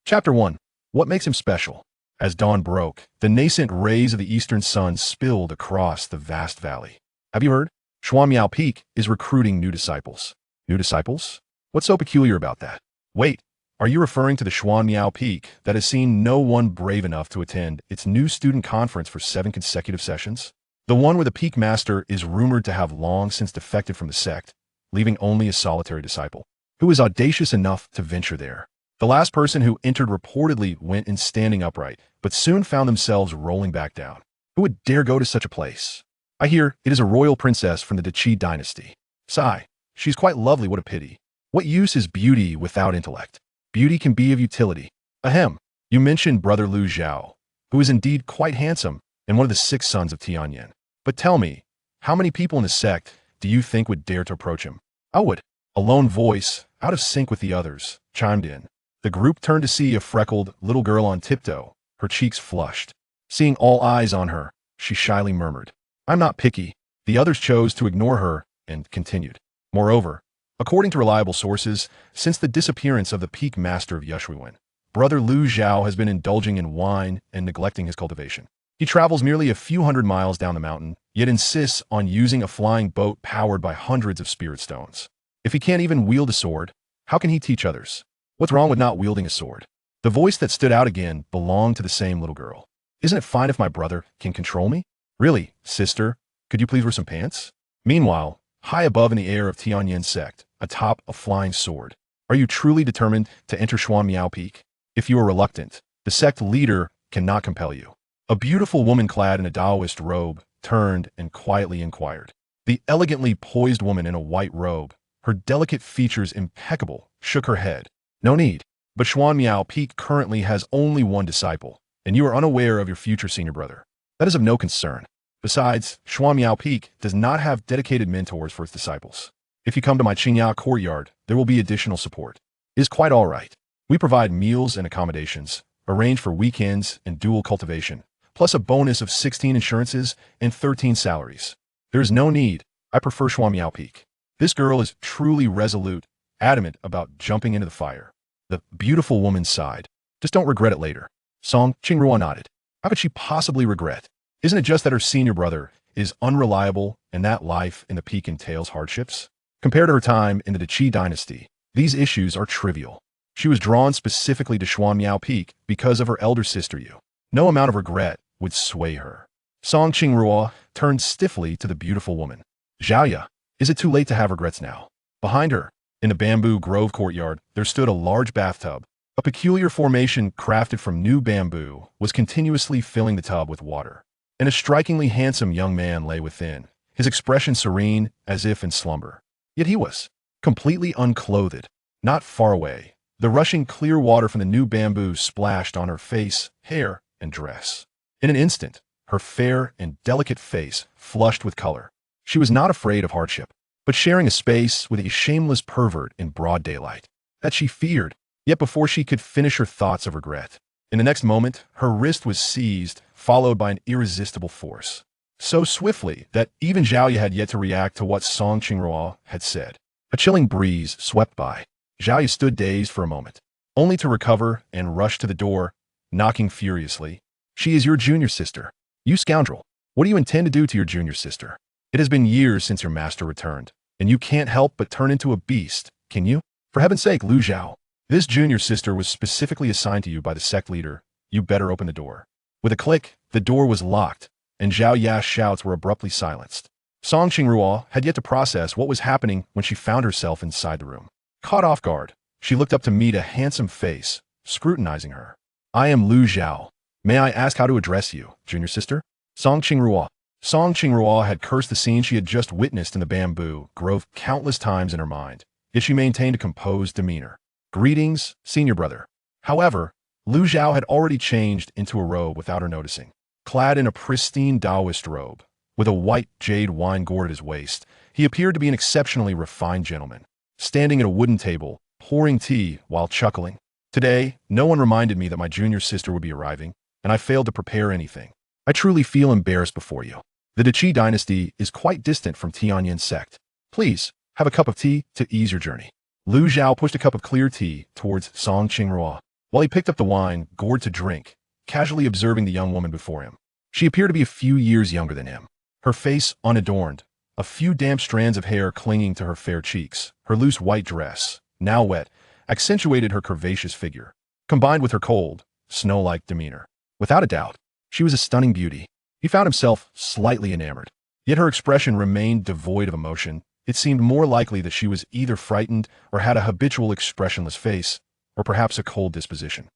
Chapter 1. What makes him special? As dawn broke, the nascent rays of the eastern sun spilled across the vast valley. Have you heard? Xuanmiao Peak is recruiting new disciples. New disciples? What's so peculiar about that? Wait, are you referring to the Xuanmiao Peak that has seen no one brave enough to attend its new student conference for 7 consecutive sessions? The one where the Peak Master is rumored to have long since defected from the sect, leaving only a solitary disciple, who is audacious enough to venture there. The last person who entered reportedly went in standing upright, but soon found themselves rolling back down. Who would dare go to such a place? I hear it is a royal princess from the Qi dynasty. Sigh, she's quite lovely, what a pity. What use is beauty without intellect? Beauty can be of utility. Ahem, you mentioned brother Lu Zhao, who is indeed quite handsome and one of the 6 sons of Tianyan. But tell me, how many people in the sect do you think would dare to approach him? I would. A lone voice, out of sync with the others, chimed in. The group turned to see a freckled little girl on tiptoe, her cheeks flushed. Seeing all eyes on her, she shyly murmured, "I'm not picky." The others chose to ignore her and continued. Moreover, according to reliable sources, since the disappearance of the Peak Master of Yushuiwen, brother Lu Zhao has been indulging in wine and neglecting his cultivation. He travels merely a few hundred miles down the mountain, yet insists on using a flying boat powered by hundreds of spirit stones. If he can't even wield a sword, how can he teach others? What's wrong with not wielding a sword? The voice that stood out again belonged to the same little girl. Isn't it fine if my brother can control me? Really, sister, could you please wear some pants? Meanwhile, high above in the air of Tianyan sect, atop a flying sword, are you truly determined to enter Xuanmiao Peak? If you are reluctant, the sect leader cannot compel you. A beautiful woman clad in a Taoist robe turned and quietly inquired. The elegantly poised woman in a white robe, her delicate features impeccable, shook her head. No need, but Xuanmiao Peak currently has only one disciple, and you are unaware of your future senior brother. That is of no concern. Besides, Xuanmiao Peak does not have dedicated mentors for its disciples. If you come to my Qingya courtyard, there will be additional support. It is quite all right. We provide meals and accommodations, arrange for weekends and dual cultivation, plus a bonus of 16 insurances and 13 salaries. There is no need. I prefer Xuanmiao Peak. This girl is truly resolute, adamant about jumping into the fire. The beautiful woman sighed. Just don't regret it later. Song Qingrua nodded. How could she possibly regret? Isn't it just that her senior brother is unreliable and that life in the peak entails hardships? Compared to her time in the Qi dynasty, these issues are trivial. She was drawn specifically to Xuanmiao Peak because of her elder sister Yu. No amount of regret would sway her. Song Qingrua turned stiffly to the beautiful woman. Zhaoya, is it too late to have regrets now? Behind her, in the bamboo grove courtyard, there stood a large bathtub. A peculiar formation crafted from new bamboo was continuously filling the tub with water. And a strikingly handsome young man lay within, his expression serene as if in slumber. Yet he was completely unclothed. Not far away, the rushing clear water from the new bamboo splashed on her face, hair, and dress. In an instant, her fair and delicate face flushed with color. She was not afraid of hardship, but sharing a space with a shameless pervert in broad daylight. That she feared, yet before she could finish her thoughts of regret. In the next moment, her wrist was seized, followed by an irresistible force. So swiftly that even Zhaoya had yet to react to what Song Qingrua had said. A chilling breeze swept by. Zhaoya stood dazed for a moment, only to recover and rush to the door, knocking furiously. She is your junior sister. You scoundrel. What do you intend to do to your junior sister? It has been years since your master returned, and you can't help but turn into a beast, can you? For heaven's sake, Lu Zhao. This junior sister was specifically assigned to you by the sect leader. You better open the door. With a click, the door was locked, and Zhao Ya's shouts were abruptly silenced. Song Qingrua had yet to process what was happening when she found herself inside the room. Caught off guard, she looked up to meet a handsome face, scrutinizing her. I am Lu Zhao. May I ask how to address you, junior sister? Song Qingrua. Song Qingrua had cursed the scene she had just witnessed in the bamboo grove countless times in her mind, yet she maintained a composed demeanor. Greetings, senior brother. However, Lu Zhao had already changed into a robe without her noticing. Clad in a pristine Taoist robe, with a white jade wine gourd at his waist, he appeared to be an exceptionally refined gentleman, standing at a wooden table, pouring tea while chuckling. Today, no one reminded me that my junior sister would be arriving, and I failed to prepare anything. I truly feel embarrassed before you. The Qi dynasty is quite distant from Tianyan sect. Please, have a cup of tea to ease your journey. Lu Zhao pushed a cup of clear tea towards Song Qingrua. while he picked up the wine, gourd to drink, casually observing the young woman before him. She appeared to be a few years younger than him. Her face unadorned, a few damp strands of hair clinging to her fair cheeks, her loose white dress, now wet, accentuated her curvaceous figure, combined with her cold, snow-like demeanor. Without a doubt, she was a stunning beauty. He found himself slightly enamored. Yet her expression remained devoid of emotion. It seemed more likely that she was either frightened or had a habitual expressionless face, or perhaps a cold disposition.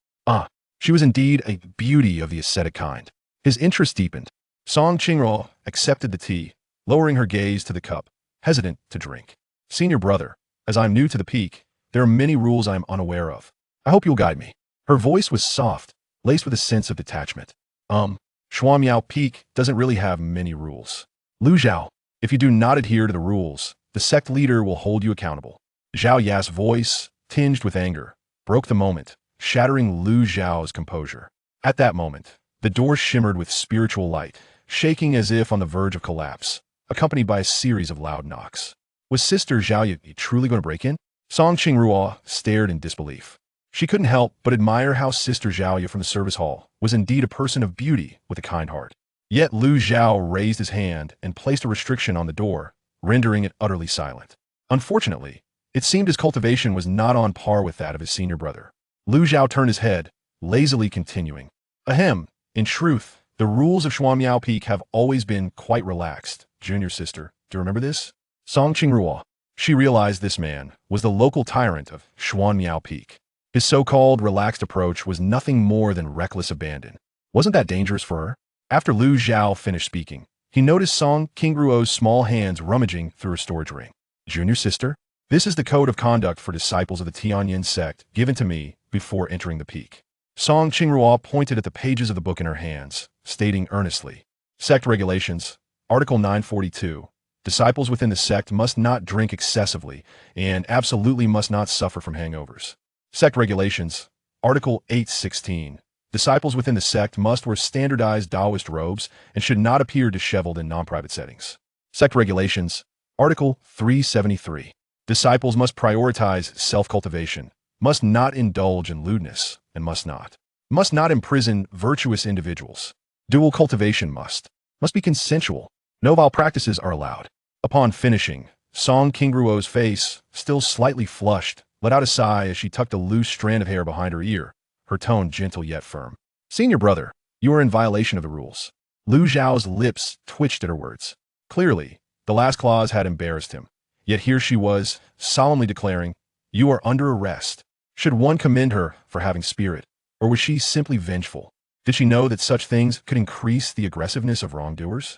She was indeed a beauty of the ascetic kind. His interest deepened. Song Qingruo accepted the tea, lowering her gaze to the cup, hesitant to drink. Senior brother, as I am new to the peak, there are many rules I am unaware of. I hope you'll guide me. Her voice was soft, laced with a sense of detachment. Shuamiao Peak doesn't really have many rules. Lu Zhao, if you do not adhere to the rules, the sect leader will hold you accountable. Zhao Ya's voice, tinged with anger, broke the moment, shattering Lu Zhao's composure. At that moment, the door shimmered with spiritual light, shaking as if on the verge of collapse, accompanied by a series of loud knocks. Was Sister Zhao Yi truly going to break in? Song Qingruo stared in disbelief. She couldn't help but admire how Sister Zhao Yi from the service hall was indeed a person of beauty with a kind heart. Yet Lu Zhao raised his hand and placed a restriction on the door, rendering it utterly silent. Unfortunately, it seemed his cultivation was not on par with that of his senior brother. Lu Zhao turned his head, lazily continuing. Ahem, in truth, the rules of Shuamiao Peak have always been quite relaxed. Junior sister, do you remember this? Song Qingruo. She realized this man was the local tyrant of Shuamiao Peak. His so-called relaxed approach was nothing more than reckless abandon. Wasn't that dangerous for her? After Lu Zhao finished speaking, he noticed Song Qingruo's small hands rummaging through her storage ring. Junior sister, this is the code of conduct for disciples of the Tianyin sect given to me before entering the peak. Song Qingruo pointed at the pages of the book in her hands, stating earnestly, Sect Regulations, Article 942, disciples within the sect must not drink excessively and absolutely must not suffer from hangovers. Sect Regulations, Article 816, disciples within the sect must wear standardized Taoist robes and should not appear disheveled in non-private settings. Sect Regulations, Article 373. Disciples must prioritize self-cultivation, must not indulge in lewdness, and must not imprison virtuous individuals. Dual cultivation must be consensual. No vile practices are allowed. Upon finishing, Song Qingruo's face, still slightly flushed, let out a sigh as she tucked a loose strand of hair behind her ear, her tone gentle yet firm. Senior brother, you are in violation of the rules. Lu Zhao's lips twitched at her words. Clearly, the last clause had embarrassed him. Yet here she was, solemnly declaring, you are under arrest. Should one commend her for having spirit, or was she simply vengeful? Did she know that such things could increase the aggressiveness of wrongdoers?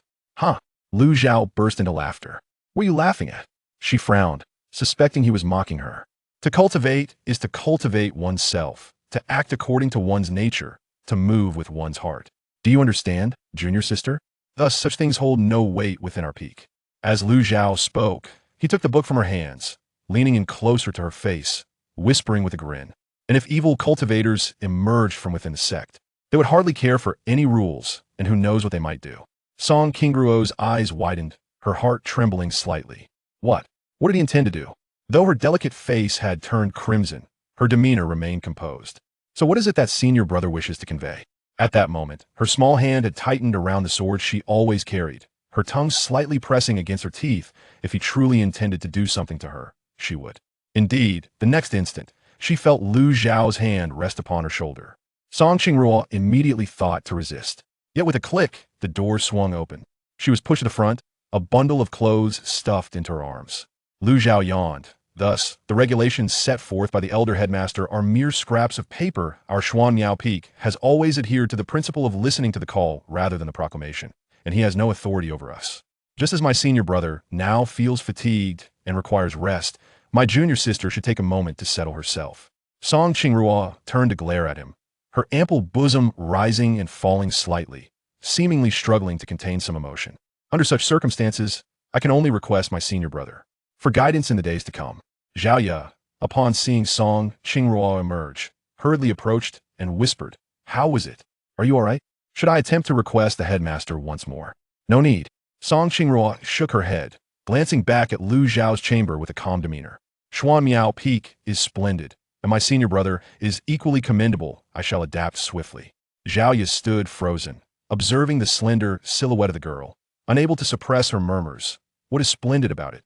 Lu Zhao burst into laughter. What are you laughing at? She frowned, suspecting he was mocking her. To cultivate is to cultivate oneself, to act according to one's nature, to move with one's heart. Do you understand, junior sister? Thus, such things hold no weight within our peak. As Lu Zhao spoke, he took the book from her hands, leaning in closer to her face, whispering with a grin. And if evil cultivators emerged from within the sect, they would hardly care for any rules, and who knows what they might do. Song Qingruo's eyes widened, her heart trembling slightly. What did he intend to do? Though her delicate face had turned crimson, her demeanor remained composed. So what is it that senior brother wishes to convey? At that moment, her small hand had tightened around the sword she always carried, her tongue slightly pressing against her teeth. If he truly intended to do something to her, she would. Indeed, the next instant, she felt Lu Zhao's hand rest upon her shoulder. Song Qingruo immediately thought to resist. Yet with a click, the door swung open. She was pushed to the front, a bundle of clothes stuffed into her arms. Lu Zhao yawned. Thus, the regulations set forth by the elder headmaster are mere scraps of paper. Our Shuamiao Peak has always adhered to the principle of listening to the call rather than the proclamation, and he has no authority over us. Just as my senior brother now feels fatigued and requires rest, my junior sister should take a moment to settle herself. Song Qingruo turned to glare at him, her ample bosom rising and falling slightly, seemingly struggling to contain some emotion. Under such circumstances, I can only request my senior brother for guidance in the days to come. Zhao Ya, upon seeing Song Qingruo emerge, hurriedly approached and whispered, How was it? Are you all right? Should I attempt to request the headmaster once more? No need. Song Qingruo shook her head, glancing back at Lu Zhao's chamber with a calm demeanor. Shuamiao Peak is splendid. and my senior brother is equally commendable. I shall adapt swiftly. Zhao stood frozen, observing the slender silhouette of the girl, unable to suppress her murmurs. What is splendid about it?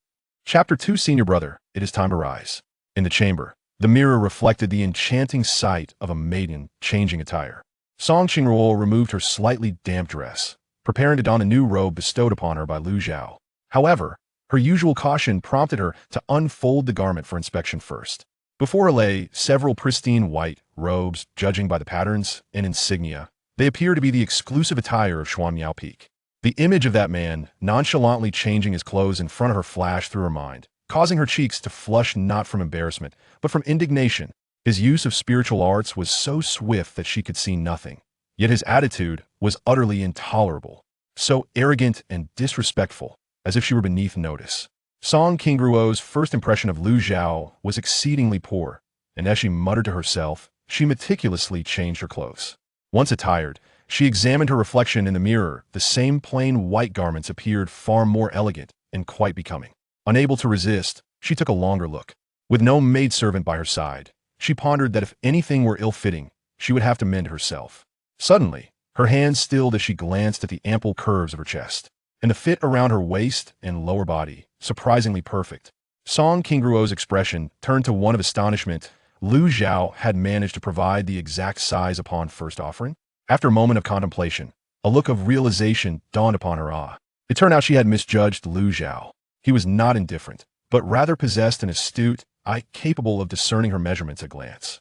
Chapter 2 Senior Brother, it is time to rise. In the chamber, the mirror reflected the enchanting sight of a maiden changing attire. Song Qingruo removed her slightly damp dress, preparing to don a new robe bestowed upon her by Lu Zhao. However, her usual caution prompted her to unfold the garment for inspection first. Before her lay several pristine white robes, judging by the patterns and insignia. They appear to be the exclusive attire of Xuanmiao Peak. The image of that man nonchalantly changing his clothes in front of her flashed through her mind, causing her cheeks to flush not from embarrassment, but from indignation. His use of spiritual arts was so swift that she could see nothing. Yet his attitude was utterly intolerable, so arrogant and disrespectful, as if she were beneath notice. Song Qingruo's first impression of Lu Zhao was exceedingly poor, and as she muttered to herself, she meticulously changed her clothes. Once attired, she examined her reflection in the mirror. The same plain white garments appeared far more elegant and quite becoming. Unable to resist, she took a longer look. With no maidservant by her side, she pondered that if anything were ill-fitting, she would have to mend herself. Suddenly, her hand stilled as she glanced at the ample curves of her chest, and the fit around her waist and lower body, surprisingly perfect. Song Qingruo's expression turned to one of astonishment. Lu Zhao had managed to provide the exact size upon first offering. After a moment of contemplation, a look of realization dawned upon her. It turned out she had misjudged Lu Zhao. He was not indifferent, but rather possessed an astute eye capable of discerning her measurements at a glance.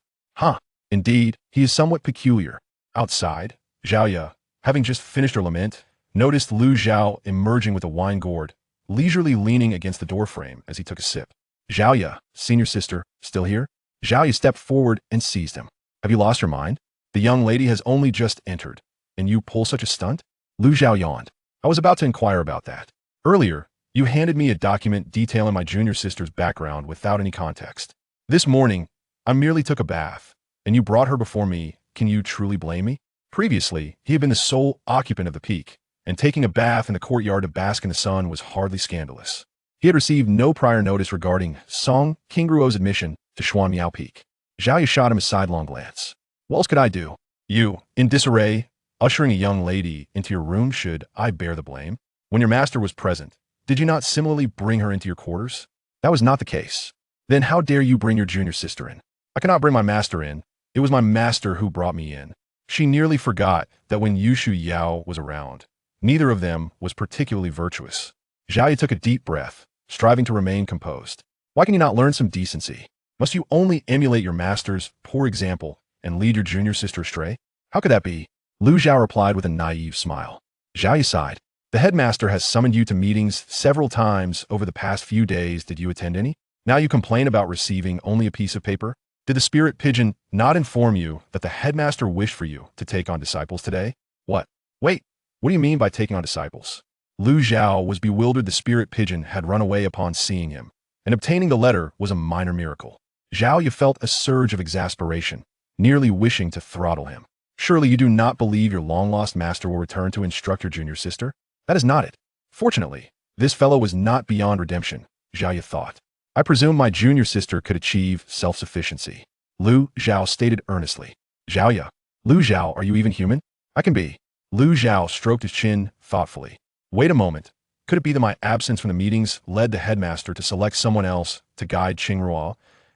Indeed, he is somewhat peculiar. Outside, Zhao, having just finished her lament, noticed Lu Zhao emerging with a wine gourd, leisurely leaning against the doorframe as he took a sip. Zhao, senior sister, still here? Zhao stepped forward and seized him. Have you lost your mind? The young lady has only just entered, and you pull such a stunt? Lu Zhao yawned. I was about to inquire about that. Earlier, you handed me a document detailing my junior sister's background without any context. This morning, I merely took a bath, and you brought her before me. Can you truly blame me? Previously, he had been the sole occupant of the peak, and taking a bath in the courtyard to bask in the sun was hardly scandalous. He had received no prior notice regarding Song Qingruo's admission to Xuanmiao Peak. Zhao shot him a sidelong glance. What else could I do? You, in disarray, ushering a young lady into your room, should I bear the blame? When your master was present, did you not similarly bring her into your quarters? That was not the case. Then how dare you bring your junior sister in? I cannot bring my master in. It was my master who brought me in. She nearly forgot that when Yushu Yao was around, neither of them was particularly virtuous. Zhao took a deep breath, striving to remain composed. Why can you not learn some decency? Must you only emulate your master's poor example and lead your junior sister astray? How could that be? Lu Zhao replied with a naive smile. Zhao sighed. The headmaster has summoned you to meetings several times over the past few days. Did you attend any? Now you complain about receiving only a piece of paper? Did the spirit pigeon not inform you that the headmaster wished for you to take on disciples today? What? Wait, what do you mean by taking on disciples? Lu Zhao was bewildered. The spirit pigeon had run away upon seeing him, and obtaining the letter was a minor miracle. Zhao felt a surge of exasperation, nearly wishing to throttle him. Surely you do not believe your long-lost master will return to instruct your junior sister? That is not it. Fortunately, this fellow was not beyond redemption, Zhao thought. I presume my junior sister could achieve self-sufficiency. Lu Zhao stated earnestly. Zhao, Lu Zhao, are you even human? I can be. Lu Zhao stroked his chin thoughtfully. Wait a moment. Could it be that my absence from the meetings led the headmaster to select someone else to guide Qingruo,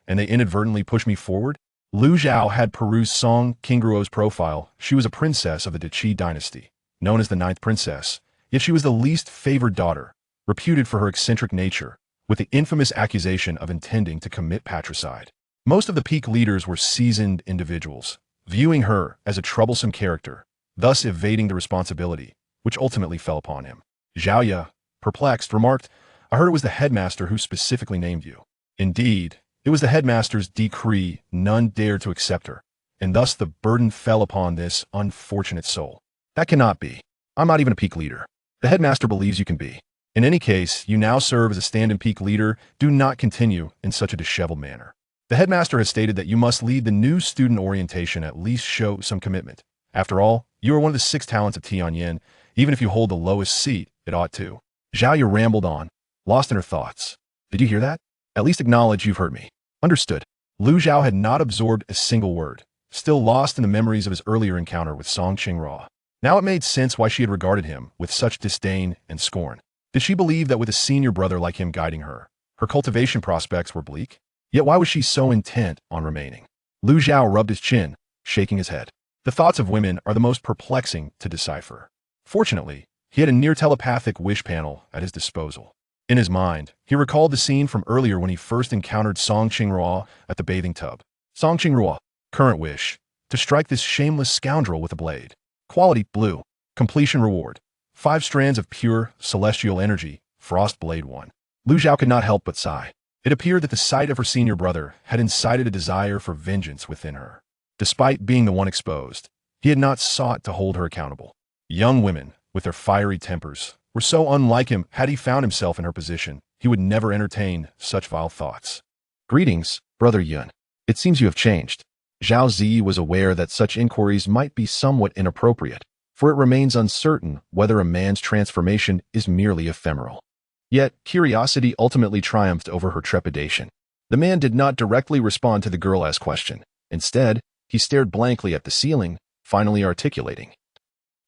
and they inadvertently pushed me forward? Lu Zhao had perused Song Qingruo's profile. She was a princess of the Deqi dynasty, known as the ninth princess, yet she was the least favored daughter, reputed for her eccentric nature, with the infamous accusation of intending to commit patricide. Most of the peak leaders were seasoned individuals, viewing her as a troublesome character, thus evading the responsibility, which ultimately fell upon him. Zhao, perplexed, remarked, I heard it was the headmaster who specifically named you. Indeed, it was the headmaster's decree. None dared to accept her, and thus the burden fell upon this unfortunate soul. That cannot be. I'm not even a peak leader. The headmaster believes you can be. In any case, you now serve as a stand-in peak leader. Do not continue in such a disheveled manner. The headmaster has stated that you must lead the new student orientation, at least show some commitment. After all, you are one of the 6 talents of Tianyin. Even if you hold the lowest seat, it ought to. Zhao rambled on, lost in her thoughts. Did you hear that? At least acknowledge you've heard me. Understood. Lu Zhao had not absorbed a single word, still lost in the memories of his earlier encounter with Song Qinghua. Now it made sense why she had regarded him with such disdain and scorn. Did she believe that with a senior brother like him guiding her, her cultivation prospects were bleak? Yet why was she so intent on remaining? Lu Zhao rubbed his chin, shaking his head. The thoughts of women are the most perplexing to decipher. Fortunately, he had a near-telepathic wish panel at his disposal. In his mind, he recalled the scene from earlier when he first encountered Song Qinghua at the bathing tub. Song Qinghua, current wish, to strike this shameless scoundrel with a blade. Quality, blue. Completion reward. 5 strands of pure, celestial energy, Frost Blade 1. Lu Zhao could not help but sigh. It appeared that the sight of her senior brother had incited a desire for vengeance within her. Despite being the one exposed, he had not sought to hold her accountable. Young women, with their fiery tempers, were so unlike him. Had he found himself in her position, he would never entertain such vile thoughts. Greetings, Brother Yun. It seems you have changed. Zhao Zi was aware that such inquiries might be somewhat inappropriate, for it remains uncertain whether a man's transformation is merely ephemeral. Yet, curiosity ultimately triumphed over her trepidation. The man did not directly respond to the girl's question. Instead, he stared blankly at the ceiling, finally articulating.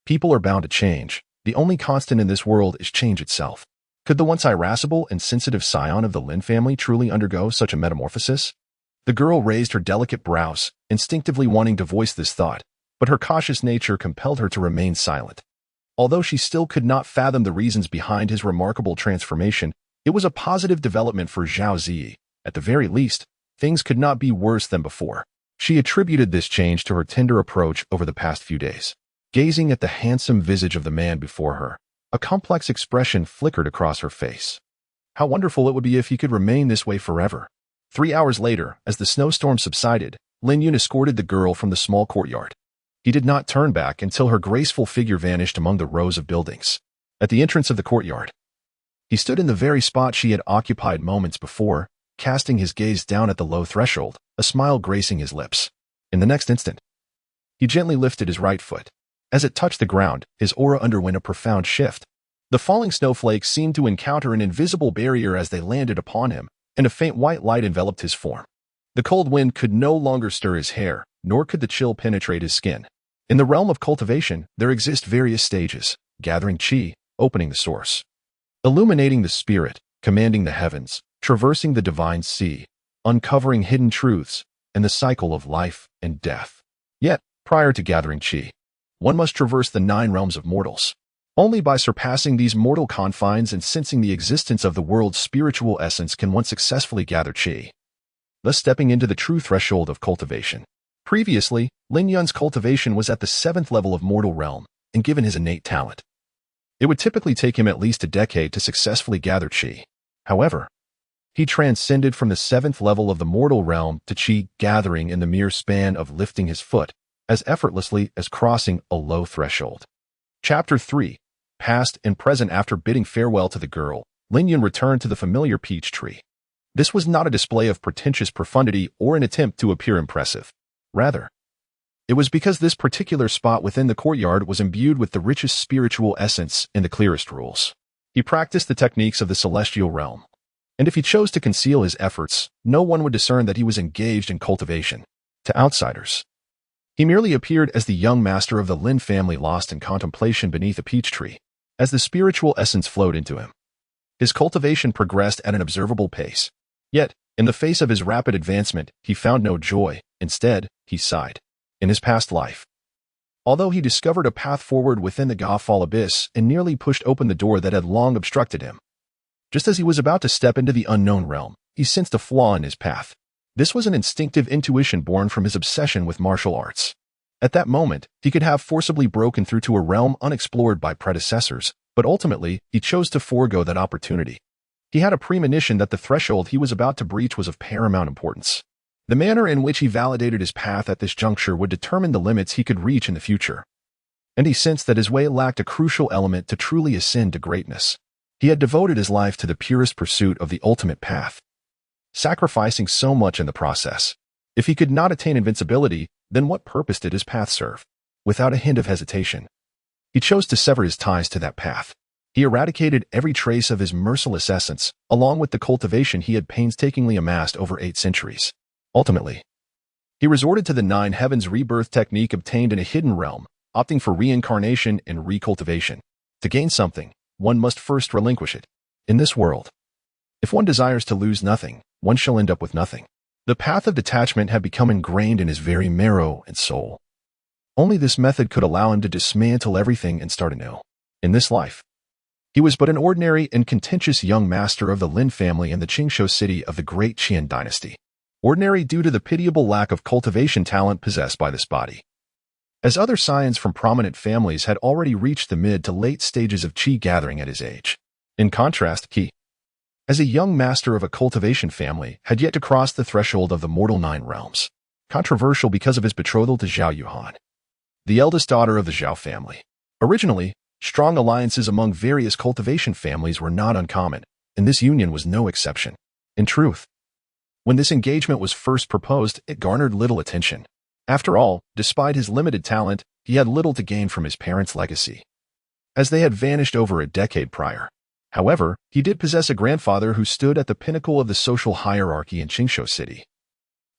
People are bound to change. The only constant in this world is change itself. Could the once irascible and sensitive scion of the Lin family truly undergo such a metamorphosis? The girl raised her delicate brows, instinctively wanting to voice this thought, but her cautious nature compelled her to remain silent. Although she still could not fathom the reasons behind his remarkable transformation, it was a positive development for Zhao Zi. At the very least, things could not be worse than before. She attributed this change to her tender approach over the past few days. Gazing at the handsome visage of the man before her, a complex expression flickered across her face. How wonderful it would be if he could remain this way forever. 3 hours later, as the snowstorm subsided, Lin Yun escorted the girl from the small courtyard. He did not turn back until her graceful figure vanished among the rows of buildings. At the entrance of the courtyard, he stood in the very spot she had occupied moments before, casting his gaze down at the low threshold, a smile gracing his lips. In the next instant, he gently lifted his right foot. As it touched the ground, his aura underwent a profound shift. The falling snowflakes seemed to encounter an invisible barrier as they landed upon him, and a faint white light enveloped his form. The cold wind could no longer stir his hair, nor could the chill penetrate his skin. In the realm of cultivation, there exist various stages: gathering qi, opening the source, illuminating the spirit, commanding the heavens, traversing the divine sea, uncovering hidden truths, and the cycle of life and death. Yet, prior to gathering qi, one must traverse the 9 realms of mortals. Only by surpassing these mortal confines and sensing the existence of the world's spiritual essence can one successfully gather qi, thus stepping into the true threshold of cultivation. Previously, Lin Yun's cultivation was at the 7th level of mortal realm, and given his innate talent, it would typically take him at least a decade to successfully gather qi. However, he transcended from the 7th level of the mortal realm to qi gathering in the mere span of lifting his foot, as effortlessly as crossing a low threshold. Chapter 3. Past and present. After bidding farewell to the girl, Lin Yun returned to the familiar peach tree. This was not a display of pretentious profundity or an attempt to appear impressive. Rather, it was because this particular spot within the courtyard was imbued with the richest spiritual essence and the clearest rules. He practiced the techniques of the celestial realm, and if he chose to conceal his efforts, no one would discern that he was engaged in cultivation. To outsiders, he merely appeared as the young master of the Lin family lost in contemplation beneath a peach tree. As the spiritual essence flowed into him, his cultivation progressed at an observable pace. Yet, in the face of his rapid advancement, he found no joy. Instead, he sighed. In his past life, although he discovered a path forward within the Gawfall abyss and nearly pushed open the door that had long obstructed him, just as he was about to step into the unknown realm, he sensed a flaw in his path. This was an instinctive intuition born from his obsession with martial arts. At that moment, he could have forcibly broken through to a realm unexplored by predecessors, but ultimately, he chose to forego that opportunity. He had a premonition that the threshold he was about to breach was of paramount importance. The manner in which he validated his path at this juncture would determine the limits he could reach in the future. And he sensed that his way lacked a crucial element to truly ascend to greatness. He had devoted his life to the purest pursuit of the ultimate path, sacrificing so much in the process. If he could not attain invincibility, then what purpose did his path serve? Without a hint of hesitation, he chose to sever his ties to that path. He eradicated every trace of his merciless essence, along with the cultivation he had painstakingly amassed over 8 centuries. Ultimately, he resorted to the nine heavens rebirth technique obtained in a hidden realm, opting for reincarnation and recultivation. To gain something, one must first relinquish it. In this world, if one desires to lose nothing, one shall end up with nothing. The path of detachment had become ingrained in his very marrow and soul. Only this method could allow him to dismantle everything and start anew. In this life, he was but an ordinary and contentious young master of the Lin family in the Qingshou city of the Great Qian dynasty. Ordinary due to the pitiable lack of cultivation talent possessed by this body. As other scions from prominent families had already reached the mid to late stages of qi gathering at his age. In contrast, he, as a young master of a cultivation family, had yet to cross the threshold of the mortal nine realms. Controversial because of his betrothal to Zhao Yuhan, the eldest daughter of the Zhao family. Originally, strong alliances among various cultivation families were not uncommon, and this union was no exception. In truth, when this engagement was first proposed, it garnered little attention. After all, despite his limited talent, he had little to gain from his parents' legacy, as they had vanished over a decade prior. However, he did possess a grandfather who stood at the pinnacle of the social hierarchy in Qingshou City,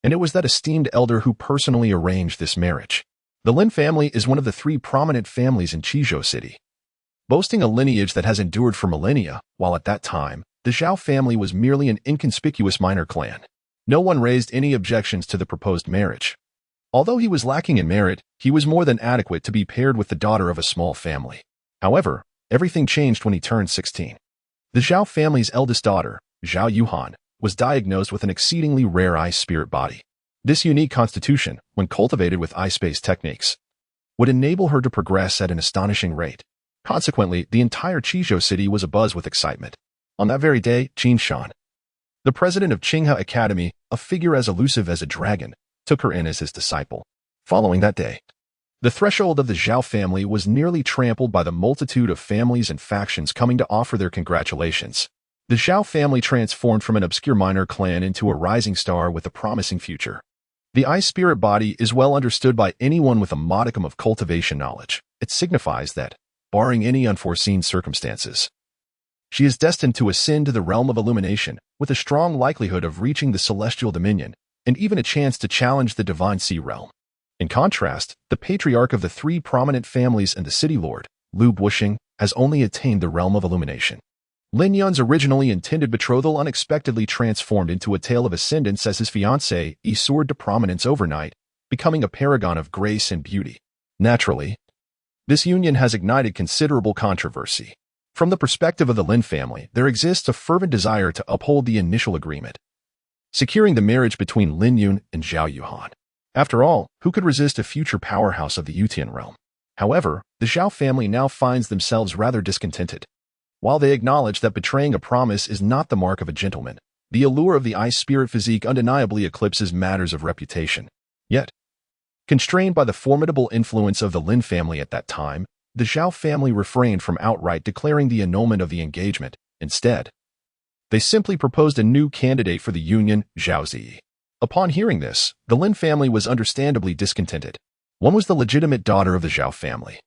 and it was that esteemed elder who personally arranged this marriage. The Lin family is one of the three prominent families in Qizhou City, boasting a lineage that has endured for millennia, while at that time, the Zhao family was merely an inconspicuous minor clan. No one raised any objections to the proposed marriage. Although he was lacking in merit, he was more than adequate to be paired with the daughter of a small family. However, everything changed when he turned 16. The Zhao family's eldest daughter, Zhao Yuhan, was diagnosed with an exceedingly rare ice spirit body. This unique constitution, when cultivated with ice-based techniques, would enable her to progress at an astonishing rate. Consequently, the entire Qizhou city was abuzz with excitement. On that very day, Qin Shan, the president of Qinghe Academy, a figure as elusive as a dragon, took her in as his disciple. Following that day, the threshold of the Zhao family was nearly trampled by the multitude of families and factions coming to offer their congratulations. The Zhao family transformed from an obscure minor clan into a rising star with a promising future. The ice spirit body is well understood by anyone with a modicum of cultivation knowledge. It signifies that, barring any unforeseen circumstances, she is destined to ascend to the realm of illumination, with a strong likelihood of reaching the celestial dominion, and even a chance to challenge the divine sea realm. In contrast, the patriarch of the three prominent families and the city lord, Lu Bushing, has only attained the realm of illumination. Lin Yun's originally intended betrothal unexpectedly transformed into a tale of ascendance as his fiancée soared to prominence overnight, becoming a paragon of grace and beauty. Naturally, this union has ignited considerable controversy. From the perspective of the Lin family, there exists a fervent desire to uphold the initial agreement, securing the marriage between Lin Yun and Zhao Yuhan. After all, who could resist a future powerhouse of the Yutian realm? However, the Zhao family now finds themselves rather discontented. While they acknowledge that betraying a promise is not the mark of a gentleman, the allure of the ice spirit physique undeniably eclipses matters of reputation. Yet, constrained by the formidable influence of the Lin family at that time, the Zhao family refrained from outright declaring the annulment of the engagement. Instead, they simply proposed a new candidate for the union, Zhao Ziyi. Upon hearing this, the Lin family was understandably discontented. One was the legitimate daughter of the Zhao family,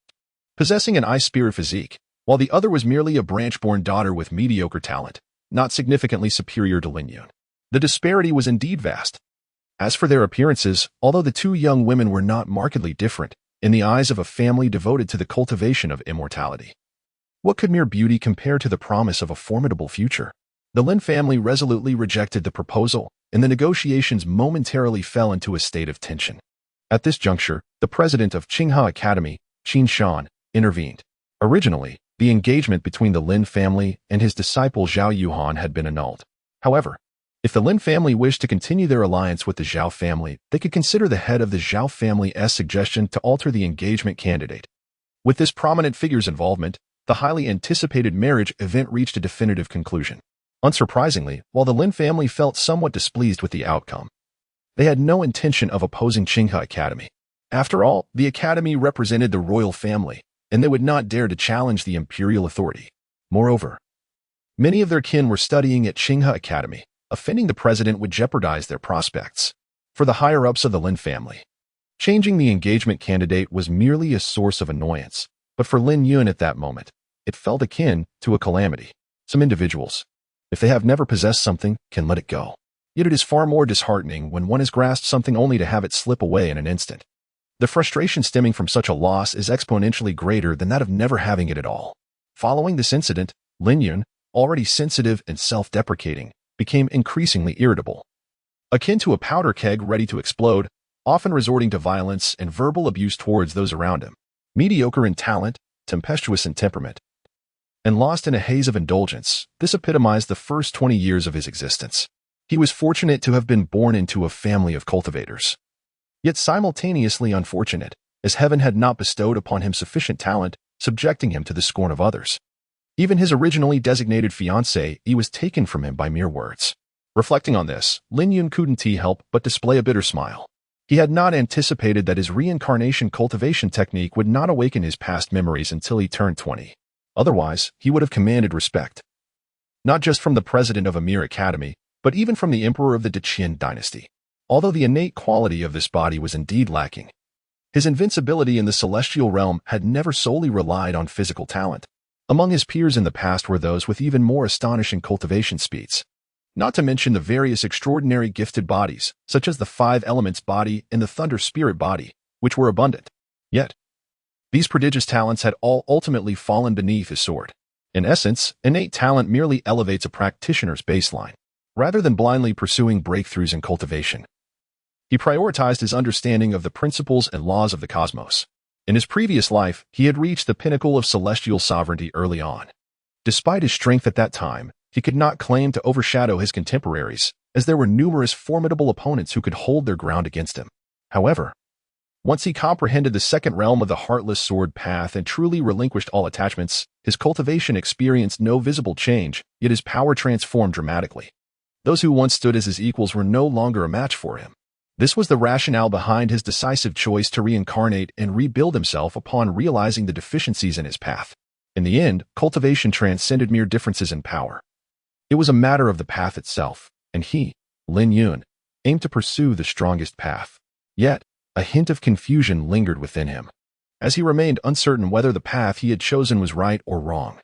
possessing an ice spirit physique, while the other was merely a branch-born daughter with mediocre talent, not significantly superior to Lin Yun. The disparity was indeed vast. As for their appearances, although the two young women were not markedly different, in the eyes of a family devoted to the cultivation of immortality, what could mere beauty compare to the promise of a formidable future? The Lin family resolutely rejected the proposal, and the negotiations momentarily fell into a state of tension. At this juncture, the president of Qinghe Academy, Qin Shan, intervened. Originally, the engagement between the Lin family and his disciple Zhao Yuhan had been annulled. However, if the Lin family wished to continue their alliance with the Zhao family, they could consider the head of the Zhao family's suggestion to alter the engagement candidate. With this prominent figure's involvement, the highly anticipated marriage event reached a definitive conclusion. Unsurprisingly, while the Lin family felt somewhat displeased with the outcome, they had no intention of opposing Qinghe Academy. After all, the academy represented the royal family, and they would not dare to challenge the imperial authority. Moreover, many of their kin were studying at Qinghe Academy. Offending the president would jeopardize their prospects. For the higher-ups of the Lin family, changing the engagement candidate was merely a source of annoyance, but for Lin Yun at that moment, it felt akin to a calamity. Some individuals, if they have never possessed something, can let it go. Yet it is far more disheartening when one has grasped something only to have it slip away in an instant. The frustration stemming from such a loss is exponentially greater than that of never having it at all. Following this incident, Lin Yun, already sensitive and self-deprecating, became increasingly irritable. Akin to a powder keg ready to explode, often resorting to violence and verbal abuse towards those around him. Mediocre in talent, tempestuous in temperament, and lost in a haze of indulgence, this epitomized the first 20 years of his existence. He was fortunate to have been born into a family of cultivators, yet simultaneously unfortunate, as heaven had not bestowed upon him sufficient talent, subjecting him to the scorn of others. Even his originally designated fiancée was taken from him by mere words. Reflecting on this, Lin Yun couldn't help but display a bitter smile. He had not anticipated that his reincarnation cultivation technique would not awaken his past memories until he turned 20. Otherwise, he would have commanded respect, not just from the president of Amir Academy, but even from the emperor of the Deqian dynasty. Although the innate quality of this body was indeed lacking, his invincibility in the celestial realm had never solely relied on physical talent. Among his peers in the past were those with even more astonishing cultivation speeds. Not to mention the various extraordinary gifted bodies, such as the 5 elements body and the thunder spirit body, which were abundant. Yet, these prodigious talents had all ultimately fallen beneath his sword. In essence, innate talent merely elevates a practitioner's baseline, rather than blindly pursuing breakthroughs in cultivation. He prioritized his understanding of the principles and laws of the cosmos. In his previous life, he had reached the pinnacle of celestial sovereignty early on. Despite his strength at that time, he could not claim to overshadow his contemporaries, as there were numerous formidable opponents who could hold their ground against him. However, once he comprehended the second realm of the heartless sword path and truly relinquished all attachments, his cultivation experienced no visible change, yet his power transformed dramatically. Those who once stood as his equals were no longer a match for him. This was the rationale behind his decisive choice to reincarnate and rebuild himself upon realizing the deficiencies in his path. In the end, cultivation transcended mere differences in power. It was a matter of the path itself, and he, Lin Yun, aimed to pursue the strongest path. Yet, a hint of confusion lingered within him, as he remained uncertain whether the path he had chosen was right or wrong.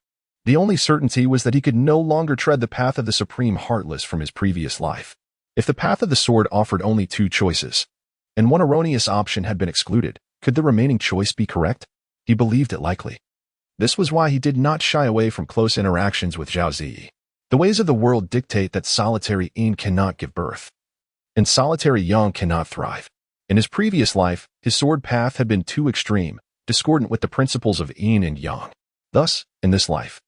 The only certainty was that he could no longer tread the path of the supreme heartless from his previous life. If the path of the sword offered only 2 choices, and one erroneous option had been excluded, could the remaining choice be correct? He believed it likely. This was why he did not shy away from close interactions with Zhao Ziyi. The ways of the world dictate that solitary yin cannot give birth, and solitary yang cannot thrive. In his previous life, his sword path had been too extreme, discordant with the principles of yin and yang. Thus, in this life,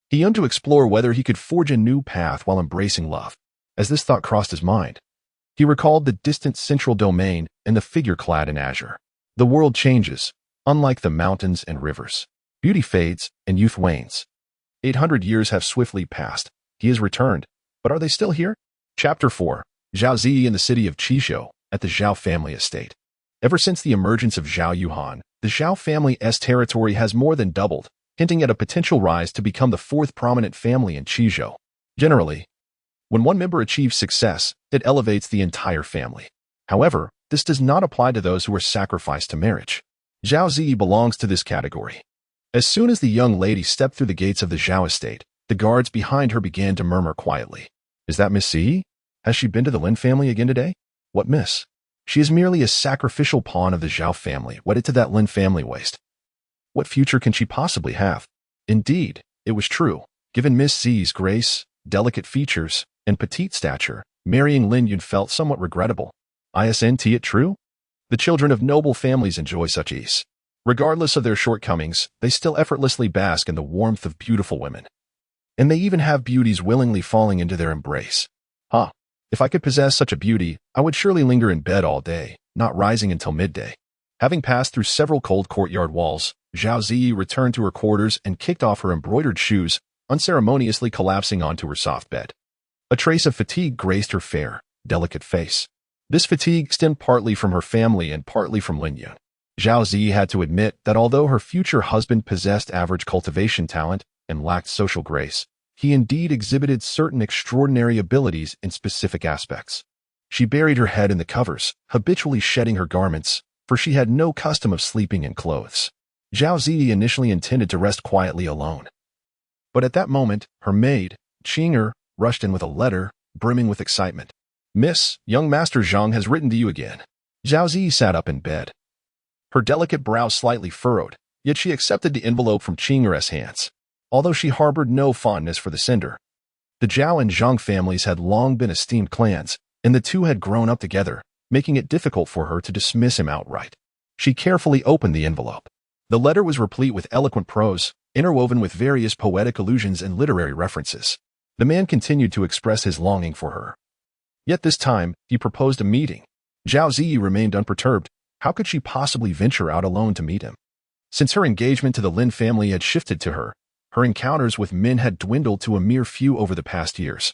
he yearned to explore whether he could forge a new path while embracing love. As this thought crossed his mind, he recalled the distant central domain and the figure clad in azure. The world changes, unlike the mountains and rivers. Beauty fades and youth wanes. 800 years have swiftly passed. He has returned, but are they still here? Chapter 4. Zhao Ziyi in the city of Qizhou, at the Zhao family estate. Ever since the emergence of Zhao Yuhan, the Zhao family's territory has more than doubled, hinting at a potential rise to become the 4th prominent family in Qizhou. Generally, when one member achieves success, it elevates the entire family. However, this does not apply to those who are sacrificed to marriage. Zhao Ziyi belongs to this category. As soon as the young lady stepped through the gates of the Zhao estate, the guards behind her began to murmur quietly. Is that Miss Ziyi? Has she been to the Lin family again today? What miss? She is merely a sacrificial pawn of the Zhao family, wedded to that Lin family waste. What future can she possibly have? Indeed, it was true. Given Miss Ziyi's grace, delicate features, and petite stature, marrying Lin Yun felt somewhat regrettable. Isn't it true? The children of noble families enjoy such ease. Regardless of their shortcomings, they still effortlessly bask in the warmth of beautiful women. And they even have beauties willingly falling into their embrace. If I could possess such a beauty, I would surely linger in bed all day, not rising until midday. Having passed through several cold courtyard walls, Zhao Ziyi returned to her quarters and kicked off her embroidered shoes, unceremoniously collapsing onto her soft bed. A trace of fatigue graced her fair, delicate face. This fatigue stemmed partly from her family and partly from Lin Yun. Zhao Ziyi had to admit that although her future husband possessed average cultivation talent and lacked social grace, he indeed exhibited certain extraordinary abilities in specific aspects. She buried her head in the covers, habitually shedding her garments, for she had no custom of sleeping in clothes. Zhao Ziyi initially intended to rest quietly alone. But at that moment, her maid, Qing'er, rushed in with a letter, brimming with excitement. Miss, young Master Zhang has written to you again. Zhao Zi sat up in bed. Her delicate brow slightly furrowed, yet she accepted the envelope from Qing'er's hands, although she harbored no fondness for the sender. The Zhao and Zhang families had long been esteemed clans, and the two had grown up together, making it difficult for her to dismiss him outright. She carefully opened the envelope. The letter was replete with eloquent prose, interwoven with various poetic allusions and literary references. The man continued to express his longing for her. Yet this time, he proposed a meeting. Zhao Zi remained unperturbed. How could she possibly venture out alone to meet him? Since her engagement to the Lin family had shifted to her, her encounters with men had dwindled to a mere few over the past years,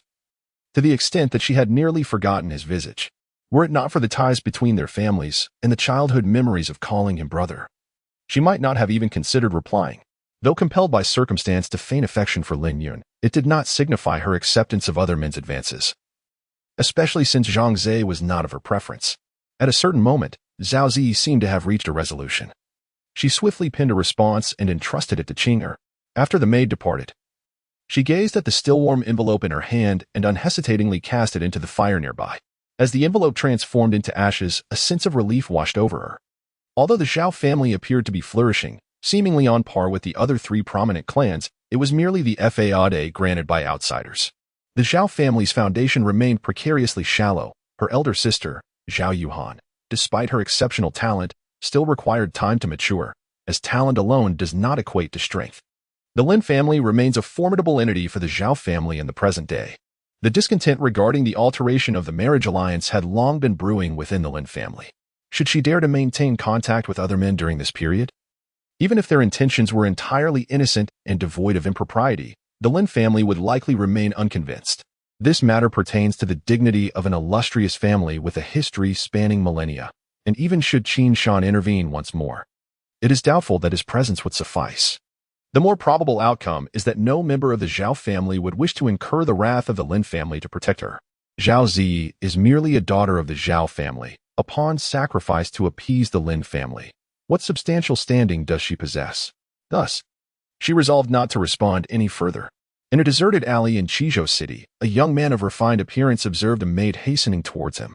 to the extent that she had nearly forgotten his visage. Were it not for the ties between their families and the childhood memories of calling him brother, she might not have even considered replying. Though compelled by circumstance to feign affection for Lin Yun, it did not signify her acceptance of other men's advances, especially since Zhang Zhe was not of her preference. At a certain moment, Zhao Zi seemed to have reached a resolution. She swiftly penned a response and entrusted it to Qing'er. After the maid departed, she gazed at the still-warm envelope in her hand and unhesitatingly cast it into the fire nearby. As the envelope transformed into ashes, a sense of relief washed over her. Although the Zhao family appeared to be flourishing, seemingly on par with the other three prominent clans, it was merely the faade granted by outsiders. The Zhao family's foundation remained precariously shallow. Her elder sister, Zhao Yuhan, despite her exceptional talent, still required time to mature, as talent alone does not equate to strength. The Lin family remains a formidable entity for the Zhao family in the present day. The discontent regarding the alteration of the marriage alliance had long been brewing within the Lin family. Should she dare to maintain contact with other men during this period? Even if their intentions were entirely innocent and devoid of impropriety, the Lin family would likely remain unconvinced. This matter pertains to the dignity of an illustrious family with a history spanning millennia, and even should Qin Shan intervene once more, it is doubtful that his presence would suffice. The more probable outcome is that no member of the Zhao family would wish to incur the wrath of the Lin family to protect her. Zhao Zi is merely a daughter of the Zhao family, a pawn sacrificed to appease the Lin family. What substantial standing does she possess? Thus, she resolved not to respond any further. In a deserted alley in Qizhou City, a young man of refined appearance observed a maid hastening towards him.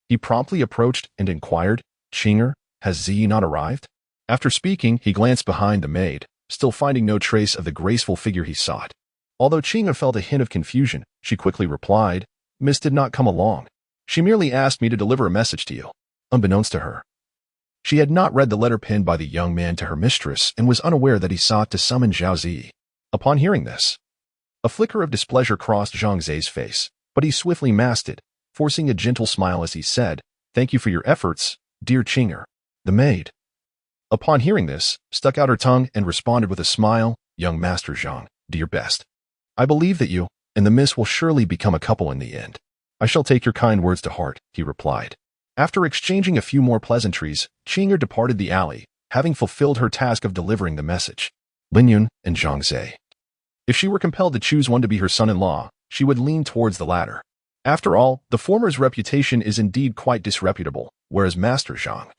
He promptly approached and inquired, "Qing'er, has Zi not arrived?" After speaking, he glanced behind the maid, still finding no trace of the graceful figure he sought. Although Qing'er felt a hint of confusion, she quickly replied, "Miss did not come along. She merely asked me to deliver a message to you." Unbeknownst to her, she had not read the letter penned by the young man to her mistress and was unaware that he sought to summon Zhao Zi. Upon hearing this, a flicker of displeasure crossed Zhang Zhe's face, but he swiftly masked it, forcing a gentle smile as he said, "Thank you for your efforts, dear Qing'er." The maid, upon hearing this, stuck out her tongue and responded with a smile, "Young Master Zhang, do your best. I believe that you and the miss will surely become a couple in the end." "I shall take your kind words to heart," he replied. After exchanging a few more pleasantries, Qing'er departed the alley, having fulfilled her task of delivering the message. Lin Yun and Zhang Zhe. If she were compelled to choose one to be her son-in-law, she would lean towards the latter. After all, the former's reputation is indeed quite disreputable, whereas Master Zhang,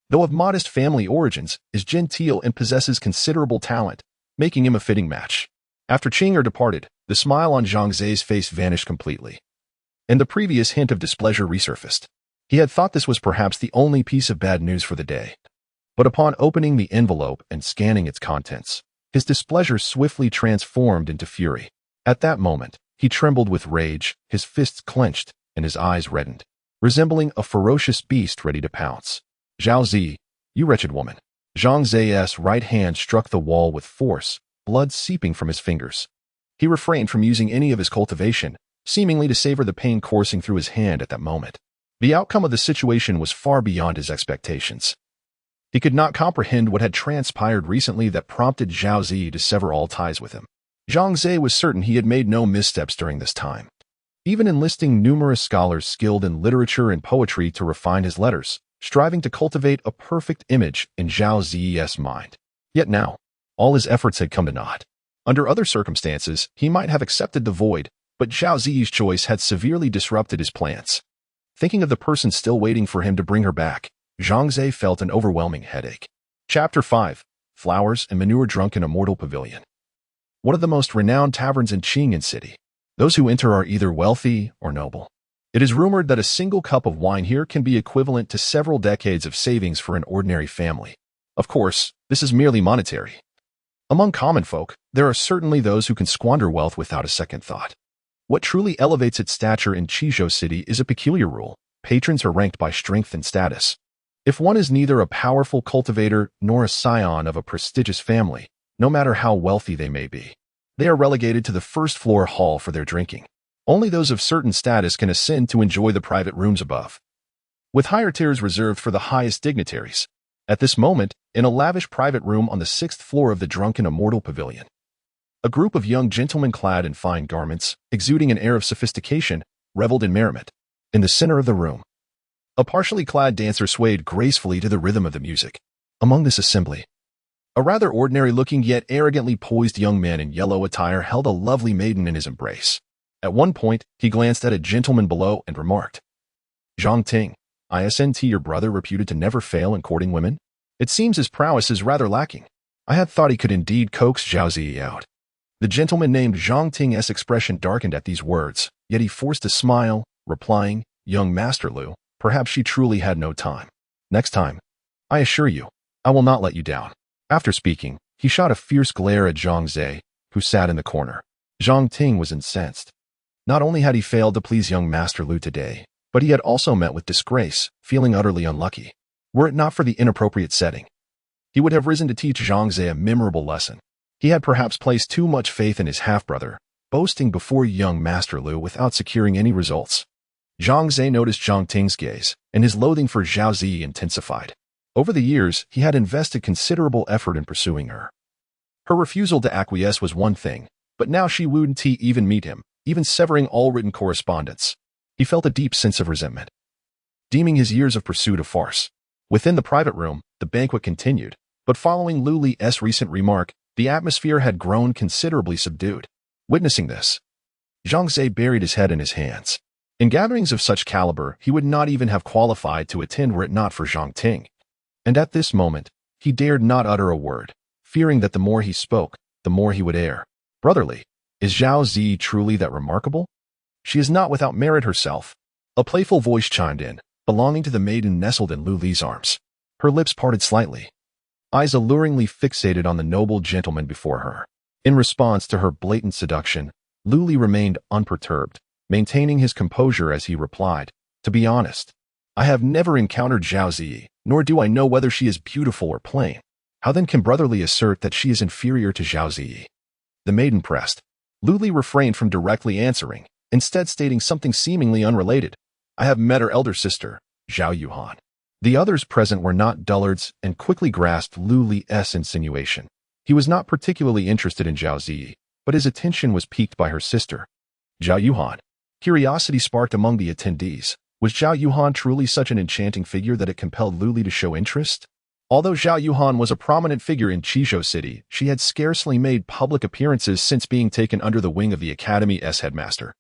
though of modest family origins, is genteel and possesses considerable talent, making him a fitting match. After Qing'er departed, the smile on Zhang Zhe's face vanished completely, and the previous hint of displeasure resurfaced. He had thought this was perhaps the only piece of bad news for the day. But upon opening the envelope and scanning its contents, his displeasure swiftly transformed into fury. At that moment, he trembled with rage, his fists clenched, and his eyes reddened, resembling a ferocious beast ready to pounce. "Zhao Zi, you wretched woman." Zhang Zhe's right hand struck the wall with force, blood seeping from his fingers. He refrained from using any of his cultivation, seemingly to savor the pain coursing through his hand at that moment. The outcome of the situation was far beyond his expectations. He could not comprehend what had transpired recently that prompted Zhao Zi to sever all ties with him. Zhang Zhe was certain he had made no missteps during this time, even enlisting numerous scholars skilled in literature and poetry to refine his letters, striving to cultivate a perfect image in Zhao Zi's mind. Yet now, all his efforts had come to naught. Under other circumstances, he might have accepted the void, but Zhao Zi's choice had severely disrupted his plans. Thinking of the person still waiting for him to bring her back, Zhang Zhe felt an overwhelming headache. Chapter 5. Flowers and Manure Drunk in a Mortal Pavilion. One of the most renowned taverns in Qing'an City. Those who enter are either wealthy or noble. It is rumored that a single cup of wine here can be equivalent to several decades of savings for an ordinary family. Of course, this is merely monetary. Among common folk, there are certainly those who can squander wealth without a second thought. What truly elevates its stature in Chijo City is a peculiar rule. Patrons are ranked by strength and status. If one is neither a powerful cultivator nor a scion of a prestigious family, no matter how wealthy they may be, they are relegated to the first-floor hall for their drinking. Only those of certain status can ascend to enjoy the private rooms above, with higher tiers reserved for the highest dignitaries. At this moment, in a lavish private room on the 6th floor of the Drunken Immortal Pavilion, a group of young gentlemen clad in fine garments, exuding an air of sophistication, reveled in merriment. In the center of the room, a partially clad dancer swayed gracefully to the rhythm of the music. Among this assembly, a rather ordinary-looking yet arrogantly poised young man in yellow attire held a lovely maiden in his embrace. At one point, he glanced at a gentleman below and remarked, "Zhang Ting, isn't your brother reputed to never fail in courting women? It seems his prowess is rather lacking. I had thought he could indeed coax Zhao Ziyi out." The gentleman named Zhang Ting's expression darkened at these words, yet he forced a smile, replying, "Young Master Lu, perhaps she truly had no time. Next time, I assure you, I will not let you down." After speaking, he shot a fierce glare at Zhang Zhe, who sat in the corner. Zhang Ting was incensed. Not only had he failed to please young Master Lu today, but he had also met with disgrace, feeling utterly unlucky. Were it not for the inappropriate setting, he would have risen to teach Zhang Zhe a memorable lesson. He had perhaps placed too much faith in his half-brother, boasting before young Master Lu without securing any results. Zhang Zhe noticed Zhang Ting's gaze, and his loathing for Zhao Ziyi intensified. Over the years, he had invested considerable effort in pursuing her. Her refusal to acquiesce was one thing, but now she wouldn't even meet him, even severing all written correspondence. He felt a deep sense of resentment, deeming his years of pursuit a farce. Within the private room, the banquet continued, but following Lu Li's recent remark, the atmosphere had grown considerably subdued. Witnessing this, Zhang Zhe buried his head in his hands. In gatherings of such caliber, he would not even have qualified to attend were it not for Zhang Ting. And at this moment, he dared not utter a word, fearing that the more he spoke, the more he would err. "Brotherly, is Zhao Ziyi truly that remarkable? She is not without merit herself." A playful voice chimed in, belonging to the maiden nestled in Lu Li's arms. Her lips parted slightly, eyes alluringly fixated on the noble gentleman before her. In response to her blatant seduction, Lu Li remained unperturbed, maintaining his composure as he replied, "To be honest, I have never encountered Zhao Ziyi, nor do I know whether she is beautiful or plain. How then can Brotherly assert that she is inferior to Zhao Ziyi?" The maiden pressed. Lu Li refrained from directly answering, instead stating something seemingly unrelated. "I have met her elder sister, Zhao Yuhan." The others present were not dullards and quickly grasped Lu Li's insinuation. He was not particularly interested in Zhao Ziyi, but his attention was piqued by her sister, Zhao Yuhan. Curiosity sparked among the attendees. Was Zhao Yuhan truly such an enchanting figure that it compelled Lu Li to show interest? Although Zhao Yuhan was a prominent figure in Chijo City, she had scarcely made public appearances since being taken under the wing of the Academy's headmaster.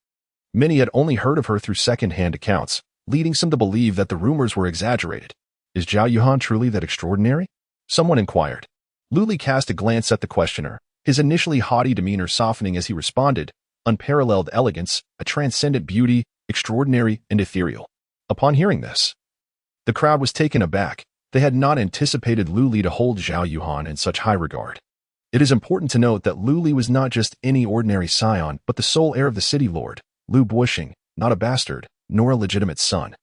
Many had only heard of her through second-hand accounts, leading some to believe that the rumors were exaggerated. "Is Zhao Yuhan truly that extraordinary?" someone inquired. Lu Li cast a glance at the questioner, his initially haughty demeanor softening as he responded, "Unparalleled elegance, a transcendent beauty, extraordinary and ethereal." Upon hearing this, the crowd was taken aback. They had not anticipated Lu Li to hold Zhao Yuhan in such high regard. It is important to note that Lu Li was not just any ordinary scion, but the sole heir of the city lord, Lu Buisheng, not a bastard, nor a legitimate son,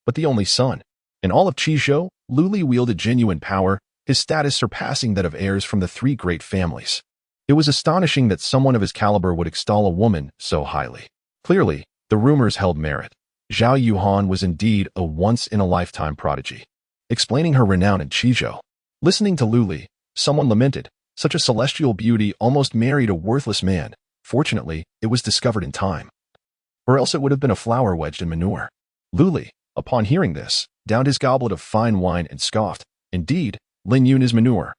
but the only son. In all of Chijo, Lu Li wielded genuine power, his status surpassing that of heirs from the three great families. It was astonishing that someone of his caliber would extol a woman so highly. Clearly, the rumors held merit. Zhao Yuhan was indeed a once-in-a-lifetime prodigy, explaining her renown in Chijo. Listening to Lu Li, someone lamented, "Such a celestial beauty almost married a worthless man. Fortunately, it was discovered in time, or else it would have been a flower wedged in manure." Lu Li, upon hearing this, downed his goblet of fine wine and scoffed, "Indeed, Lin Yun is manure.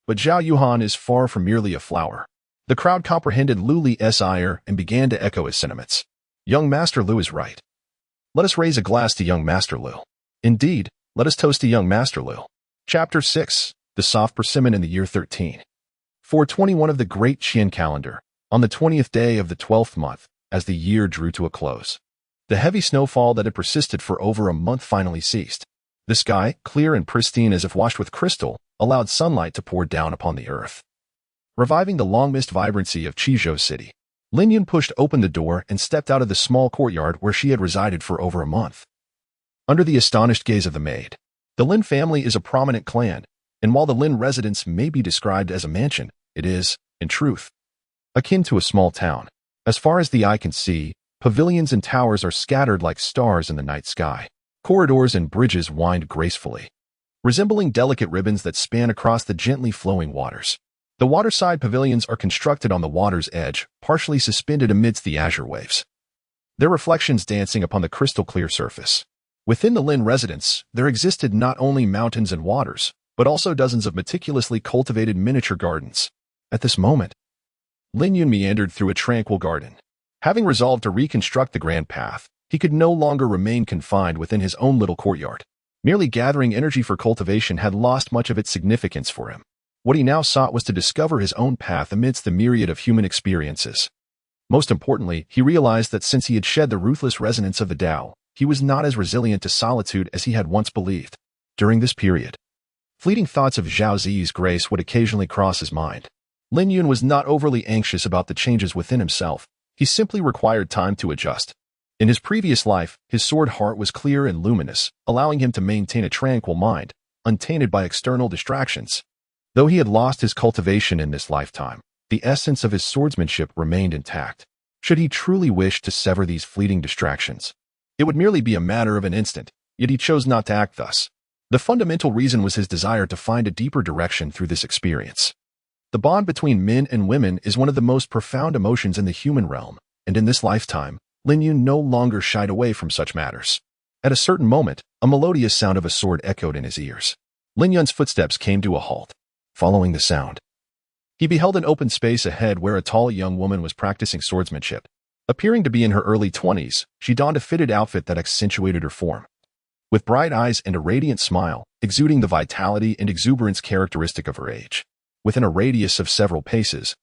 But Zhao Yuhan is far from merely a flower." The crowd comprehended Lu Li's ire and began to echo his sentiments. "Young Master Lu is right. Let us raise a glass to young Master Lu. Indeed, let us toast to young Master Lu." Chapter 6. The Soft Persimmon in the year 13. 421 of the Great Qian calendar, on the 20th day of the 12th month, as the year drew to a close, The heavy snowfall that had persisted for over a month finally ceased. The sky, clear and pristine as if washed with crystal, allowed sunlight to pour down upon the earth, reviving the long-missed vibrancy of Chizhou City. Lin Yun pushed open the door and stepped out of the small courtyard where she had resided for over a month. Under the astonished gaze of the maid, the Lin family is a prominent clan, and while the Lin residence may be described as a mansion, it is, in truth, akin to a small town. As far as the eye can see, pavilions and towers are scattered like stars in the night sky. Corridors and bridges wind gracefully, resembling delicate ribbons that span across the gently flowing waters. The waterside pavilions are constructed on the water's edge, partially suspended amidst the azure waves, their reflections dancing upon the crystal-clear surface. Within the Lin residence, there existed not only mountains and waters, but also dozens of meticulously cultivated miniature gardens. At this moment, Lin Yun meandered through a tranquil garden. Having resolved to reconstruct the grand path, he could no longer remain confined within his own little courtyard. Merely gathering energy for cultivation had lost much of its significance for him. What he now sought was to discover his own path amidst the myriad of human experiences. Most importantly, he realized that since he had shed the ruthless resonance of the Tao, he was not as resilient to solitude as he had once believed. During this period, fleeting thoughts of Zhao Ziyi's grace would occasionally cross his mind. Lin Yun was not overly anxious about the changes within himself. He simply required time to adjust. In his previous life, his sword heart was clear and luminous, allowing him to maintain a tranquil mind, untainted by external distractions. Though he had lost his cultivation in this lifetime, the essence of his swordsmanship remained intact. Should he truly wish to sever these fleeting distractions, it would merely be a matter of an instant, yet he chose not to act thus. The fundamental reason was his desire to find a deeper direction through this experience. The bond between men and women is one of the most profound emotions in the human realm, and in this lifetime, Lin Yun no longer shied away from such matters. At a certain moment, a melodious sound of a sword echoed in his ears. Lin Yun's footsteps came to a halt. Following the sound, he beheld an open space ahead where a tall young woman was practicing swordsmanship. Appearing to be in her early 20s, she donned a fitted outfit that accentuated her form. With bright eyes and a radiant smile, exuding the vitality and exuberance characteristic of her age. Within a radius of several paces,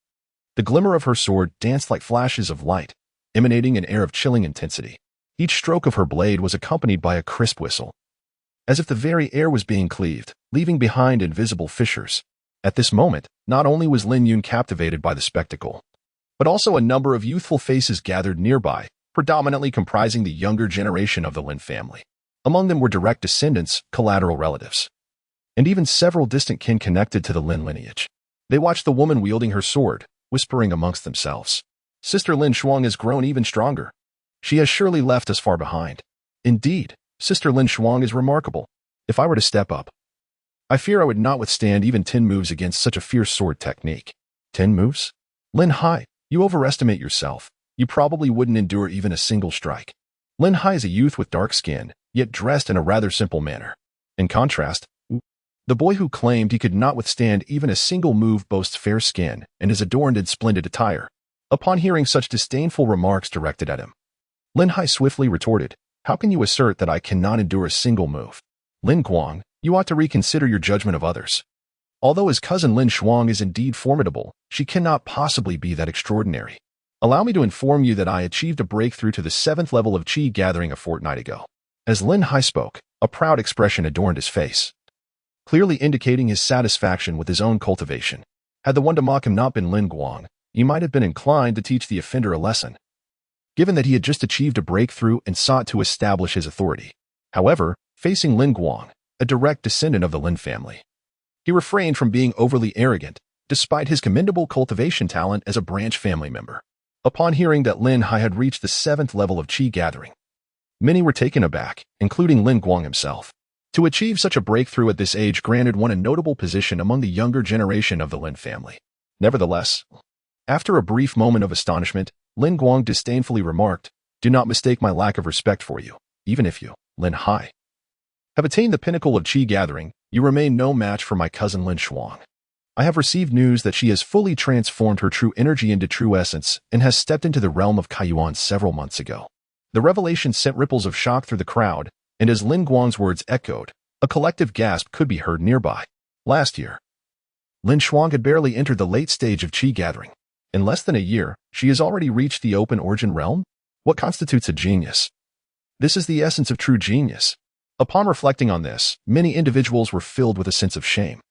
the glimmer of her sword danced like flashes of light, emanating an air of chilling intensity. Each stroke of her blade was accompanied by a crisp whistle, as if the very air was being cleaved, leaving behind invisible fissures. At this moment, not only was Lin Yun captivated by the spectacle, but also a number of youthful faces gathered nearby, predominantly comprising the younger generation of the Lin family. Among them were direct descendants, collateral relatives, and even several distant kin connected to the Lin lineage. They watched the woman wielding her sword, whispering amongst themselves. Sister Lin Shuang has grown even stronger. She has surely left us far behind. Indeed, Sister Lin Shuang is remarkable. If I were to step up, I fear I would not withstand even 10 moves against such a fierce sword technique. 10 moves? Lin Hai, you overestimate yourself. You probably wouldn't endure even a single strike. Lin Hai is a youth with dark skin, yet dressed in a rather simple manner. In contrast, the boy who claimed he could not withstand even a single move boasts fair skin and is adorned in splendid attire. Upon hearing such disdainful remarks directed at him, Lin Hai swiftly retorted, "How can you assert that I cannot endure a single move? Lin Guang, you ought to reconsider your judgment of others. Although his cousin Lin Shuang is indeed formidable, she cannot possibly be that extraordinary. Allow me to inform you that I achieved a breakthrough to the 7th level of Qi gathering a fortnight ago." As Lin Hai spoke, a proud expression adorned his face, clearly indicating his satisfaction with his own cultivation. Had the one to mock him not been Lin Guang, he might have been inclined to teach the offender a lesson, given that he had just achieved a breakthrough and sought to establish his authority. However, facing Lin Guang, a direct descendant of the Lin family, he refrained from being overly arrogant, despite his commendable cultivation talent as a branch family member. Upon hearing that Lin Hai had reached the 7th level of Qi gathering, many were taken aback, including Lin Guang himself. To achieve such a breakthrough at this age granted one a notable position among the younger generation of the Lin family. Nevertheless, after a brief moment of astonishment, Lin Guang disdainfully remarked, "Do not mistake my lack of respect for you. Even if you, Lin Hai, have attained the pinnacle of Qi gathering, you remain no match for my cousin Lin Shuang. I have received news that she has fully transformed her true energy into true essence and has stepped into the realm of Kaiyuan several months ago." The revelation sent ripples of shock through the crowd, and as Lin Guang's words echoed, a collective gasp could be heard nearby. Last year, Lin Shuang had barely entered the late stage of Qi gathering. In less than a year, she has already reached the open origin realm? What constitutes a genius? This is the essence of true genius. Upon reflecting on this, many individuals were filled with a sense of shame.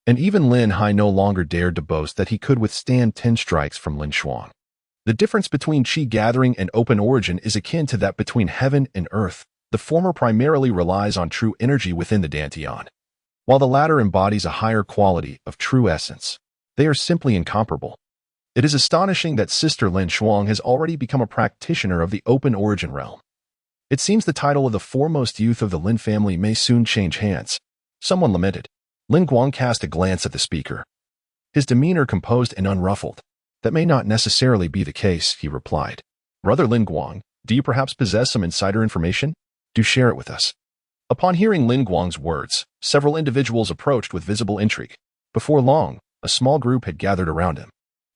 And even Lin Hai no longer dared to boast that he could withstand 10 strikes from Lin Xuan. The difference between Qi gathering and open origin is akin to that between heaven and earth. The former primarily relies on true energy within the Dantian, while the latter embodies a higher quality of true essence. They are simply incomparable. It is astonishing that Sister Lin Xuan has already become a practitioner of the open origin realm. It seems the title of the foremost youth of the Lin family may soon change hands. Someone lamented. Lin Guang cast a glance at the speaker, his demeanor composed and unruffled. That may not necessarily be the case, he replied. Brother Lin Guang, do you perhaps possess some insider information? Do share it with us. Upon hearing Lin Guang's words, several individuals approached with visible intrigue. Before long, a small group had gathered around him.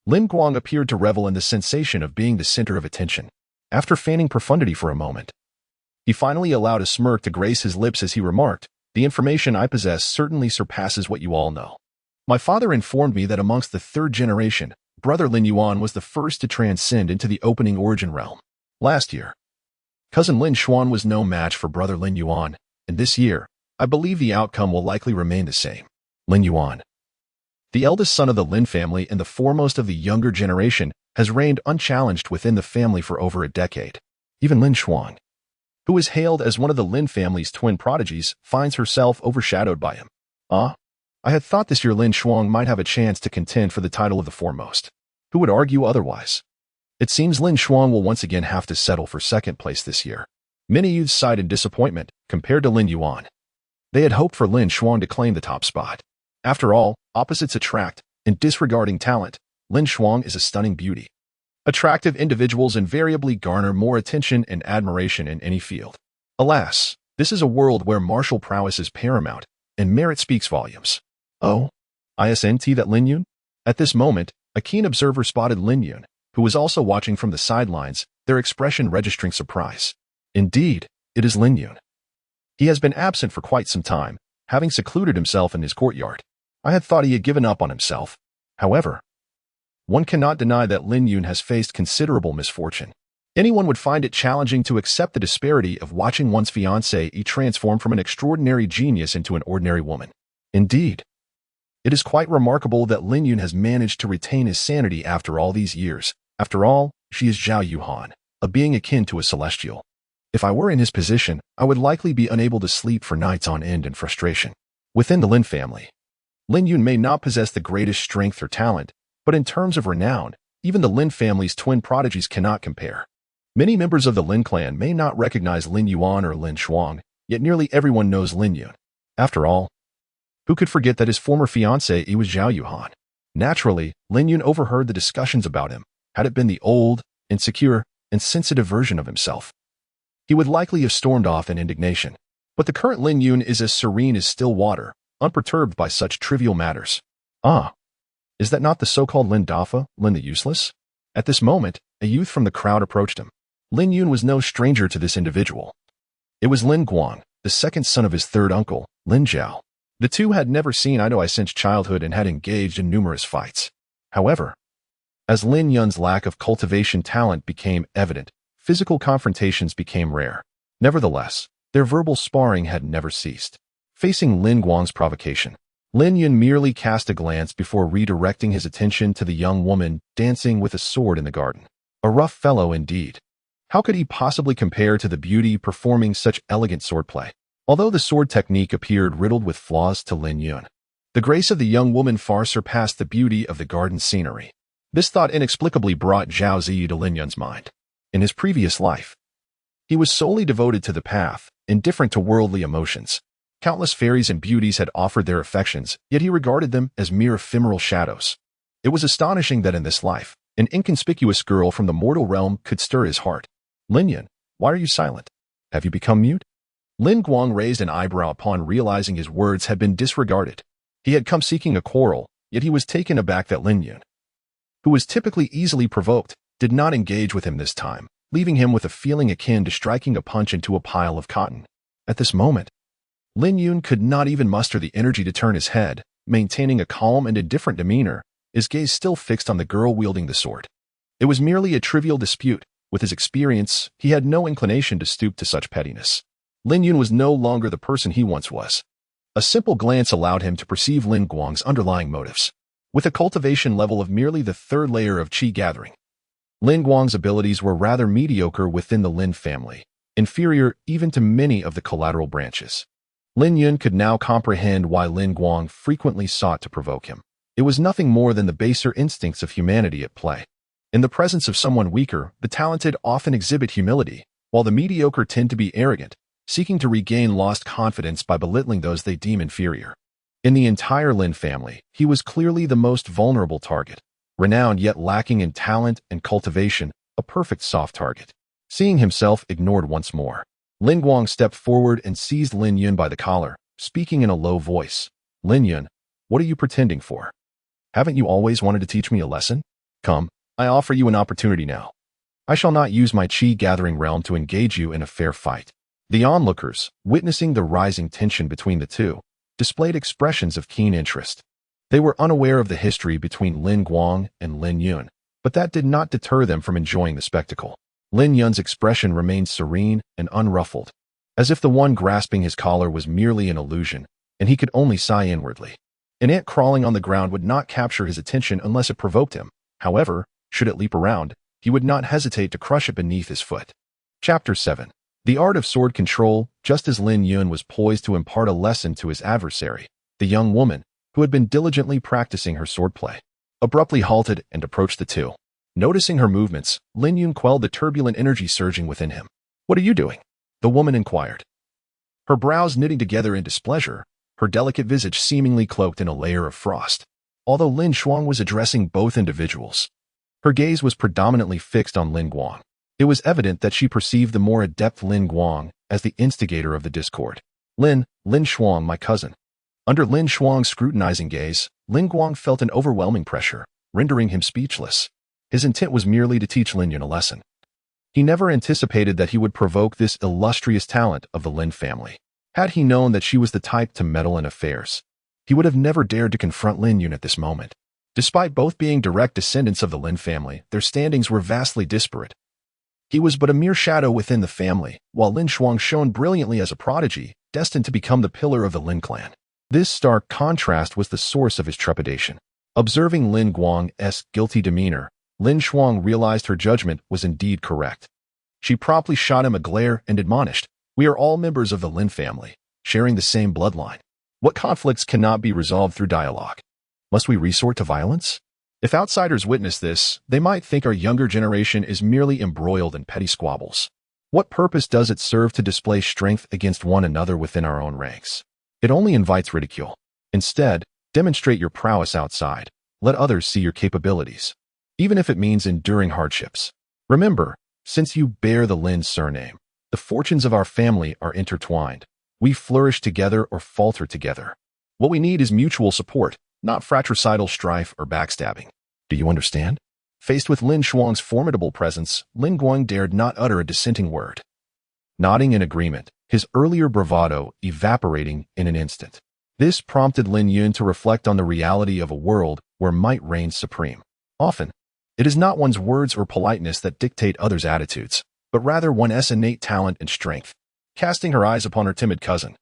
Lin Guang appeared to revel in the sensation of being the center of attention. After feigning profundity for a moment, he finally allowed a smirk to grace his lips as he remarked, the information I possess certainly surpasses what you all know. My father informed me that amongst the third generation, Brother Lin Yuan was the first to transcend into the opening origin realm. Last year, Cousin Lin Xuan was no match for Brother Lin Yuan, and this year, I believe the outcome will likely remain the same. Lin Yuan, the eldest son of the Lin family and the foremost of the younger generation, has reigned unchallenged within the family for over a decade. Even Lin Xuan, who is hailed as one of the Lin family's twin prodigies, finds herself overshadowed by him. I had thought this year Lin Xuan might have a chance to contend for the title of the foremost. Who would argue otherwise? It seems Lin Xuan will once again have to settle for second place this year. Many youths sighed in disappointment compared to Lin Yuan. They had hoped for Lin Xuan to claim the top spot. After all, opposites attract, and disregarding talent, Lin Xuan is a stunning beauty. Attractive individuals invariably garner more attention and admiration in any field. Alas, this is a world where martial prowess is paramount, and merit speaks volumes. Oh, isn't that Lin Yun? At this moment, a keen observer spotted Lin Yun, who was also watching from the sidelines, their expression registering surprise. Indeed, it is Lin Yun. He has been absent for quite some time, having secluded himself in his courtyard. I had thought he had given up on himself. However, one cannot deny that Lin Yun has faced considerable misfortune. Anyone would find it challenging to accept the disparity of watching one's fiancée transform from an extraordinary genius into an ordinary woman. Indeed, it is quite remarkable that Lin Yun has managed to retain his sanity after all these years. After all, she is Zhao Yuhan, a being akin to a celestial. If I were in his position, I would likely be unable to sleep for nights on end in frustration. Within the Lin family, Lin Yun may not possess the greatest strength or talent, but in terms of renown, even the Lin family's twin prodigies cannot compare. Many members of the Lin clan may not recognize Lin Yuan or Lin Xuan, yet nearly everyone knows Lin Yun. After all, who could forget that his former fiancée was Zhao Yuhan? Naturally, Lin Yun overheard the discussions about him. Had it been the old, insecure, and sensitive version of himself, he would likely have stormed off in indignation. But the current Lin Yun is as serene as still water, unperturbed by such trivial matters. Is that not the so-called Lin Dafa, Lin the Useless? At this moment, a youth from the crowd approached him. Lin Yun was no stranger to this individual. It was Lin Guang, the second son of his third uncle, Lin Zhao. The two had never seen eye to eye since childhood and had engaged in numerous fights. However, as Lin Yun's lack of cultivation talent became evident, physical confrontations became rare. Nevertheless, their verbal sparring had never ceased. Facing Lin Guang's provocation, Lin Yun merely cast a glance before redirecting his attention to the young woman dancing with a sword in the garden. A rough fellow indeed. How could he possibly compare to the beauty performing such elegant swordplay? Although the sword technique appeared riddled with flaws to Lin Yun, the grace of the young woman far surpassed the beauty of the garden scenery. This thought inexplicably brought Zhao Ziyi to Lin Yun's mind. In his previous life, he was solely devoted to the path, indifferent to worldly emotions. Countless fairies and beauties had offered their affections, yet he regarded them as mere ephemeral shadows. It was astonishing that in this life, an inconspicuous girl from the mortal realm could stir his heart. Lin Yun, why are you silent? Have you become mute? Lin Guang raised an eyebrow upon realizing his words had been disregarded. He had come seeking a quarrel, yet he was taken aback that Lin Yun, who was typically easily provoked, did not engage with him this time, leaving him with a feeling akin to striking a punch into a pile of cotton. At this moment, Lin Yun could not even muster the energy to turn his head, maintaining a calm and indifferent demeanor, his gaze still fixed on the girl wielding the sword. It was merely a trivial dispute, With his experience, he had no inclination to stoop to such pettiness. Lin Yun was no longer the person he once was. A simple glance allowed him to perceive Lin Guang's underlying motives. With a cultivation level of merely the third layer of qi gathering, Lin Guang's abilities were rather mediocre within the Lin family, inferior even to many of the collateral branches. Lin Yun could now comprehend why Lin Guang frequently sought to provoke him. It was nothing more than the baser instincts of humanity at play. In the presence of someone weaker, the talented often exhibit humility, while the mediocre tend to be arrogant, seeking to regain lost confidence by belittling those they deem inferior. In the entire Lin family, he was clearly the most vulnerable target. Renowned yet lacking in talent and cultivation, a perfect soft target. Seeing himself ignored once more, Lin Guang stepped forward and seized Lin Yun by the collar, speaking in a low voice. Lin Yun, what are you pretending for? Haven't you always wanted to teach me a lesson? Come, I offer you an opportunity now. I shall not use my qi-gathering realm to engage you in a fair fight. The onlookers, witnessing the rising tension between the two, displayed expressions of keen interest. They were unaware of the history between Lin Guang and Lin Yun, but that did not deter them from enjoying the spectacle. Lin Yun's expression remained serene and unruffled, as if the one grasping his collar was merely an illusion, and he could only sigh inwardly. An ant crawling on the ground would not capture his attention unless it provoked him. However, should it leap around, he would not hesitate to crush it beneath his foot. Chapter 7. The Art of Sword Control. Just as Lin Yun was poised to impart a lesson to his adversary, the young woman, who had been diligently practicing her swordplay, abruptly halted and approached the two. Noticing her movements, Lin Yun quelled the turbulent energy surging within him. What are you doing? The woman inquired. Her brows knitting together in displeasure, her delicate visage seemingly cloaked in a layer of frost. Although Lin Shuang was addressing both individuals, her gaze was predominantly fixed on Lin Guang. It was evident that she perceived the more adept Lin Guang as the instigator of the discord. Lin Shuang, my cousin. Under Lin Shuang's scrutinizing gaze, Lin Guang felt an overwhelming pressure, rendering him speechless. His intent was merely to teach Lin Yun a lesson. He never anticipated that he would provoke this illustrious talent of the Lin family. Had he known that she was the type to meddle in affairs, he would have never dared to confront Lin Yun at this moment. Despite both being direct descendants of the Lin family, their standings were vastly disparate. He was but a mere shadow within the family, while Lin Shuang shone brilliantly as a prodigy, destined to become the pillar of the Lin clan. This stark contrast was the source of his trepidation. Observing Lin Guang's guilty demeanor, Lin Shuang realized her judgment was indeed correct. She promptly shot him a glare and admonished, "We are all members of the Lin family, sharing the same bloodline. What conflicts cannot be resolved through dialogue? Must we resort to violence? If outsiders witness this, they might think our younger generation is merely embroiled in petty squabbles. What purpose does it serve to display strength against one another within our own ranks? It only invites ridicule. Instead, demonstrate your prowess outside. Let others see your capabilities, even if it means enduring hardships. Remember, since you bear the Lin surname, the fortunes of our family are intertwined. We flourish together or falter together. What we need is mutual support, not fratricidal strife or backstabbing. Do you understand?" Faced with Lin Shuang's formidable presence, Lin Guang dared not utter a dissenting word. Nodding in agreement, his earlier bravado evaporating in an instant. This prompted Lin Yun to reflect on the reality of a world where might reigns supreme. Often, it is not one's words or politeness that dictate others' attitudes, but rather one's innate talent and strength. Casting her eyes upon her timid cousin,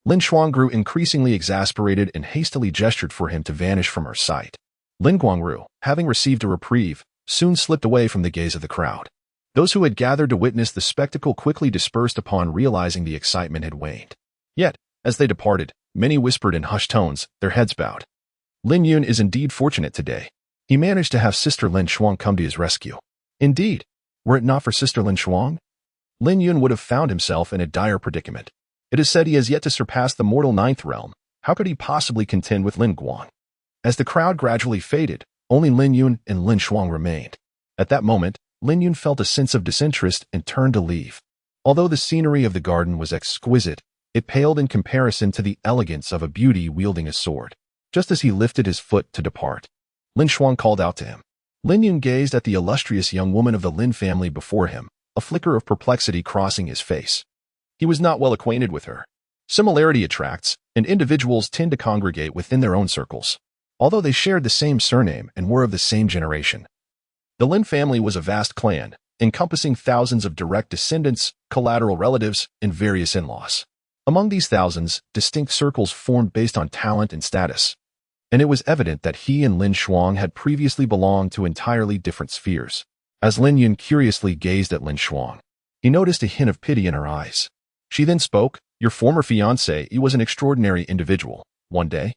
Lin Shuang grew increasingly exasperated and hastily gestured for him to vanish from her sight. Lin Guangru, having received a reprieve, soon slipped away from the gaze of the crowd. Those who had gathered to witness the spectacle quickly dispersed upon realizing the excitement had waned. Yet, as they departed, many whispered in hushed tones, their heads bowed. Lin Yun is indeed fortunate today. He managed to have Sister Lin Shuang come to his rescue. Indeed, were it not for Sister Lin Shuang, Lin Yun would have found himself in a dire predicament. It is said he has yet to surpass the mortal ninth realm. How could he possibly contend with Lin Guang? As the crowd gradually faded, only Lin Yun and Lin Shuang remained. At that moment, Lin Yun felt a sense of disinterest and turned to leave. Although the scenery of the garden was exquisite, it paled in comparison to the elegance of a beauty wielding a sword. Just as he lifted his foot to depart, Lin Shuang called out to him. Lin Yun gazed at the illustrious young woman of the Lin family before him, a flicker of perplexity crossing his face. He was not well acquainted with her. Similarity attracts, and individuals tend to congregate within their own circles. Although they shared the same surname and were of the same generation, the Lin family was a vast clan, encompassing thousands of direct descendants, collateral relatives, and various in-laws. Among these thousands, distinct circles formed based on talent and status, and it was evident that he and Lin Shuang had previously belonged to entirely different spheres. As Lin Yun curiously gazed at Lin Shuang, he noticed a hint of pity in her eyes. She then spoke, "Your former fiancé was an extraordinary individual. One day,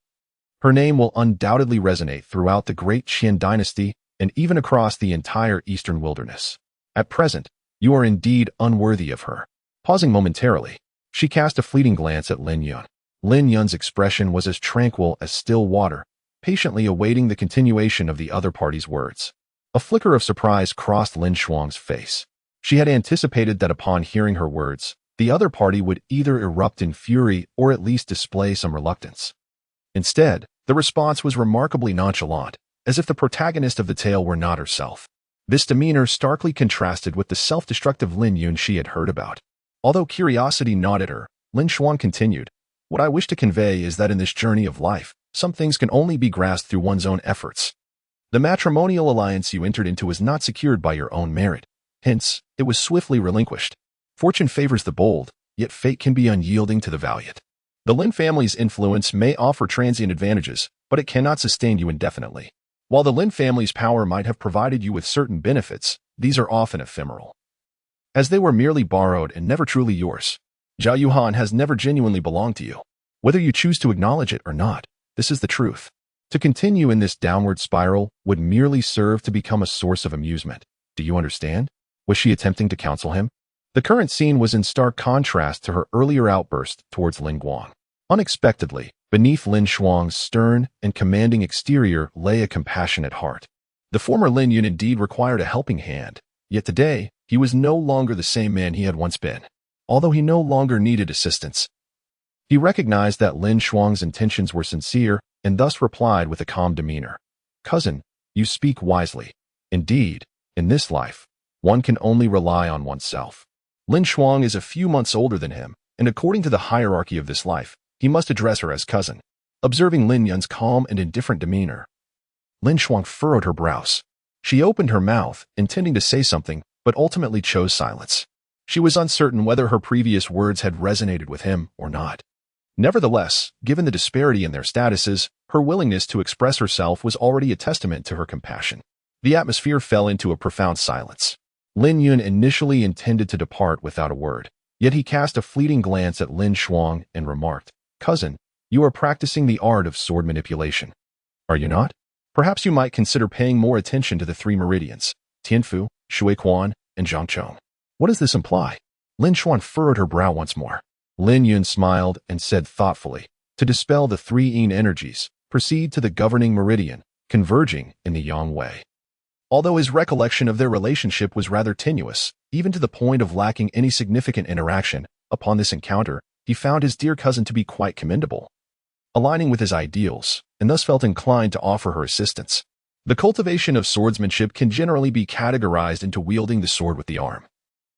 her name will undoubtedly resonate throughout the great Qin dynasty and even across the entire eastern wilderness. At present, you are indeed unworthy of her." Pausing momentarily, she cast a fleeting glance at Lin Yun. Lin Yun's expression was as tranquil as still water, patiently awaiting the continuation of the other party's words. A flicker of surprise crossed Lin Shuang's face. She had anticipated that upon hearing her words, the other party would either erupt in fury or at least display some reluctance. Instead, the response was remarkably nonchalant, as if the protagonist of the tale were not herself. This demeanor starkly contrasted with the self-destructive Lin Yun she had heard about. Although curiosity gnawed at her, Lin Shuang continued, "What I wish to convey is that in this journey of life, some things can only be grasped through one's own efforts. The matrimonial alliance you entered into was not secured by your own merit. Hence, it was swiftly relinquished. Fortune favors the bold, yet fate can be unyielding to the valiant. The Lin family's influence may offer transient advantages, but it cannot sustain you indefinitely. While the Lin family's power might have provided you with certain benefits, these are often ephemeral, as they were merely borrowed and never truly yours. Zhao Yuhan has never genuinely belonged to you. Whether you choose to acknowledge it or not, this is the truth. To continue in this downward spiral would merely serve to become a source of amusement. Do you understand?" Was she attempting to counsel him? The current scene was in stark contrast to her earlier outburst towards Lin Guang. Unexpectedly, beneath Lin Shuang's stern and commanding exterior lay a compassionate heart. The former Lin Yun indeed required a helping hand, yet today, he was no longer the same man he had once been. Although he no longer needed assistance, he recognized that Lin Shuang's intentions were sincere and thus replied with a calm demeanor. "Cousin, you speak wisely. Indeed, in this life, one can only rely on oneself. Lin Shuang is a few months older than him, and according to the hierarchy of this life, he must address her as cousin." Observing Lin Yun's calm and indifferent demeanor, Lin Shuang furrowed her brows. She opened her mouth, intending to say something, but ultimately chose silence. She was uncertain whether her previous words had resonated with him or not. Nevertheless, given the disparity in their statuses, her willingness to express herself was already a testament to her compassion. The atmosphere fell into a profound silence. Lin Yun initially intended to depart without a word, yet he cast a fleeting glance at Lin Shuang and remarked, "Cousin, you are practicing the art of sword manipulation. Are you not? Perhaps you might consider paying more attention to the three meridians, Tianfu, Shuiquan, and Zhangchong." "What does this imply?" Lin Shuang furrowed her brow once more. Lin Yun smiled and said thoughtfully, "To dispel the three yin energies, proceed to the governing meridian, converging in the yang wei." Although his recollection of their relationship was rather tenuous, even to the point of lacking any significant interaction, upon this encounter, he found his dear cousin to be quite commendable, aligning with his ideals, and thus felt inclined to offer her assistance. The cultivation of swordsmanship can generally be categorized into wielding the sword with the arm,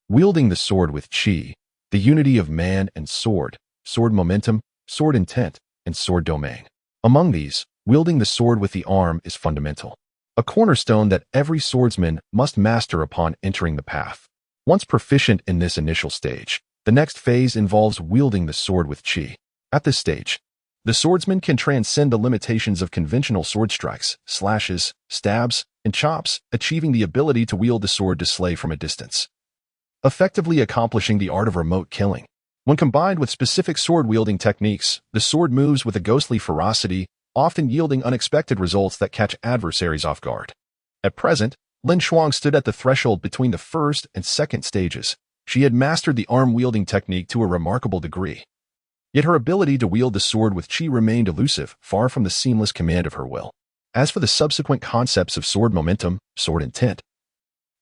wielding the sword with qi, the unity of man and sword, sword momentum, sword intent, and sword domain. Among these, wielding the sword with the arm is fundamental, a cornerstone that every swordsman must master upon entering the path. Once proficient in this initial stage, the next phase involves wielding the sword with qi. At this stage, the swordsman can transcend the limitations of conventional sword strikes, slashes, stabs, and chops, achieving the ability to wield the sword to slay from a distance, effectively accomplishing the art of remote killing. When combined with specific sword-wielding techniques, the sword moves with a ghostly ferocity, often yielding unexpected results that catch adversaries off guard. At present, Lin Shuang stood at the threshold between the first and second stages. She had mastered the arm-wielding technique to a remarkable degree. Yet her ability to wield the sword with qi remained elusive, far from the seamless command of her will. As for the subsequent concepts of sword momentum, sword intent,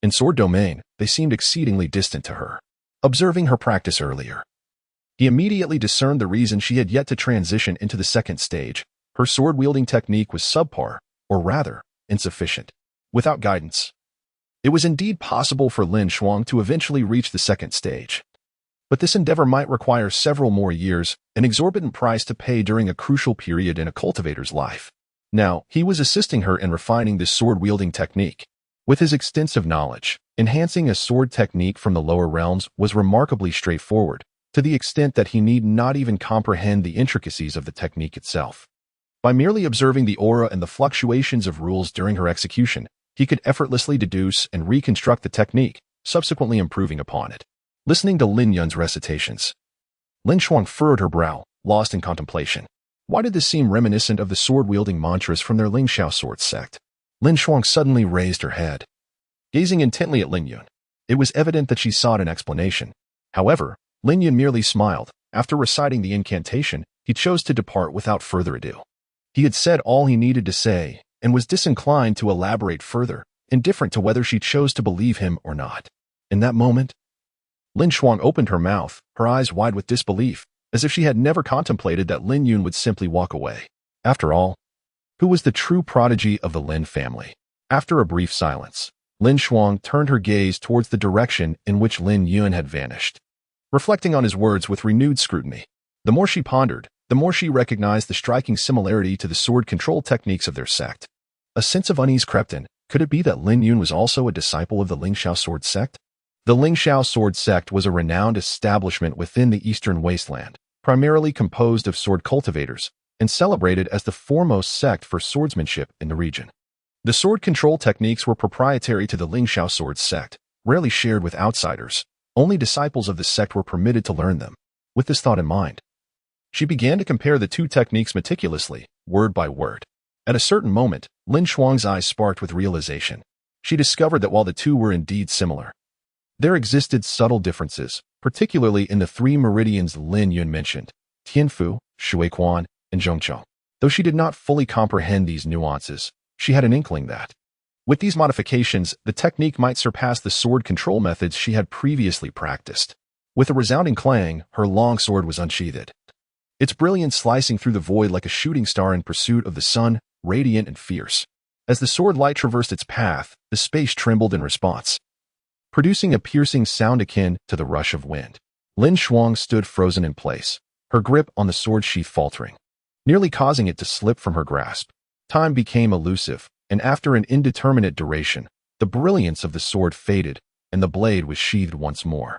and sword domain, they seemed exceedingly distant to her. Observing her practice earlier, he immediately discerned the reason she had yet to transition into the second stage. Her sword-wielding technique was subpar, or rather, insufficient. Without guidance, it was indeed possible for Lin Shuang to eventually reach the second stage. But this endeavor might require several more years, an exorbitant price to pay during a crucial period in a cultivator's life. Now, he was assisting her in refining this sword-wielding technique. With his extensive knowledge, Enhancing a sword technique from the lower realms was remarkably straightforward, to the extent that he need not even comprehend the intricacies of the technique itself. By merely observing the aura and the fluctuations of rules during her execution, he could effortlessly deduce and reconstruct the technique, subsequently improving upon it. Listening to Lin Yun's recitations, Lin Shuang furrowed her brow, lost in contemplation. Why did this seem reminiscent of the sword-wielding mantras from their Lingxiao Sword Sect? Lin Shuang suddenly raised her head, gazing intently at Lin Yun. It was evident that she sought an explanation. However, Lin Yun merely smiled. After reciting the incantation, he chose to depart without further ado. He had said all he needed to say, and was disinclined to elaborate further, indifferent to whether she chose to believe him or not. In that moment, Lin Shuang opened her mouth, her eyes wide with disbelief, as if she had never contemplated that Lin Yun would simply walk away. After all, who was the true prodigy of the Lin family? After a brief silence, Lin Shuang turned her gaze towards the direction in which Lin Yun had vanished. Reflecting on his words with renewed scrutiny, the more she pondered, the more she recognized the striking similarity to the sword control techniques of their sect. A sense of unease crept in. Could it be that Lin Yun was also a disciple of the Lingxiao Sword Sect? The Lingxiao Sword Sect was a renowned establishment within the Eastern Wasteland, primarily composed of sword cultivators, and celebrated as the foremost sect for swordsmanship in the region. The sword control techniques were proprietary to the Lingxiao Sword Sect, rarely shared with outsiders. Only disciples of the sect were permitted to learn them. With this thought in mind, she began to compare the two techniques meticulously, word by word. At a certain moment, Lin Shuang's eyes sparked with realization. She discovered that while the two were indeed similar, there existed subtle differences, particularly in the three meridians Lin Yun mentioned, Tianfu, Shuiquan, and Zhongqiao. Though she did not fully comprehend these nuances, she had an inkling that, with these modifications, the technique might surpass the sword control methods she had previously practiced. With a resounding clang, her long sword was unsheathed, its brilliance slicing through the void like a shooting star in pursuit of the sun, radiant and fierce. As the sword light traversed its path, the space trembled in response, producing a piercing sound akin to the rush of wind. Lin Shuang stood frozen in place, her grip on the sword sheath faltering, nearly causing it to slip from her grasp. Time became elusive, and after an indeterminate duration, the brilliance of the sword faded, and the blade was sheathed once more.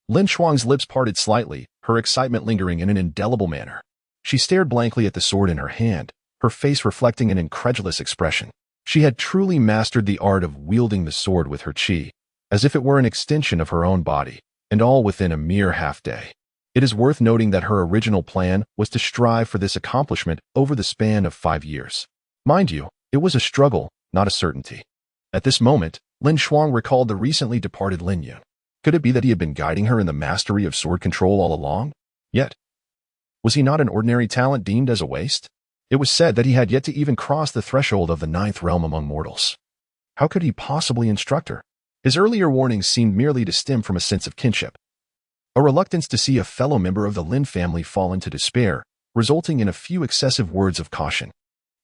Lin Shuang's lips parted slightly, her excitement lingering in an indelible manner. She stared blankly at the sword in her hand, her face reflecting an incredulous expression. She had truly mastered the art of wielding the sword with her qi, as if it were an extension of her own body, and all within a mere half-day. It is worth noting that her original plan was to strive for this accomplishment over the span of 5 years. Mind you, it was a struggle, not a certainty. At this moment, Lin Shuang recalled the recently departed Lin Yun. Could it be that he had been guiding her in the mastery of sword control all along? Yet, was he not an ordinary talent deemed as a waste? It was said that he had yet to even cross the threshold of the 9th realm among mortals. How could he possibly instruct her? His earlier warnings seemed merely to stem from a sense of kinship, a reluctance to see a fellow member of the Lin family fall into despair, resulting in a few excessive words of caution.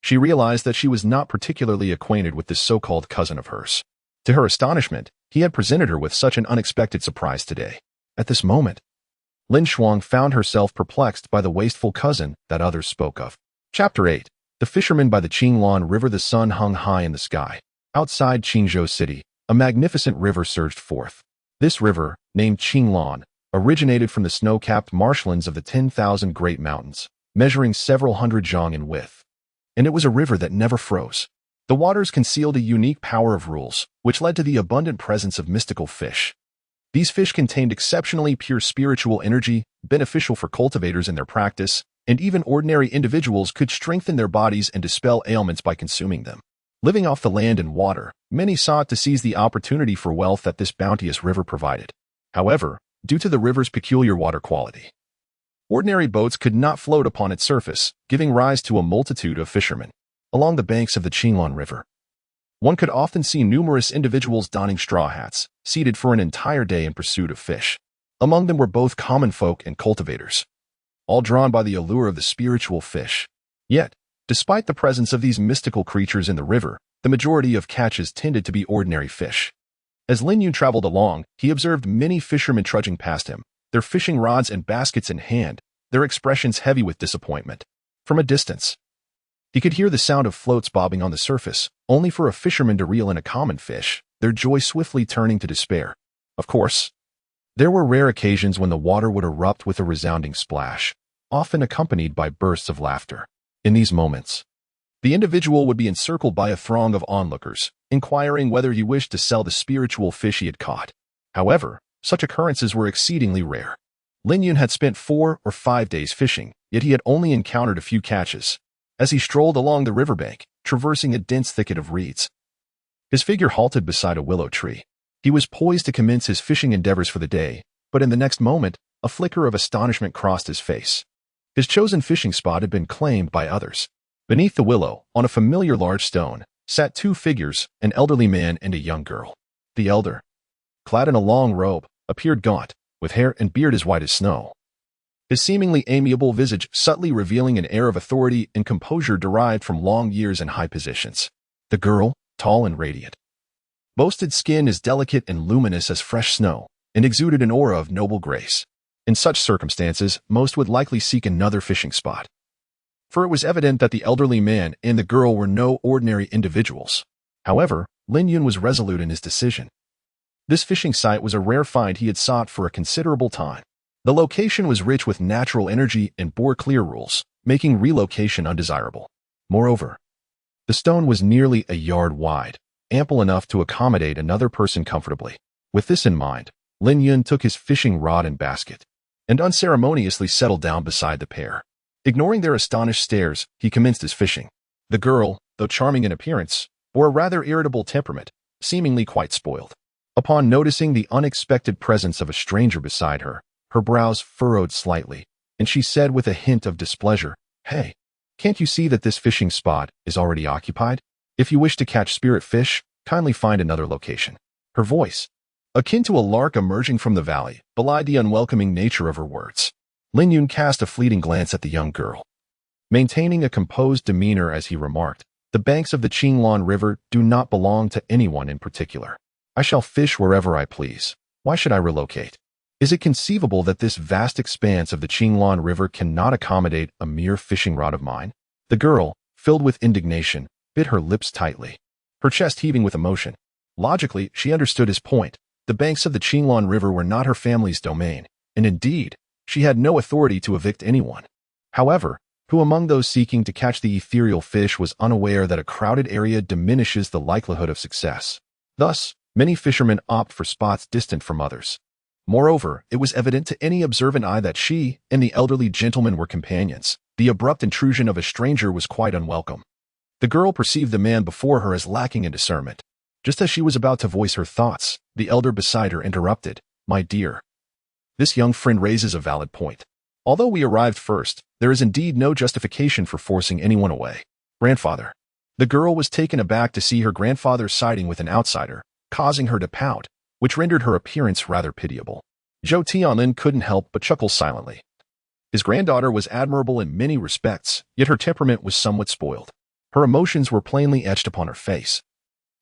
She realized that she was not particularly acquainted with this so-called cousin of hers. To her astonishment, he had presented her with such an unexpected surprise today. At this moment, Lin Shuang found herself perplexed by the wasteful cousin that others spoke of. Chapter 8. The Fisherman by the Qinglan River. The sun hung high in the sky. Outside Qingzhou City, a magnificent river surged forth. This river, named Qinglan, originated from the snow-capped marshlands of the 10,000 Great Mountains, measuring several hundred zhang in width. And it was a river that never froze. The waters concealed a unique power of rules, which led to the abundant presence of mystical fish. These fish contained exceptionally pure spiritual energy, beneficial for cultivators in their practice, and even ordinary individuals could strengthen their bodies and dispel ailments by consuming them. Living off the land and water, many sought to seize the opportunity for wealth that this bounteous river provided. However, due to the river's peculiar water quality, ordinary boats could not float upon its surface, giving rise to a multitude of fishermen. Along the banks of the Qinglan River, one could often see numerous individuals donning straw hats, seated for an entire day in pursuit of fish. Among them were both common folk and cultivators, all drawn by the allure of the spiritual fish. Yet, despite the presence of these mystical creatures in the river, the majority of catches tended to be ordinary fish. As Lin Yun traveled along, he observed many fishermen trudging past him, their fishing rods and baskets in hand, their expressions heavy with disappointment. From a distance, he could hear the sound of floats bobbing on the surface, only for a fisherman to reel in a common fish, their joy swiftly turning to despair. Of course, there were rare occasions when the water would erupt with a resounding splash, often accompanied by bursts of laughter. In these moments, the individual would be encircled by a throng of onlookers, inquiring whether he wished to sell the spiritual fish he had caught. However, such occurrences were exceedingly rare. Lin Yun had spent 4 or 5 days fishing, yet he had only encountered a few catches. As he strolled along the riverbank, traversing a dense thicket of reeds, his figure halted beside a willow tree. He was poised to commence his fishing endeavors for the day, but in the next moment, a flicker of astonishment crossed his face. His chosen fishing spot had been claimed by others. Beneath the willow, on a familiar large stone, sat 2 figures, an elderly man and a young girl. The elder, clad in a long robe, appeared gaunt, with hair and beard as white as snow. His seemingly amiable visage subtly revealing an air of authority and composure derived from long years in high positions. The girl, tall and radiant, boasted skin as delicate and luminous as fresh snow, and exuded an aura of noble grace. In such circumstances, most would likely seek another fishing spot, for it was evident that the elderly man and the girl were no ordinary individuals. However, Lin Yun was resolute in his decision. This fishing site was a rare find he had sought for a considerable time. The location was rich with natural energy and bore clear rules, making relocation undesirable. Moreover, the stone was nearly a yard wide, ample enough to accommodate another person comfortably. With this in mind, Lin Yun took his fishing rod and basket, and unceremoniously settled down beside the pair. Ignoring their astonished stares, he commenced his fishing. The girl, though charming in appearance, bore a rather irritable temperament, seemingly quite spoiled. Upon noticing the unexpected presence of a stranger beside her, her brows furrowed slightly, and she said with a hint of displeasure, "Hey, can't you see that this fishing spot is already occupied? If you wish to catch spirit fish, kindly find another location." Her voice, akin to a lark emerging from the valley, belied the unwelcoming nature of her words. Lin Yun cast a fleeting glance at the young girl, maintaining a composed demeanor as he remarked, "The banks of the Qinglan River do not belong to anyone in particular. I shall fish wherever I please. Why should I relocate? Is it conceivable that this vast expanse of the Qinglan River cannot accommodate a mere fishing rod of mine?" The girl, filled with indignation, bit her lips tightly, her chest heaving with emotion. Logically, she understood his point. The banks of the Qinglan River were not her family's domain, and indeed, she had no authority to evict anyone. However, who among those seeking to catch the ethereal fish was unaware that a crowded area diminishes the likelihood of success? Thus, many fishermen opt for spots distant from others. Moreover, it was evident to any observant eye that she and the elderly gentleman were companions. The abrupt intrusion of a stranger was quite unwelcome. The girl perceived the man before her as lacking in discernment. Just as she was about to voice her thoughts, the elder beside her interrupted, "My dear, this young friend raises a valid point. Although we arrived first, there is indeed no justification for forcing anyone away. Grandfather." The girl was taken aback to see her grandfather siding with an outsider, causing her to pout, which rendered her appearance rather pitiable. Zhou Tianlin couldn't help but chuckle silently. His granddaughter was admirable in many respects, yet her temperament was somewhat spoiled. Her emotions were plainly etched upon her face,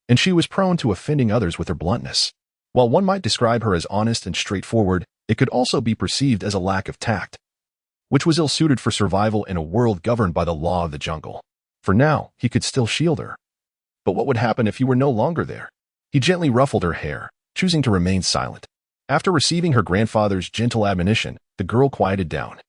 and she was prone to offending others with her bluntness. While one might describe her as honest and straightforward, it could also be perceived as a lack of tact, which was ill-suited for survival in a world governed by the law of the jungle. For now, he could still shield her. But what would happen if he were no longer there? He gently ruffled her hair, choosing to remain silent. After receiving her grandfather's gentle admonition, the girl quieted down,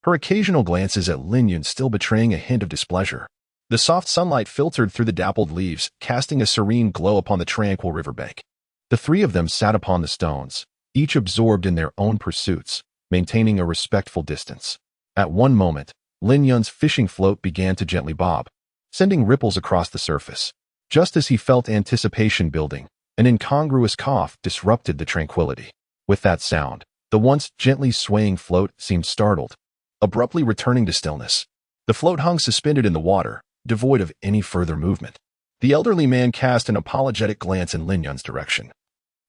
her occasional glances at Lin Yun still betraying a hint of displeasure. The soft sunlight filtered through the dappled leaves, casting a serene glow upon the tranquil riverbank. The 3 of them sat upon the stones, each absorbed in their own pursuits, maintaining a respectful distance. At one moment, Lin Yun's fishing float began to gently bob, sending ripples across the surface. Just as he felt anticipation building, an incongruous cough disrupted the tranquility. With that sound, the once gently swaying float seemed startled, abruptly returning to stillness. The float hung suspended in the water, devoid of any further movement. The elderly man cast an apologetic glance in Lin Yun's direction,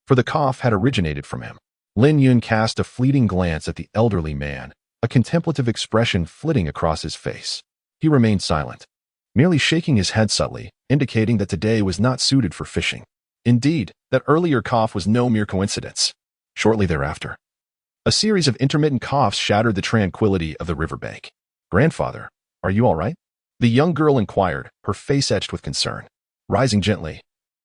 for the cough had originated from him. Lin Yun cast a fleeting glance at the elderly man, a contemplative expression flitting across his face. He remained silent, merely shaking his head subtly, indicating that today was not suited for fishing. Indeed, that earlier cough was no mere coincidence. Shortly thereafter, a series of intermittent coughs shattered the tranquility of the riverbank. "Grandfather, are you all right?" the young girl inquired, her face etched with concern. Rising gently,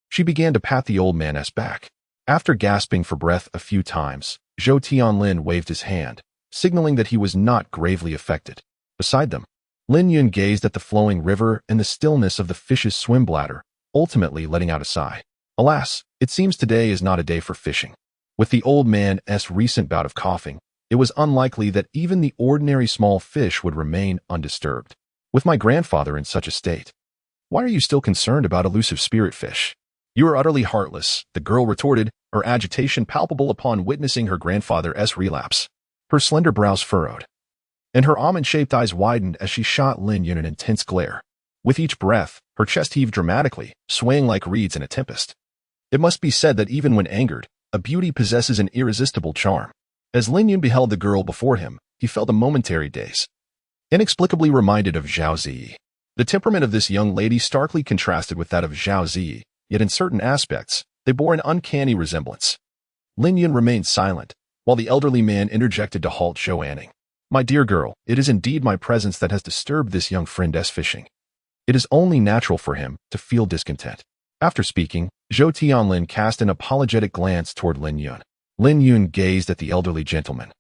She began to pat the old man's back. After gasping for breath a few times, Zhou Tianlin waved his hand, signaling that he was not gravely affected. Beside them, Lin Yun gazed at the flowing river and the stillness of the fish's swim bladder, ultimately letting out a sigh. Alas, it seems today is not a day for fishing. With the old man's recent bout of coughing, it was unlikely that even the ordinary small fish would remain undisturbed. With my grandfather in such a state, why are you still concerned about elusive spirit fish? You are utterly heartless, the girl retorted, her agitation palpable upon witnessing her grandfather's relapse. Her slender brows furrowed, and her almond-shaped eyes widened as she shot Lin Yun an intense glare. With each breath, her chest heaved dramatically, swaying like reeds in a tempest. It must be said that even when angered, a beauty possesses an irresistible charm. As Lin Yun beheld the girl before him, he felt a momentary daze. Inexplicably reminded of Zhao Ziyi. The temperament of this young lady starkly contrasted with that of Zhao Ziyi, yet in certain aspects, they bore an uncanny resemblance. Lin Yun remained silent, while the elderly man interjected to halt Zhou Anning. My dear girl, it is indeed my presence that has disturbed this young friend's fishing. It is only natural for him to feel discontent. After speaking, Zhou Tianlin cast an apologetic glance toward Lin Yun. Lin Yun gazed at the elderly gentleman,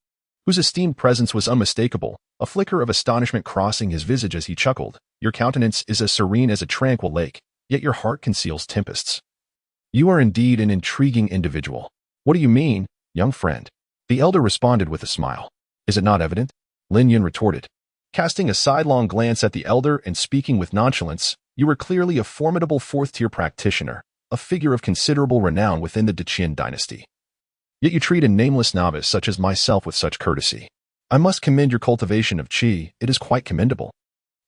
whose esteemed presence was unmistakable, a flicker of astonishment crossing his visage as he chuckled. Your countenance is as serene as a tranquil lake, yet your heart conceals tempests. You are indeed an intriguing individual. What do you mean, young friend? The elder responded with a smile. Is it not evident? Lin Yun retorted, casting a sidelong glance at the elder and speaking with nonchalance. You are clearly a formidable fourth-tier practitioner, a figure of considerable renown within the Deqian dynasty. Yet you treat a nameless novice such as myself with such courtesy. I must commend your cultivation of qi, it is quite commendable.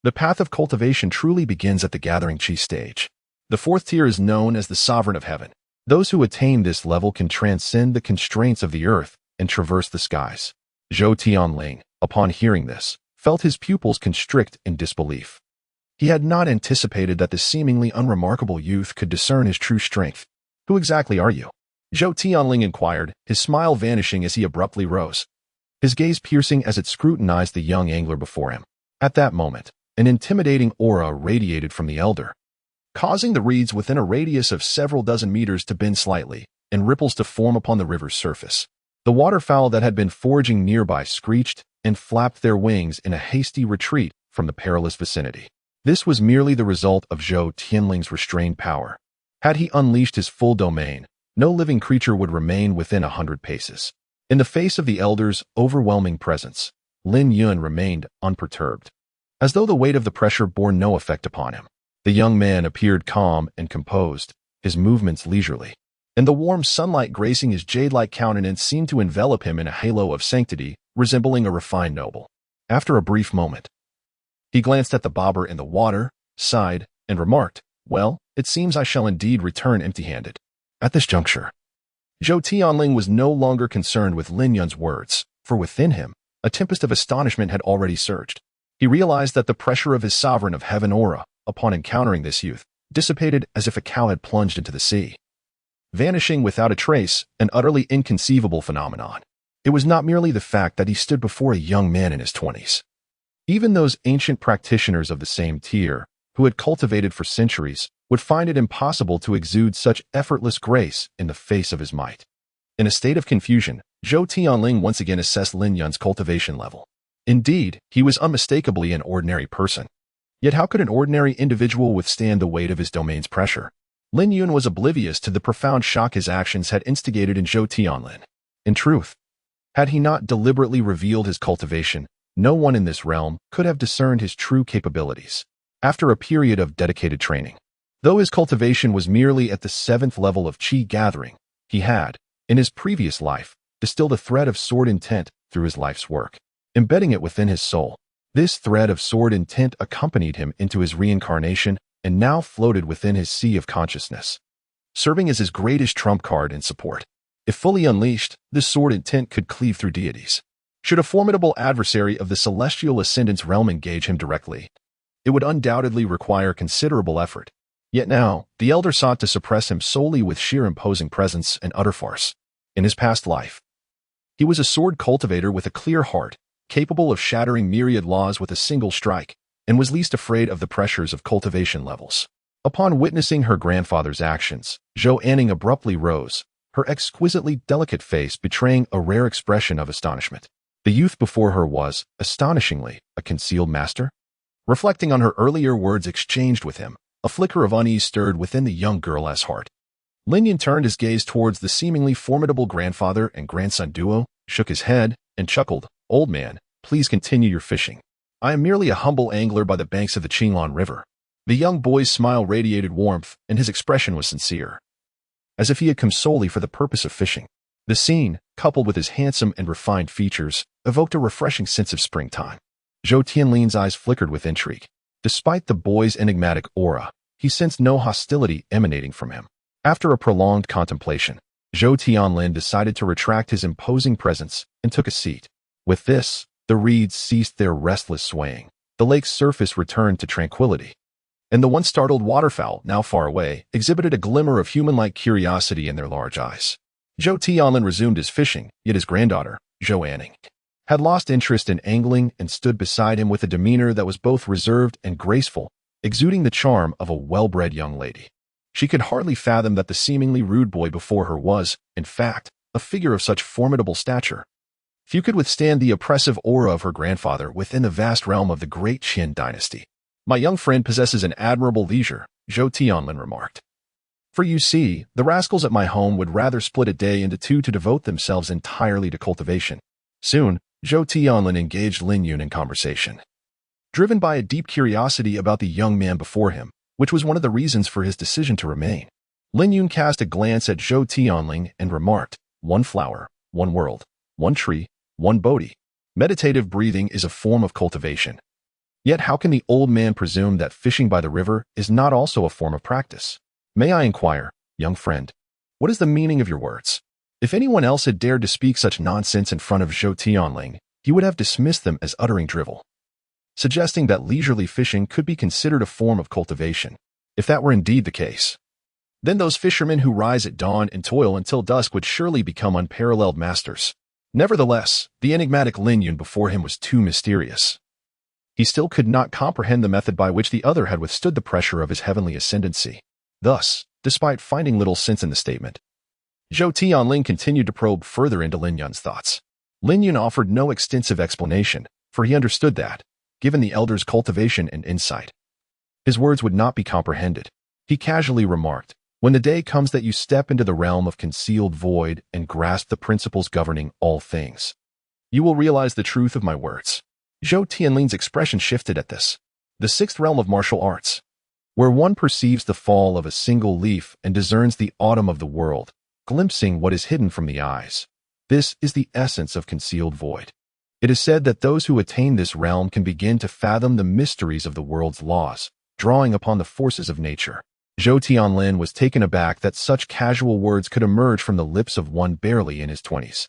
The path of cultivation truly begins at the gathering qi stage. The fourth tier is known as the sovereign of heaven. Those who attain this level can transcend the constraints of the earth and traverse the skies. Zhou Tianling, upon hearing this, felt his pupils constrict in disbelief. He had not anticipated that the seemingly unremarkable youth could discern his true strength. Who exactly are you? Zhou Tianling inquired, his smile vanishing as he abruptly rose, his gaze piercing as it scrutinized the young angler before him. At that moment, an intimidating aura radiated from the elder, causing the reeds within a radius of several dozen meters to bend slightly and ripples to form upon the river's surface. The waterfowl that had been foraging nearby screeched and flapped their wings in a hasty retreat from the perilous vicinity. This was merely the result of Zhou Tianling's restrained power. Had he unleashed his full domain, no living creature would remain within 100 paces. In the face of the elder's overwhelming presence, Lin Yun remained unperturbed, as though the weight of the pressure bore no effect upon him. The young man appeared calm and composed, his movements leisurely, and the warm sunlight gracing his jade-like countenance seemed to envelop him in a halo of sanctity, resembling a refined noble. After a brief moment, he glanced at the bobber in the water, sighed, and remarked, Well, it seems I shall indeed return empty-handed. At this juncture, Zhou Tianling was no longer concerned with Lin Yun's words, for within him, a tempest of astonishment had already surged. He realized that the pressure of his sovereign of heaven aura, upon encountering this youth, dissipated as if a cow had plunged into the sea, vanishing without a trace, an utterly inconceivable phenomenon. It was not merely the fact that he stood before a young man in his 20s. Even those ancient practitioners of the same tier, who had cultivated for centuries, would find it impossible to exude such effortless grace in the face of his might. In a state of confusion, Zhou Tianling once again assessed Lin Yun's cultivation level. Indeed, he was unmistakably an ordinary person. Yet how could an ordinary individual withstand the weight of his domain's pressure? Lin Yun was oblivious to the profound shock his actions had instigated in Zhou Tianling. In truth, had he not deliberately revealed his cultivation, no one in this realm could have discerned his true capabilities. After a period of dedicated training, though his cultivation was merely at the 7th level of qi gathering, he had, in his previous life, distilled a thread of sword intent through his life's work, embedding it within his soul. This thread of sword intent accompanied him into his reincarnation and now floated within his sea of consciousness, serving as his greatest trump card in support. If fully unleashed, this sword intent could cleave through deities. Should a formidable adversary of the celestial ascendant's realm engage him directly, it would undoubtedly require considerable effort. Yet now, the elder sought to suppress him solely with sheer imposing presence and utter farce. In his past life, he was a sword cultivator with a clear heart, capable of shattering myriad laws with a single strike, and was least afraid of the pressures of cultivation levels. Upon witnessing her grandfather's actions, Zhou Anning abruptly rose, her exquisitely delicate face betraying a rare expression of astonishment. The youth before her was, astonishingly, a concealed master? Reflecting on her earlier words exchanged with him, a flicker of unease stirred within the young girl's heart. Lin Yun turned his gaze towards the seemingly formidable grandfather and grandson duo, shook his head, and chuckled, "Old man, please continue your fishing. I am merely a humble angler by the banks of the Qinglan River." The young boy's smile radiated warmth, and his expression was sincere, as if he had come solely for the purpose of fishing. The scene, coupled with his handsome and refined features, evoked a refreshing sense of springtime. Zhou Tianlin's eyes flickered with intrigue. Despite the boy's enigmatic aura, he sensed no hostility emanating from him. After a prolonged contemplation, Zhou Tianlin decided to retract his imposing presence and took a seat. With this, the reeds ceased their restless swaying. The lake's surface returned to tranquility, and the once startled waterfowl, now far away, exhibited a glimmer of human-like curiosity in their large eyes. Zhou Tianlin resumed his fishing, yet his granddaughter, Zhou Anning, had lost interest in angling and stood beside him with a demeanor that was both reserved and graceful, exuding the charm of a well-bred young lady. She could hardly fathom that the seemingly rude boy before her was, in fact, a figure of such formidable stature. Few could withstand the oppressive aura of her grandfather within the vast realm of the great Qin dynasty. "My young friend possesses an admirable leisure," Zhou Tianlin remarked. "For you see, the rascals at my home would rather split a day into two to devote themselves entirely to cultivation." Soon, Zhou Tianlin engaged Lin Yun in conversation. Driven by a deep curiosity about the young man before him, which was one of the reasons for his decision to remain, Lin Yun cast a glance at Zhou Tianling and remarked, "One flower, one world, one tree, one Bodhi. Meditative breathing is a form of cultivation. Yet how can the old man presume that fishing by the river is not also a form of practice? May I inquire, young friend, what is the meaning of your words?" If anyone else had dared to speak such nonsense in front of Zhou Tianling, he would have dismissed them as uttering drivel, suggesting that leisurely fishing could be considered a form of cultivation. If that were indeed the case, then those fishermen who rise at dawn and toil until dusk would surely become unparalleled masters. Nevertheless, the enigmatic Lin Yun before him was too mysterious. He still could not comprehend the method by which the other had withstood the pressure of his heavenly ascendancy. Thus, despite finding little sense in the statement, Zhou Tianling continued to probe further into Lin Yun's thoughts. Lin Yun offered no extensive explanation, for he understood that, given the elder's cultivation and insight, his words would not be comprehended. He casually remarked, "When the day comes that you step into the realm of concealed void and grasp the principles governing all things, you will realize the truth of my words." Zhou Tianling's expression shifted at this. The sixth realm of martial arts, where one perceives the fall of a single leaf and discerns the autumn of the world, glimpsing what is hidden from the eyes. This is the essence of concealed void. It is said that those who attain this realm can begin to fathom the mysteries of the world's laws, drawing upon the forces of nature. Zhou Tianlin was taken aback that such casual words could emerge from the lips of one barely in his 20s.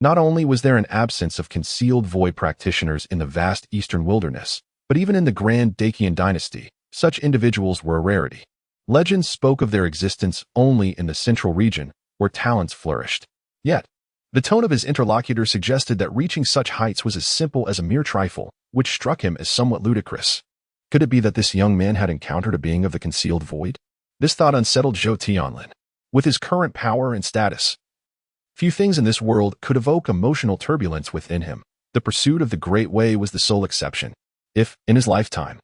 Not only was there an absence of concealed void practitioners in the vast eastern wilderness, but even in the Grand Dacian dynasty, such individuals were a rarity. Legends spoke of their existence only in the central region, where talents flourished. Yet, the tone of his interlocutor suggested that reaching such heights was as simple as a mere trifle, which struck him as somewhat ludicrous. Could it be that this young man had encountered a being of the concealed void? This thought unsettled Zhou Tianlin. With his current power and status, few things in this world could evoke emotional turbulence within him. The pursuit of the Great Way was the sole exception. If, in his lifetime,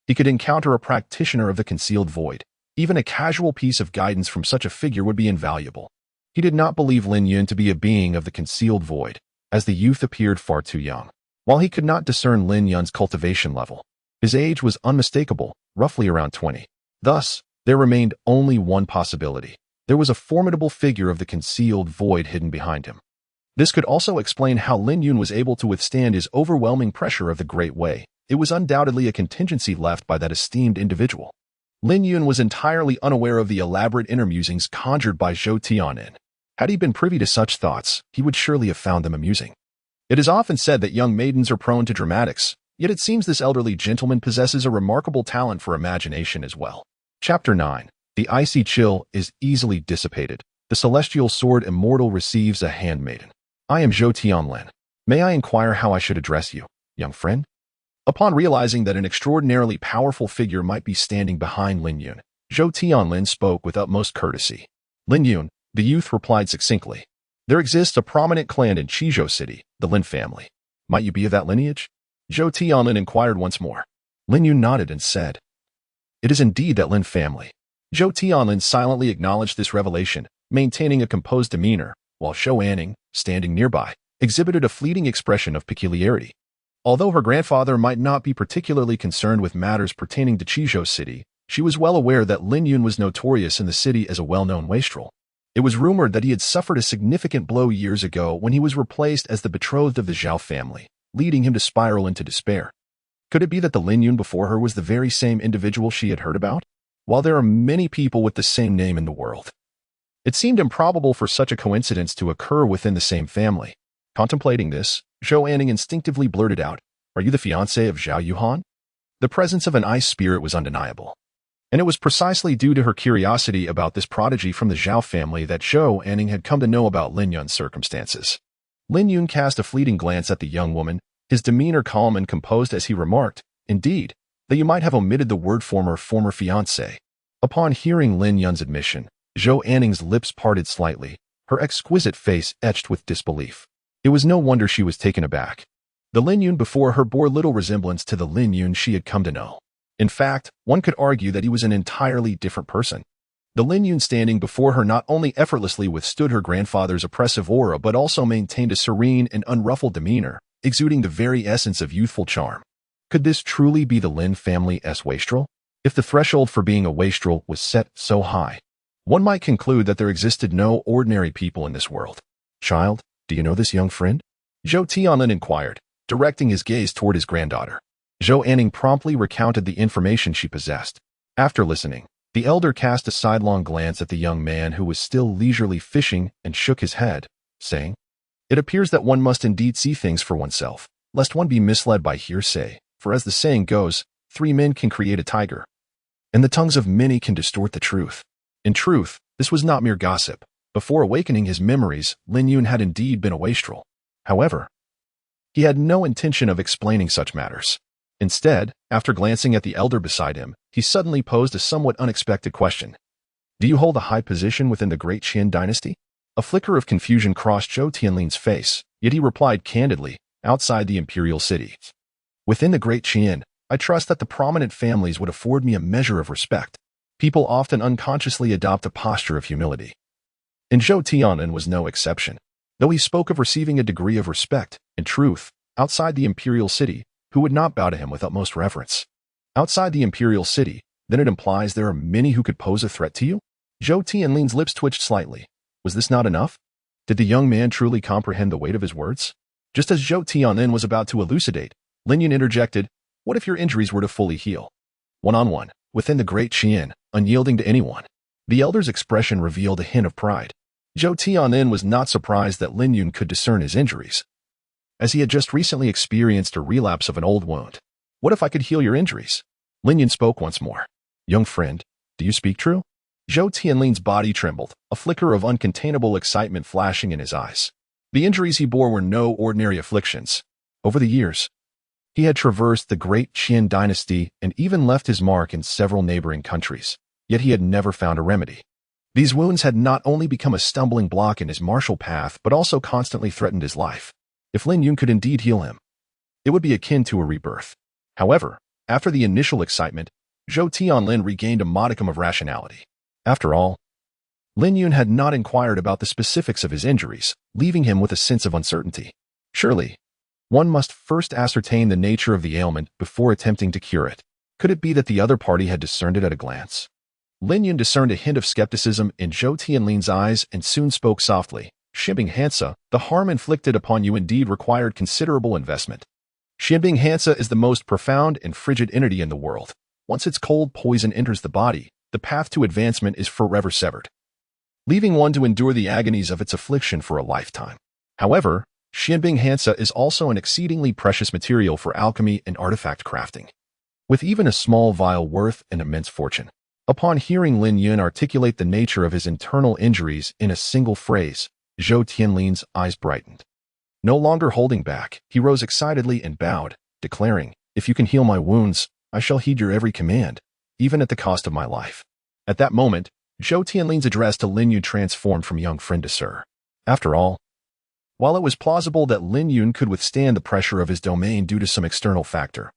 he could encounter a practitioner of the concealed void, even a casual piece of guidance from such a figure would be invaluable. He did not believe Lin Yun to be a being of the concealed void, as the youth appeared far too young. While he could not discern Lin Yun's cultivation level, his age was unmistakable, roughly around 20. Thus, there remained only one possibility. There was a formidable figure of the concealed void hidden behind him. This could also explain how Lin Yun was able to withstand his overwhelming pressure of the Great Way. It was undoubtedly a contingency left by that esteemed individual. Lin Yun was entirely unaware of the elaborate inner musings conjured by Zhou Tianlin. Had he been privy to such thoughts, he would surely have found them amusing. It is often said that young maidens are prone to dramatics, yet it seems this elderly gentleman possesses a remarkable talent for imagination as well. Chapter 9. The icy chill is easily dissipated. The celestial sword immortal receives a handmaiden. I am Zhou Tianlin. May I inquire how I should address you, young friend? Upon realizing that an extraordinarily powerful figure might be standing behind Lin Yun, Zhou Tianlin spoke with utmost courtesy. Lin Yun, the youth replied succinctly. There exists a prominent clan in Qizhou City, the Lin family. Might you be of that lineage? Zhou Tianlin inquired once more. Lin Yun nodded and said, It is indeed that Lin family. Zhou Tianlin silently acknowledged this revelation, maintaining a composed demeanor, while Zhou Anning, standing nearby, exhibited a fleeting expression of peculiarity. Although her grandfather might not be particularly concerned with matters pertaining to Qizhou City, she was well aware that Lin Yun was notorious in the city as a well-known wastrel. It was rumored that he had suffered a significant blow years ago when he was replaced as the betrothed of the Zhao family, leading him to spiral into despair. Could it be that the Lin Yun before her was the very same individual she had heard about? While there are many people with the same name in the world, it seemed improbable for such a coincidence to occur within the same family. Contemplating this, Zhou Anning instinctively blurted out, Are you the fiancé of Zhao Yuhan? The presence of an ice spirit was undeniable. And it was precisely due to her curiosity about this prodigy from the Zhao family that Zhou Anning had come to know about Lin Yun's circumstances. Lin Yun cast a fleeting glance at the young woman, his demeanor calm and composed as he remarked, Indeed, that you might have omitted the word former fiancé. Upon hearing Lin Yun's admission, Zhou Anning's lips parted slightly, her exquisite face etched with disbelief. It was no wonder she was taken aback. The Lin Yun before her bore little resemblance to the Lin Yun she had come to know. In fact, one could argue that he was an entirely different person. The Lin Yun standing before her not only effortlessly withstood her grandfather's oppressive aura but also maintained a serene and unruffled demeanor, exuding the very essence of youthful charm. Could this truly be the Lin family's wastrel? If the threshold for being a wastrel was set so high, one might conclude that there existed no ordinary people in this world. Child, do you know this young friend? Zhou Tianlin inquired, directing his gaze toward his granddaughter. Zhou Anning promptly recounted the information she possessed. After listening, the elder cast a sidelong glance at the young man who was still leisurely fishing and shook his head, saying, It appears that one must indeed see things for oneself, lest one be misled by hearsay, for as the saying goes, 3 men can create a tiger, and the tongues of many can distort the truth. In truth, this was not mere gossip. Before awakening his memories, Lin Yun had indeed been a wastrel. However, he had no intention of explaining such matters. Instead, after glancing at the elder beside him, he suddenly posed a somewhat unexpected question. Do you hold a high position within the great Qin dynasty? A flicker of confusion crossed Zhou Tianlin's face, yet he replied candidly, outside the imperial city. Within the great Qin, I trust that the prominent families would afford me a measure of respect. People often unconsciously adopt a posture of humility. And Zhou Tianlin was no exception. Though he spoke of receiving a degree of respect, in truth, outside the imperial city, who would not bow to him with utmost reverence? Outside the imperial city, then it implies there are many who could pose a threat to you? Zhou Tianlin's lips twitched slightly. Was this not enough? Did the young man truly comprehend the weight of his words? Just as Zhou Tianlin was about to elucidate, Lin Yun interjected, What if your injuries were to fully heal? One-on-one, within the great Qin, unyielding to anyone. The elder's expression revealed a hint of pride. Zhou Tianlin was not surprised that Lin Yun could discern his injuries, as he had just recently experienced a relapse of an old wound. What if I could heal your injuries? Lin Yun spoke once more. Young friend, do you speak true? Zhou Tianlin's body trembled, a flicker of uncontainable excitement flashing in his eyes. The injuries he bore were no ordinary afflictions. Over the years, he had traversed the great Qin dynasty and even left his mark in several neighboring countries, yet he had never found a remedy. These wounds had not only become a stumbling block in his martial path but also constantly threatened his life. If Lin Yun could indeed heal him, it would be akin to a rebirth. However, after the initial excitement, Zhou Tianlin regained a modicum of rationality. After all, Lin Yun had not inquired about the specifics of his injuries, leaving him with a sense of uncertainty. Surely, one must first ascertain the nature of the ailment before attempting to cure it. Could it be that the other party had discerned it at a glance? Lin Yun discerned a hint of skepticism in Zhou Tianlin's eyes and soon spoke softly. Xianbing Hansa, the harm inflicted upon you indeed required considerable investment. Xianbing Hansa is the most profound and frigid entity in the world. Once its cold poison enters the body, the path to advancement is forever severed, leaving one to endure the agonies of its affliction for a lifetime. However, Xianbing Hansa is also an exceedingly precious material for alchemy and artifact crafting, with even a small vial worth an immense fortune. Upon hearing Lin Yun articulate the nature of his internal injuries in a single phrase, Zhou Tianlin's eyes brightened. No longer holding back, he rose excitedly and bowed, declaring, If you can heal my wounds, I shall heed your every command, even at the cost of my life. At that moment, Zhou Tianling's address to Lin Yun transformed from young friend to sir. After all, while it was plausible that Lin Yun could withstand the pressure of his domain due to some external factor,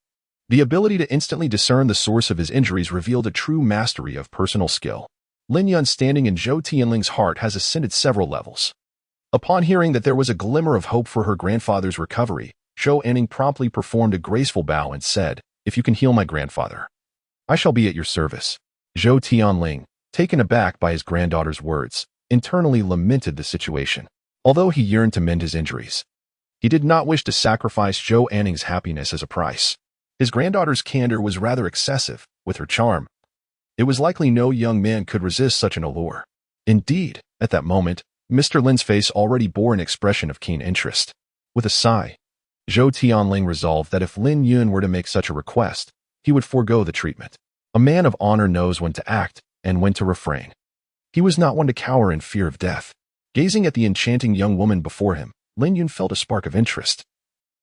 the ability to instantly discern the source of his injuries revealed a true mastery of personal skill. Lin Yun's standing in Zhou Tianling's heart has ascended several levels. Upon hearing that there was a glimmer of hope for her grandfather's recovery, Zhou Anning promptly performed a graceful bow and said, "If you can heal my grandfather, I shall be at your service." Zhou Tianling, taken aback by his granddaughter's words, internally lamented the situation. Although he yearned to mend his injuries, he did not wish to sacrifice Zhou Anning's happiness as a price. His granddaughter's candor was rather excessive. With her charm, it was likely no young man could resist such an allure. Indeed, at that moment, Mr. Lin's face already bore an expression of keen interest. With a sigh, Zhou Tianling resolved that if Lin Yun were to make such a request, he would forego the treatment. A man of honor knows when to act and when to refrain. He was not one to cower in fear of death. Gazing at the enchanting young woman before him, Lin Yun felt a spark of interest,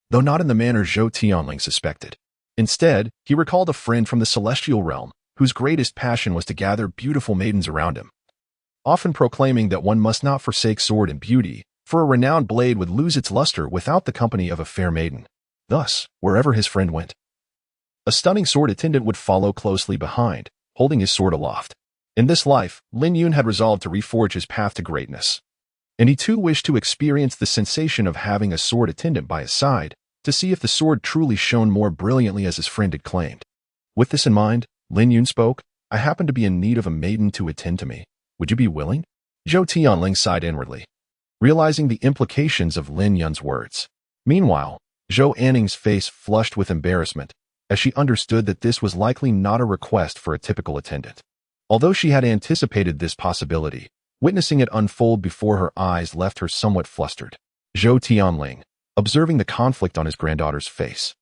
though not in the manner Zhou Tianling suspected. Instead, he recalled a friend from the celestial realm, whose greatest passion was to gather beautiful maidens around him, often proclaiming that one must not forsake sword and beauty, for a renowned blade would lose its luster without the company of a fair maiden. Thus, wherever his friend went, a stunning sword attendant would follow closely behind, holding his sword aloft. In this life, Lin Yun had resolved to reforge his path to greatness, and he too wished to experience the sensation of having a sword attendant by his side, to see if the sword truly shone more brilliantly as his friend had claimed. With this in mind, Lin Yun spoke, "I happen to be in need of a maiden to attend to me. Would you be willing?" Zhou Tianling sighed inwardly, realizing the implications of Lin Yun's words. Meanwhile, Zhou Anning's face flushed with embarrassment, as she understood that this was likely not a request for a typical attendant. Although she had anticipated this possibility, witnessing it unfold before her eyes left her somewhat flustered. Zhou Tianling, observing the conflict on his granddaughter's face,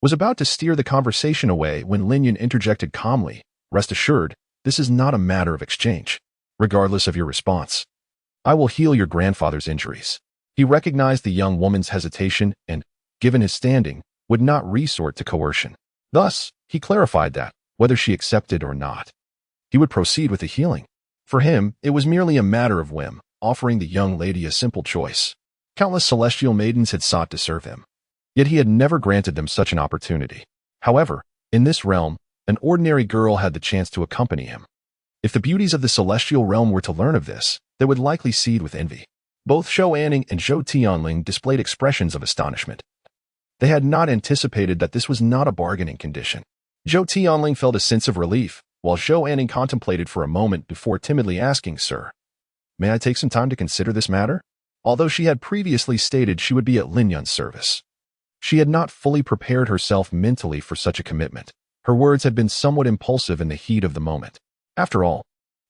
was about to steer the conversation away when Lin Yun interjected calmly, "Rest assured, this is not a matter of exchange. Regardless of your response, I will heal your grandfather's injuries." He recognized the young woman's hesitation and, given his standing, would not resort to coercion. Thus, he clarified that, whether she accepted or not, he would proceed with the healing. For him, it was merely a matter of whim, offering the young lady a simple choice. Countless celestial maidens had sought to serve him, yet he had never granted them such an opportunity. However, in this realm, an ordinary girl had the chance to accompany him. If the beauties of the celestial realm were to learn of this, they would likely seethe with envy. Both Zhou Anning and Zhou Tianling displayed expressions of astonishment. They had not anticipated that this was not a bargaining condition. Zhou Tianling felt a sense of relief, while Zhou Anning contemplated for a moment before timidly asking, "Sir, may I take some time to consider this matter?" Although she had previously stated she would be at Lin Yun's service, she had not fully prepared herself mentally for such a commitment. Her words had been somewhat impulsive in the heat of the moment. After all,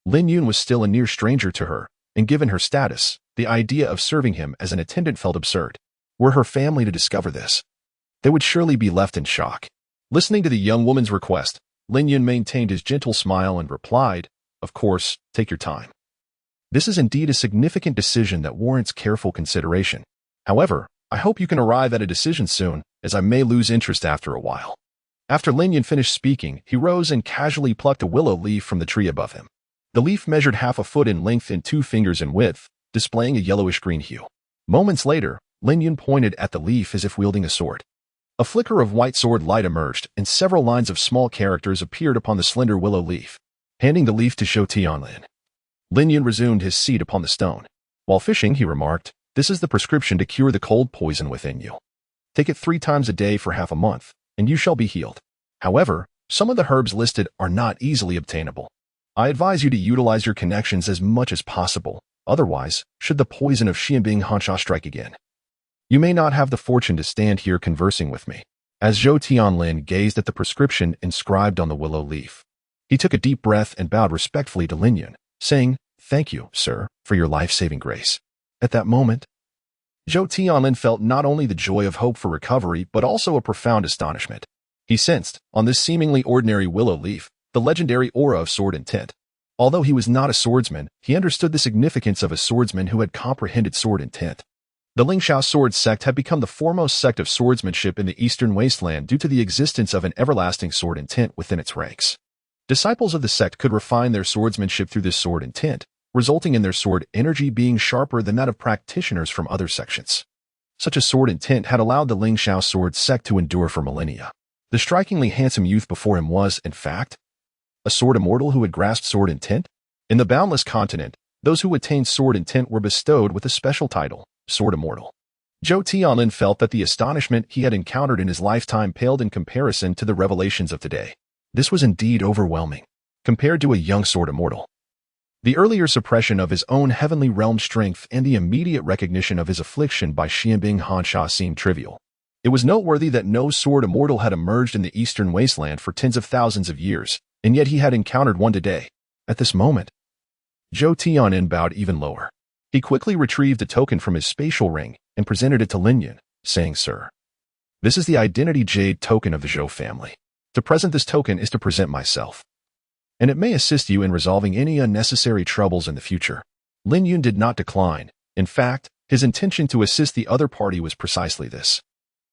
Lin Yun was still a near stranger to her, and given her status, the idea of serving him as an attendant felt absurd. Were her family to discover this, they would surely be left in shock. Listening to the young woman's request, Lin Yun maintained his gentle smile and replied, "Of course, take your time. This is indeed a significant decision that warrants careful consideration. However, I hope you can arrive at a decision soon, as I may lose interest after a while." After Lin Yun finished speaking, he rose and casually plucked a willow leaf from the tree above him. The leaf measured 1/2 foot in length and 2 fingers in width, displaying a yellowish-green hue. Moments later, Lin Yun pointed at the leaf as if wielding a sword. A flicker of white sword light emerged, and several lines of small characters appeared upon the slender willow leaf. Handing the leaf to Zhou Tianling, Lin Yun resumed his seat upon the stone. While fishing, he remarked, "This is the prescription to cure the cold poison within you. Take it 3 times a day for half a month, and you shall be healed. However, some of the herbs listed are not easily obtainable. I advise you to utilize your connections as much as possible. Otherwise, should the poison of Xianbing Hansha strike again, you may not have the fortune to stand here conversing with me." As Zhou Tianlin gazed at the prescription inscribed on the willow leaf, he took a deep breath and bowed respectfully to Lin Yun, saying, "Thank you, sir, for your life-saving grace." At that moment, Zhou Tianlin felt not only the joy of hope for recovery, but also a profound astonishment. He sensed, on this seemingly ordinary willow leaf, the legendary aura of sword intent. Although he was not a swordsman, he understood the significance of a swordsman who had comprehended sword intent. The Lingxiao Sword Sect had become the foremost sect of swordsmanship in the Eastern Wasteland due to the existence of an everlasting sword intent within its ranks. Disciples of the sect could refine their swordsmanship through this sword intent, resulting in their sword energy being sharper than that of practitioners from other sections. Such a sword intent had allowed the Lingxiao Sword Sect to endure for millennia. The strikingly handsome youth before him was, in fact, a sword immortal who had grasped sword intent. In the boundless continent, those who attained sword intent were bestowed with a special title, Sword Immortal. Zhou Tianlin felt that the astonishment he had encountered in his lifetime paled in comparison to the revelations of today. This was indeed overwhelming, compared to a young sword immortal. The earlier suppression of his own heavenly realm strength and the immediate recognition of his affliction by Xianbing Hansha seemed trivial. It was noteworthy that no sword immortal had emerged in the eastern wasteland for tens of thousands of years, and yet he had encountered one today. At this moment, Zhou Tianlin bowed even lower. He quickly retrieved a token from his spatial ring and presented it to Lin Yun, saying, "Sir, this is the identity jade token of the Zhou family. To present this token is to present myself, and it may assist you in resolving any unnecessary troubles in the future." Lin Yun did not decline. In fact, his intention to assist the other party was precisely this.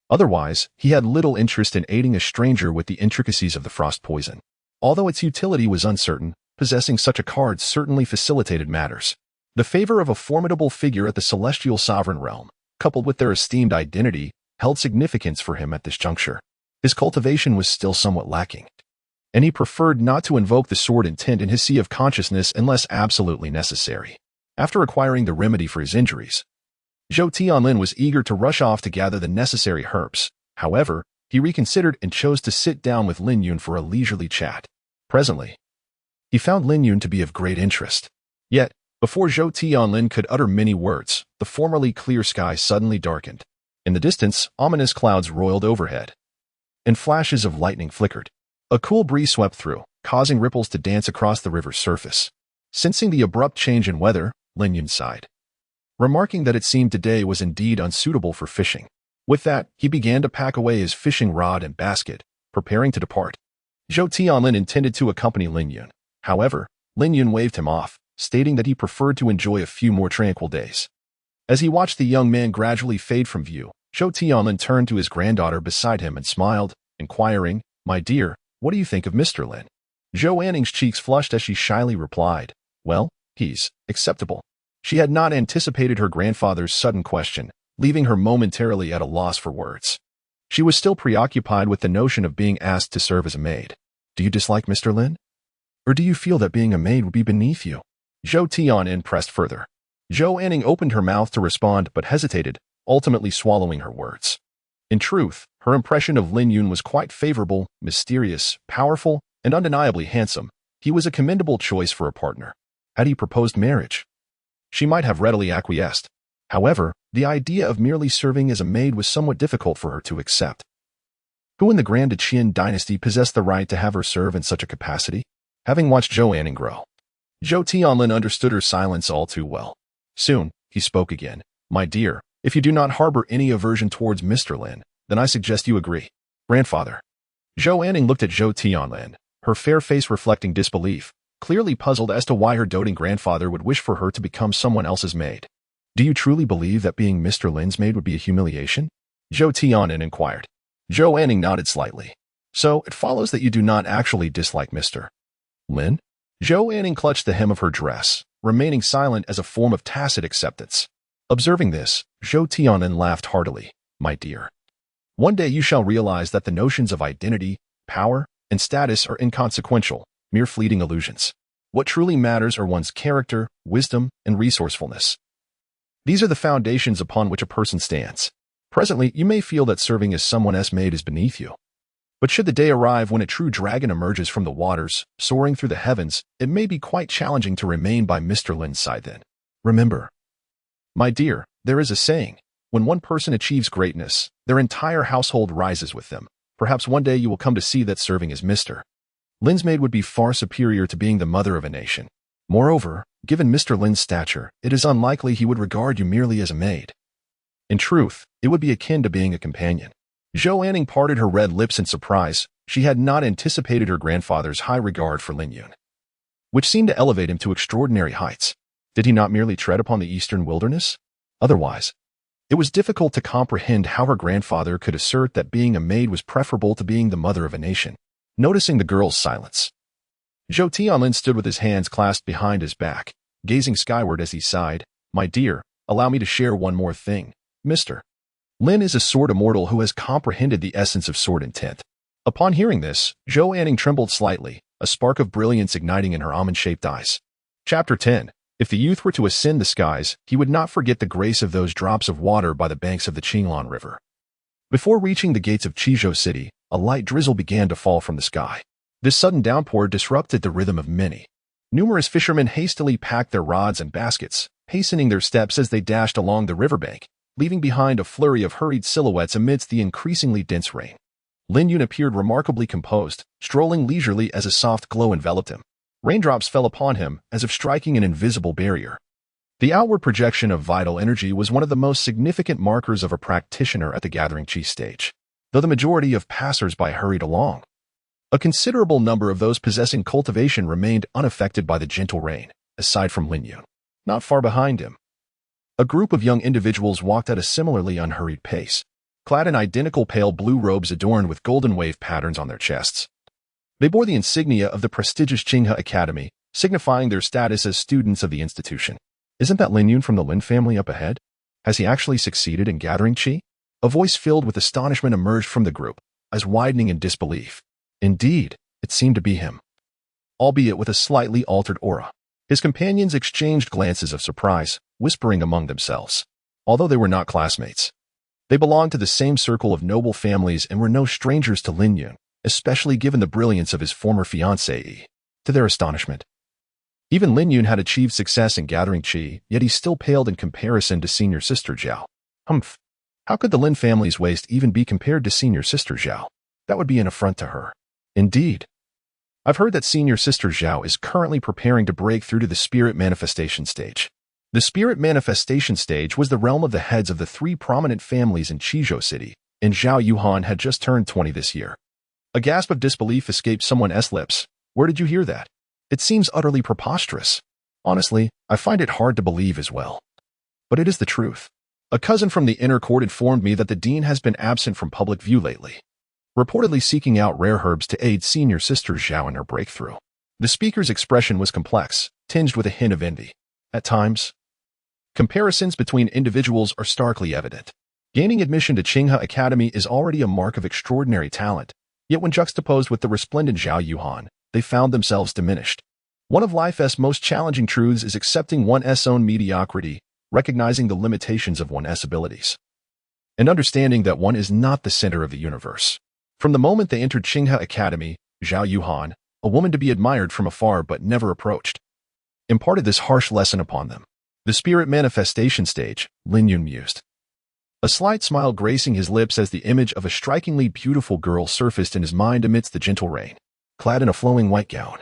Otherwise, he had little interest in aiding a stranger with the intricacies of the frost poison. Although its utility was uncertain, possessing such a card certainly facilitated matters. The favor of a formidable figure at the celestial sovereign realm, coupled with their esteemed identity, held significance for him at this juncture. His cultivation was still somewhat lacking, and he preferred not to invoke the sword intent in his sea of consciousness unless absolutely necessary. After acquiring the remedy for his injuries, Zhou Tianlin was eager to rush off to gather the necessary herbs. However, he reconsidered and chose to sit down with Lin Yun for a leisurely chat. Presently, he found Lin Yun to be of great interest. Yet, before Zhou Tianlin could utter many words, the formerly clear sky suddenly darkened. In the distance, ominous clouds roiled overhead, and flashes of lightning flickered. A cool breeze swept through, causing ripples to dance across the river's surface. Sensing the abrupt change in weather, Lin Yun sighed, remarking that it seemed today was indeed unsuitable for fishing. With that, he began to pack away his fishing rod and basket, preparing to depart. Zhou Tianlin intended to accompany Lin Yun. However, Lin Yun waved him off, stating that he preferred to enjoy a few more tranquil days. As he watched the young man gradually fade from view, Zhou Tianlin turned to his granddaughter beside him and smiled, inquiring, "My dear, what do you think of Mr. Lin?" Zhou Anning's cheeks flushed as she shyly replied, "Well, he's acceptable." She had not anticipated her grandfather's sudden question, leaving her momentarily at a loss for words. She was still preoccupied with the notion of being asked to serve as a maid. "Do you dislike Mr. Lin? Or do you feel that being a maid would be beneath you?" Zhou Tianlin pressed further. Zhou Anning opened her mouth to respond but hesitated, ultimately swallowing her words. In truth, her impression of Lin Yun was quite favorable, mysterious, powerful, and undeniably handsome. He was a commendable choice for a partner. Had he proposed marriage, she might have readily acquiesced. However, the idea of merely serving as a maid was somewhat difficult for her to accept. Who in the Grand Qin dynasty possessed the right to have her serve in such a capacity? Having watched Zhou Anning grow, Zhou Tianlin understood her silence all too well. Soon, he spoke again. "My dear, if you do not harbor any aversion towards Mr. Lin, then I suggest you agree." "Grandfather." Zhou Anning looked at Zhou Tianlin, her fair face reflecting disbelief, clearly puzzled as to why her doting grandfather would wish for her to become someone else's maid. "Do you truly believe that being Mr. Lin's maid would be a humiliation?" Zhou Tianlin inquired. Zhou Anning nodded slightly. "So, it follows that you do not actually dislike Mr. Lin?" Zhou Anning clutched the hem of her dress, remaining silent as a form of tacit acceptance. Observing this, Zhou Tianlin laughed heartily. "My dear, one day you shall realize that the notions of identity, power, and status are inconsequential, mere fleeting illusions. What truly matters are one's character, wisdom, and resourcefulness. These are the foundations upon which a person stands. Presently, you may feel that serving as someone else's maid is beneath you. But should the day arrive when a true dragon emerges from the waters, soaring through the heavens, it may be quite challenging to remain by Mr. Lin's side then. Remember, my dear, there is a saying, when one person achieves greatness, their entire household rises with them. Perhaps one day you will come to see that serving as Mr. Lin's maid would be far superior to being the mother of a nation. Moreover, given Mr. Lin's stature, it is unlikely he would regard you merely as a maid. In truth, it would be akin to being a companion." Zhou Anning parted her red lips in surprise. She had not anticipated her grandfather's high regard for Lin Yun, which seemed to elevate him to extraordinary heights. Did he not merely tread upon the eastern wilderness? Otherwise, it was difficult to comprehend how her grandfather could assert that being a maid was preferable to being the mother of a nation. Noticing the girl's silence, Zhou Tianlin stood with his hands clasped behind his back, gazing skyward as he sighed. My dear, allow me to share one more thing, Mr. Lin is a sword immortal who has comprehended the essence of sword intent. Upon hearing this, Zhou Anning trembled slightly, a spark of brilliance igniting in her almond-shaped eyes. Chapter 10. If the youth were to ascend the skies, he would not forget the grace of those drops of water by the banks of the Qinglan River. Before reaching the gates of Qizhou City, a light drizzle began to fall from the sky. This sudden downpour disrupted the rhythm of many. Numerous fishermen hastily packed their rods and baskets, hastening their steps as they dashed along the riverbank, leaving behind a flurry of hurried silhouettes amidst the increasingly dense rain. Lin Yun appeared remarkably composed, strolling leisurely as a soft glow enveloped him. Raindrops fell upon him as if striking an invisible barrier. The outward projection of vital energy was one of the most significant markers of a practitioner at the Gathering Qi stage, though the majority of passers-by hurried along. A considerable number of those possessing cultivation remained unaffected by the gentle rain, aside from Lin Yun. Not far behind him, a group of young individuals walked at a similarly unhurried pace, clad in identical pale blue robes adorned with golden wave patterns on their chests. They bore the insignia of the prestigious Qinghe Academy, signifying their status as students of the institution. Isn't that Lin Yun from the Lin family up ahead? Has he actually succeeded in gathering qi? A voice filled with astonishment emerged from the group, eyes widening in disbelief. Indeed, it seemed to be him, albeit with a slightly altered aura. His companions exchanged glances of surprise, whispering among themselves. Although they were not classmates, they belonged to the same circle of noble families and were no strangers to Lin Yun, especially given the brilliance of his former fiancée. To their astonishment, even Lin Yun had achieved success in gathering qi, yet he still paled in comparison to senior sister Zhao. Humph! How could the Lin family's waist even be compared to senior sister Zhao? That would be an affront to her. Indeed. I've heard that senior sister Zhao is currently preparing to break through to the spirit manifestation stage. The spirit manifestation stage was the realm of the heads of the three prominent families in Qizhou City, and Zhao Yuhan had just turned 20 this year. A gasp of disbelief escaped someone's lips. Where did you hear that? It seems utterly preposterous. Honestly, I find it hard to believe as well. But it is the truth. A cousin from the inner court informed me that the dean has been absent from public view lately, reportedly seeking out rare herbs to aid senior sister Zhao in her breakthrough. The speaker's expression was complex, tinged with a hint of envy. At times, comparisons between individuals are starkly evident. Gaining admission to Qinghe Academy is already a mark of extraordinary talent, yet when juxtaposed with the resplendent Zhao Yuhan, they found themselves diminished. One of life's most challenging truths is accepting one's own mediocrity, recognizing the limitations of one's abilities, and understanding that one is not the center of the universe. From the moment they entered Qinghe Academy, Zhao Yuhan, a woman to be admired from afar but never approached, imparted this harsh lesson upon them. The spirit manifestation stage, Lin Yun mused, a slight smile gracing his lips as the image of a strikingly beautiful girl surfaced in his mind amidst the gentle rain, clad in a flowing white gown.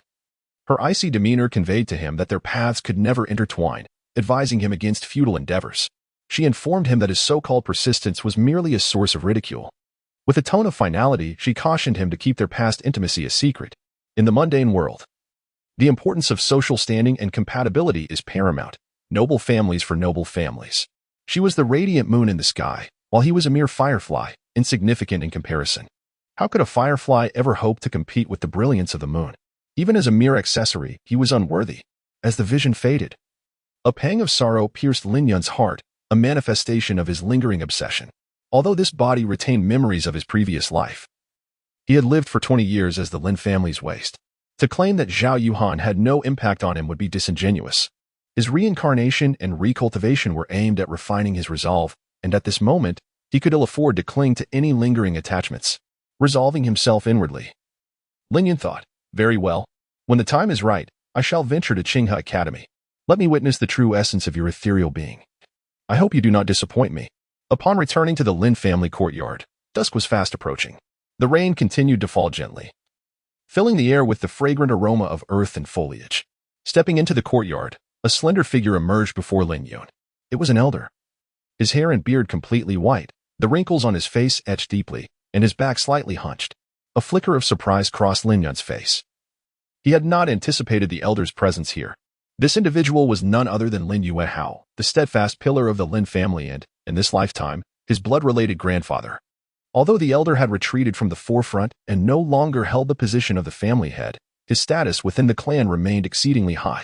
Her icy demeanor conveyed to him that their paths could never intertwine, advising him against futile endeavors. She informed him that his so-called persistence was merely a source of ridicule. With a tone of finality, she cautioned him to keep their past intimacy a secret. In the mundane world, the importance of social standing and compatibility is paramount. Noble families for noble families. She was the radiant moon in the sky, while he was a mere firefly, insignificant in comparison. How could a firefly ever hope to compete with the brilliance of the moon? Even as a mere accessory, he was unworthy. As the vision faded, a pang of sorrow pierced Lin Yun's heart, a manifestation of his lingering obsession. Although this body retained memories of his previous life, he had lived for 20 years as the Lin family's waist. To claim that Zhao Yuhan had no impact on him would be disingenuous. His reincarnation and recultivation were aimed at refining his resolve, and at this moment, he could ill afford to cling to any lingering attachments. Resolving himself inwardly, Lin Yun thought, very well. When the time is right, I shall venture to Qinghe Academy. Let me witness the true essence of your ethereal being. I hope you do not disappoint me. Upon returning to the Lin family courtyard, dusk was fast approaching. The rain continued to fall gently, filling the air with the fragrant aroma of earth and foliage. Stepping into the courtyard, a slender figure emerged before Lin Yun. It was an elder. His hair and beard completely white, the wrinkles on his face etched deeply, and his back slightly hunched. A flicker of surprise crossed Lin Yun's face. He had not anticipated the elder's presence here. This individual was none other than Lin Yuehao, the steadfast pillar of the Lin family and, in this lifetime, his blood-related grandfather. Although the elder had retreated from the forefront and no longer held the position of the family head, his status within the clan remained exceedingly high.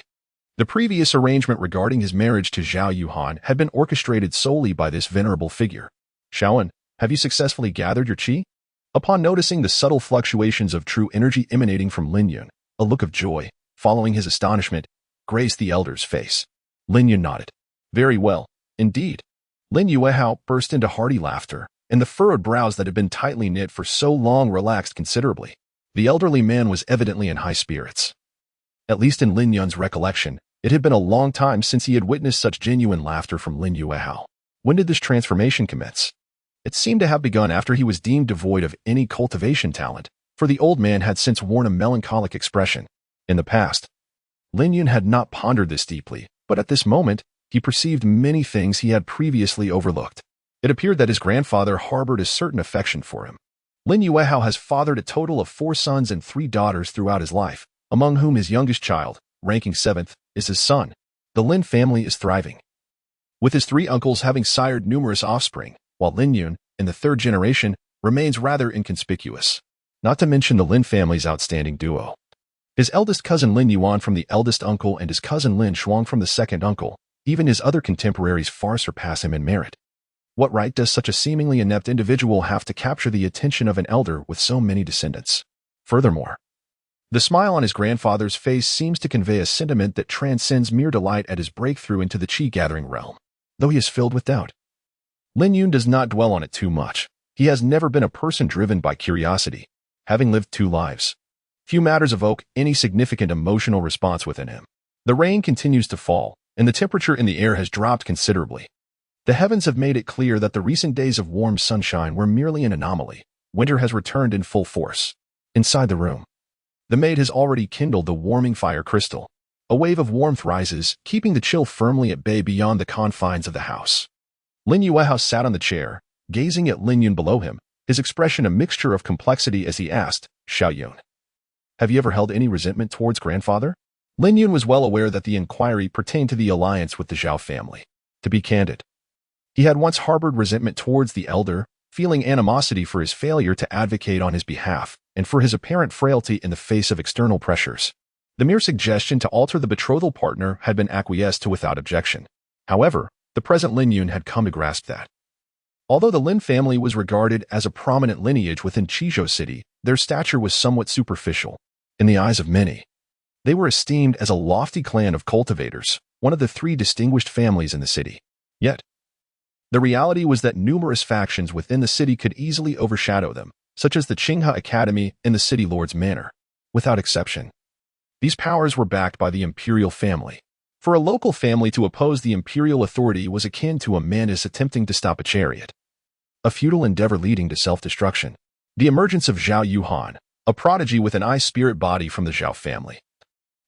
The previous arrangement regarding his marriage to Zhao Yuhan had been orchestrated solely by this venerable figure. Shaoan, have you successfully gathered your qi? Upon noticing the subtle fluctuations of true energy emanating from Lin Yun, a look of joy, following his astonishment, graced the elder's face. Lin Yun nodded. Very well, indeed. Lin Yuehao burst into hearty laughter, and the furrowed brows that had been tightly knit for so long relaxed considerably. The elderly man was evidently in high spirits. At least in Lin Yun's recollection, it had been a long time since he had witnessed such genuine laughter from Lin Yuehao. When did this transformation commence? It seemed to have begun after he was deemed devoid of any cultivation talent, for the old man had since worn a melancholic expression. In the past, Lin Yun had not pondered this deeply, but at this moment, he perceived many things he had previously overlooked. It appeared that his grandfather harbored a certain affection for him. Lin Yuehao has fathered a total of 4 sons and 3 daughters throughout his life, among whom his youngest child, ranking 7th, is his son. The Lin family is thriving, with his 3 uncles having sired numerous offspring, while Lin Yun, in the 3rd generation, remains rather inconspicuous. Not to mention the Lin family's outstanding duo. His eldest cousin Lin Yuan from the eldest uncle and his cousin Lin Shuang from the 2nd uncle. Even his other contemporaries far surpass him in merit. What right does such a seemingly inept individual have to capture the attention of an elder with so many descendants? Furthermore, the smile on his grandfather's face seems to convey a sentiment that transcends mere delight at his breakthrough into the qi-gathering realm, though he is filled with doubt. Lin Yun does not dwell on it too much. He has never been a person driven by curiosity, having lived 2 lives. Few matters evoke any significant emotional response within him. The rain continues to fall, and the temperature in the air has dropped considerably. The heavens have made it clear that the recent days of warm sunshine were merely an anomaly. Winter has returned in full force. Inside the room, the maid has already kindled the warming fire crystal. A wave of warmth rises, keeping the chill firmly at bay beyond the confines of the house. Lin Yuehao sat on the chair, gazing at Lin Yun below him, his expression a mixture of complexity as he asked, Xiao Yun, have you ever held any resentment towards grandfather? Lin Yun was well aware that the inquiry pertained to the alliance with the Zhao family. To be candid, he had once harbored resentment towards the elder, feeling animosity for his failure to advocate on his behalf, and for his apparent frailty in the face of external pressures. The mere suggestion to alter the betrothal partner had been acquiesced to without objection. However, the present Lin Yun had come to grasp that, although the Lin family was regarded as a prominent lineage within Qizhou City, their stature was somewhat superficial. In the eyes of many, they were esteemed as a lofty clan of cultivators, one of the 3 distinguished families in the city. Yet, the reality was that numerous factions within the city could easily overshadow them, such as the Qinghe Academy and the City Lord's Manor. Without exception, these powers were backed by the imperial family. For a local family to oppose the imperial authority was akin to a mantis attempting to stop a chariot, a futile endeavor leading to self-destruction. The emergence of Zhao Yuhan, a prodigy with an ice-spirit body from the Zhao family,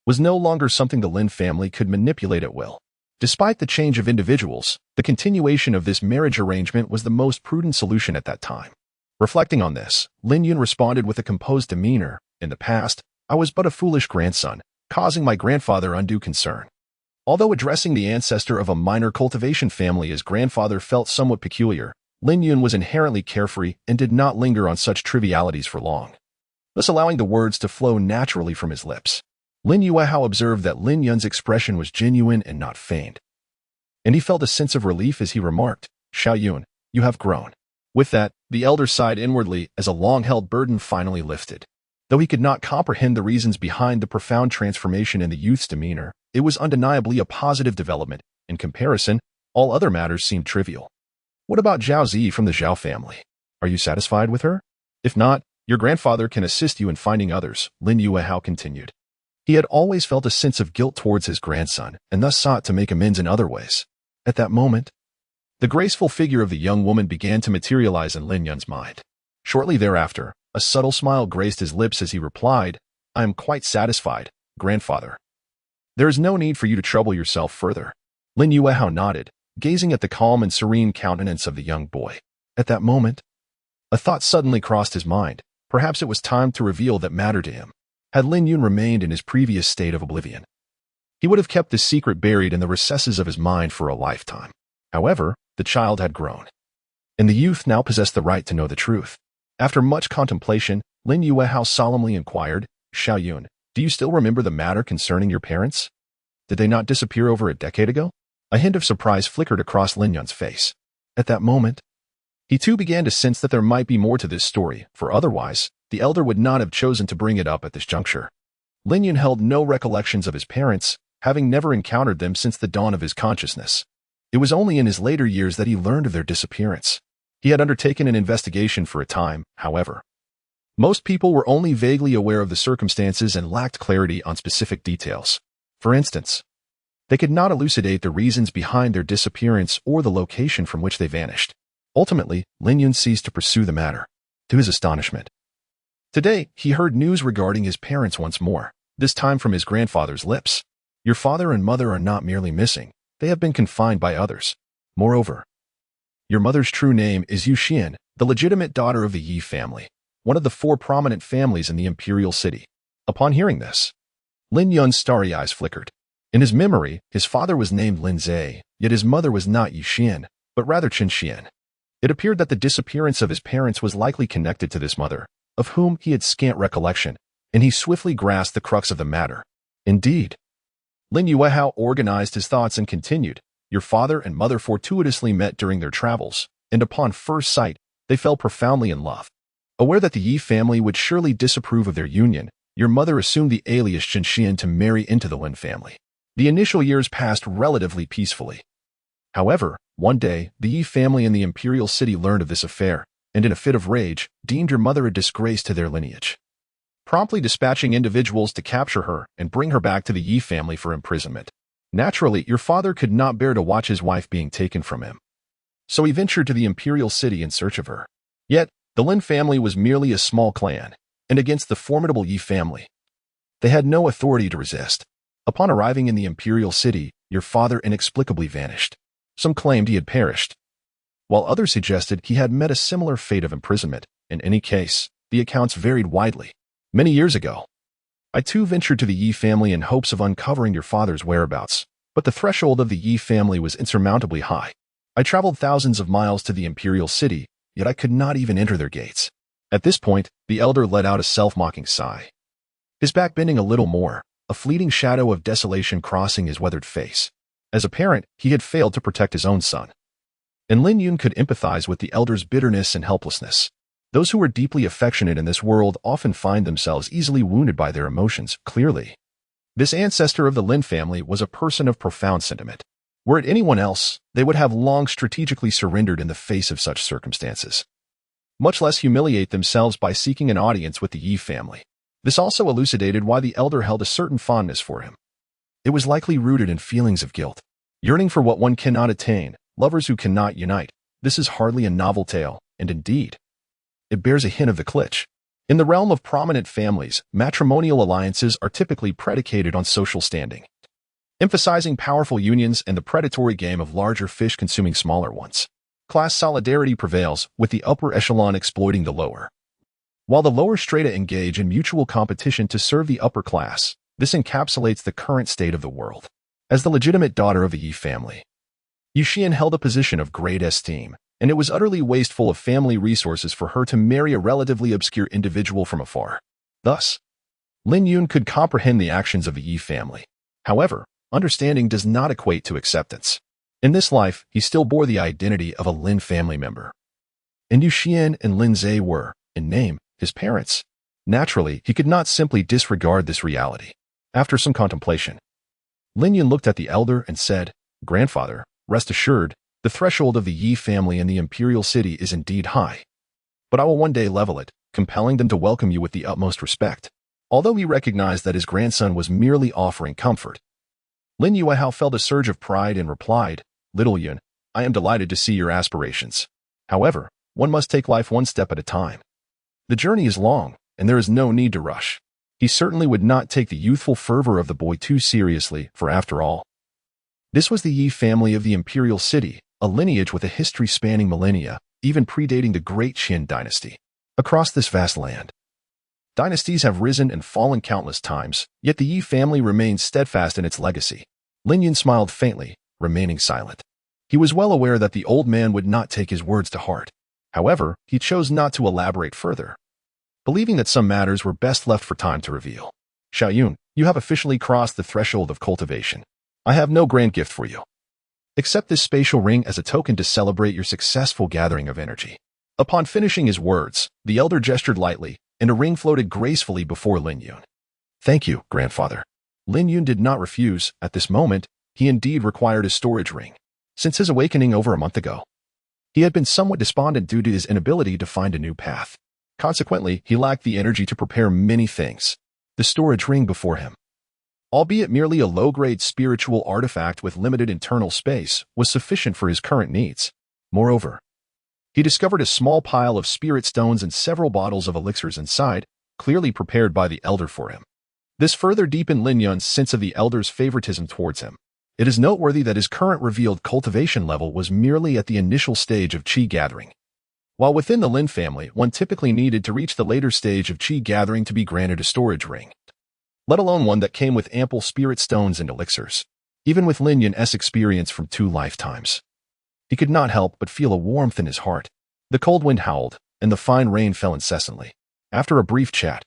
was no longer something the Lin family could manipulate at will. Despite the change of individuals, the continuation of this marriage arrangement was the most prudent solution at that time. Reflecting on this, Lin Yun responded with a composed demeanor, in the past, I was but a foolish grandson, causing my grandfather undue concern. Although addressing the ancestor of a minor cultivation family as grandfather felt somewhat peculiar, Lin Yun was inherently carefree and did not linger on such trivialities for long, thus allowing the words to flow naturally from his lips. Lin Yuehao observed that Lin Yun's expression was genuine and not feigned, and he felt a sense of relief as he remarked, Xiao Yun, you have grown. With that, the elder sighed inwardly as a long-held burden finally lifted. Though he could not comprehend the reasons behind the profound transformation in the youth's demeanor, it was undeniably a positive development. In comparison, all other matters seemed trivial. What about Zhao Zi from the Zhao family? Are you satisfied with her? If not, your grandfather can assist you in finding others, Lin Yuehao continued. He had always felt a sense of guilt towards his grandson, and thus sought to make amends in other ways. At that moment, the graceful figure of the young woman began to materialize in Lin Yun's mind. Shortly thereafter, a subtle smile graced his lips as he replied, I am quite satisfied, grandfather. There is no need for you to trouble yourself further. Lin Yuehao nodded, gazing at the calm and serene countenance of the young boy. At that moment, a thought suddenly crossed his mind. Perhaps it was time to reveal that matter to him. Had Lin Yun remained in his previous state of oblivion, he would have kept this secret buried in the recesses of his mind for a lifetime. However, the child had grown, and the youth now possessed the right to know the truth. After much contemplation, Lin Yuehao solemnly inquired, Xiao Yun, Do you still remember the matter concerning your parents? Did they not disappear over a decade ago? A hint of surprise flickered across Lin Yun's face. At that moment, he too began to sense that there might be more to this story, for otherwise, the elder would not have chosen to bring it up at this juncture. Lin Yun held no recollections of his parents, having never encountered them since the dawn of his consciousness. It was only in his later years that he learned of their disappearance. He had undertaken an investigation for a time, however. Most people were only vaguely aware of the circumstances and lacked clarity on specific details. For instance, they could not elucidate the reasons behind their disappearance or the location from which they vanished. Ultimately, Lin Yun ceased to pursue the matter, to his astonishment. Today, he heard news regarding his parents once more, this time from his grandfather's lips. Your father and mother are not merely missing, they have been confined by others. Moreover, your mother's true name is Yu Xian, the legitimate daughter of the Yi family, one of the 4 prominent families in the imperial city. Upon hearing this, Lin Yun's starry eyes flickered. In his memory, his father was named Lin Zhe, yet his mother was not Yu Xian, but rather Chen Xian. It appeared that the disappearance of his parents was likely connected to this mother, of whom he had scant recollection, and he swiftly grasped the crux of the matter. Indeed, Lin Yuehao organized his thoughts and continued, your father and mother fortuitously met during their travels, and upon first sight, they fell profoundly in love. Aware that the Yi family would surely disapprove of their union, your mother assumed the alias Chen Xian to marry into the Lin family. The initial years passed relatively peacefully. However, one day, the Yi family in the imperial city learned of this affair, and in a fit of rage, deemed your mother a disgrace to their lineage, promptly dispatching individuals to capture her and bring her back to the Yi family for imprisonment. Naturally, your father could not bear to watch his wife being taken from him, so he ventured to the imperial city in search of her. Yet, the Lin family was merely a small clan, and against the formidable Yi family, they had no authority to resist. Upon arriving in the imperial city, your father inexplicably vanished. Some claimed he had perished, while others suggested he had met a similar fate of imprisonment. In any case, the accounts varied widely. Many years ago, I too ventured to the Yi family in hopes of uncovering your father's whereabouts, but the threshold of the Yi family was insurmountably high. I traveled thousands of miles to the imperial city, yet I could not even enter their gates. At this point, the elder let out a self-mocking sigh, his back bending a little more, a fleeting shadow of desolation crossing his weathered face. As a parent, he had failed to protect his own son. And Lin Yun could empathize with the elder's bitterness and helplessness. Those who are deeply affectionate in this world often find themselves easily wounded by their emotions. Clearly, this ancestor of the Lin family was a person of profound sentiment. Were it anyone else, they would have long strategically surrendered in the face of such circumstances, much less humiliate themselves by seeking an audience with the Yi family. This also elucidated why the elder held a certain fondness for him. It was likely rooted in feelings of guilt, yearning for what one cannot attain, lovers who cannot unite. This is hardly a novel tale, and indeed, it bears a hint of the cliché. In the realm of prominent families, matrimonial alliances are typically predicated on social standing, emphasizing powerful unions and the predatory game of larger fish consuming smaller ones. Class solidarity prevails, with the upper echelon exploiting the lower, while the lower strata engage in mutual competition to serve the upper class. This encapsulates the current state of the world. As the legitimate daughter of the Yi family, Yu Xian held a position of great esteem, and it was utterly wasteful of family resources for her to marry a relatively obscure individual from afar. Thus, Lin Yun could comprehend the actions of the Yi family. However, understanding does not equate to acceptance. In this life, he still bore the identity of a Lin family member. And Yu Xian and Lin Zhe were, in name, his parents. Naturally, he could not simply disregard this reality. After some contemplation, Lin Yun looked at the elder and said, Grandfather, rest assured, the threshold of the Yi family in the imperial city is indeed high. But I will one day level it, compelling them to welcome you with the utmost respect. Although he recognized that his grandson was merely offering comfort, Lin Yuehao felt a surge of pride and replied, Little Yun, I am delighted to see your aspirations. However, one must take life one step at a time. The journey is long, and there is no need to rush. He certainly would not take the youthful fervor of the boy too seriously, for after all, this was the Yi family of the imperial city, a lineage with a history spanning millennia, even predating the great Qin dynasty. Across this vast land, dynasties have risen and fallen countless times, yet the Yi family remains steadfast in its legacy. Lin Yun smiled faintly, remaining silent. He was well aware that the old man would not take his words to heart. However, he chose not to elaborate further, believing that some matters were best left for time to reveal. Xiaoyun, you have officially crossed the threshold of cultivation. I have no grand gift for you. Accept this spatial ring as a token to celebrate your successful gathering of energy. Upon finishing his words, the elder gestured lightly, and a ring floated gracefully before Lin Yun. Thank you, grandfather. Lin Yun did not refuse. At this moment, he indeed required a storage ring. Since his awakening over a month ago, he had been somewhat despondent due to his inability to find a new path. Consequently, he lacked the energy to prepare many things. The storage ring before him, albeit merely a low-grade spiritual artifact with limited internal space, was sufficient for his current needs. Moreover, he discovered a small pile of spirit stones and several bottles of elixirs inside, clearly prepared by the elder for him. This further deepened Lin Yun's sense of the elder's favoritism towards him. It is noteworthy that his current revealed cultivation level was merely at the initial stage of qi gathering. While within the Lin family, one typically needed to reach the later stage of qi gathering to be granted a storage ring, let alone one that came with ample spirit stones and elixirs. Even with Lin Yun's experience from 2 lifetimes, he could not help but feel a warmth in his heart. The cold wind howled, and the fine rain fell incessantly. After a brief chat,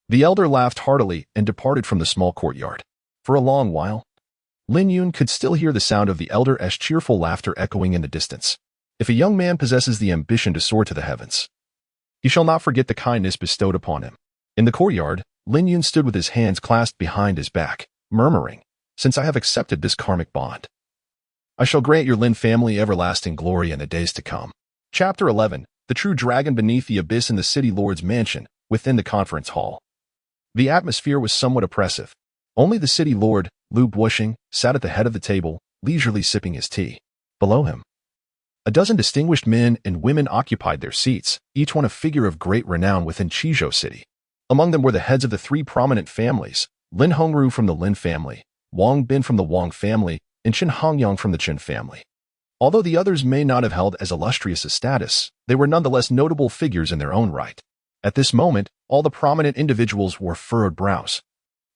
the elder laughed heartily and departed from the small courtyard. For a long while, Lin Yun could still hear the sound of the elder's cheerful laughter echoing in the distance. If a young man possesses the ambition to soar to the heavens, he shall not forget the kindness bestowed upon him. In the courtyard, Lin Yun stood with his hands clasped behind his back, murmuring, "Since I have accepted this karmic bond, I shall grant your Lin family everlasting glory in the days to come." Chapter 11. The True Dragon Beneath the Abyss. In the City Lord's mansion, within the conference hall, the atmosphere was somewhat oppressive. Only the City Lord, Lu Buoxing, sat at the head of the table, leisurely sipping his tea. Below him, a dozen distinguished men and women occupied their seats, each one a figure of great renown within Qizhou City. Among them were the heads of the 3 prominent families: Lin Hongru from the Lin family, Wang Bin from the Wang family, and Qin Hongyang from the Qin family. Although the others may not have held as illustrious a status, they were nonetheless notable figures in their own right. At this moment, all the prominent individuals wore furrowed brows,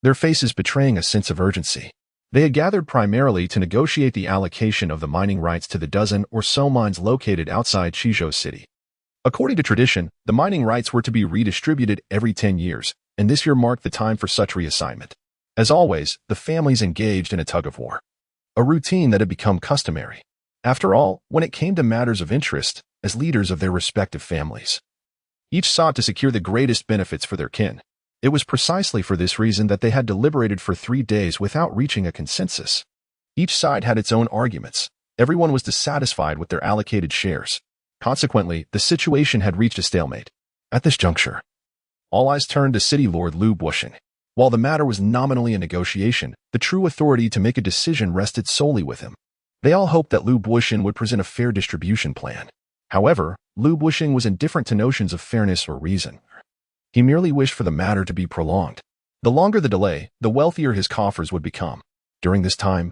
their faces betraying a sense of urgency. They had gathered primarily to negotiate the allocation of the mining rights to the dozen or so mines located outside Qizhou City. According to tradition, the mining rights were to be redistributed every 10 years, and this year marked the time for such reassignment. As always, the families engaged in a tug-of-war, a routine that had become customary. After all, when it came to matters of interest, as leaders of their respective families, each sought to secure the greatest benefits for their kin. It was precisely for this reason that they had deliberated for 3 days without reaching a consensus. Each side had its own arguments. Everyone was dissatisfied with their allocated shares. Consequently, the situation had reached a stalemate. At this juncture, all eyes turned to City Lord Lu Buoxing. While the matter was nominally a negotiation, the true authority to make a decision rested solely with him. They all hoped that Lu Buoxing would present a fair distribution plan. However, Lu Buoxing was indifferent to notions of fairness or reason. He merely wished for the matter to be prolonged. The longer the delay, the wealthier his coffers would become. During this time,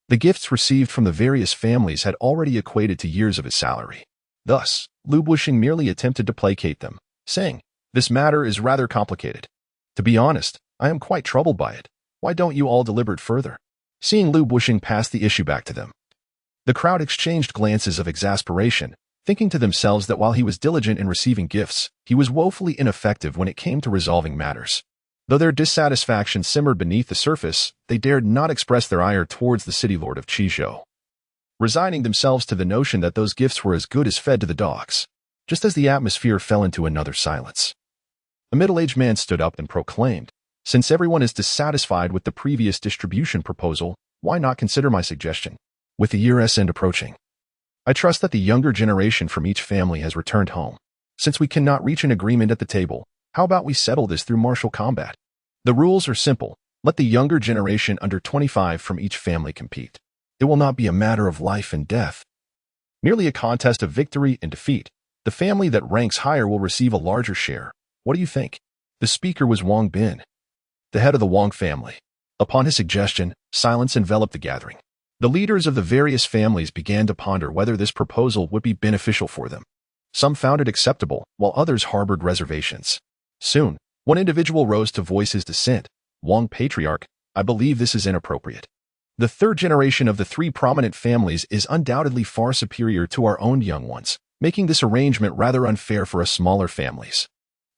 the gifts received from the various families had already equated to years of his salary. Thus, Lu Buoxing merely attempted to placate them, saying, "This matter is rather complicated. To be honest, I am quite troubled by it. Why don't you all deliberate further?" Seeing Lu Buoxing pass the issue back to them, the crowd exchanged glances of exasperation, thinking to themselves that while he was diligent in receiving gifts, he was woefully ineffective when it came to resolving matters. Though their dissatisfaction simmered beneath the surface, they dared not express their ire towards the City Lord of Qizhou, resigning themselves to the notion that those gifts were as good as fed to the dogs. Just as the atmosphere fell into another silence, a middle-aged man stood up and proclaimed, "Since everyone is dissatisfied with the previous distribution proposal, why not consider my suggestion? With the year's end approaching, I trust that the younger generation from each family has returned home. Since we cannot reach an agreement at the table, how about we settle this through martial combat? The rules are simple. Let the younger generation under 25 from each family compete. It will not be a matter of life and death, merely a contest of victory and defeat. The family that ranks higher will receive a larger share. What do you think?" The speaker was Wang Bin, the head of the Wang family. Upon his suggestion, silence enveloped the gathering. The leaders of the various families began to ponder whether this proposal would be beneficial for them. Some found it acceptable, while others harbored reservations. Soon, one individual rose to voice his dissent. "Wang Patriarch, I believe this is inappropriate. The 3rd generation of the 3 prominent families is undoubtedly far superior to our own young ones, making this arrangement rather unfair for us smaller families."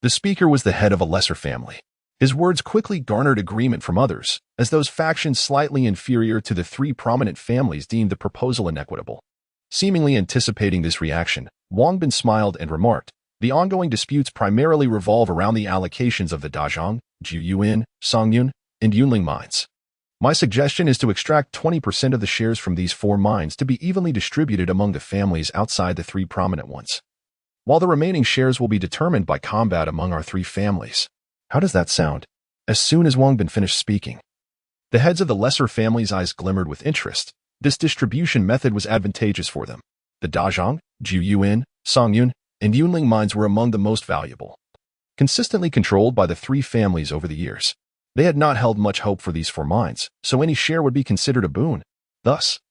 The speaker was the head of a lesser family. His words quickly garnered agreement from others, as those factions slightly inferior to the three prominent families deemed the proposal inequitable. Seemingly anticipating this reaction, Wang Bin smiled and remarked, "The ongoing disputes primarily revolve around the allocations of the Dazhang, Juyuan, Songyun, and Yunling mines. My suggestion is to extract 20% of the shares from these four mines to be evenly distributed among the families outside the three prominent ones, while the remaining shares will be determined by combat among our three families." How does that sound? As soon as Wang Bin finished speaking, the heads of the lesser families' eyes glimmered with interest. This distribution method was advantageous for them. The Dazhang, Juyuan, Songyun, and Yunling mines were among the most valuable, consistently controlled by the three families over the years. They had not held much hope for these four mines, so any share would be considered a boon. Thus,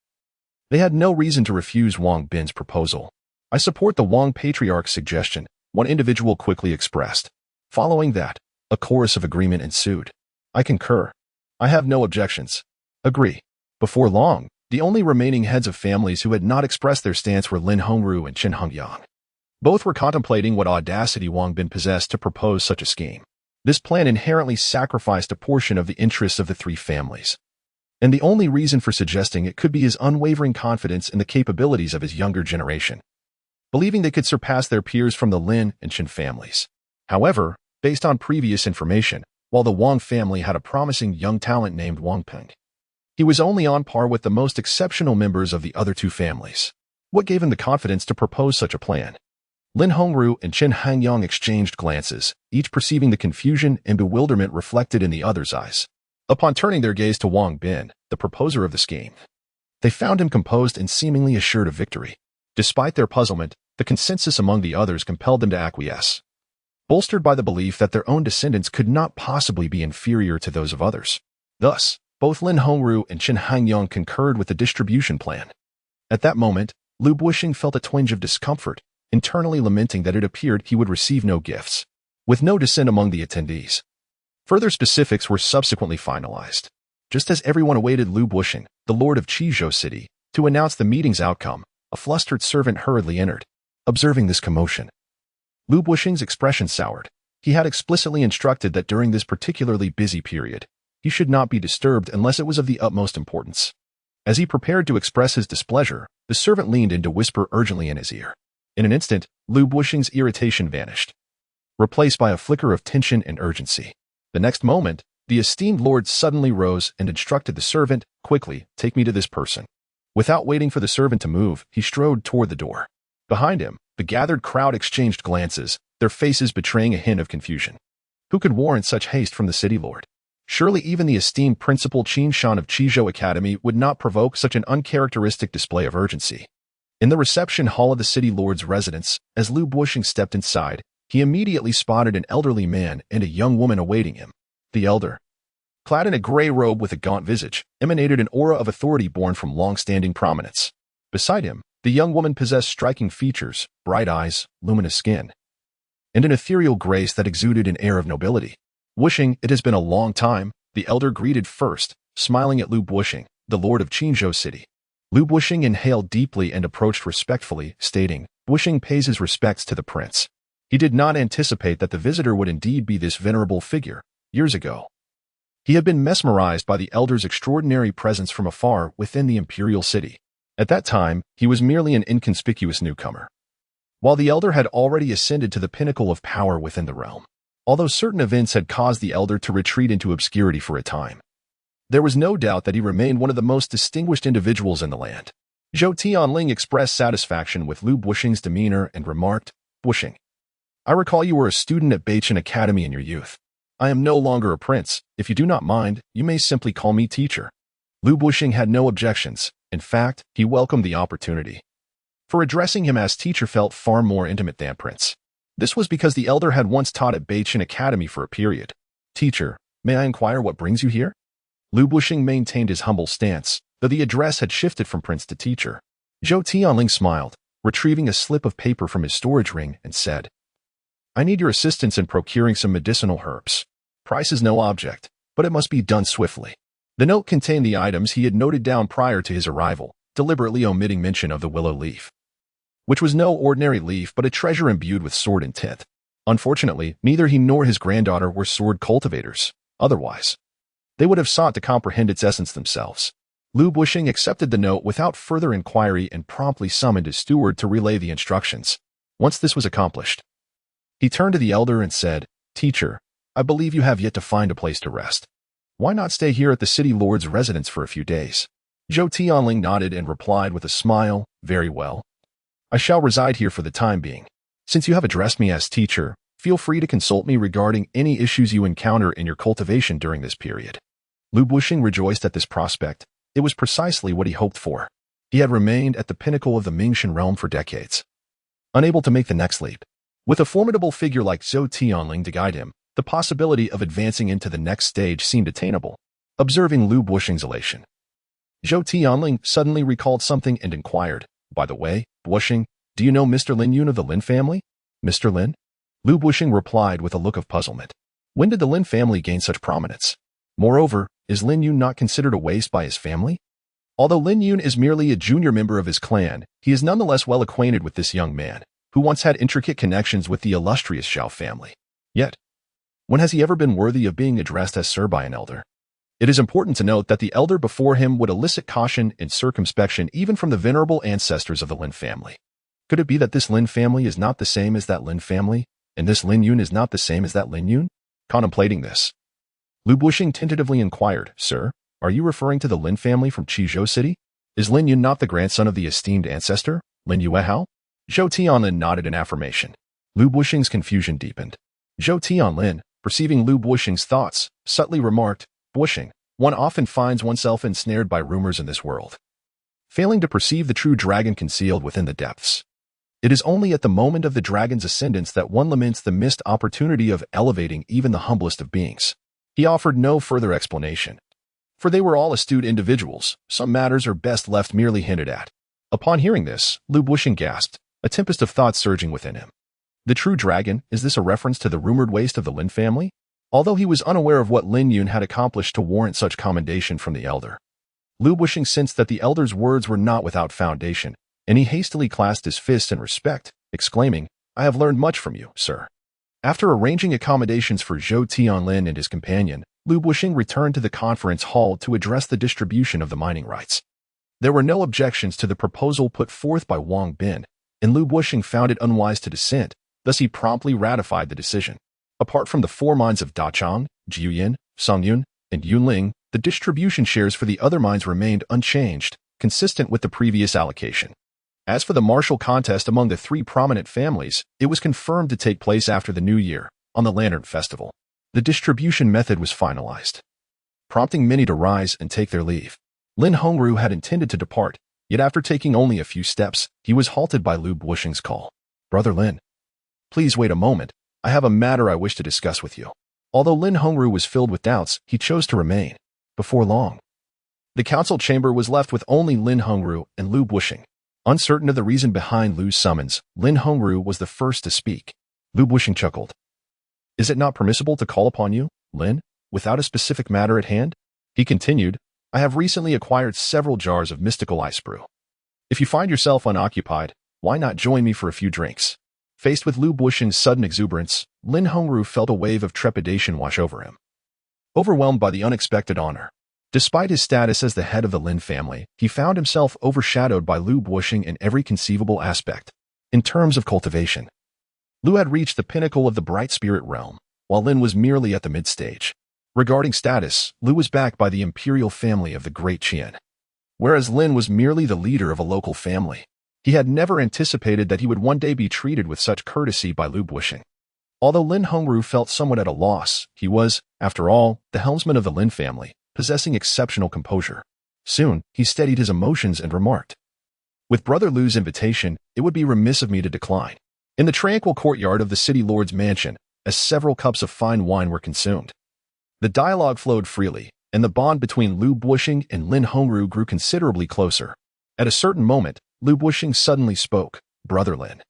they had no reason to refuse Wang Bin's proposal. "I support the Wang Patriarch's suggestion," one individual quickly expressed. Following that, a chorus of agreement ensued. "I concur. I have no objections. Agree." Before long, the only remaining heads of families who had not expressed their stance were Lin Hongru and Qin Hongyang. Both were contemplating what audacity Wang Bin possessed to propose such a scheme. This plan inherently sacrificed a portion of the interests of the three families, and the only reason for suggesting it could be his unwavering confidence in the capabilities of his younger generation, believing they could surpass their peers from the Lin and Qin families. However, based on previous information, while the Wang family had a promising young talent named Wang Peng, he was only on par with the most exceptional members of the other two families. What gave him the confidence to propose such a plan? Lin Hongru and Qin Hongyang exchanged glances, each perceiving the confusion and bewilderment reflected in the other's eyes. Upon turning their gaze to Wang Bin, the proposer of the scheme, they found him composed and seemingly assured of victory. Despite their puzzlement, the consensus among the others compelled them to acquiesce, bolstered by the belief that their own descendants could not possibly be inferior to those of others. Thus, both Lin Hongru and Qin Hongyang concurred with the distribution plan. At that moment, Lu Buixing felt a twinge of discomfort, internally lamenting that it appeared he would receive no gifts, with no dissent among the attendees. Further specifics were subsequently finalized. Just as everyone awaited Lu Buixing, the lord of Qizhou City, to announce the meeting's outcome, a flustered servant hurriedly entered. Observing this commotion, Lu Buixing's expression soured. He had explicitly instructed that during this particularly busy period, he should not be disturbed unless it was of the utmost importance. As he prepared to express his displeasure, the servant leaned in to whisper urgently in his ear. In an instant, Lu Buixing's irritation vanished, replaced by a flicker of tension and urgency. The next moment, the esteemed lord suddenly rose and instructed the servant, "Quickly, take me to this person." Without waiting for the servant to move, he strode toward the door. Behind him, the gathered crowd exchanged glances, their faces betraying a hint of confusion. Who could warrant such haste from the city lord? Surely even the esteemed Principal Qin Shan of Qizhou Academy would not provoke such an uncharacteristic display of urgency. In the reception hall of the city lord's residence, as Lu Buixing stepped inside, he immediately spotted an elderly man and a young woman awaiting him. The elder, clad in a gray robe with a gaunt visage, emanated an aura of authority born from long-standing prominence. Beside him, the young woman possessed striking features, bright eyes, luminous skin, and an ethereal grace that exuded an air of nobility. "Buixing, it has been a long time," the elder greeted first, smiling at Lu Buixing, the lord of Qizhou City. Lu Buixing inhaled deeply and approached respectfully, stating, "Buixing pays his respects to the prince." He did not anticipate that the visitor would indeed be this venerable figure. Years ago, he had been mesmerized by the elder's extraordinary presence from afar within the imperial city. At that time, he was merely an inconspicuous newcomer, while the elder had already ascended to the pinnacle of power within the realm. Although certain events had caused the elder to retreat into obscurity for a time, there was no doubt that he remained one of the most distinguished individuals in the land. Zhou Tianling expressed satisfaction with Lu Buixing's demeanor and remarked, "Buixing, I recall you were a student at Beichin Academy in your youth. I am no longer a prince. If you do not mind, you may simply call me teacher." Lu Buixing had no objections. In fact, he welcomed the opportunity, for addressing him as teacher felt far more intimate than prince. This was because the elder had once taught at Beichin Academy for a period. "Teacher, may I inquire what brings you here?" Lu Buixing maintained his humble stance, though the address had shifted from prince to teacher. Zhou Tianling smiled, retrieving a slip of paper from his storage ring, and said, "I need your assistance in procuring some medicinal herbs. Price is no object, but it must be done swiftly." The note contained the items he had noted down prior to his arrival, deliberately omitting mention of the willow leaf, which was no ordinary leaf but a treasure imbued with sword intent. Unfortunately, neither he nor his granddaughter were sword cultivators. Otherwise, they would have sought to comprehend its essence themselves. Lu Bushing accepted the note without further inquiry and promptly summoned his steward to relay the instructions. Once this was accomplished, he turned to the elder and said, "Teacher, I believe you have yet to find a place to rest. Why not stay here at the city lord's residence for a few days?" Zhou Tianling nodded and replied with a smile, "Very well. I shall reside here for the time being. Since you have addressed me as teacher, feel free to consult me regarding any issues you encounter in your cultivation during this period." Lu Bushing rejoiced at this prospect. It was precisely what he hoped for. He had remained at the pinnacle of the Mingxian realm for decades, unable to make the next leap. With a formidable figure like Zhou Tianling to guide him, the possibility of advancing into the next stage seemed attainable. Observing Lu Bushing's elation, Zhou Tianling suddenly recalled something and inquired, "By the way, Bushing, do you know Mr. Lin Yun of the Lin family?" "Mr. Lin?" Lu Bushing replied with a look of puzzlement. When did the Lin family gain such prominence? Moreover, is Lin Yun not considered a waste by his family? Although Lin Yun is merely a junior member of his clan, he is nonetheless well acquainted with this young man, who once had intricate connections with the illustrious Zhao family. Yet, when has he ever been worthy of being addressed as sir by an elder? It is important to note that the elder before him would elicit caution and circumspection even from the venerable ancestors of the Lin family. Could it be that this Lin family is not the same as that Lin family, and this Lin Yun is not the same as that Lin Yun? Contemplating this, Lu Bushing tentatively inquired, "Sir, are you referring to the Lin family from Qizhou City? Is Lin Yun not the grandson of the esteemed ancestor, Lin Yuehao?" Zhou Tianlin nodded in affirmation. Lu Bushing's confusion deepened. Zhou Tianlin, perceiving Lu Bushing's thoughts, subtly remarked, "Bushing, one often finds oneself ensnared by rumors in this world, failing to perceive the true dragon concealed within the depths. It is only at the moment of the dragon's ascendance that one laments the missed opportunity of elevating even the humblest of beings." He offered no further explanation, for they were all astute individuals. Some matters are best left merely hinted at. Upon hearing this, Lu Bushing gasped, a tempest of thoughts surging within him. The true dragon, is this a reference to the rumored waste of the Lin family? Although he was unaware of what Lin Yun had accomplished to warrant such commendation from the elder, Lu Bushing sensed that the elder's words were not without foundation, and he hastily clasped his fists in respect, exclaiming, "I have learned much from you, sir." After arranging accommodations for Zhou Tianlin and his companion, Lu Bushing returned to the conference hall to address the distribution of the mining rights. There were no objections to the proposal put forth by Wang Bin, and Lu Bushing found it unwise to dissent, thus he promptly ratified the decision. Apart from the four mines of Dachang, Jiuyin, Songyun, and Yunling, the distribution shares for the other mines remained unchanged, consistent with the previous allocation. As for the martial contest among the three prominent families, it was confirmed to take place after the New Year, on the Lantern Festival. The distribution method was finalized, prompting many to rise and take their leave. Lin Hongru had intended to depart, yet after taking only a few steps, he was halted by Lu Bushing's call. "Brother Lin, please wait a moment. I have a matter I wish to discuss with you." Although Lin Hongru was filled with doubts, he chose to remain. Before long, the council chamber was left with only Lin Hongru and Lu Bushing. Uncertain of the reason behind Lu's summons, Lin Hongru was the first to speak. Lu Bushing chuckled. "Is it not permissible to call upon you, Lin, without a specific matter at hand?" He continued, "I have recently acquired several jars of mystical ice brew. If you find yourself unoccupied, why not join me for a few drinks?" Faced with Lu Bushing's sudden exuberance, Lin Hongru felt a wave of trepidation wash over him. Overwhelmed by the unexpected honor, despite his status as the head of the Lin family, he found himself overshadowed by Lu Bushing in every conceivable aspect. In terms of cultivation, Lu had reached the pinnacle of the bright spirit realm, while Lin was merely at the mid-stage. Regarding status, Lu was backed by the imperial family of the Great Qian, whereas Lin was merely the leader of a local family. He had never anticipated that he would one day be treated with such courtesy by Lu Bushing. Although Lin Hongru felt somewhat at a loss, he was, after all, the helmsman of the Lin family, possessing exceptional composure. Soon, he steadied his emotions and remarked, "With Brother Lu's invitation, it would be remiss of me to decline." In the tranquil courtyard of the city lord's mansion, as several cups of fine wine were consumed, the dialogue flowed freely, and the bond between Lu Bushing and Lin Hongru grew considerably closer. At a certain moment, Lu Bushing suddenly spoke, "Brother Lin,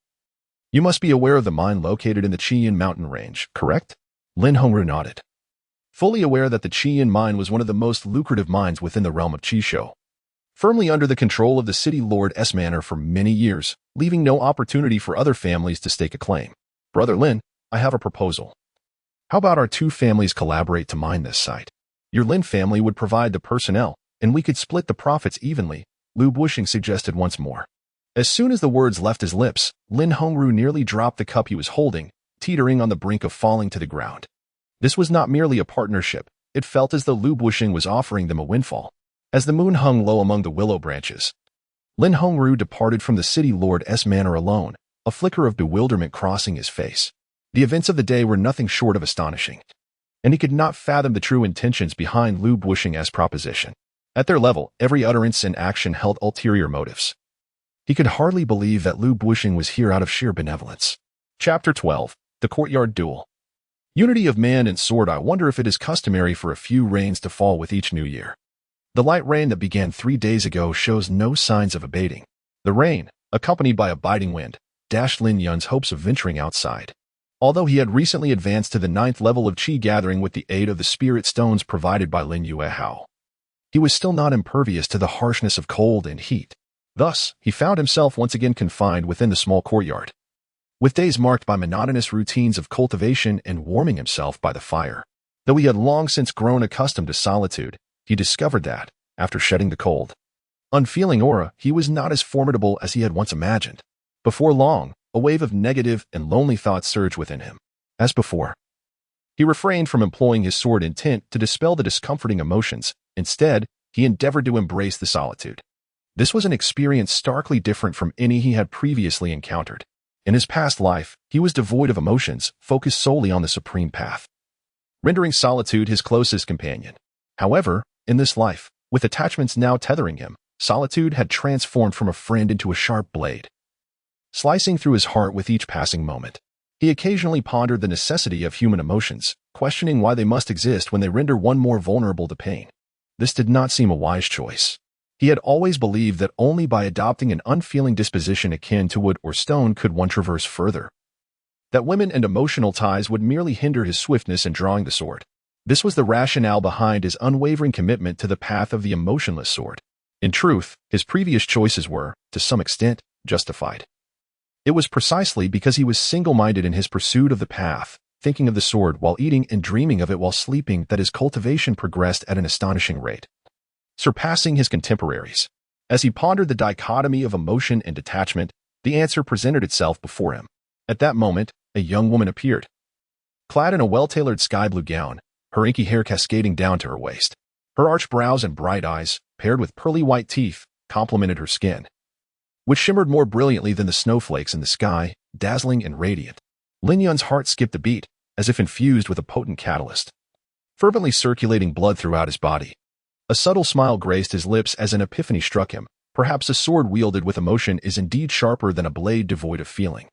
you must be aware of the mine located in the Qiyin mountain range, correct?" Lin Hongru nodded, fully aware that the Qiyin mine was one of the most lucrative mines within the realm of Qishou, firmly under the control of the city lord's manor for many years, leaving no opportunity for other families to stake a claim. "Brother Lin, I have a proposal. How about our two families collaborate to mine this site? Your Lin family would provide the personnel, and we could split the profits evenly, Lu Bushing suggested once more. As soon as the words left his lips, Lin Hongru nearly dropped the cup he was holding, teetering on the brink of falling to the ground. This was not merely a partnership. It felt as though Lu Bushing was offering them a windfall. As the moon hung low among the willow branches, Lin Hongru departed from the city lord's manor alone, a flicker of bewilderment crossing his face. The events of the day were nothing short of astonishing, and he could not fathom the true intentions behind Lu Bushing's proposition. At their level, every utterance and action held ulterior motives. He could hardly believe that Lu Bushing was here out of sheer benevolence. Chapter 12. The Courtyard Duel. Unity of man and sword. I wonder if it is customary for a few rains to fall with each new year. The light rain that began 3 days ago shows no signs of abating. The rain, accompanied by a biting wind, dashed Lin Yun's hopes of venturing outside. Although he had recently advanced to the 9th level of Qi gathering with the aid of the spirit stones provided by Lin Yuehao, he was still not impervious to the harshness of cold and heat. Thus, he found himself once again confined within the small courtyard, with days marked by monotonous routines of cultivation and warming himself by the fire. Though he had long since grown accustomed to solitude, he discovered that, after shedding the cold, unfeeling aura, he was not as formidable as he had once imagined. Before long, a wave of negative and lonely thoughts surged within him. As before, he refrained from employing his sword intent to dispel the discomforting emotions. Instead, he endeavored to embrace the solitude. This was an experience starkly different from any he had previously encountered. In his past life, he was devoid of emotions, focused solely on the supreme path, rendering solitude his closest companion. However, in this life, with attachments now tethering him, solitude had transformed from a friend into a sharp blade, slicing through his heart with each passing moment. He occasionally pondered the necessity of human emotions, questioning why they must exist when they render one more vulnerable to pain. This did not seem a wise choice. He had always believed that only by adopting an unfeeling disposition akin to wood or stone could one traverse further. That women and emotional ties would merely hinder his swiftness in drawing the sword. This was the rationale behind his unwavering commitment to the path of the emotionless sword. In truth, his previous choices were, to some extent, justified. It was precisely because he was single-minded in his pursuit of the path, thinking of the sword while eating and dreaming of it while sleeping, that his cultivation progressed at an astonishing rate, surpassing his contemporaries. As he pondered the dichotomy of emotion and detachment, the answer presented itself before him. At that moment, a young woman appeared, clad in a well-tailored sky-blue gown, her inky hair cascading down to her waist. Her arched brows and bright eyes, paired with pearly white teeth, complemented her skin, which shimmered more brilliantly than the snowflakes in the sky, dazzling and radiant. Lin Yun's heart skipped a beat, as if infused with a potent catalyst, fervently circulating blood throughout his body. A subtle smile graced his lips as an epiphany struck him. Perhaps a sword wielded with emotion is indeed sharper than a blade devoid of feeling.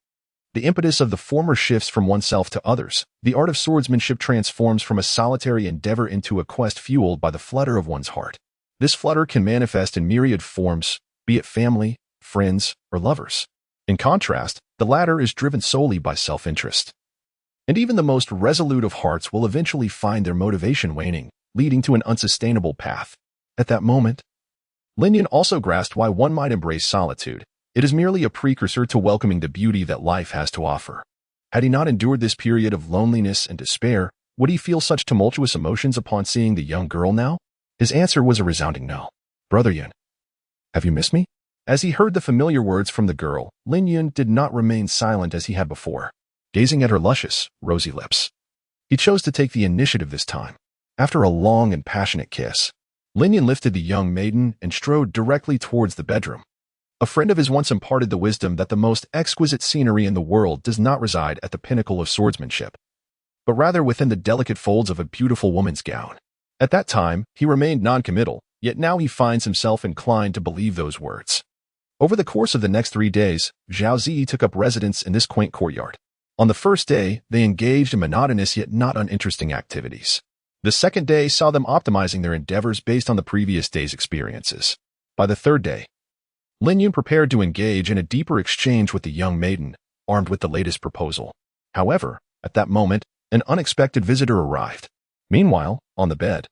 The impetus of the former shifts from oneself to others. The art of swordsmanship transforms from a solitary endeavor into a quest fueled by the flutter of one's heart. This flutter can manifest in myriad forms, be it family, friends, or lovers. In contrast, the latter is driven solely by self-interest. And even the most resolute of hearts will eventually find their motivation waning, leading to an unsustainable path. At that moment, Lin Yun also grasped why one might embrace solitude. It is merely a precursor to welcoming the beauty that life has to offer. Had he not endured this period of loneliness and despair, would he feel such tumultuous emotions upon seeing the young girl now? His answer was a resounding no. Brother Yun, have you missed me? As he heard the familiar words from the girl, Lin Yun did not remain silent as he had before, gazing at her luscious, rosy lips. He chose to take the initiative this time. After a long and passionate kiss, Lin Yun lifted the young maiden and strode directly towards the bedroom. A friend of his once imparted the wisdom that the most exquisite scenery in the world does not reside at the pinnacle of swordsmanship, but rather within the delicate folds of a beautiful woman's gown. At that time, he remained non-committal, yet now he finds himself inclined to believe those words. Over the course of the next 3 days, Zhao Zi took up residence in this quaint courtyard. On the first day, they engaged in monotonous yet not uninteresting activities. The second day saw them optimizing their endeavors based on the previous day's experiences. By the third day, Lin Yun prepared to engage in a deeper exchange with the young maiden, armed with the latest proposal. However, at that moment, an unexpected visitor arrived. Meanwhile, on the bed,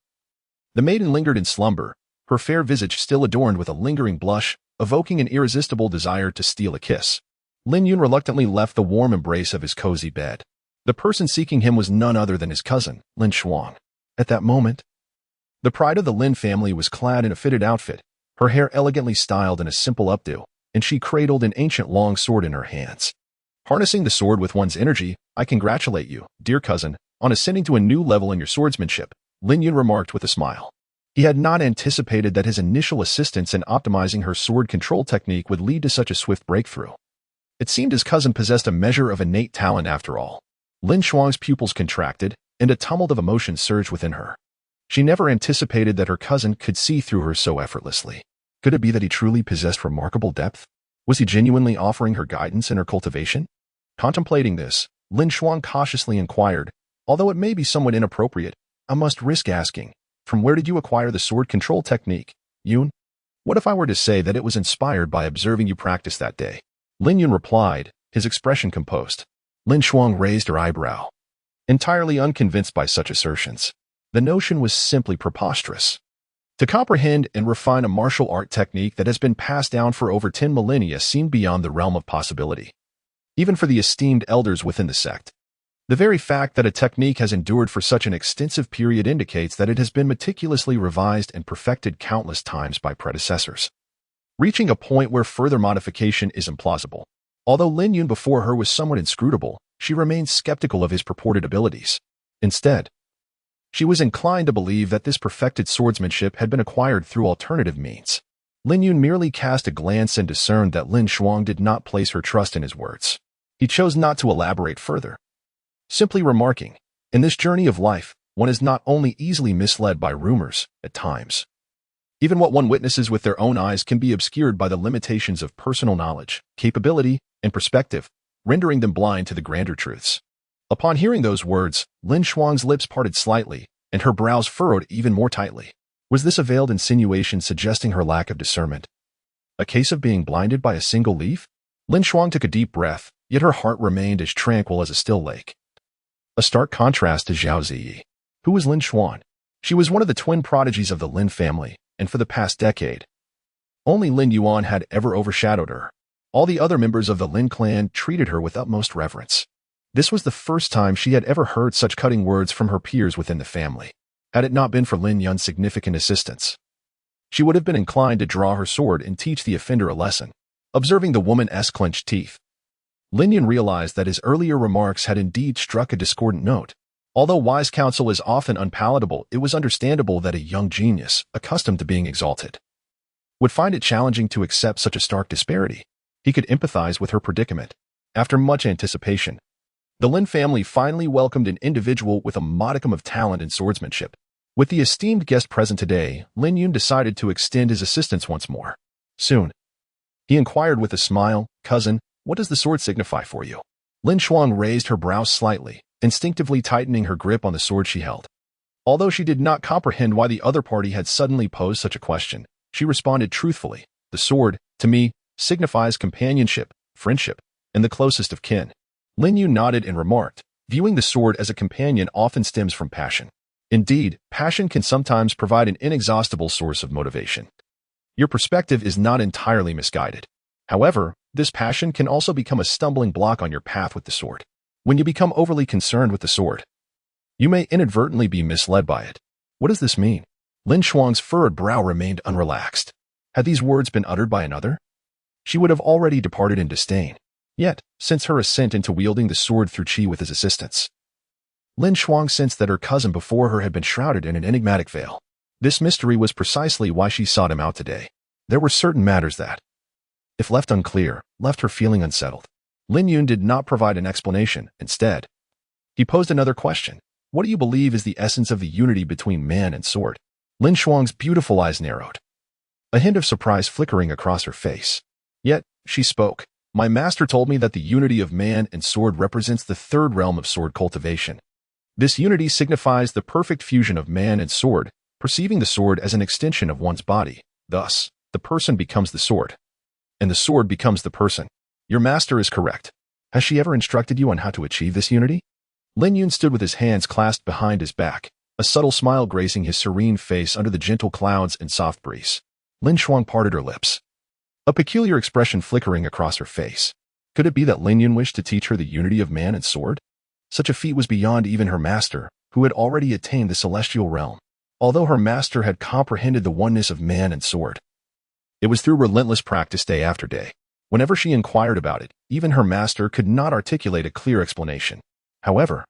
the maiden lingered in slumber, her fair visage still adorned with a lingering blush, evoking an irresistible desire to steal a kiss. Lin Yun reluctantly left the warm embrace of his cozy bed. The person seeking him was none other than his cousin, Lin Shuang. At that moment, the pride of the Lin family was clad in a fitted outfit, her hair elegantly styled in a simple updo, and she cradled an ancient long sword in her hands. Harnessing the sword with one's energy, I congratulate you, dear cousin, on ascending to a new level in your swordsmanship, Lin Yun remarked with a smile. He had not anticipated that his initial assistance in optimizing her sword control technique would lead to such a swift breakthrough. It seemed his cousin possessed a measure of innate talent after all. Lin Shuang's pupils contracted, and a tumult of emotion surged within her. She never anticipated that her cousin could see through her so effortlessly. Could it be that he truly possessed remarkable depth? Was he genuinely offering her guidance in her cultivation? Contemplating this, Lin Shuang cautiously inquired, although it may be somewhat inappropriate, I must risk asking, from where did you acquire the sword control technique, Yun? What if I were to say that it was inspired by observing you practice that day? Lin Yun replied, his expression composed. Lin Shuang raised her eyebrow, entirely unconvinced by such assertions. The notion was simply preposterous. To comprehend and refine a martial art technique that has been passed down for over 10 millennia seemed beyond the realm of possibility, even for the esteemed elders within the sect. The very fact that a technique has endured for such an extensive period indicates that it has been meticulously revised and perfected countless times by predecessors, reaching a point where further modification is implausible. Although Lin Yun before her was somewhat inscrutable, she remained skeptical of his purported abilities. Instead, she was inclined to believe that this perfected swordsmanship had been acquired through alternative means. Lin Yun merely cast a glance and discerned that Lin Shuang did not place her trust in his words. He chose not to elaborate further, simply remarking, in this journey of life, one is not only easily misled by rumors, at times. Even what one witnesses with their own eyes can be obscured by the limitations of personal knowledge, capability, and perspective, rendering them blind to the grander truths. Upon hearing those words, Lin Shuang's lips parted slightly, and her brows furrowed even more tightly. Was this a veiled insinuation suggesting her lack of discernment? A case of being blinded by a single leaf? Lin Shuang took a deep breath, yet her heart remained as tranquil as a still lake. A stark contrast to Zhao Ziyi. Who was Lin Shuang? She was one of the twin prodigies of the Lin family, and for the past decade, only Lin Yuan had ever overshadowed her. All the other members of the Lin clan treated her with utmost reverence. This was the first time she had ever heard such cutting words from her peers within the family. Had it not been for Lin Yun's significant assistance, she would have been inclined to draw her sword and teach the offender a lesson. Observing the woman's clenched teeth, Lin Yun realized that his earlier remarks had indeed struck a discordant note. Although wise counsel is often unpalatable, it was understandable that a young genius, accustomed to being exalted, would find it challenging to accept such a stark disparity. He could empathize with her predicament. After much anticipation, the Lin family finally welcomed an individual with a modicum of talent in swordsmanship. With the esteemed guest present today, Lin Yun decided to extend his assistance once more. Soon, he inquired with a smile, Cousin, what does the sword signify for you? Lin Shuang raised her brows slightly, instinctively tightening her grip on the sword she held. Although she did not comprehend why the other party had suddenly posed such a question, she responded truthfully, the sword, to me, signifies companionship, friendship, and the closest of kin. Lin Yu nodded and remarked, viewing the sword as a companion often stems from passion. Indeed, passion can sometimes provide an inexhaustible source of motivation. Your perspective is not entirely misguided. However, this passion can also become a stumbling block on your path with the sword. When you become overly concerned with the sword, you may inadvertently be misled by it. What does this mean? Lin Shuang's furrowed brow remained unrelaxed. Had these words been uttered by another, she would have already departed in disdain. Yet, since her ascent into wielding the sword through Qi with his assistance, Lin Shuang sensed that her cousin before her had been shrouded in an enigmatic veil. This mystery was precisely why she sought him out today. There were certain matters that, if left unclear, left her feeling unsettled. Lin Yun did not provide an explanation. Instead, he posed another question. What do you believe is the essence of the unity between man and sword? Lin Shuang's beautiful eyes narrowed, a hint of surprise flickering across her face. Yet, she spoke. My master told me that the unity of man and sword represents the third realm of sword cultivation. This unity signifies the perfect fusion of man and sword, perceiving the sword as an extension of one's body. Thus, the person becomes the sword, and the sword becomes the person. Your master is correct. Has she ever instructed you on how to achieve this unity? Lin Yun stood with his hands clasped behind his back, a subtle smile gracing his serene face under the gentle clouds and soft breeze. Lin Shuang parted her lips, a peculiar expression flickering across her face. Could it be that Lin Yun wished to teach her the unity of man and sword? Such a feat was beyond even her master, who had already attained the celestial realm. Although her master had comprehended the oneness of man and sword, it was through relentless practice day after day. Whenever she inquired about it, even her master could not articulate a clear explanation. However,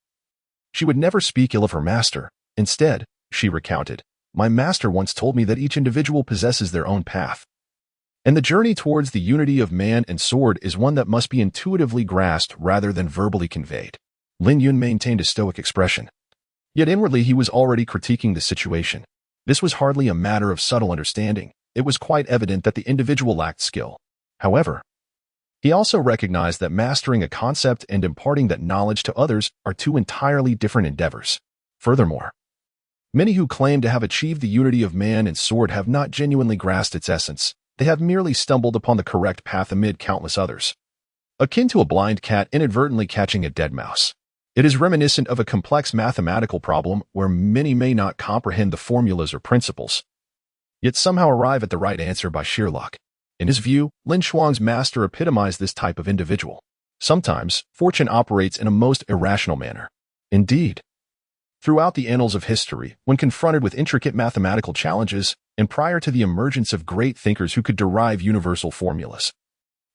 she would never speak ill of her master. Instead, she recounted, "My master once told me that each individual possesses their own path, and the journey towards the unity of man and sword is one that must be intuitively grasped rather than verbally conveyed." Lin Yun maintained a stoic expression. Yet inwardly he was already critiquing the situation. This was hardly a matter of subtle understanding. It was quite evident that the individual lacked skill. However, he also recognized that mastering a concept and imparting that knowledge to others are two entirely different endeavors. Furthermore, many who claim to have achieved the unity of man and sword have not genuinely grasped its essence. They have merely stumbled upon the correct path amid countless others. Akin to a blind cat inadvertently catching a dead mouse. It is reminiscent of a complex mathematical problem where many may not comprehend the formulas or principles, yet somehow arrive at the right answer by sheer luck. In his view, Lin Shuang's master epitomized this type of individual. Sometimes, fortune operates in a most irrational manner. Indeed, throughout the annals of history, when confronted with intricate mathematical challenges, and prior to the emergence of great thinkers who could derive universal formulas,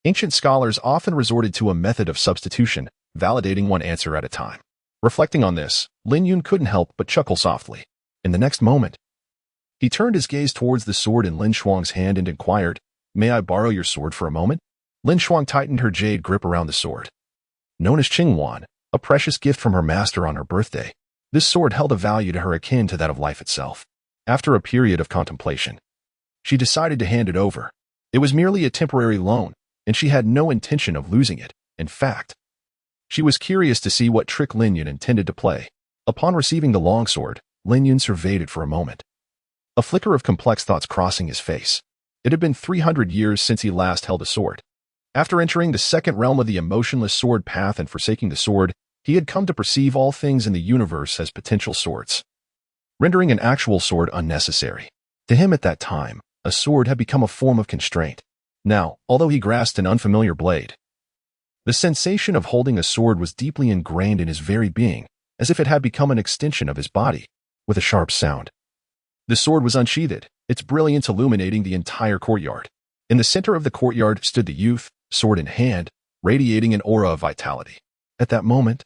ancient scholars often resorted to a method of substitution, validating one answer at a time. Reflecting on this, Lin Yun couldn't help but chuckle softly. In the next moment, he turned his gaze towards the sword in Lin Shuang's hand and inquired, "May I borrow your sword for a moment?" Lin Shuang tightened her jade grip around the sword. Known as Qingwan, a precious gift from her master on her birthday, this sword held a value to her akin to that of life itself. After a period of contemplation, she decided to hand it over. It was merely a temporary loan, and she had no intention of losing it. In fact, she was curious to see what trick Lin Yun intended to play. Upon receiving the longsword, Lin Yun surveyed it for a moment, a flicker of complex thoughts crossing his face. It had been 300 years since he last held a sword. After entering the second realm of the emotionless sword path and forsaking the sword, he had come to perceive all things in the universe as potential swords, rendering an actual sword unnecessary. To him at that time, a sword had become a form of constraint. Now, although he grasped an unfamiliar blade, the sensation of holding a sword was deeply ingrained in his very being, as if it had become an extension of his body. With a sharp sound, the sword was unsheathed, its brilliance illuminating the entire courtyard. In the center of the courtyard stood the youth, sword in hand, radiating an aura of vitality. At that moment,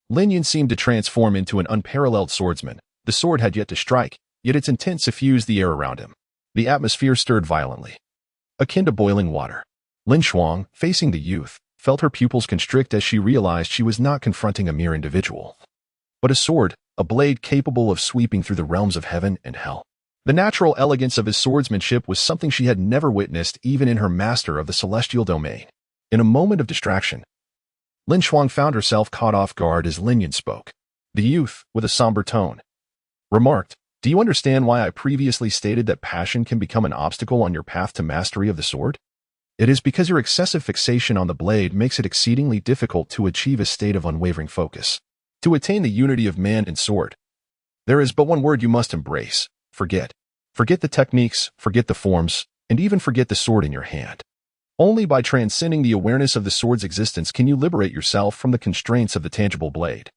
Lin Yun seemed to transform into an unparalleled swordsman. The sword had yet to strike, yet its intent suffused the air around him. The atmosphere stirred violently, akin to boiling water. Lin Shuang, facing the youth, felt her pupils constrict as she realized she was not confronting a mere individual, but a sword, a blade capable of sweeping through the realms of heaven and hell. The natural elegance of his swordsmanship was something she had never witnessed even in her master of the celestial domain. In a moment of distraction, Lin Shuang found herself caught off guard as Lin Yun spoke. The youth, with a somber tone, remarked, "Do you understand why I previously stated that passion can become an obstacle on your path to mastery of the sword? It is because your excessive fixation on the blade makes it exceedingly difficult to achieve a state of unwavering focus. To attain the unity of man and sword, there is but one word you must embrace: forget. Forget the techniques, forget the forms, and even forget the sword in your hand. Only by transcending the awareness of the sword's existence can you liberate yourself from the constraints of the tangible blade,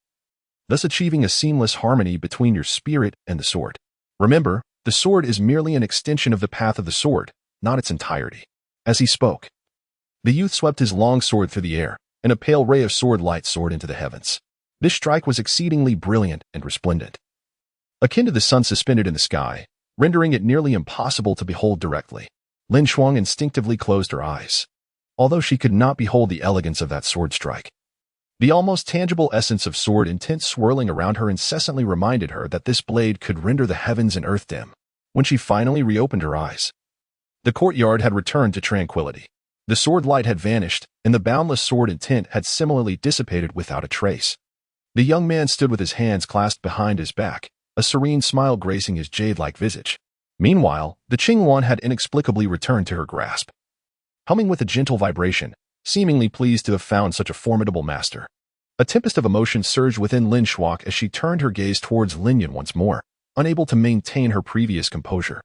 thus achieving a seamless harmony between your spirit and the sword. Remember, the sword is merely an extension of the path of the sword, not its entirety." As he spoke, the youth swept his long sword through the air, and a pale ray of sword light soared into the heavens. This strike was exceedingly brilliant and resplendent, akin to the sun suspended in the sky, rendering it nearly impossible to behold directly. Lin Shuang instinctively closed her eyes, although she could not behold the elegance of that sword strike. The almost tangible essence of sword intent swirling around her incessantly reminded her that this blade could render the heavens and earth dim. When she finally reopened her eyes, the courtyard had returned to tranquility. The sword light had vanished, and the boundless sword intent had similarly dissipated without a trace. The young man stood with his hands clasped behind his back, a serene smile gracing his jade-like visage. Meanwhile, the Qingwan had inexplicably returned to her grasp, humming with a gentle vibration, seemingly pleased to have found such a formidable master. A tempest of emotion surged within Lin Shuang as she turned her gaze towards Lin Yun once more, unable to maintain her previous composure.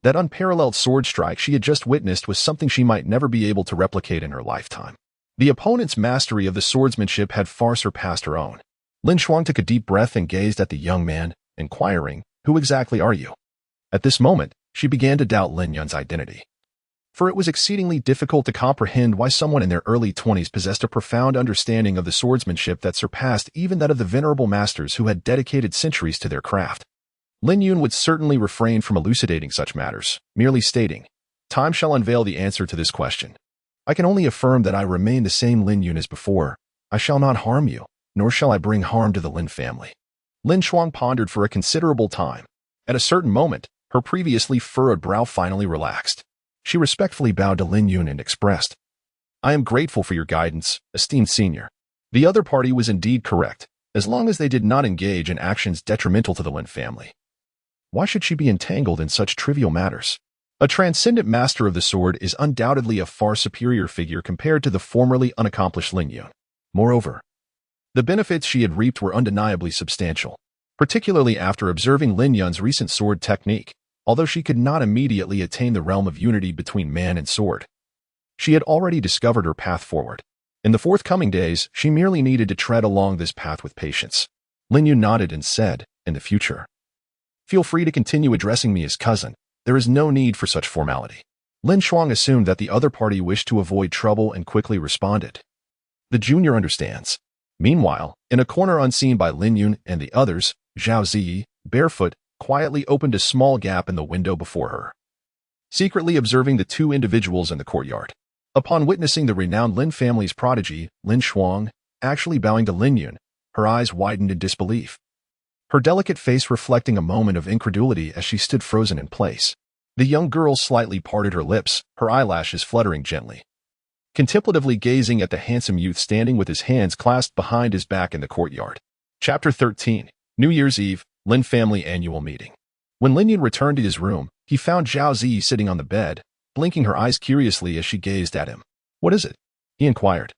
That unparalleled sword strike she had just witnessed was something she might never be able to replicate in her lifetime. The opponent's mastery of the swordsmanship had far surpassed her own. Lin Shuang took a deep breath and gazed at the young man, inquiring, "Who exactly are you?" At this moment, she began to doubt Lin Yun's identity. For it was exceedingly difficult to comprehend why someone in their early 20s possessed a profound understanding of the swordsmanship that surpassed even that of the venerable masters who had dedicated centuries to their craft. Lin Yun would certainly refrain from elucidating such matters, merely stating, "Time shall unveil the answer to this question. I can only affirm that I remain the same Lin Yun as before. I shall not harm you, nor shall I bring harm to the Lin family." Lin Shuang pondered for a considerable time. At a certain moment, her previously furrowed brow finally relaxed. She respectfully bowed to Lin Yun and expressed, "I am grateful for your guidance, esteemed senior." The other party was indeed correct, as long as they did not engage in actions detrimental to the Lin family. Why should she be entangled in such trivial matters? A transcendent master of the sword is undoubtedly a far superior figure compared to the formerly unaccomplished Lin Yun. Moreover, the benefits she had reaped were undeniably substantial, particularly after observing Lin Yun's recent sword technique. Although she could not immediately attain the realm of unity between man and sword, she had already discovered her path forward. In the forthcoming days, she merely needed to tread along this path with patience. Lin Yun nodded and said, "In the future, feel free to continue addressing me as cousin. There is no need for such formality." Lin Shuang assumed that the other party wished to avoid trouble and quickly responded, "The junior understands." Meanwhile, in a corner unseen by Lin Yun and the others, Zhao Ziyi, barefoot, quietly opened a small gap in the window before her, secretly observing the two individuals in the courtyard. Upon witnessing the renowned Lin family's prodigy, Lin Shuang, actually bowing to Lin Yun, her eyes widened in disbelief, her delicate face reflecting a moment of incredulity as she stood frozen in place. The young girl slightly parted her lips, her eyelashes fluttering gently, contemplatively gazing at the handsome youth standing with his hands clasped behind his back in the courtyard. Chapter 13, New Year's Eve, Lin Family Annual Meeting. When Lin Yun returned to his room, he found Zhao Ziyi sitting on the bed, blinking her eyes curiously as she gazed at him. "What is it?" he inquired,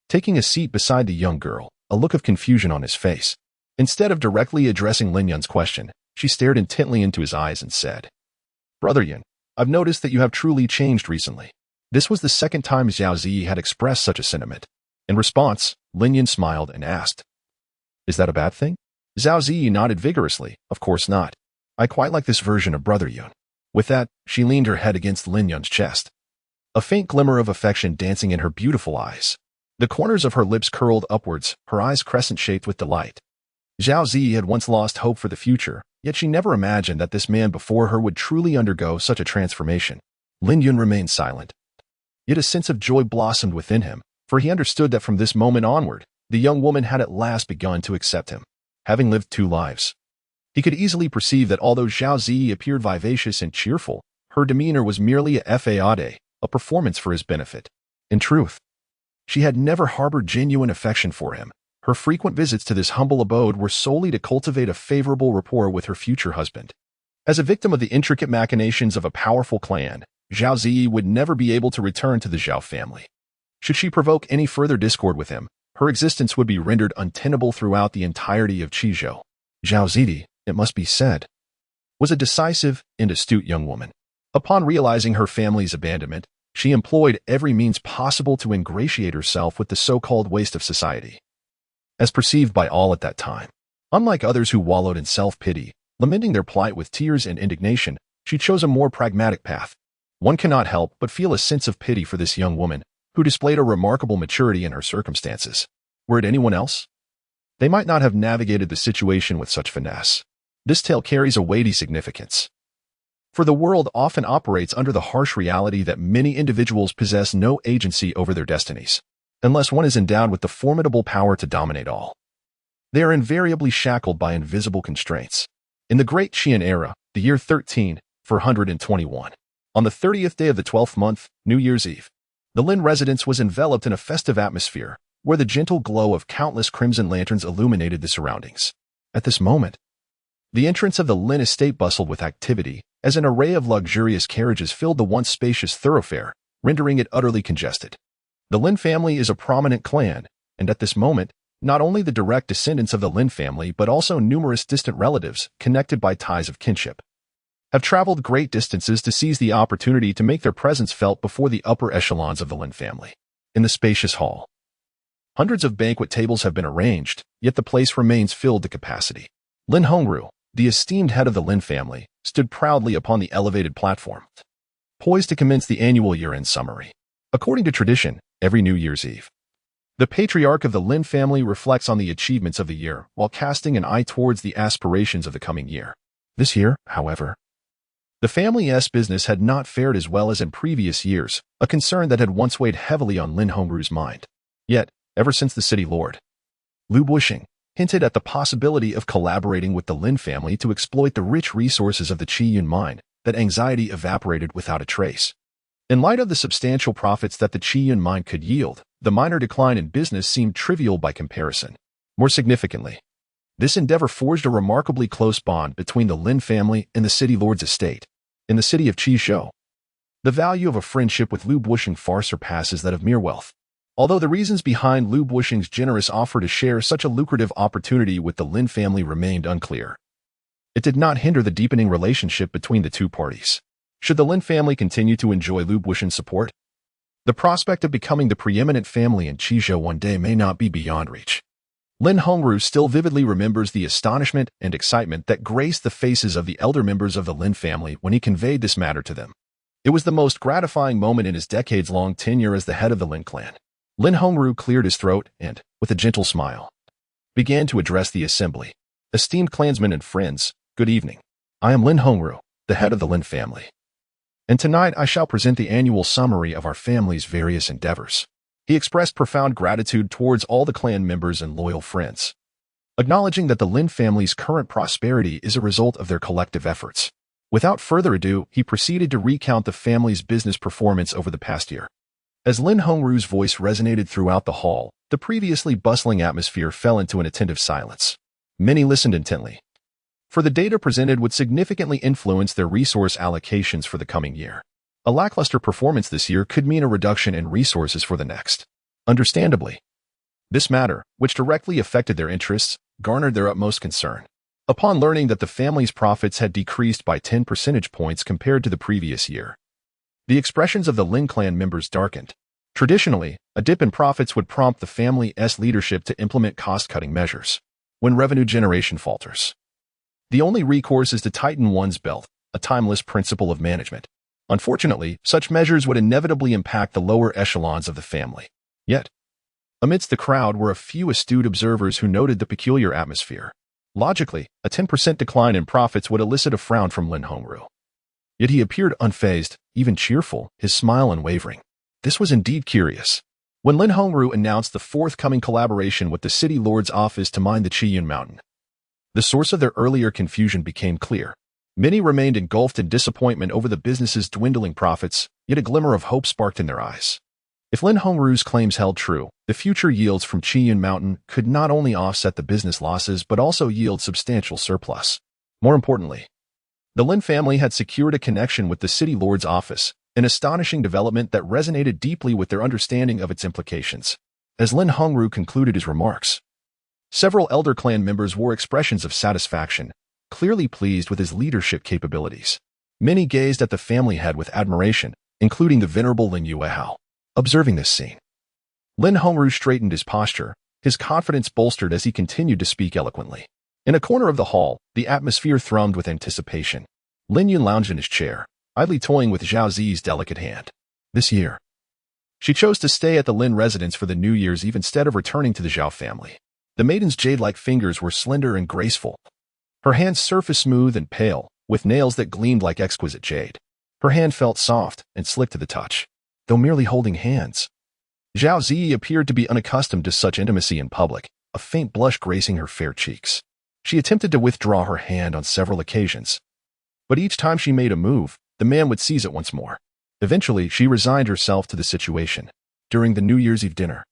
taking a seat beside the young girl, a look of confusion on his face. Instead of directly addressing Lin Yun's question, she stared intently into his eyes and said, "Brother Yun, I've noticed that you have truly changed recently." This was the second time Zhao Ziyi had expressed such a sentiment. In response, Lin Yun smiled and asked, "Is that a bad thing?" Zhao Ziyi nodded vigorously. "Of course not. I quite like this version of Brother Yun." With that, she leaned her head against Lin Yun's chest, a faint glimmer of affection dancing in her beautiful eyes. The corners of her lips curled upwards, her eyes crescent-shaped with delight. Zhao Ziyi had once lost hope for the future, yet she never imagined that this man before her would truly undergo such a transformation. Lin Yun remained silent. Yet a sense of joy blossomed within him, for he understood that from this moment onward, the young woman had at last begun to accept him. Having lived two lives, he could easily perceive that although Zhao Ziyi appeared vivacious and cheerful, her demeanor was merely a fade, a performance for his benefit. In truth, she had never harbored genuine affection for him. Her frequent visits to this humble abode were solely to cultivate a favorable rapport with her future husband. As a victim of the intricate machinations of a powerful clan, Zhao Ziyi would never be able to return to the Zhao family. Should she provoke any further discord with him, her existence would be rendered untenable throughout the entirety of Qizhou. Zhao Ziyi, it must be said, was a decisive and astute young woman. Upon realizing her family's abandonment, she employed every means possible to ingratiate herself with the so-called waste of society, as perceived by all at that time. Unlike others who wallowed in self-pity, lamenting their plight with tears and indignation, she chose a more pragmatic path. One cannot help but feel a sense of pity for this young woman, who displayed a remarkable maturity in her circumstances. Were it anyone else, they might not have navigated the situation with such finesse. This tale carries a weighty significance, for the world often operates under the harsh reality that many individuals possess no agency over their destinies, unless one is endowed with the formidable power to dominate all. They are invariably shackled by invisible constraints. In the Great Qian era, the year 13,421, on the 30th day of the 12th month, New Year's Eve, the Lin residence was enveloped in a festive atmosphere, where the gentle glow of countless crimson lanterns illuminated the surroundings. At this moment, the entrance of the Lin estate bustled with activity, as an array of luxurious carriages filled the once spacious thoroughfare, rendering it utterly congested. The Lin family is a prominent clan, and at this moment, not only the direct descendants of the Lin family but also numerous distant relatives, connected by ties of kinship, have traveled great distances to seize the opportunity to make their presence felt before the upper echelons of the Lin family. In the spacious hall, Hundreds of banquet tables have been arranged, yet the place remains filled to capacity. Lin Hongru, the esteemed head of the Lin family, stood proudly upon the elevated platform, poised to commence the annual year-end summary. According to tradition, every New Year's Eve, the patriarch of the Lin family reflects on the achievements of the year while casting an eye towards the aspirations of the coming year. This year, however, the family's business had not fared as well as in previous years, a concern that had once weighed heavily on Lin Hongru's mind. Yet, ever since the city lord, Lu Buishing, hinted at the possibility of collaborating with the Lin family to exploit the rich resources of the Qiyun mine, that anxiety evaporated without a trace. In light of the substantial profits that the Qiyun mine could yield, the minor decline in business seemed trivial by comparison. More significantly, this endeavor forged a remarkably close bond between the Lin family and the city lord's estate. In the city of Qizhou, the value of a friendship with Lu Buishing far surpasses that of mere wealth. Although the reasons behind Lu Buishing's generous offer to share such a lucrative opportunity with the Lin family remained unclear, it did not hinder the deepening relationship between the two parties. Should the Lin family continue to enjoy Lu Buishing's support, the prospect of becoming the preeminent family in Qizhou one day may not be beyond reach. Lin Hongru still vividly remembers the astonishment and excitement that graced the faces of the elder members of the Lin family when he conveyed this matter to them. It was the most gratifying moment in his decades-long tenure as the head of the Lin clan. Lin Hongru cleared his throat and, with a gentle smile, began to address the assembly. Esteemed clansmen and friends, good evening. I am Lin Hongru, the head of the Lin family. And tonight I shall present the annual summary of our family's various endeavors. He expressed profound gratitude towards all the clan members and loyal friends, acknowledging that the Lin family's current prosperity is a result of their collective efforts. Without further ado, he proceeded to recount the family's business performance over the past year. As Lin Hongru's voice resonated throughout the hall, the previously bustling atmosphere fell into an attentive silence. Many listened intently, for the data presented would significantly influence their resource allocations for the coming year. A lackluster performance this year could mean a reduction in resources for the next. Understandably, this matter, which directly affected their interests, garnered their utmost concern. Upon learning that the family's profits had decreased by 10 percentage points compared to the previous year, the expressions of the Lin clan members darkened. Traditionally, a dip in profits would prompt the family's leadership to implement cost-cutting measures. When revenue generation falters, the only recourse is to tighten one's belt, a timeless principle of management. Unfortunately, such measures would inevitably impact the lower echelons of the family. Yet, amidst the crowd were a few astute observers who noted the peculiar atmosphere. Logically, a 10% decline in profits would elicit a frown from Lin Hongru. Yet he appeared unfazed, even cheerful, his smile unwavering. This was indeed curious. When Lin Hongru announced the forthcoming collaboration with the city lord's office to mine the Qiyun mountain, the source of their earlier confusion became clear. Many remained engulfed in disappointment over the business's dwindling profits, yet a glimmer of hope sparked in their eyes. If Lin Hongru's claims held true, the future yields from Qiyun Mountain could not only offset the business losses but also yield substantial surplus. More importantly, the Lin family had secured a connection with the city lord's office, an astonishing development that resonated deeply with their understanding of its implications. As Lin Hongru concluded his remarks, several elder clan members wore expressions of satisfaction, clearly pleased with his leadership capabilities. Many gazed at the family head with admiration, including the venerable Lin Yuehao. Observing this scene, Lin Hongru straightened his posture, his confidence bolstered as he continued to speak eloquently. In a corner of the hall, the atmosphere thrummed with anticipation. Lin Yun lounged in his chair, idly toying with Zhao Zi's delicate hand. This year, she chose to stay at the Lin residence for the New Year's Eve instead of returning to the Zhao family. The maiden's jade-like fingers were slender and graceful. Her hand's surface smooth and pale, with nails that gleamed like exquisite jade. Her hand felt soft and slick to the touch, though merely holding hands. Zhao Zi appeared to be unaccustomed to such intimacy in public, a faint blush gracing her fair cheeks. She attempted to withdraw her hand on several occasions, but each time she made a move, the man would seize it once more. Eventually, she resigned herself to the situation. During the New Year's Eve dinner,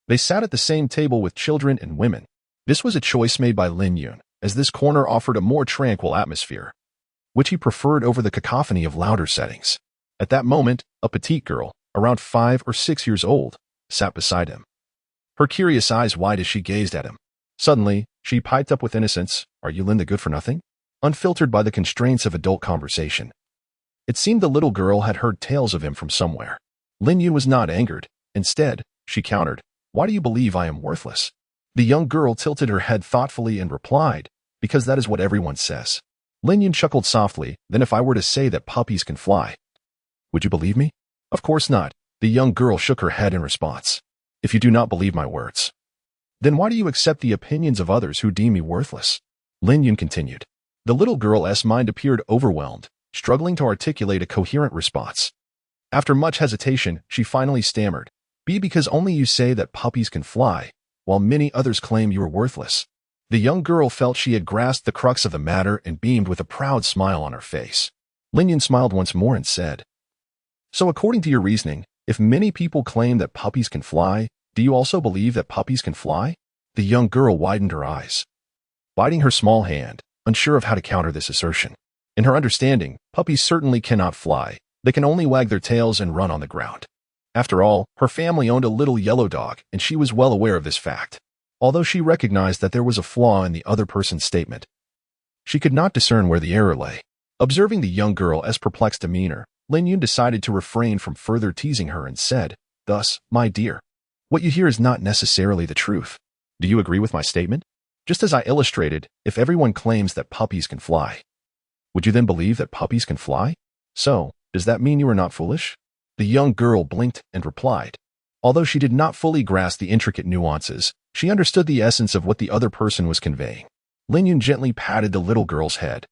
they sat at the same table with children and women. This was a choice made by Lin Yun, as this corner offered a more tranquil atmosphere, which he preferred over the cacophony of louder settings. At that moment, a petite girl, around 5 or 6 years old, sat beside him. Her curious eyes wide as she gazed at him. Suddenly, she piped up with innocence, "Are you Lin the good-for-nothing?" Unfiltered by the constraints of adult conversation. It seemed the little girl had heard tales of him from somewhere. Lin Yun was not angered. Instead, she countered, Why do you believe I am worthless? The young girl tilted her head thoughtfully and replied, because that is what everyone says. Lin Yun chuckled softly, then if I were to say that puppies can fly, would you believe me? Of course not. The young girl shook her head in response. If you do not believe my words, then why do you accept the opinions of others who deem me worthless? Lin Yun continued. The little girl's mind appeared overwhelmed, struggling to articulate a coherent response. After much hesitation, she finally stammered, because only you say that puppies can fly, while many others claim you are worthless. The young girl felt she had grasped the crux of the matter and beamed with a proud smile on her face. Lin Yun smiled once more and said, So according to your reasoning, if many people claim that puppies can fly, do you also believe that puppies can fly? The young girl widened her eyes, biting her small hand, unsure of how to counter this assertion. In her understanding, puppies certainly cannot fly. They can only wag their tails and run on the ground. After all, her family owned a little yellow dog, and she was well aware of this fact. Although she recognized that there was a flaw in the other person's statement, she could not discern where the error lay. Observing the young girl's perplexed demeanor, Lin Yun decided to refrain from further teasing her and said, Thus, my dear, what you hear is not necessarily the truth. Do you agree with my statement? Just as I illustrated, if everyone claims that puppies can fly, would you then believe that puppies can fly? So, does that mean you are not foolish? The young girl blinked and replied. Although she did not fully grasp the intricate nuances, she understood the essence of what the other person was conveying. Lin Yun gently patted the little girl's head,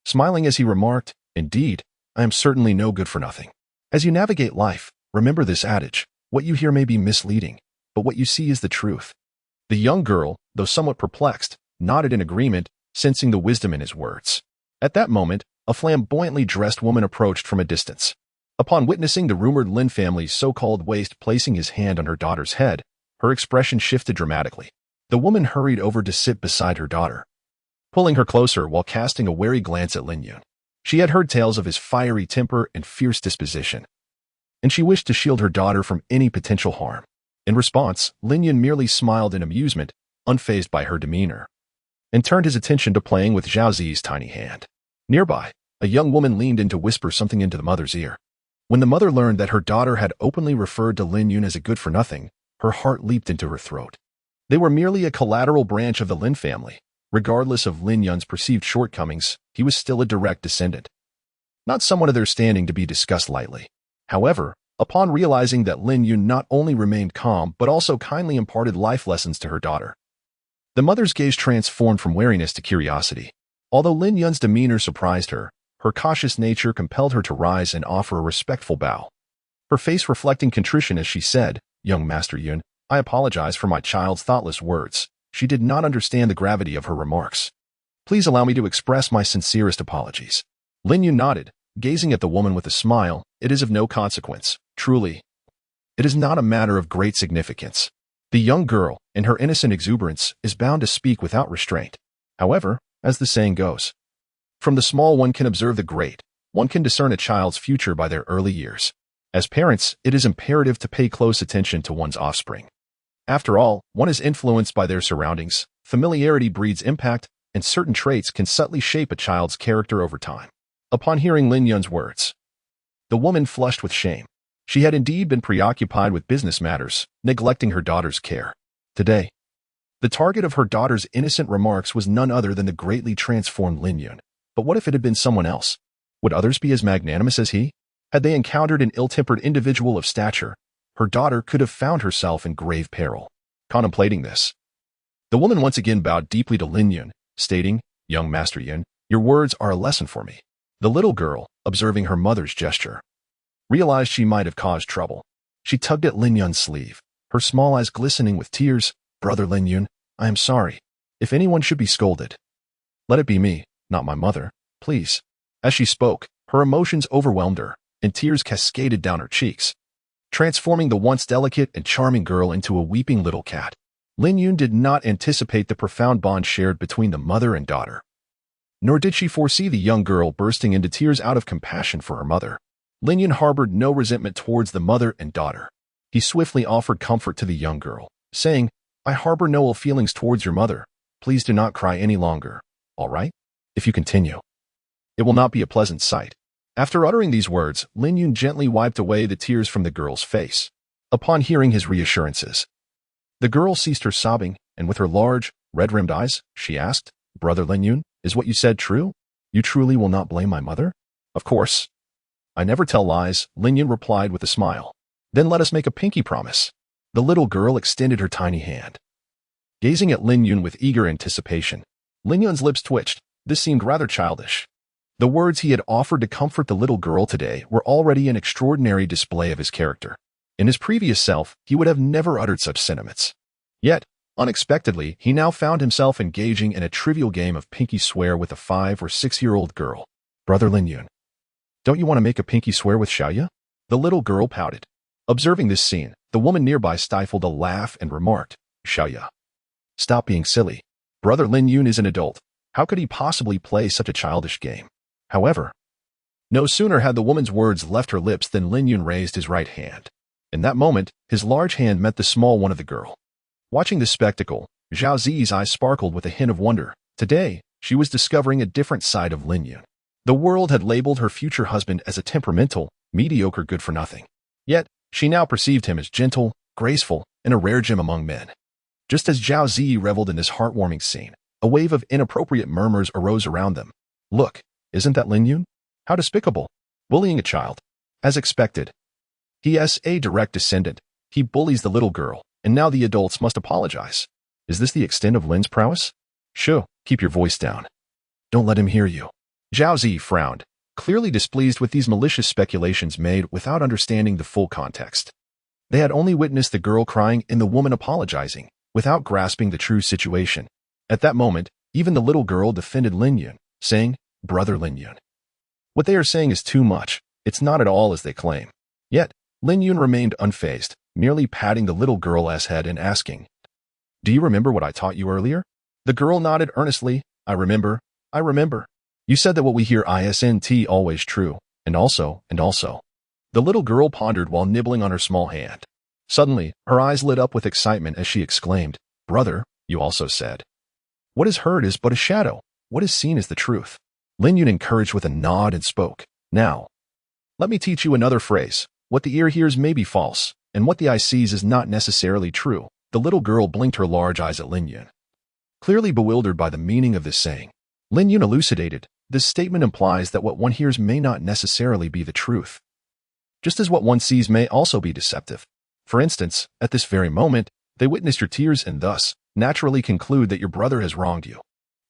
smiling as he remarked, Indeed, I am certainly no good for nothing. As you navigate life, remember this adage, what you hear may be misleading, but what you see is the truth. The young girl, though somewhat perplexed, nodded in agreement, sensing the wisdom in his words. At that moment, a flamboyantly dressed woman approached from a distance. Upon witnessing the rumored Lin family's so-called waste placing his hand on her daughter's head, her expression shifted dramatically. The woman hurried over to sit beside her daughter, pulling her closer while casting a wary glance at Lin Yun. She had heard tales of his fiery temper and fierce disposition, and she wished to shield her daughter from any potential harm. In response, Lin Yun merely smiled in amusement, unfazed by her demeanor, and turned his attention to playing with Zhao Zi's tiny hand. Nearby, a young woman leaned in to whisper something into the mother's ear. When the mother learned that her daughter had openly referred to Lin Yun as a good-for-nothing, her heart leaped into her throat. They were merely a collateral branch of the Lin family. Regardless of Lin Yun's perceived shortcomings, he was still a direct descendant, not someone of their standing to be discussed lightly. However, upon realizing that Lin Yun not only remained calm but also kindly imparted life lessons to her daughter, the mother's gaze transformed from wariness to curiosity. Although Lin Yun's demeanor surprised her, her cautious nature compelled her to rise and offer a respectful bow, her face reflecting contrition as she said, Young Master Yun, I apologize for my child's thoughtless words. She did not understand the gravity of her remarks. Please allow me to express my sincerest apologies. Lin Yun nodded, gazing at the woman with a smile. It is of no consequence, truly. It is not a matter of great significance. The young girl, in her innocent exuberance, is bound to speak without restraint. However, as the saying goes, from the small one can observe the great. One can discern a child's future by their early years. As parents, it is imperative to pay close attention to one's offspring. After all, one is influenced by their surroundings. Familiarity breeds impact, and certain traits can subtly shape a child's character over time. Upon hearing Lin Yun's words, the woman flushed with shame. She had indeed been preoccupied with business matters, neglecting her daughter's care. Today, the target of her daughter's innocent remarks was none other than the greatly transformed Lin Yun. But what if it had been someone else? Would others be as magnanimous as he? Had they encountered an ill-tempered individual of stature, her daughter could have found herself in grave peril. Contemplating this, the woman once again bowed deeply to Lin Yun, stating, Young Master Yun, your words are a lesson for me. The little girl, observing her mother's gesture, realized she might have caused trouble. She tugged at Lin Yun's sleeve, her small eyes glistening with tears. Brother Lin Yun, I am sorry. If anyone should be scolded, let it be me, not my mother, please. As she spoke, her emotions overwhelmed her, and tears cascaded down her cheeks, transforming the once delicate and charming girl into a weeping little cat. Lin Yun did not anticipate the profound bond shared between the mother and daughter, nor did she foresee the young girl bursting into tears out of compassion for her mother. Lin Yun harbored no resentment towards the mother and daughter. He swiftly offered comfort to the young girl, saying, I harbor no ill feelings towards your mother. Please do not cry any longer, all right? If you continue, it will not be a pleasant sight. After uttering these words, Lin Yun gently wiped away the tears from the girl's face. Upon hearing his reassurances, The girl ceased her sobbing, and with her large, red-rimmed eyes, she asked, "Brother Lin, is what you said true? You truly will not blame my mother?" "Of course. I never tell lies," Lin replied with a smile. "Then let us make a pinky promise." The little girl extended her tiny hand. Gazing at Lin with eager anticipation, Lin's lips twitched. This seemed rather childish. The words he had offered to comfort the little girl today were already an extraordinary display of his character. In his previous self, he would have never uttered such sentiments. Yet, unexpectedly, he now found himself engaging in a trivial game of pinky swear with a 5 or 6-year-old girl. "Brother Lin, don't you want to make a pinky swear with Xiaoya?" The little girl pouted. Observing this scene, the woman nearby stifled a laugh and remarked, "Xiaoya, stop being silly. Brother Lin is an adult. How could he possibly play such a childish game?" However, no sooner had the woman's words left her lips than Lin raised his right hand. In that moment, his large hand met the small one of the girl. Watching this spectacle, Zhao Zi's eyes sparkled with a hint of wonder. Today, she was discovering a different side of Lin. The world had labeled her future husband as a temperamental, mediocre good-for-nothing. Yet, she now perceived him as gentle, graceful, and a rare gem among men. Just as Zhao Zi reveled in this heartwarming scene, a wave of inappropriate murmurs arose around them. "Look, isn't that Lin? How despicable! Bullying a child." As expected. He is a direct descendant. He bullies the little girl, and now the adults must apologize. Is this the extent of Lin's prowess? "Shoo, keep your voice down. Don't let him hear you." Zhao Zi frowned, clearly displeased with these malicious speculations made without understanding the full context. They had only witnessed the girl crying and the woman apologizing, without grasping the true situation. At that moment, even the little girl defended Lin, saying, "Brother Lin, what they are saying is too much. It's not at all as they claim." Yet, Lin remained unfazed, merely patting the little girl's head and asking, "Do you remember what I taught you earlier?" The girl nodded earnestly. I remember. You said that what we hear isn't always true, and also. The little girl pondered while nibbling on her small hand. Suddenly, her eyes lit up with excitement as she exclaimed, "Brother, you also said. What is heard is but a shadow. What is seen is the truth." Lin encouraged with a nod and spoke, "Now, let me teach you another phrase. What the ear hears may be false, and what the eye sees is not necessarily true." The little girl blinked her large eyes at Lin. Clearly bewildered by the meaning of this saying, Lin elucidated, "This statement implies that what one hears may not necessarily be the truth, just as what one sees may also be deceptive. For instance, at this very moment, they witnessed your tears and thus, naturally conclude that your brother has wronged you.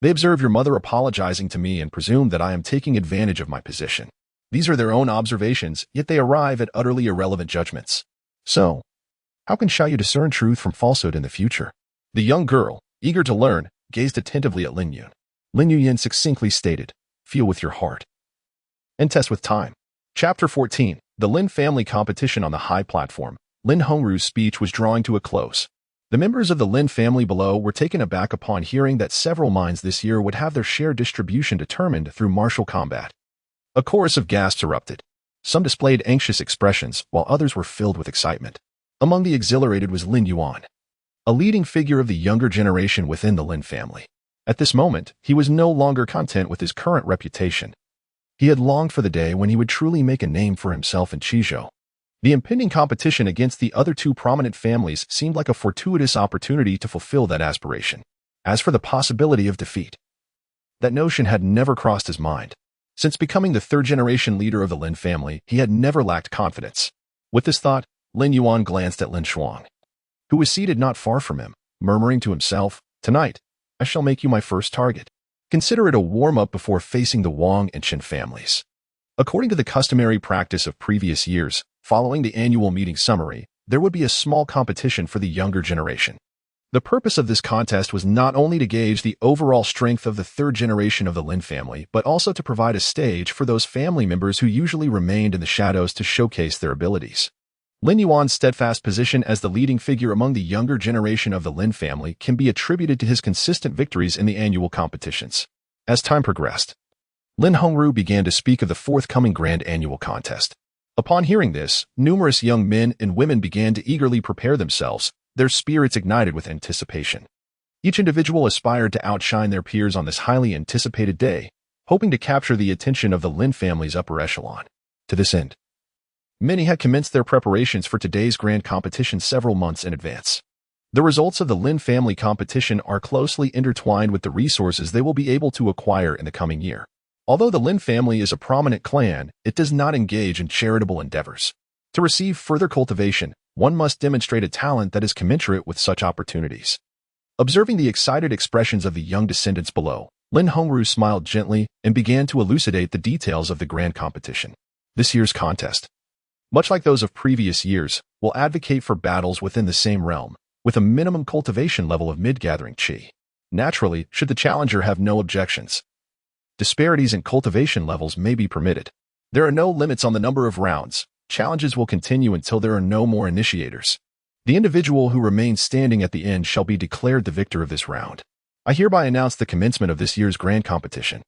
They observe your mother apologizing to me and presume that I am taking advantage of my position. These are their own observations, yet they arrive at utterly irrelevant judgments. So, how can Xiaoyu discern truth from falsehood in the future?" The young girl, eager to learn, gazed attentively at Lin. Lin succinctly stated, "Feel with your heart and test with time." Chapter 14. The Lin family competition on the high platform. Lin Hongru's speech was drawing to a close. The members of the Lin family below were taken aback upon hearing that several mines this year would have their share distribution determined through martial combat. A chorus of gasps erupted. Some displayed anxious expressions, while others were filled with excitement. Among the exhilarated was Lin Yuan, a leading figure of the younger generation within the Lin family. At this moment, he was no longer content with his current reputation. He had longed for the day when he would truly make a name for himself in Qizhou. The impending competition against the other two prominent families seemed like a fortuitous opportunity to fulfill that aspiration. As for the possibility of defeat, that notion had never crossed his mind. Since becoming the third-generation leader of the Lin family, he had never lacked confidence. With this thought, Lin Yuan glanced at Lin Shuang, who was seated not far from him, murmuring to himself, "Tonight, I shall make you my first target. Consider it a warm-up before facing the Wang and Qin families." According to the customary practice of previous years, following the annual meeting summary, there would be a small competition for the younger generation. The purpose of this contest was not only to gauge the overall strength of the third generation of the Lin family, but also to provide a stage for those family members who usually remained in the shadows to showcase their abilities. Lin Yuan's steadfast position as the leading figure among the younger generation of the Lin family can be attributed to his consistent victories in the annual competitions. As time progressed, Lin Hongru began to speak of the forthcoming grand annual contest. Upon hearing this, numerous young men and women began to eagerly prepare themselves, their spirits ignited with anticipation. Each individual aspired to outshine their peers on this highly anticipated day, hoping to capture the attention of the Lin family's upper echelon. To this end, many had commenced their preparations for today's grand competition several months in advance. The results of the Lin family competition are closely intertwined with the resources they will be able to acquire in the coming year. Although the Lin family is a prominent clan, it does not engage in charitable endeavors. To receive further cultivation, one must demonstrate a talent that is commensurate with such opportunities. Observing the excited expressions of the young descendants below, Lin Hongru smiled gently and began to elucidate the details of the grand competition. This year's contest, much like those of previous years, will advocate for battles within the same realm, with a minimum cultivation level of mid-gathering qi. Naturally, should the challenger have no objections, disparities in cultivation levels may be permitted. There are no limits on the number of rounds. Challenges will continue until there are no more initiators. The individual who remains standing at the end shall be declared the victor of this round. I hereby announce the commencement of this year's grand competition.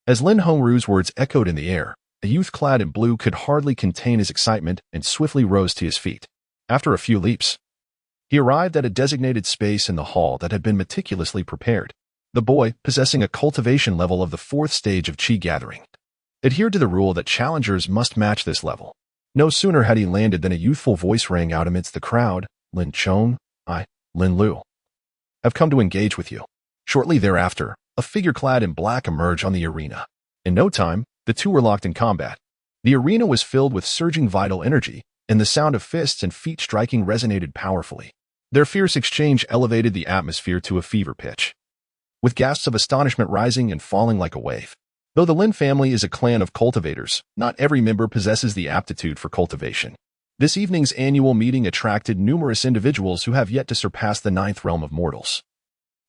As Lin Hongru's words echoed in the air, a youth clad in blue could hardly contain his excitement and swiftly rose to his feet. After a few leaps, he arrived at a designated space in the hall that had been meticulously prepared. The boy, possessing a cultivation level of the 4th stage of qi gathering, adhered to the rule that challengers must match this level. No sooner had he landed than a youthful voice rang out amidst the crowd. Lin Chong, I, Lin Lu, have come to engage with you. Shortly thereafter, a figure clad in black emerged on the arena. In no time, the two were locked in combat. The arena was filled with surging vital energy, and the sound of fists and feet striking resonated powerfully. Their fierce exchange elevated the atmosphere to a fever pitch, with gasps of astonishment rising and falling like a wave. Though the Lin family is a clan of cultivators, not every member possesses the aptitude for cultivation. This evening's annual meeting attracted numerous individuals who have yet to surpass the 9th realm of mortals,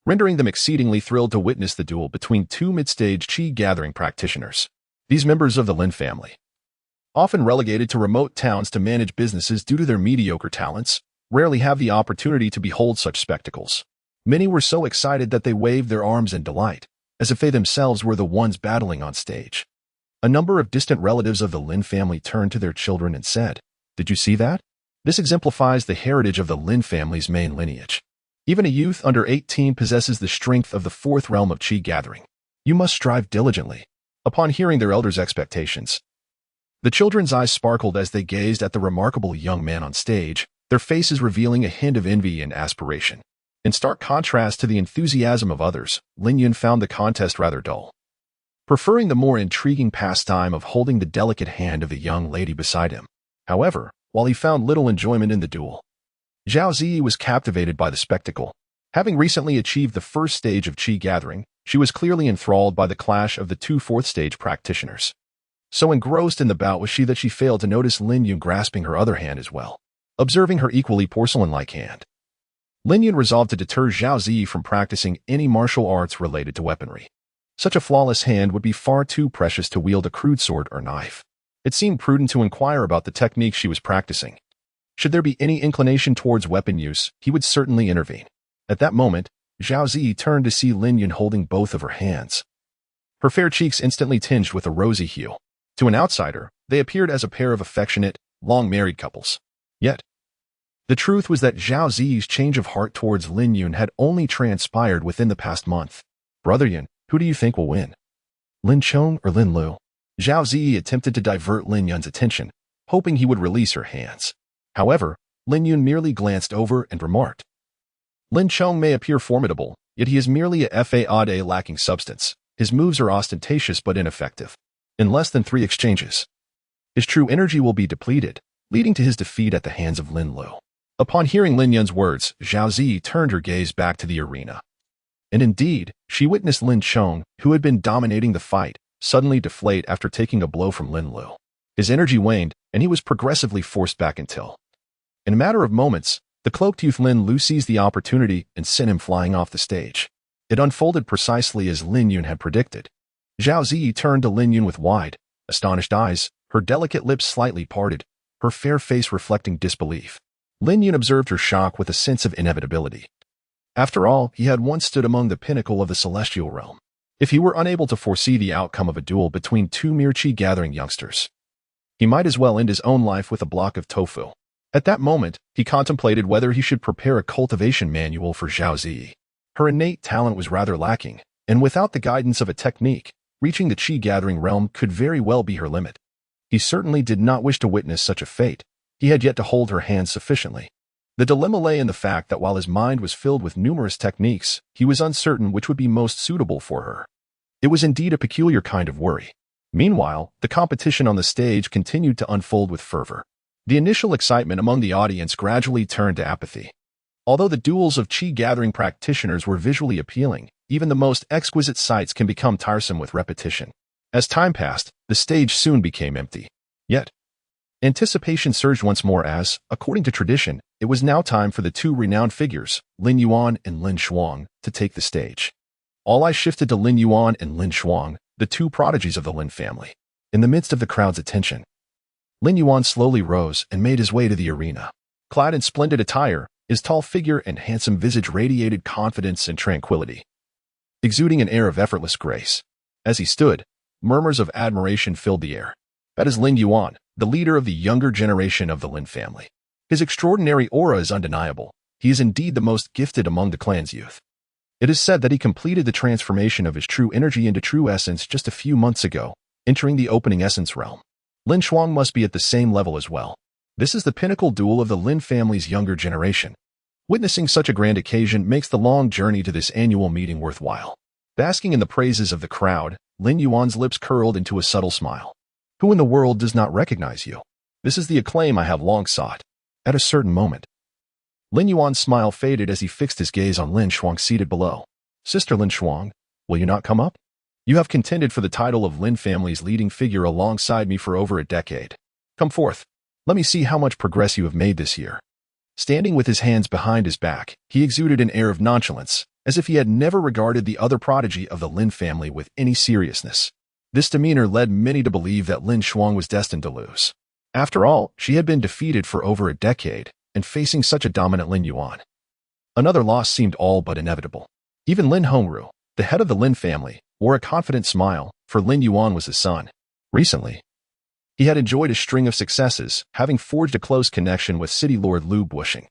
rendering them exceedingly thrilled to witness the duel between two mid-stage qi gathering practitioners. These members of the Lin family, often relegated to remote towns to manage businesses due to their mediocre talents, rarely have the opportunity to behold such spectacles. Many were so excited that they waved their arms in delight, as if they themselves were the ones battling on stage. A number of distant relatives of the Lin family turned to their children and said, "Did you see that? This exemplifies the heritage of the Lin family's main lineage. Even a youth under 18 possesses the strength of the 4th realm of qi gathering. You must strive diligently." Upon hearing their elders' expectations, the children's eyes sparkled as they gazed at the remarkable young man on stage, their faces revealing a hint of envy and aspiration. In stark contrast to the enthusiasm of others, Lin Yun found the contest rather dull, preferring the more intriguing pastime of holding the delicate hand of the young lady beside him. However, while he found little enjoyment in the duel, Zhao Ziyi was captivated by the spectacle. Having recently achieved the 1st stage of qi gathering, she was clearly enthralled by the clash of the two 4th stage practitioners. So engrossed in the bout was she that she failed to notice Lin Yun grasping her other hand as well. Observing her equally porcelain-like hand, Lin Yun resolved to deter Zhao Ziyi from practicing any martial arts related to weaponry. Such a flawless hand would be far too precious to wield a crude sword or knife. It seemed prudent to inquire about the technique she was practicing. Should there be any inclination towards weapon use, he would certainly intervene. At that moment, Zhao Ziyi turned to see Lin Yun holding both of her hands. Her fair cheeks instantly tinged with a rosy hue. To an outsider, they appeared as a pair of affectionate, long-married couples. Yet, the truth was that Zhao Ziyi's change of heart towards Lin Yun had only transpired within the past month. "Brother Yun, who do you think will win? Lin Chong or Lin Lu?" Zhao Ziyi attempted to divert Lin Yun's attention, hoping he would release her hands. However, Lin Yun merely glanced over and remarked, "Lin Chong may appear formidable, yet he is merely a fade lacking substance. His moves are ostentatious but ineffective. In less than 3 exchanges, his true energy will be depleted, leading to his defeat at the hands of Lin Lu." Upon hearing Lin Yun's words, Zhao Ziyi turned her gaze back to the arena. And indeed, she witnessed Lin Chong, who had been dominating the fight, suddenly deflate after taking a blow from Lin Lu. His energy waned, and he was progressively forced back until, in a matter of moments, the cloaked youth Lin Lu seized the opportunity and sent him flying off the stage. It unfolded precisely as Lin Yun had predicted. Zhao Ziyi turned to Lin Yun with wide, astonished eyes, her delicate lips slightly parted, her fair face reflecting disbelief. Lin Yun observed her shock with a sense of inevitability. After all, he had once stood among the pinnacle of the celestial realm. If he were unable to foresee the outcome of a duel between two mere qi-gathering youngsters, he might as well end his own life with a block of tofu. At that moment, he contemplated whether he should prepare a cultivation manual for Zhao Ziyi. Her innate talent was rather lacking, and without the guidance of a technique, reaching the qi-gathering realm could very well be her limit. He certainly did not wish to witness such a fate. He had yet to hold her hand sufficiently. The dilemma lay in the fact that while his mind was filled with numerous techniques, he was uncertain which would be most suitable for her. It was indeed a peculiar kind of worry. Meanwhile, the competition on the stage continued to unfold with fervor. The initial excitement among the audience gradually turned to apathy. Although the duels of chi-gathering practitioners were visually appealing, even the most exquisite sights can become tiresome with repetition. As time passed, the stage soon became empty. Yet, anticipation surged once more as, according to tradition, it was now time for the two renowned figures, Lin Yuan and Lin Shuang, to take the stage. All eyes shifted to Lin Yuan and Lin Shuang, the two prodigies of the Lin family. In the midst of the crowd's attention, Lin Yuan slowly rose and made his way to the arena. Clad in splendid attire, his tall figure and handsome visage radiated confidence and tranquility, exuding an air of effortless grace. As he stood, murmurs of admiration filled the air. That is Lin Yuan, the leader of the younger generation of the Lin family. His extraordinary aura is undeniable. He is indeed the most gifted among the clan's youth. It is said that he completed the transformation of his true energy into true essence just a few months ago, entering the opening essence realm. Lin Shuang must be at the same level as well. This is the pinnacle duel of the Lin family's younger generation. Witnessing such a grand occasion makes the long journey to this annual meeting worthwhile. Basking in the praises of the crowd, Lin Yuan's lips curled into a subtle smile. Who in the world does not recognize you? This is the acclaim I have long sought. At a certain moment, Lin Yuan's smile faded as he fixed his gaze on Lin Shuang seated below. Sister Lin Shuang, will you not come up? You have contended for the title of Lin family's leading figure alongside me for over a decade. Come forth. Let me see how much progress you have made this year. Standing with his hands behind his back, he exuded an air of nonchalance, as if he had never regarded the other prodigy of the Lin family with any seriousness. This demeanor led many to believe that Lin Shuang was destined to lose. After all, she had been defeated for over a decade, and facing such a dominant Lin Yuan, another loss seemed all but inevitable. Even Lin Hongru, the head of the Lin family, wore a confident smile, for Lin Yuan was his son. Recently, he had enjoyed a string of successes, having forged a close connection with City Lord Lu Bushing.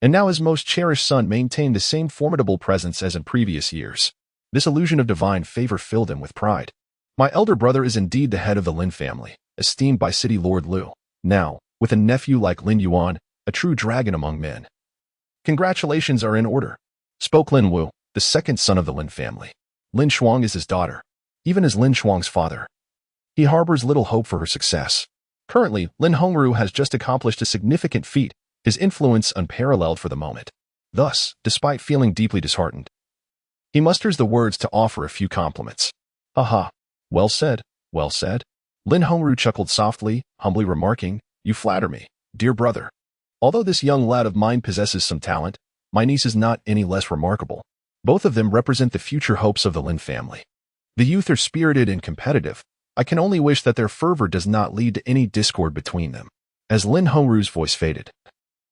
And now his most cherished son maintained the same formidable presence as in previous years. This illusion of divine favor filled him with pride. My elder brother is indeed the head of the Lin family, esteemed by City Lord Lu. Now, with a nephew like Lin Yuan, a true dragon among men. Congratulations are in order, spoke Lin Wu, the second son of the Lin family. Lin Shuang is his daughter, even as Lin Shuang's father. He harbors little hope for her success. Currently, Lin Hongru has just accomplished a significant feat, his influence unparalleled for the moment. Thus, despite feeling deeply disheartened, he musters the words to offer a few compliments. Aha, well said, well said. Lin Hongru chuckled softly, humbly remarking, you flatter me, dear brother. Although this young lad of mine possesses some talent, my niece is not any less remarkable. Both of them represent the future hopes of the Lin family. The youth are spirited and competitive. I can only wish that their fervor does not lead to any discord between them. As Lin Hongru's voice faded,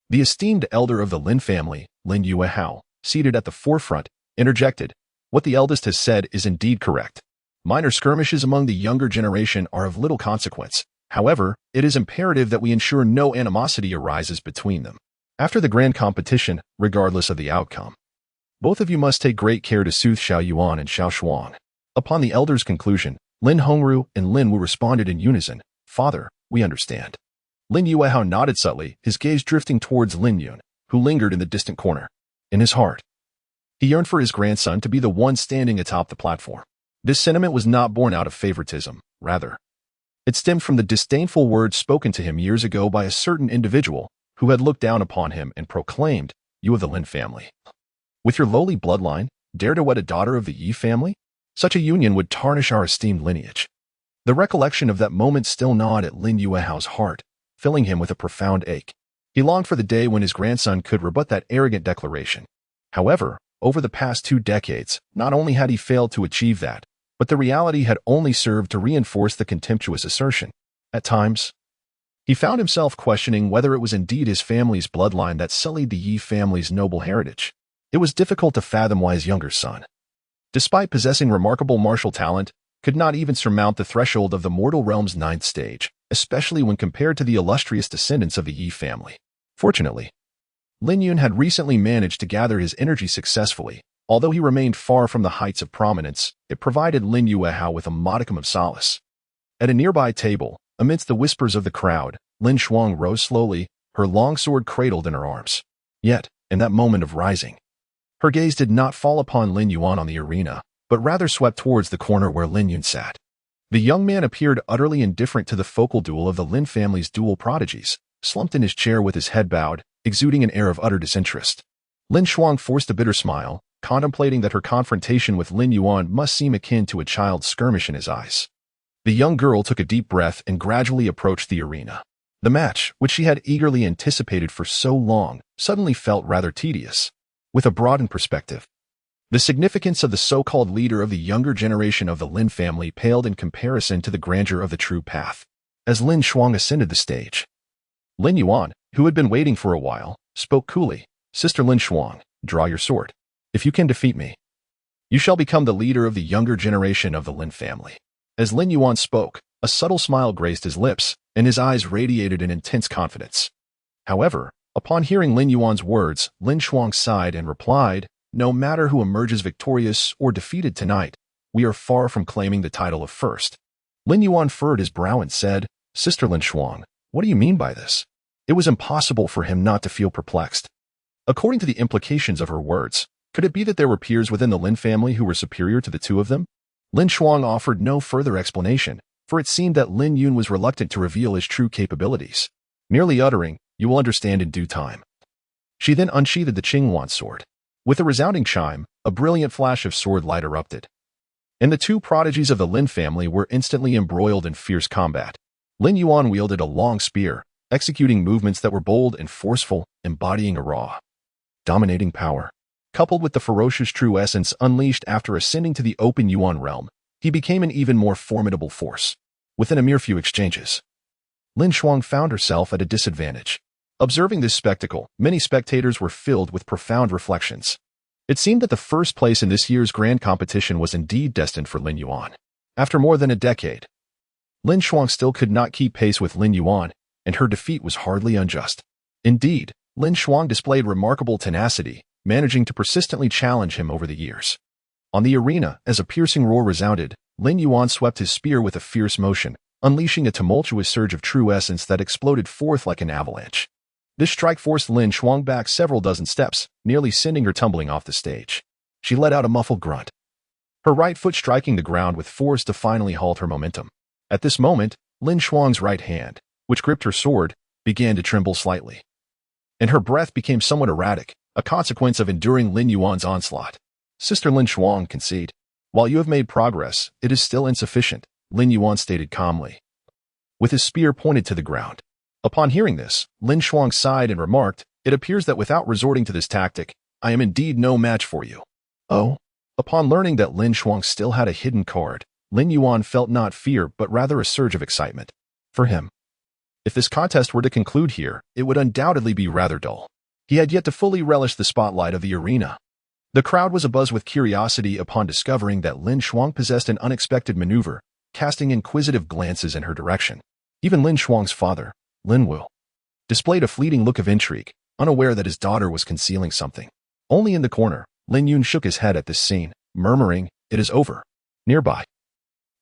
the esteemed elder of the Lin family, Lin Yuehao, seated at the forefront, interjected, what the eldest has said is indeed correct. Minor skirmishes among the younger generation are of little consequence. However, it is imperative that we ensure no animosity arises between them. After the grand competition, regardless of the outcome, both of you must take great care to soothe Xiao Yuan and Xiao Shuang. Upon the elder's conclusion, Lin Hongru and Lin Wu responded in unison, Father, we understand. Lin Yuehao nodded subtly, his gaze drifting towards Lin Yun, who lingered in the distant corner. In his heart, he yearned for his grandson to be the one standing atop the platform. This sentiment was not born out of favoritism, rather, it stemmed from the disdainful words spoken to him years ago by a certain individual who had looked down upon him and proclaimed, you of the Lin family. With your lowly bloodline, dare to wed a daughter of the Yi family? Such a union would tarnish our esteemed lineage. The recollection of that moment still gnawed at Lin Yuehao's heart, filling him with a profound ache. He longed for the day when his grandson could rebut that arrogant declaration. However, over the past 2 decades, not only had he failed to achieve that, but the reality had only served to reinforce the contemptuous assertion. At times, he found himself questioning whether it was indeed his family's bloodline that sullied the Yi family's noble heritage. It was difficult to fathom why his younger son, despite possessing remarkable martial talent, could not even surmount the threshold of the mortal realm's 9th stage, especially when compared to the illustrious descendants of the Yi family. Fortunately, Lin Yun had recently managed to gather his energy successfully. Although he remained far from the heights of prominence, it provided Lin Yuehao with a modicum of solace. At a nearby table, amidst the whispers of the crowd, Lin Shuang rose slowly, her long sword cradled in her arms. Yet, in that moment of rising, her gaze did not fall upon Lin Yuan on the arena, but rather swept towards the corner where Lin Yun sat. The young man appeared utterly indifferent to the focal duel of the Lin family's dual prodigies, slumped in his chair with his head bowed, exuding an air of utter disinterest. Lin Shuang forced a bitter smile, contemplating that her confrontation with Lin Yuan must seem akin to a child's skirmish in his eyes. The young girl took a deep breath and gradually approached the arena. The match, which she had eagerly anticipated for so long, suddenly felt rather tedious. With a broadened perspective, the significance of the so-called leader of the younger generation of the Lin family paled in comparison to the grandeur of the true path. As Lin Shuang ascended the stage, Lin Yuan, who had been waiting for a while, spoke coolly. "Sister Lin Shuang, draw your sword. If you can defeat me, you shall become the leader of the younger generation of the Lin family." As Lin Yuan spoke, a subtle smile graced his lips, and his eyes radiated an intense confidence. However, upon hearing Lin Yuan's words, Lin Shuang sighed and replied, "No matter who emerges victorious or defeated tonight, we are far from claiming the title of first." Lin Yuan furrowed his brow and said, "Sister Lin Shuang, what do you mean by this?" It was impossible for him not to feel perplexed. According to the implications of her words, could it be that there were peers within the Lin family who were superior to the two of them? Lin Shuang offered no further explanation, for it seemed that Lin Yun was reluctant to reveal his true capabilities, merely uttering, "You will understand in due time." She then unsheathed the Qinghuan sword. With a resounding chime, a brilliant flash of sword light erupted, and the two prodigies of the Lin family were instantly embroiled in fierce combat. Lin Yuan wielded a long spear, executing movements that were bold and forceful, embodying a raw, dominating power. Coupled with the ferocious true essence unleashed after ascending to the open Yuan realm, he became an even more formidable force. Within a mere few exchanges, Lin Shuang found herself at a disadvantage. Observing this spectacle, many spectators were filled with profound reflections. It seemed that the first place in this year's grand competition was indeed destined for Lin Yuan. After more than a decade, Lin Shuang still could not keep pace with Lin Yuan, and her defeat was hardly unjust. Indeed, Lin Shuang displayed remarkable tenacity, managing to persistently challenge him over the years. On the arena, as a piercing roar resounded, Lin Yuan swept his spear with a fierce motion, unleashing a tumultuous surge of true essence that exploded forth like an avalanche. This strike forced Lin Shuang back several dozen steps, nearly sending her tumbling off the stage. She let out a muffled grunt, her right foot striking the ground with force to finally halt her momentum. At this moment, Lin Shuang's right hand, which gripped her sword, began to tremble slightly, and her breath became somewhat erratic, a consequence of enduring Lin Yuan's onslaught. "Sister Lin Shuang, concede. While you have made progress, it is still insufficient," Lin Yuan stated calmly, with his spear pointed to the ground. Upon hearing this, Lin Shuang sighed and remarked, "It appears that without resorting to this tactic, I am indeed no match for you." "Oh?" Upon learning that Lin Shuang still had a hidden card, Lin Yuan felt not fear but rather a surge of excitement. For him, if this contest were to conclude here, it would undoubtedly be rather dull. He had yet to fully relish the spotlight of the arena. The crowd was abuzz with curiosity upon discovering that Lin Shuang possessed an unexpected maneuver, casting inquisitive glances in her direction. Even Lin Shuang's father, Lin Wu, displayed a fleeting look of intrigue, unaware that his daughter was concealing something. Only in the corner, Lin Yun shook his head at this scene, murmuring, "It is over." Nearby,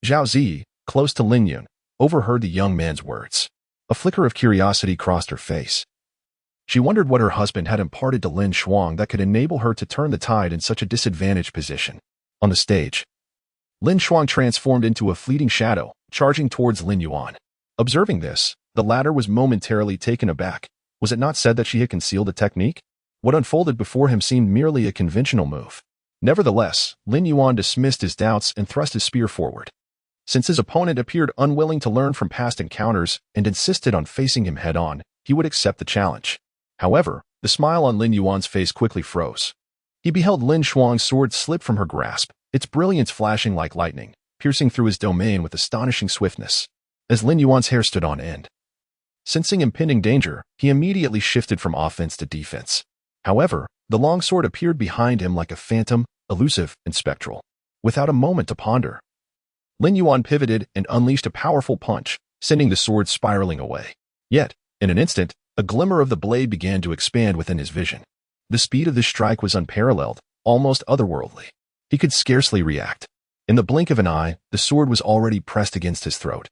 Zhao Zi, close to Lin Yun, overheard the young man's words. A flicker of curiosity crossed her face. She wondered what her husband had imparted to Lin Shuang that could enable her to turn the tide in such a disadvantaged position. On the stage, Lin Shuang transformed into a fleeting shadow, charging towards Lin Yuan. Observing this, the latter was momentarily taken aback. Was it not said that she had concealed a technique? What unfolded before him seemed merely a conventional move. Nevertheless, Lin Yuan dismissed his doubts and thrust his spear forward. Since his opponent appeared unwilling to learn from past encounters and insisted on facing him head-on, he would accept the challenge. However, the smile on Lin Yuan's face quickly froze. He beheld Lin Shuang's sword slip from her grasp, its brilliance flashing like lightning, piercing through his domain with astonishing swiftness. As Lin Yuan's hair stood on end, sensing impending danger, he immediately shifted from offense to defense. However, the long sword appeared behind him like a phantom, elusive and spectral. Without a moment to ponder, Lin Yuan pivoted and unleashed a powerful punch, sending the sword spiraling away. Yet, in an instant, a glimmer of the blade began to expand within his vision. The speed of this strike was unparalleled, almost otherworldly. He could scarcely react. In the blink of an eye, the sword was already pressed against his throat.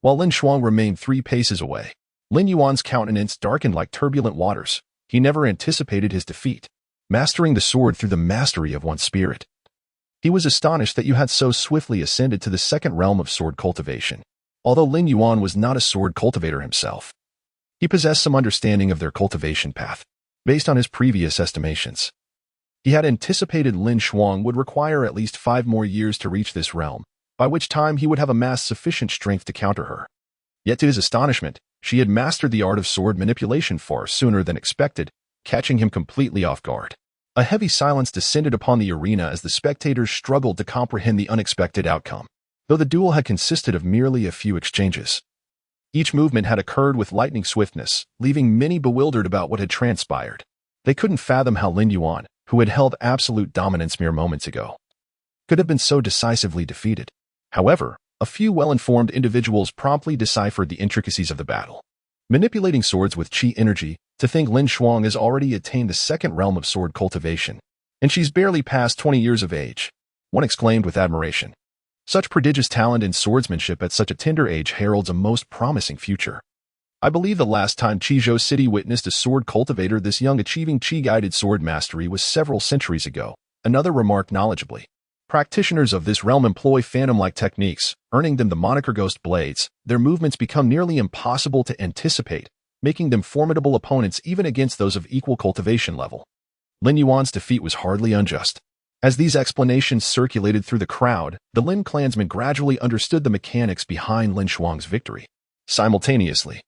While Lin Shuang remained 3 paces away, Lin Yuan's countenance darkened like turbulent waters, He never anticipated his defeat, mastering the sword through the mastery of one's spirit. He was astonished that you had so swiftly ascended to the second realm of sword cultivation. Although Lin Yuan was not a sword cultivator himself, he possessed some understanding of their cultivation path, based on his previous estimations. He had anticipated Lin Shuang would require at least 5 more years to reach this realm, by which time he would have amassed sufficient strength to counter her. Yet to his astonishment, she had mastered the art of sword manipulation far sooner than expected, catching him completely off guard. A heavy silence descended upon the arena as the spectators struggled to comprehend the unexpected outcome, though the duel had consisted of merely a few exchanges. Each movement had occurred with lightning swiftness, leaving many bewildered about what had transpired. They couldn't fathom how Lin Yuan, who had held absolute dominance mere moments ago, could have been so decisively defeated. However, a few well-informed individuals promptly deciphered the intricacies of the battle. Manipulating swords with chi energy, to think Lin Shuang has already attained the second realm of sword cultivation, and she's barely past 20 years of age, one exclaimed with admiration. Such prodigious talent in swordsmanship at such a tender age heralds a most promising future. I believe the last time Qizhou City witnessed a sword cultivator this young achieving chi-guided sword mastery was several centuries ago, another remarked knowledgeably. Practitioners of this realm employ phantom-like techniques, earning them the moniker ghost blades. Their movements become nearly impossible to anticipate, making them formidable opponents even against those of equal cultivation level. Lin Yuan's defeat was hardly unjust. As these explanations circulated through the crowd, the Lin clansmen gradually understood the mechanics behind Lin Shuang's victory. Simultaneously,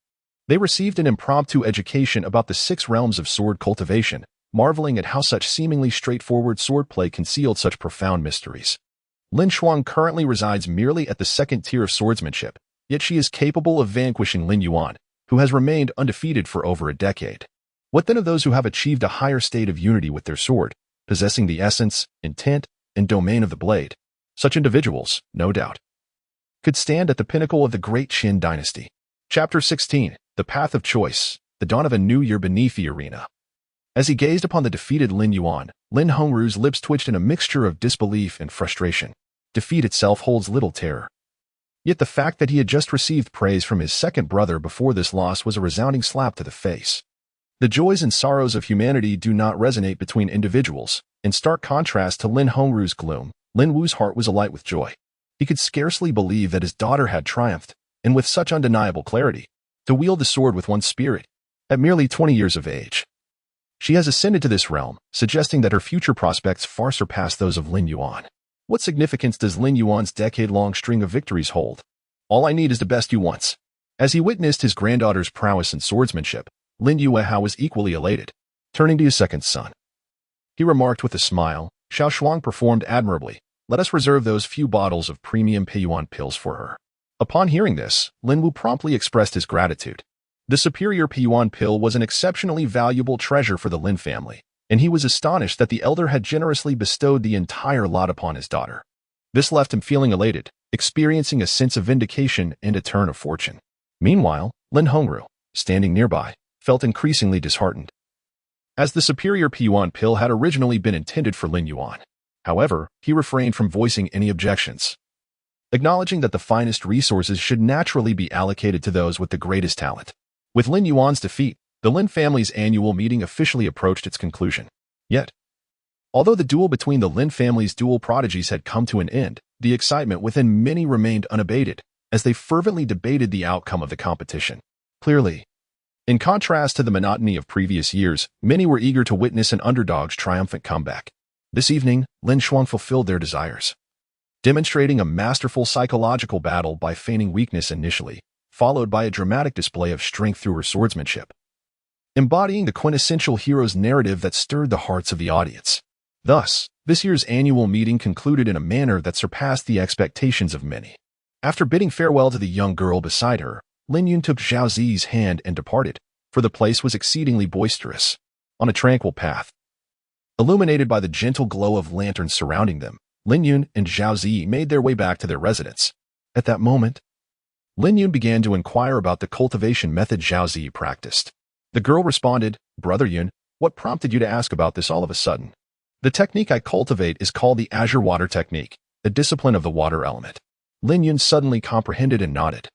they received an impromptu education about the 6 realms of sword cultivation, marveling at how such seemingly straightforward swordplay concealed such profound mysteries. Lin Shuang currently resides merely at the 2nd tier of swordsmanship, yet she is capable of vanquishing Lin Yuan, who has remained undefeated for over a decade. What then of those who have achieved a higher state of unity with their sword, possessing the essence, intent, and domain of the blade? Such individuals, no doubt, could stand at the pinnacle of the great Qin dynasty. Chapter 16, The Path of Choice, the dawn of a new year beneath the arena. As he gazed upon the defeated Lin Yuan, Lin Hongru's lips twitched in a mixture of disbelief and frustration. Defeat itself holds little terror. Yet the fact that he had just received praise from his second brother before this loss was a resounding slap to the face. The joys and sorrows of humanity do not resonate between individuals. In stark contrast to Lin Hongru's gloom, Lin Wu's heart was alight with joy. He could scarcely believe that his daughter had triumphed, and with such undeniable clarity, to wield the sword with one's spirit, at merely 20 years of age. She has ascended to this realm, suggesting that her future prospects far surpass those of Lin Yuan. What significance does Lin Yuan's decade-long string of victories hold? All I need is to best you once. As he witnessed his granddaughter's prowess in swordsmanship, Lin Yuehao was equally elated. Turning to his second son, he remarked with a smile, Xiao Shuang performed admirably. Let us reserve those few bottles of premium Peiyuan pills for her. Upon hearing this, Lin Wu promptly expressed his gratitude. The superior Peiyuan pill was an exceptionally valuable treasure for the Lin family, and he was astonished that the elder had generously bestowed the entire lot upon his daughter. This left him feeling elated, experiencing a sense of vindication and a turn of fortune. Meanwhile, Lin Hongru, standing nearby, felt increasingly disheartened, as the superior Peiyuan pill had originally been intended for Lin Yuan. However, he refrained from voicing any objections, acknowledging that the finest resources should naturally be allocated to those with the greatest talent. With Lin Yuan's defeat, the Lin family's annual meeting officially approached its conclusion. Yet, although the duel between the Lin family's dual prodigies had come to an end, the excitement within many remained unabated, as they fervently debated the outcome of the competition. Clearly, in contrast to the monotony of previous years, many were eager to witness an underdog's triumphant comeback. This evening, Lin Shuang fulfilled their desires, demonstrating a masterful psychological battle by feigning weakness initially, followed by a dramatic display of strength through her swordsmanship, embodying the quintessential hero's narrative that stirred the hearts of the audience. Thus, this year's annual meeting concluded in a manner that surpassed the expectations of many. After bidding farewell to the young girl beside her, Lin Yun took Zhao Zi's hand and departed, for the place was exceedingly boisterous. On a tranquil path, illuminated by the gentle glow of lanterns surrounding them, Lin Yun and Zhao Zi made their way back to their residence. At that moment, Lin Yun began to inquire about the cultivation method Zhao Zi practiced. The girl responded, "Brother Yun, what prompted you to ask about this all of a sudden?" "The technique I cultivate is called the azure water technique, the discipline of the water element." Lin Yun suddenly comprehended and nodded,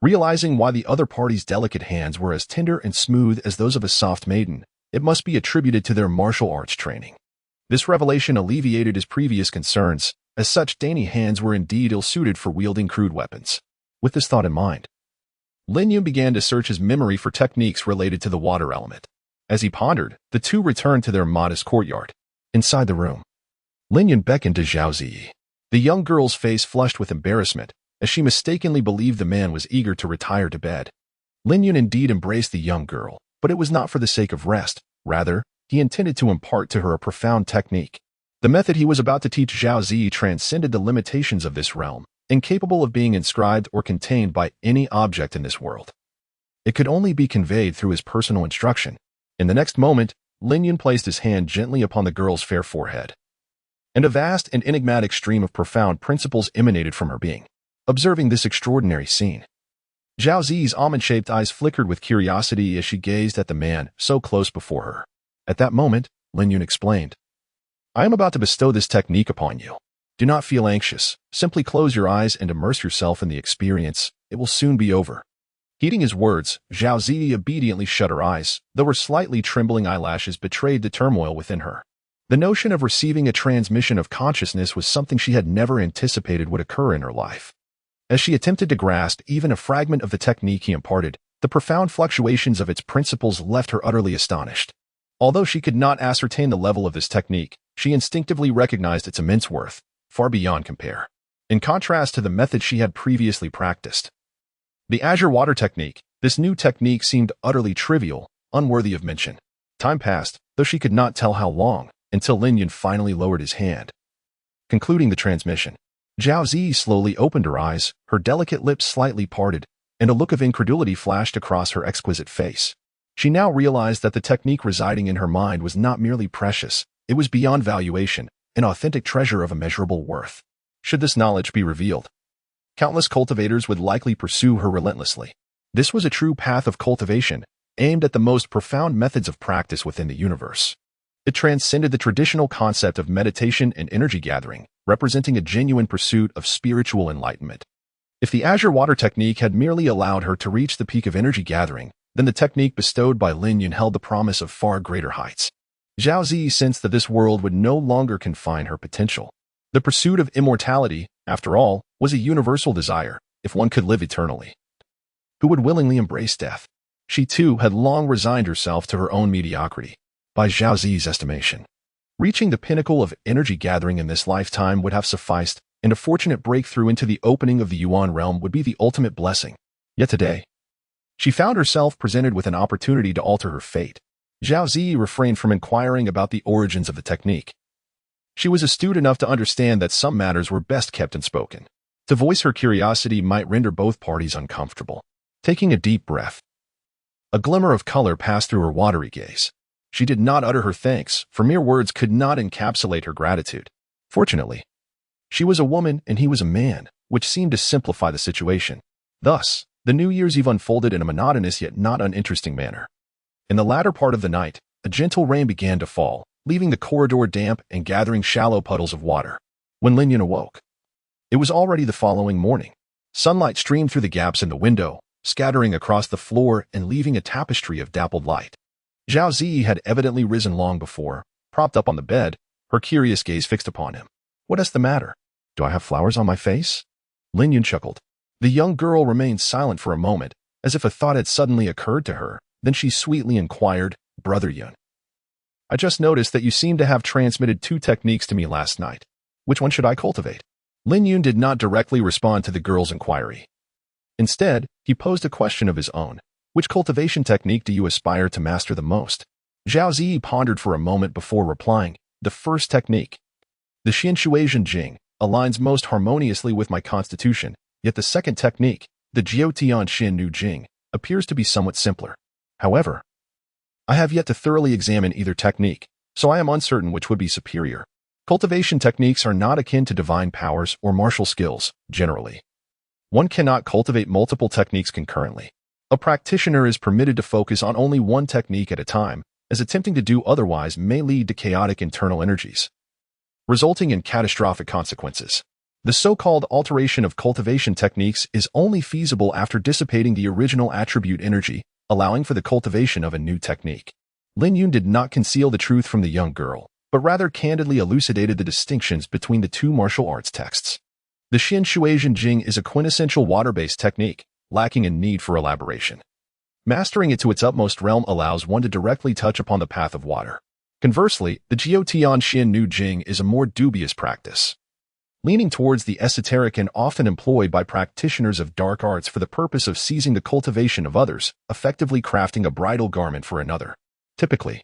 realizing why the other party's delicate hands were as tender and smooth as those of a soft maiden. It must be attributed to their martial arts training. This revelation alleviated his previous concerns, as such dainty hands were indeed ill-suited for wielding crude weapons. With this thought in mind, Lin Yun began to search his memory for techniques related to the water element. As he pondered, the two returned to their modest courtyard. Inside the room, Lin Yun beckoned to Zhao Ziyi. The young girl's face flushed with embarrassment, as she mistakenly believed the man was eager to retire to bed. Lin Yun indeed embraced the young girl, but it was not for the sake of rest. Rather, he intended to impart to her a profound technique. The method he was about to teach Zhao Ziyi transcended the limitations of this realm, incapable of being inscribed or contained by any object in this world. It could only be conveyed through his personal instruction. In the next moment, Lin Yun placed his hand gently upon the girl's fair forehead, and a vast and enigmatic stream of profound principles emanated from her being. Observing this extraordinary scene, Zhao Ziyi's almond-shaped eyes flickered with curiosity as she gazed at the man so close before her. At that moment, Lin Yun explained, "I am about to bestow this technique upon you. Do not feel anxious. Simply close your eyes and immerse yourself in the experience. It will soon be over." Heeding his words, Zhao Ziyi obediently shut her eyes, though her slightly trembling eyelashes betrayed the turmoil within her. The notion of receiving a transmission of consciousness was something she had never anticipated would occur in her life. As she attempted to grasp even a fragment of the technique he imparted, the profound fluctuations of its principles left her utterly astonished. Although she could not ascertain the level of this technique, she instinctively recognized its immense worth, far beyond compare. In contrast to the method she had previously practiced, the azure water technique, this new technique seemed utterly trivial, unworthy of mention. Time passed, though she could not tell how long, until Lin Yun finally lowered his hand. Concluding the transmission, Zhao Ziyi slowly opened her eyes, her delicate lips slightly parted, and a look of incredulity flashed across her exquisite face. She now realized that the technique residing in her mind was not merely precious, it was beyond valuation, an authentic treasure of immeasurable worth. Should this knowledge be revealed, countless cultivators would likely pursue her relentlessly. This was a true path of cultivation, aimed at the most profound methods of practice within the universe. It transcended the traditional concept of meditation and energy gathering, representing a genuine pursuit of spiritual enlightenment. If the azure water technique had merely allowed her to reach the peak of energy gathering, then the technique bestowed by Lin Yun held the promise of far greater heights. Zhao Ziyi sensed that this world would no longer confine her potential. The pursuit of immortality, after all, was a universal desire, if one could live eternally. Who would willingly embrace death? She too had long resigned herself to her own mediocrity. By Zhao Ziyi's estimation, reaching the pinnacle of energy gathering in this lifetime would have sufficed, and a fortunate breakthrough into the opening of the Yuan realm would be the ultimate blessing. Yet today, she found herself presented with an opportunity to alter her fate. Zhao Ziyi refrained from inquiring about the origins of the technique. She was astute enough to understand that some matters were best kept unspoken. To voice her curiosity might render both parties uncomfortable. Taking a deep breath, a glimmer of color passed through her watery gaze. She did not utter her thanks, for mere words could not encapsulate her gratitude. Fortunately, she was a woman and he was a man, which seemed to simplify the situation. Thus, the New Year's Eve unfolded in a monotonous yet not uninteresting manner. In the latter part of the night, a gentle rain began to fall, leaving the corridor damp and gathering shallow puddles of water. When Lin Yun awoke, it was already the following morning. Sunlight streamed through the gaps in the window, scattering across the floor and leaving a tapestry of dappled light. Zhao Ziyi had evidently risen long before, propped up on the bed, her curious gaze fixed upon him. "What is the matter? Do I have flowers on my face?" Lin Yun chuckled. The young girl remained silent for a moment, as if a thought had suddenly occurred to her. Then she sweetly inquired, "Brother Yun, I just noticed that you seem to have transmitted 2 techniques to me last night. Which one should I cultivate?" Lin Yun did not directly respond to the girl's inquiry. Instead, he posed a question of his own. "Which cultivation technique do you aspire to master the most?" Zhao Ziyi pondered for a moment before replying, "The first technique. The Xinshuazhen Jing aligns most harmoniously with my constitution, yet the second technique, the Jiutian Xin Nu Jing, appears to be somewhat simpler. However, I have yet to thoroughly examine either technique, so I am uncertain which would be superior. Cultivation techniques are not akin to divine powers or martial skills, generally. One cannot cultivate multiple techniques concurrently. A practitioner is permitted to focus on only one technique at a time, as attempting to do otherwise may lead to chaotic internal energies, resulting in catastrophic consequences. The so-called alteration of cultivation techniques is only feasible after dissipating the original attribute energy, allowing for the cultivation of a new technique." Lin Yun did not conceal the truth from the young girl, but rather candidly elucidated the distinctions between the two martial arts texts. The Xin Shuaizhen Jing is a quintessential water-based technique, lacking in need for elaboration. Mastering it to its utmost realm allows one to directly touch upon the path of water. Conversely, the Jiutian Xin Nu Jing is a more dubious practice, leaning towards the esoteric and often employed by practitioners of dark arts for the purpose of seizing the cultivation of others, effectively crafting a bridal garment for another. Typically,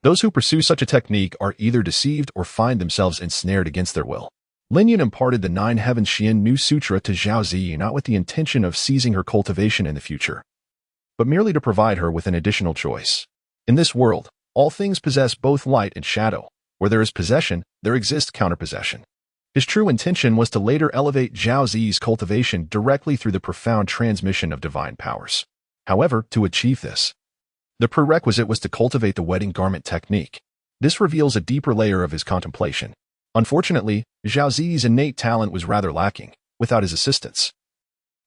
those who pursue such a technique are either deceived or find themselves ensnared against their will. Lin Yun imparted the Nine Heavens Xian Nu Sutra to Zhao Ziyi not with the intention of seizing her cultivation in the future, but merely to provide her with an additional choice. In this world, all things possess both light and shadow. Where there is possession, there exists counterpossession. His true intention was to later elevate Zhao Ziyi's cultivation directly through the profound transmission of divine powers. However, to achieve this, the prerequisite was to cultivate the wedding garment technique. This reveals a deeper layer of his contemplation. Unfortunately, Zhao Ziyi's innate talent was rather lacking, without his assistance.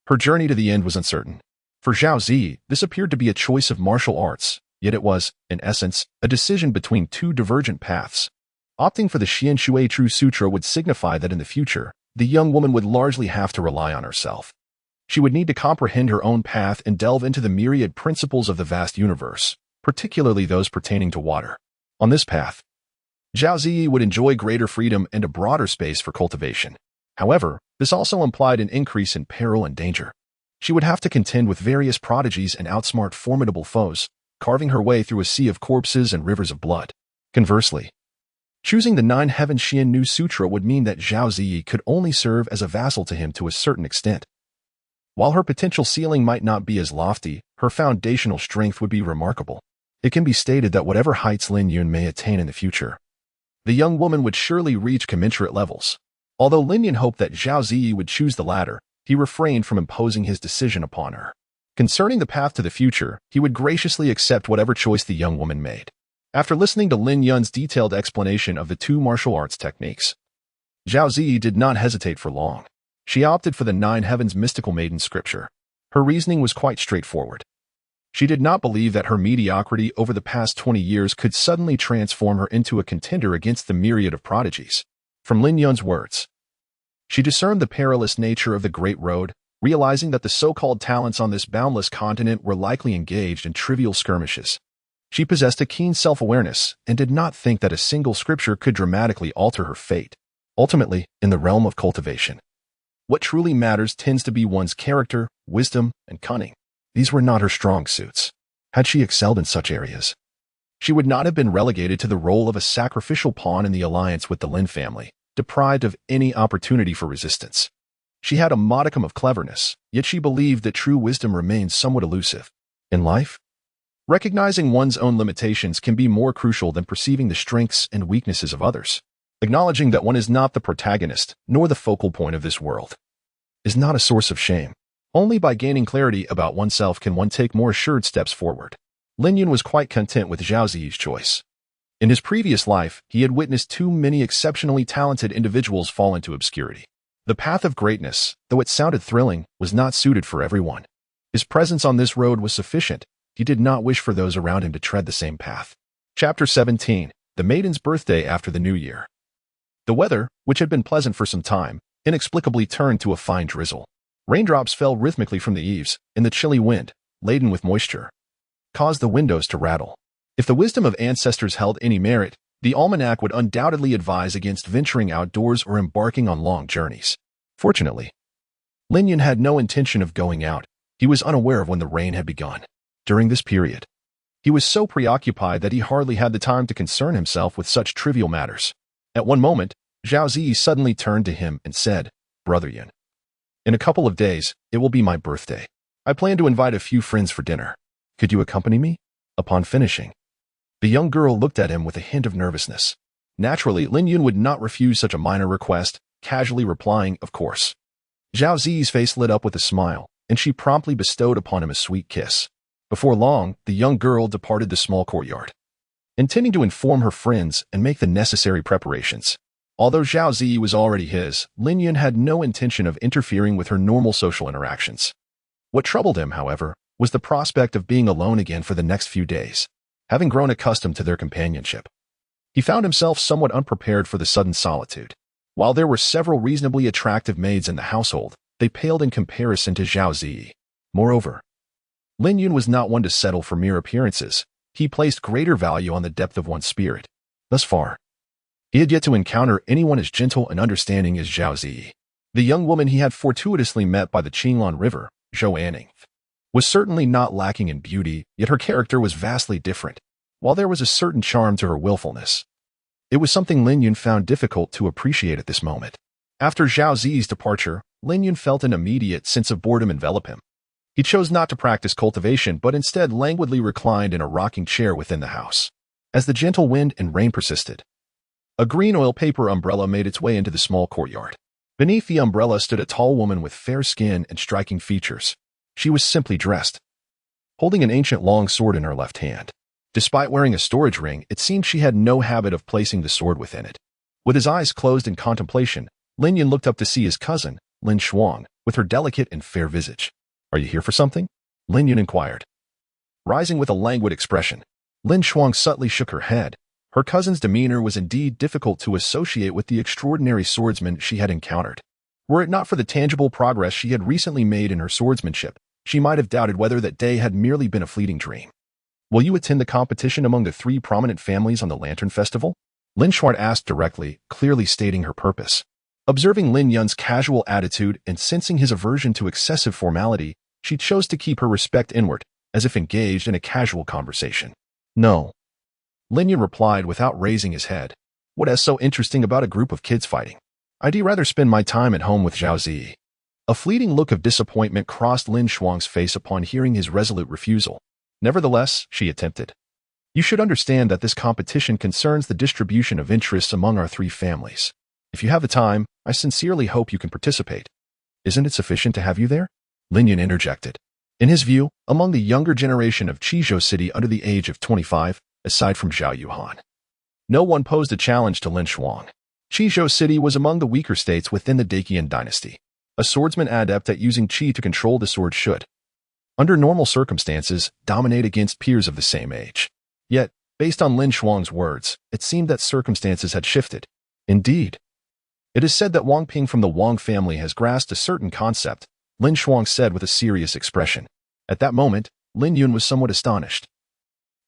Her journey to the end was uncertain. For Zhao Ziyi, this appeared to be a choice of martial arts, yet it was, in essence, a decision between two divergent paths. Opting for the Xian Shui True Sutra would signify that in the future, the young woman would largely have to rely on herself. She would need to comprehend her own path and delve into the myriad principles of the vast universe, particularly those pertaining to water. On this path, Zhao Ziyi would enjoy greater freedom and a broader space for cultivation. However, this also implied an increase in peril and danger. She would have to contend with various prodigies and outsmart formidable foes, carving her way through a sea of corpses and rivers of blood. Conversely, choosing the Nine Heavens Xian Nu Sutra would mean that Zhao Ziyi could only serve as a vassal to him to a certain extent. While her potential ceiling might not be as lofty, her foundational strength would be remarkable. It can be stated that whatever heights Lin Yun may attain in the future, the young woman would surely reach commensurate levels. Although Lin Yun hoped that Zhao Ziyi would choose the latter, he refrained from imposing his decision upon her. Concerning the path to the future, he would graciously accept whatever choice the young woman made. After listening to Lin Yun's detailed explanation of the two martial arts techniques, Zhao Ziyi did not hesitate for long. She opted for the Nine Heavens mystical maiden scripture. Her reasoning was quite straightforward. She did not believe that her mediocrity over the past 20 years could suddenly transform her into a contender against the myriad of prodigies. From Lin Yun's words, she discerned the perilous nature of the Great Road, realizing that the so-called talents on this boundless continent were likely engaged in trivial skirmishes. She possessed a keen self-awareness and did not think that a single scripture could dramatically alter her fate. Ultimately, in the realm of cultivation, what truly matters tends to be one's character, wisdom, and cunning. These were not her strong suits. Had she excelled in such areas, she would not have been relegated to the role of a sacrificial pawn in the alliance with the Lin family, deprived of any opportunity for resistance. She had a modicum of cleverness, yet she believed that true wisdom remains somewhat elusive. In life, recognizing one's own limitations can be more crucial than perceiving the strengths and weaknesses of others. Acknowledging that one is not the protagonist, nor the focal point of this world, is not a source of shame. Only by gaining clarity about oneself can one take more assured steps forward. Lin Yun was quite content with Zhao Ziyi's choice. In his previous life, he had witnessed too many exceptionally talented individuals fall into obscurity. The path of greatness, though it sounded thrilling, was not suited for everyone. His presence on this road was sufficient. He did not wish for those around him to tread the same path. Chapter 17. The Maiden's Birthday After the New Year. The weather, which had been pleasant for some time, inexplicably turned to a fine drizzle. Raindrops fell rhythmically from the eaves, and the chilly wind, laden with moisture, caused the windows to rattle. If the wisdom of ancestors held any merit, the almanac would undoubtedly advise against venturing outdoors or embarking on long journeys. Fortunately, Lin Yun had no intention of going out. He was unaware of when the rain had begun. During this period, he was so preoccupied that he hardly had the time to concern himself with such trivial matters. At one moment, Zhao Ziyi suddenly turned to him and said, "Brother Yun, in a couple of days, it will be my birthday. I plan to invite a few friends for dinner. Could you accompany me?" Upon finishing, the young girl looked at him with a hint of nervousness. Naturally, Lin Yun would not refuse such a minor request, casually replying, "Of course." Zhao Ziyi's face lit up with a smile, and she promptly bestowed upon him a sweet kiss. Before long, the young girl departed the small courtyard, intending to inform her friends and make the necessary preparations. Although Zhao Ziyi was already his, Lin Yun had no intention of interfering with her normal social interactions. What troubled him, however, was the prospect of being alone again for the next few days. having grown accustomed to their companionship. He found himself somewhat unprepared for the sudden solitude. While there were several reasonably attractive maids in the household, they paled in comparison to Zhao Ziyi. Moreover, Lin Yun was not one to settle for mere appearances. He placed greater value on the depth of one's spirit. Thus far, he had yet to encounter anyone as gentle and understanding as Zhao Ziyi. The young woman he had fortuitously met by the Qinglan River, Zhou Anning, was certainly not lacking in beauty, yet her character was vastly different. While there was a certain charm to her willfulness, it was something Lin Yun found difficult to appreciate at this moment. After Zhao Ziyi's departure, Lin Yun felt an immediate sense of boredom envelop him. He chose not to practice cultivation, but instead languidly reclined in a rocking chair within the house. As the gentle wind and rain persisted, a green oil paper umbrella made its way into the small courtyard. Beneath the umbrella stood a tall woman with fair skin and striking features. She was simply dressed, holding an ancient long sword in her left hand. Despite wearing a storage ring, it seemed she had no habit of placing the sword within it. With his eyes closed in contemplation, Lin Yun looked up to see his cousin, Lin Shuang, with her delicate and fair visage. "Are you here for something?" Lin Yun inquired. Rising with a languid expression, Lin Shuang subtly shook her head. Her cousin's demeanor was indeed difficult to associate with the extraordinary swordsman she had encountered. Were it not for the tangible progress she had recently made in her swordsmanship, she might have doubted whether that day had merely been a fleeting dream. "Will you attend the competition among the 3 prominent families on the Lantern Festival?" Lin Shuang asked directly, clearly stating her purpose. Observing Lin Yun's casual attitude and sensing his aversion to excessive formality, she chose to keep her respect inward, as if engaged in a casual conversation. "No," Lin Yun replied without raising his head. "What is so interesting about a group of kids fighting? I'd rather spend my time at home with Zhao Ziyi." A fleeting look of disappointment crossed Lin Shuang's face upon hearing his resolute refusal. Nevertheless, she attempted. "You should understand that this competition concerns the distribution of interests among our 3 families. If you have the time, I sincerely hope you can participate." "Isn't it sufficient to have you there?" Lin Yun interjected. In his view, among the younger generation of Qizhou City under the age of 25, aside from Zhao Yuhan, no one posed a challenge to Lin Shuang. Qizhou City was among the weaker states within the Daqian dynasty. A swordsman adept at using qi to control the sword should, under normal circumstances, dominate against peers of the same age. Yet, based on Lin Shuang's words, it seemed that circumstances had shifted. Indeed, it is said that Wang Ping from the Wang family has grasped a certain concept, Lin Shuang said with a serious expression. At that moment, Lin Yun was somewhat astonished.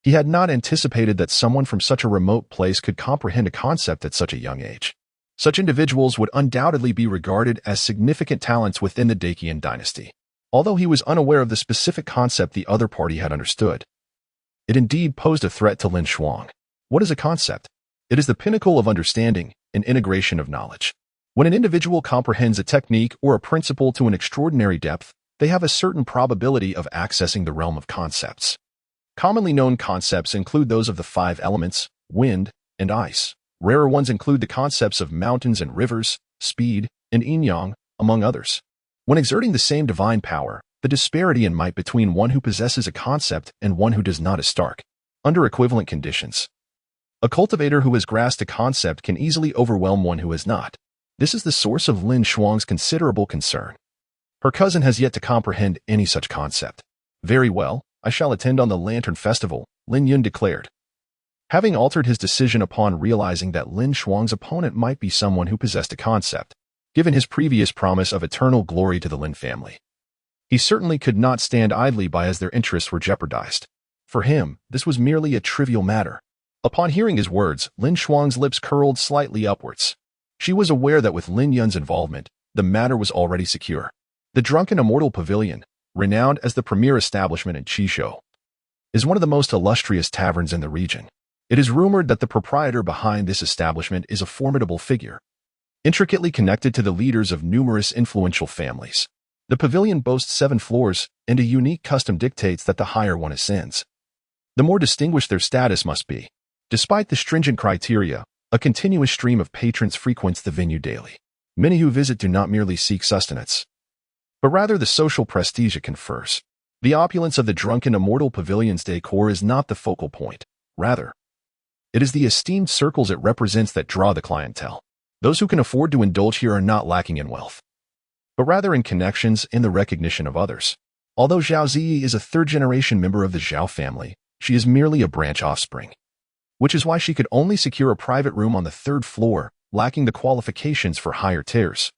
He had not anticipated that someone from such a remote place could comprehend a concept at such a young age. Such individuals would undoubtedly be regarded as significant talents within the Daqian dynasty. Although he was unaware of the specific concept the other party had understood, it indeed posed a threat to Lin Shuang. What is a concept? It is the pinnacle of understanding and integration of knowledge. When an individual comprehends a technique or a principle to an extraordinary depth, they have a certain probability of accessing the realm of concepts. Commonly known concepts include those of the 5 elements, wind, and ice. Rarer ones include the concepts of mountains and rivers, speed, and yin-yang, among others. When exerting the same divine power, the disparity in might between one who possesses a concept and one who does not is stark. Under equivalent conditions, a cultivator who has grasped a concept can easily overwhelm one who has not. This is the source of Lin Shuang's considerable concern. Her cousin has yet to comprehend any such concept. "Very well, I shall attend on the Lantern Festival," Lin Yun declared. Having altered his decision upon realizing that Lin Shuang's opponent might be someone who possessed a concept, given his previous promise of eternal glory to the Lin family, he certainly could not stand idly by as their interests were jeopardized. For him, this was merely a trivial matter. Upon hearing his words, Lin Shuang's lips curled slightly upwards. She was aware that with Lin Yun's involvement, the matter was already secure. The Drunken Immortal Pavilion, renowned as the premier establishment in Qizhou, is one of the most illustrious taverns in the region. It is rumored that the proprietor behind this establishment is a formidable figure, intricately connected to the leaders of numerous influential families. The pavilion boasts 7 floors, and a unique custom dictates that the higher one ascends, the more distinguished their status must be. Despite the stringent criteria, a continuous stream of patrons frequents the venue daily. Many who visit do not merely seek sustenance, but rather the social prestige it confers. The opulence of the Drunken Immortal Pavilion's decor is not the focal point. Rather, it is the esteemed circles it represents that draw the clientele. Those who can afford to indulge here are not lacking in wealth, but rather in connections and the recognition of others. Although Zhao Ziyi is a 3rd-generation member of the Zhao family, She is merely a branch offspring, which is why she could only secure a private room on the 3rd floor, lacking the qualifications for higher tiers.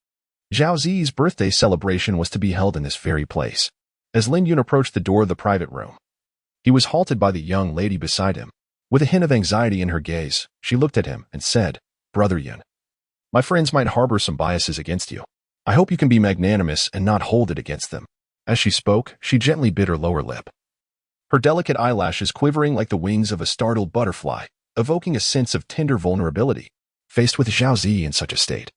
Zhao Zi's birthday celebration was to be held in this very place. As Lin Yun approached the door of the private room, he was halted by the young lady beside him. With a hint of anxiety in her gaze, she looked at him and said, "Brother Yun, my friends might harbor some biases against you. I hope you can be magnanimous and not hold it against them." As she spoke, she gently bit her lower lip, her delicate eyelashes quivering like the wings of a startled butterfly, evoking a sense of tender vulnerability. Faced with Zhao Zi in such a state,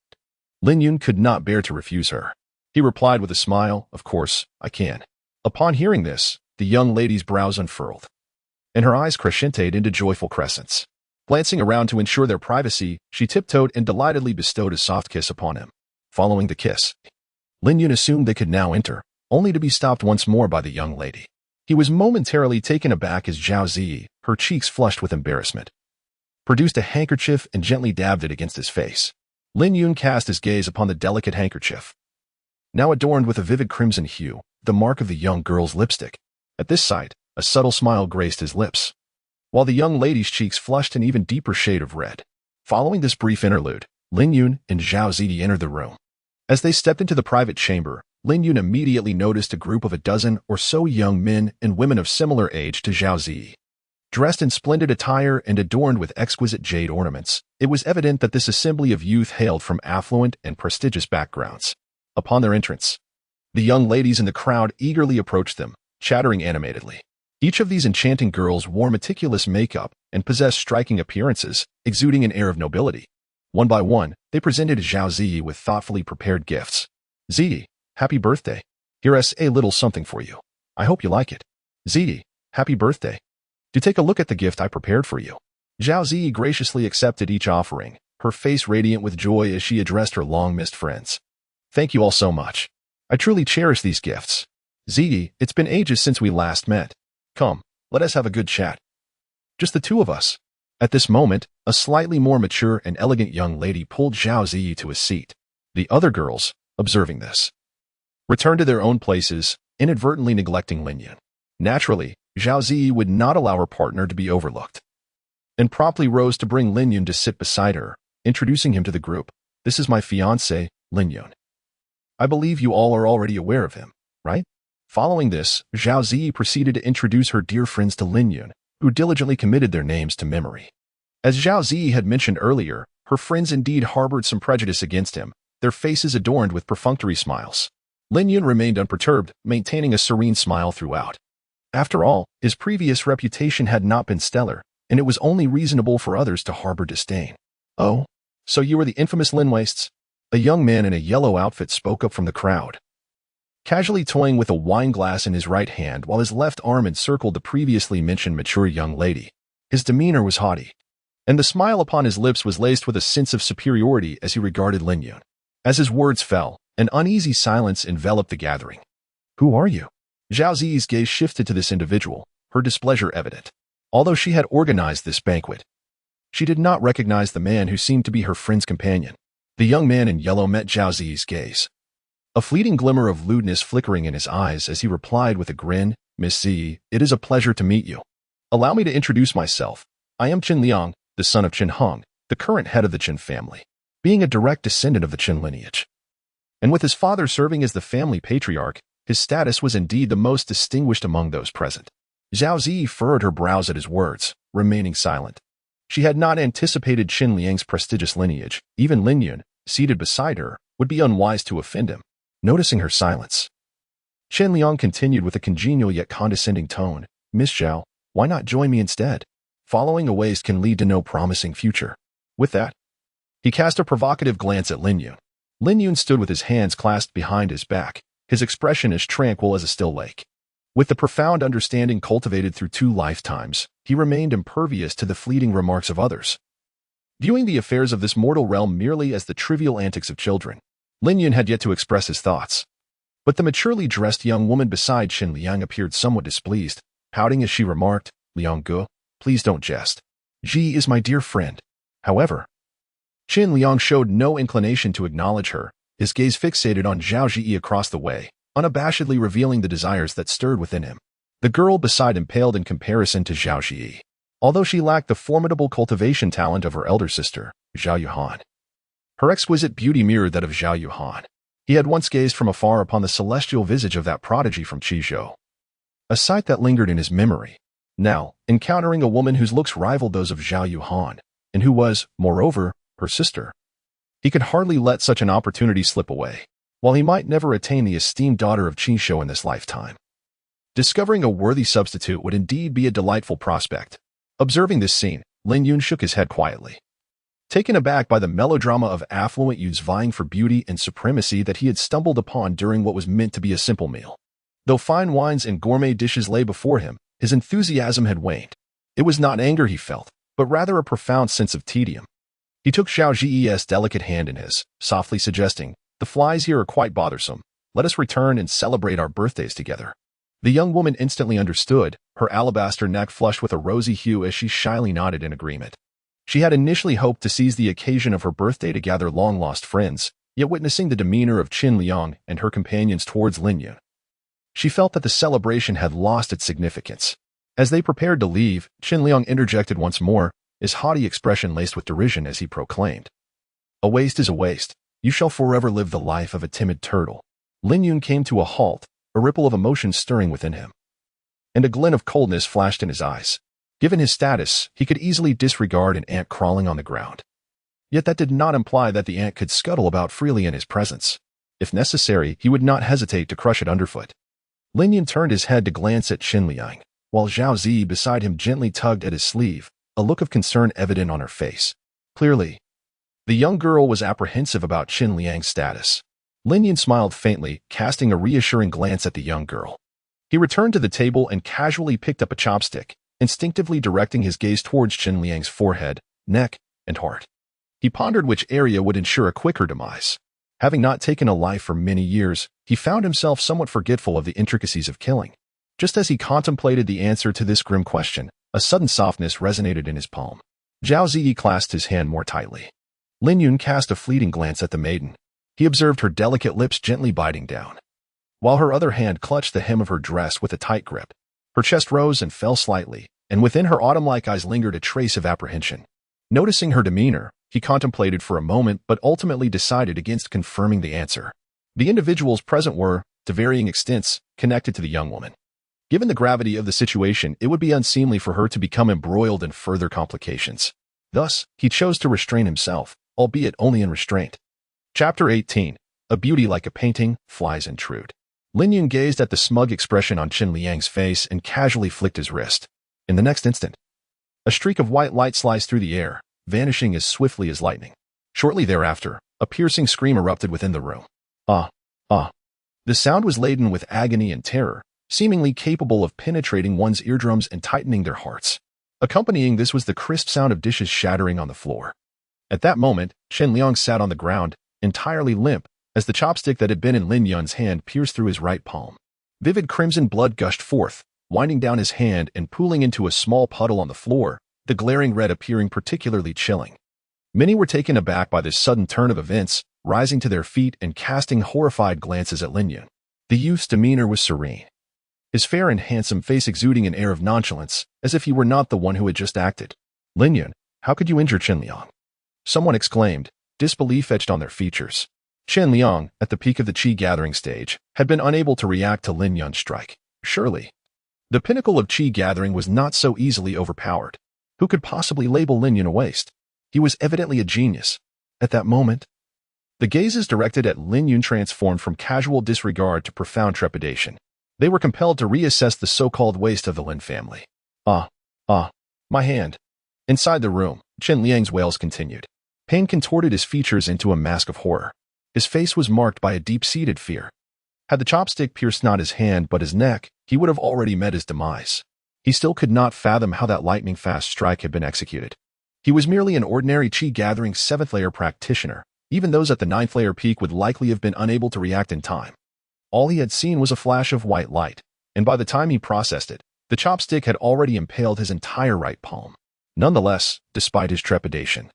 Lin Yun could not bear to refuse her. He replied with a smile, "Of course, I can." Upon hearing this, the young lady's brows unfurled, and her eyes crescented into joyful crescents. Glancing around to ensure their privacy, she tiptoed and delightedly bestowed a soft kiss upon him. Following the kiss, Lin Yun assumed they could now enter, only to be stopped once more by the young lady. He was momentarily taken aback as Zhao Zi, her cheeks flushed with embarrassment, produced a handkerchief and gently dabbed it against his face. Lin Yun cast his gaze upon the delicate handkerchief, now adorned with a vivid crimson hue, the mark of the young girl's lipstick. At this sight, a subtle smile graced his lips, while the young lady's cheeks flushed an even deeper shade of red. Following this brief interlude, Lin Yun and Zhao Zi entered the room. As they stepped into the private chamber, Lin Yun immediately noticed a group of a dozen or so young men and women of similar age to Zhao Zi. Dressed in splendid attire and adorned with exquisite jade ornaments, it was evident that this assembly of youth hailed from affluent and prestigious backgrounds. Upon their entrance, the young ladies in the crowd eagerly approached them, chattering animatedly. Each of these enchanting girls wore meticulous makeup and possessed striking appearances, exuding an air of nobility. One by one, they presented Zhao Zi with thoughtfully prepared gifts. "Zi, happy birthday. Here's a little something for you. I hope you like it. Zi, happy birthday. Do take a look at the gift I prepared for you." Zhao Zi graciously accepted each offering, her face radiant with joy as she addressed her long-missed friends. "Thank you all so much. I truly cherish these gifts. Zi, it's been ages since we last met. Come, let us have a good chat. Just the two of us." At this moment, a slightly more mature and elegant young lady pulled Zhao Zi to a seat. The other girls, observing this, returned to their own places, inadvertently neglecting Lin Yun. Naturally, Zhao Zi would not allow her partner to be overlooked, and promptly rose to bring Lin Yun to sit beside her, introducing him to the group. "This is my fiancé, Lin Yun. I believe you all are already aware of him, right?" Following this, Zhao Zi proceeded to introduce her dear friends to Lin Yun, who diligently committed their names to memory. As Zhao Zi had mentioned earlier, her friends indeed harbored some prejudice against him, their faces adorned with perfunctory smiles. Lin Yun remained unperturbed, maintaining a serene smile throughout. After all, his previous reputation had not been stellar, and it was only reasonable for others to harbor disdain. "Oh, so you are the infamous Lin Wastes?" A young man in a yellow outfit spoke up from the crowd, casually toying with a wine glass in his right hand while his left arm encircled the previously mentioned mature young lady. His demeanor was haughty, and the smile upon his lips was laced with a sense of superiority as he regarded Lin Yun. As his words fell, an uneasy silence enveloped the gathering. "Who are you?" Zhao Zi's gaze shifted to this individual, her displeasure evident. Although she had organized this banquet, she did not recognize the man who seemed to be her friend's companion. The young man in yellow met Zhao Zi's gaze, a fleeting glimmer of lewdness flickering in his eyes as he replied with a grin, "Miss Zi, it is a pleasure to meet you. Allow me to introduce myself. I am Qin Liang, the son of Qin Heng, the current head of the Qin family, being a direct descendant of the Qin lineage. And with his father serving as the family patriarch, his status was indeed the most distinguished among those present." Zhao Zi furrowed her brows at his words, remaining silent. She had not anticipated Qin Liang's prestigious lineage. Even Lin Yun, seated beside her, would be unwise to offend him. Noticing her silence, Qin Liang continued with a congenial yet condescending tone, "Miss Zhao, why not join me instead? Following a waste can lead to no promising future." With that, he cast a provocative glance at Lin Yun. Lin Yun stood with his hands clasped behind his back, his expression as tranquil as a still lake. With the profound understanding cultivated through 2 lifetimes, he remained impervious to the fleeting remarks of others. Viewing the affairs of this mortal realm merely as the trivial antics of children, Lin Yun had yet to express his thoughts. But the maturely dressed young woman beside Qin Liang appeared somewhat displeased, pouting as she remarked, "Liang Ge, please don't jest. Ji is my dear friend." However, Qin Liang showed no inclination to acknowledge her, his gaze fixated on Zhao Ji across the way, unabashedly revealing the desires that stirred within him. The girl beside him paled in comparison to Zhao Zhi, although she lacked the formidable cultivation talent of her elder sister, Zhao Yuhan. Her exquisite beauty mirrored that of Zhao Yuhan. He had once gazed from afar upon the celestial visage of that prodigy from Qizhou, a sight that lingered in his memory. Now, encountering a woman whose looks rivaled those of Zhao Yuhan, and who was, moreover, her sister, he could hardly let such an opportunity slip away. While he might never attain the esteemed daughter of Qizhou in this lifetime, discovering a worthy substitute would indeed be a delightful prospect. Observing this scene, Lin Yun shook his head quietly, taken aback by the melodrama of affluent youths vying for beauty and supremacy that he had stumbled upon during what was meant to be a simple meal. Though fine wines and gourmet dishes lay before him, his enthusiasm had waned. It was not anger he felt, but rather a profound sense of tedium. He took Zhao Zhi's delicate hand in his, softly suggesting, "The flies here are quite bothersome. Let us return and celebrate our birthdays together." The young woman instantly understood, her alabaster neck flushed with a rosy hue as she shyly nodded in agreement. She had initially hoped to seize the occasion of her birthday to gather long-lost friends, yet witnessing the demeanor of Qin Liang and her companions towards Lin Yun, she felt that the celebration had lost its significance. As they prepared to leave, Qin Liang interjected once more, his haughty expression laced with derision as he proclaimed, "A waste is a waste. You shall forever live the life of a timid turtle." Lin Yun came to a halt, a ripple of emotion stirring within him, and a glint of coldness flashed in his eyes. Given his status, he could easily disregard an ant crawling on the ground. Yet that did not imply that the ant could scuttle about freely in his presence. If necessary, he would not hesitate to crush it underfoot. Lin Yun turned his head to glance at Qin Liang, while Zhao Zi beside him gently tugged at his sleeve, a look of concern evident on her face. Clearly, the young girl was apprehensive about Qin Liang's status. Lin Yun smiled faintly, casting a reassuring glance at the young girl. He returned to the table and casually picked up a chopstick, instinctively directing his gaze towards Qin Liang's forehead, neck, and heart. He pondered which area would ensure a quicker demise. Having not taken a life for many years, he found himself somewhat forgetful of the intricacies of killing. Just as he contemplated the answer to this grim question, a sudden softness resonated in his palm. Zhao Zi clasped his hand more tightly. Lin Yun cast a fleeting glance at the maiden. He observed her delicate lips gently biting down, while her other hand clutched the hem of her dress with a tight grip. Her chest rose and fell slightly, and within her autumn-like eyes lingered a trace of apprehension. Noticing her demeanor, he contemplated for a moment but ultimately decided against confirming the answer. The individuals present were, to varying extents, connected to the young woman. Given the gravity of the situation, it would be unseemly for her to become embroiled in further complications. Thus, he chose to restrain himself, albeit only in restraint. Chapter 18. A beauty like a painting, flies intrude. Lin Yun gazed at the smug expression on Qin Liang's face and casually flicked his wrist. In the next instant, a streak of white light sliced through the air, vanishing as swiftly as lightning. Shortly thereafter, a piercing scream erupted within the room. Ah! Ah! The sound was laden with agony and terror, seemingly capable of penetrating one's eardrums and tightening their hearts. Accompanying this was the crisp sound of dishes shattering on the floor. At that moment, Qin Liang sat on the ground, entirely limp, as the chopstick that had been in Lin Yun's hand pierced through his right palm. Vivid crimson blood gushed forth, winding down his hand and pooling into a small puddle on the floor, the glaring red appearing particularly chilling. Many were taken aback by this sudden turn of events, rising to their feet and casting horrified glances at Lin Yun. The youth's demeanor was serene, his fair and handsome face exuding an air of nonchalance, as if he were not the one who had just acted. "Lin Yun, how could you injure Qin Liang?" someone exclaimed, disbelief etched on their features. Qin Liang, at the peak of the qi gathering stage, had been unable to react to Lin Yun's strike. Surely, the pinnacle of qi gathering was not so easily overpowered. Who could possibly label Lin Yun a waste? He was evidently a genius. At that moment, the gazes directed at Lin Yun transformed from casual disregard to profound trepidation. They were compelled to reassess the so-called waste of the Lin family. Ah, my hand. Inside the room, Qin Liang's wails continued. Pain contorted his features into a mask of horror. His face was marked by a deep-seated fear. Had the chopstick pierced not his hand but his neck, he would have already met his demise. He still could not fathom how that lightning-fast strike had been executed. He was merely an ordinary qi gathering 7th-layer practitioner. Even those at the 9th-layer peak would likely have been unable to react in time. All he had seen was a flash of white light, and by the time he processed it, the chopstick had already impaled his entire right palm. Nonetheless, despite his trepidation,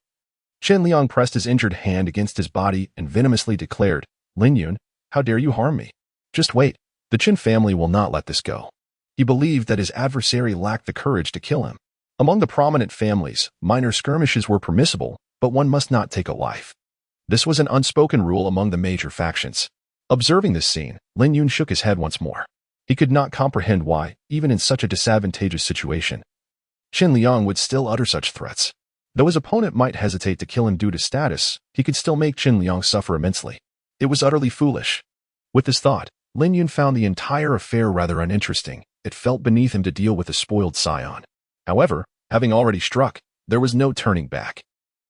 Qin Liang pressed his injured hand against his body and venomously declared, "Lin Yun, how dare you harm me? Just wait. The Qin family will not let this go." He believed that his adversary lacked the courage to kill him. Among the prominent families, minor skirmishes were permissible, but one must not take a life. This was an unspoken rule among the major factions. Observing this scene, Lin Yun shook his head once more. He could not comprehend why, even in such a disadvantageous situation, Qin Liang would still utter such threats. Though his opponent might hesitate to kill him due to status, he could still make Qin Liang suffer immensely. It was utterly foolish. With this thought, Lin Yun found the entire affair rather uninteresting. It felt beneath him to deal with a spoiled scion. However, having already struck, there was no turning back.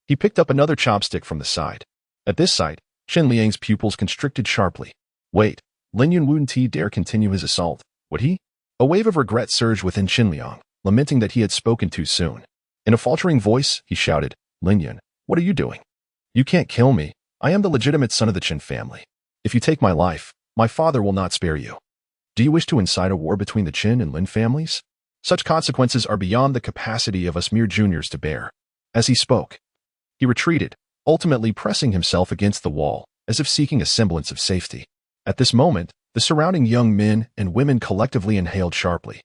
He picked up another chopstick from the side. At this sight, Qin Liang's pupils constricted sharply. Wait, Lin Yun wouldn't he dare continue his assault, would he? A wave of regret surged within Qin Liang, lamenting that he had spoken too soon. In a faltering voice, he shouted, Lin Yun, what are you doing? You can't kill me. I am the legitimate son of the Qin family. If you take my life, my father will not spare you. Do you wish to incite a war between the Qin and Lin families? Such consequences are beyond the capacity of us mere juniors to bear. As he spoke, he retreated, ultimately pressing himself against the wall, as if seeking a semblance of safety. At this moment, the surrounding young men and women collectively inhaled sharply.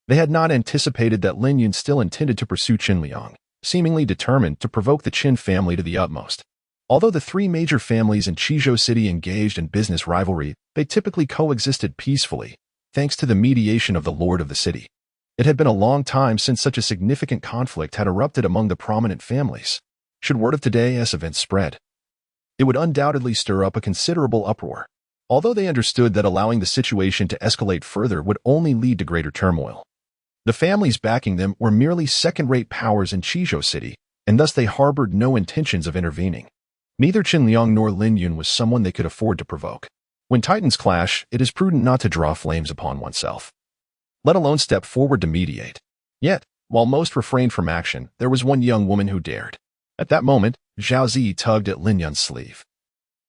They had not anticipated that Lin Yun still intended to pursue Qin Liang, seemingly determined to provoke the Qin family to the utmost. Although the three major families in Qizhou City engaged in business rivalry, they typically coexisted peacefully, thanks to the mediation of the lord of the city. It had been a long time since such a significant conflict had erupted among the prominent families. Should word of today's event spread, it would undoubtedly stir up a considerable uproar. Although they understood that allowing the situation to escalate further would only lead to greater turmoil. The families backing them were merely second-rate powers in Qizhou City, and thus they harbored no intentions of intervening. Neither Qin Liang nor Lin Yun was someone they could afford to provoke. When titans clash, it is prudent not to draw flames upon oneself, let alone step forward to mediate. Yet, while most refrained from action, there was one young woman who dared. At that moment, Zhao Zi tugged at Lin Yun's sleeve.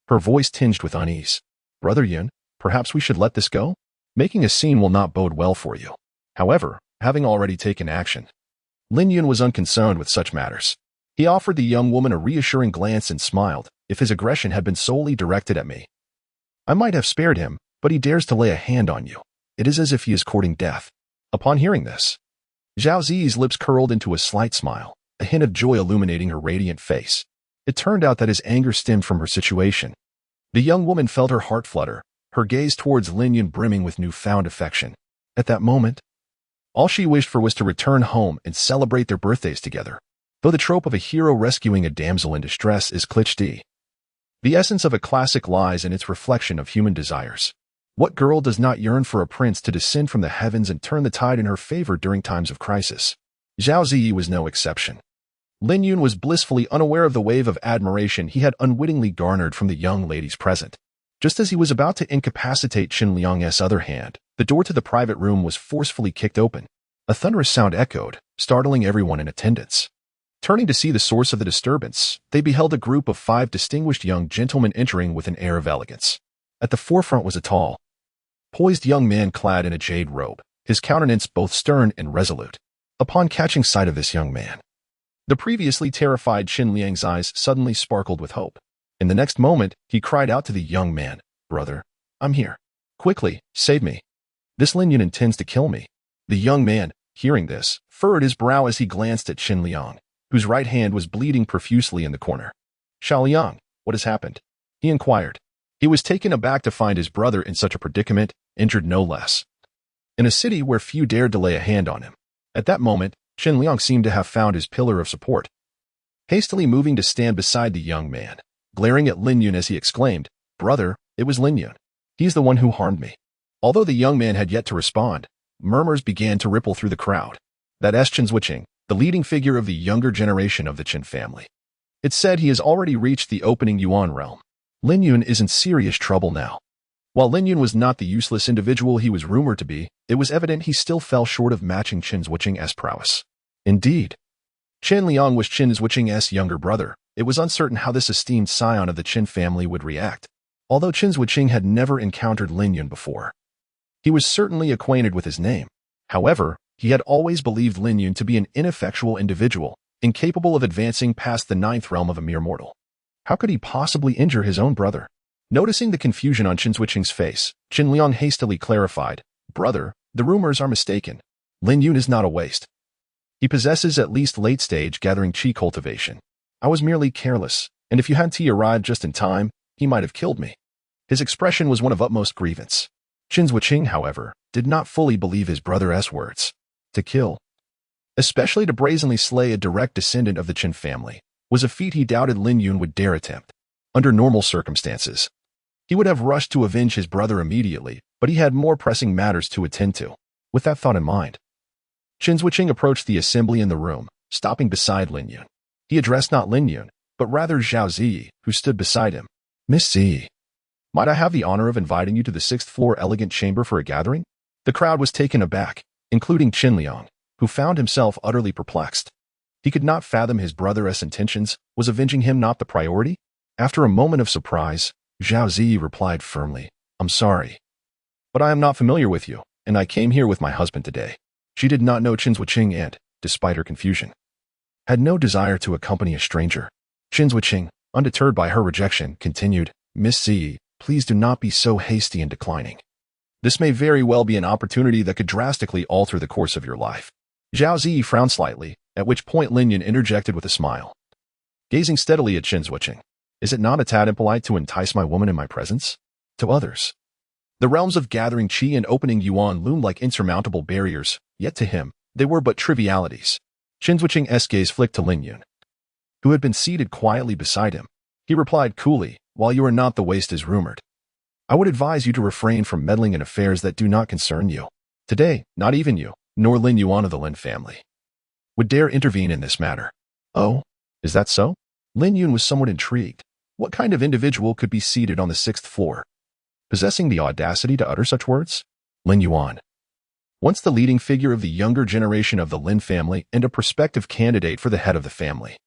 Her voice tinged with unease. Brother Yun, perhaps we should let this go? Making a scene will not bode well for you. However, having already taken action, Lin Yun was unconcerned with such matters. He offered the young woman a reassuring glance and smiled. If his aggression had been solely directed at me, I might have spared him, but he dares to lay a hand on you. It is as if he is courting death. Upon hearing this, Zhao Zi's lips curled into a slight smile, a hint of joy illuminating her radiant face. It turned out that his anger stemmed from her situation. The young woman felt her heart flutter, her gaze towards Lin Yun brimming with newfound affection. At that moment, all she wished for was to return home and celebrate their birthdays together. Though the trope of a hero rescuing a damsel in distress is cliché, the essence of a classic lies in its reflection of human desires. What girl does not yearn for a prince to descend from the heavens and turn the tide in her favor during times of crisis? Zhao Zi was no exception. Lin Yun was blissfully unaware of the wave of admiration he had unwittingly garnered from the young ladies present. Just as he was about to incapacitate Qin Liang's other hand, the door to the private room was forcefully kicked open. A thunderous sound echoed, startling everyone in attendance. Turning to see the source of the disturbance, they beheld a group of 5 distinguished young gentlemen entering with an air of elegance. At the forefront was a tall, poised young man clad in a jade robe, his countenance both stern and resolute. Upon catching sight of this young man, the previously terrified Qin Liang's eyes suddenly sparkled with hope. In the next moment, he cried out to the young man, Brother, I'm here. Quickly, save me. This Lin Yun intends to kill me. The young man, hearing this, furrowed his brow as he glanced at Qin Liang, whose right hand was bleeding profusely in the corner. Xiao Liang, what has happened? He inquired. He was taken aback to find his brother in such a predicament, injured no less, in a city where few dared to lay a hand on him. At that moment, Qin Liang seemed to have found his pillar of support. Hastily moving to stand beside the young man, glaring at Lin Yun as he exclaimed, Brother, it was Lin Yun. He's the one who harmed me. Although the young man had yet to respond, murmurs began to ripple through the crowd. That is Qin Zwiqing, the leading figure of the younger generation of the Qin family. It's said he has already reached the opening Yuan realm. Lin Yun is in serious trouble now. While Lin Yun was not the useless individual he was rumored to be, it was evident he still fell short of matching Qin Zwiqing's prowess. Indeed, Qin Liang was Qin Zwiqing's younger brother. It was uncertain how this esteemed scion of the Qin family would react. Although Qin Zwiqing had never encountered Lin Yun before, he was certainly acquainted with his name. However, he had always believed Lin Yun to be an ineffectual individual, incapable of advancing past the 9th realm of a mere mortal. How could he possibly injure his own brother? Noticing the confusion on Qin Zwiqing's face, Qin Liang hastily clarified, Brother, The rumors are mistaken. Lin Yun is not a waste. He possesses at least late-stage gathering chi cultivation. I was merely careless, and if you hadn't arrived just in time, he might have killed me. His expression was one of utmost grievance. Qin Zuoqing, however, did not fully believe his brother's words. To kill, especially to brazenly slay a direct descendant of the Qin family, was a feat he doubted Lin Yun would dare attempt. Under normal circumstances, he would have rushed to avenge his brother immediately, but he had more pressing matters to attend to. With that thought in mind, Qin Zuoqing approached the assembly in the room, stopping beside Lin Yun. He addressed not Lin Yun, but rather Zhao Ziyi, who stood beside him. Miss Ziyi, might I have the honor of inviting you to the 6th-floor elegant chamber for a gathering? The crowd was taken aback, including Qin Liang, who found himself utterly perplexed. He could not fathom his brother's intentions. Was avenging him not the priority? After a moment of surprise, Zhao Ziyi replied firmly, I'm sorry, but I am not familiar with you, and I came here with my husband today. She did not know Qin Zuoqing and, despite her confusion, had no desire to accompany a stranger. Qin Zuoqing, undeterred by her rejection, continued, Miss Ziyi, please do not be so hasty in declining. This may very well be an opportunity that could drastically alter the course of your life. Zhao Ziyi frowned slightly, at which point Lin Yun interjected with a smile. Gazing steadily at Qin Zuoqing, is it not a tad impolite to entice my woman in my presence? To others, the realms of gathering qi and opening yuan loomed like insurmountable barriers, yet to him, they were but trivialities. Qin Zuoqing's gaze flicked to Lin Yun, who had been seated quietly beside him. He replied coolly, while you are not the waste as rumored, I would advise you to refrain from meddling in affairs that do not concern you. Today, not even you, nor Lin Yuan of the Lin family, would dare intervene in this matter. Oh, is that so? Lin Yun was somewhat intrigued. What kind of individual could be seated on the 6th floor, possessing the audacity to utter such words? Lin Yuan, once the leading figure of the younger generation of the Lin family and a prospective candidate for the head of the family,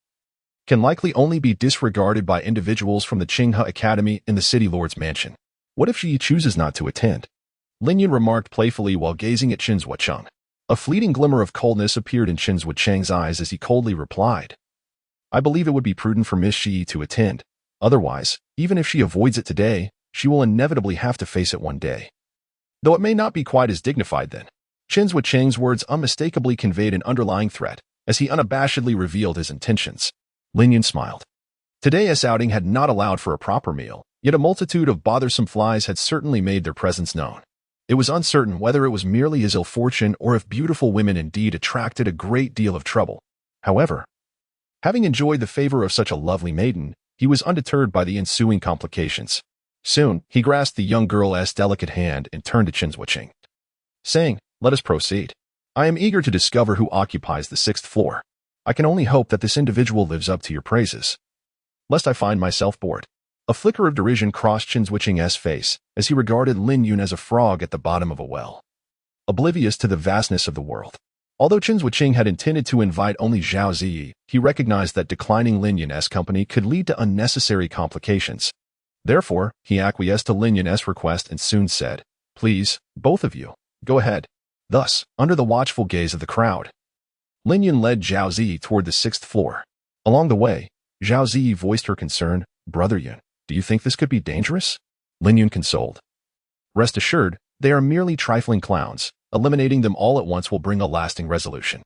can likely only be disregarded by individuals from the Qinghe Academy in the city lord's mansion. What if she chooses not to attend? Lin Yun remarked playfully while gazing at Qin Zuoqing. A fleeting glimmer of coldness appeared in Qin Zuoqing's eyes as he coldly replied, I believe it would be prudent for Miss Shi to attend. Otherwise, even if she avoids it today, she will inevitably have to face it one day. Though it may not be quite as dignified then. Qin Zuoqing's words unmistakably conveyed an underlying threat, as he unabashedly revealed his intentions. Lin Yun smiled. Today's outing had not allowed for a proper meal, yet a multitude of bothersome flies had certainly made their presence known. It was uncertain whether it was merely his ill fortune or if beautiful women indeed attracted a great deal of trouble. However, having enjoyed the favor of such a lovely maiden, he was undeterred by the ensuing complications. Soon, he grasped the young girl's delicate hand and turned to Qin Zuoqing, saying, Let us proceed. I am eager to discover who occupies the 6th floor. I can only hope that this individual lives up to your praises, lest I find myself bored. A flicker of derision crossed Qin Zuoqing's face as he regarded Lin Yun as a frog at the bottom of a well, oblivious to the vastness of the world. Although Qin Zuoqing had intended to invite only Zhao Ziyi, he recognized that declining Lin Yun's company could lead to unnecessary complications. Therefore, he acquiesced to Lin Yun's request and soon said, Please, both of you, go ahead. Thus, under the watchful gaze of the crowd, Lin Yun led Zhao Ziyi toward the 6th floor. Along the way, Zhao Ziyi voiced her concern, Brother Yun, do you think this could be dangerous? Lin Yun consoled. Rest assured, they are merely trifling clowns. Eliminating them all at once will bring a lasting resolution.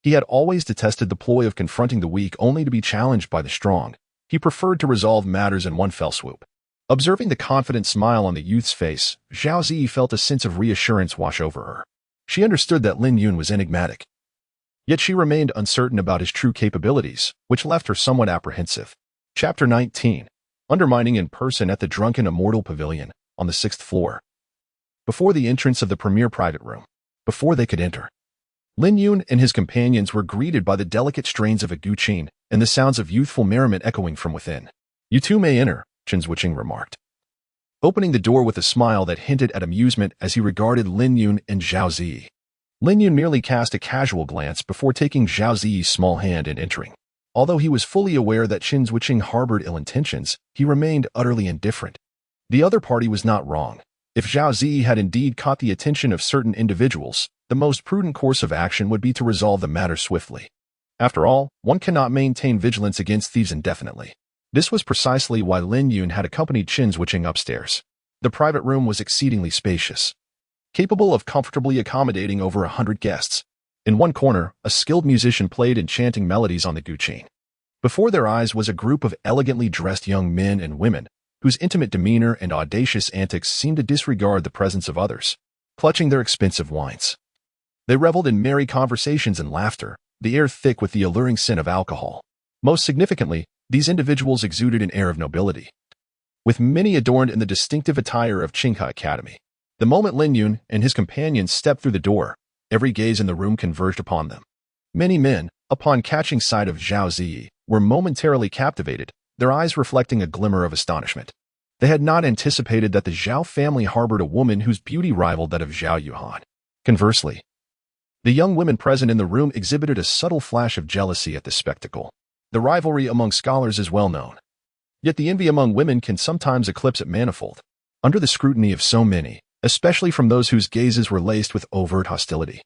He had always detested the ploy of confronting the weak only to be challenged by the strong. He preferred to resolve matters in one fell swoop. Observing the confident smile on the youth's face, Zhao Ziyi felt a sense of reassurance wash over her. She understood that Lin Yun was enigmatic, yet she remained uncertain about his true capabilities, which left her somewhat apprehensive. Chapter 19. Undermining in person at the Drunken Immortal Pavilion, on the 6th floor. Before the entrance of the premier private room, before they could enter, Lin Yun and his companions were greeted by the delicate strains of a guqin and the sounds of youthful merriment echoing from within. You two may enter, Qin Zuoqing remarked, opening the door with a smile that hinted at amusement as he regarded Lin Yun and Zhao Ziyi. Lin Yun merely cast a casual glance before taking Zhao Ziyi's small hand and entering. Although he was fully aware that Qin Zuoqing harbored ill intentions, he remained utterly indifferent. The other party was not wrong. If Zhao Ziyi had indeed caught the attention of certain individuals, the most prudent course of action would be to resolve the matter swiftly. After all, one cannot maintain vigilance against thieves indefinitely. This was precisely why Lin Yun had accompanied Qin Zuoqing upstairs. The private room was exceedingly spacious. capable of comfortably accommodating over 100 guests. In one corner, a skilled musician played enchanting melodies on the guqin. Before their eyes was a group of elegantly dressed young men and women, whose intimate demeanor and audacious antics seemed to disregard the presence of others, clutching their expensive wines. They reveled in merry conversations and laughter, the air thick with the alluring scent of alcohol. Most significantly, these individuals exuded an air of nobility, with many adorned in the distinctive attire of Qinghe Academy. The moment Lin Yun and his companions stepped through the door, every gaze in the room converged upon them. Many men, upon catching sight of Zhao Ziyi, were momentarily captivated, their eyes reflecting a glimmer of astonishment. They had not anticipated that the Zhao family harbored a woman whose beauty rivaled that of Zhao Yuhan. Conversely, the young women present in the room exhibited a subtle flash of jealousy at this spectacle. The rivalry among scholars is well known. Yet the envy among women can sometimes eclipse it manifold. Under the scrutiny of so many, especially from those whose gazes were laced with overt hostility,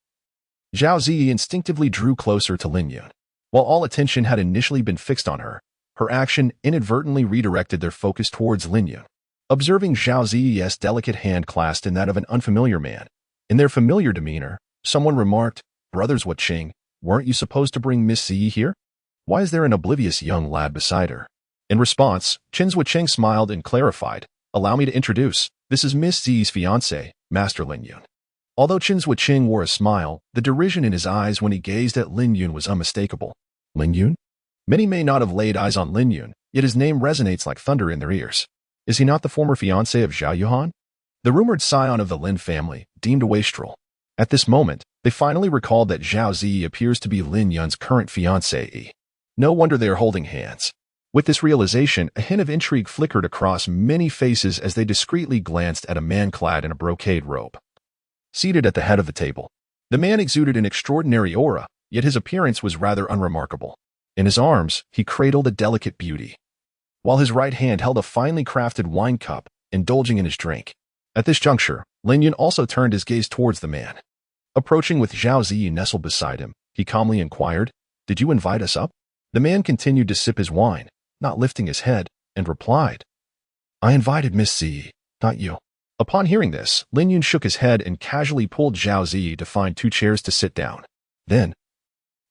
Zhao Ziyi instinctively drew closer to Lin Yun. While all attention had initially been fixed on her, her action inadvertently redirected their focus towards Lin Yun. Observing Zhao Ziyi's delicate hand clasped in that of an unfamiliar man, in their familiar demeanor, someone remarked, "Brothers Qing, weren't you supposed to bring Miss Ziyi here? Why is there an oblivious young lad beside her?" In response, Qing smiled and clarified, "Allow me to introduce, this is Miss Ziyi's fiancé, Master Lin Yun." Although Qing wore a smile, the derision in his eyes when he gazed at Lin Yun was unmistakable. Lin Yun? Many may not have laid eyes on Lin Yun, yet his name resonates like thunder in their ears. Is he not the former fiancé of Zhao Yuhan? The rumored scion of the Lin family, deemed a wastrel. At this moment, they finally recalled that Zhao Ziyi appears to be Lin Yun's current fiancée. No wonder they are holding hands. With this realization, a hint of intrigue flickered across many faces as they discreetly glanced at a man clad in a brocade robe, seated at the head of the table. The man exuded an extraordinary aura, yet his appearance was rather unremarkable. In his arms, he cradled a delicate beauty, while his right hand held a finely crafted wine cup, indulging in his drink. At this juncture, Lin Yun also turned his gaze towards the man. Approaching with Zhao Ziyi nestled beside him, he calmly inquired, "Did you invite us up?" The man continued to sip his wine, not lifting his head, and replied, "I invited Miss Ziyi, not you." Upon hearing this, Lin Yun shook his head and casually pulled Zhao Ziyi to find 2 chairs to sit down. Then,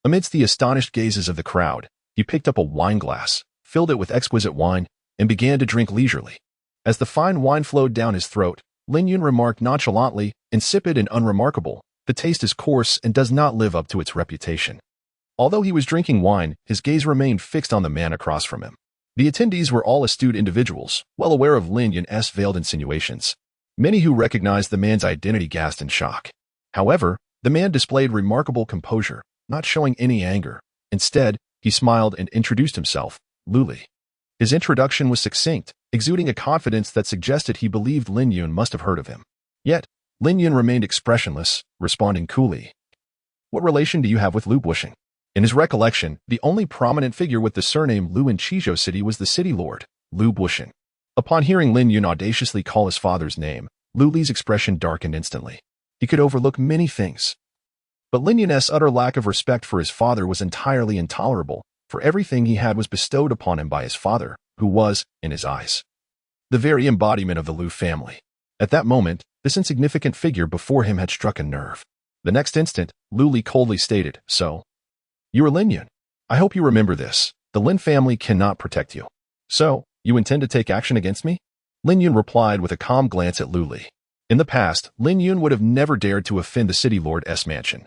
amidst the astonished gazes of the crowd, he picked up a wine glass, filled it with exquisite wine, and began to drink leisurely. As the fine wine flowed down his throat, Lin Yun remarked nonchalantly, "Insipid and unremarkable, the taste is coarse and does not live up to its reputation." Although he was drinking wine, his gaze remained fixed on the man across from him. The attendees were all astute individuals, well aware of Lin Yun's veiled insinuations. Many who recognized the man's identity gasped in shock. However, the man displayed remarkable composure, not showing any anger. Instead, he smiled and introduced himself, Luli. His introduction was succinct, exuding a confidence that suggested he believed Lin Yun must have heard of him. Yet, Lin Yun remained expressionless, responding coolly, "What relation do you have with Lu Bushing?" In his recollection, the only prominent figure with the surname Lu in Qizhou City was the city lord, Lu Bushing. Upon hearing Lin Yun audaciously call his father's name, Lu Li's expression darkened instantly. He could overlook many things, but Lin Yun's utter lack of respect for his father was entirely intolerable, for everything he had was bestowed upon him by his father, who was, in his eyes, the very embodiment of the Lu family. At that moment, this insignificant figure before him had struck a nerve. The next instant, Lu Li coldly stated, "So, you are Lin Yun. I hope you remember this. The Lin family cannot protect you. So, you intend to take action against me?" Lin Yun replied with a calm glance at Lu Li. In the past, Lin Yun would have never dared to offend the city lord's mansion,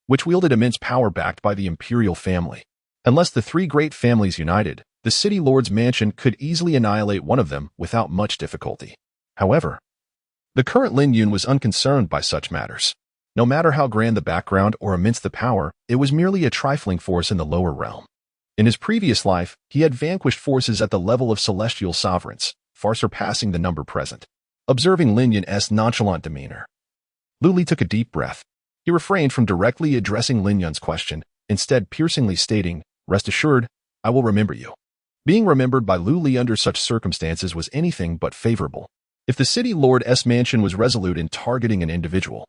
which wielded immense power backed by the imperial family. Unless the 3 great families united, the city lord's mansion could easily annihilate one of them without much difficulty. However, the current Lin Yun was unconcerned by such matters. No matter how grand the background or immense the power, it was merely a trifling force in the lower realm. In his previous life, he had vanquished forces at the level of celestial sovereigns, far surpassing the number present. Observing Lin Yun's nonchalant demeanor, Lu Li took a deep breath. He refrained from directly addressing Lin Yun's question, instead piercingly stating, "Rest assured, I will remember you." Being remembered by Lu Li under such circumstances was anything but favorable. If the city lord's mansion was resolute in targeting an individual,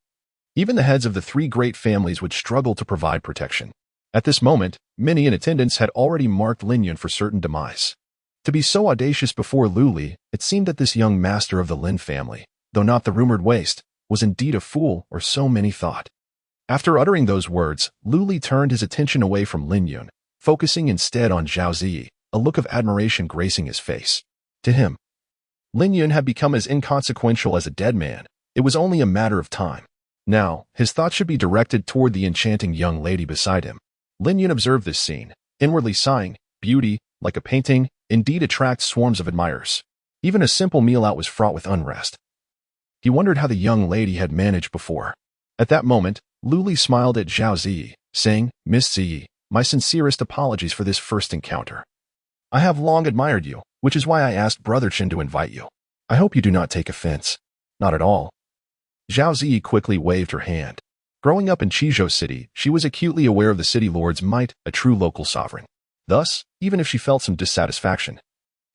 even the heads of the 3 great families would struggle to provide protection. At this moment, many in attendance had already marked Lin Yun for certain demise. To be so audacious before Lu Li, it seemed that this young master of the Lin family, though not the rumored waste, was indeed a fool, or so many thought. After uttering those words, Lu Li turned his attention away from Lin Yun, focusing instead on Zhao Ziyi, a look of admiration gracing his face. To him, Lin Yun had become as inconsequential as a dead man. It was only a matter of time. Now, his thoughts should be directed toward the enchanting young lady beside him. Lin Yun observed this scene, inwardly sighing. Beauty, like a painting, indeed attracts swarms of admirers. Even a simple meal out was fraught with unrest. He wondered how the young lady had managed before. At that moment, Lu Li smiled at Zhao Ziyi, saying, Miss Ziyi, my sincerest apologies for this first encounter. I have long admired you, which is why I asked Brother Chen to invite you. I hope you do not take offense. Not at all. Zhao Ziyi quickly waved her hand. Growing up in Qizhou City, she was acutely aware of the city lord's might, a true local sovereign. Thus, even if she felt some dissatisfaction,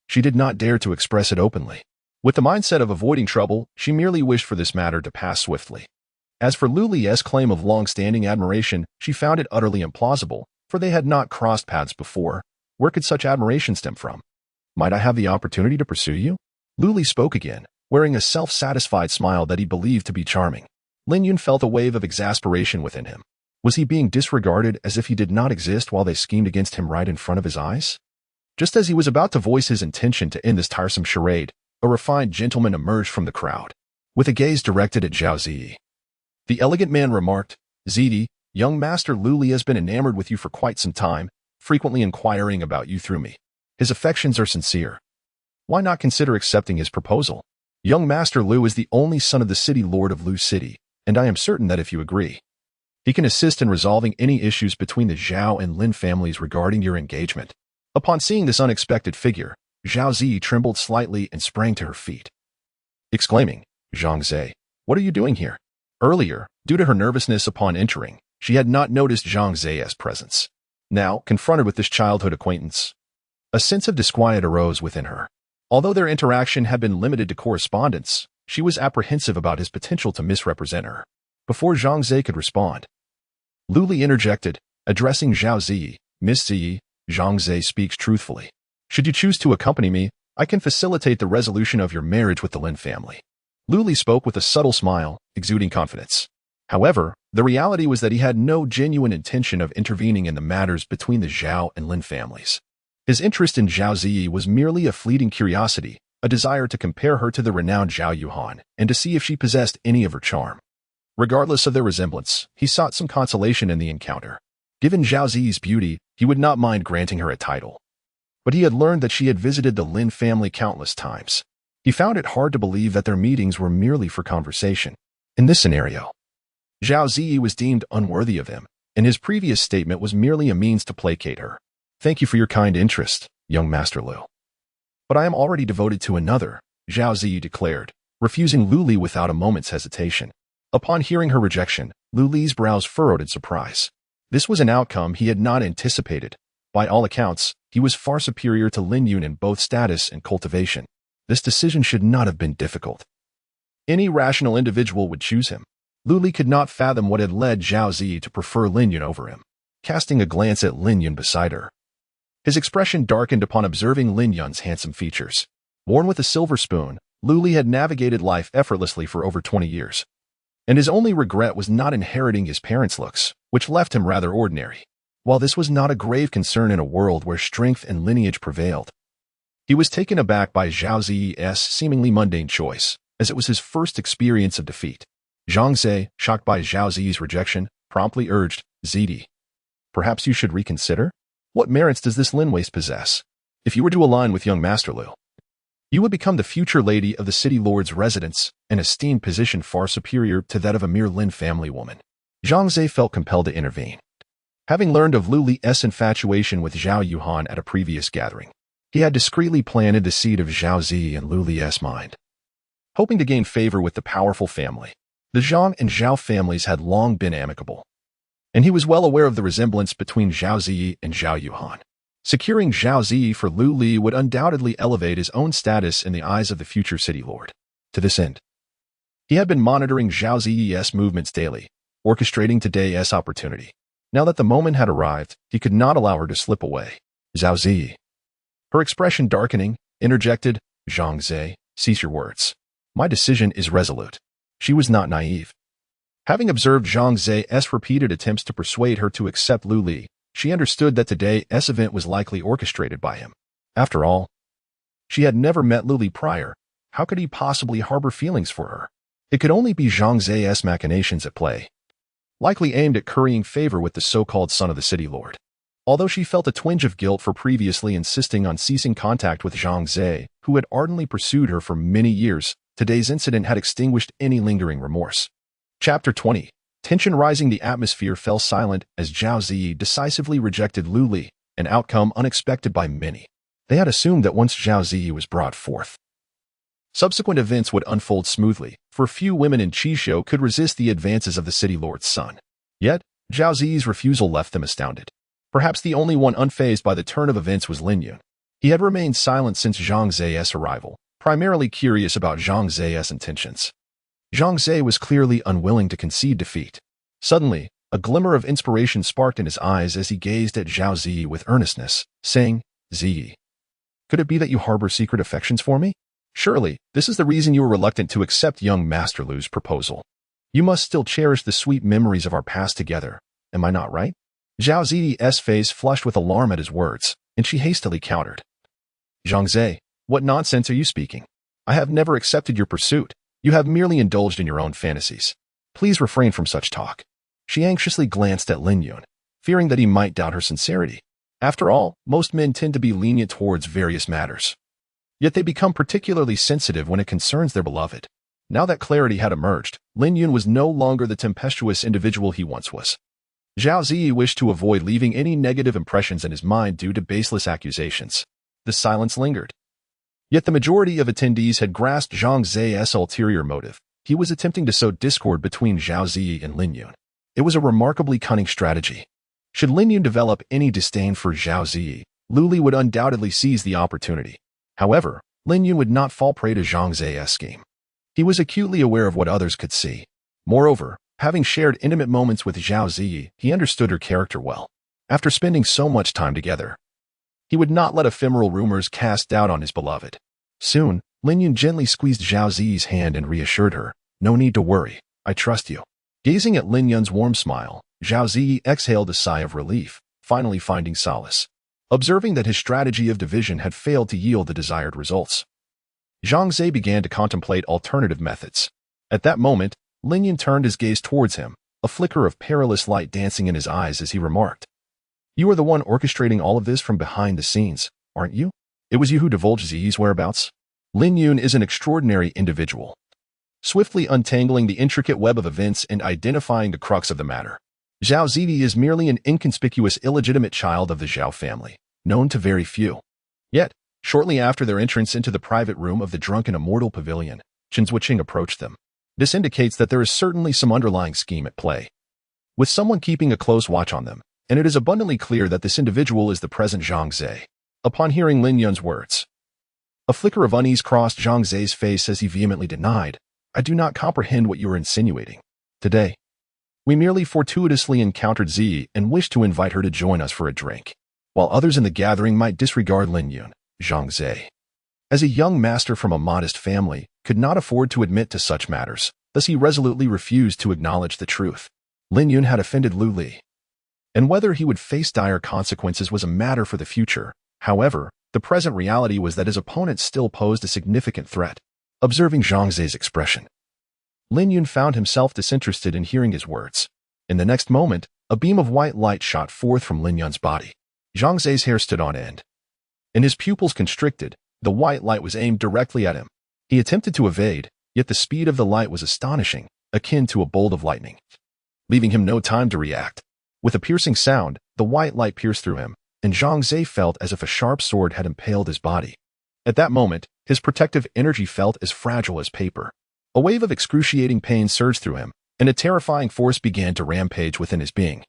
she did not dare to express it openly. With the mindset of avoiding trouble, she merely wished for this matter to pass swiftly. As for Lu Li's claim of long-standing admiration, she found it utterly implausible, for they had not crossed paths before. Where could such admiration stem from? Might I have the opportunity to pursue you? Lu Li spoke again, wearing a self-satisfied smile that he believed to be charming. Lin Yun felt a wave of exasperation within him. Was he being disregarded as if he did not exist while they schemed against him right in front of his eyes? Just as he was about to voice his intention to end this tiresome charade, a refined gentleman emerged from the crowd, with a gaze directed at Zhao Ziyi. The elegant man remarked, Ziyi, young master Lu Li has been enamored with you for quite some time, frequently inquiring about you through me. His affections are sincere. Why not consider accepting his proposal? Young master Lu is the only son of the city lord of Lu City, and I am certain that if you agree, he can assist in resolving any issues between the Zhao and Lin families regarding your engagement. Upon seeing this unexpected figure, Zhao Ziyi trembled slightly and sprang to her feet, exclaiming, Zhang Zhe, what are you doing here? Earlier, due to her nervousness upon entering, she had not noticed Zhang Ze's presence. Now, confronted with this childhood acquaintance, a sense of disquiet arose within her. Although their interaction had been limited to correspondence, she was apprehensive about his potential to misrepresent her. Before Zhang Ze could respond, Lu Li interjected, addressing Zhao Ziyi, Miss Ziyi, Zhang Ze speaks truthfully. Should you choose to accompany me, I can facilitate the resolution of your marriage with the Lin family. Lu Li spoke with a subtle smile, exuding confidence. However, the reality was that he had no genuine intention of intervening in the matters between the Zhao and Lin families. His interest in Zhao Ziyi was merely a fleeting curiosity, a desire to compare her to the renowned Zhao Yuhan and to see if she possessed any of her charm. Regardless of their resemblance, he sought some consolation in the encounter. Given Zhao Ziyi's beauty, he would not mind granting her a title. But he had learned that she had visited the Lin family countless times. He found it hard to believe that their meetings were merely for conversation. In this scenario, Zhao Ziyi was deemed unworthy of him, and his previous statement was merely a means to placate her. Thank you for your kind interest, young Master Lu. But I am already devoted to another, Zhao Ziyi declared, refusing Lu Li without a moment's hesitation. Upon hearing her rejection, Lu Li's brows furrowed in surprise. This was an outcome he had not anticipated. By all accounts, he was far superior to Lin Yun in both status and cultivation. This decision should not have been difficult. Any rational individual would choose him. Lu Li could not fathom what had led Zhao Ziyi to prefer Lin Yun over him. Casting a glance at Lin Yun beside her, his expression darkened upon observing Lin Yun's handsome features. Born with a silver spoon, Lu Li had navigated life effortlessly for over 20 years. And his only regret was not inheriting his parents' looks, which left him rather ordinary. While this was not a grave concern in a world where strength and lineage prevailed, he was taken aback by Zhao Ziyi's seemingly mundane choice, as it was his first experience of defeat. Zhang Ze, shocked by Zhao Ziyi's rejection, promptly urged, Ziyi, perhaps you should reconsider? What merits does this Lin waste possess? If you were to align with young Master Lu, you would become the future lady of the city lord's residence, an esteemed position far superior to that of a mere Lin family woman. Zhang Ze felt compelled to intervene. Having learned of Lu Li's infatuation with Zhao Yuhan at a previous gathering, he had discreetly planted the seed of Zhao Ziyi in Lu Li's mind. Hoping to gain favor with the powerful family, the Zhang and Zhao families had long been amicable, and he was well aware of the resemblance between Zhao Ziyi and Zhao Yuhan. Securing Zhao Ziyi for Lu Li would undoubtedly elevate his own status in the eyes of the future city lord. To this end, he had been monitoring Zhao Ziyi's movements daily, orchestrating today's opportunity. Now that the moment had arrived, he could not allow her to slip away. Zhao Ziyi, her expression darkening, interjected, Zhang Ze, cease your words. My decision is resolute. She was not naive. Having observed Zhang Zai's repeated attempts to persuade her to accept Lu Li, she understood that today's event was likely orchestrated by him. After all, she had never met Lu Li prior. How could he possibly harbor feelings for her? It could only be Zhang Zai's machinations at play, likely aimed at currying favor with the so-called son of the city lord. Although she felt a twinge of guilt for previously insisting on ceasing contact with Zhang Zai, who had ardently pursued her for many years, today's incident had extinguished any lingering remorse. Chapter 20. Tension rising. The atmosphere fell silent as Zhao Ziyi decisively rejected Lu Li, an outcome unexpected by many. They had assumed that once Zhao Ziyi was brought forth, subsequent events would unfold smoothly, for few women in Qishou could resist the advances of the city lord's son. Yet, Zhao Ziyi's refusal left them astounded. Perhaps the only one unfazed by the turn of events was Lin Yun. He had remained silent since Zhang Zai's arrival, primarily curious about Zhang Zai's intentions. Zhang Zai was clearly unwilling to concede defeat. Suddenly, a glimmer of inspiration sparked in his eyes as he gazed at Zhao Ziyi with earnestness, saying, "Ziyi, could it be that you harbor secret affections for me? Surely, this is the reason you were reluctant to accept young Master Lu's proposal. You must still cherish the sweet memories of our past together, am I not right?" Zhao Ziyi's face flushed with alarm at his words, and she hastily countered. "Zhang Zai, what nonsense are you speaking? I have never accepted your pursuit. You have merely indulged in your own fantasies. Please refrain from such talk." She anxiously glanced at Lin Yun, fearing that he might doubt her sincerity. After all, most men tend to be lenient towards various matters. Yet they become particularly sensitive when it concerns their beloved. Now that clarity had emerged, Lin Yun was no longer the tempestuous individual he once was. Zhao Ziyi wished to avoid leaving any negative impressions in his mind due to baseless accusations. The silence lingered. Yet the majority of attendees had grasped Zhang Zai's ulterior motive. He was attempting to sow discord between Zhao Ziyi and Lin Yun. It was a remarkably cunning strategy. Should Lin Yun develop any disdain for Zhao Ziyi, Lu Li would undoubtedly seize the opportunity. However, Lin Yun would not fall prey to Zhang Zai's scheme. He was acutely aware of what others could see. Moreover, having shared intimate moments with Zhao Ziyi, he understood her character well. After spending so much time together, he would not let ephemeral rumors cast doubt on his beloved. Soon, Lin Yun gently squeezed Zhao Ziyi's hand and reassured her, "No need to worry, I trust you." Gazing at Lin Yun's warm smile, Zhao Ziyi exhaled a sigh of relief, finally finding solace, observing that his strategy of division had failed to yield the desired results. Zhang Zai began to contemplate alternative methods. At that moment, Lin Yun turned his gaze towards him, a flicker of perilous light dancing in his eyes as he remarked, "You are the one orchestrating all of this from behind the scenes, aren't you? It was you who divulged Ziyi's whereabouts?" Lin Yun is an extraordinary individual, swiftly untangling the intricate web of events and identifying the crux of the matter. Zhao Ziyi is merely an inconspicuous illegitimate child of the Zhao family, known to very few. Yet, shortly after their entrance into the private room of the drunken immortal pavilion, Chen Zuoqing approached them. This indicates that there is certainly some underlying scheme at play, with someone keeping a close watch on them, and it is abundantly clear that this individual is the present Zhang Zai. Upon hearing Lin Yun's words, a flicker of unease crossed Zhang Zai's face as he vehemently denied, "I do not comprehend what you are insinuating. Today, we merely fortuitously encountered Ziyi and wished to invite her to join us for a drink." While others in the gathering might disregard Lin Yun, Zhang Zai, as a young master from a modest family, could not afford to admit to such matters, thus he resolutely refused to acknowledge the truth. Lin Yun had offended Lu Li, and whether he would face dire consequences was a matter for the future. However, the present reality was that his opponent still posed a significant threat. Observing Zhang Zai's expression, Lin Yun found himself disinterested in hearing his words. In the next moment, a beam of white light shot forth from Lin Yun's body. Zhang Zai's hair stood on end, and his pupils constricted. The white light was aimed directly at him. He attempted to evade, yet the speed of the light was astonishing, akin to a bolt of lightning, leaving him no time to react. With a piercing sound, the white light pierced through him, and Zhang Zai felt as if a sharp sword had impaled his body. At that moment, his protective energy felt as fragile as paper. A wave of excruciating pain surged through him, and a terrifying force began to rampage within his being,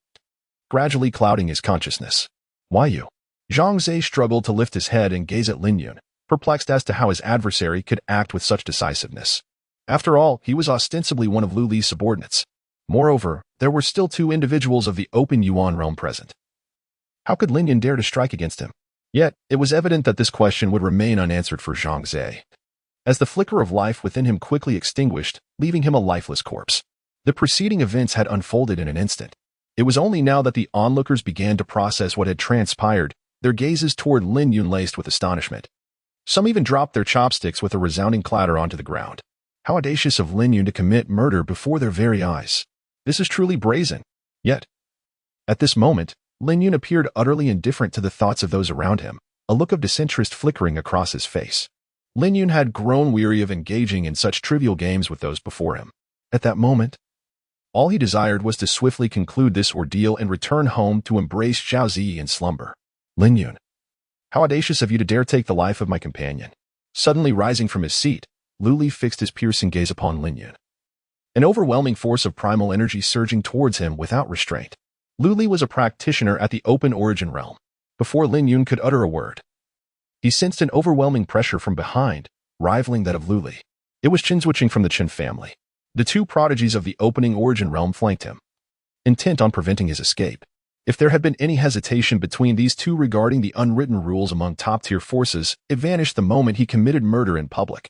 gradually clouding his consciousness. "Why you?" Zhang Zai struggled to lift his head and gaze at Lin Yun, perplexed as to how his adversary could act with such decisiveness. After all, he was ostensibly one of Lu Li's subordinates. Moreover, there were still two individuals of the open Yuan realm present. How could Lin Yun dare to strike against him? Yet, it was evident that this question would remain unanswered for Zhang Zai. as the flicker of life within him quickly extinguished, leaving him a lifeless corpse. The preceding events had unfolded in an instant. It was only now that the onlookers began to process what had transpired, their gazes toward Lin Yun laced with astonishment. Some even dropped their chopsticks with a resounding clatter onto the ground. How audacious of Lin Yun to commit murder before their very eyes. This is truly brazen. Yet, at this moment, Lin Yun appeared utterly indifferent to the thoughts of those around him, a look of disinterest flickering across his face. Lin Yun had grown weary of engaging in such trivial games with those before him. At that moment, all he desired was to swiftly conclude this ordeal and return home to embrace Zhao Zi in slumber. Lin Yun, how audacious of you to dare take the life of my companion. Suddenly rising from his seat, Lu Li fixed his piercing gaze upon Lin Yun. An overwhelming force of primal energy surging towards him without restraint. Lu Li was a practitioner at the open origin realm. Before Lin Yun could utter a word, he sensed an overwhelming pressure from behind, rivaling that of Lu Li. It was Qin Zuoqing from the Qin family. The two prodigies of the opening origin realm flanked him, intent on preventing his escape. If there had been any hesitation between these two regarding the unwritten rules among top-tier forces, it vanished the moment he committed murder in public.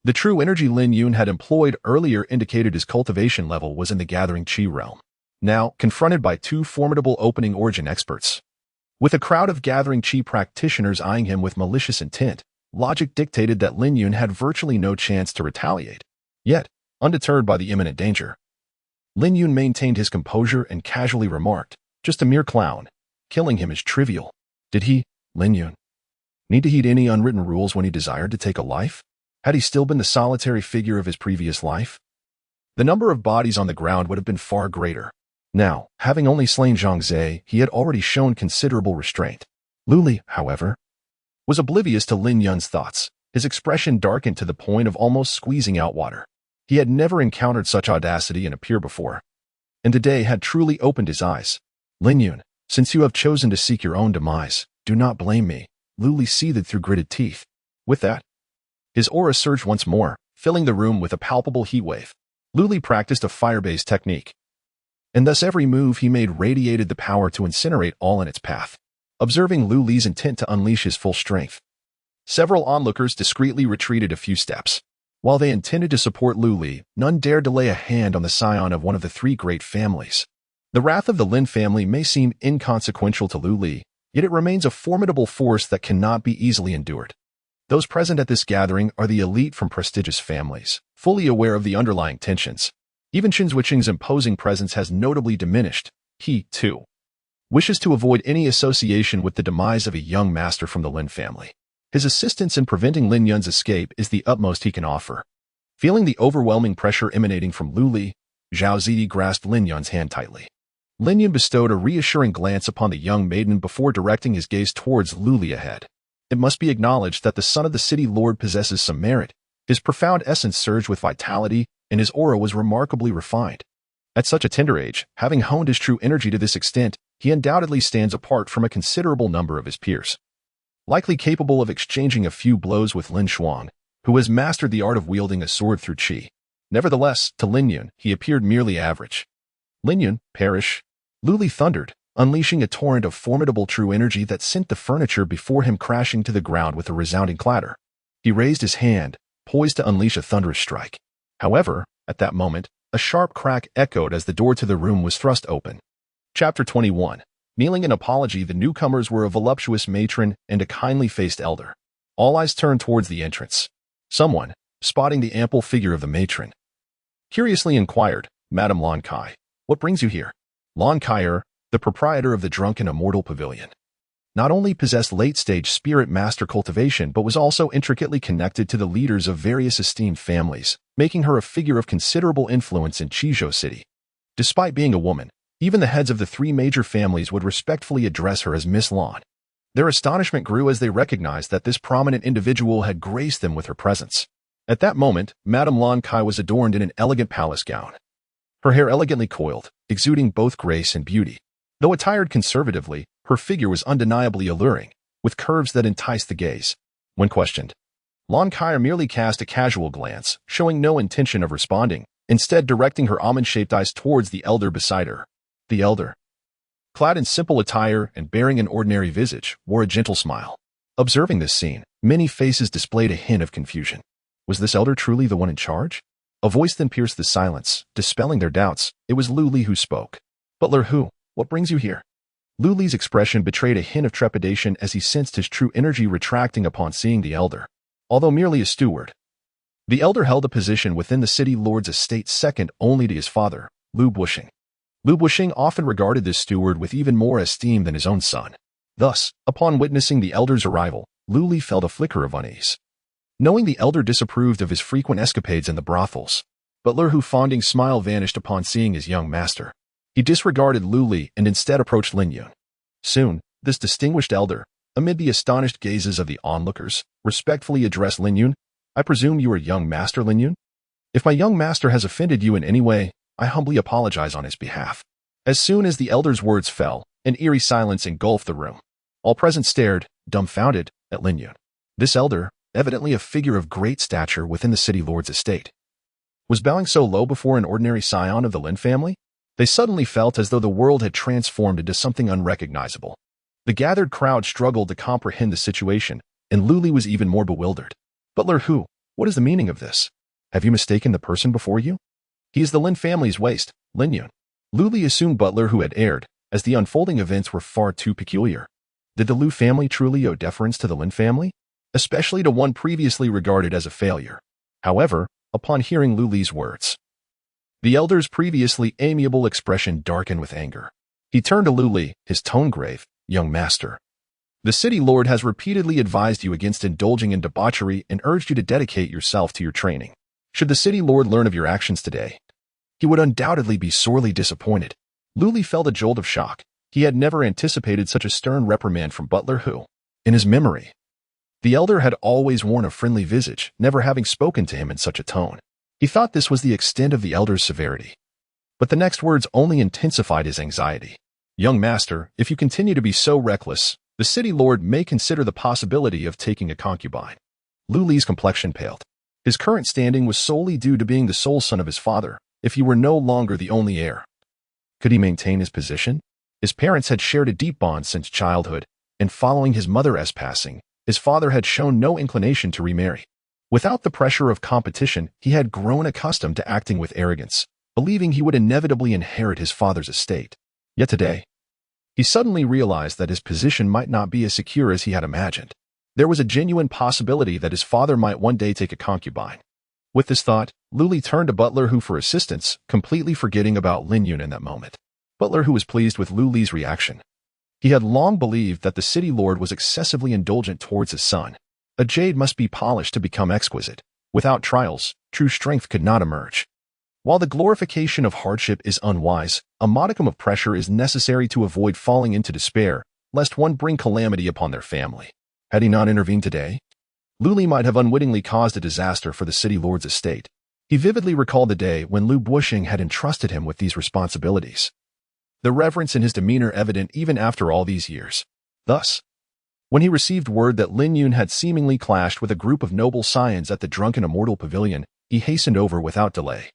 The true energy Lin Yun had employed earlier indicated his cultivation level was in the gathering Qi realm. Now, confronted by two formidable opening origin experts, with a crowd of gathering Qi practitioners eyeing him with malicious intent, logic dictated that Lin Yun had virtually no chance to retaliate. Yet, undeterred by the imminent danger, Lin Yun maintained his composure and casually remarked, "Just a mere clown. Killing him is trivial." Did he, Lin Yun, need to heed any unwritten rules when he desired to take a life? Had he still been the solitary figure of his previous life? The number of bodies on the ground would have been far greater. Now, having only slain Zhang Zhe, he had already shown considerable restraint. Lu Li, however, was oblivious to Lin Yun's thoughts. His expression darkened to the point of almost squeezing out water. He had never encountered such audacity in a peer before, and today had truly opened his eyes. "Lin Yun, since you have chosen to seek your own demise, do not blame me," Lu Li seethed through gritted teeth. With that, his aura surged once more, filling the room with a palpable heat wave. Lu Li practiced a fire-based technique, and thus every move he made radiated the power to incinerate all in its path. Observing Lu Li's intent to unleash his full strength, several onlookers discreetly retreated a few steps. While they intended to support Lu Li, none dared to lay a hand on the scion of one of the three great families. The wrath of the Lin family may seem inconsequential to Lu Li, yet it remains a formidable force that cannot be easily endured. Those present at this gathering are the elite from prestigious families, fully aware of the underlying tensions. Even Qin Zuoqing's imposing presence has notably diminished. He, too, wishes to avoid any association with the demise of a young master from the Lin family. His assistance in preventing Lin Yun's escape is the utmost he can offer. Feeling the overwhelming pressure emanating from Lu Li, Zhao Zi grasped Lin Yun's hand tightly. Lin Yun bestowed a reassuring glance upon the young maiden before directing his gaze towards Lu Li ahead. It must be acknowledged that the son of the city lord possesses some merit. His profound essence surged with vitality, and his aura was remarkably refined. At such a tender age, having honed his true energy to this extent, he undoubtedly stands apart from a considerable number of his peers. Likely capable of exchanging a few blows with Lin Xuan, who has mastered the art of wielding a sword through qi. Nevertheless, to Lin Yun, he appeared merely average. "Lin Yun, perish!" Lu Li thundered, unleashing a torrent of formidable true energy that sent the furniture before him crashing to the ground with a resounding clatter. He raised his hand, poised to unleash a thunderous strike. However, at that moment, a sharp crack echoed as the door to the room was thrust open. Chapter 21. Kneeling in apology, the newcomers were a voluptuous matron and a kindly-faced elder. All eyes turned towards the entrance. Someone, spotting the ample figure of the matron, curiously inquired, "Madame Lan Kai, what brings you here?" Lan Kai, the proprietor of the Drunken Immortal Pavilion, not only possessed late-stage spirit master cultivation but was also intricately connected to the leaders of various esteemed families, making her a figure of considerable influence in Qizhou City. Despite being a woman, even the heads of the three major families would respectfully address her as Miss Lan. Their astonishment grew as they recognized that this prominent individual had graced them with her presence. At that moment, Madame Lan Kai was adorned in an elegant palace gown, her hair elegantly coiled, exuding both grace and beauty. Though attired conservatively, her figure was undeniably alluring, with curves that enticed the gaze. When questioned, Lan Kai merely cast a casual glance, showing no intention of responding, instead directing her almond-shaped eyes towards the elder beside her. The elder, clad in simple attire and bearing an ordinary visage, wore a gentle smile. Observing this scene, many faces displayed a hint of confusion. Was this elder truly the one in charge? A voice then pierced the silence, dispelling their doubts. It was Lu Li who spoke. Butler who? What brings you here? Lu Li's expression betrayed a hint of trepidation as he sensed his true energy retracting upon seeing the elder. Although merely a steward, the elder held a position within the city lord's estate second only to his father, Lu Bushing. Lu Bushing often regarded this steward with even more esteem than his own son. Thus, upon witnessing the elder's arrival, Lu Li felt a flicker of unease. Knowing the elder disapproved of his frequent escapades in the brothels, Butler Hu's fawning smile vanished upon seeing his young master. He disregarded Lu Li and instead approached Lin Yun. Soon, this distinguished elder, amid the astonished gazes of the onlookers, respectfully addressed Lin Yun. I presume you are young master Lin Yun? If my young master has offended you in any way, I humbly apologize on his behalf. As soon as the elder's words fell, an eerie silence engulfed the room. All present stared, dumbfounded, at Lin Yun. This elder, evidently a figure of great stature within the city lord's estate, was bowing so low before an ordinary scion of the Lin family? They suddenly felt as though the world had transformed into something unrecognizable. The gathered crowd struggled to comprehend the situation, and Lu Li was even more bewildered. Butler who? What is the meaning of this? Have you mistaken the person before you? He is the Lin family's waist, Lin Yun. Lu Li assumed Butler who had erred, as the unfolding events were far too peculiar. Did the Lu family truly owe deference to the Lin family? Especially to one previously regarded as a failure. However, upon hearing Lu Li's words, the elder's previously amiable expression darkened with anger. He turned to Lu Li, his tone grave. Young master, the city lord has repeatedly advised you against indulging in debauchery and urged you to dedicate yourself to your training. Should the city lord learn of your actions today, he would undoubtedly be sorely disappointed. Lu Li felt a jolt of shock. He had never anticipated such a stern reprimand from Butler Hu. In his memory, the elder had always worn a friendly visage, never having spoken to him in such a tone. He thought this was the extent of the elder's severity. But the next words only intensified his anxiety. Young master, if you continue to be so reckless, the city lord may consider the possibility of taking a concubine. Lu Li's complexion paled. His current standing was solely due to being the sole son of his father, if he were no longer the only heir. Could he maintain his position? His parents had shared a deep bond since childhood, and following his mother's passing, his father had shown no inclination to remarry. Without the pressure of competition, he had grown accustomed to acting with arrogance, believing he would inevitably inherit his father's estate. Yet today, he suddenly realized that his position might not be as secure as he had imagined. There was a genuine possibility that his father might one day take a concubine. With this thought, Lu Li turned to Butler Hu for assistance, completely forgetting about Lin Yun in that moment. Butler Hu was pleased with Lu Li's reaction. He had long believed that the city lord was excessively indulgent towards his son. A jade must be polished to become exquisite. Without trials, true strength could not emerge. While the glorification of hardship is unwise, a modicum of pressure is necessary to avoid falling into despair, lest one bring calamity upon their family. Had he not intervened today, Lu Li might have unwittingly caused a disaster for the city lord's estate. He vividly recalled the day when Lu Bushing had entrusted him with these responsibilities. The reverence in his demeanor evident even after all these years. Thus, when he received word that Lin Yun had seemingly clashed with a group of noble scions at the Drunken Immortal Pavilion, he hastened over without delay.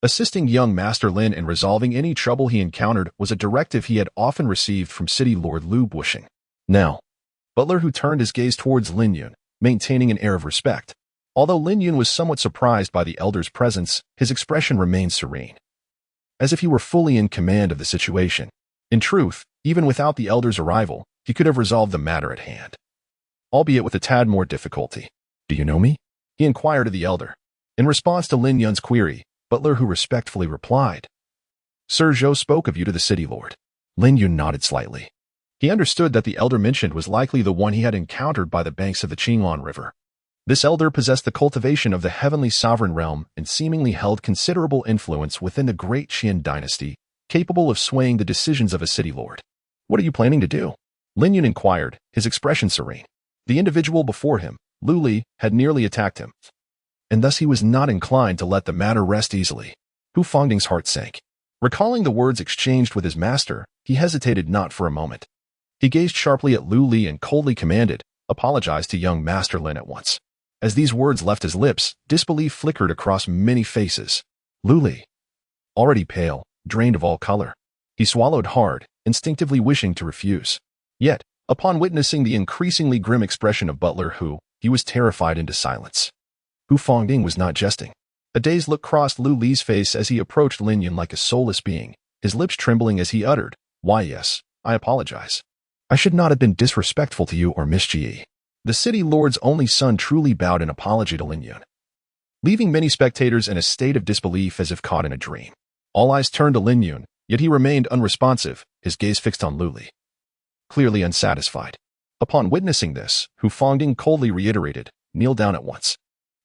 Assisting young Master Lin in resolving any trouble he encountered was a directive he had often received from City Lord Lu Bushing. Now, Butler Hu turned his gaze towards Lin Yun, maintaining an air of respect. Although Lin Yun was somewhat surprised by the elder's presence, his expression remained serene, as if he were fully in command of the situation. In truth, even without the elder's arrival, he could have resolved the matter at hand, albeit with a tad more difficulty. Do you know me? He inquired of the elder. In response to Lin Yun's query, Butler Hu respectfully replied, Sir Zhou spoke of you to the city lord. Lin Yun nodded slightly. He understood that the elder mentioned was likely the one he had encountered by the banks of the Qinglan River. This elder possessed the cultivation of the heavenly sovereign realm and seemingly held considerable influence within the great Qin dynasty, capable of swaying the decisions of a city lord. What are you planning to do? Lin Yun inquired, his expression serene. The individual before him, Lu Li, had nearly attacked him, and thus he was not inclined to let the matter rest easily. Hu Fangding's heart sank. Recalling the words exchanged with his master, he hesitated not for a moment. He gazed sharply at Lu Li and coldly commanded, apologize to young Master Lin at once. As these words left his lips, disbelief flickered across many faces. Lu Li, already pale, drained of all color. He swallowed hard, instinctively wishing to refuse. Yet, upon witnessing the increasingly grim expression of Butler Hu, he was terrified into silence. Hu Fongding was not jesting. A dazed look crossed Lu Li's face as he approached Lin Yun like a soulless being, his lips trembling as he uttered, "Why yes, I apologize. I should not have been disrespectful to you or Miss Ji." The city lord's only son truly bowed in apology to Lin Yun, leaving many spectators in a state of disbelief as if caught in a dream. All eyes turned to Lin Yun, yet he remained unresponsive, his gaze fixed on Lu Li, clearly unsatisfied. Upon witnessing this, Hu Fongding coldly reiterated, "Kneel down at once."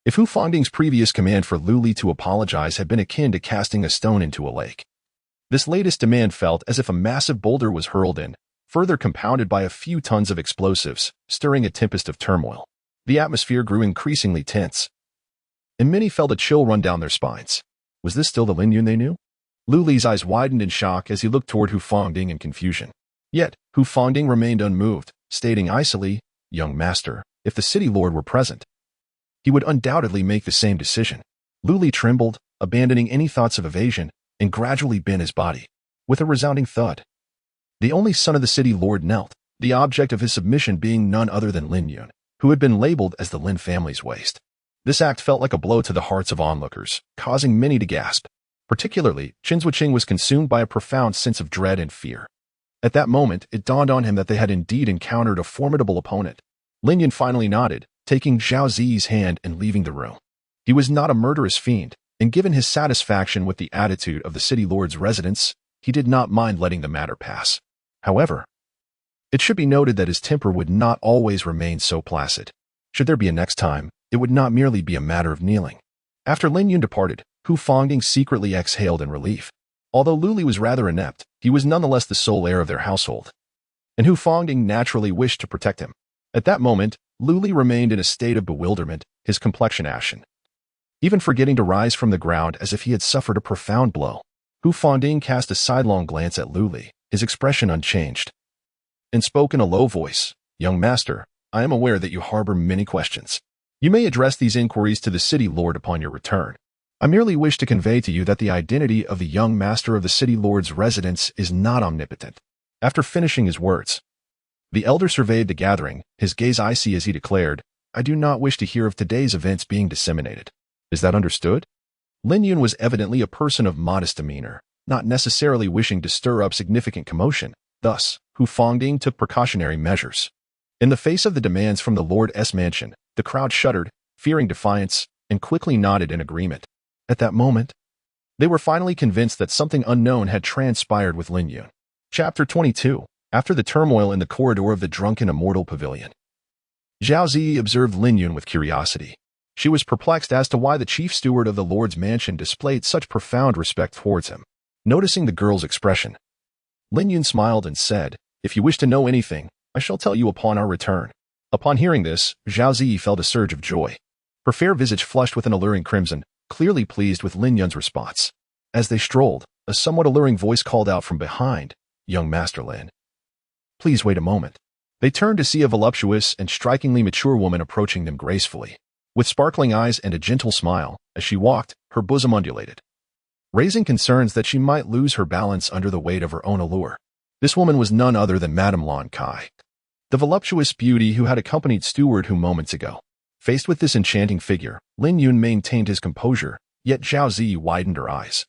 If Hu Fongding's previous command for Lu Li to apologize had been akin to casting a stone into a lake, this latest demand felt as if a massive boulder was hurled in, further compounded by a few tons of explosives, stirring a tempest of turmoil. The atmosphere grew increasingly tense, and many felt a chill run down their spines. Was this still the Lin Yun they knew? Lu Li's eyes widened in shock as he looked toward Hu Fongding in confusion. Yet, Hu Fongding remained unmoved, stating icily, "Young master, if the city lord were present, he would undoubtedly make the same decision." Lu Li trembled, abandoning any thoughts of evasion, and gradually bent his body. With a resounding thud, the only son of the city lord knelt, the object of his submission being none other than Lin Yun, who had been labeled as the Lin family's waste. This act felt like a blow to the hearts of onlookers, causing many to gasp. Particularly, Qin Zuoqing was consumed by a profound sense of dread and fear. At that moment, it dawned on him that they had indeed encountered a formidable opponent. Lin Yun finally nodded, taking Zhao Ziyi's hand and leaving the room. He was not a murderous fiend, and given his satisfaction with the attitude of the city lord's residents, he did not mind letting the matter pass. However, it should be noted that his temper would not always remain so placid. Should there be a next time, it would not merely be a matter of kneeling. After Lin Yun departed, Hu Fongding secretly exhaled in relief. Although Lu Li was rather inept, he was nonetheless the sole heir of their household, and Hu Fongding naturally wished to protect him. At that moment, Lu Li remained in a state of bewilderment, his complexion ashen, even forgetting to rise from the ground as if he had suffered a profound blow. Hu Fongding cast a sidelong glance at Lu Li, his expression unchanged, and spoke in a low voice, "Young master, I am aware that you harbor many questions. You may address these inquiries to the city lord upon your return. I merely wish to convey to you that the identity of the young master of the city lord's residence is not omnipotent." After finishing his words, the elder surveyed the gathering, his gaze icy as he declared, "I do not wish to hear of today's events being disseminated. Is that understood?" Lin Yun was evidently a person of modest demeanor, not necessarily wishing to stir up significant commotion. Thus, Hu Fongding took precautionary measures. In the face of the demands from the Lord's mansion, the crowd shuddered, fearing defiance, and quickly nodded in agreement. At that moment, they were finally convinced that something unknown had transpired with Lin Yun. Chapter 22. After the turmoil in the corridor of the drunken immortal pavilion, Zhao Ziyi observed Lin Yun with curiosity. She was perplexed as to why the chief steward of the Lord's mansion displayed such profound respect towards him. Noticing the girl's expression, Lin Yun smiled and said, "If you wish to know anything, I shall tell you upon our return." Upon hearing this, Zhao Ziyi felt a surge of joy. Her fair visage flushed with an alluring crimson, clearly pleased with Lin Yun's response. As they strolled, a somewhat alluring voice called out from behind, "Young Master Lin, please wait a moment." They turned to see a voluptuous and strikingly mature woman approaching them gracefully. With sparkling eyes and a gentle smile, as she walked, her bosom undulated, raising concerns that she might lose her balance under the weight of her own allure. This woman was none other than Madame Lan Kai, the voluptuous beauty who had accompanied Steward Hu moments ago. Faced with this enchanting figure, Lin Yun maintained his composure, yet Zhao Ziyi widened her eyes,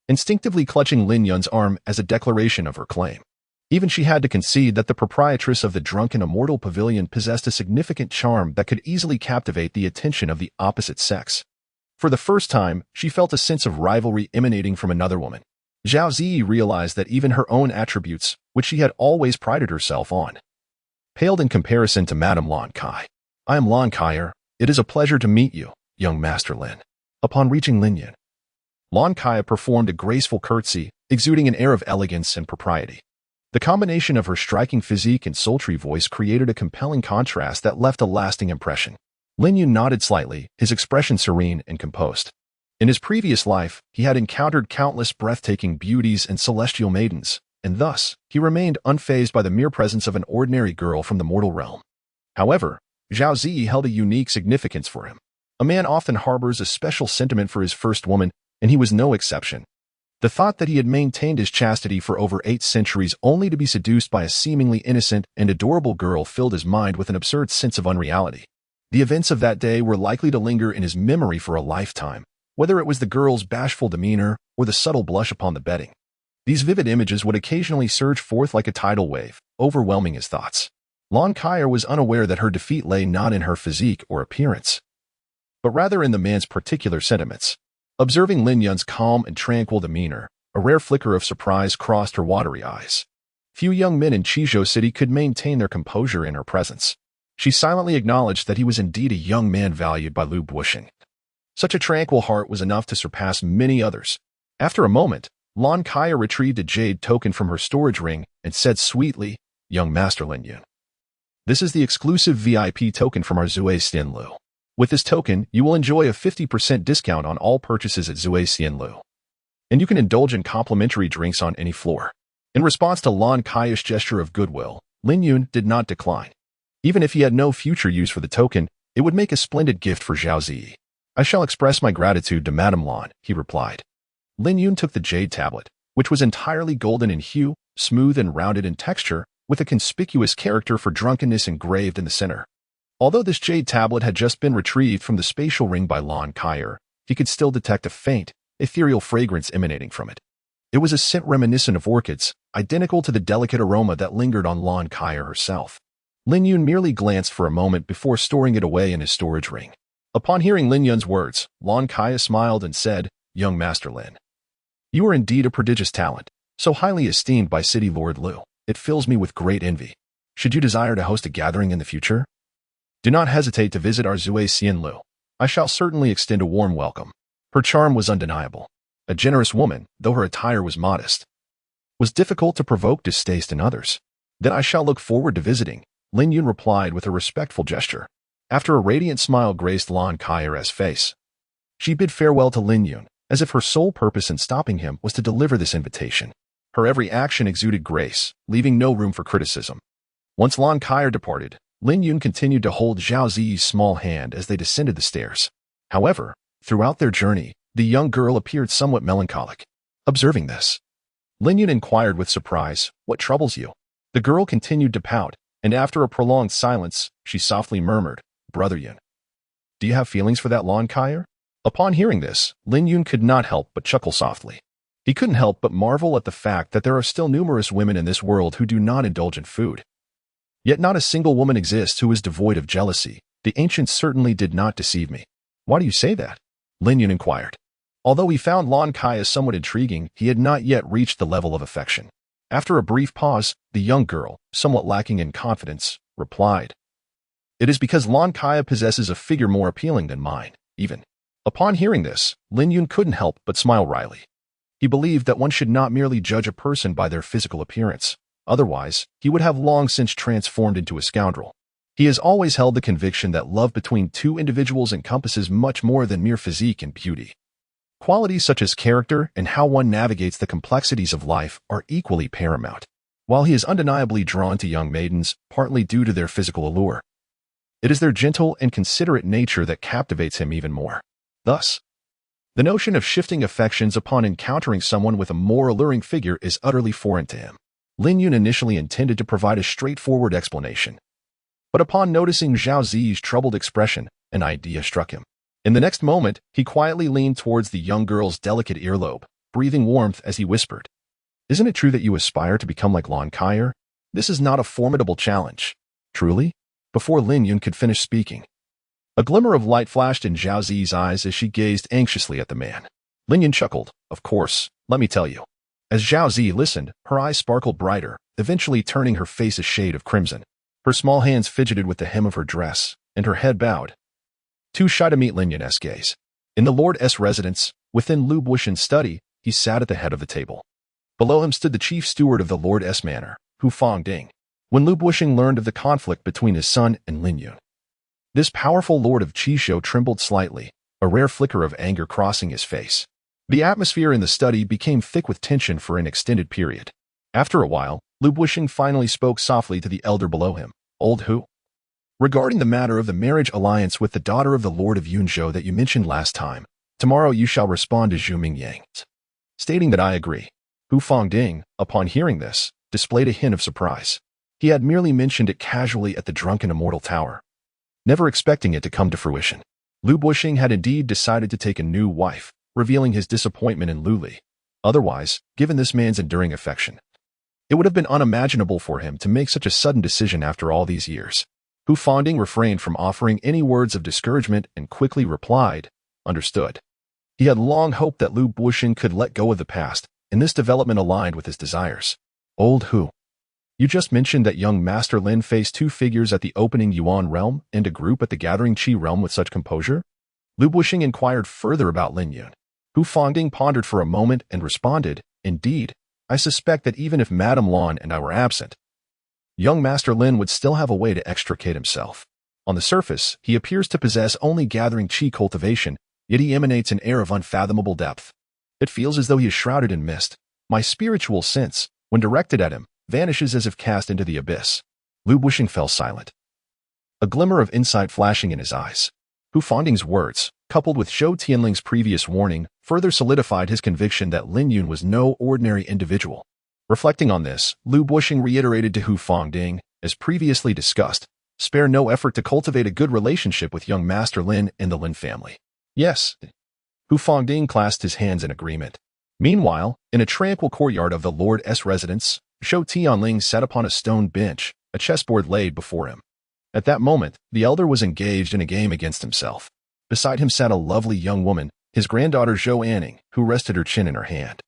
instinctively clutching Lin Yun's arm as a declaration of her claim. Even she had to concede that the proprietress of the drunken immortal pavilion possessed a significant charm that could easily captivate the attention of the opposite sex. For the first time, she felt a sense of rivalry emanating from another woman. Zhao Ziyi realized that even her own attributes, which she had always prided herself on, paled in comparison to Madame Lan Kai. "I am Lan Kai. It is a pleasure to meet you, young Master Lin." Upon reaching Lin Yun, Lan Kai performed a graceful curtsy, exuding an air of elegance and propriety. The combination of her striking physique and sultry voice created a compelling contrast that left a lasting impression. Lin Yun nodded slightly, his expression serene and composed. In his previous life, he had encountered countless breathtaking beauties and celestial maidens, and thus, he remained unfazed by the mere presence of an ordinary girl from the mortal realm. However, Zhao Ziyi held a unique significance for him. A man often harbors a special sentiment for his first woman, and he was no exception. The thought that he had maintained his chastity for over 8 centuries only to be seduced by a seemingly innocent and adorable girl filled his mind with an absurd sense of unreality. The events of that day were likely to linger in his memory for a lifetime, whether it was the girl's bashful demeanor or the subtle blush upon the bedding. These vivid images would occasionally surge forth like a tidal wave, overwhelming his thoughts. Lon Kyer was unaware that her defeat lay not in her physique or appearance, but rather in the man's particular sentiments. Observing Lin Yun's calm and tranquil demeanor, a rare flicker of surprise crossed her watery eyes. Few young men in Chizhou City could maintain their composure in her presence. She silently acknowledged that he was indeed a young man valued by Lu Buisheng. Such a tranquil heart was enough to surpass many others. After a moment, Lon Kaya retrieved a jade token from her storage ring and said sweetly, "Young Master Lin Yun, this is the exclusive VIP token from our Zue Xianlu. With this token, you will enjoy a 50% discount on all purchases at Zue Xianlu. And you can indulge in complimentary drinks on any floor." In response to Lon Kaya's gesture of goodwill, Lin Yun did not decline. Even if he had no future use for the token, it would make a splendid gift for Zhao Zi. "I shall express my gratitude to Madame Lon," he replied. Lin Yun took the jade tablet, which was entirely golden in hue, smooth and rounded in texture, with a conspicuous character for drunkenness engraved in the center. Although this jade tablet had just been retrieved from the spatial ring by Lon Kyer, he could still detect a faint, ethereal fragrance emanating from it. It was a scent reminiscent of orchids, identical to the delicate aroma that lingered on Lon Kyer herself. Lin Yun merely glanced for a moment before storing it away in his storage ring. Upon hearing Lin Yun's words, Lon Kaya smiled and said, "Young Master Lin, you are indeed a prodigious talent, so highly esteemed by City Lord Lu. It fills me with great envy. Should you desire to host a gathering in the future, do not hesitate to visit our Zue Xianlu. I shall certainly extend a warm welcome." Her charm was undeniable. A generous woman, though her attire was modest, was difficult to provoke distaste in others. "Then I shall look forward to visiting," Lin Yun replied with a respectful gesture. After a radiant smile graced Lon Kyer's face, she bid farewell to Lin Yun, as if her sole purpose in stopping him was to deliver this invitation. Her every action exuded grace, leaving no room for criticism. Once Lon Kyer departed, Lin Yun continued to hold Zhao Zi's small hand as they descended the stairs. However, throughout their journey, the young girl appeared somewhat melancholic. Observing this, Lin Yun inquired with surprise, "What troubles you?" The girl continued to pout, and after a prolonged silence, she softly murmured, "Brother Yun, do you have feelings for that Lon Kyer?" Upon hearing this, Lin Yun could not help but chuckle softly. He couldn't help but marvel at the fact that there are still numerous women in this world who do not indulge in food. Yet not a single woman exists who is devoid of jealousy. The ancients certainly did not deceive me. "Why do you say that?" Lin Yun inquired. Although he found Lon Kaya somewhat intriguing, he had not yet reached the level of affection. After a brief pause, the young girl, somewhat lacking in confidence, replied, "It is because Lon Kaya possesses a figure more appealing than mine, even." Upon hearing this, Lin Yun couldn't help but smile wryly. He believed that one should not merely judge a person by their physical appearance. Otherwise, he would have long since transformed into a scoundrel. He has always held the conviction that love between two individuals encompasses much more than mere physique and beauty. Qualities such as character and how one navigates the complexities of life are equally paramount. While he is undeniably drawn to young maidens, partly due to their physical allure, it is their gentle and considerate nature that captivates him even more. Thus, the notion of shifting affections upon encountering someone with a more alluring figure is utterly foreign to him. Lin Yun initially intended to provide a straightforward explanation, but upon noticing Zhao Zi's troubled expression, an idea struck him. In the next moment, he quietly leaned towards the young girl's delicate earlobe, breathing warmth as he whispered, "Isn't it true that you aspire to become like Lon Kyer? This is not a formidable challenge." "Truly?" Before Lin Yun could finish speaking, a glimmer of light flashed in Zhao Zi's eyes as she gazed anxiously at the man. Lin Yun chuckled, "Of course, let me tell you." As Zhao Zi listened, her eyes sparkled brighter, eventually turning her face a shade of crimson. Her small hands fidgeted with the hem of her dress, and her head bowed. Too shy to meet Lin Yun's gaze. In the Lord's residence, within Lu Buisheng's study, he sat at the head of the table. Below him stood the chief steward of the Lord's manor, Hu Fangding. When Lu Buisheng learned of the conflict between his son and Lin Yun, this powerful lord of Chizhou trembled slightly, a rare flicker of anger crossing his face. The atmosphere in the study became thick with tension for an extended period. After a while, Lu Buisheng finally spoke softly to the elder below him, "Old Hu, regarding the matter of the marriage alliance with the daughter of the Lord of Yunzhou that you mentioned last time, tomorrow you shall respond to Zhu Mingyang, stating that I agree." Hu Fangding, upon hearing this, displayed a hint of surprise. He had merely mentioned it casually at the drunken immortal tower. never expecting it to come to fruition. Lu Buxing had indeed decided to take a new wife, revealing his disappointment in Lu Li. Otherwise, given this man's enduring affection, it would have been unimaginable for him to make such a sudden decision after all these years. Hu Fangding refrained from offering any words of discouragement and quickly replied, "Understood." He had long hoped that Lu Buxing could let go of the past, and this development aligned with his desires. "Old Hu, you just mentioned that young Master Lin faced two figures at the opening Yuan realm and a group at the gathering Qi realm with such composure?" Lu Buxing inquired further about Lin Yun. Hu Fangding pondered for a moment and responded, "Indeed, I suspect that even if Madame Lan and I were absent, young Master Lin would still have a way to extricate himself. On the surface, he appears to possess only gathering Qi cultivation, yet he emanates an air of unfathomable depth. It feels as though he is shrouded in mist. My spiritual sense, when directed at him, vanishes as if cast into the abyss." Lu Buxing fell silent, a glimmer of insight flashing in his eyes. Hu Fangding's words, coupled with Zhou Tianling's previous warning, further solidified his conviction that Lin Yun was no ordinary individual. Reflecting on this, Lu Buxing reiterated to Hu Fangding, as previously discussed, spare no effort to cultivate a good relationship with young Master Lin and the Lin family. "Yes." Hu Fangding clasped his hands in agreement. Meanwhile, in a tranquil courtyard of the Lord's residence, Zhou Tianling sat upon a stone bench, a chessboard laid before him. At that moment, the elder was engaged in a game against himself. Beside him sat a lovely young woman, his granddaughter Zhou Anning, who rested her chin in her hand,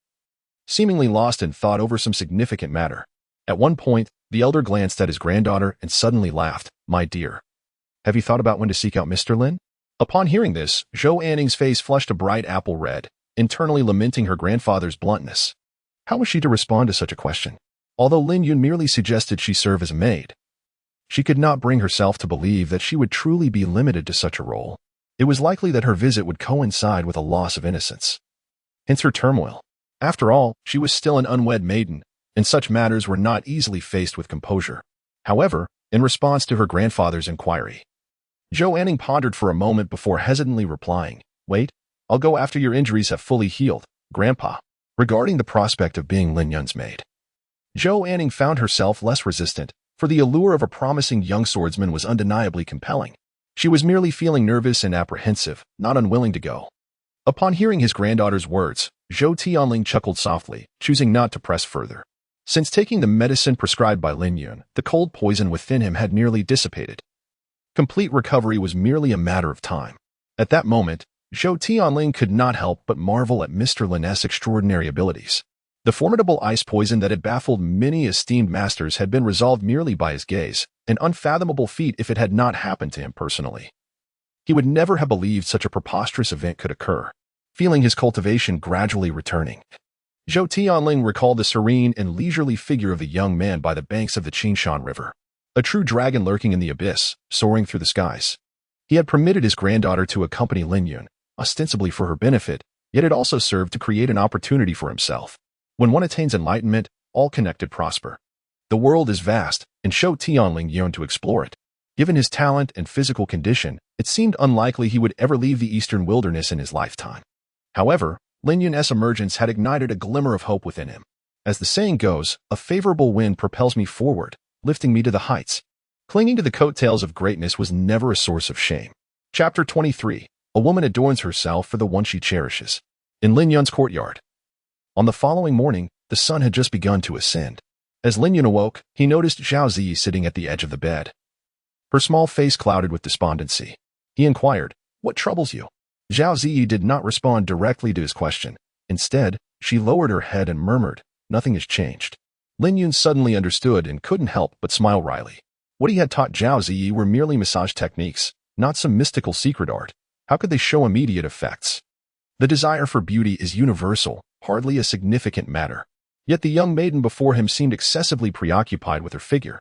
seemingly lost in thought over some significant matter. At one point, the elder glanced at his granddaughter and suddenly laughed, "My dear, have you thought about when to seek out Mr. Lin?" Upon hearing this, Zhou Anning's face flushed a bright apple red, internally lamenting her grandfather's bluntness. How was she to respond to such a question? Although Lin Yun merely suggested she serve as a maid, she could not bring herself to believe that she would truly be limited to such a role. It was likely that her visit would coincide with a loss of innocence. Hence her turmoil. After all, she was still an unwed maiden, and such matters were not easily faced with composure. However, in response to her grandfather's inquiry, Zhou Anning pondered for a moment before hesitantly replying, "Wait, I'll go after your injuries have fully healed, Grandpa." Regarding the prospect of being Lin Yun's maid, Zhou Anning found herself less resistant, for the allure of a promising young swordsman was undeniably compelling. She was merely feeling nervous and apprehensive, not unwilling to go. Upon hearing his granddaughter's words, Zhou Tianling chuckled softly, choosing not to press further. Since taking the medicine prescribed by Lin Yun, the cold poison within him had nearly dissipated. Complete recovery was merely a matter of time. At that moment, Zhou Tianling could not help but marvel at Mr. Lin's extraordinary abilities. The formidable ice poison that had baffled many esteemed masters had been resolved merely by his gaze, an unfathomable feat if it had not happened to him personally. He would never have believed such a preposterous event could occur. Feeling his cultivation gradually returning, Zhou Tianling recalled the serene and leisurely figure of the young man by the banks of the Qingshan River, a true dragon lurking in the abyss, soaring through the skies. He had permitted his granddaughter to accompany Lin Yun, ostensibly for her benefit, yet it also served to create an opportunity for himself. When one attains enlightenment, all connected prosper. The world is vast, and Zhou Tianling yearned to explore it. Given his talent and physical condition, it seemed unlikely he would ever leave the eastern wilderness in his lifetime. However, Lin Yun's emergence had ignited a glimmer of hope within him. As the saying goes, a favorable wind propels me forward, lifting me to the heights. Clinging to the coattails of greatness was never a source of shame. Chapter 23. A woman adorns herself for the one she cherishes. In Lin Yun's courtyard. On the following morning, the sun had just begun to ascend. As Lin Yun awoke, he noticed Zhao Ziyi sitting at the edge of the bed, her small face clouded with despondency. He inquired, "What troubles you?" Zhao Ziyi did not respond directly to his question. Instead, she lowered her head and murmured, "Nothing has changed." Lin Yun suddenly understood and couldn't help but smile wryly. What he had taught Zhao Ziyi were merely massage techniques, not some mystical secret art. How could they show immediate effects? The desire for beauty is universal, hardly a significant matter. Yet the young maiden before him seemed excessively preoccupied with her figure.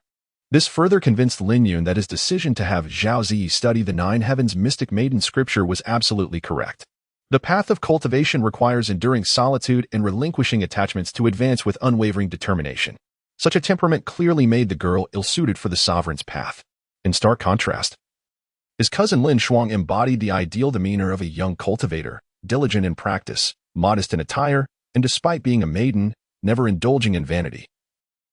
This further convinced Lin Yun that his decision to have Zhao Ziyi study the Nine Heavens mystic maiden scripture was absolutely correct. The path of cultivation requires enduring solitude and relinquishing attachments to advance with unwavering determination. Such a temperament clearly made the girl ill-suited for the sovereign's path. In stark contrast, his cousin Lin Shuang embodied the ideal demeanor of a young cultivator, diligent in practice, modest in attire, and despite being a maiden, never indulging in vanity,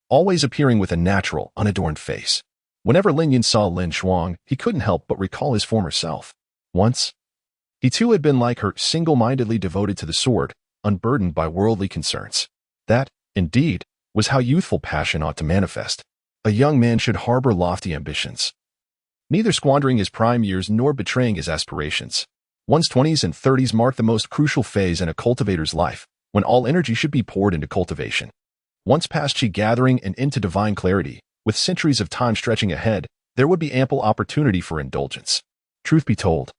always appearing with a natural, unadorned face. Whenever Lin Yun saw Lin Shuang, he couldn't help but recall his former self. Once, he too had been like her, single-mindedly devoted to the sword, unburdened by worldly concerns. That, indeed, was how youthful passion ought to manifest. A young man should harbor lofty ambitions, neither squandering his prime years nor betraying his aspirations. One's 20s and 30s mark the most crucial phase in a cultivator's life, when all energy should be poured into cultivation. Once past chi gathering and into divine clarity, with centuries of time stretching ahead, there would be ample opportunity for indulgence. Truth be told,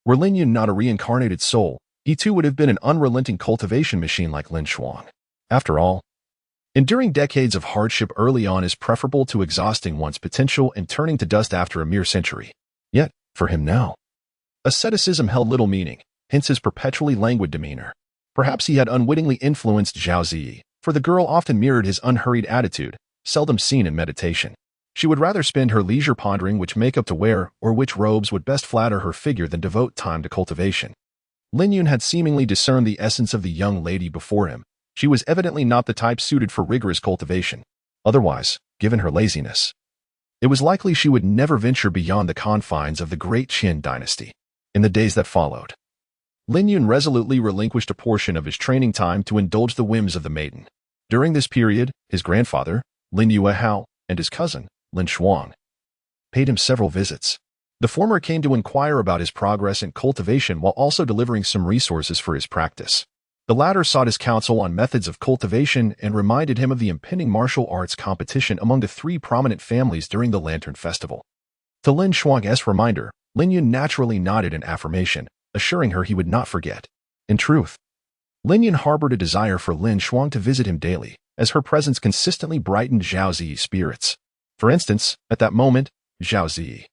were Lin Yun not a reincarnated soul, he too would have been an unrelenting cultivation machine like Lin Shuang. After all, enduring decades of hardship early on is preferable to exhausting one's potential and turning to dust after a mere century. Yet, for him now, asceticism held little meaning, hence his perpetually languid demeanor. Perhaps he had unwittingly influenced Zhao Ziyi, for the girl often mirrored his unhurried attitude, seldom seen in meditation. She would rather spend her leisure pondering which makeup to wear or which robes would best flatter her figure than devote time to cultivation. Lin Yun had seemingly discerned the essence of the young lady before him. She was evidently not the type suited for rigorous cultivation. Otherwise, given her laziness, it was likely she would never venture beyond the confines of the great Qin dynasty. In the days that followed, Lin Yun resolutely relinquished a portion of his training time to indulge the whims of the maiden. During this period, his grandfather, Lin Yuehao, and his cousin, Lin Shuang, paid him several visits. The former came to inquire about his progress in cultivation while also delivering some resources for his practice. The latter sought his counsel on methods of cultivation and reminded him of the impending martial arts competition among the three prominent families during the Lantern Festival. To Lin Shuang's reminder, Lin Yun naturally nodded in affirmation, assuring her he would not forget. In truth, Lin Yun harbored a desire for Lin Shuang to visit him daily, as her presence consistently brightened Zhao Ziyi's spirits. For instance, at that moment, Zhao Ziyi,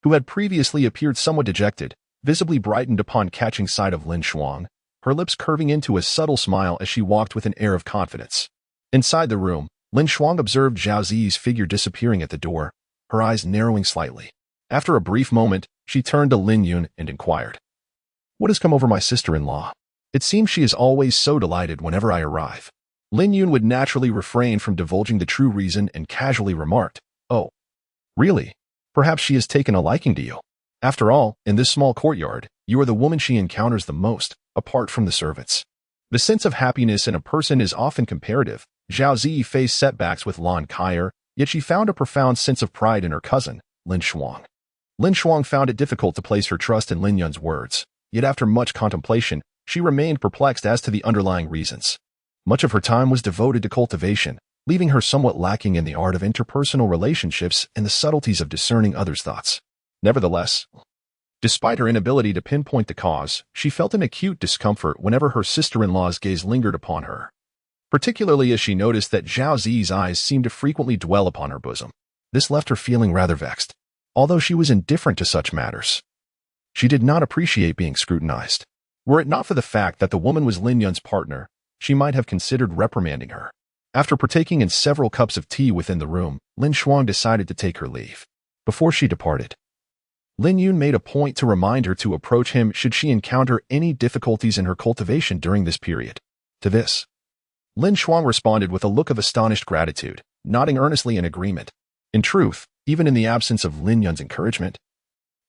who had previously appeared somewhat dejected, visibly brightened upon catching sight of Lin Shuang, her lips curving into a subtle smile as she walked with an air of confidence. Inside the room, Lin Shuang observed Zhao Ziyi's figure disappearing at the door, her eyes narrowing slightly. After a brief moment, she turned to Lin Yun and inquired, "What has come over my sister-in-law? It seems she is always so delighted whenever I arrive." Lin Yun would naturally refrain from divulging the true reason and casually remarked, "Oh, really? Perhaps she has taken a liking to you. After all, in this small courtyard, you are the woman she encounters the most, apart from the servants." The sense of happiness in a person is often comparative. Zhao Ziyi faced setbacks with Lan Kaier, yet she found a profound sense of pride in her cousin, Lin Shuang. Lin Shuang found it difficult to place her trust in Lin Yun's words, yet after much contemplation, she remained perplexed as to the underlying reasons. Much of her time was devoted to cultivation, leaving her somewhat lacking in the art of interpersonal relationships and the subtleties of discerning others' thoughts. Nevertheless, despite her inability to pinpoint the cause, she felt an acute discomfort whenever her sister-in-law's gaze lingered upon her, particularly as she noticed that Zhao Ziyi's eyes seemed to frequently dwell upon her bosom. This left her feeling rather vexed. Although she was indifferent to such matters, she did not appreciate being scrutinized. Were it not for the fact that the woman was Lin Yun's partner, she might have considered reprimanding her. After partaking in several cups of tea within the room, Lin Shuang decided to take her leave. Before she departed, Lin Yun made a point to remind her to approach him should she encounter any difficulties in her cultivation during this period. To this, Lin Shuang responded with a look of astonished gratitude, nodding earnestly in agreement. In truth, even in the absence of Lin Yun's encouragement,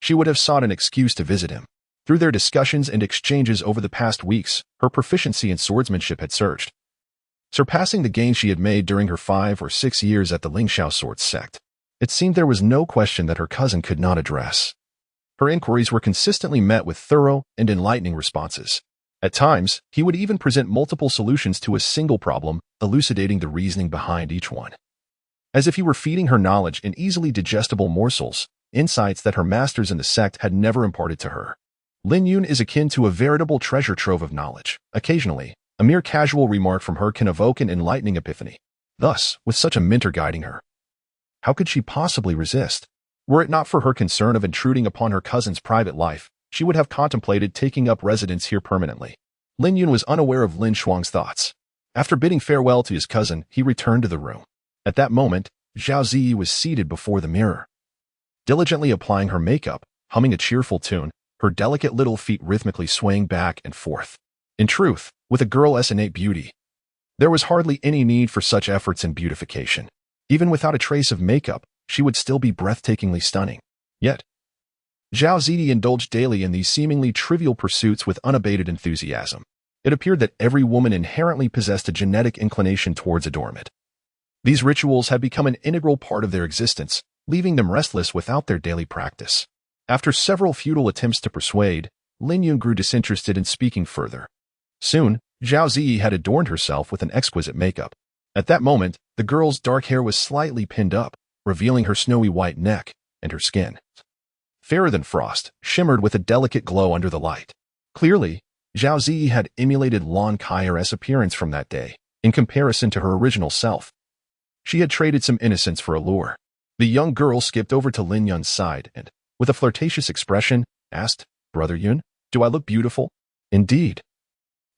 she would have sought an excuse to visit him. Through their discussions and exchanges over the past weeks, her proficiency in swordsmanship had surged, surpassing the gains she had made during her 5 or 6 years at the Lingxiao Sword Sect. It seemed there was no question that her cousin could not address. Her inquiries were consistently met with thorough and enlightening responses. At times, he would even present multiple solutions to a single problem, elucidating the reasoning behind each one. As if he were feeding her knowledge in easily digestible morsels, insights that her masters in the sect had never imparted to her. Lin Yun is akin to a veritable treasure trove of knowledge. Occasionally, a mere casual remark from her can evoke an enlightening epiphany. Thus, with such a mentor guiding her, how could she possibly resist? Were it not for her concern of intruding upon her cousin's private life, she would have contemplated taking up residence here permanently. Lin Yun was unaware of Lin Shuang's thoughts. After bidding farewell to his cousin, he returned to the room. At that moment, Zhao Ziyi was seated before the mirror, diligently applying her makeup, humming a cheerful tune, her delicate little feet rhythmically swaying back and forth. In truth, with a girl's innate beauty, there was hardly any need for such efforts in beautification. Even without a trace of makeup, she would still be breathtakingly stunning. Yet, Zhao Ziyi indulged daily in these seemingly trivial pursuits with unabated enthusiasm. It appeared that every woman inherently possessed a genetic inclination towards adornment. These rituals had become an integral part of their existence, leaving them restless without their daily practice. After several futile attempts to persuade, Lin Yun grew disinterested in speaking further. Soon, Zhao Ziyi had adorned herself with an exquisite makeup. At that moment, the girl's dark hair was slightly pinned up, revealing her snowy white neck, and her skin, fairer than frost, shimmered with a delicate glow under the light. Clearly, Zhao Ziyi had emulated Lan Kai's appearance from that day, in comparison to her original self. She had traded some innocence for allure. The young girl skipped over to Lin Yun's side and, with a flirtatious expression, asked, "Brother Yun, do I look beautiful?" "Indeed."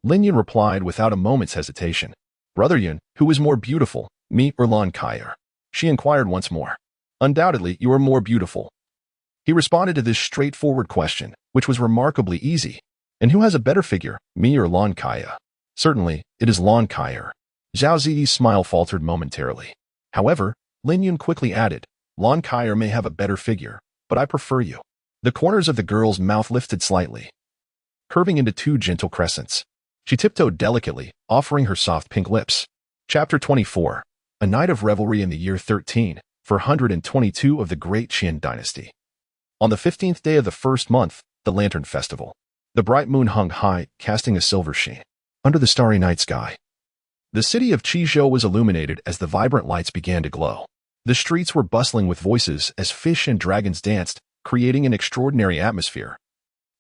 Lin Yun replied without a moment's hesitation. "Brother Yun, who is more beautiful, me or Lan Kai?" She inquired once more. "Undoubtedly, you are more beautiful." He responded to this straightforward question, which was remarkably easy. "And who has a better figure, me or Lan Kai?" "Certainly, it is Lan Kai." Zhao Ziyi's smile faltered momentarily. However, Lin Yun quickly added, "Lan Kai may have a better figure, but I prefer you." The corners of the girl's mouth lifted slightly, curving into two gentle crescents. She tiptoed delicately, offering her soft pink lips. Chapter 24. A night of revelry in the year 13/422 of the Great Qin Dynasty. On the 15th day of the first month, the Lantern Festival. The bright moon hung high, casting a silver sheen under the starry night sky. The city of Qizhou was illuminated as the vibrant lights began to glow. The streets were bustling with voices as fish and dragons danced, creating an extraordinary atmosphere,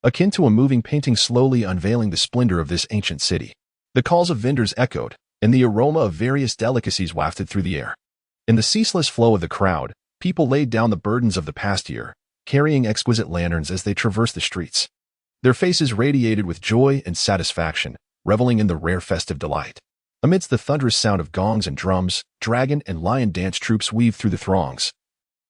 akin to a moving painting slowly unveiling the splendor of this ancient city. The calls of vendors echoed, and the aroma of various delicacies wafted through the air. In the ceaseless flow of the crowd, people laid down the burdens of the past year, carrying exquisite lanterns as they traversed the streets. Their faces radiated with joy and satisfaction, reveling in the rare festive delight. Amidst the thunderous sound of gongs and drums, dragon and lion dance troops weaved through the throngs,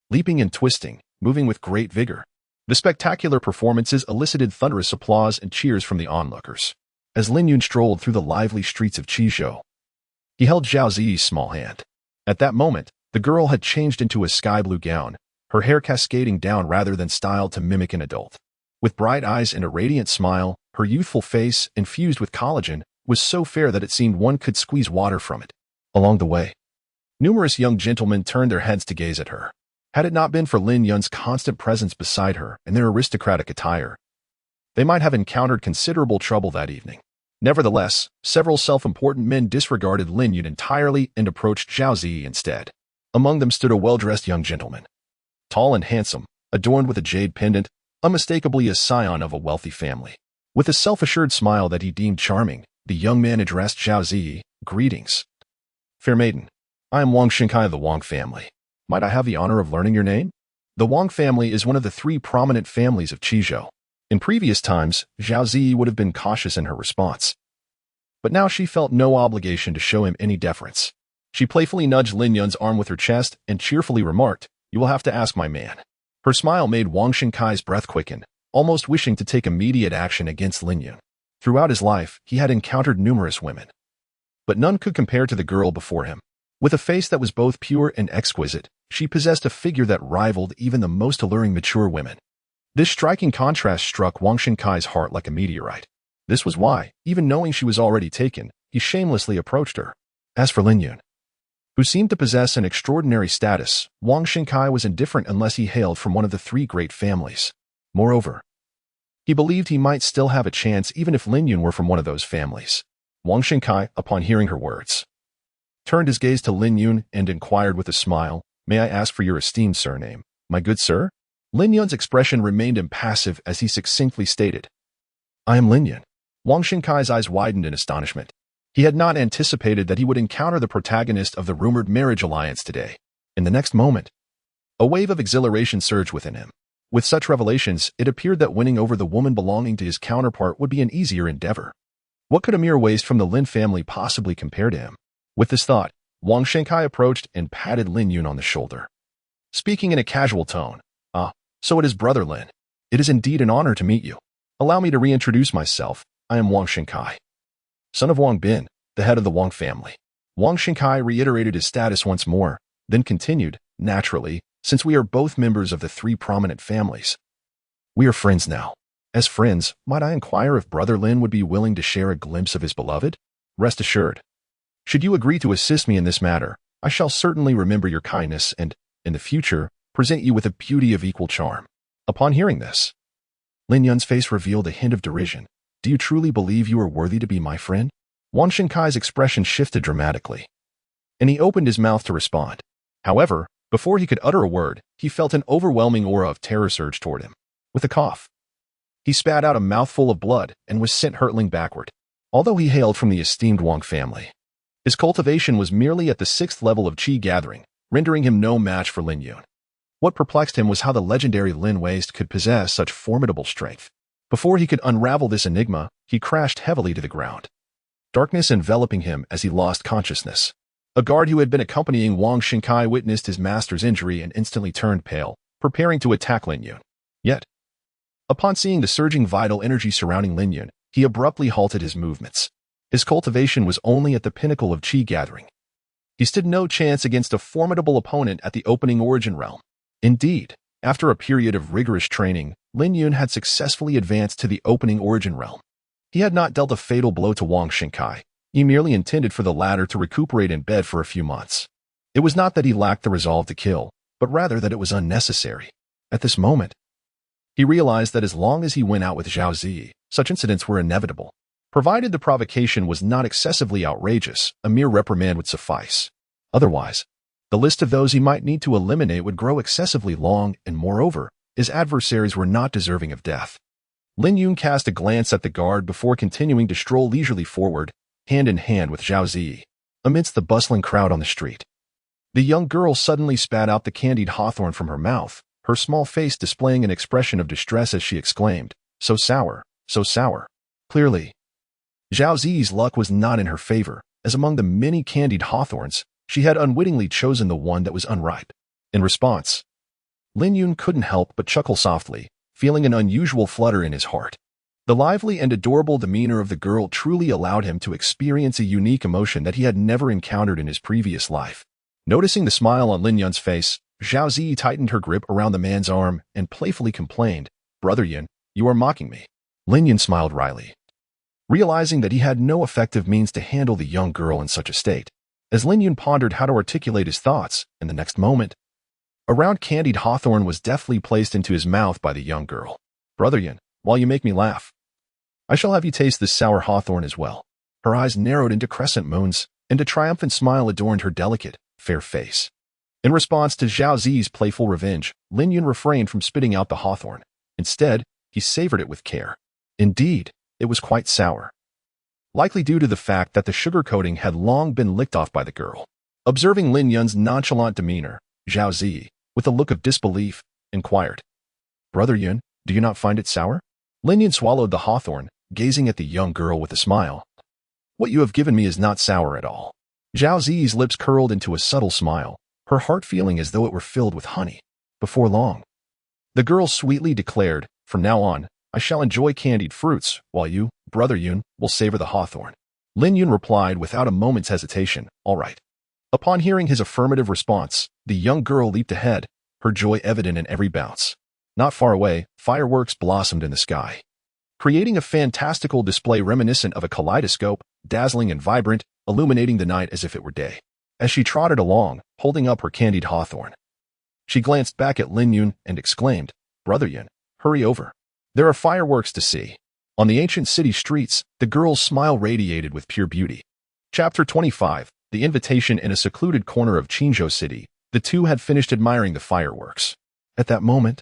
leaping and twisting, moving with great vigor. The spectacular performances elicited thunderous applause and cheers from the onlookers. As Lin Yun strolled through the lively streets of Qizhou, he held Zhao Ziyi's small hand. At that moment, the girl had changed into a sky-blue gown, her hair cascading down rather than styled to mimic an adult. With bright eyes and a radiant smile, her youthful face, infused with collagen, was so fair that it seemed one could squeeze water from it. Along the way, numerous young gentlemen turned their heads to gaze at her. Had it not been for Lin Yun's constant presence beside her and their aristocratic attire, they might have encountered considerable trouble that evening. Nevertheless, several self-important men disregarded Lin Yun entirely and approached Zhao Ziyi instead. Among them stood a well-dressed young gentleman, tall and handsome, adorned with a jade pendant, unmistakably a scion of a wealthy family. With a self-assured smile that he deemed charming, the young man addressed Zhao Ziyi, "Greetings, fair maiden. I am Wang Xinkai of the Wang family. Might I have the honor of learning your name?" The Wang family is one of the three prominent families of Qizhou. In previous times, Zhao Ziyi would have been cautious in her response. But now she felt no obligation to show him any deference. She playfully nudged Lin Yun's arm with her chest and cheerfully remarked, "You will have to ask my man." Her smile made Wang Xinkai's breath quicken, almost wishing to take immediate action against Lin Yun. Throughout his life, he had encountered numerous women, but none could compare to the girl before him. With a face that was both pure and exquisite, she possessed a figure that rivaled even the most alluring mature women. This striking contrast struck Wang Xinkai's heart like a meteorite. This was why, even knowing she was already taken, he shamelessly approached her. As for Lin Yun, who seemed to possess an extraordinary status, Wang Xinkai was indifferent unless he hailed from one of the three great families. Moreover, he believed he might still have a chance even if Lin Yun were from one of those families. Wang Xinkai, upon hearing her words, turned his gaze to Lin Yun and inquired with a smile, "May I ask for your esteemed surname, my good sir?" Lin Yun's expression remained impassive as he succinctly stated, "I am Lin Yun." Wang Xinkai's eyes widened in astonishment. He had not anticipated that he would encounter the protagonist of the rumored marriage alliance today. In the next moment, a wave of exhilaration surged within him. With such revelations, it appeared that winning over the woman belonging to his counterpart would be an easier endeavor. What could a mere waste from the Lin family possibly compare to him? With this thought, Wang Xinkai approached and patted Lin Yun on the shoulder, speaking in a casual tone. "Ah, so it is Brother Lin. It is indeed an honor to meet you. Allow me to reintroduce myself. I am Wang Xinkai, son of Wang Bin, the head of the Wang family." Wang Xinkai reiterated his status once more, then continued, "Naturally, since we are both members of the three prominent families. We are friends now. As friends, might I inquire if Brother Lin would be willing to share a glimpse of his beloved? Rest assured, should you agree to assist me in this matter, I shall certainly remember your kindness and, in the future, present you with a beauty of equal charm. Upon hearing this, Lin Yun's face revealed a hint of derision. Do you truly believe you are worthy to be my friend? Wang Shinkai's expression shifted dramatically, and he opened his mouth to respond. However, before he could utter a word, he felt an overwhelming aura of terror surge toward him. With a cough, he spat out a mouthful of blood and was sent hurtling backward. Although he hailed from the esteemed Wang family, his cultivation was merely at the 6th level of qi gathering, rendering him no match for Lin Yun. What perplexed him was how the legendary Lin Waste could possess such formidable strength. Before he could unravel this enigma, he crashed heavily to the ground, darkness enveloping him as he lost consciousness. A guard who had been accompanying Wang Xinkai witnessed his master's injury and instantly turned pale, preparing to attack Lin Yun. Yet, upon seeing the surging vital energy surrounding Lin Yun, he abruptly halted his movements. His cultivation was only at the pinnacle of qi gathering. He stood no chance against a formidable opponent at the opening origin realm. Indeed, after a period of rigorous training, Lin Yun had successfully advanced to the opening origin realm. He had not dealt a fatal blow to Wang Xinkai. He merely intended for the latter to recuperate in bed for a few months. It was not that he lacked the resolve to kill, but rather that it was unnecessary. At this moment, he realized that as long as he went out with Zhao Zi, such incidents were inevitable. Provided the provocation was not excessively outrageous, a mere reprimand would suffice. Otherwise, the list of those he might need to eliminate would grow excessively long, and moreover, his adversaries were not deserving of death. Lin Yun cast a glance at the guard before continuing to stroll leisurely forward, hand in hand with Zhao Zi, amidst the bustling crowd on the street. The young girl suddenly spat out the candied hawthorn from her mouth, her small face displaying an expression of distress as she exclaimed, "So sour, so sour." Clearly, Zhao Zi's luck was not in her favor, as among the many candied hawthorns, she had unwittingly chosen the one that was unripe. In response, Lin Yun couldn't help but chuckle softly, feeling an unusual flutter in his heart. The lively and adorable demeanor of the girl truly allowed him to experience a unique emotion that he had never encountered in his previous life. Noticing the smile on Lin Yun's face, Zhao Zi tightened her grip around the man's arm and playfully complained, "Brother Yun, you are mocking me." Lin Yun smiled wryly, realizing that he had no effective means to handle the young girl in such a state. As Lin Yun pondered how to articulate his thoughts, in the next moment, a round candied hawthorn was deftly placed into his mouth by the young girl. "Brother Yun, while you make me laugh, I shall have you taste this sour hawthorn as well." Her eyes narrowed into crescent moons, and a triumphant smile adorned her delicate, fair face. In response to Zhao Zi's playful revenge, Lin Yun refrained from spitting out the hawthorn. Instead, he savored it with care. Indeed, it was quite sour, likely due to the fact that the sugar coating had long been licked off by the girl. Observing Lin Yun's nonchalant demeanor, Zhao Zi, with a look of disbelief, inquired, "Brother Yun, do you not find it sour?" Lin Yun swallowed the hawthorn, gazing at the young girl with a smile. "What you have given me is not sour at all." Zhao Zi's lips curled into a subtle smile, her heart feeling as though it were filled with honey. Before long, the girl sweetly declared, "From now on, I shall enjoy candied fruits, while you, Brother Yun, will savor the hawthorn." Lin Yun replied without a moment's hesitation, "All right." Upon hearing his affirmative response, the young girl leaped ahead, her joy evident in every bounce. Not far away, fireworks blossomed in the sky, creating a fantastical display reminiscent of a kaleidoscope, dazzling and vibrant, illuminating the night as if it were day. As she trotted along, holding up her candied hawthorn, she glanced back at Lin Yun and exclaimed, "Brother Yun, hurry over. There are fireworks to see." On the ancient city streets, the girl's smile radiated with pure beauty. Chapter 25, The Invitation. In a secluded corner of Qinzhou City, the two had finished admiring the fireworks. At that moment,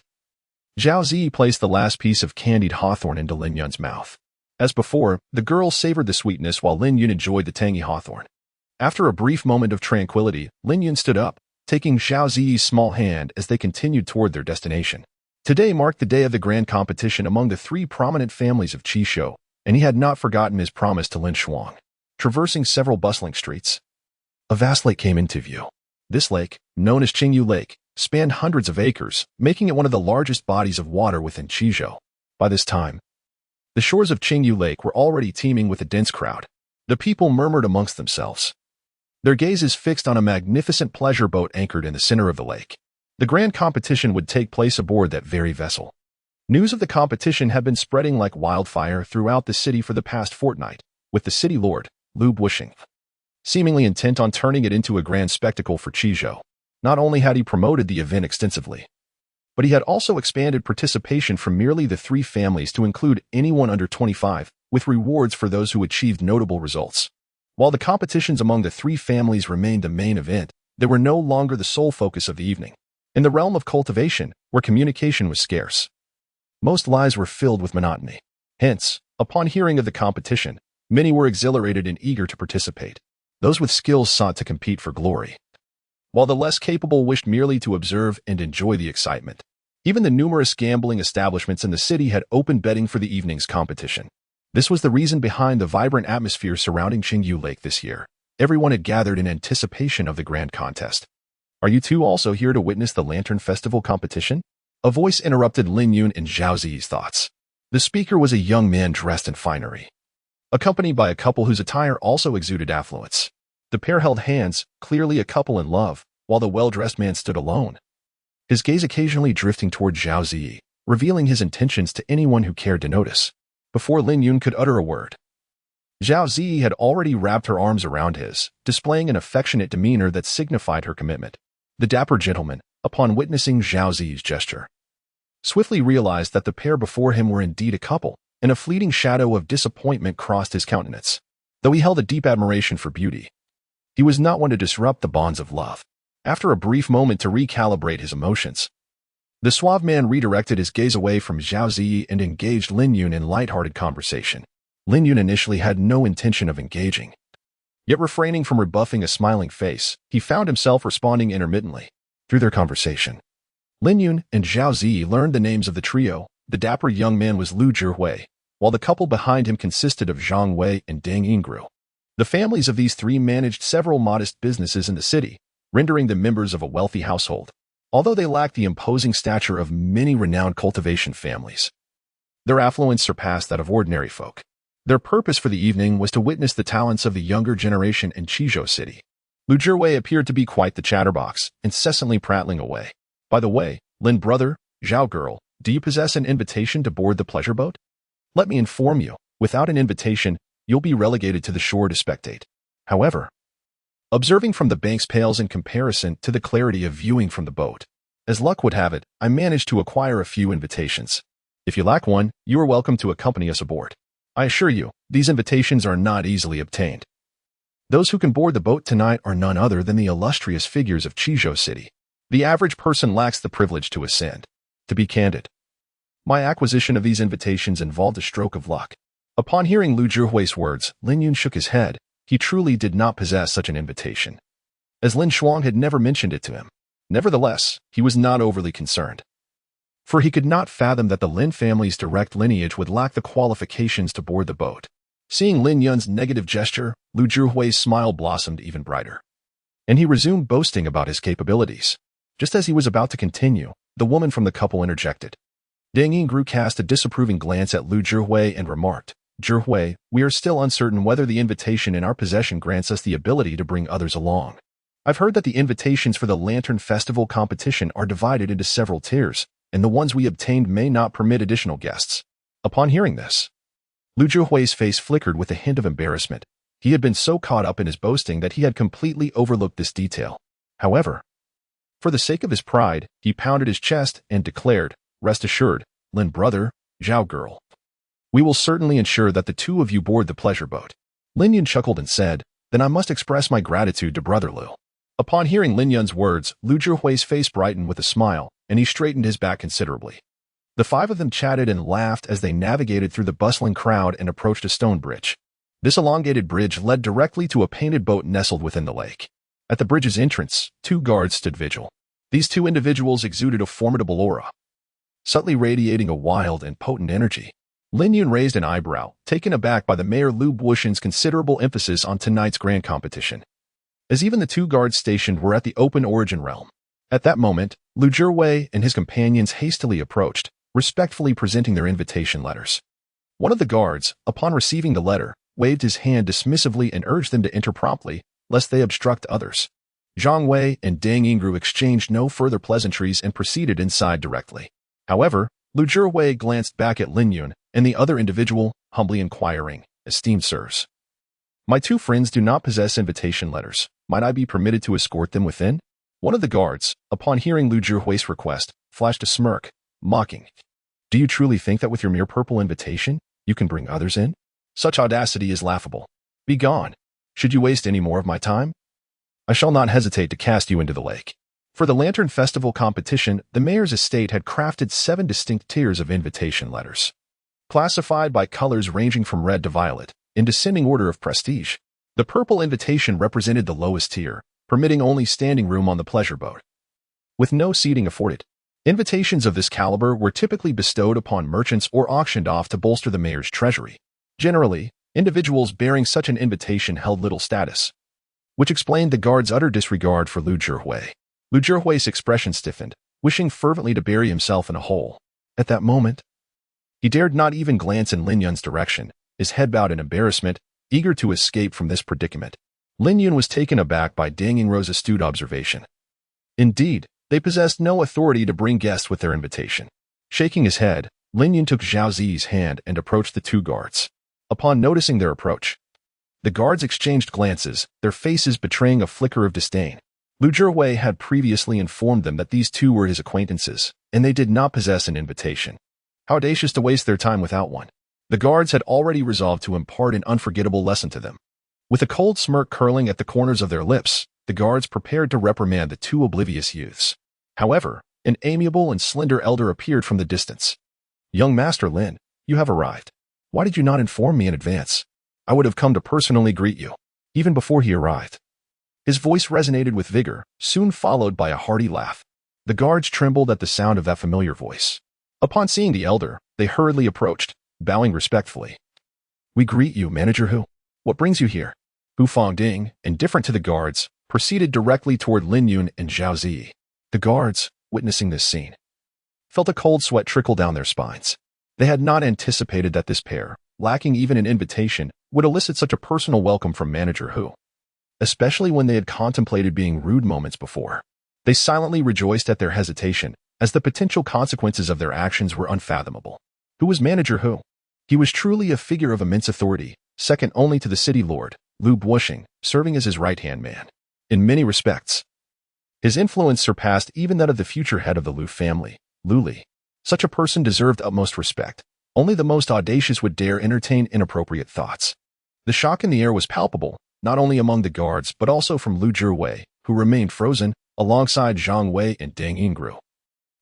Zhao Zi placed the last piece of candied hawthorn into Lin Yun's mouth. As before, the girl savored the sweetness while Lin Yun enjoyed the tangy hawthorn. After a brief moment of tranquility, Lin Yun stood up, taking Zhao Zi's small hand as they continued toward their destination. Today marked the day of the grand competition among the three prominent families of Qishou, and he had not forgotten his promise to Lin Shuang. Traversing several bustling streets, a vast lake came into view. This lake, known as Qingyu Lake, spanned hundreds of acres, making it one of the largest bodies of water within Qizhou. By this time, the shores of Qingyu Lake were already teeming with a dense crowd. The people murmured amongst themselves, their gazes fixed on a magnificent pleasure boat anchored in the center of the lake. The grand competition would take place aboard that very vessel. News of the competition had been spreading like wildfire throughout the city for the past fortnight, with the city lord, Lu Bushing, seemingly intent on turning it into a grand spectacle for Qizhou. Not only had he promoted the event extensively, but he had also expanded participation from merely the 3 families to include anyone under 25, with rewards for those who achieved notable results. While the competitions among the 3 families remained the main event, they were no longer the sole focus of the evening. In the realm of cultivation, where communication was scarce, most lives were filled with monotony. Hence, upon hearing of the competition, many were exhilarated and eager to participate. Those with skills sought to compete for glory, while the less capable wished merely to observe and enjoy the excitement. Even the numerous gambling establishments in the city had open betting for the evening's competition. This was the reason behind the vibrant atmosphere surrounding Qingyu Lake this year. Everyone had gathered in anticipation of the grand contest. Are you two also here to witness the Lantern Festival competition? A voice interrupted Lin Yun and Zhao Ziyi's thoughts. The speaker was a young man dressed in finery, accompanied by a couple whose attire also exuded affluence. The pair held hands, clearly a couple in love, while the well-dressed man stood alone, his gaze occasionally drifting toward Zhao Ziyi, revealing his intentions to anyone who cared to notice. Before Lin Yun could utter a word, Zhao Ziyi had already wrapped her arms around his, displaying an affectionate demeanor that signified her commitment. The dapper gentleman, upon witnessing Zhao Ziyi's gesture, swiftly realized that the pair before him were indeed a couple, and a fleeting shadow of disappointment crossed his countenance. Though he held a deep admiration for beauty, he was not one to disrupt the bonds of love. After a brief moment to recalibrate his emotions, the suave man redirected his gaze away from Zhao Ziyi and engaged Lin Yun in light-hearted conversation. Lin Yun initially had no intention of engaging, yet refraining from rebuffing a smiling face, he found himself responding intermittently. Through their conversation, Lin Yun and Zhao Ziyi learned the names of the trio. The dapper young man was Lu Zhihui, while the couple behind him consisted of Zhang Wei and Deng Yingru. The families of these 3 managed several modest businesses in the city, rendering them members of a wealthy household. Although they lacked the imposing stature of many renowned cultivation families, their affluence surpassed that of ordinary folk. Their purpose for the evening was to witness the talents of the younger generation in Qizhou City. Lu Zhihui appeared to be quite the chatterbox, incessantly prattling away. By the way, Lin brother, Zhao girl, do you possess an invitation to board the pleasure boat? Let me inform you, without an invitation, you'll be relegated to the shore to spectate. However, observing from the banks pales in comparison to the clarity of viewing from the boat. As luck would have it, I managed to acquire a few invitations. If you lack one, you are welcome to accompany us aboard. I assure you, these invitations are not easily obtained. Those who can board the boat tonight are none other than the illustrious figures of Qizhou City. The average person lacks the privilege to ascend. To be candid, my acquisition of these invitations involved a stroke of luck. Upon hearing Lu Zhihui's words, Lin Yun shook his head. He truly did not possess such an invitation, as Lin Shuang had never mentioned it to him. Nevertheless, he was not overly concerned, for he could not fathom that the Lin family's direct lineage would lack the qualifications to board the boat. Seeing Lin Yun's negative gesture, Lu Zhihui's smile blossomed even brighter, and he resumed boasting about his capabilities. Just as he was about to continue, the woman from the couple interjected. Deng Yingru cast a disapproving glance at Lu Zhihui and remarked, Zhihui, we are still uncertain whether the invitation in our possession grants us the ability to bring others along. I've heard that the invitations for the Lantern Festival competition are divided into several tiers, and the ones we obtained may not permit additional guests. Upon hearing this, Lu Zhihui's face flickered with a hint of embarrassment. He had been so caught up in his boasting that he had completely overlooked this detail. However, for the sake of his pride, he pounded his chest and declared, rest assured, Lin brother, Zhao girl, we will certainly ensure that the 2 of you board the pleasure boat. Lin Yun chuckled and said, then I must express my gratitude to brother Lu. Upon hearing Lin Yun's words, Lu Zhihui's face brightened with a smile, and he straightened his back considerably. The 5 of them chatted and laughed as they navigated through the bustling crowd and approached a stone bridge. This elongated bridge led directly to a painted boat nestled within the lake. At the bridge's entrance, 2 guards stood vigil. These 2 individuals exuded a formidable aura, subtly radiating a wild and potent energy. Lin Yun raised an eyebrow, taken aback by the Mayor Lu Buishen's considerable emphasis on tonight's grand competition, as even the 2 guards stationed were at the open origin realm. At that moment, Lu Zhihui and his companions hastily approached, respectfully presenting their invitation letters. One of the guards, upon receiving the letter, waved his hand dismissively and urged them to enter promptly, lest they obstruct others. Zhang Wei and Dang Yingru exchanged no further pleasantries and proceeded inside directly. However, Lu Zhihui glanced back at Lin Yun and the other individual, humbly inquiring, "Esteemed sirs, my two friends do not possess invitation letters. Might I be permitted to escort them within?" One of the guards, upon hearing Lu Zhihui's request, flashed a smirk, mocking. "Do you truly think that with your mere purple invitation, you can bring others in? Such audacity is laughable. Be gone. Should you waste any more of my time, I shall not hesitate to cast you into the lake." For the Lantern Festival competition, the mayor's estate had crafted 7 distinct tiers of invitation letters, classified by colors ranging from red to violet, in descending order of prestige. The purple invitation represented the lowest tier, permitting only standing room on the pleasure boat, with no seating afforded. Invitations of this caliber were typically bestowed upon merchants or auctioned off to bolster the mayor's treasury. Generally, individuals bearing such an invitation held little status, which explained the guard's utter disregard for Lu Zhihui. Lu Zhihui's expression stiffened, wishing fervently to bury himself in a hole. At that moment, he dared not even glance in Lin Yun's direction, his head bowed in embarrassment, eager to escape from this predicament. Lin Yun was taken aback by Dang Yingru's astute observation. Indeed, they possessed no authority to bring guests with their invitation. Shaking his head, Lin Yun took Zhao Zi's hand and approached the two guards. Upon noticing their approach, the guards exchanged glances, their faces betraying a flicker of disdain. Lu Zhihui had previously informed them that these two were his acquaintances, and they did not possess an invitation. How audacious to waste their time without one. The guards had already resolved to impart an unforgettable lesson to them. With a cold smirk curling at the corners of their lips, the guards prepared to reprimand the two oblivious youths. However, an amiable and slender elder appeared from the distance. "Young Master Lin, you have arrived. Why did you not inform me in advance? I would have come to personally greet you." Even before he arrived, his voice resonated with vigor, soon followed by a hearty laugh. The guards trembled at the sound of that familiar voice. Upon seeing the elder, they hurriedly approached, bowing respectfully. "We greet you, Manager Hu. What brings you here?" Hu Fangding, indifferent to the guards, proceeded directly toward Lin Yun and Zhao Zi. The guards, witnessing this scene, felt a cold sweat trickle down their spines. They had not anticipated that this pair, lacking even an invitation, would elicit such a personal welcome from Manager Hu, especially when they had contemplated being rude moments before. They silently rejoiced at their hesitation, as the potential consequences of their actions were unfathomable. Who was Manager Hu? He was truly a figure of immense authority, second only to the city lord, Lu Bushing, serving as his right-hand man. In many respects, his influence surpassed even that of the future head of the Lu family, Lu Li. Such a person deserved utmost respect. Only the most audacious would dare entertain inappropriate thoughts. The shock in the air was palpable, not only among the guards but also from Lu Zhihui, who remained frozen, alongside Zhang Wei and Dang Yingru,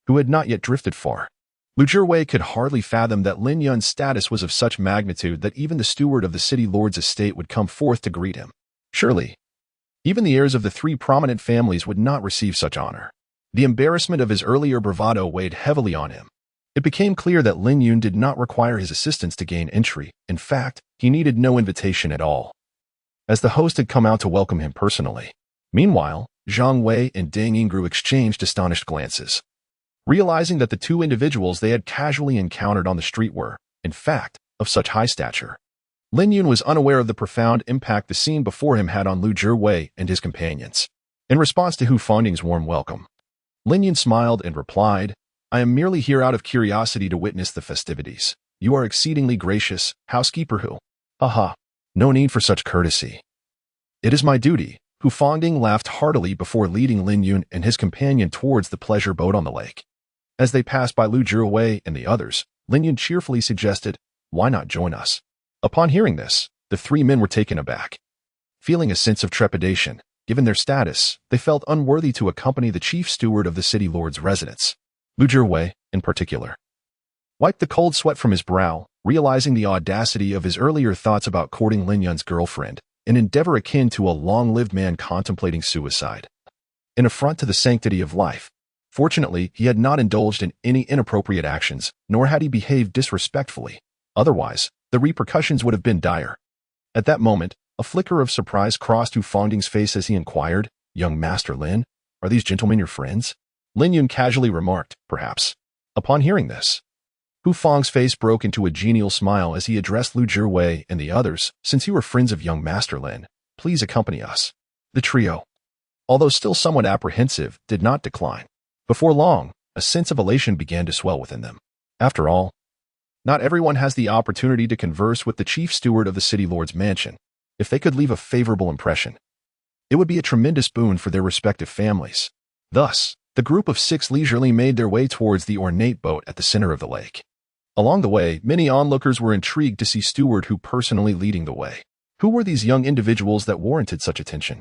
who had not yet drifted far. Lu Zhihui could hardly fathom that Lin Yun's status was of such magnitude that even the steward of the city lord's estate would come forth to greet him. Surely, even the heirs of the 3 prominent families would not receive such honor. The embarrassment of his earlier bravado weighed heavily on him. It became clear that Lin Yun did not require his assistance to gain entry. In fact, he needed no invitation at all, as the host had come out to welcome him personally. Meanwhile, Zhang Wei and Dang Yingru exchanged astonished glances, realizing that the two individuals they had casually encountered on the street were, in fact, of such high stature. Lin Yun was unaware of the profound impact the scene before him had on Lu Zhihui and his companions. In response to Hu Fangding's warm welcome, Lin Yun smiled and replied, "I am merely here out of curiosity to witness the festivities. You are exceedingly gracious, housekeeper Hu. Haha, no need for such courtesy. It is my duty." Hu Fangding laughed heartily before leading Lin Yun and his companion towards the pleasure boat on the lake. As they passed by Lu Zhihui and the others, Lin Yun cheerfully suggested, "Why not join us?" Upon hearing this, the 3 men were taken aback. Feeling a sense of trepidation, given their status, they felt unworthy to accompany the chief steward of the city lord's residence. Lu Zhihui, in particular, wiped the cold sweat from his brow, realizing the audacity of his earlier thoughts about courting Lin Yun's girlfriend, an endeavor akin to a long-lived man contemplating suicide. An affront to the sanctity of life. Fortunately, he had not indulged in any inappropriate actions, nor had he behaved disrespectfully. Otherwise, the repercussions would have been dire. At that moment, a flicker of surprise crossed Hu Fangding's face as he inquired, "Young Master Lin, are these gentlemen your friends?" Lin Yun casually remarked, "Perhaps." Upon hearing this, Hu Fang's face broke into a genial smile as he addressed Lu Zhihui and the others. "Since you are friends of young Master Lin, please accompany us." The trio, although still somewhat apprehensive, did not decline. Before long, a sense of elation began to swell within them. After all, not everyone has the opportunity to converse with the chief steward of the city lord's mansion. If they could leave a favorable impression, it would be a tremendous boon for their respective families. Thus, the group of 6 leisurely made their way towards the ornate boat at the center of the lake. Along the way, many onlookers were intrigued to see Steward who personally leading the way. Who were these young individuals that warranted such attention?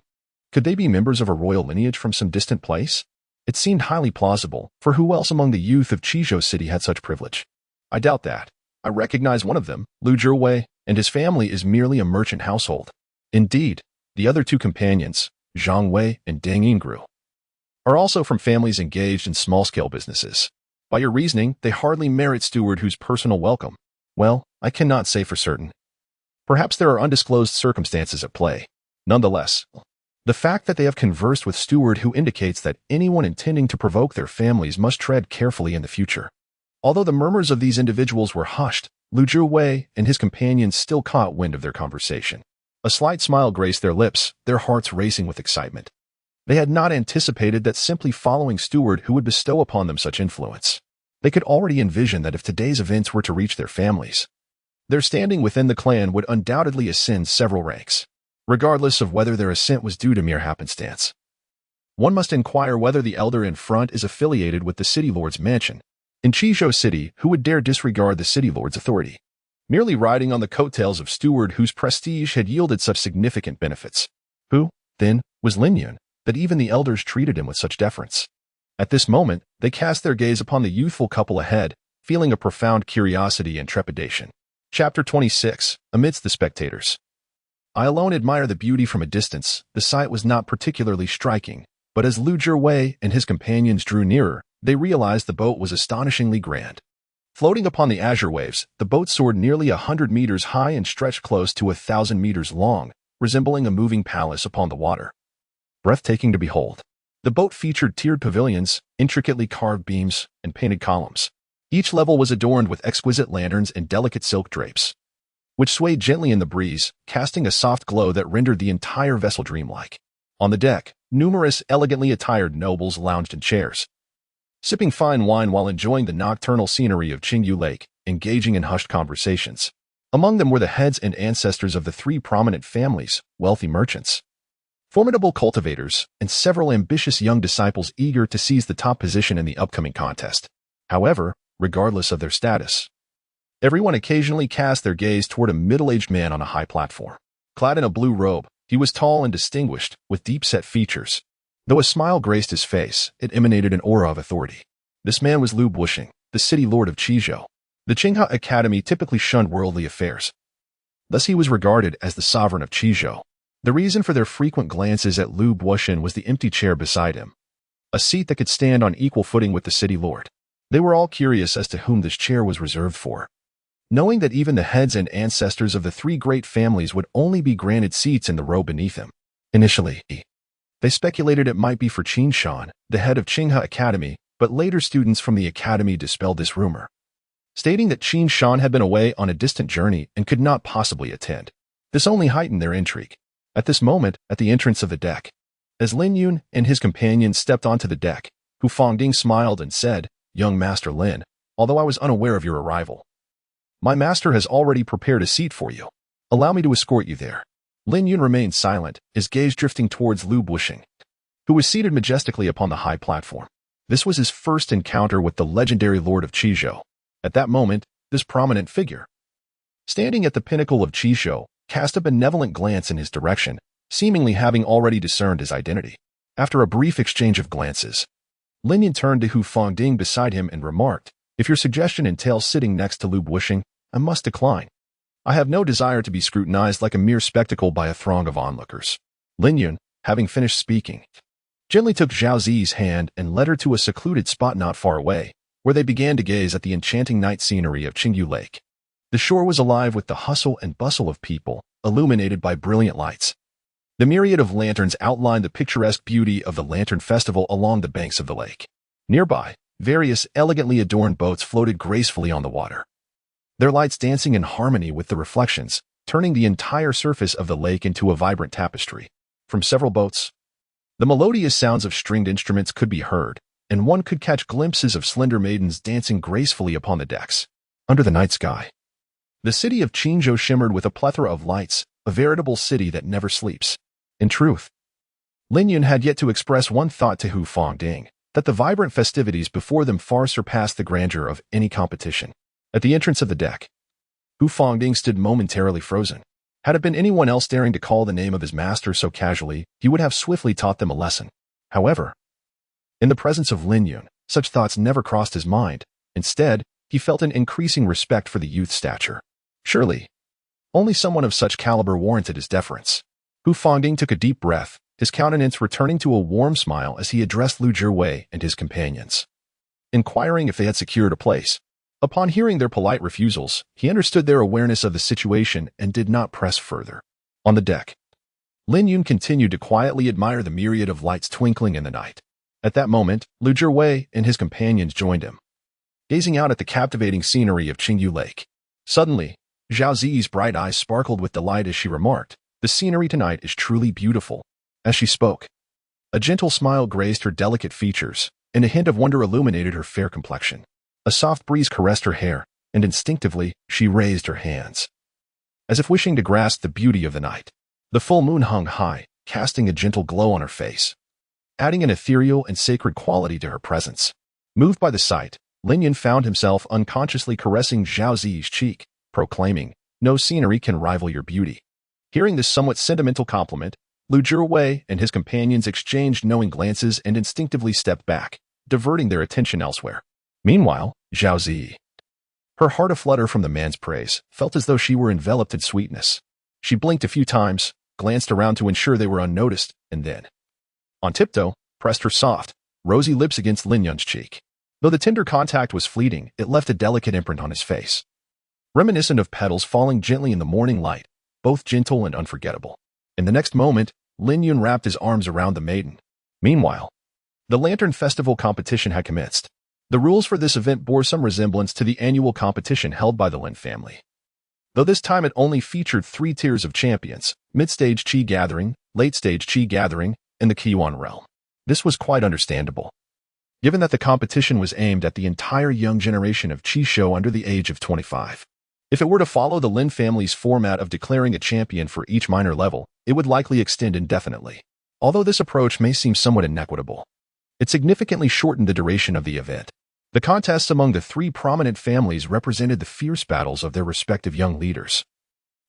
Could they be members of a royal lineage from some distant place? It seemed highly plausible, for who else among the youth of Chizhou City had such privilege? I doubt that. I recognize one of them, Lu Zhiwei, and his family is merely a merchant household. Indeed, the other 2 companions, Zhang Wei and Deng Yingru, are also from families engaged in small-scale businesses. By your reasoning, they hardly merit Steward whose personal welcome. Well, I cannot say for certain. Perhaps there are undisclosed circumstances at play. Nonetheless, the fact that they have conversed with Steward who indicates that anyone intending to provoke their families must tread carefully in the future. Although the murmurs of these individuals were hushed, Lu Zhiwei and his companions still caught wind of their conversation. A slight smile graced their lips, their hearts racing with excitement. They had not anticipated that simply following Steward who would bestow upon them such influence. They could already envision that if today's events were to reach their families, their standing within the clan would undoubtedly ascend several ranks, regardless of whether their ascent was due to mere happenstance. One must inquire whether the elder in front is affiliated with the city lord's mansion. In Chizhou City, who would dare disregard the city lord's authority? Merely riding on the coattails of Steward whose prestige had yielded such significant benefits. Who, then, was Lin Yun, that even the elders treated him with such deference? At this moment, they cast their gaze upon the youthful couple ahead, feeling a profound curiosity and trepidation. Chapter 26. Amidst the spectators. I alone admire the beauty from a distance. The sight was not particularly striking, but as Lu Zhiwei and his companions drew nearer, they realized the boat was astonishingly grand. Floating upon the azure waves, the boat soared nearly 100 meters high and stretched close to 1,000 meters long, resembling a moving palace upon the water. Breathtaking to behold. The boat featured tiered pavilions, intricately carved beams, and painted columns. Each level was adorned with exquisite lanterns and delicate silk drapes, which swayed gently in the breeze, casting a soft glow that rendered the entire vessel dreamlike. On the deck, numerous elegantly attired nobles lounged in chairs, sipping fine wine while enjoying the nocturnal scenery of Qingyu Lake, engaging in hushed conversations. Among them were the heads and ancestors of the 3 prominent families, wealthy merchants, formidable cultivators, and several ambitious young disciples eager to seize the top position in the upcoming contest. However, regardless of their status, everyone occasionally cast their gaze toward a middle-aged man on a high platform. Clad in a blue robe, he was tall and distinguished, with deep-set features. Though a smile graced his face, it emanated an aura of authority. This man was Lu Bushing, the city lord of Chizhou. The Qinghe Academy typically shunned worldly affairs. Thus he was regarded as the sovereign of Chizhou. The reason for their frequent glances at Lu Bushing was the empty chair beside him, a seat that could stand on equal footing with the city lord. They were all curious as to whom this chair was reserved for. Knowing that even the heads and ancestors of the 3 great families would only be granted seats in the row beneath him. Initially, they speculated it might be for Qin Shan, the head of Qinghe Academy, but later students from the academy dispelled this rumor, stating that Qin Shan had been away on a distant journey and could not possibly attend. This only heightened their intrigue. At this moment, at the entrance of the deck, as Lin Yun and his companions stepped onto the deck, Hu Fangding smiled and said, "Young Master Lin, although I was unaware of your arrival, my master has already prepared a seat for you. Allow me to escort you there." Lin Yun remained silent, his gaze drifting towards Lu Bushing, who was seated majestically upon the high platform. This was his first encounter with the legendary lord of Chizhou. At that moment, this prominent figure, standing at the pinnacle of Chizhou, cast a benevolent glance in his direction, seemingly having already discerned his identity. After a brief exchange of glances, Lin Yun turned to Hu Fangding beside him and remarked, "If your suggestion entails sitting next to Lu Bushing, I must decline. I have no desire to be scrutinized like a mere spectacle by a throng of onlookers." Lin Yun, having finished speaking, gently took Zhao Zi's hand and led her to a secluded spot not far away, where they began to gaze at the enchanting night scenery of Qingyu Lake. The shore was alive with the hustle and bustle of people, illuminated by brilliant lights. The myriad of lanterns outlined the picturesque beauty of the Lantern Festival along the banks of the lake. Nearby, various elegantly adorned boats floated gracefully on the water, their lights dancing in harmony with the reflections, turning the entire surface of the lake into a vibrant tapestry. From several boats, The melodious sounds of stringed instruments could be heard, and one could catch glimpses of slender maidens dancing gracefully upon the decks. Under the night sky, the city of Qingzhou shimmered with a plethora of lights, a veritable city that never sleeps. In truth, Lin Yun had yet to express one thought to Hu Fangding, that the vibrant festivities before them far surpassed the grandeur of any competition. At the entrance of the deck, Hu Fangding stood momentarily frozen. Had it been anyone else daring to call the name of his master so casually, he would have swiftly taught them a lesson. However, in the presence of Lin Yun, such thoughts never crossed his mind. Instead, he felt an increasing respect for the youth's stature. Surely, only someone of such caliber warranted his deference. Hu Fangding took a deep breath, his countenance returning to a warm smile as he addressed Lu Zhiwei and his companions, inquiring if they had secured a place. Upon hearing their polite refusals, he understood their awareness of the situation and did not press further. On the deck, Lin Yun continued to quietly admire the myriad of lights twinkling in the night. At that moment, Lu Zhiwei and his companions joined him, gazing out at the captivating scenery of Qingyu Lake. Suddenly, Zhao Ziyi's bright eyes sparkled with delight as she remarked, "The scenery tonight is truly beautiful." As she spoke, a gentle smile graced her delicate features, and a hint of wonder illuminated her fair complexion. A soft breeze caressed her hair, and instinctively, she raised her hands, as if wishing to grasp the beauty of the night. The full moon hung high, casting a gentle glow on her face, adding an ethereal and sacred quality to her presence. Moved by the sight, Lin Yun found himself unconsciously caressing Zhao Ziyi's cheek, proclaiming, "No scenery can rival your beauty." Hearing this somewhat sentimental compliment, Lu Zhiwei and his companions exchanged knowing glances and instinctively stepped back, diverting their attention elsewhere. Meanwhile, Zhao Ziyi, her heart aflutter from the man's praise, felt as though she were enveloped in sweetness. She blinked a few times, glanced around to ensure they were unnoticed, and then, on tiptoe, pressed her soft, rosy lips against Lin Yun's cheek. Though the tender contact was fleeting, it left a delicate imprint on his face, reminiscent of petals falling gently in the morning light, both gentle and unforgettable. In the next moment, Lin Yun wrapped his arms around the maiden. Meanwhile, the Lantern Festival competition had commenced. The rules for this event bore some resemblance to the annual competition held by the Lin family, though this time it only featured 3 tiers of champions: mid-stage Qi Gathering, late-stage Qi Gathering, and the Qiyuan realm. This was quite understandable, given that the competition was aimed at the entire young generation of Qi Shou under the age of 25. If it were to follow the Lin family's format of declaring a champion for each minor level, it would likely extend indefinitely. Although this approach may seem somewhat inequitable, it significantly shortened the duration of the event. The contests among the 3 prominent families represented the fierce battles of their respective young leaders,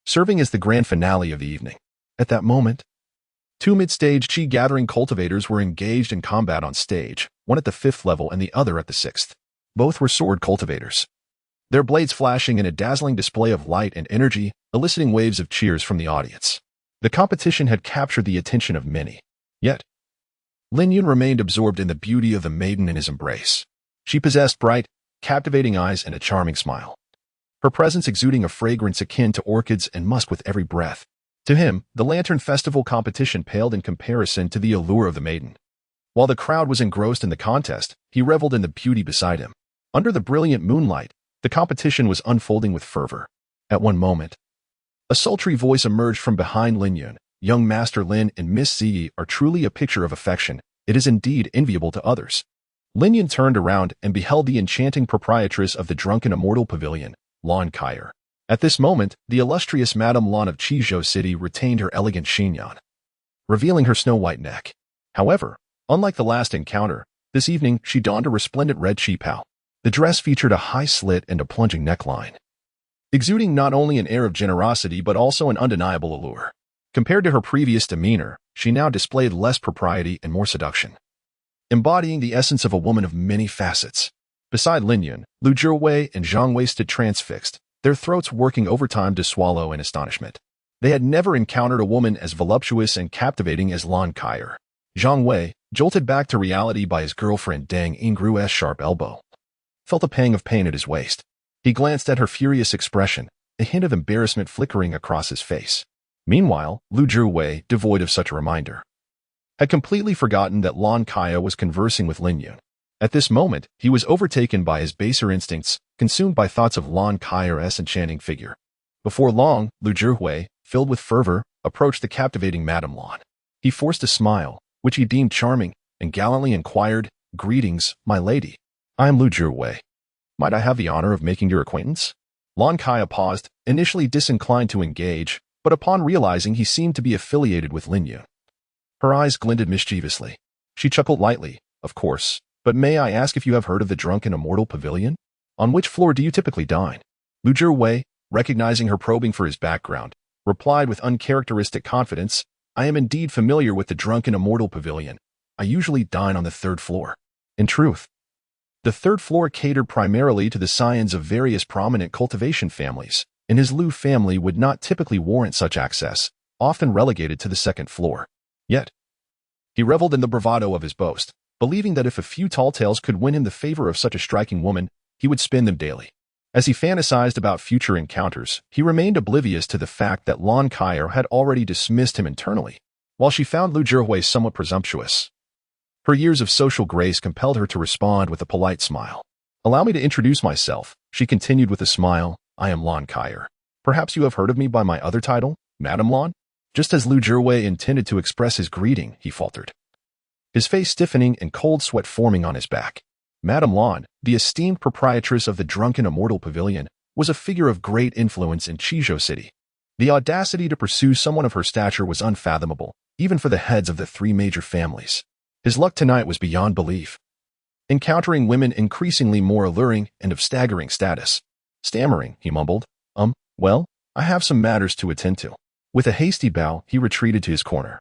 serving as the grand finale of the evening. At that moment, 2 mid-stage Qi Gathering cultivators were engaged in combat on stage, one at the 5th level and the other at the 6th. Both were sword cultivators, their blades flashing in a dazzling display of light and energy, eliciting waves of cheers from the audience. The competition had captured the attention of many. Yet, Lin Yun remained absorbed in the beauty of the maiden in his embrace. She possessed bright, captivating eyes and a charming smile, her presence exuding a fragrance akin to orchids and musk with every breath. To him, the Lantern Festival competition paled in comparison to the allure of the maiden. While the crowd was engrossed in the contest, he reveled in the beauty beside him. Under the brilliant moonlight, the competition was unfolding with fervor. At one moment, a sultry voice emerged from behind Lin Yun. "Young Master Lin and Miss Ziyi are truly a picture of affection. It is indeed enviable to others." Lin Yun turned around and beheld the enchanting proprietress of the Drunken Immortal Pavilion, Lan Kaier. At this moment, the illustrious Madame Lan of Qizhou City retained her elegant chignon, revealing her snow-white neck. However, unlike the last encounter, this evening she donned a resplendent red qipao. The dress featured a high slit and a plunging neckline, exuding not only an air of generosity but also an undeniable allure. Compared to her previous demeanor, she now displayed less propriety and more seduction, embodying the essence of a woman of many facets. Beside Lin Yun, Lu Zhiwei and Zhang Wei stood transfixed, their throats working overtime to swallow in astonishment. They had never encountered a woman as voluptuous and captivating as Lan Kaier. Zhang Wei, jolted back to reality by his girlfriend Deng Yingru's sharp elbow, felt a pang of pain at his waist. He glanced at her furious expression, a hint of embarrassment flickering across his face. Meanwhile, Lu Zhiwei, devoid of such a reminder, had completely forgotten that Lan Kaier was conversing with Lin Yun. At this moment, he was overtaken by his baser instincts, consumed by thoughts of Lan Kaier's enchanting figure. Before long, Lu Zhiwei, filled with fervor, approached the captivating Madame Lan. He forced a smile, which he deemed charming, and gallantly inquired, "Greetings, my lady. I am Lu Wei. Might I have the honor of making your acquaintance?" Lan Kaya paused, initially disinclined to engage, but upon realizing he seemed to be affiliated with Lin Yun, her eyes glinted mischievously. She chuckled lightly, "Of course, but may I ask if you have heard of the Drunken Immortal Pavilion? On which floor do you typically dine?" Lu Wei, recognizing her probing for his background, replied with uncharacteristic confidence, "I am indeed familiar with the Drunken Immortal Pavilion. I usually dine on the third floor." In truth, the third floor catered primarily to the scions of various prominent cultivation families, and his Lu family would not typically warrant such access, often relegated to the second floor. Yet, he reveled in the bravado of his boast, believing that if a few tall tales could win him the favor of such a striking woman, he would spin them daily. As he fantasized about future encounters, he remained oblivious to the fact that Lan Kaya had already dismissed him internally, while she found Lu Zhihui somewhat presumptuous. Her years of social grace compelled her to respond with a polite smile. "Allow me to introduce myself," she continued with a smile. "I am Lan Kaya. Perhaps you have heard of me by my other title, Madam Lan?" Just as Lu Zhihui intended to express his greeting, he faltered, his face stiffening and cold sweat forming on his back. Madam Lan, the esteemed proprietress of the Drunken Immortal Pavilion, was a figure of great influence in Qizhou City. The audacity to pursue someone of her stature was unfathomable, even for the heads of the three major families. His luck tonight was beyond belief, encountering women increasingly more alluring and of staggering status. Stammering, he mumbled, well, I have some matters to attend to." With a hasty bow, he retreated to his corner,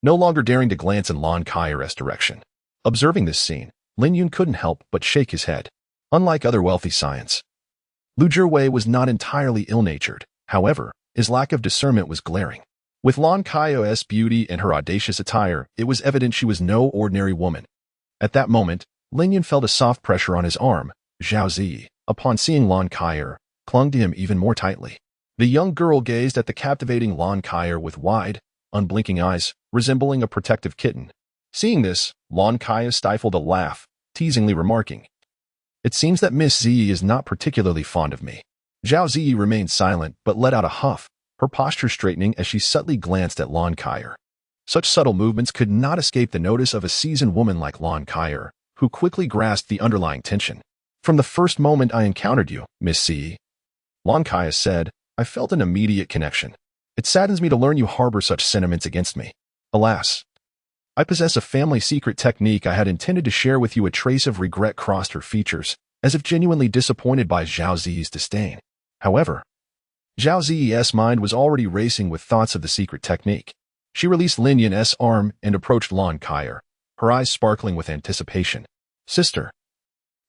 no longer daring to glance in Lan Kaya's direction. Observing this scene, Lin Yun couldn't help but shake his head. Unlike other wealthy scions, Lu Zhihui was not entirely ill-natured. However, his lack of discernment was glaring. With Lan Kaya's beauty and her audacious attire, it was evident she was no ordinary woman. At that moment, Lin Yun felt a soft pressure on his arm. Zhao Zi, upon seeing Lan Kaya, clung to him even more tightly. The young girl gazed at the captivating Lan Kaya with wide, unblinking eyes, resembling a protective kitten. Seeing this, Lan Kaya stifled a laugh, teasingly remarking, "It seems that Miss Zi is not particularly fond of me." Zhao Zi remained silent but let out a huff, her posture straightening as she subtly glanced at Lan Kaya. Such subtle movements could not escape the notice of a seasoned woman like Lan Kaya, who quickly grasped the underlying tension. "From the first moment I encountered you, Miss Zi," Lan Kaya said, "I felt an immediate connection. It saddens me to learn you harbor such sentiments against me. Alas, I possess a family secret technique I had intended to share with you." A trace of regret crossed her features, as if genuinely disappointed by Zhao Zi's disdain. However, Zhao Zi's mind was already racing with thoughts of the secret technique. She released Lin Yun's arm and approached Lan Kaya, her eyes sparkling with anticipation. "Sister,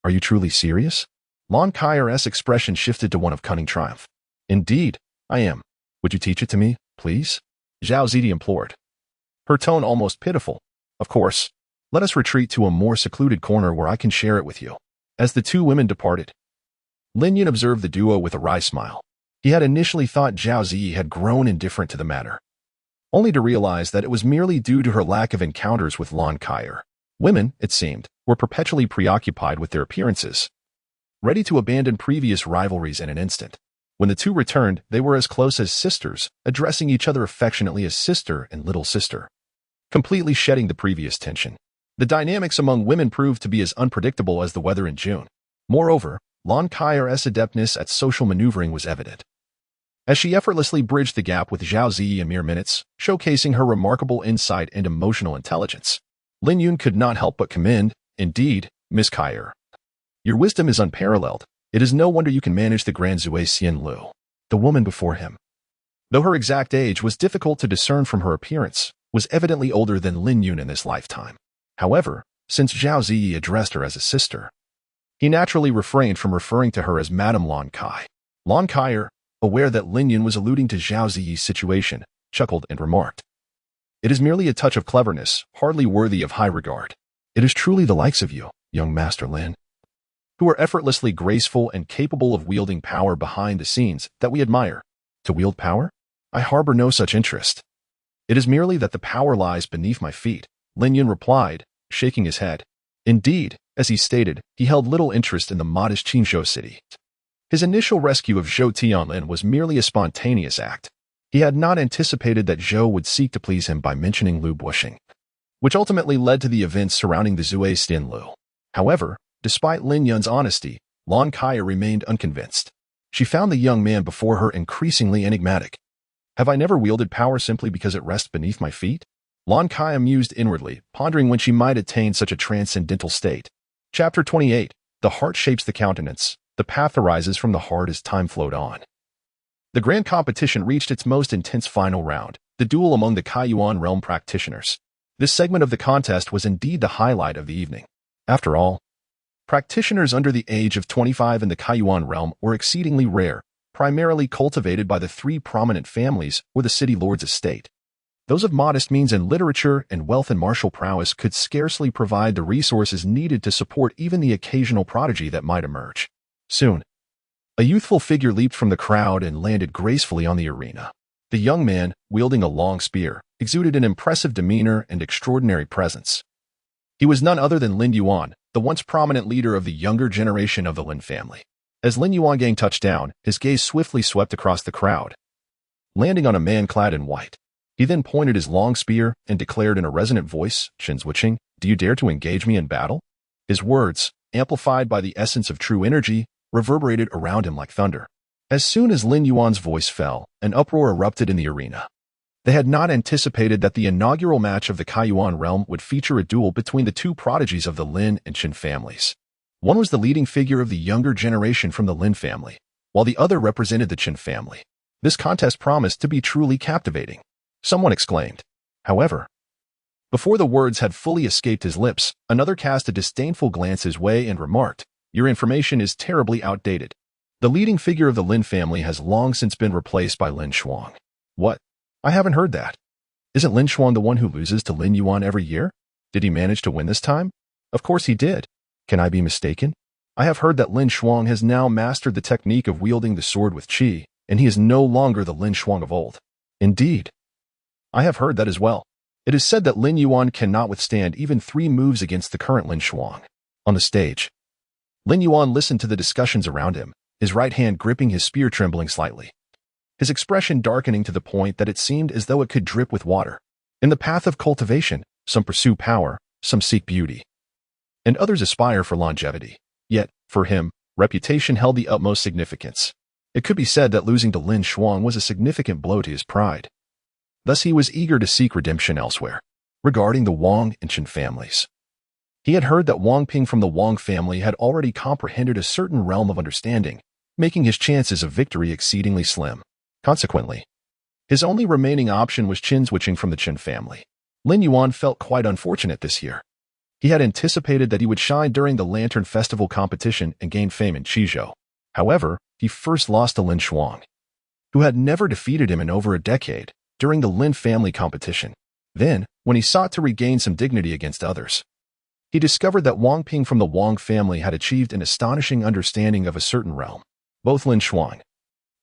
are you truly serious?" Lan Kaya's expression shifted to one of cunning triumph. "Indeed, I am. Would you teach it to me, please?" Zhao Zi implored, her tone almost pitiful. "Of course. Let us retreat to a more secluded corner where I can share it with you." As the two women departed, Lin Yun observed the duo with a wry smile. He had initially thought Zhao Zi had grown indifferent to the matter, only to realize that it was merely due to her lack of encounters with Lan Kaya. Women, it seemed, were perpetually preoccupied with their appearances, ready to abandon previous rivalries in an instant. When the two returned, they were as close as sisters, addressing each other affectionately as sister and little sister, completely shedding the previous tension. The dynamics among women proved to be as unpredictable as the weather in June. Moreover, Lan Kaya's adeptness at social maneuvering was evident, as she effortlessly bridged the gap with Zhao Zi in mere minutes, showcasing her remarkable insight and emotional intelligence. Lin Yun could not help but commend, "Indeed, Miss Kaya, your wisdom is unparalleled. It is no wonder you can manage the Grand Zui Xian Lu." The woman before him, though her exact age was difficult to discern from her appearance, was evidently older than Lin Yun in this lifetime. However, since Zhao Zi addressed her as a sister, he naturally refrained from referring to her as Madam Lan Kai. Lan Kaya, aware that Lin Yun was alluding to Zhao Zi's situation, chuckled and remarked, "It is merely a touch of cleverness, hardly worthy of high regard. It is truly the likes of you, young Master Lin, who are effortlessly graceful and capable of wielding power behind the scenes, that we admire." "To wield power? I harbor no such interest. It is merely that the power lies beneath my feet," Lin Yun replied, shaking his head. Indeed, as he stated, he held little interest in the modest Qingzhou city. His initial rescue of Zhou Tianlin was merely a spontaneous act. He had not anticipated that Zhou would seek to please him by mentioning Lu Bushing. which ultimately led to the events surrounding the Zue Stinlu. However, despite Lin Yun's honesty, Lan Kaya remained unconvinced. She found the young man before her increasingly enigmatic. Have I never wielded power simply because it rests beneath my feet? Lan Kaya mused inwardly, pondering when she might attain such a transcendental state. Chapter 28. The heart shapes the countenance. The path arises from the heart as time flowed on. The grand competition reached its most intense final round, the duel among the Kaiyuan realm practitioners. This segment of the contest was indeed the highlight of the evening. After all, practitioners under the age of 25 in the Kaiyuan realm were exceedingly rare, primarily cultivated by the three prominent families or the city lord's estate. Those of modest means in literature and wealth and martial prowess could scarcely provide the resources needed to support even the occasional prodigy that might emerge. Soon, a youthful figure leaped from the crowd and landed gracefully on the arena. The young man, wielding a long spear, exuded an impressive demeanor and extraordinary presence. He was none other than Lin Yuan, the once prominent leader of the younger generation of the Lin family. As Lin Yuan touched down, his gaze swiftly swept across the crowd, landing on a man clad in white. He then pointed his long spear and declared in a resonant voice, "Qin Zuoqing, do you dare to engage me in battle?" His words, amplified by the essence of true energy, reverberated around him like thunder. As soon as Lin Yuan's voice fell, an uproar erupted in the arena. They had not anticipated that the inaugural match of the Kaiyuan realm would feature a duel between the two prodigies of the Lin and Qin families. One was the leading figure of the younger generation from the Lin family, while the other represented the Qin family. This contest promised to be truly captivating. Someone exclaimed. However, before the words had fully escaped his lips, another cast a disdainful glance his way and remarked, "Your information is terribly outdated. The leading figure of the Lin family has long since been replaced by Lin Shuang." What? I haven't heard that. Isn't Lin Shuang the one who loses to Lin Yuan every year? Did he manage to win this time? Of course he did. Can I be mistaken? I have heard that Lin Shuang has now mastered the technique of wielding the sword with qi, and he is no longer the Lin Shuang of old. Indeed. I have heard that as well. It is said that Lin Yuan cannot withstand even 3 moves against the current Lin Shuang. On the stage, Lin Yuan listened to the discussions around him, his right hand gripping his spear trembling slightly. His expression darkening to the point that it seemed as though it could drip with water. In the path of cultivation, some pursue power, some seek beauty, and others aspire for longevity. Yet, for him, reputation held the utmost significance. It could be said that losing to Lin Shuang was a significant blow to his pride. Thus he was eager to seek redemption elsewhere. Regarding the Wang and Qin families, he had heard that Wang Ping from the Wang family had already comprehended a certain realm of understanding, making his chances of victory exceedingly slim. Consequently, his only remaining option was Qin Zuoqing from the Qin family. Lin Yuan felt quite unfortunate this year. He had anticipated that he would shine during the Lantern Festival competition and gain fame in Qizhou. However, he first lost to Lin Shuang, who had never defeated him in over a decade, during the Lin family competition. Then, when he sought to regain some dignity against others, he discovered that Wang Ping from the Wang family had achieved an astonishing understanding of a certain realm. Both Lin Shuang,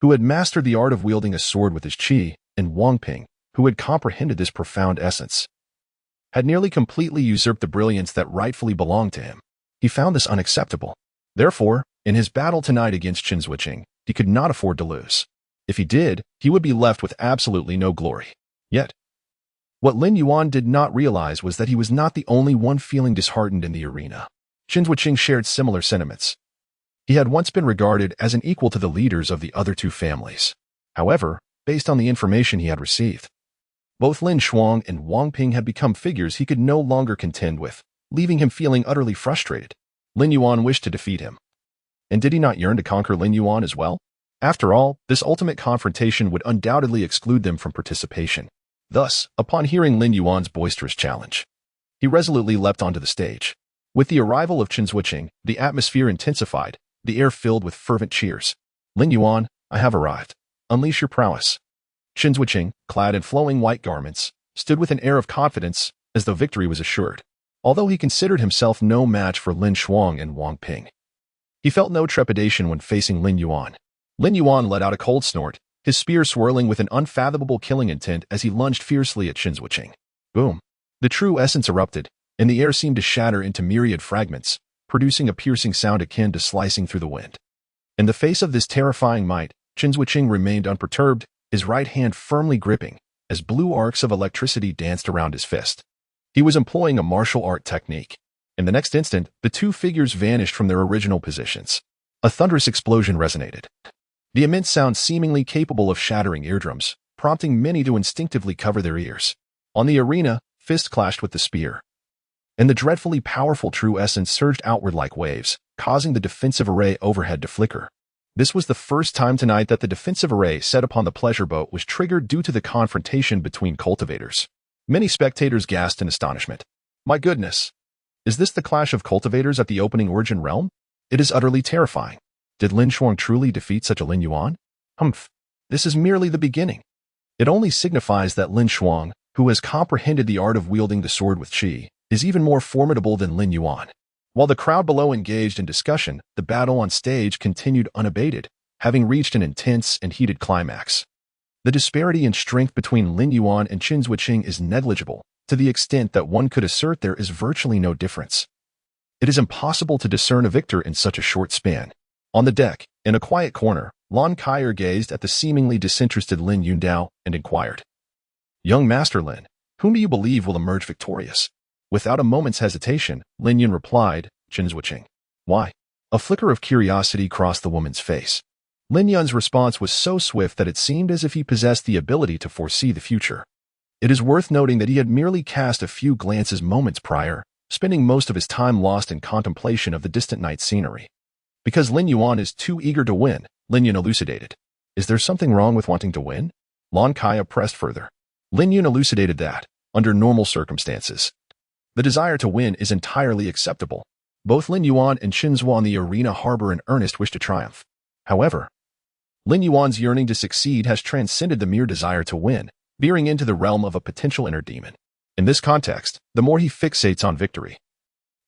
who had mastered the art of wielding a sword with his qi, and Wang Ping, who had comprehended this profound essence, had nearly completely usurped the brilliance that rightfully belonged to him. He found this unacceptable. Therefore, in his battle tonight against Qin Zuoqing, he could not afford to lose. If he did, he would be left with absolutely no glory. Yet, what Lin Yuan did not realize was that he was not the only one feeling disheartened in the arena. Qin Zuoqing shared similar sentiments. He had once been regarded as an equal to the leaders of the other 2 families. However, based on the information he had received, both Lin Shuang and Wang Ping had become figures he could no longer contend with, leaving him feeling utterly frustrated. Lin Yuan wished to defeat him. And did he not yearn to conquer Lin Yuan as well? After all, this ultimate confrontation would undoubtedly exclude them from participation. Thus, upon hearing Lin Yuan's boisterous challenge, he resolutely leapt onto the stage. With the arrival of Qin Zuoqing, the atmosphere intensified, the air filled with fervent cheers. "Lin Yuan, I have arrived. Unleash your prowess." Qin Zuoqing, clad in flowing white garments, stood with an air of confidence, as though victory was assured. Although he considered himself no match for Lin Shuang and Wang Ping, he felt no trepidation when facing Lin Yuan. Lin Yuan let out a cold snort, his spear swirling with an unfathomable killing intent as he lunged fiercely at Qin Zuoqing. Boom! The true essence erupted, and the air seemed to shatter into myriad fragments, producing a piercing sound akin to slicing through the wind. In the face of this terrifying might, Qin Zuoqing remained unperturbed, his right hand firmly gripping, as blue arcs of electricity danced around his fist. He was employing a martial art technique. In the next instant, the two figures vanished from their original positions. A thunderous explosion resonated. The immense sound seemingly capable of shattering eardrums, prompting many to instinctively cover their ears. On the arena, fist clashed with the spear, and the dreadfully powerful true essence surged outward like waves, causing the defensive array overhead to flicker. This was the first time tonight that the defensive array set upon the pleasure boat was triggered due to the confrontation between cultivators. Many spectators gasped in astonishment. My goodness! Is this the clash of cultivators at the opening origin realm? It is utterly terrifying. Did Lin Shuang truly defeat such a Lin Yuan? Humph! This is merely the beginning. It only signifies that Lin Shuang, who has comprehended the art of wielding the sword with qi, is even more formidable than Lin Yuan. While the crowd below engaged in discussion, the battle on stage continued unabated, having reached an intense and heated climax. The disparity in strength between Lin Yuan and Qin Zuoqing is negligible, to the extent that one could assert there is virtually no difference. It is impossible to discern a victor in such a short span. On the deck, in a quiet corner, Lon Kaier gazed at the seemingly disinterested Lin Yundao and inquired, Young Master Lin, whom do you believe will emerge victorious? Without a moment's hesitation, Lin Yun replied, Qin Zuoqing. Why? A flicker of curiosity crossed the woman's face. Lin Yun's response was so swift that it seemed as if he possessed the ability to foresee the future. It is worth noting that he had merely cast a few glances moments prior, spending most of his time lost in contemplation of the distant night scenery. Because Lin Yuan is too eager to win, Lin Yun elucidated. Is there something wrong with wanting to win? Lon Kaiya pressed further. Lin Yun elucidated that, under normal circumstances, the desire to win is entirely acceptable. Both Lin Yuan and Qin Zuo on the arena harbor an earnest wish to triumph. However, Lin Yuan's yearning to succeed has transcended the mere desire to win, veering into the realm of a potential inner demon. In this context, the more he fixates on victory,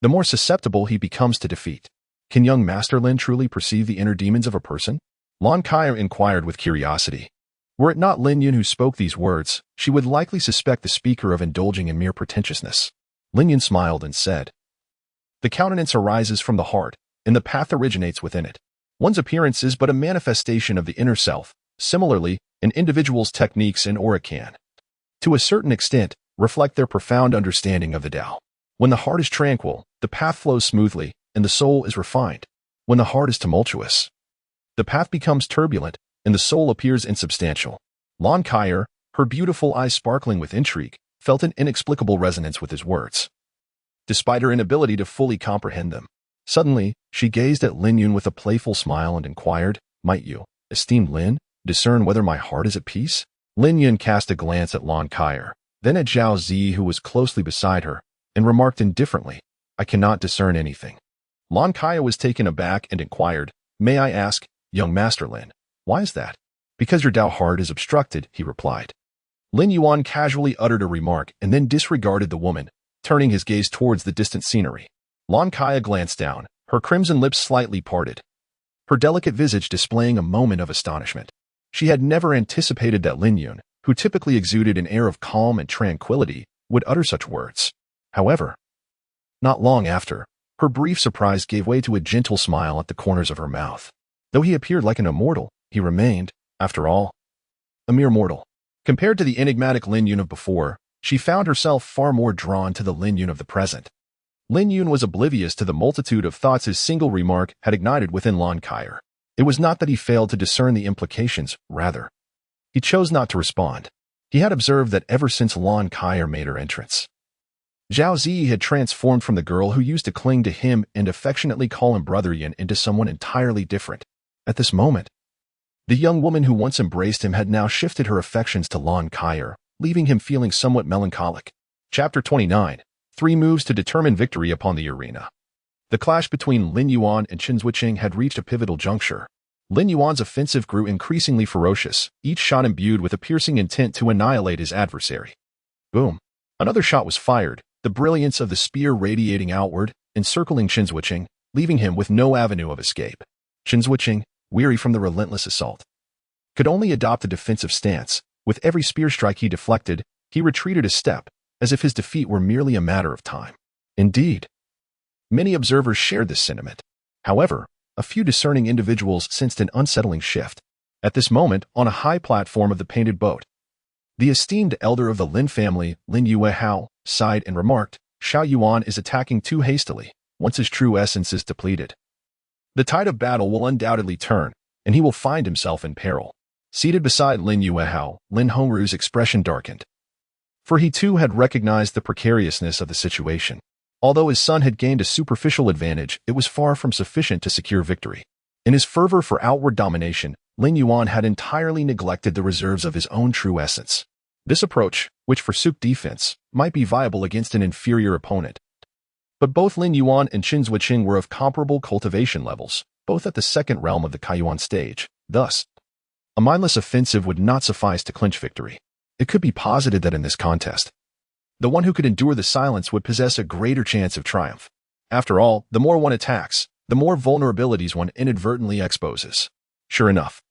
the more susceptible he becomes to defeat. Can young Master Lin truly perceive the inner demons of a person? Lon Kaiya inquired with curiosity. Were it not Lin Yun who spoke these words, she would likely suspect the speaker of indulging in mere pretentiousness. Lin Yun smiled and said, The countenance arises from the heart, and the path originates within it. One's appearance is but a manifestation of the inner self. Similarly, an individual's techniques and aura can, to a certain extent, reflect their profound understanding of the Tao. When the heart is tranquil, the path flows smoothly, and the soul is refined. When the heart is tumultuous, the path becomes turbulent, and the soul appears insubstantial. Lon Kaier, her beautiful eyes sparkling with intrigue, felt an inexplicable resonance with his words, despite her inability to fully comprehend them. Suddenly, she gazed at Lin Yun with a playful smile and inquired, Might you, esteemed Lin, discern whether my heart is at peace? Lin Yun cast a glance at Lon Kaier, then at Zhao Zi who was closely beside her, and remarked indifferently, I cannot discern anything. Lon Kaier was taken aback and inquired, May I ask, young Master Lin, why is that? Because your Tao heart is obstructed, he replied. Lin Yuan casually uttered a remark and then disregarded the woman, turning his gaze towards the distant scenery. Lon Kaiya glanced down, her crimson lips slightly parted, her delicate visage displaying a moment of astonishment. She had never anticipated that Lin Yun, who typically exuded an air of calm and tranquility, would utter such words. However, not long after, her brief surprise gave way to a gentle smile at the corners of her mouth. Though he appeared like an immortal, he remained, after all, a mere mortal. Compared to the enigmatic Lin Yun of before, she found herself far more drawn to the Lin Yun of the present. Lin Yun was oblivious to the multitude of thoughts his single remark had ignited within Lon Kaier. It was not that he failed to discern the implications, rather, he chose not to respond. He had observed that ever since Lon Kaier made her entrance, Zhao Zi had transformed from the girl who used to cling to him and affectionately call him Brother Yin into someone entirely different. At this moment, the young woman who once embraced him had now shifted her affections to Lon Kaier, leaving him feeling somewhat melancholic. Chapter 29. 3 moves to determine victory upon the arena. The clash between Lin Yuan and Qin Zuoqing had reached a pivotal juncture. Lin Yuan's offensive grew increasingly ferocious, each shot imbued with a piercing intent to annihilate his adversary. Boom. Another shot was fired, the brilliance of the spear radiating outward, encircling Qin Zuoqing, leaving him with no avenue of escape. Qin Zuoqing, weary from the relentless assault, could only adopt a defensive stance. With every spear strike he deflected, he retreated a step, as if his defeat were merely a matter of time. Indeed, many observers shared this sentiment. However, a few discerning individuals sensed an unsettling shift. At this moment, on a high platform of the painted boat, the esteemed elder of the Lin family, Lin Yuehao, sighed and remarked, "Xiao Yuan is attacking too hastily. Once his true essence is depleted, the tide of battle will undoubtedly turn, and he will find himself in peril." Seated beside Lin Yuehao, Lin Hongru's expression darkened, for he too had recognized the precariousness of the situation. Although his son had gained a superficial advantage, it was far from sufficient to secure victory. In his fervor for outward domination, Lin Yuan had entirely neglected the reserves of his own true essence. This approach, which forsook defense, might be viable against an inferior opponent. But both Lin Yuan and Qin Zuoqing were of comparable cultivation levels, both at the second realm of the Kaiyuan stage. Thus, a mindless offensive would not suffice to clinch victory. It could be posited that in this contest, the one who could endure the silence would possess a greater chance of triumph. After all, the more one attacks, the more vulnerabilities one inadvertently exposes. Sure enough,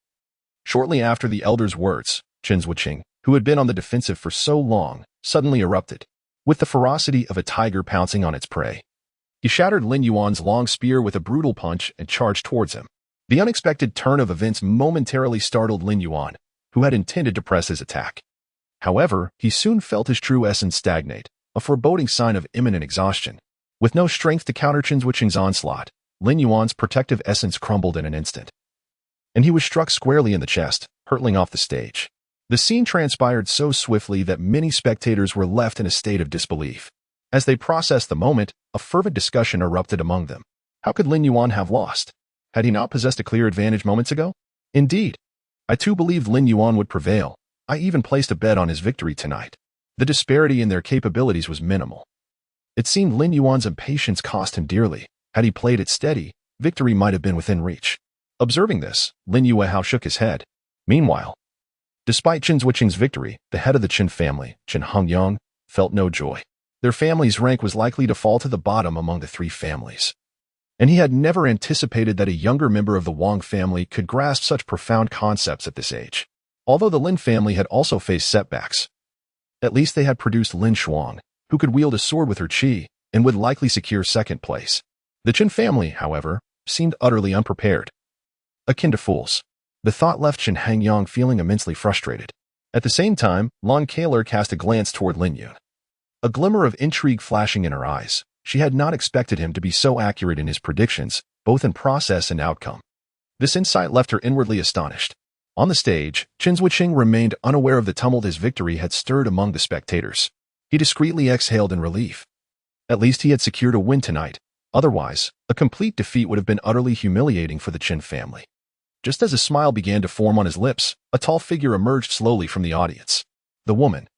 shortly after the elder's words, Qin Zuoqing, who had been on the defensive for so long, suddenly erupted, with the ferocity of a tiger pouncing on its prey. He shattered Lin Yuan's long spear with a brutal punch and charged towards him. The unexpected turn of events momentarily startled Lin Yuan, who had intended to press his attack. However, he soon felt his true essence stagnate, a foreboding sign of imminent exhaustion. With no strength to counter Qin Zuoqing's onslaught, Lin Yuan's protective essence crumbled in an instant, and he was struck squarely in the chest, hurtling off the stage. The scene transpired so swiftly that many spectators were left in a state of disbelief. As they processed the moment, a fervent discussion erupted among them. How could Lin Yuan have lost? Had he not possessed a clear advantage moments ago? Indeed, I too believed Lin Yuan would prevail. I even placed a bet on his victory tonight. The disparity in their capabilities was minimal. It seemed Lin Yuan's impatience cost him dearly. Had he played it steady, victory might have been within reach. Observing this, Lin Yuehao shook his head. Meanwhile, despite Qin Zuoqing's victory, the head of the Qin family, Qin Hongyang, felt no joy. Their family's rank was likely to fall to the bottom among the three families, and he had never anticipated that a younger member of the Wang family could grasp such profound concepts at this age. Although the Lin family had also faced setbacks, at least they had produced Lin Shuang, who could wield a sword with her qi and would likely secure second place. The Qin family, however, seemed utterly unprepared. Akin to fools, the thought left Qin Hongyang feeling immensely frustrated. At the same time, Lan Kaler cast a glance toward Lin Yun, a glimmer of intrigue flashing in her eyes. She had not expected him to be so accurate in his predictions, both in process and outcome. This insight left her inwardly astonished. On the stage, Qin Zuoqing remained unaware of the tumult his victory had stirred among the spectators. He discreetly exhaled in relief. At least he had secured a win tonight. Otherwise, a complete defeat would have been utterly humiliating for the Qin family. Just as a smile began to form on his lips, a tall figure emerged slowly from the audience. The woman,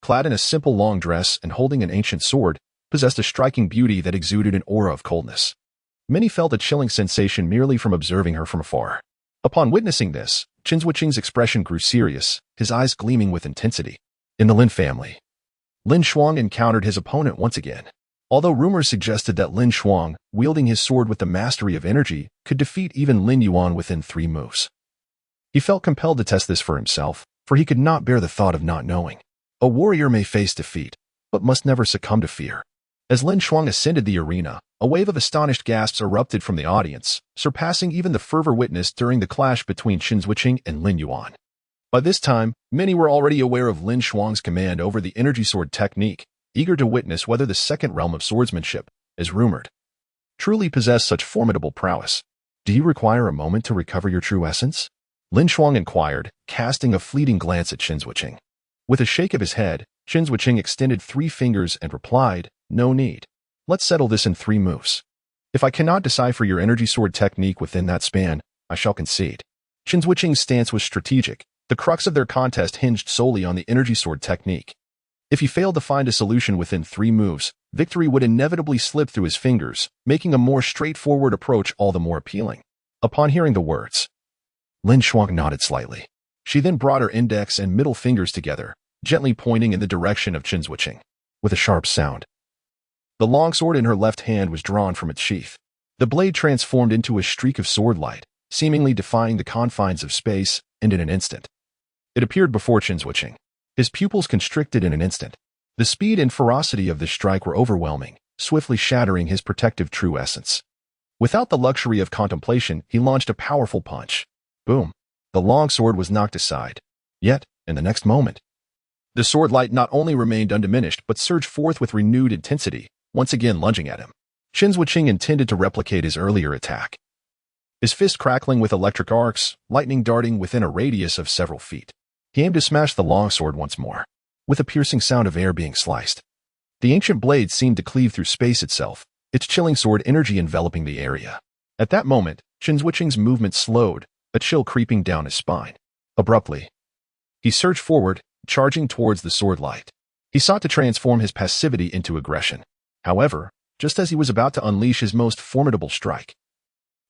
clad in a simple long dress and holding an ancient sword, possessed a striking beauty that exuded an aura of coldness. Many felt a chilling sensation merely from observing her from afar. Upon witnessing this, Qin Zuoqing's expression grew serious, his eyes gleaming with intensity. In the Lin family, Lin Shuang encountered his opponent once again. Although rumors suggested that Lin Shuang, wielding his sword with the mastery of energy, could defeat even Lin Yuan within 3 moves. He felt compelled to test this for himself, for he could not bear the thought of not knowing. A warrior may face defeat, but must never succumb to fear. As Lin Shuang ascended the arena, a wave of astonished gasps erupted from the audience, surpassing even the fervor witnessed during the clash between Qin Zuoqing and Lin Yuan. By this time, many were already aware of Lin Shuang's command over the energy sword technique, eager to witness whether the second realm of swordsmanship, as rumored, truly possessed such formidable prowess. Do you require a moment to recover your true essence? Lin Shuang inquired, casting a fleeting glance at Qin Zuoqing. With a shake of his head, Qin Zuoqing extended 3 fingers and replied, "No need. Let's settle this in 3 moves. If I cannot decipher your energy sword technique within that span, I shall concede." Qin Zuoqing's stance was strategic. The crux of their contest hinged solely on the energy sword technique. If he failed to find a solution within 3 moves, victory would inevitably slip through his fingers, making a more straightforward approach all the more appealing. Upon hearing the words, Lin Shuang nodded slightly. She then brought her index and middle fingers together, gently pointing in the direction of Qin Zuoqing. With a sharp sound, the longsword in her left hand was drawn from its sheath. The blade transformed into a streak of sword light, seemingly defying the confines of space, and in an instant, it appeared before Qin Zuoqing. His pupils constricted in an instant. The speed and ferocity of this strike were overwhelming, swiftly shattering his protective true essence. Without the luxury of contemplation, he launched a powerful punch. Boom! The longsword was knocked aside. Yet, in the next moment, The sword light not only remained undiminished but surged forth with renewed intensity, once again lunging at him. Qin Zhuqing intended to replicate his earlier attack, his fist crackling with electric arcs, lightning darting within a radius of several feet. He aimed to smash the longsword once more, with a piercing sound of air being sliced. The ancient blade seemed to cleave through space itself, its chilling sword energy enveloping the area. At that moment, Qin Zhuqing's movement slowed, a chill creeping down his spine. Abruptly, he surged forward, charging towards the sword light. He sought to transform his passivity into aggression. However, just as he was about to unleash his most formidable strike,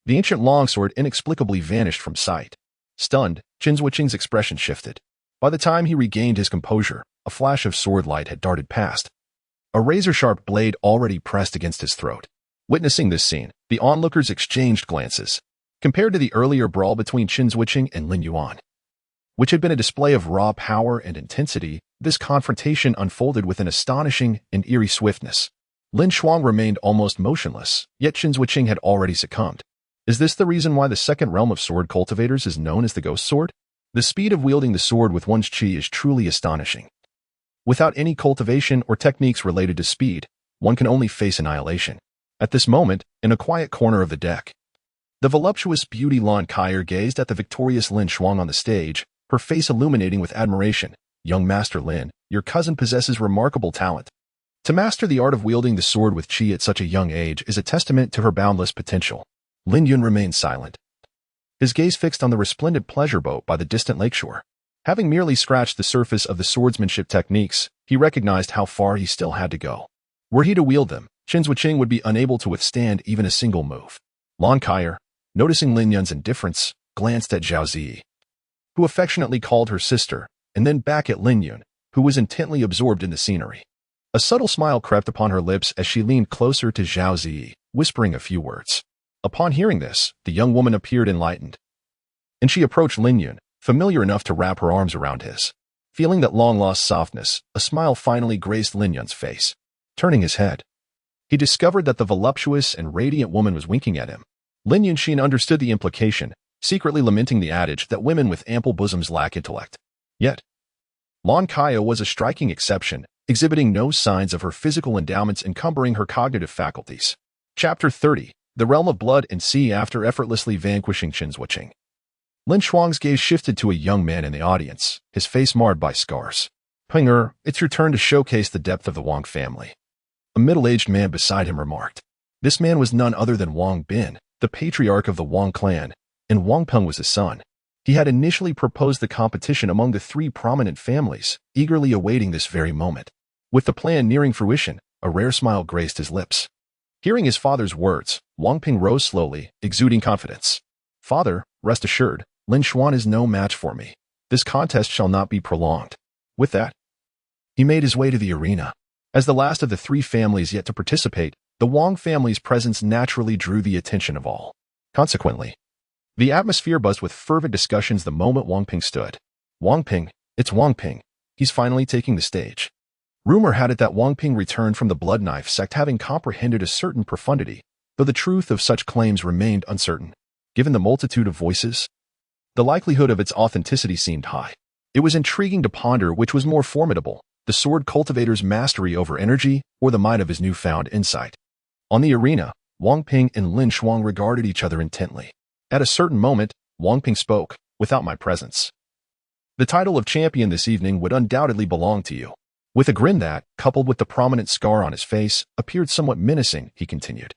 the ancient longsword inexplicably vanished from sight. Stunned, Qin Zhuqing's expression shifted. By the time he regained his composure, a flash of sword light had darted past, a razor-sharp blade already pressed against his throat. Witnessing this scene, the onlookers exchanged glances. Compared to the earlier brawl between Qin Zhuqing and Lin Yuan, which had been a display of raw power and intensity, this confrontation unfolded with an astonishing and eerie swiftness. Lin Shuang remained almost motionless, yet Qin Zhuqing had already succumbed. Is this the reason why the second realm of sword cultivators is known as the Ghost Sword? The speed of wielding the sword with one's chi is truly astonishing. Without any cultivation or techniques related to speed, one can only face annihilation. At this moment, in a quiet corner of the deck, the voluptuous beauty Lan Kaier gazed at the victorious Lin Shuang on the stage, her face illuminating with admiration. Young Master Lin, your cousin possesses remarkable talent. To master the art of wielding the sword with chi at such a young age is a testament to her boundless potential. Lin Yun remained silent, his gaze fixed on the resplendent pleasure boat by the distant lakeshore. Having merely scratched the surface of the swordsmanship techniques, he recognized how far he still had to go. Were he to wield them, Qin Zhuqing would be unable to withstand even a single move. Lan Kaier, noticing Lin Yun's indifference, glanced at Zhao Ziyi, who affectionately called her sister, and then back at Lin Yun, who was intently absorbed in the scenery. A subtle smile crept upon her lips as she leaned closer to Zhao Ziyi, whispering a few words. Upon hearing this, the young woman appeared enlightened, and she approached Lin Yun, familiar enough to wrap her arms around his. Feeling that long-lost softness, a smile finally graced Lin Yun's face. Turning his head, he discovered that the voluptuous and radiant woman was winking at him. Lin Yunxin understood the implication, secretly lamenting the adage that women with ample bosoms lack intellect. Yet, Lan Kaier was a striking exception, exhibiting no signs of her physical endowments encumbering her cognitive faculties. Chapter 30. The Realm of Blood and Sea. After effortlessly vanquishing Qin Zhuqing, Lin Shuang's gaze shifted to a young man in the audience, his face marred by scars. Peng it's your turn to showcase the depth of the Wang family. A middle-aged man beside him remarked. This man was none other than Wang Bin, the patriarch of the Wang clan, and Wang Peng was his son. He had initially proposed the competition among the three prominent families, eagerly awaiting this very moment. With the plan nearing fruition, a rare smile graced his lips. Hearing his father's words, Wang Ping rose slowly, exuding confidence. Father, rest assured, Lin Xuan is no match for me. This contest shall not be prolonged. With that, he made his way to the arena. As the last of the three families yet to participate, the Wang family's presence naturally drew the attention of all. Consequently, the atmosphere buzzed with fervent discussions the moment Wang Ping stood. Wang Ping, it's Wang Ping. He's finally taking the stage. Rumor had it that Wang Ping returned from the Blood Knife sect having comprehended a certain profundity, though the truth of such claims remained uncertain. Given the multitude of voices, the likelihood of its authenticity seemed high. It was intriguing to ponder which was more formidable, the sword cultivator's mastery over energy or the might of his newfound insight. On the arena, Wang Ping and Lin Shuang regarded each other intently. At a certain moment, Wang Ping spoke, without my presence. The title of champion this evening would undoubtedly belong to you. With a grin that, coupled with the prominent scar on his face, appeared somewhat menacing, he continued.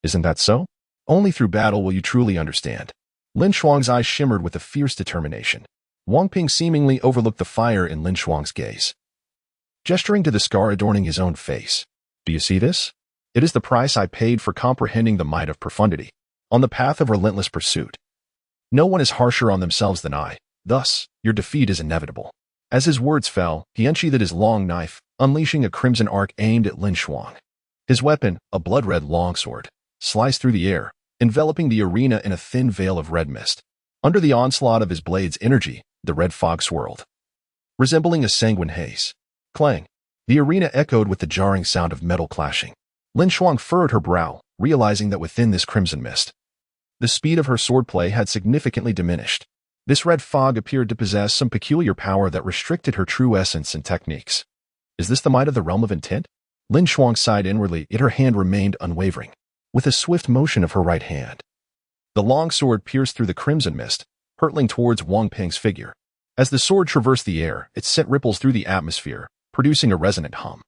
Isn't that so? Only through battle will you truly understand. Lin Shuang's eyes shimmered with a fierce determination. Wang Ping seemingly overlooked the fire in Lin Shuang's gaze, gesturing to the scar adorning his own face. Do you see this? It is the price I paid for comprehending the might of profundity. On the path of relentless pursuit, no one is harsher on themselves than I. Thus, your defeat is inevitable. As his words fell, he unsheathed his long knife, unleashing a crimson arc aimed at Lin Shuang. His weapon, a blood-red longsword, sliced through the air, enveloping the arena in a thin veil of red mist. Under the onslaught of his blade's energy, the red fog swirled, resembling a sanguine haze. Clang! The arena echoed with the jarring sound of metal clashing. Lin Shuang furrowed her brow, realizing that within this crimson mist, the speed of her swordplay had significantly diminished. This red fog appeared to possess some peculiar power that restricted her true essence and techniques. Is this the might of the realm of intent? Lin Shuang sighed inwardly, yet her hand remained unwavering. With a swift motion of her right hand, the long sword pierced through the crimson mist, hurtling towards Wang Ping's figure. As the sword traversed the air, it sent ripples through the atmosphere, producing a resonant hum.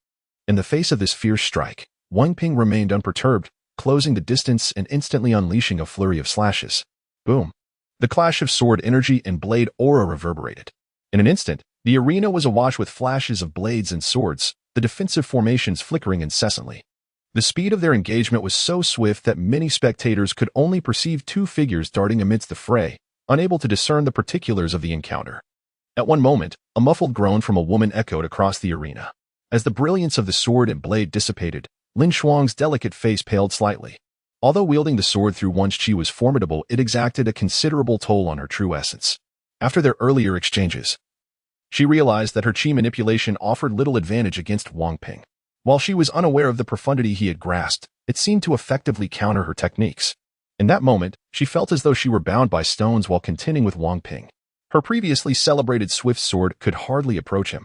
In the face of this fierce strike, Wang Ping remained unperturbed, closing the distance and instantly unleashing a flurry of slashes. Boom! The clash of sword energy and blade aura reverberated. In an instant, the arena was awash with flashes of blades and swords, the defensive formations flickering incessantly. The speed of their engagement was so swift that many spectators could only perceive two figures darting amidst the fray, unable to discern the particulars of the encounter. At one moment, a muffled groan from a woman echoed across the arena. As the brilliance of the sword and blade dissipated, Lin Shuang's delicate face paled slightly. Although wielding the sword through one's chi was formidable, it exacted a considerable toll on her true essence. After their earlier exchanges, she realized that her chi manipulation offered little advantage against Wang Ping. While she was unaware of the profundity he had grasped, it seemed to effectively counter her techniques. In that moment, she felt as though she were bound by stones while contending with Wang Ping. Her previously celebrated swift sword could hardly approach him.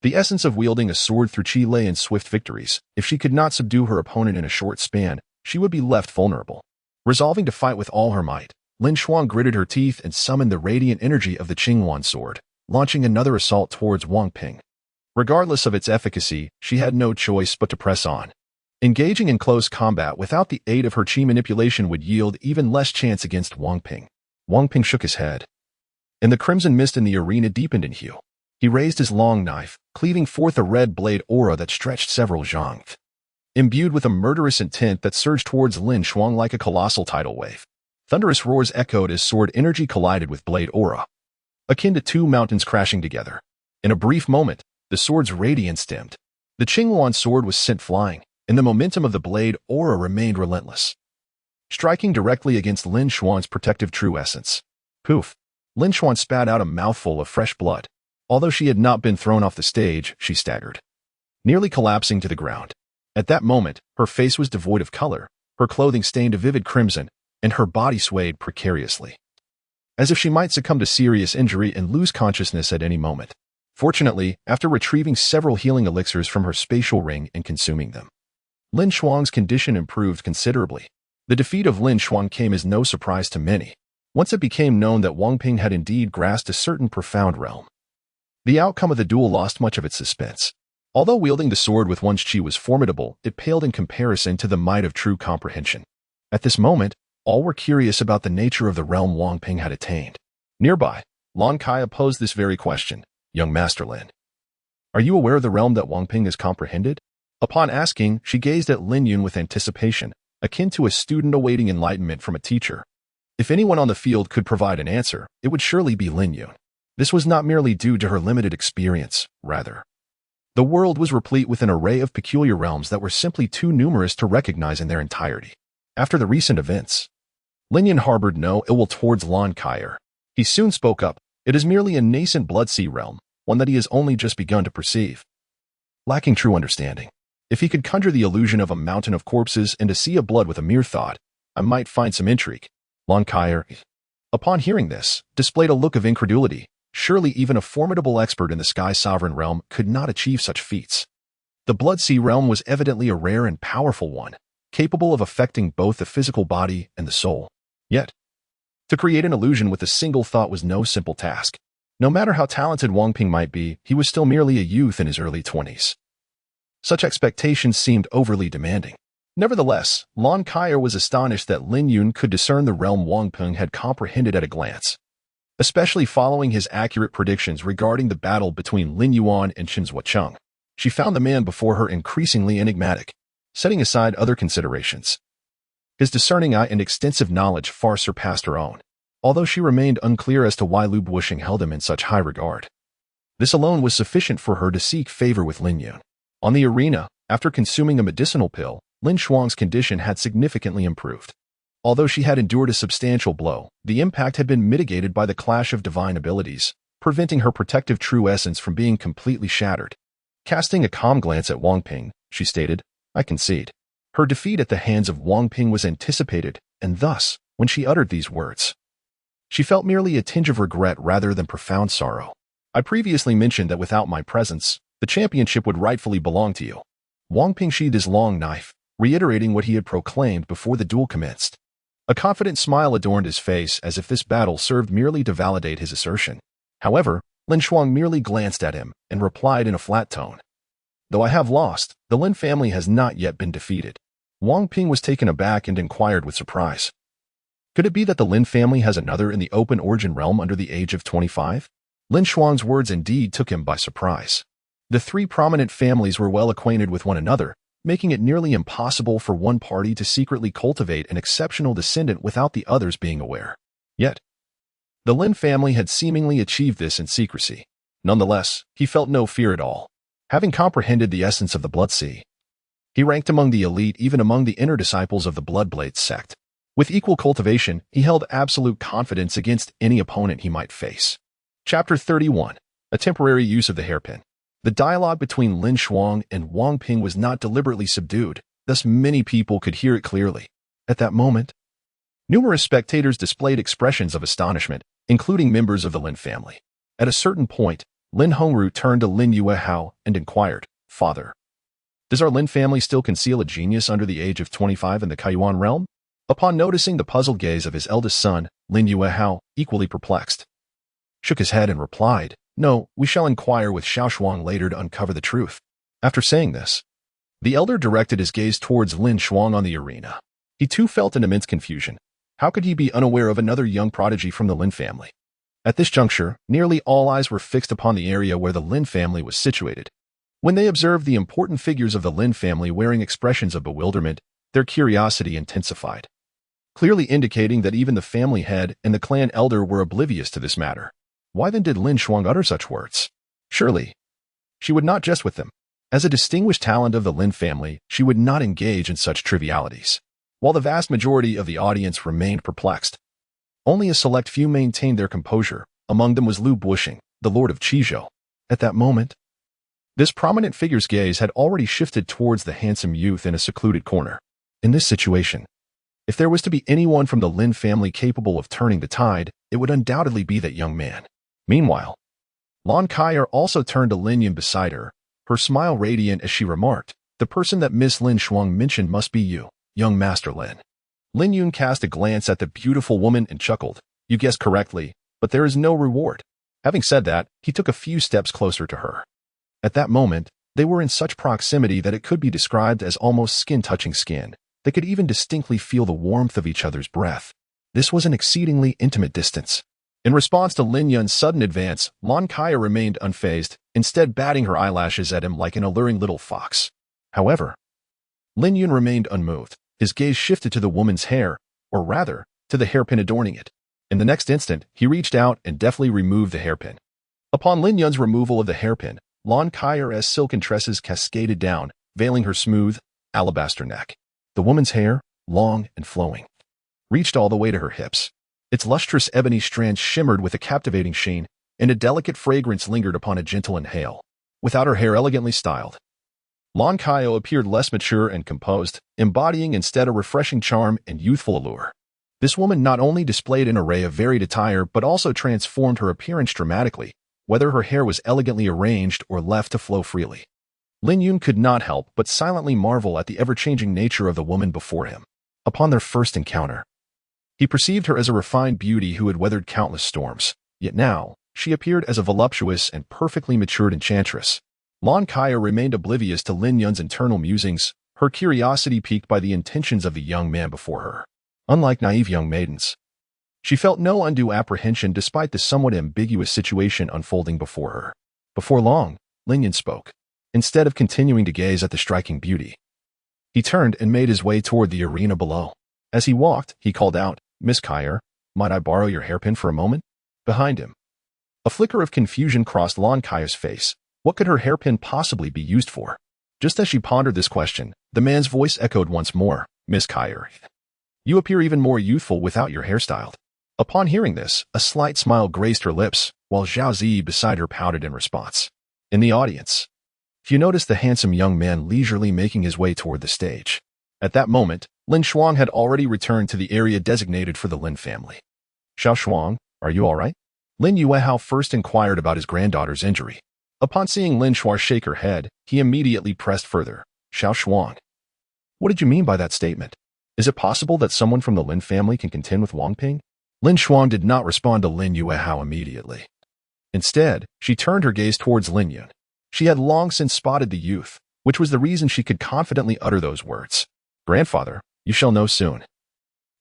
The essence of wielding a sword through chi lay in swift victories. If she could not subdue her opponent in a short span, she would be left vulnerable. Resolving to fight with all her might, Lin Shuang gritted her teeth and summoned the radiant energy of the Qingyuan sword, launching another assault towards Wang Ping. Regardless of its efficacy, she had no choice but to press on. Engaging in close combat without the aid of her chi manipulation would yield even less chance against Wang Ping. Wang Ping shook his head, and the crimson mist in the arena deepened in hue. He raised his long knife, cleaving forth a red blade aura that stretched several zhang. Imbued with a murderous intent that surged towards Lin Shuang like a colossal tidal wave. Thunderous roars echoed as sword energy collided with blade aura, akin to two mountains crashing together. In a brief moment, the sword's radiance dimmed. The Qingyuan sword was sent flying, and the momentum of the blade aura remained relentless, striking directly against Lin Shuang's protective true essence. Poof! Lin Shuang spat out a mouthful of fresh blood. Although she had not been thrown off the stage, she staggered, nearly collapsing to the ground. At that moment, her face was devoid of color, her clothing stained a vivid crimson, and her body swayed precariously, as if she might succumb to serious injury and lose consciousness at any moment. Fortunately, after retrieving several healing elixirs from her spatial ring and consuming them, Lin Shuang's condition improved considerably. The defeat of Lin Shuang came as no surprise to many, once it became known that Wang Ping had indeed grasped a certain profound realm. The outcome of the duel lost much of its suspense. Although wielding the sword with one's chi was formidable, it paled in comparison to the might of true comprehension. At this moment, all were curious about the nature of the realm Wang Ping had attained. Nearby, Lon Kaya posed this very question. Young Master Lin, are you aware of the realm that Wang Ping has comprehended? Upon asking, she gazed at Lin Yun with anticipation, akin to a student awaiting enlightenment from a teacher. If anyone on the field could provide an answer, it would surely be Lin Yun. This was not merely due to her limited experience, rather. The world was replete with an array of peculiar realms that were simply too numerous to recognize in their entirety. After the recent events, Lin Yun harbored no ill will towards Lon Kyer. He soon spoke up. It is merely a nascent blood sea realm, one that he has only just begun to perceive. Lacking true understanding. If he could conjure the illusion of a mountain of corpses and a sea of blood with a mere thought, I might find some intrigue. Lon Kyer, upon hearing this, displayed a look of incredulity. Surely even a formidable expert in the Sky Sovereign realm could not achieve such feats. The Blood Sea realm was evidently a rare and powerful one, capable of affecting both the physical body and the soul. Yet, to create an illusion with a single thought was no simple task. No matter how talented Wang Ping might be, he was still merely a youth in his early 20s. Such expectations seemed overly demanding. Nevertheless, Lon Kyer was astonished that Lin Yun could discern the realm Wang Ping had comprehended at a glance, especially following his accurate predictions regarding the battle between Lin Yuan and Chen Zuocheng. She found the man before her increasingly enigmatic. Setting aside other considerations, his discerning eye and extensive knowledge far surpassed her own, although she remained unclear as to why Lu Buisheng held him in such high regard. This alone was sufficient for her to seek favor with Lin Yun. On the arena, after consuming a medicinal pill, Lin Shuang's condition had significantly improved. Although she had endured a substantial blow, the impact had been mitigated by the clash of divine abilities, preventing her protective true essence from being completely shattered. Casting a calm glance at Wang Ping, she stated, I concede. Her defeat at the hands of Wang Ping was anticipated, and thus, when she uttered these words, She felt merely a tinge of regret rather than profound sorrow. I previously mentioned that without my presence, the championship would rightfully belong to you. Wang Ping sheathed his long knife, reiterating what he had proclaimed before the duel commenced. A confident smile adorned his face as if this battle served merely to validate his assertion. However, Lin Shuang merely glanced at him and replied in a flat tone. Though I have lost, the Lin family has not yet been defeated. Wang Ping was taken aback and inquired with surprise. Could it be that the Lin family has another in the open origin realm under the age of 25? Lin Shuang's words indeed took him by surprise. The three prominent families were well acquainted with one another, making it nearly impossible for one party to secretly cultivate an exceptional descendant without the others being aware. Yet, the Lin family had seemingly achieved this in secrecy. Nonetheless, he felt no fear at all. Having comprehended the essence of the Blood Sea, he ranked among the elite even among the inner disciples of the Bloodblade sect. With equal cultivation, he held absolute confidence against any opponent he might face. Chapter 31. A temporary use of the hairpin. The dialogue between Lin Shuang and Wang Ping was not deliberately subdued, thus many people could hear it clearly. At that moment, numerous spectators displayed expressions of astonishment, including members of the Lin family. At a certain point, Lin Hongru turned to Lin Yuehao and inquired, "Father, does our Lin family still conceal a genius under the age of 25 in the Kaiyuan realm?" Upon noticing the puzzled gaze of his eldest son, Lin Yuehao, equally perplexed, shook his head and replied, "No, we shall inquire with Xiaoshuang later to uncover the truth." After saying this, the elder directed his gaze towards Lin Shuang on the arena. He too felt an immense confusion. How could he be unaware of another young prodigy from the Lin family? At this juncture, nearly all eyes were fixed upon the area where the Lin family was situated. When they observed the important figures of the Lin family wearing expressions of bewilderment, their curiosity intensified, clearly indicating that even the family head and the clan elder were oblivious to this matter. Why then did Lin Shuang utter such words? Surely, she would not jest with them. As a distinguished talent of the Lin family, she would not engage in such trivialities. While the vast majority of the audience remained perplexed, only a select few maintained their composure. Among them was Lu Bushing, the Lord of Qizhou. At that moment, this prominent figure's gaze had already shifted towards the handsome youth in a secluded corner. In this situation, if there was to be anyone from the Lin family capable of turning the tide, it would undoubtedly be that young man. Meanwhile, Lon Kaier also turned to Lin Yun beside her, her smile radiant as she remarked, "The person that Miss Lin Shuang mentioned must be you, young Master Lin." Lin Yun cast a glance at the beautiful woman and chuckled, "You guessed correctly, but there is no reward." Having said that, he took a few steps closer to her. At that moment, they were in such proximity that it could be described as almost skin touching skin. They could even distinctly feel the warmth of each other's breath. This was an exceedingly intimate distance. In response to Lin Yun's sudden advance, Lon Kaier remained unfazed, instead batting her eyelashes at him like an alluring little fox. However, Lin Yun remained unmoved. His gaze shifted to the woman's hair, or rather, to the hairpin adorning it. In the next instant, he reached out and deftly removed the hairpin. Upon Lin Yun's removal of the hairpin, Lon Kaier's silken tresses cascaded down, veiling her smooth, alabaster neck. The woman's hair, long and flowing, reached all the way to her hips. Its lustrous ebony strands shimmered with a captivating sheen, and a delicate fragrance lingered upon a gentle inhale. Without her hair elegantly styled, Lon Kaio appeared less mature and composed, embodying instead a refreshing charm and youthful allure. This woman not only displayed an array of varied attire but also transformed her appearance dramatically, whether her hair was elegantly arranged or left to flow freely. Lin Yun could not help but silently marvel at the ever-changing nature of the woman before him. Upon their first encounter, he perceived her as a refined beauty who had weathered countless storms, yet now, she appeared as a voluptuous and perfectly matured enchantress. Lon Kaya remained oblivious to Lin Yun's internal musings, her curiosity piqued by the intentions of the young man before her. Unlike naive young maidens, she felt no undue apprehension despite the somewhat ambiguous situation unfolding before her. Before long, Lin Yun spoke. Instead of continuing to gaze at the striking beauty, he turned and made his way toward the arena below. As he walked, he called out, "Miss Kyer, might I borrow your hairpin for a moment?" Behind him, a flicker of confusion crossed Lon Kyer's face. What could her hairpin possibly be used for? Just as she pondered this question, the man's voice echoed once more, "Miss Kyer, you appear even more youthful without your hair styled." Upon hearing this, a slight smile graced her lips, while Zhao Zi beside her pouted in response. In the audience, you noticed the handsome young man leisurely making his way toward the stage. At that moment, Lin Shuang had already returned to the area designated for the Lin family. Xiao Shuang, are you all right? Lin Yuehao first inquired about his granddaughter's injury. Upon seeing Lin Shuang shake her head, he immediately pressed further. Xiao Shuang, what did you mean by that statement? Is it possible that someone from the Lin family can contend with Wang Ping? Lin Shuang did not respond to Lin Yuehao immediately. Instead, she turned her gaze towards Lin Yun. She had long since spotted the youth, which was the reason she could confidently utter those words. Grandfather, you shall know soon.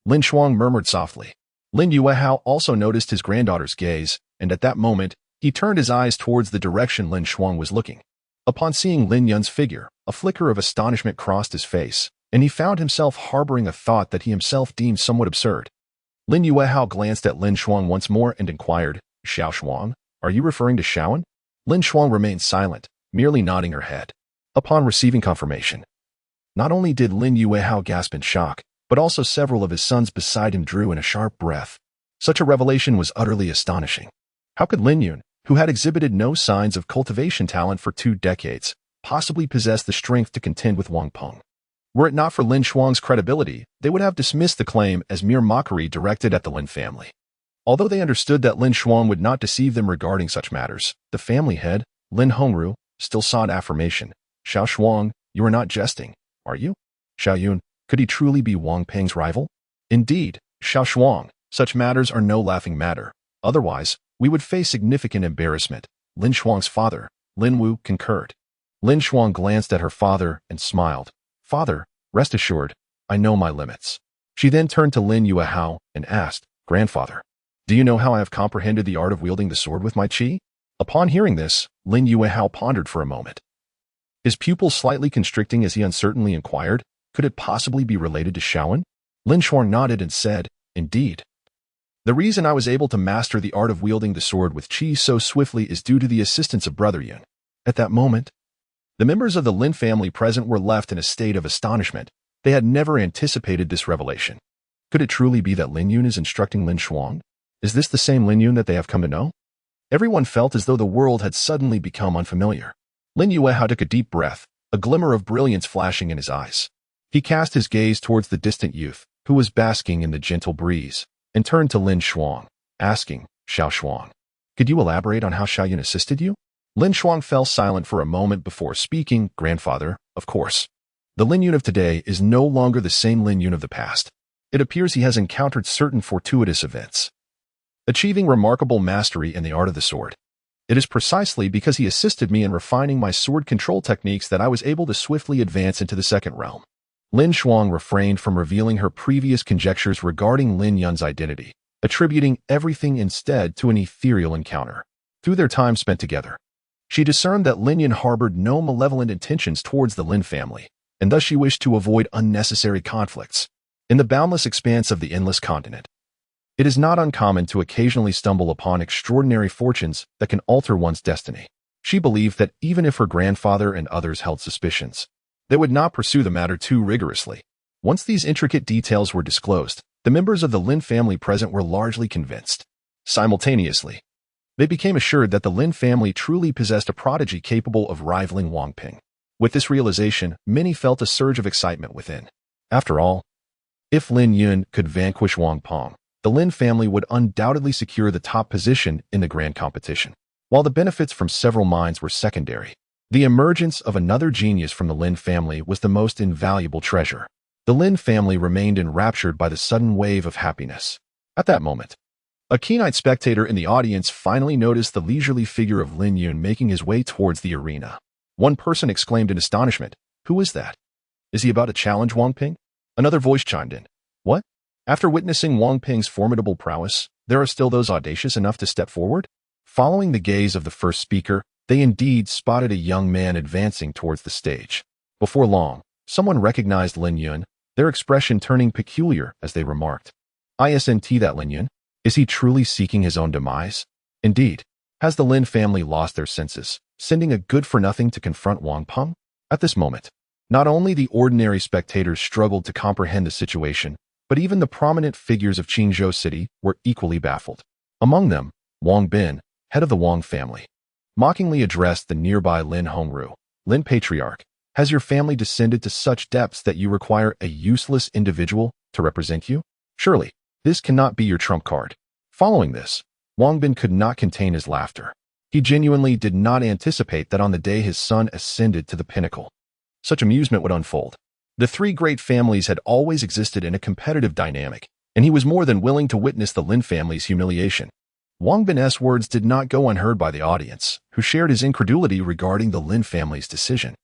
Lin Shuang murmured softly. Lin Yuehao also noticed his granddaughter's gaze, and at that moment, he turned his eyes towards the direction Lin Shuang was looking. Upon seeing Lin Yun's figure, a flicker of astonishment crossed his face, and he found himself harboring a thought that he himself deemed somewhat absurd. Lin Yuehao glanced at Lin Shuang once more and inquired, Xiao Shuang, are you referring to Shaoan? Lin Shuang remained silent, merely nodding her head. Upon receiving confirmation, not only did Lin Yuehao gasp in shock, but also several of his sons beside him drew in a sharp breath. Such a revelation was utterly astonishing. How could Lin Yun, who had exhibited no signs of cultivation talent for 2 decades, possibly possess the strength to contend with Wang Peng? Were it not for Lin Shuang's credibility, they would have dismissed the claim as mere mockery directed at the Lin family. Although they understood that Lin Shuang would not deceive them regarding such matters, the family head, Lin Hongru, still sought affirmation. Xiao Shuang, you are not jesting, are you? Xiao Yun, could he truly be Wang Peng's rival? Indeed, Xiao Shuang, such matters are no laughing matter. Otherwise, we would face significant embarrassment. Lin Shuang's father, Lin Wu, concurred. Lin Shuang glanced at her father and smiled. Father, rest assured, I know my limits. She then turned to Lin Yuehao and asked, Grandfather, do you know how I have comprehended the art of wielding the sword with my qi? Upon hearing this, Lin Yuehao pondered for a moment. His pupil slightly constricting as he uncertainly inquired, could it possibly be related to Shaoan? Lin Shuang nodded and said, Indeed. The reason I was able to master the art of wielding the sword with qi so swiftly is due to the assistance of Brother Yun. At that moment, the members of the Lin family present were left in a state of astonishment. They had never anticipated this revelation. Could it truly be that Lin Yun is instructing Lin Shuang? Is this the same Lin Yun that they have come to know? Everyone felt as though the world had suddenly become unfamiliar. Lin Yuehao took a deep breath, a glimmer of brilliance flashing in his eyes. He cast his gaze towards the distant youth, who was basking in the gentle breeze, and turned to Lin Shuang, asking, Xiao Shuang, could you elaborate on how Xiao Yun assisted you? Lin Shuang fell silent for a moment before speaking. Grandfather, of course. The Lin Yun of today is no longer the same Lin Yun of the past. It appears he has encountered certain fortuitous events, achieving remarkable mastery in the art of the sword. It is precisely because he assisted me in refining my sword control techniques that I was able to swiftly advance into the second realm. Lin Shuang refrained from revealing her previous conjectures regarding Lin Yun's identity, attributing everything instead to an ethereal encounter. Through their time spent together, she discerned that Lin Yun harbored no malevolent intentions towards the Lin family, and thus she wished to avoid unnecessary conflicts. In the boundless expanse of the endless continent, it is not uncommon to occasionally stumble upon extraordinary fortunes that can alter one's destiny. She believed that even if her grandfather and others held suspicions, they would not pursue the matter too rigorously. Once these intricate details were disclosed, the members of the Lin family present were largely convinced. Simultaneously, they became assured that the Lin family truly possessed a prodigy capable of rivaling Wang Ping. With this realization, many felt a surge of excitement within. After all, if Lin Yun could vanquish Wang Peng, the Lin family would undoubtedly secure the top position in the grand competition. While the benefits from several minds were secondary, the emergence of another genius from the Lin family was the most invaluable treasure. The Lin family remained enraptured by the sudden wave of happiness. At that moment, a keen-eyed spectator in the audience finally noticed the leisurely figure of Lin Yun making his way towards the arena. One person exclaimed in astonishment, "Who is that? Is he about to challenge Wang Ping?" Another voice chimed in, "What? After witnessing Wang Ping's formidable prowess, there are still those audacious enough to step forward?" Following the gaze of the first speaker, they indeed spotted a young man advancing towards the stage. Before long, someone recognized Lin Yun, their expression turning peculiar as they remarked, "Isn't that Lin Yun? Is he truly seeking his own demise? Indeed, has the Lin family lost their senses, sending a good-for-nothing to confront Wang Peng?" At this moment, not only the ordinary spectators struggled to comprehend the situation, but even the prominent figures of Qingzhou City were equally baffled. Among them, Wang Bin, head of the Wang family, mockingly addressed the nearby Lin Hongru. "Lin Patriarch, has your family descended to such depths that you require a useless individual to represent you? Surely, this cannot be your trump card." Following this, Wang Bin could not contain his laughter. He genuinely did not anticipate that on the day his son ascended to the pinnacle, such amusement would unfold. The three great families had always existed in a competitive dynamic, and he was more than willing to witness the Lin family's humiliation. Wang Bin's words did not go unheard by the audience, who shared his incredulity regarding the Lin family's decision.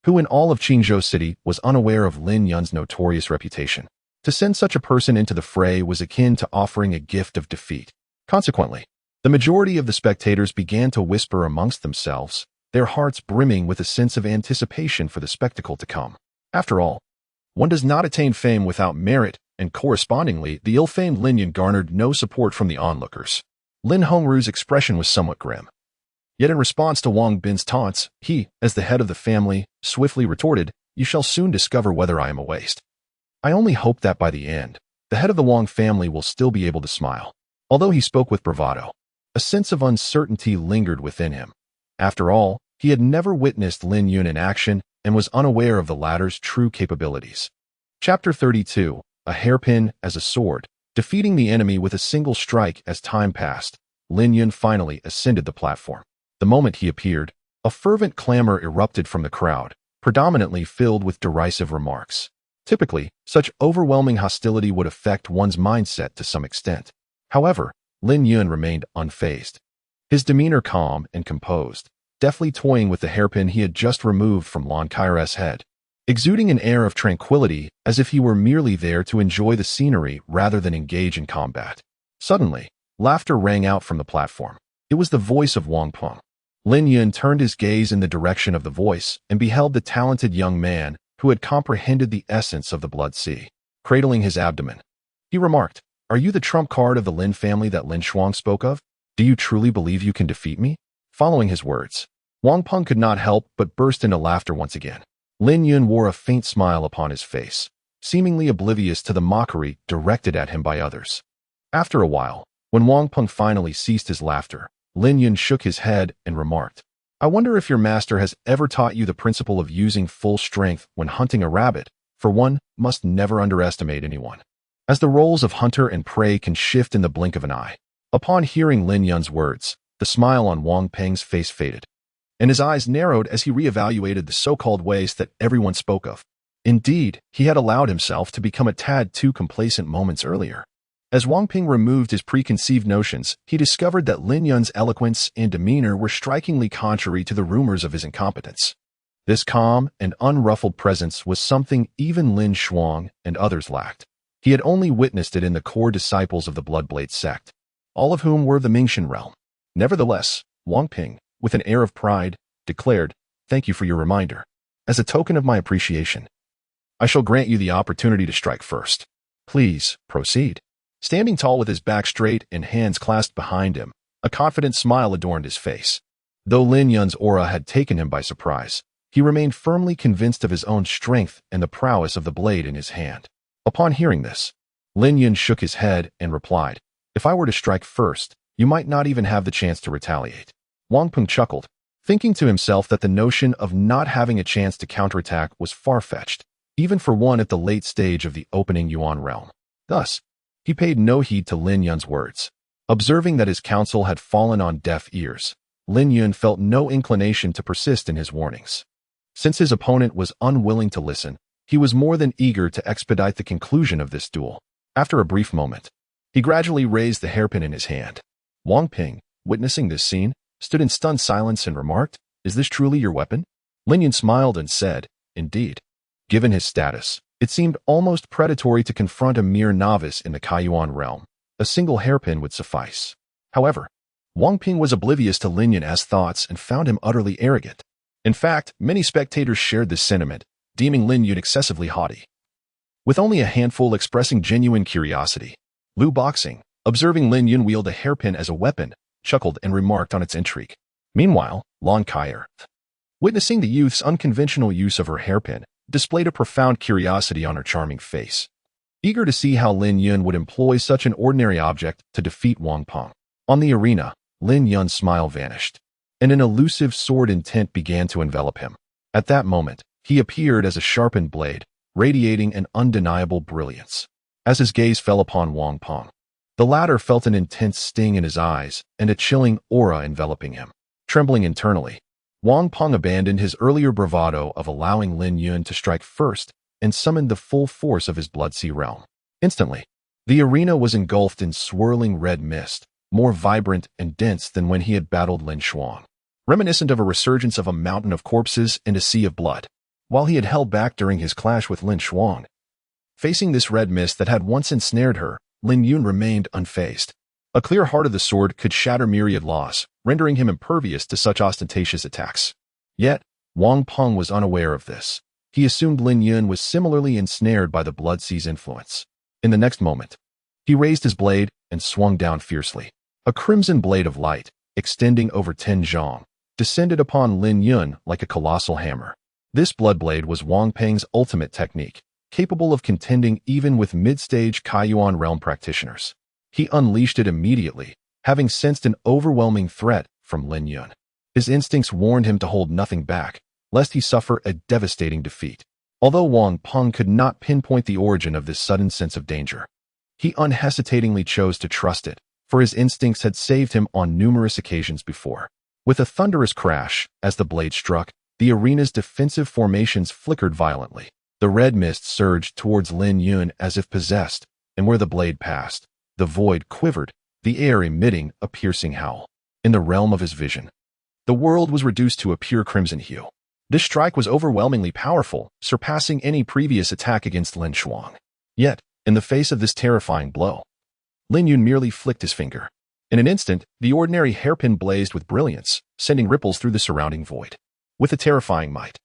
Who in all of Qingzhou City was unaware of Lin Yun's notorious reputation? To send such a person into the fray was akin to offering a gift of defeat. Consequently, the majority of the spectators began to whisper amongst themselves, their hearts brimming with a sense of anticipation for the spectacle to come. After all, one does not attain fame without merit, and correspondingly, the ill-famed Lin Yun garnered no support from the onlookers. Lin Hongru's expression was somewhat grim. Yet in response to Wang Bin's taunts, he, as the head of the family, swiftly retorted, "You shall soon discover whether I am a waste. I only hope that by the end, the head of the Wang family will still be able to smile." Although he spoke with bravado, a sense of uncertainty lingered within him. After all, he had never witnessed Lin Yun in action and was unaware of the latter's true capabilities. Chapter 32, A Hairpin as a Sword. Defeating the enemy with a single strike. As time passed, Lin Yun finally ascended the platform. The moment he appeared, a fervent clamor erupted from the crowd, predominantly filled with derisive remarks. Typically, such overwhelming hostility would affect one's mindset to some extent. However, Lin Yun remained unfazed. His demeanor calm and composed, deftly toying with the hairpin he had just removed from Lan Kai's head, exuding an air of tranquility as if he were merely there to enjoy the scenery rather than engage in combat. Suddenly, laughter rang out from the platform. It was the voice of Wang Peng. Lin Yun turned his gaze in the direction of the voice and beheld the talented young man who had comprehended the essence of the blood sea. Cradling his abdomen, he remarked, "Are you the trump card of the Lin family that Lin Shuang spoke of? Do you truly believe you can defeat me?" Following his words, Wang Peng could not help but burst into laughter once again. Lin Yun wore a faint smile upon his face, seemingly oblivious to the mockery directed at him by others. After a while, when Wang Peng finally ceased his laughter, Lin Yun shook his head and remarked, "I wonder if your master has ever taught you the principle of using full strength when hunting a rabbit, for one must never underestimate anyone, as the roles of hunter and prey can shift in the blink of an eye." Upon hearing Lin Yun's words, the smile on Wang Peng's face faded, and his eyes narrowed as he reevaluated the so-called waste that everyone spoke of. Indeed, he had allowed himself to become a tad too complacent moments earlier. As Wang Peng removed his preconceived notions, he discovered that Lin Yun's eloquence and demeanor were strikingly contrary to the rumors of his incompetence. This calm and unruffled presence was something even Lin Shuang and others lacked. He had only witnessed it in the core disciples of the Bloodblade sect, all of whom were of the Mingxian realm. Nevertheless, Wang Peng, with an air of pride, declared, "Thank you for your reminder. As a token of my appreciation, I shall grant you the opportunity to strike first. Please, proceed." Standing tall with his back straight and hands clasped behind him, a confident smile adorned his face. Though Lin Yun's aura had taken him by surprise, he remained firmly convinced of his own strength and the prowess of the blade in his hand. Upon hearing this, Lin Yun shook his head and replied, "If I were to strike first, you might not even have the chance to retaliate." Wang Peng chuckled, thinking to himself that the notion of not having a chance to counterattack was far-fetched, even for one at the late stage of the opening Yuan realm. Thus, he paid no heed to Lin Yun's words. Observing that his counsel had fallen on deaf ears, Lin Yun felt no inclination to persist in his warnings. Since his opponent was unwilling to listen, he was more than eager to expedite the conclusion of this duel. After a brief moment, he gradually raised the hairpin in his hand. Wang Peng, witnessing this scene, stood in stunned silence and remarked, "Is this truly your weapon?" Lin Yun smiled and said, "Indeed." Given his status, it seemed almost predatory to confront a mere novice in the Kaiyuan realm. A single hairpin would suffice. However, Wang Peng was oblivious to Lin Yun's thoughts and found him utterly arrogant. In fact, many spectators shared this sentiment, deeming Lin Yun excessively haughty. With only a handful expressing genuine curiosity, Lu Boxing, observing Lin Yun wield a hairpin as a weapon, chuckled and remarked on its intrigue. Meanwhile, Lan Kai, witnessing the youth's unconventional use of her hairpin, displayed a profound curiosity on her charming face, eager to see how Lin Yun would employ such an ordinary object to defeat Wang Peng. On the arena, Lin Yun's smile vanished, and an elusive sword intent began to envelop him. At that moment, he appeared as a sharpened blade, radiating an undeniable brilliance. As his gaze fell upon Wang Peng, The latter felt an intense sting in his eyes and a chilling aura enveloping him. Trembling internally, Wang Peng abandoned his earlier bravado of allowing Lin Yun to strike first and summoned the full force of his Blood-Sea realm. Instantly, the arena was engulfed in swirling red mist, more vibrant and dense than when he had battled Lin Xuang, reminiscent of a resurgence of a mountain of corpses and a sea of blood. While he had held back during his clash with Lin Xuang, facing this red mist that had once ensnared her, Lin Yun remained unfazed. A clear heart of the sword could shatter myriad laws, rendering him impervious to such ostentatious attacks. Yet, Wang Peng was unaware of this. He assumed Lin Yun was similarly ensnared by the Blood-Sea's influence. In the next moment, he raised his blade and swung down fiercely. A crimson blade of light, extending over 10 zhong, descended upon Lin Yun like a colossal hammer. This blood blade was Wang Peng's ultimate technique, capable of contending even with mid-stage Kaiyuan realm practitioners. He unleashed it immediately, having sensed an overwhelming threat from Lin Yun. His instincts warned him to hold nothing back, lest he suffer a devastating defeat. Although Wang Peng could not pinpoint the origin of this sudden sense of danger, he unhesitatingly chose to trust it, for his instincts had saved him on numerous occasions before. With a thunderous crash, as the blade struck, the arena's defensive formations flickered violently. The red mist surged towards Lin Yun as if possessed, and where the blade passed, the void quivered, the air emitting a piercing howl. In the realm of his vision, the world was reduced to a pure crimson hue. This strike was overwhelmingly powerful, surpassing any previous attack against Lin Xuang. Yet, in the face of this terrifying blow, Lin Yun merely flicked his finger. In an instant, the ordinary hairpin blazed with brilliance, sending ripples through the surrounding void. With a terrifying might,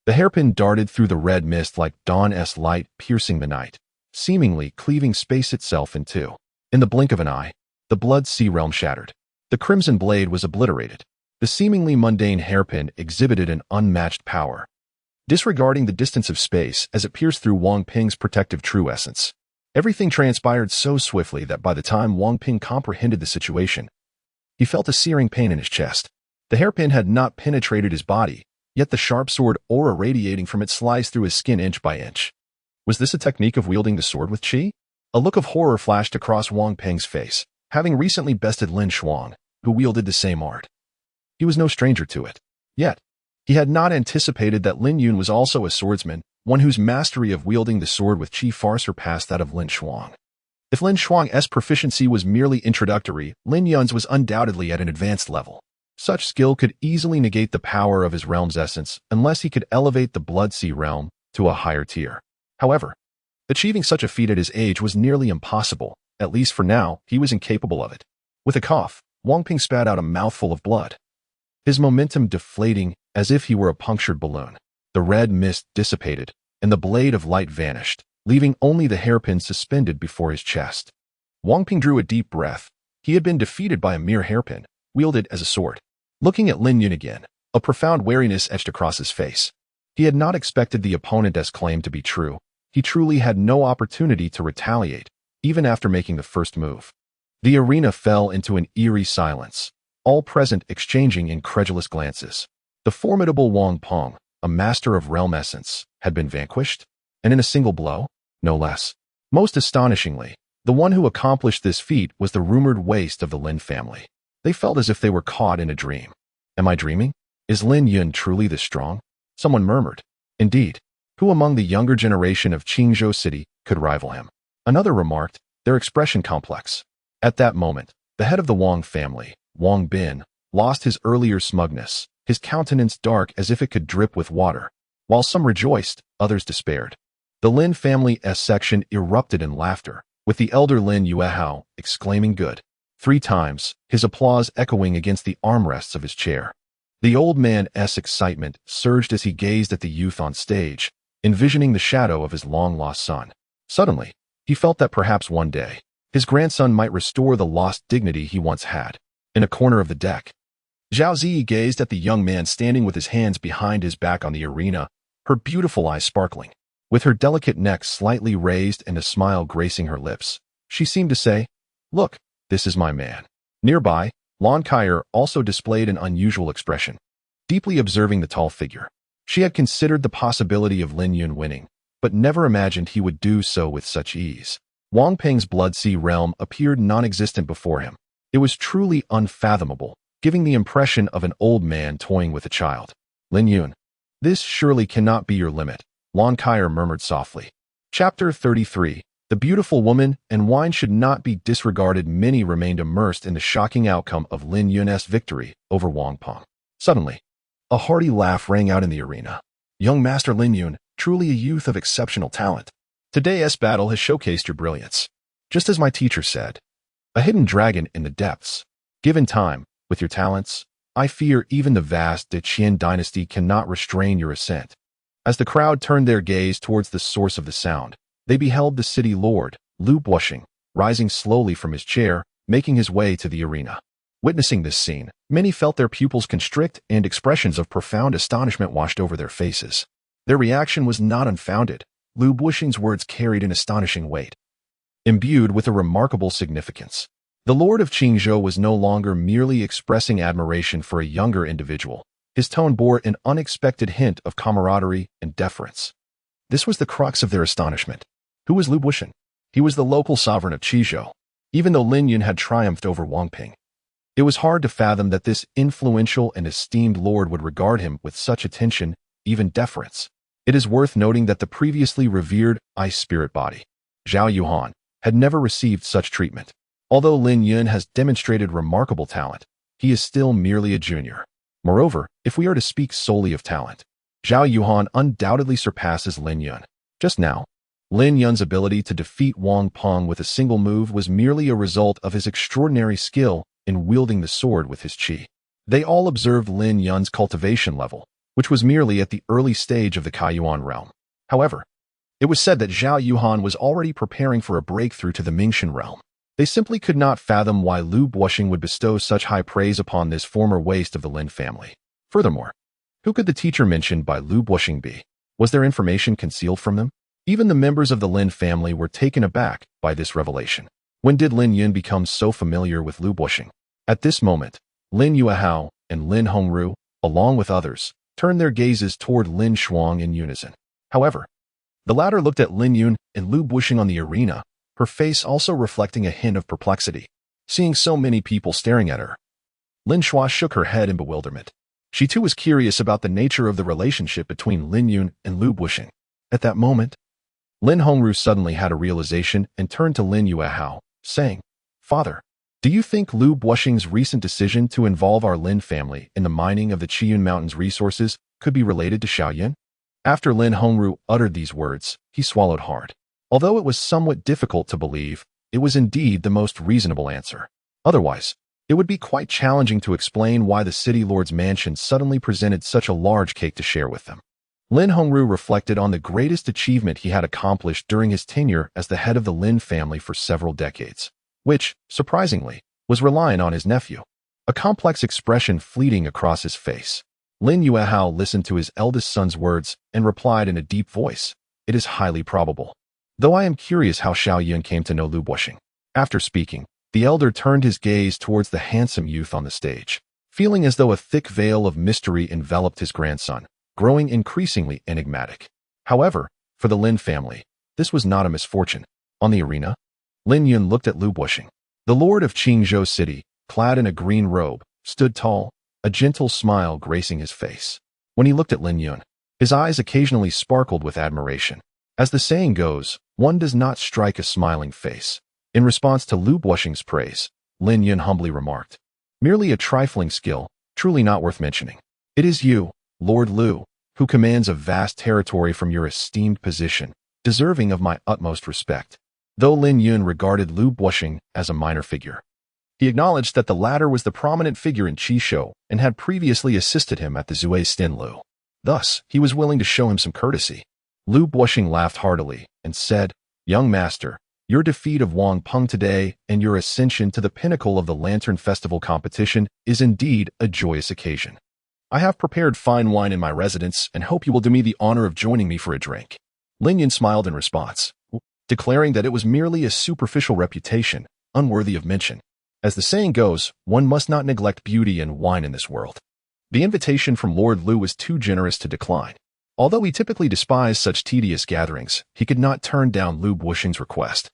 the hairpin darted through the red mist like dawn's light piercing the night, seemingly cleaving space itself in two. In the blink of an eye, the Blood-Sea realm shattered. The crimson blade was obliterated. The seemingly mundane hairpin exhibited an unmatched power, disregarding the distance of space as it pierced through Wang Peng's protective true essence. Everything transpired so swiftly that by the time Wang Peng comprehended the situation, he felt a searing pain in his chest. The hairpin had not penetrated his body, yet the sharp sword aura radiating from it sliced through his skin inch by inch. Was this a technique of wielding the sword with qi? A look of horror flashed across Wang Peng's face, having recently bested Lin Xuang, who wielded the same art. He was no stranger to it. Yet, he had not anticipated that Lin Yun was also a swordsman, one whose mastery of wielding the sword with qi far surpassed that of Lin Xuang. If Lin Xuang's proficiency was merely introductory, Lin Yun's was undoubtedly at an advanced level. Such skill could easily negate the power of his realm's essence unless he could elevate the Blood-Sea realm to a higher tier. However, achieving such a feat at his age was nearly impossible. At least for now, he was incapable of it. With a cough, Wang Peng spat out a mouthful of blood, his momentum deflating as if he were a punctured balloon. The red mist dissipated, and the blade of light vanished, leaving only the hairpin suspended before his chest. Wang Peng drew a deep breath. He had been defeated by a mere hairpin, wielded as a sword. Looking at Lin Yun again, a profound wariness etched across his face. He had not expected the opponent's claim to be true. He truly had no opportunity to retaliate, even after making the first move. The arena fell into an eerie silence, all present exchanging incredulous glances. The formidable Wang Peng, a master of realm essence, had been vanquished, and in a single blow, no less. Most astonishingly, the one who accomplished this feat was the rumored waste of the Lin family. They felt as if they were caught in a dream. Am I dreaming? Is Lin Yun truly this strong? Someone murmured. Indeed, who among the younger generation of Qingzhou City could rival him? Another remarked, their expression complex. At that moment, the head of the Wang family, Wang Bin, lost his earlier smugness, his countenance dark as if it could drip with water. While some rejoiced, others despaired. The Lin family's section erupted in laughter, with the elder Lin Yuehao exclaiming good 3 times, his applause echoing against the armrests of his chair. The old man's excitement surged as he gazed at the youth on stage, envisioning the shadow of his long-lost son. Suddenly, he felt that perhaps one day, his grandson might restore the lost dignity he once had. In a corner of the deck, Zhao Zi gazed at the young man standing with his hands behind his back on the arena, her beautiful eyes sparkling. With her delicate neck slightly raised and a smile gracing her lips, she seemed to say, "Look, this is my man." Nearby, Lon Kaier also displayed an unusual expression, deeply observing the tall figure. She had considered the possibility of Lin Yun winning, but never imagined he would do so with such ease. Wang Ping's Blood Sea realm appeared non-existent before him. It was truly unfathomable, giving the impression of an old man toying with a child. Lin Yun, this surely cannot be your limit, Lon Kaier murmured softly. Chapter 33. The beautiful woman and wine should not be disregarded. Many remained immersed in the shocking outcome of Lin Yun's victory over Wang Peng. Suddenly, a hearty laugh rang out in the arena. Young Master Lin Yun, truly a youth of exceptional talent. Today's battle has showcased your brilliance. Just as my teacher said, a hidden dragon in the depths. Given time, with your talents, I fear even the vast De Qian dynasty cannot restrain your ascent. As the crowd turned their gaze towards the source of the sound, they beheld the city lord, Lu Buoxing, rising slowly from his chair, making his way to the arena. Witnessing this scene, many felt their pupils constrict and expressions of profound astonishment washed over their faces. Their reaction was not unfounded. Lu Buoxing's words carried an astonishing weight, imbued with a remarkable significance. The Lord of Qingzhou was no longer merely expressing admiration for a younger individual. His tone bore an unexpected hint of camaraderie and deference. This was the crux of their astonishment. Who was Lu Buoxing? He was the local sovereign of Qizhou. Even though Lin Yun had triumphed over Wang Ping, it was hard to fathom that this influential and esteemed lord would regard him with such attention, even deference. It is worth noting that the previously revered ice spirit body, Zhao Yuhan, had never received such treatment. Although Lin Yun has demonstrated remarkable talent, he is still merely a junior. Moreover, if we are to speak solely of talent, Zhao Yuhan undoubtedly surpasses Lin Yun. Just now, Lin Yun's ability to defeat Wang Peng with a single move was merely a result of his extraordinary skill in wielding the sword with his qi. They all observed Lin Yun's cultivation level, which was merely at the early stage of the Kaiyuan realm. However, it was said that Zhao Yuhan was already preparing for a breakthrough to the Mingxin realm. They simply could not fathom why Lu Buoxing would bestow such high praise upon this former waste of the Lin family. Furthermore, who could the teacher mentioned by Lu Buoxing be? Was there information concealed from them? Even the members of the Lin family were taken aback by this revelation. When did Lin Yun become so familiar with Lu Buoxing? At this moment, Lin Yuehao and Lin Hongru, along with others, turned their gazes toward Lin Shuang in unison. However, the latter looked at Lin Yun and Lu Buoxing on the arena, her face also reflecting a hint of perplexity. Seeing so many people staring at her, Lin Shuang shook her head in bewilderment. She too was curious about the nature of the relationship between Lin Yun and Lu Buoxing. At that moment, Lin Hongru suddenly had a realization and turned to Lin Yuehao, saying, "Father, do you think Lu Buoxing's recent decision to involve our Lin family in the mining of the Qiyun Mountains resources could be related to Xiaoyan?" After Lin Hongru uttered these words, he swallowed hard. Although it was somewhat difficult to believe, it was indeed the most reasonable answer. Otherwise, it would be quite challenging to explain why the city lord's mansion suddenly presented such a large cake to share with them. Lin Hongru reflected on the greatest achievement he had accomplished during his tenure as the head of the Lin family for several decades, which, surprisingly, was relying on his nephew. A complex expression fleeting across his face. Lin Yuehao listened to his eldest son's words and replied in a deep voice, "It is highly probable. Though I am curious how Xiaoyan came to know Lu Buoxing." After speaking, the elder turned his gaze towards the handsome youth on the stage, feeling as though a thick veil of mystery enveloped his grandson, growing increasingly enigmatic. However, for the Lin family, this was not a misfortune. On the arena, Lin Yun looked at Lu Buoxing. The lord of Qingzhou City, clad in a green robe, stood tall, a gentle smile gracing his face. When he looked at Lin Yun, his eyes occasionally sparkled with admiration. As the saying goes, one does not strike a smiling face. In response to Lu Buoxing's praise, Lin Yun humbly remarked, "Merely a trifling skill, truly not worth mentioning. It is you, Lord Lu, who commands a vast territory from your esteemed position, deserving of my utmost respect." Though Lin Yun regarded Lu Buoxing as a minor figure, he acknowledged that the latter was the prominent figure in Qizhou and had previously assisted him at the Zui Stenlu. Thus, he was willing to show him some courtesy. Lu Buoxing laughed heartily and said, "Young master, your defeat of Wang Peng today and your ascension to the pinnacle of the Lantern Festival competition is indeed a joyous occasion. I have prepared fine wine in my residence and hope you will do me the honor of joining me for a drink." Lin Yun smiled in response, declaring that it was merely a superficial reputation, unworthy of mention. As the saying goes, one must not neglect beauty and wine in this world. The invitation from Lord Lu was too generous to decline. Although he typically despised such tedious gatherings, he could not turn down Lu Buoxing's request.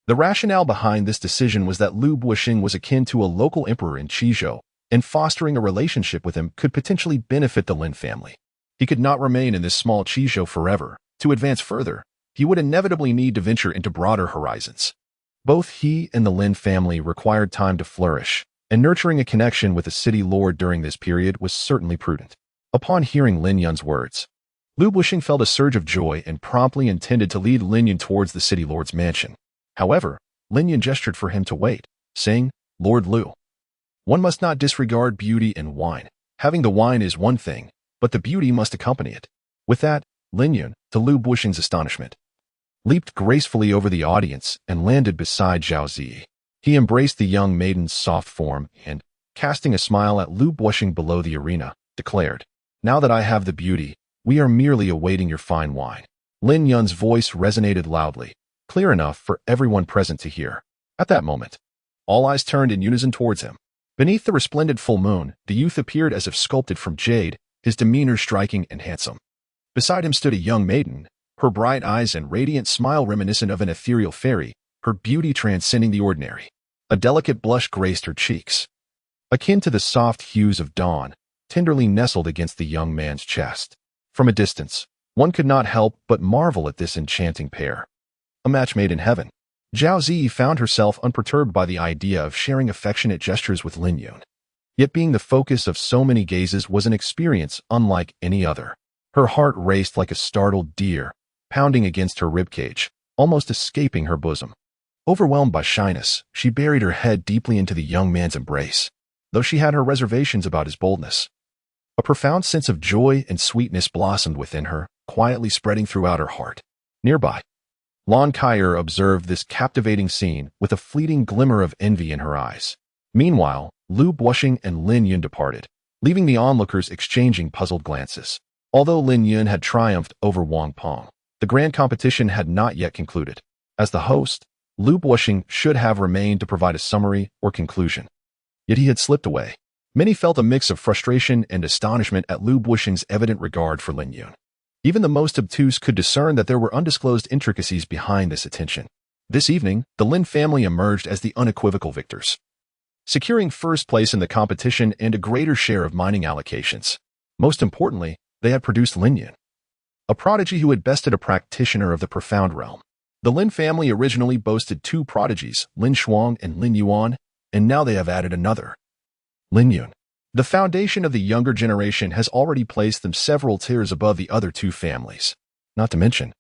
The rationale behind this decision was that Lu Buxing was akin to a local emperor in Qizhou, and fostering a relationship with him could potentially benefit the Lin family. He could not remain in this small Qizhou forever. To advance further, he would inevitably need to venture into broader horizons. Both he and the Lin family required time to flourish, and nurturing a connection with the city lord during this period was certainly prudent. Upon hearing Lin Yun's words, Lu Buxing felt a surge of joy and promptly intended to lead Lin Yun towards the city lord's mansion. However, Lin Yun gestured for him to wait, saying, "Lord Lu, one must not disregard beauty and wine. Having the wine is one thing, but the beauty must accompany it." With that, Lin Yun, to Lu Buxing's astonishment, leaped gracefully over the audience and landed beside Zhao Zi. He embraced the young maiden's soft form and, casting a smile at Lu Buxing below the arena, declared, "Now that I have the beauty, we are merely awaiting your fine wine." Lin Yun's voice resonated loudly, clear enough for everyone present to hear. At that moment, all eyes turned in unison towards him. Beneath the resplendent full moon, the youth appeared as if sculpted from jade, his demeanor striking and handsome. Beside him stood a young maiden, her bright eyes and radiant smile reminiscent of an ethereal fairy, her beauty transcending the ordinary. A delicate blush graced her cheeks, akin to the soft hues of dawn, tenderly nestled against the young man's chest. From a distance, one could not help but marvel at this enchanting pair. A match made in heaven. Zhao Zi found herself unperturbed by the idea of sharing affectionate gestures with Lin Yun. Yet being the focus of so many gazes was an experience unlike any other. Her heart raced like a startled deer, pounding against her ribcage, almost escaping her bosom. Overwhelmed by shyness, she buried her head deeply into the young man's embrace, though she had her reservations about his boldness. A profound sense of joy and sweetness blossomed within her, quietly spreading throughout her heart. Nearby, Lon Kyer observed this captivating scene with a fleeting glimmer of envy in her eyes. Meanwhile, Lu Buxing and Lin Yun departed, leaving the onlookers exchanging puzzled glances. Although Lin Yun had triumphed over Wang Peng, the grand competition had not yet concluded. As the host, Lu Buxing should have remained to provide a summary or conclusion. Yet he had slipped away. Many felt a mix of frustration and astonishment at Lu Buxing's evident regard for Lin Yun. Even the most obtuse could discern that there were undisclosed intricacies behind this attention. This evening, the Lin family emerged as the unequivocal victors, securing first place in the competition and a greater share of mining allocations. Most importantly, they had produced Lin Yun, a prodigy who had bested a practitioner of the profound realm. The Lin family originally boasted two prodigies, Lin Shuang and Lin Yuan, and now they have added another, Lin Yun. The foundation of the younger generation has already placed them several tiers above the other two families. Not to mention,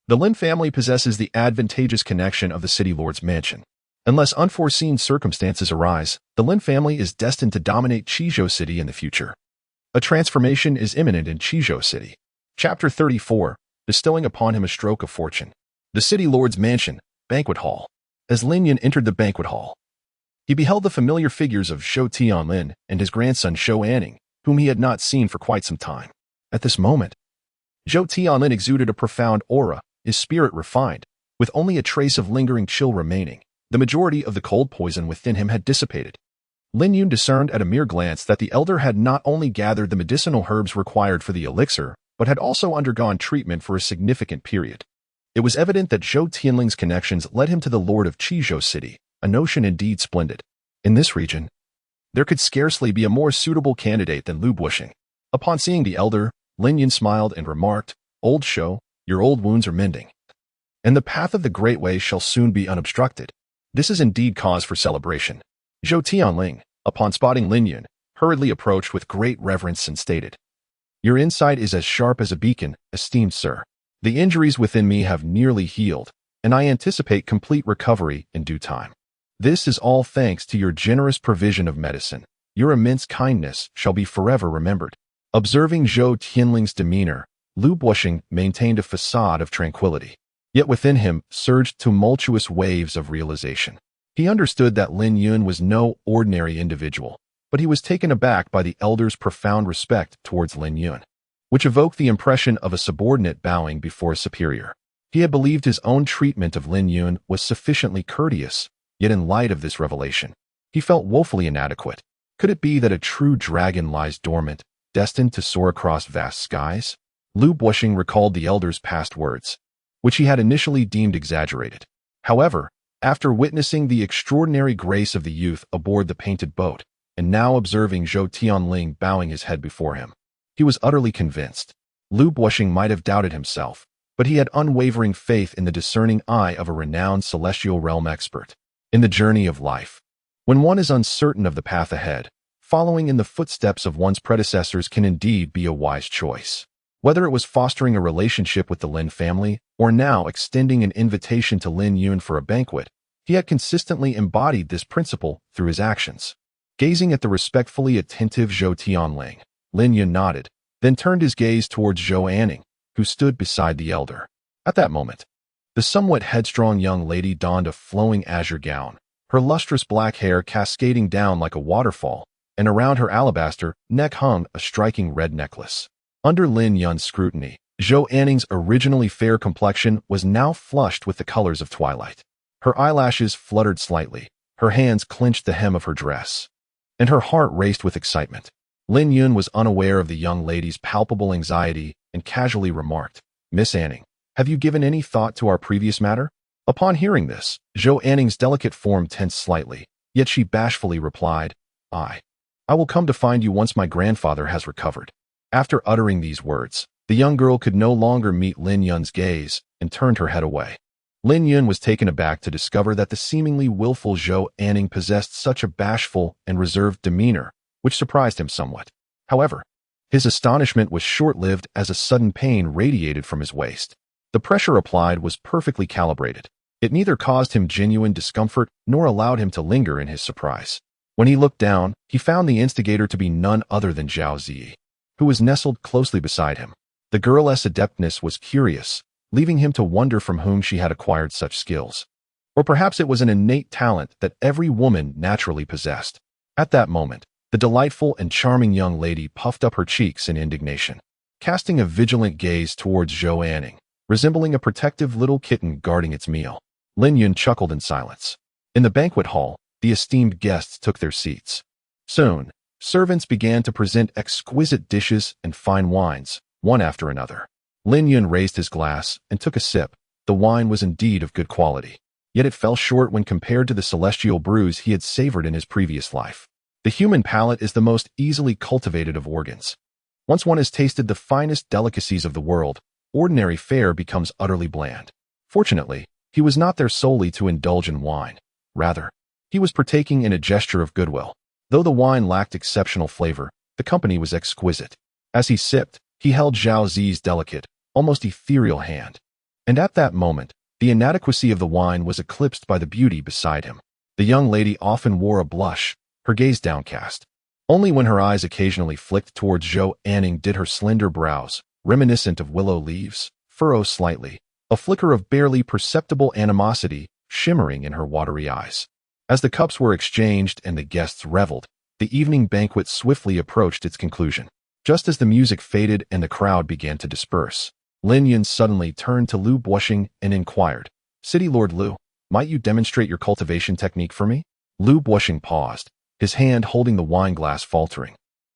the Lin family possesses the advantageous connection of the city lord's mansion. Unless unforeseen circumstances arise, the Lin family is destined to dominate Qizhou City in the future. A transformation is imminent in Qizhou City. Chapter 34, bestowing upon him a stroke of fortune. The city lord's mansion, banquet hall. As Lin Yun entered the banquet hall, he beheld the familiar figures of Zhou Tianlin and his grandson Zhou Anning, whom he had not seen for quite some time. At this moment, Zhou Tianlin exuded a profound aura, his spirit refined, with only a trace of lingering chill remaining. The majority of the cold poison within him had dissipated. Lin Yun discerned at a mere glance that the elder had not only gathered the medicinal herbs required for the elixir, but had also undergone treatment for a significant period. It was evident that Zhou Tianling's connections led him to the Lord of Qizhou City, a notion indeed splendid. In this region, there could scarcely be a more suitable candidate than Lu Buxing. Upon seeing the elder, Lin Yun smiled and remarked, "Old Zhou, your old wounds are mending, and the path of the Great Way shall soon be unobstructed. This is indeed cause for celebration." Zhou Tianling, upon spotting Lin Yun, hurriedly approached with great reverence and stated, "Your insight is as sharp as a beacon, esteemed sir. The injuries within me have nearly healed, and I anticipate complete recovery in due time. This is all thanks to your generous provision of medicine. Your immense kindness shall be forever remembered." Observing Zhou Tianling's demeanor, Lu Buxing maintained a facade of tranquility. Yet within him surged tumultuous waves of realization. He understood that Lin Yun was no ordinary individual, but he was taken aback by the elder's profound respect towards Lin Yun, which evoked the impression of a subordinate bowing before a superior. He had believed his own treatment of Lin Yun was sufficiently courteous, yet in light of this revelation, he felt woefully inadequate. Could it be that a true dragon lies dormant, destined to soar across vast skies? Lu Buxing recalled the elder's past words, which he had initially deemed exaggerated. However, After witnessing the extraordinary grace of the youth aboard the painted boat, and now observing Zhou Tianling bowing his head before him, he was utterly convinced. Lu Buoxing might have doubted himself, but he had unwavering faith in the discerning eye of a renowned celestial realm expert. In the journey of life, when one is uncertain of the path ahead, following in the footsteps of one's predecessors can indeed be a wise choice. Whether it was fostering a relationship with the Lin family, or now extending an invitation to Lin Yun for a banquet, he had consistently embodied this principle through his actions. Gazing at the respectfully attentive Zhou Tianling, Lin Yun nodded, then turned his gaze towards Zhou Anning, who stood beside the elder. At that moment, the somewhat headstrong young lady donned a flowing azure gown, her lustrous black hair cascading down like a waterfall, and around her alabaster neck hung a striking red necklace. Under Lin Yun's scrutiny, Zhou Anning's originally fair complexion was now flushed with the colors of twilight. Her eyelashes fluttered slightly, her hands clenched the hem of her dress, and her heart raced with excitement. Lin Yun was unaware of the young lady's palpable anxiety and casually remarked, "Miss Anning, have you given any thought to our previous matter?" Upon hearing this, Zhou Anning's delicate form tensed slightly, yet she bashfully replied, I will come to find you once my grandfather has recovered." After uttering these words, the young girl could no longer meet Lin Yun's gaze and turned her head away. Lin Yun was taken aback to discover that the seemingly willful Zhou Anning possessed such a bashful and reserved demeanor, which surprised him somewhat. However, his astonishment was short-lived as a sudden pain radiated from his waist. The pressure applied was perfectly calibrated. It neither caused him genuine discomfort nor allowed him to linger in his surprise. When he looked down, he found the instigator to be none other than Zhao Ziyi, who was nestled closely beside him. The girl's adeptness was curious, leaving him to wonder from whom she had acquired such skills. Or perhaps it was an innate talent that every woman naturally possessed. At that moment, the delightful and charming young lady puffed up her cheeks in indignation, casting a vigilant gaze towards Zhou Anning, resembling a protective little kitten guarding its meal. Lin Yun chuckled in silence. In the banquet hall, the esteemed guests took their seats. Soon, servants began to present exquisite dishes and fine wines, one after another. Lin Yun raised his glass and took a sip. The wine was indeed of good quality, yet it fell short when compared to the celestial brews he had savored in his previous life. The human palate is the most easily cultivated of organs. Once one has tasted the finest delicacies of the world, ordinary fare becomes utterly bland. Fortunately, he was not there solely to indulge in wine. Rather, he was partaking in a gesture of goodwill. Though the wine lacked exceptional flavor, the company was exquisite. As he sipped, he held Zhao Ziyi's delicate, almost ethereal hand. And at that moment, the inadequacy of the wine was eclipsed by the beauty beside him. The young lady often wore a blush, her gaze downcast. Only when her eyes occasionally flicked towards Zhou Anning did her slender brows, reminiscent of willow leaves, furrow slightly, a flicker of barely perceptible animosity shimmering in her watery eyes. As the cups were exchanged and the guests reveled, the evening banquet swiftly approached its conclusion. Just as the music faded and the crowd began to disperse, Lin Yun suddenly turned to Lu Buoxing and inquired, "City Lord Lu, might you demonstrate your cultivation technique for me?" Lu Buoxing paused, his hand holding the wine glass faltering,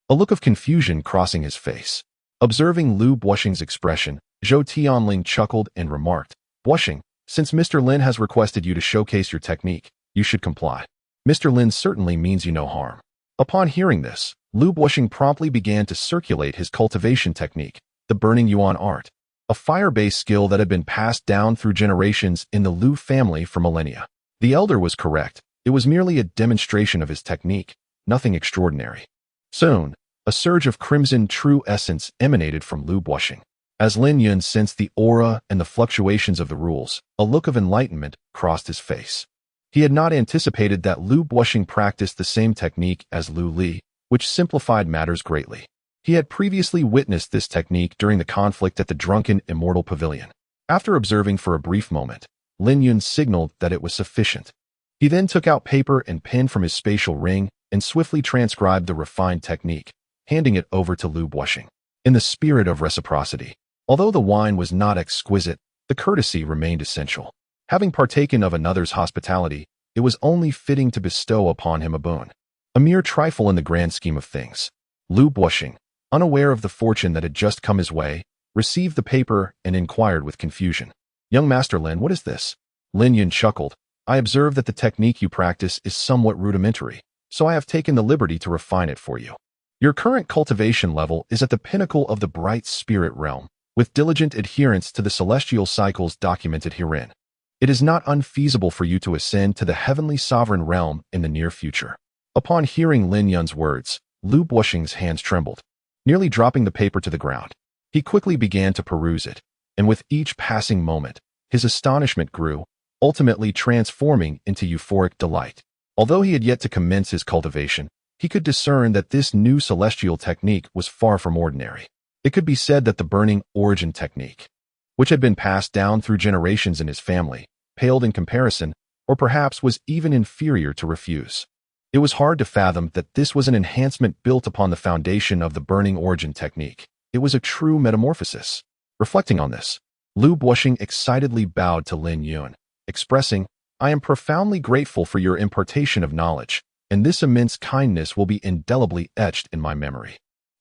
a look of confusion crossing his face. Observing Lu Buoxing's expression, Zhou Tianling chuckled and remarked, "Buoxing, since Mr. Lin has requested you to showcase your technique, you should comply. Mr. Lin certainly means you no harm." Upon hearing this, Lu Buoxing promptly began to circulate his cultivation technique, the burning yuan art, a fire-based skill that had been passed down through generations in the Lu family for millennia. The elder was correct. It was merely a demonstration of his technique, nothing extraordinary. Soon, a surge of crimson true essence emanated from Lu Buoxing. As Lin Yun sensed the aura and the fluctuations of the rules, a look of enlightenment crossed his face. He had not anticipated that Lu Buoxing practiced the same technique as Lu Li, which simplified matters greatly. He had previously witnessed this technique during the conflict at the drunken immortal pavilion. After observing for a brief moment, Lin Yun signaled that it was sufficient. He then took out paper and pen from his spatial ring and swiftly transcribed the refined technique, handing it over to Lu Buoxing. In the spirit of reciprocity, although the wine was not exquisite, the courtesy remained essential. Having partaken of another's hospitality, it was only fitting to bestow upon him a boon. A mere trifle in the grand scheme of things. Lu Buoxing, unaware of the fortune that had just come his way, received the paper and inquired with confusion, "Young Master Lin, what is this?" Lin Yun chuckled, I observe that the technique you practice is somewhat rudimentary, so I have taken the liberty to refine it for you. Your current cultivation level is at the pinnacle of the bright spirit realm, with diligent adherence to the celestial cycles documented herein. It is not unfeasible for you to ascend to the heavenly sovereign realm in the near future. Upon hearing Lin Yun's words, Lu Buoxing's hands trembled, nearly dropping the paper to the ground. He quickly began to peruse it, and with each passing moment, his astonishment grew, ultimately transforming into euphoric delight. Although he had yet to commence his cultivation, he could discern that this new celestial technique was far from ordinary. It could be said that the burning origin technique, which had been passed down through generations in his family, paled in comparison, or perhaps was even inferior to refuse. It was hard to fathom that this was an enhancement built upon the foundation of the burning origin technique. It was a true metamorphosis. Reflecting on this, Lu Buoxing excitedly bowed to Lin Yun, expressing, "I am profoundly grateful for your impartation of knowledge, and this immense kindness will be indelibly etched in my memory."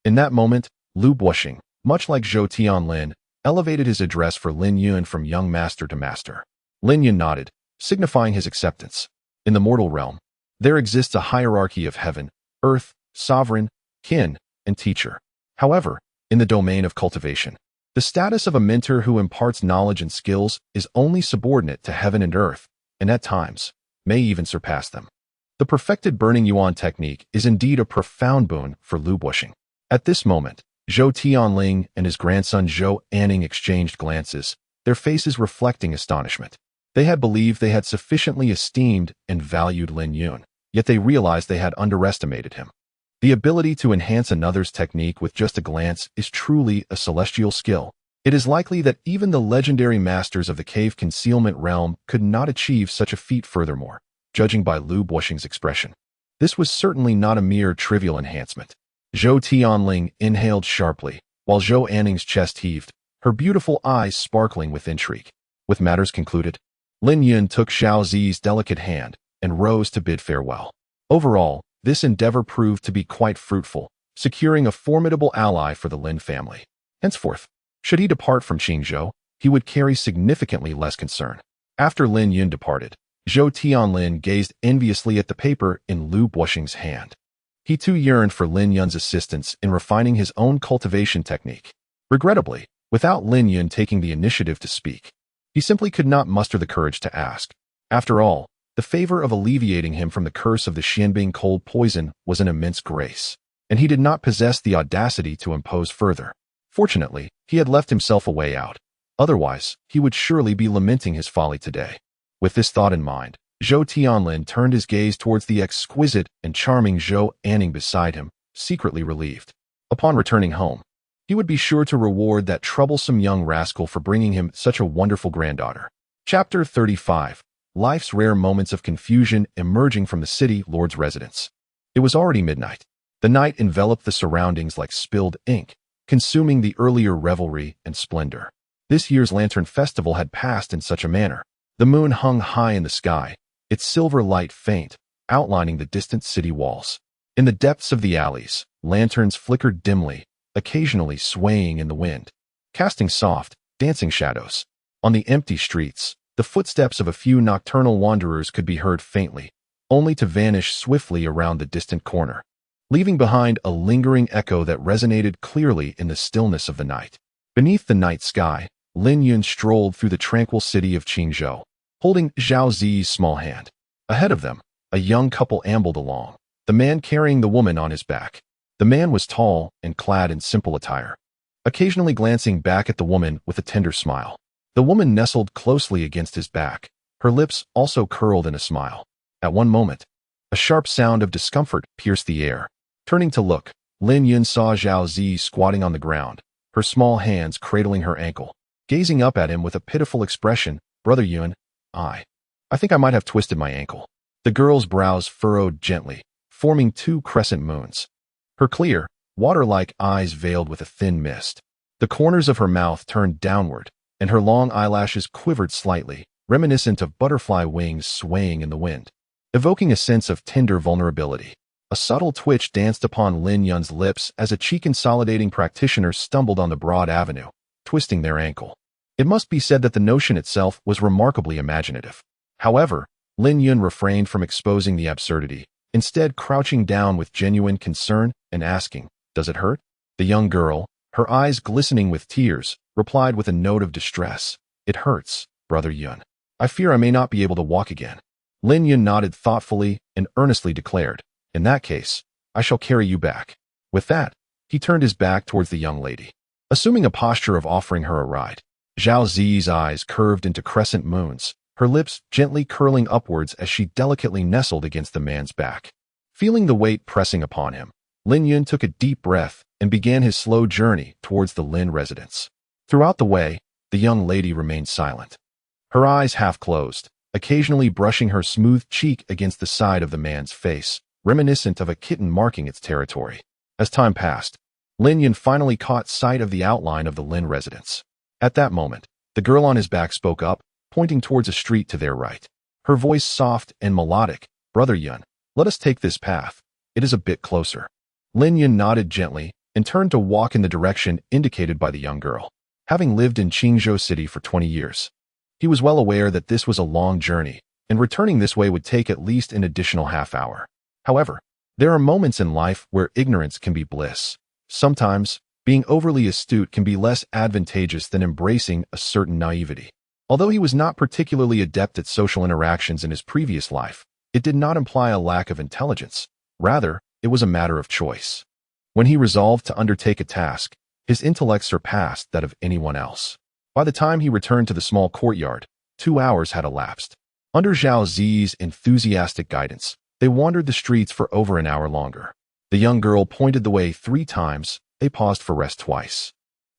In that moment, Lu Buoxing, much like Zhou Tianlin, elevated his address for Lin Yun from young master to master. Lin Yun nodded, signifying his acceptance. In the mortal realm, there exists a hierarchy of heaven, earth, sovereign, kin, and teacher. However, in the domain of cultivation, the status of a mentor who imparts knowledge and skills is only subordinate to heaven and earth, and at times, may even surpass them. The perfected burning yuan technique is indeed a profound boon for Lu Buoxing. At this moment, Zhou Tianling and his grandson Zhou Anning exchanged glances, their faces reflecting astonishment. They had believed they had sufficiently esteemed and valued Lin Yun, yet they realized they had underestimated him. The ability to enhance another's technique with just a glance is truly a celestial skill. It is likely that even the legendary masters of the cave concealment realm could not achieve such a feat furthermore, judging by Lu Buoxing's expression. This was certainly not a mere trivial enhancement. Zhou Tianling inhaled sharply, while Zhou Anning's chest heaved, her beautiful eyes sparkling with intrigue. With matters concluded, Lin Yun took Xiao Zi's delicate hand and rose to bid farewell. Overall, this endeavor proved to be quite fruitful, securing a formidable ally for the Lin family. Henceforth, should he depart from Qingzhou, he would carry significantly less concern. After Lin Yun departed, Zhou Tianlin gazed enviously at the paper in Lu Buoxing's hand. He too yearned for Lin Yun's assistance in refining his own cultivation technique. Regrettably, without Lin Yun taking the initiative to speak, he simply could not muster the courage to ask. After all, the favor of alleviating him from the curse of the Xianbing cold poison was an immense grace, and he did not possess the audacity to impose further. Fortunately, he had left himself a way out. Otherwise, he would surely be lamenting his folly today. With this thought in mind, Zhou Tianlin turned his gaze towards the exquisite and charming Zhou Anning beside him, secretly relieved. Upon returning home, he would be sure to reward that troublesome young rascal for bringing him such a wonderful granddaughter. Chapter 35. Life's rare moments of confusion emerging from the city lord's residence. It was already midnight. The night enveloped the surroundings like spilled ink, consuming the earlier revelry and splendor. This year's lantern festival had passed in such a manner. The moon hung high in the sky, its silver light faint, outlining the distant city walls. In the depths of the alleys, lanterns flickered dimly, occasionally swaying in the wind, casting soft, dancing shadows. On the empty streets, the footsteps of a few nocturnal wanderers could be heard faintly, only to vanish swiftly around the distant corner, leaving behind a lingering echo that resonated clearly in the stillness of the night. Beneath the night sky, Lin Yun strolled through the tranquil city of Qingzhou, holding Xiao Zi's small hand. Ahead of them, a young couple ambled along, the man carrying the woman on his back. The man was tall and clad in simple attire, occasionally glancing back at the woman with a tender smile. The woman nestled closely against his back, her lips also curled in a smile. At one moment, a sharp sound of discomfort pierced the air. Turning to look, Lin Yun saw Xiao Zi squatting on the ground, her small hands cradling her ankle. Gazing up at him with a pitiful expression, "Brother Yun, I think I might have twisted my ankle." The girl's brows furrowed gently, forming two crescent moons. Her clear, water-like eyes veiled with a thin mist. The corners of her mouth turned downward, and her long eyelashes quivered slightly, reminiscent of butterfly wings swaying in the wind, evoking a sense of tender vulnerability. A subtle twitch danced upon Lin Yun's lips as a chi-consolidating practitioner stumbled on the broad avenue, twisting their ankle. It must be said that the notion itself was remarkably imaginative. However, Lin Yun refrained from exposing the absurdity, instead crouching down with genuine concern and asking, "Does it hurt?" The young girl, her eyes glistening with tears, replied with a note of distress, "It hurts, Brother Yun. I fear I may not be able to walk again." Lin Yun nodded thoughtfully and earnestly declared, "In that case, I shall carry you back." With that, he turned his back towards the young lady. Assuming a posture of offering her a ride, Zhao Zi's eyes curved into crescent moons, her lips gently curling upwards as she delicately nestled against the man's back. Feeling the weight pressing upon him, Lin Yun took a deep breath and began his slow journey towards the Lin residence. Throughout the way, the young lady remained silent, her eyes half closed, occasionally brushing her smooth cheek against the side of the man's face, reminiscent of a kitten marking its territory. As time passed, Lin Yun finally caught sight of the outline of the Lin residence. At that moment, the girl on his back spoke up, pointing towards a street to their right. Her voice soft and melodic, "Brother Yun, let us take this path. It is a bit closer." Lin Yun nodded gently and turned to walk in the direction indicated by the young girl. Having lived in Qingzhou City for 20 years, he was well aware that this was a long journey, and returning this way would take at least an additional half hour. However, there are moments in life where ignorance can be bliss. Sometimes, being overly astute can be less advantageous than embracing a certain naivety. Although he was not particularly adept at social interactions in his previous life, it did not imply a lack of intelligence. Rather, it was a matter of choice. When he resolved to undertake a task, his intellect surpassed that of anyone else. By the time he returned to the small courtyard, 2 hours had elapsed. Under Zhao Zi's enthusiastic guidance, they wandered the streets for over an hour longer. The young girl pointed the way 3 times, they paused for rest twice,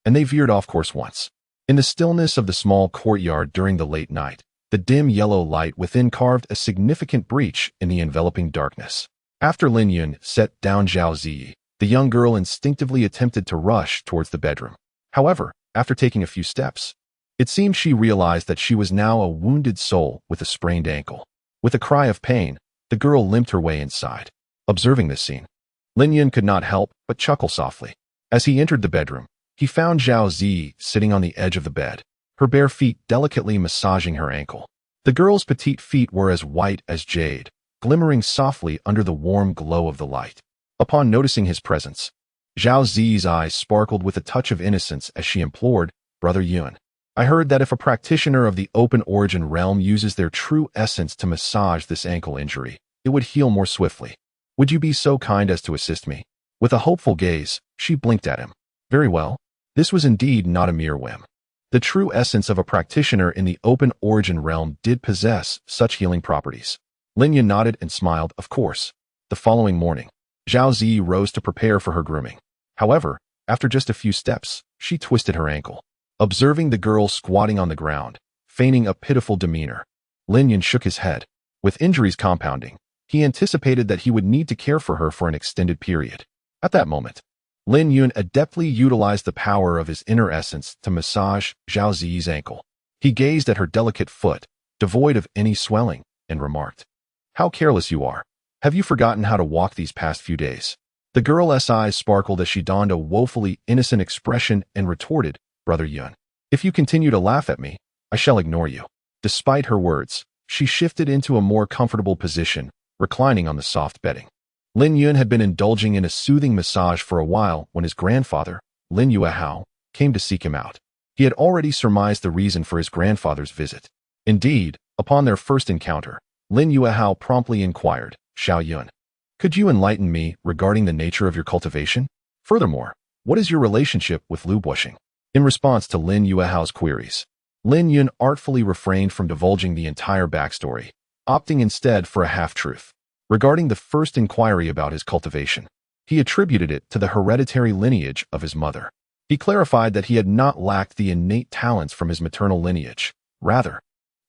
and they veered off course once. In the stillness of the small courtyard during the late night, the dim yellow light within carved a significant breach in the enveloping darkness. After Lin Yun set down Zhao Zi, the young girl instinctively attempted to rush towards the bedroom. However, after taking a few steps, it seemed she realized that she was now a wounded soul with a sprained ankle. With a cry of pain, the girl limped her way inside. Observing this scene, Lin Yun could not help but chuckle softly. As he entered the bedroom, he found Zhao Zi sitting on the edge of the bed, her bare feet delicately massaging her ankle. The girl's petite feet were as white as jade, glimmering softly under the warm glow of the light. Upon noticing his presence, Zhao Zi's eyes sparkled with a touch of innocence as she implored, "Brother Yun, I heard that if a practitioner of the open origin realm uses their true essence to massage this ankle injury, it would heal more swiftly. Would you be so kind as to assist me?" With a hopeful gaze, she blinked at him. Very well. This was indeed not a mere whim. The true essence of a practitioner in the open origin realm did possess such healing properties. Lin Yun nodded and smiled, of course. The following morning, Zhao Zi rose to prepare for her grooming. However, after just a few steps, she twisted her ankle. Observing the girl squatting on the ground, feigning a pitiful demeanor, Lin Yun shook his head. With injuries compounding, he anticipated that he would need to care for her for an extended period. At that moment, Lin Yun adeptly utilized the power of his inner essence to massage Zhao Zi's ankle. He gazed at her delicate foot, devoid of any swelling, and remarked, "How careless you are. Have you forgotten how to walk these past few days?" The girl's eyes sparkled as she donned a woefully innocent expression and retorted, "Brother Yun, if you continue to laugh at me, I shall ignore you." Despite her words, she shifted into a more comfortable position, reclining on the soft bedding. Lin Yun had been indulging in a soothing massage for a while when his grandfather, Lin Yuehao, came to seek him out. He had already surmised the reason for his grandfather's visit. Indeed, upon their first encounter, Lin Yuehao promptly inquired, "Xiao Yun, could you enlighten me regarding the nature of your cultivation? Furthermore, what is your relationship with Lu Bushing?" In response to Lin Yuehao's queries, Lin Yun artfully refrained from divulging the entire backstory, opting instead for a half-truth. Regarding the first inquiry about his cultivation, he attributed it to the hereditary lineage of his mother. He clarified that he had not lacked the innate talents from his maternal lineage. Rather,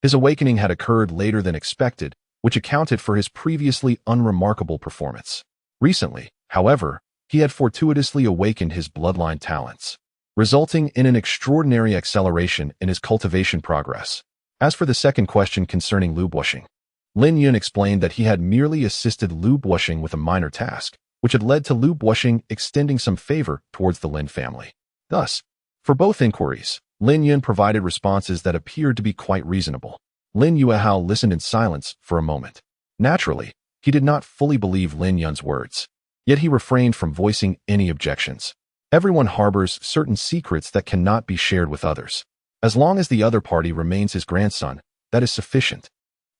his awakening had occurred later than expected, which accounted for his previously unremarkable performance. Recently, however, he had fortuitously awakened his bloodline talents, resulting in an extraordinary acceleration in his cultivation progress. As for the second question concerning Lu Bushing, Lin Yun explained that he had merely assisted Lu Bushing with a minor task, which had led to Lu Bushing extending some favor towards the Lin family. Thus, for both inquiries, Lin Yun provided responses that appeared to be quite reasonable. Lin Yuehao listened in silence for a moment. Naturally, he did not fully believe Lin Yun's words, yet he refrained from voicing any objections. Everyone harbors certain secrets that cannot be shared with others. As long as the other party remains his grandson, that is sufficient.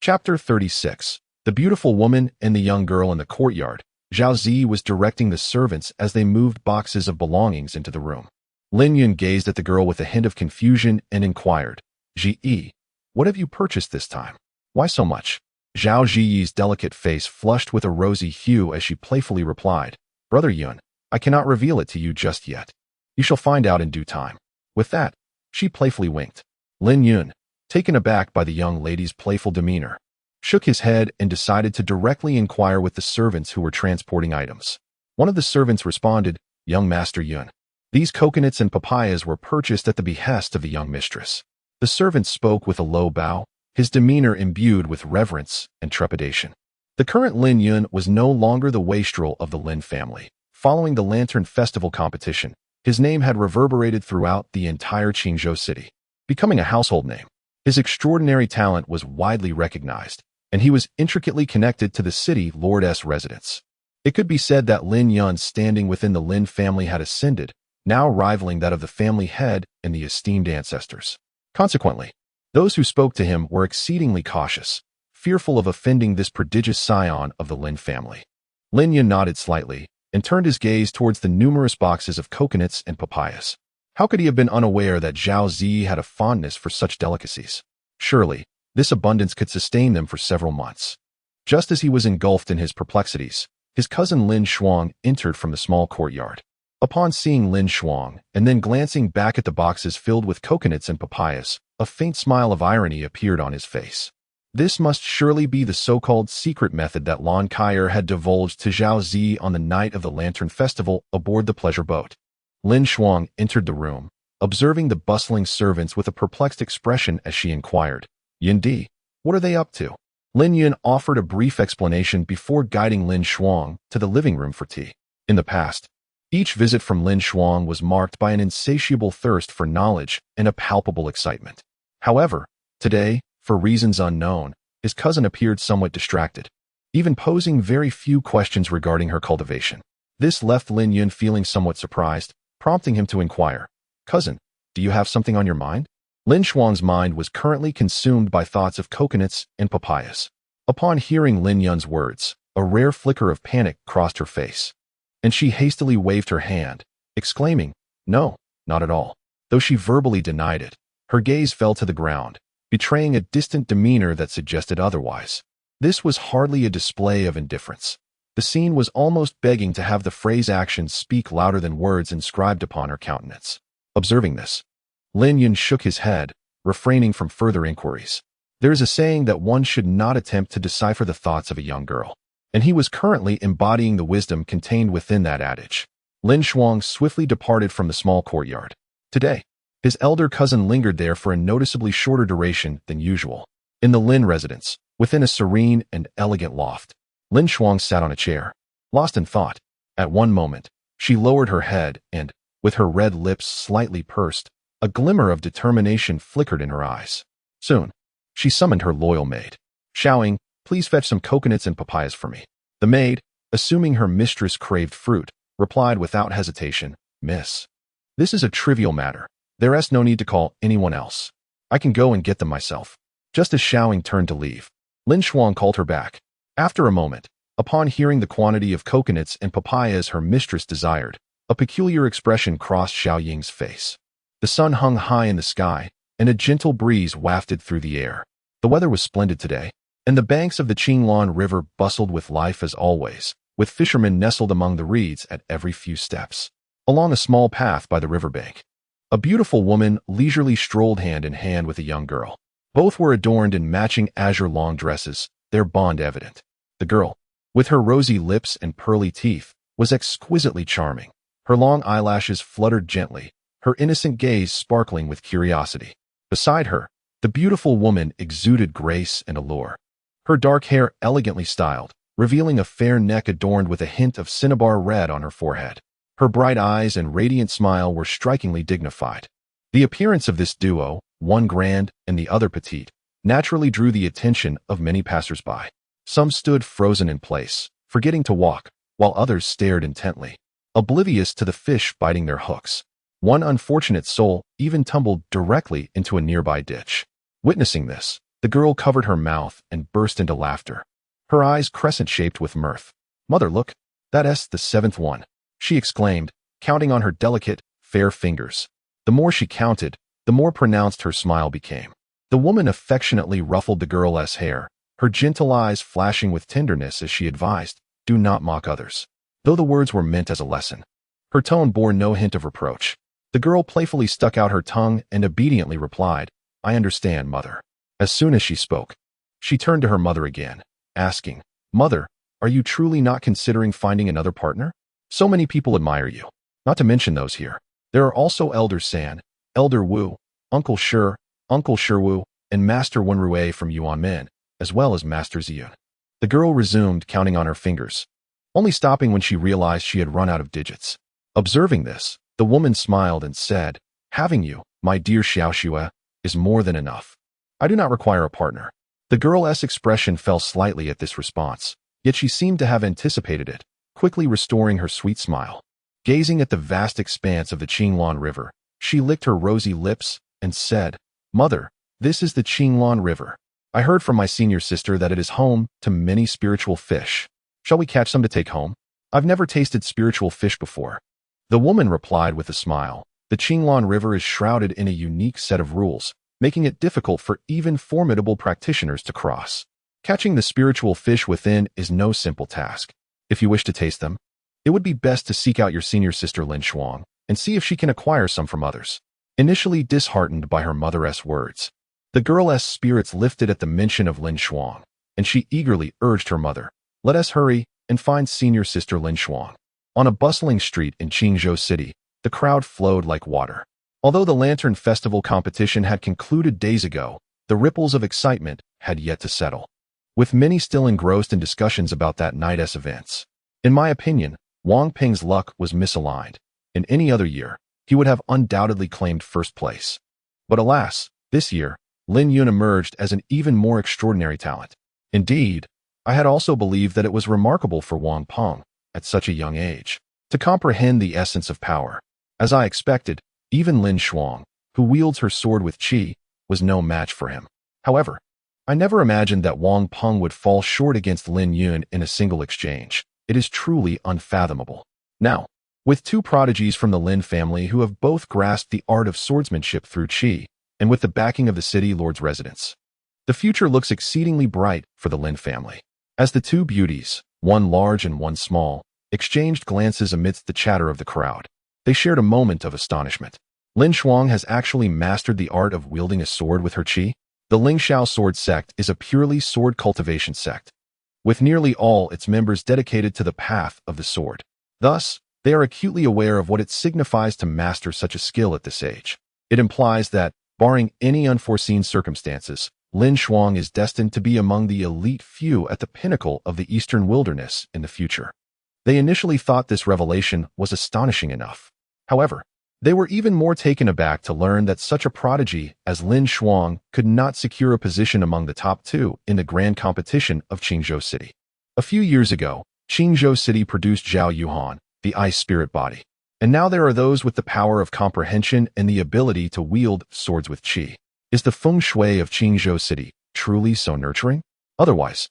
Chapter 36. The beautiful woman and the young girl in the courtyard. Zhao Zi was directing the servants as they moved boxes of belongings into the room. Lin Yun gazed at the girl with a hint of confusion and inquired, "Ji, what have you purchased this time? Why so much?" Zhao Ziyi's delicate face flushed with a rosy hue as she playfully replied, "Brother Yun, I cannot reveal it to you just yet. You shall find out in due time." With that, she playfully winked. Lin Yun, taken aback by the young lady's playful demeanor, shook his head and decided to directly inquire with the servants who were transporting items. One of the servants responded, "Young Master Yun, these coconuts and papayas were purchased at the behest of the young mistress." The servant spoke with a low bow, his demeanor imbued with reverence and trepidation. The current Lin Yun was no longer the wastrel of the Lin family. Following the Lantern Festival competition, his name had reverberated throughout the entire Qingzhou city, becoming a household name. His extraordinary talent was widely recognized, and he was intricately connected to the city lord's residence. It could be said that Lin Yun's standing within the Lin family had ascended, now rivaling that of the family head and the esteemed ancestors. Consequently, those who spoke to him were exceedingly cautious, fearful of offending this prodigious scion of the Lin family. Lin Yun nodded slightly and turned his gaze towards the numerous boxes of coconuts and papayas. How could he have been unaware that Zhao Zi had a fondness for such delicacies? Surely, this abundance could sustain them for several months. Just as he was engulfed in his perplexities, his cousin Lin Shuang entered from the small courtyard. Upon seeing Lin Shuang and then glancing back at the boxes filled with coconuts and papayas, a faint smile of irony appeared on his face. This must surely be the so-called secret method that Lon Kaier had divulged to Zhao Zi on the night of the Lantern Festival aboard the pleasure boat. Lin Shuang entered the room, observing the bustling servants with a perplexed expression as she inquired, "Yin Di, what are they up to?" Lin Yun offered a brief explanation before guiding Lin Shuang to the living room for tea. In the past, each visit from Lin Shuang was marked by an insatiable thirst for knowledge and a palpable excitement. However, today, for reasons unknown, his cousin appeared somewhat distracted, even posing very few questions regarding her cultivation. This left Lin Yun feeling somewhat surprised, prompting him to inquire, "Cousin, do you have something on your mind?" Lin Shuang's mind was currently consumed by thoughts of coconuts and papayas. Upon hearing Lin Yun's words, a rare flicker of panic crossed her face, and she hastily waved her hand, exclaiming, "No, not at all." Though she verbally denied it, her gaze fell to the ground, betraying a distant demeanor that suggested otherwise. This was hardly a display of indifference. The scene was almost begging to have the phrase actions speak louder than words inscribed upon her countenance. Observing this, Lin Yun shook his head, refraining from further inquiries. There is a saying that one should not attempt to decipher the thoughts of a young girl, and he was currently embodying the wisdom contained within that adage. Lin Shuang swiftly departed from the small courtyard. Today, his elder cousin lingered there for a noticeably shorter duration than usual. In the Lin residence, within a serene and elegant loft, Lin Shuang sat on a chair, lost in thought. At one moment, she lowered her head and, with her red lips slightly pursed, a glimmer of determination flickered in her eyes. Soon, she summoned her loyal maid, shouting, "Please fetch some coconuts and papayas for me." The maid, assuming her mistress craved fruit, replied without hesitation, "Miss, this is a trivial matter. There is no need to call anyone else. I can go and get them myself." Just as Xiaoying turned to leave, Lin Shuang called her back. After a moment, upon hearing the quantity of coconuts and papayas her mistress desired, a peculiar expression crossed Xiaoying's face. The sun hung high in the sky, and a gentle breeze wafted through the air. The weather was splendid today, and the banks of the Qinglan River bustled with life as always, with fishermen nestled among the reeds at every few steps. Along a small path by the riverbank, a beautiful woman leisurely strolled hand in hand with a young girl. Both were adorned in matching azure long dresses, their bond evident. The girl, with her rosy lips and pearly teeth, was exquisitely charming. Her long eyelashes fluttered gently, her innocent gaze sparkling with curiosity. Beside her, the beautiful woman exuded grace and allure. Her dark hair elegantly styled, revealing a fair neck adorned with a hint of cinnabar red on her forehead. Her bright eyes and radiant smile were strikingly dignified. The appearance of this duo, one grand and the other petite, naturally drew the attention of many passersby. Some stood frozen in place, forgetting to walk, while others stared intently, oblivious to the fish biting their hooks. One unfortunate soul even tumbled directly into a nearby ditch. Witnessing this, the girl covered her mouth and burst into laughter, her eyes crescent-shaped with mirth. "Mother, look, that's the seventh one," she exclaimed, counting on her delicate, fair fingers. The more she counted, the more pronounced her smile became. The woman affectionately ruffled the girl's hair, her gentle eyes flashing with tenderness as she advised, "Do not mock others." Though the words were meant as a lesson, her tone bore no hint of reproach. The girl playfully stuck out her tongue and obediently replied, "I understand, mother." As soon as she spoke, she turned to her mother again, asking, "Mother, are you truly not considering finding another partner? So many people admire you, not to mention those here. There are also Elder San, Elder Wu, Uncle Shi, Uncle Shiwu, and Master Wenrue from Yuanmin, as well as Master Ziyun." The girl resumed counting on her fingers, only stopping when she realized she had run out of digits. Observing this, the woman smiled and said, "Having you, my dear Xiaoxue, is more than enough. I do not require a partner." The girl's expression fell slightly at this response, yet she seemed to have anticipated it, quickly restoring her sweet smile. Gazing at the vast expanse of the Qinglan River, she licked her rosy lips and said, "Mother, this is the Qinglan River. I heard from my senior sister that it is home to many spiritual fish. Shall we catch some to take home? I've never tasted spiritual fish before." The woman replied with a smile, "The Qinglan River is shrouded in a unique set of rules, making it difficult for even formidable practitioners to cross. Catching the spiritual fish within is no simple task. If you wish to taste them, it would be best to seek out your senior sister Lin Shuang and see if she can acquire some from others." Initially disheartened by her mother's words, the girl's spirits lifted at the mention of Lin Shuang, and she eagerly urged her mother, "Let us hurry and find senior sister Lin Shuang." On a bustling street in Qingzhou City, the crowd flowed like water. Although the Lantern Festival competition had concluded days ago, the ripples of excitement had yet to settle, with many still engrossed in discussions about that night's events. In my opinion, Wang Ping's luck was misaligned. In any other year, he would have undoubtedly claimed first place. But alas, this year, Lin Yun emerged as an even more extraordinary talent. Indeed, I had also believed that it was remarkable for Wang Peng, at such a young age, to comprehend the essence of power. As I expected, even Lin Shuang, who wields her sword with qi, was no match for him. However, I never imagined that Wang Peng would fall short against Lin Yun in a single exchange. It is truly unfathomable. Now, with two prodigies from the Lin family who have both grasped the art of swordsmanship through qi, and with the backing of the city lord's residence, the future looks exceedingly bright for the Lin family. As the two beauties, one large and one small, exchanged glances amidst the chatter of the crowd, they shared a moment of astonishment. Lin Shuang has actually mastered the art of wielding a sword with her qi. The Lingxiao Sword Sect is a purely sword cultivation sect, with nearly all its members dedicated to the path of the sword. Thus, they are acutely aware of what it signifies to master such a skill at this age. It implies that, barring any unforeseen circumstances, Lin Shuang is destined to be among the elite few at the pinnacle of the eastern wilderness in the future. They initially thought this revelation was astonishing enough. However, they were even more taken aback to learn that such a prodigy as Lin Shuang could not secure a position among the top two in the grand competition of Qingzhou City. A few years ago, Qingzhou City produced Zhao Yuhan, the ice spirit body, and now there are those with the power of comprehension and the ability to wield swords with qi. Is the feng shui of Qingzhou City truly so nurturing? Otherwise,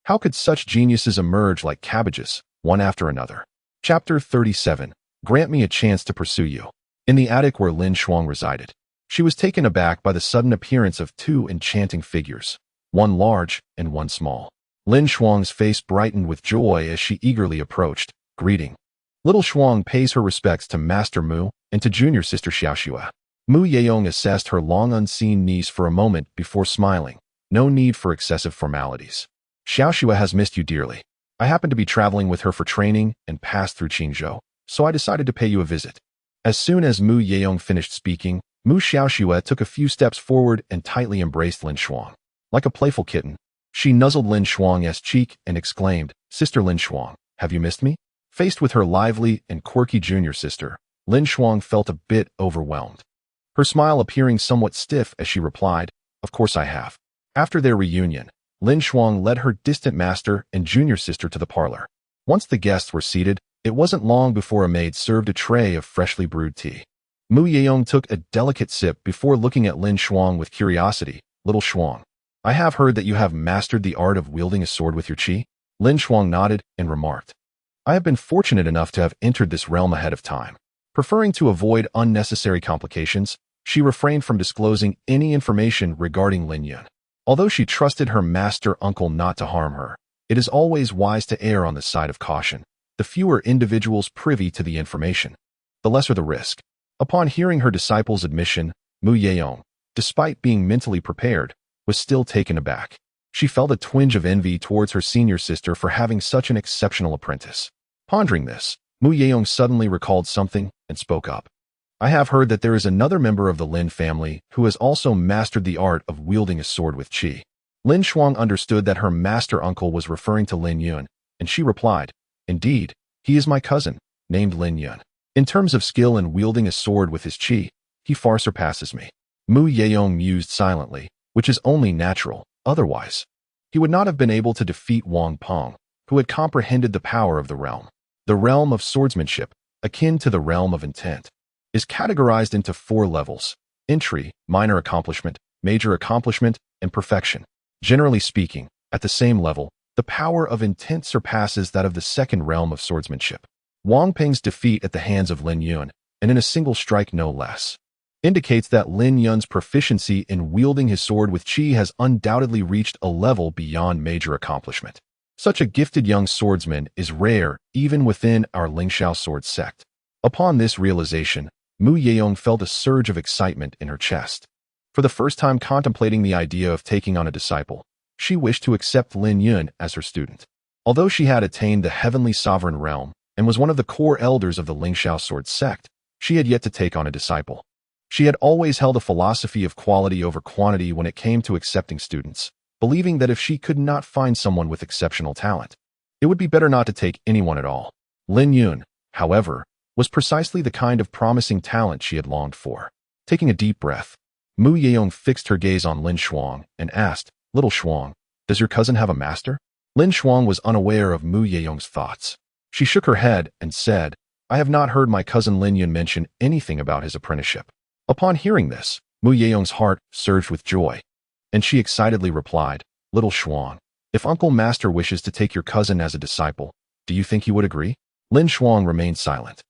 how could such geniuses emerge like cabbages, one after another? Chapter 37. Grant me a chance to pursue you. In the attic where Lin Shuang resided, she was taken aback by the sudden appearance of two enchanting figures, one large and one small. Lin Shuang's face brightened with joy as she eagerly approached, greeting. Little Shuang pays her respects to Master Mu and to junior sister Xiaoxue. Mu Yeyong assessed her long unseen niece for a moment before smiling. No need for excessive formalities. Xiaoxue has missed you dearly. I happened to be traveling with her for training and passed through Qingzhou, so I decided to pay you a visit. As soon as Mu Yeyong finished speaking, Mu Xiaoxue took a few steps forward and tightly embraced Lin Shuang. Like a playful kitten, she nuzzled Lin Shuang's cheek and exclaimed, "Sister Lin Shuang, have you missed me?" Faced with her lively and quirky junior sister, Lin Shuang felt a bit overwhelmed, her smile appearing somewhat stiff as she replied, "Of course I have." After their reunion, Lin Shuang led her distant master and junior sister to the parlor. Once the guests were seated, it wasn't long before a maid served a tray of freshly brewed tea. Mu Yeong took a delicate sip before looking at Lin Shuang with curiosity. Little Shuang, I have heard that you have mastered the art of wielding a sword with your chi. Lin Shuang nodded and remarked, I have been fortunate enough to have entered this realm ahead of time. Preferring to avoid unnecessary complications, she refrained from disclosing any information regarding Lin Yun. Although she trusted her master uncle not to harm her, it is always wise to err on the side of caution. The fewer individuals privy to the information, the lesser the risk. Upon hearing her disciple's admission, Mu Yeong, despite being mentally prepared, was still taken aback. She felt a twinge of envy towards her senior sister for having such an exceptional apprentice. Pondering this, Mu Yeong suddenly recalled something and spoke up. I have heard that there is another member of the Lin family who has also mastered the art of wielding a sword with chi. Lin Shuang understood that her master uncle was referring to Lin Yun, and she replied, Indeed, he is my cousin, named Lin Yun. In terms of skill in wielding a sword with his chi, he far surpasses me. Mu Yeong mused silently, which is only natural, otherwise he would not have been able to defeat Wang Peng, who had comprehended the power of the realm. The realm of swordsmanship, akin to the realm of intent, is categorized into 4 levels: entry, minor accomplishment, major accomplishment, and perfection. Generally speaking, at the same level, the power of intent surpasses that of the second realm of swordsmanship. Wang Peng's defeat at the hands of Lin Yun, and in a single strike no less, indicates that Lin Yun's proficiency in wielding his sword with chi has undoubtedly reached a level beyond major accomplishment. Such a gifted young swordsman is rare even within our Lingxiao Sword Sect. Upon this realization, Mu Yeong felt a surge of excitement in her chest. For the first time contemplating the idea of taking on a disciple, she wished to accept Lin Yun as her student. Although she had attained the heavenly sovereign realm and was one of the core elders of the Lingxiao Sword Sect, she had yet to take on a disciple. She had always held a philosophy of quality over quantity when it came to accepting students, believing that if she could not find someone with exceptional talent, it would be better not to take anyone at all. Lin Yun, however, was precisely the kind of promising talent she had longed for. Taking a deep breath, Mu Yeong fixed her gaze on Lin Shuang and asked, Little Shuang, does your cousin have a master? Lin Shuang was unaware of Mu Yeong's thoughts. She shook her head and said, I have not heard my cousin Lin Yun mention anything about his apprenticeship. Upon hearing this, Mu Yeong's heart surged with joy, and she excitedly replied, Little Shuang, if Uncle Master wishes to take your cousin as a disciple, do you think he would agree? Lin Shuang remained silent.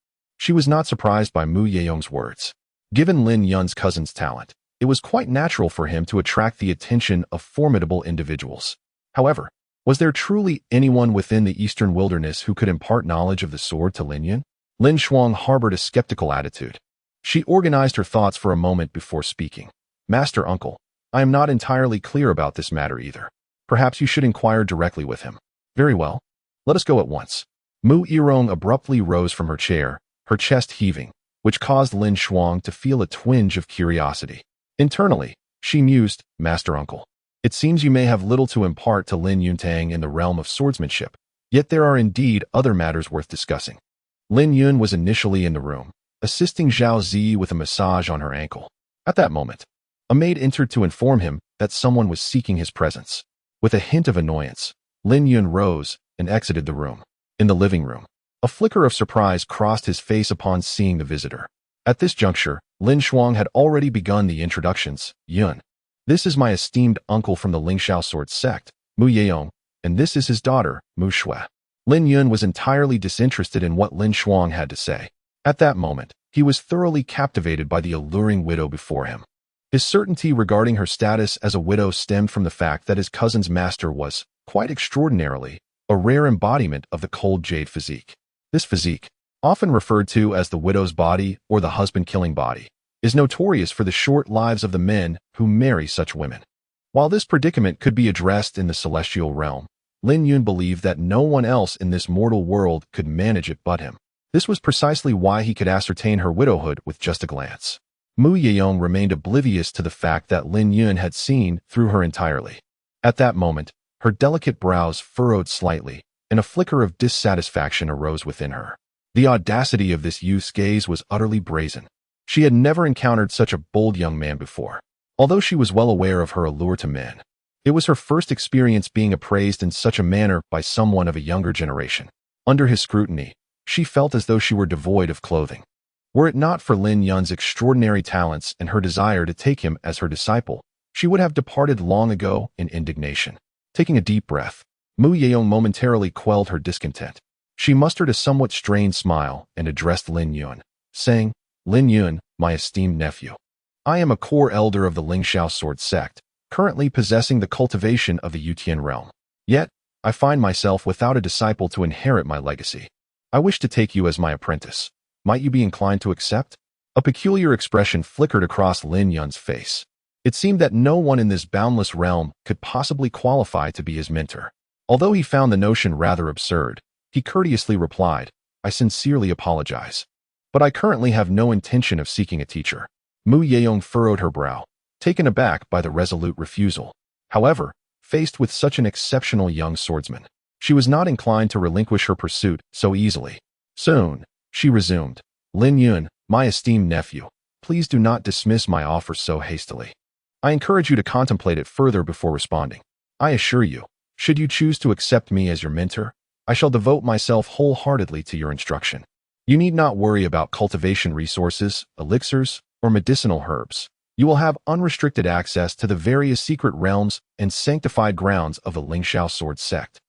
She was not surprised by Mu Yeong's words. Given Lin Yun's cousin's talent, it was quite natural for him to attract the attention of formidable individuals. However, was there truly anyone within the eastern wilderness who could impart knowledge of the sword to Lin Yun? Lin Shuang harbored a skeptical attitude. She organized her thoughts for a moment before speaking. Master Uncle, I am not entirely clear about this matter either. Perhaps you should inquire directly with him. Very well. Let us go at once. Mu Yirong abruptly rose from her chair, her chest heaving, which caused Lin Shuang to feel a twinge of curiosity. Internally, she mused, Master Uncle, it seems you may have little to impart to Lin Yuntang in the realm of swordsmanship, yet there are indeed other matters worth discussing. Lin Yun was initially in the room, assisting Zhao Zi with a massage on her ankle. At that moment, a maid entered to inform him that someone was seeking his presence. With a hint of annoyance, Lin Yun rose and exited the room. In the living room, a flicker of surprise crossed his face upon seeing the visitor. At this juncture, Lin Shuang had already begun the introductions. Yun, this is my esteemed uncle from the Lingxiao Sword Sect, Mu Yeong, and this is his daughter, Mu Shui. Lin Yun was entirely disinterested in what Lin Shuang had to say. At that moment, he was thoroughly captivated by the alluring widow before him. His certainty regarding her status as a widow stemmed from the fact that his cousin's master was, quite extraordinarily, a rare embodiment of the cold jade physique. This physique, often referred to as the widow's body or the husband-killing body, is notorious for the short lives of the men who marry such women. While this predicament could be addressed in the celestial realm, Lin Yun believed that no one else in this mortal world could manage it but him. This was precisely why he could ascertain her widowhood with just a glance. Mu Yeong remained oblivious to the fact that Lin Yun had seen through her entirely. At that moment, her delicate brows furrowed slightly, and a flicker of dissatisfaction arose within her. The audacity of this youth's gaze was utterly brazen. She had never encountered such a bold young man before. Although she was well aware of her allure to men, It was her first experience being appraised in such a manner by someone of a younger generation. Under his scrutiny, she felt as though she were devoid of clothing. Were it not for Lin Yun's extraordinary talents and her desire to take him as her disciple, she would have departed long ago in indignation. Taking a deep breath, Mu Yeong momentarily quelled her discontent. She mustered a somewhat strained smile and addressed Lin Yun, saying, "Lin Yun, my esteemed nephew. I am a core elder of the Lingxiao Sword Sect, currently possessing the cultivation of the Yutian realm. Yet, I find myself without a disciple to inherit my legacy. I wish to take you as my apprentice. Might you be inclined to accept?" A peculiar expression flickered across Lin Yun's face. It seemed that no one in this boundless realm could possibly qualify to be his mentor. Although he found the notion rather absurd, he courteously replied, "I sincerely apologize. But I currently have no intention of seeking a teacher." Mu Yeong furrowed her brow, taken aback by the resolute refusal. However, faced with such an exceptional young swordsman, she was not inclined to relinquish her pursuit so easily. Soon, she resumed, "Lin Yun, my esteemed nephew, please do not dismiss my offer so hastily. I encourage you to contemplate it further before responding. I assure you, should you choose to accept me as your mentor, I shall devote myself wholeheartedly to your instruction. You need not worry about cultivation resources, elixirs, or medicinal herbs. You will have unrestricted access to the various secret realms and sanctified grounds of the Lingxiao Sword Sect."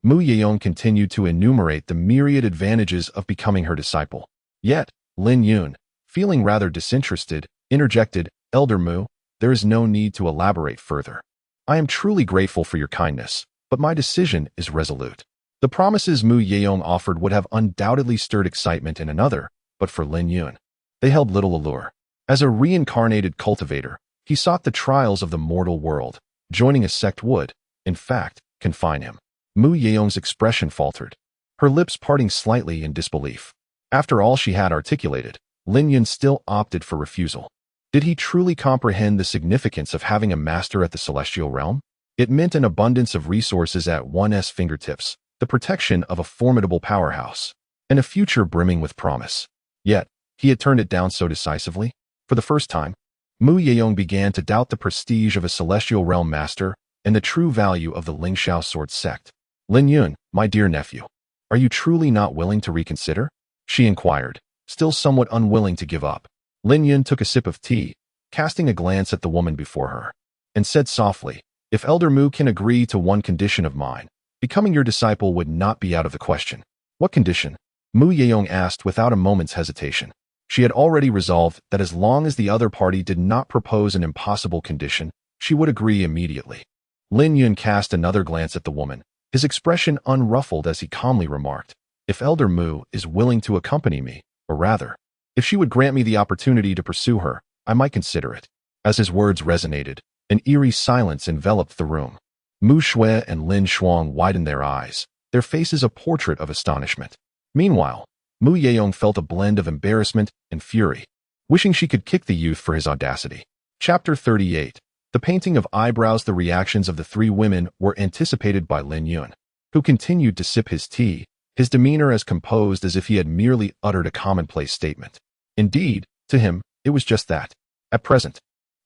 Mu Yeong continued to enumerate the myriad advantages of becoming her disciple. Yet, Lin Yun, feeling rather disinterested, interjected, "Elder Mu, there is no need to elaborate further. I am truly grateful for your kindness, but my decision is resolute." The promises Mu Yeong offered would have undoubtedly stirred excitement in another, but for Lin Yun, they held little allure. As a reincarnated cultivator, he sought the trials of the mortal world. Joining a sect would, in fact, confine him. Mu Yeong's expression faltered, her lips parting slightly in disbelief. After all she had articulated, Lin Yun still opted for refusal. Did he truly comprehend the significance of having a master at the celestial realm? It meant an abundance of resources at one's fingertips, the protection of a formidable powerhouse, and a future brimming with promise. Yet, he had turned it down so decisively. For the first time, Mu Yeong began to doubt the prestige of a celestial realm master and the true value of the Lingxiao Sword Sect. "Lin Yun, my dear nephew, are you truly not willing to reconsider?" she inquired, still somewhat unwilling to give up. Lin Yun took a sip of tea, casting a glance at the woman before her, and said softly, "If Elder Mu can agree to one condition of mine, becoming your disciple would not be out of the question." "What condition?" Mu Yeong asked without a moment's hesitation. She had already resolved that as long as the other party did not propose an impossible condition, she would agree immediately. Lin Yun cast another glance at the woman, his expression unruffled as he calmly remarked, "If Elder Mu is willing to accompany me, or rather, if she would grant me the opportunity to pursue her, I might consider it." As his words resonated, an eerie silence enveloped the room. Mu Shui and Lin Shuang widened their eyes, their faces a portrait of astonishment. Meanwhile, Mu Yeong felt a blend of embarrassment and fury, wishing she could kick the youth for his audacity. Chapter 38. The painting of eyebrows. The reactions of the three women were anticipated by Lin Yun, who continued to sip his tea, his demeanor as composed as if he had merely uttered a commonplace statement. Indeed, to him, it was just that. At present,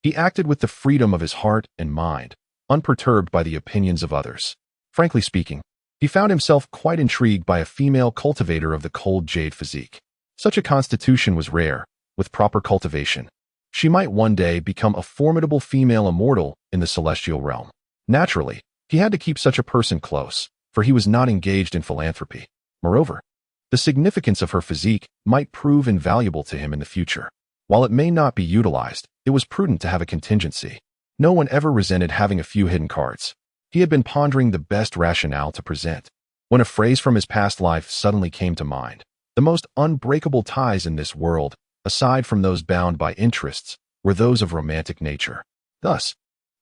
he acted with the freedom of his heart and mind, unperturbed by the opinions of others. Frankly speaking, he found himself quite intrigued by a female cultivator of the cold jade physique. Such a constitution was rare. With proper cultivation, she might one day become a formidable female immortal in the celestial realm. Naturally, he had to keep such a person close, for he was not engaged in philanthropy. Moreover, the significance of her physique might prove invaluable to him in the future. While it may not be utilized, it was prudent to have a contingency. No one ever resented having a few hidden cards. He had been pondering the best rationale to present, when a phrase from his past life suddenly came to mind. The most unbreakable ties in this world, aside from those bound by interests, were those of romantic nature. Thus,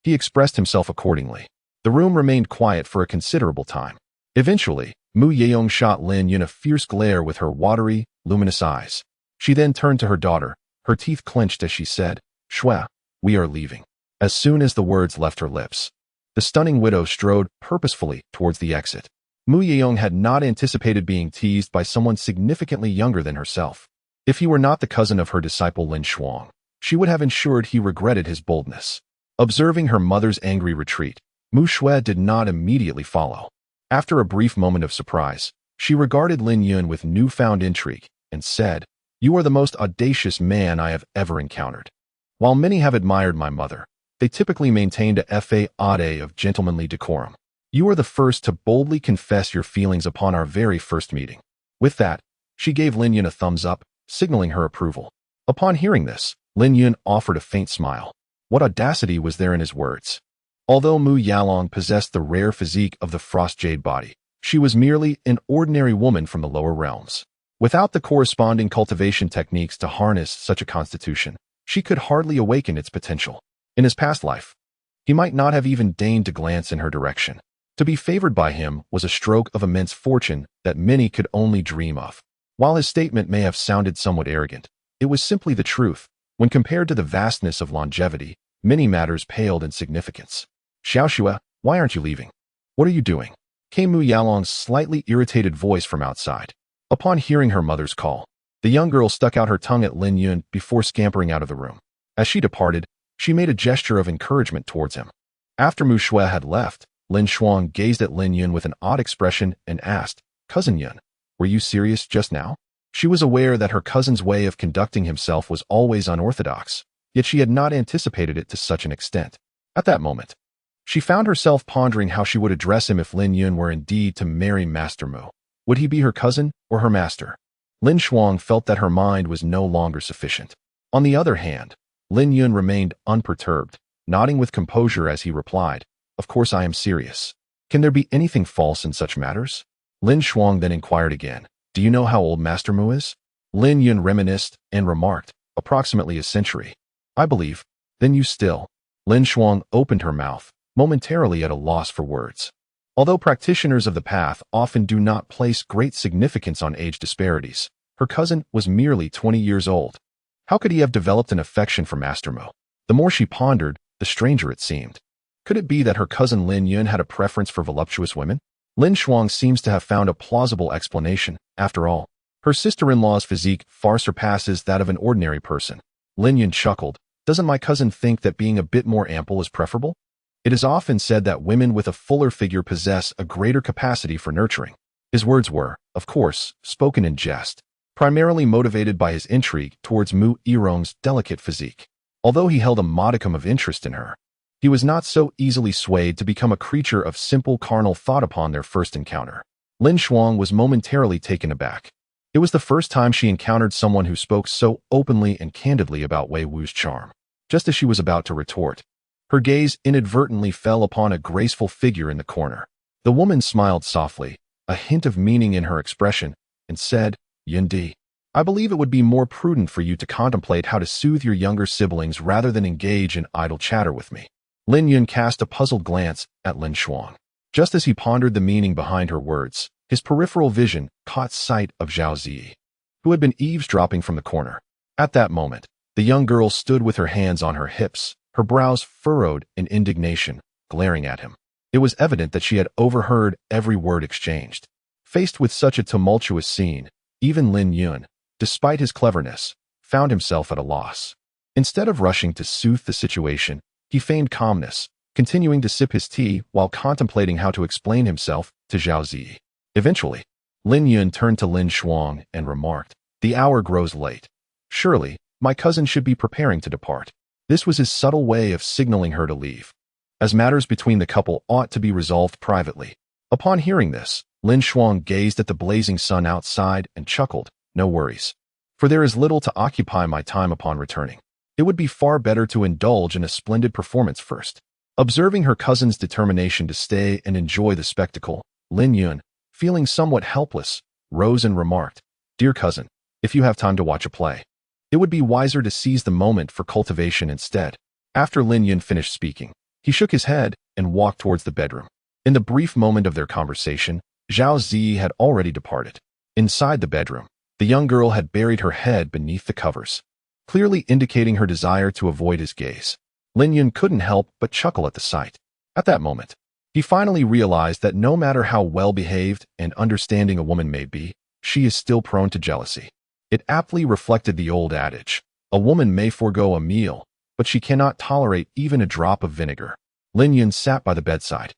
he expressed himself accordingly. The room remained quiet for a considerable time. Eventually, Mu Yeong shot Lin Yun a fierce glare with her watery, luminous eyes. She then turned to her daughter, her teeth clenched as she said, "Shui, we are leaving." As soon as the words left her lips, the stunning widow strode purposefully towards the exit. Mu Yeong had not anticipated being teased by someone significantly younger than herself. If he were not the cousin of her disciple Lin Shuang, she would have ensured he regretted his boldness. Observing her mother's angry retreat, Mu Shui did not immediately follow. After a brief moment of surprise, she regarded Lin Yun with newfound intrigue and said, "You are the most audacious man I have ever encountered. While many have admired my mother, they typically maintained a facade of gentlemanly decorum. You are the first to boldly confess your feelings upon our very first meeting." With that, she gave Lin Yun a thumbs up, signaling her approval. Upon hearing this, Lin Yun offered a faint smile. What audacity was there in his words? Although Mu Yalong possessed the rare physique of the frost jade body, she was merely an ordinary woman from the lower realms. Without the corresponding cultivation techniques to harness such a constitution, she could hardly awaken its potential. In his past life, he might not have even deigned to glance in her direction. To be favored by him was a stroke of immense fortune that many could only dream of. While his statement may have sounded somewhat arrogant, it was simply the truth. When compared to the vastness of longevity, many matters paled in significance. "Xiaoxue, why aren't you leaving? What are you doing?" came Mu Yalong's slightly irritated voice from outside. Upon hearing her mother's call, the young girl stuck out her tongue at Lin Yun before scampering out of the room. As she departed, she made a gesture of encouragement towards him. After Mu Shui had left, Lin Shuang gazed at Lin Yun with an odd expression and asked, "Cousin Yun, were you serious just now?" She was aware that her cousin's way of conducting himself was always unorthodox, yet she had not anticipated it to such an extent. At that moment, she found herself pondering how she would address him if Lin Yun were indeed to marry Master Mu. Would he be her cousin or her master? Lin Shuang felt that her mind was no longer sufficient. On the other hand, Lin Yun remained unperturbed, nodding with composure as he replied, "Of course I am serious. Can there be anything false in such matters?" Lin Shuang then inquired again, "Do you know how old Master Mu is?" Lin Yun reminisced and remarked, "Approximately a century." "I believe. Then you still." Lin Shuang opened her mouth, momentarily at a loss for words. Although practitioners of the path often do not place great significance on age disparities, her cousin was merely 20 years old. How could he have developed an affection for Master Mu? The more she pondered, the stranger it seemed. Could it be that her cousin Lin Yun had a preference for voluptuous women? Lin Shuang seems to have found a plausible explanation. After all, her sister-in-law's physique far surpasses that of an ordinary person. Lin Yun chuckled. "Doesn't my cousin think that being a bit more ample is preferable? It is often said that women with a fuller figure possess a greater capacity for nurturing." His words were, of course, spoken in jest, primarily motivated by his intrigue towards Mu Yirong's delicate physique. Although he held a modicum of interest in her, he was not so easily swayed to become a creature of simple carnal thought upon their first encounter. Lin Shuang was momentarily taken aback. It was the first time she encountered someone who spoke so openly and candidly about Wei Wu's charm. Just as she was about to retort, her gaze inadvertently fell upon a graceful figure in the corner. The woman smiled softly, a hint of meaning in her expression, and said, "Yundi, I believe it would be more prudent for you to contemplate how to soothe your younger siblings rather than engage in idle chatter with me." Lin Yun cast a puzzled glance at Lin Shuang. Just as he pondered the meaning behind her words, his peripheral vision caught sight of Zhao Ziyi, who had been eavesdropping from the corner. At that moment, the young girl stood with her hands on her hips, her brows furrowed in indignation, glaring at him. It was evident that she had overheard every word exchanged. Faced with such a tumultuous scene, even Lin Yun, despite his cleverness, found himself at a loss. Instead of rushing to soothe the situation, he feigned calmness, continuing to sip his tea while contemplating how to explain himself to Zhao Ziyi. Eventually, Lin Yun turned to Lin Shuang and remarked, "The hour grows late. Surely, my cousin should be preparing to depart." This was his subtle way of signaling her to leave, as matters between the couple ought to be resolved privately. Upon hearing this, Lin Shuang gazed at the blazing sun outside and chuckled, "No worries, for there is little to occupy my time upon returning. It would be far better to indulge in a splendid performance first." Observing her cousin's determination to stay and enjoy the spectacle, Lin Yun, feeling somewhat helpless, rose and remarked, "Dear cousin, if you have time to watch a play, it would be wiser to seize the moment for cultivation instead." After Lin Yun finished speaking, he shook his head and walked towards the bedroom. In the brief moment of their conversation, Zhao Ziyi had already departed. Inside the bedroom, the young girl had buried her head beneath the covers, clearly indicating her desire to avoid his gaze. Lin Yun couldn't help but chuckle at the sight. At that moment, he finally realized that no matter how well-behaved and understanding a woman may be, she is still prone to jealousy. It aptly reflected the old adage, a woman may forego a meal, but she cannot tolerate even a drop of vinegar. Lin Yun sat by the bedside,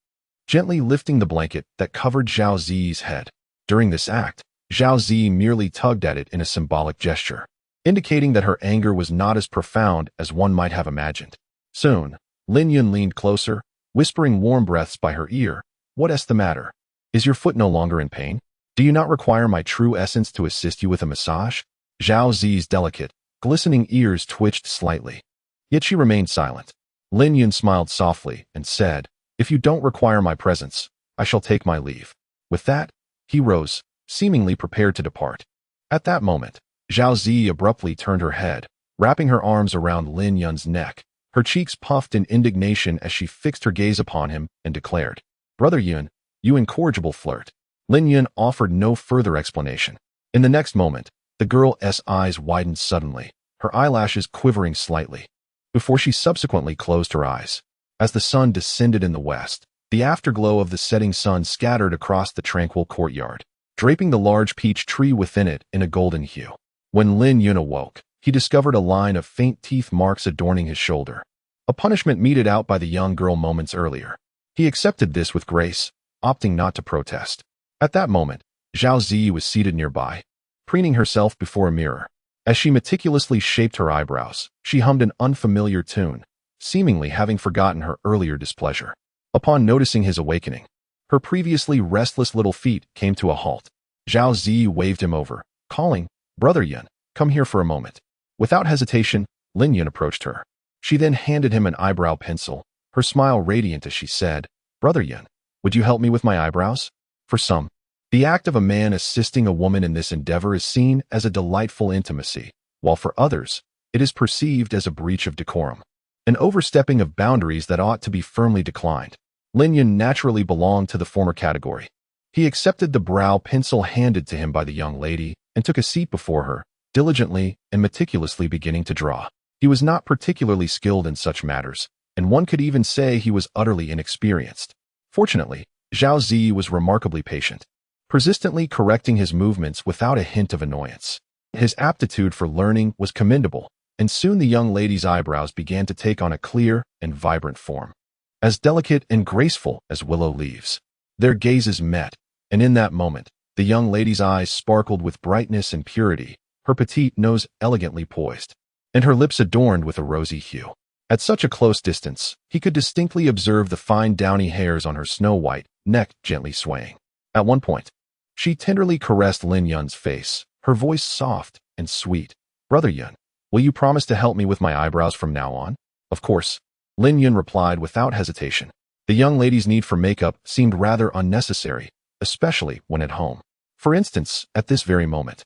gently lifting the blanket that covered Zhao Zi's head. During this act, Zhao Zi merely tugged at it in a symbolic gesture, indicating that her anger was not as profound as one might have imagined. Soon, Lin Yun leaned closer, whispering warm breaths by her ear. "What's the matter? Is your foot no longer in pain? Do you not require my true essence to assist you with a massage?" Zhao Zi's delicate, glistening ears twitched slightly. Yet she remained silent. Lin Yun smiled softly and said, "If you don't require my presence, I shall take my leave." With that, he rose, seemingly prepared to depart. At that moment, Zhao Zi abruptly turned her head, wrapping her arms around Lin Yun's neck. Her cheeks puffed in indignation as she fixed her gaze upon him and declared, "Brother Yun, you incorrigible flirt." Lin Yun offered no further explanation. In the next moment, the girl's eyes widened suddenly, her eyelashes quivering slightly, before she subsequently closed her eyes. As the sun descended in the west, the afterglow of the setting sun scattered across the tranquil courtyard, draping the large peach tree within it in a golden hue. When Lin Yun awoke, he discovered a line of faint teeth marks adorning his shoulder, a punishment meted out by the young girl moments earlier. He accepted this with grace, opting not to protest. At that moment, Zhao Zi was seated nearby, preening herself before a mirror. As she meticulously shaped her eyebrows, she hummed an unfamiliar tune, seemingly having forgotten her earlier displeasure. Upon noticing his awakening, her previously restless little feet came to a halt. Zhao Zi waved him over, calling, "Brother Yun, come here for a moment." Without hesitation, Lin Yun approached her. She then handed him an eyebrow pencil, her smile radiant as she said, "Brother Yun, would you help me with my eyebrows?" For some, the act of a man assisting a woman in this endeavor is seen as a delightful intimacy, while for others, it is perceived as a breach of decorum, an overstepping of boundaries that ought to be firmly declined. Lin Yun naturally belonged to the former category. He accepted the brow pencil handed to him by the young lady and took a seat before her, diligently and meticulously beginning to draw. He was not particularly skilled in such matters, and one could even say he was utterly inexperienced. Fortunately, Zhao Zi was remarkably patient, persistently correcting his movements without a hint of annoyance. His aptitude for learning was commendable, and soon the young lady's eyebrows began to take on a clear and vibrant form, as delicate and graceful as willow leaves. Their gazes met, and in that moment, the young lady's eyes sparkled with brightness and purity, her petite nose elegantly poised, and her lips adorned with a rosy hue. At such a close distance, he could distinctly observe the fine downy hairs on her snow-white neck gently swaying. At one point, she tenderly caressed Lin Yun's face, her voice soft and sweet. "Brother Yun, will you promise to help me with my eyebrows from now on?" "Of course," Lin Yun replied without hesitation. The young lady's need for makeup seemed rather unnecessary, especially when at home. For instance, at this very moment,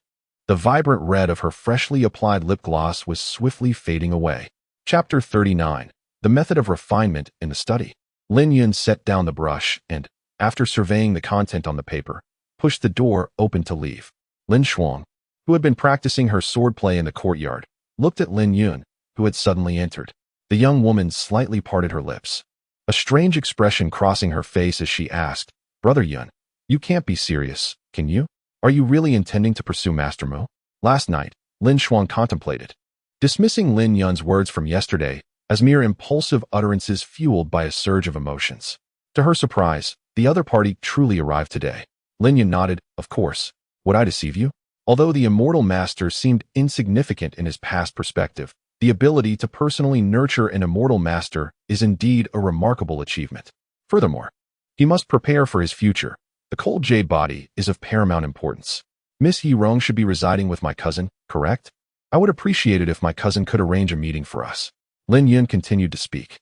the vibrant red of her freshly applied lip gloss was swiftly fading away. Chapter 39. The Method of Refinement in the Study. Lin Yun set down the brush and, after surveying the content on the paper, pushed the door open to leave. Lin Shuang, who had been practicing her swordplay in the courtyard, looked at Lin Yun, who had suddenly entered. The young woman slightly parted her lips, a strange expression crossing her face as she asked, "Brother Yun, you can't be serious, can you? Are you really intending to pursue Master Mu?" Last night, Lin Shuang contemplated, dismissing Lin Yun's words from yesterday as mere impulsive utterances fueled by a surge of emotions. To her surprise, the other party truly arrived today. Lin Yun nodded, "Of course. Would I deceive you?" Although the immortal master seemed insignificant in his past perspective, the ability to personally nurture an immortal master is indeed a remarkable achievement. Furthermore, he must prepare for his future. The cold jade body is of paramount importance. Miss Yirong should be residing with my cousin, correct? I would appreciate it if my cousin could arrange a meeting for us. Lin Yun continued to speak,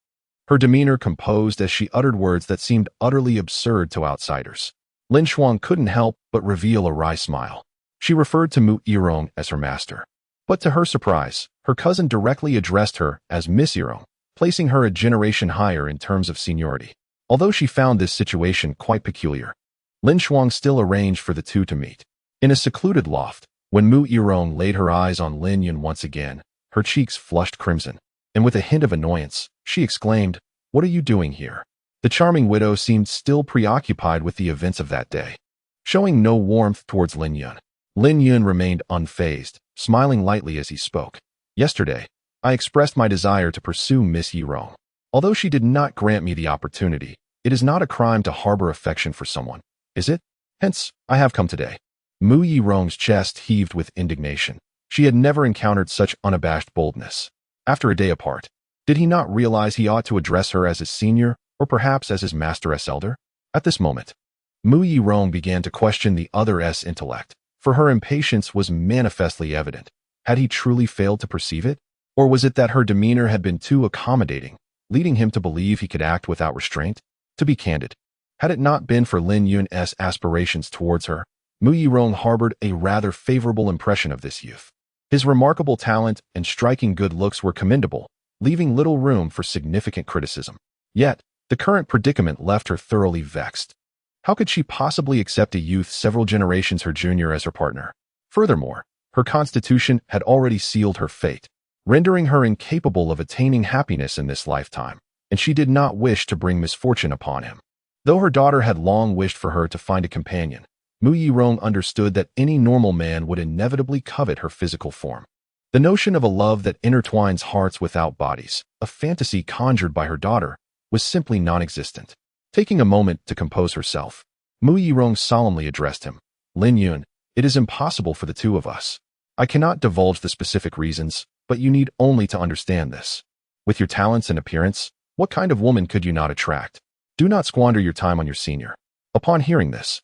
her demeanor composed as she uttered words that seemed utterly absurd to outsiders. Lin Shuang couldn't help but reveal a wry smile. She referred to Mu Yirong as her master. But to her surprise, her cousin directly addressed her as Miss Yirong, placing her a generation higher in terms of seniority. Although she found this situation quite peculiar, Lin Shuang still arranged for the two to meet. In a secluded loft, when Mu Yirong laid her eyes on Lin Yun once again, her cheeks flushed crimson, and with a hint of annoyance, she exclaimed, "What are you doing here?" The charming widow seemed still preoccupied with the events of that day, showing no warmth towards Lin Yun. Lin Yun remained unfazed, smiling lightly as he spoke. "Yesterday, I expressed my desire to pursue Miss Yirong. Although she did not grant me the opportunity, it is not a crime to harbor affection for someone, is it? Hence, I have come today. Mu Yirong's chest heaved with indignation. She had never encountered such unabashed boldness. After a day apart, did he not realize he ought to address her as his senior, or perhaps as his master-s elder? At this moment, Mu Yirong began to question the other's intellect, for her impatience was manifestly evident. Had he truly failed to perceive it? Or was it that her demeanor had been too accommodating, leading him to believe he could act without restraint? To be candid, had it not been for Lin Yun's aspirations towards her, Mu Yirong harbored a rather favorable impression of this youth. His remarkable talent and striking good looks were commendable, leaving little room for significant criticism. Yet, the current predicament left her thoroughly vexed. How could she possibly accept a youth several generations her junior as her partner? Furthermore, her constitution had already sealed her fate, rendering her incapable of attaining happiness in this lifetime, and she did not wish to bring misfortune upon him. Though her daughter had long wished for her to find a companion, Mu Yirong understood that any normal man would inevitably covet her physical form. The notion of a love that intertwines hearts without bodies, a fantasy conjured by her daughter, was simply non-existent. Taking a moment to compose herself, Mu Yirong solemnly addressed him. Lin Yun, it is impossible for the two of us. I cannot divulge the specific reasons, but you need only to understand this. With your talents and appearance, what kind of woman could you not attract? Do not squander your time on your senior. Upon hearing this,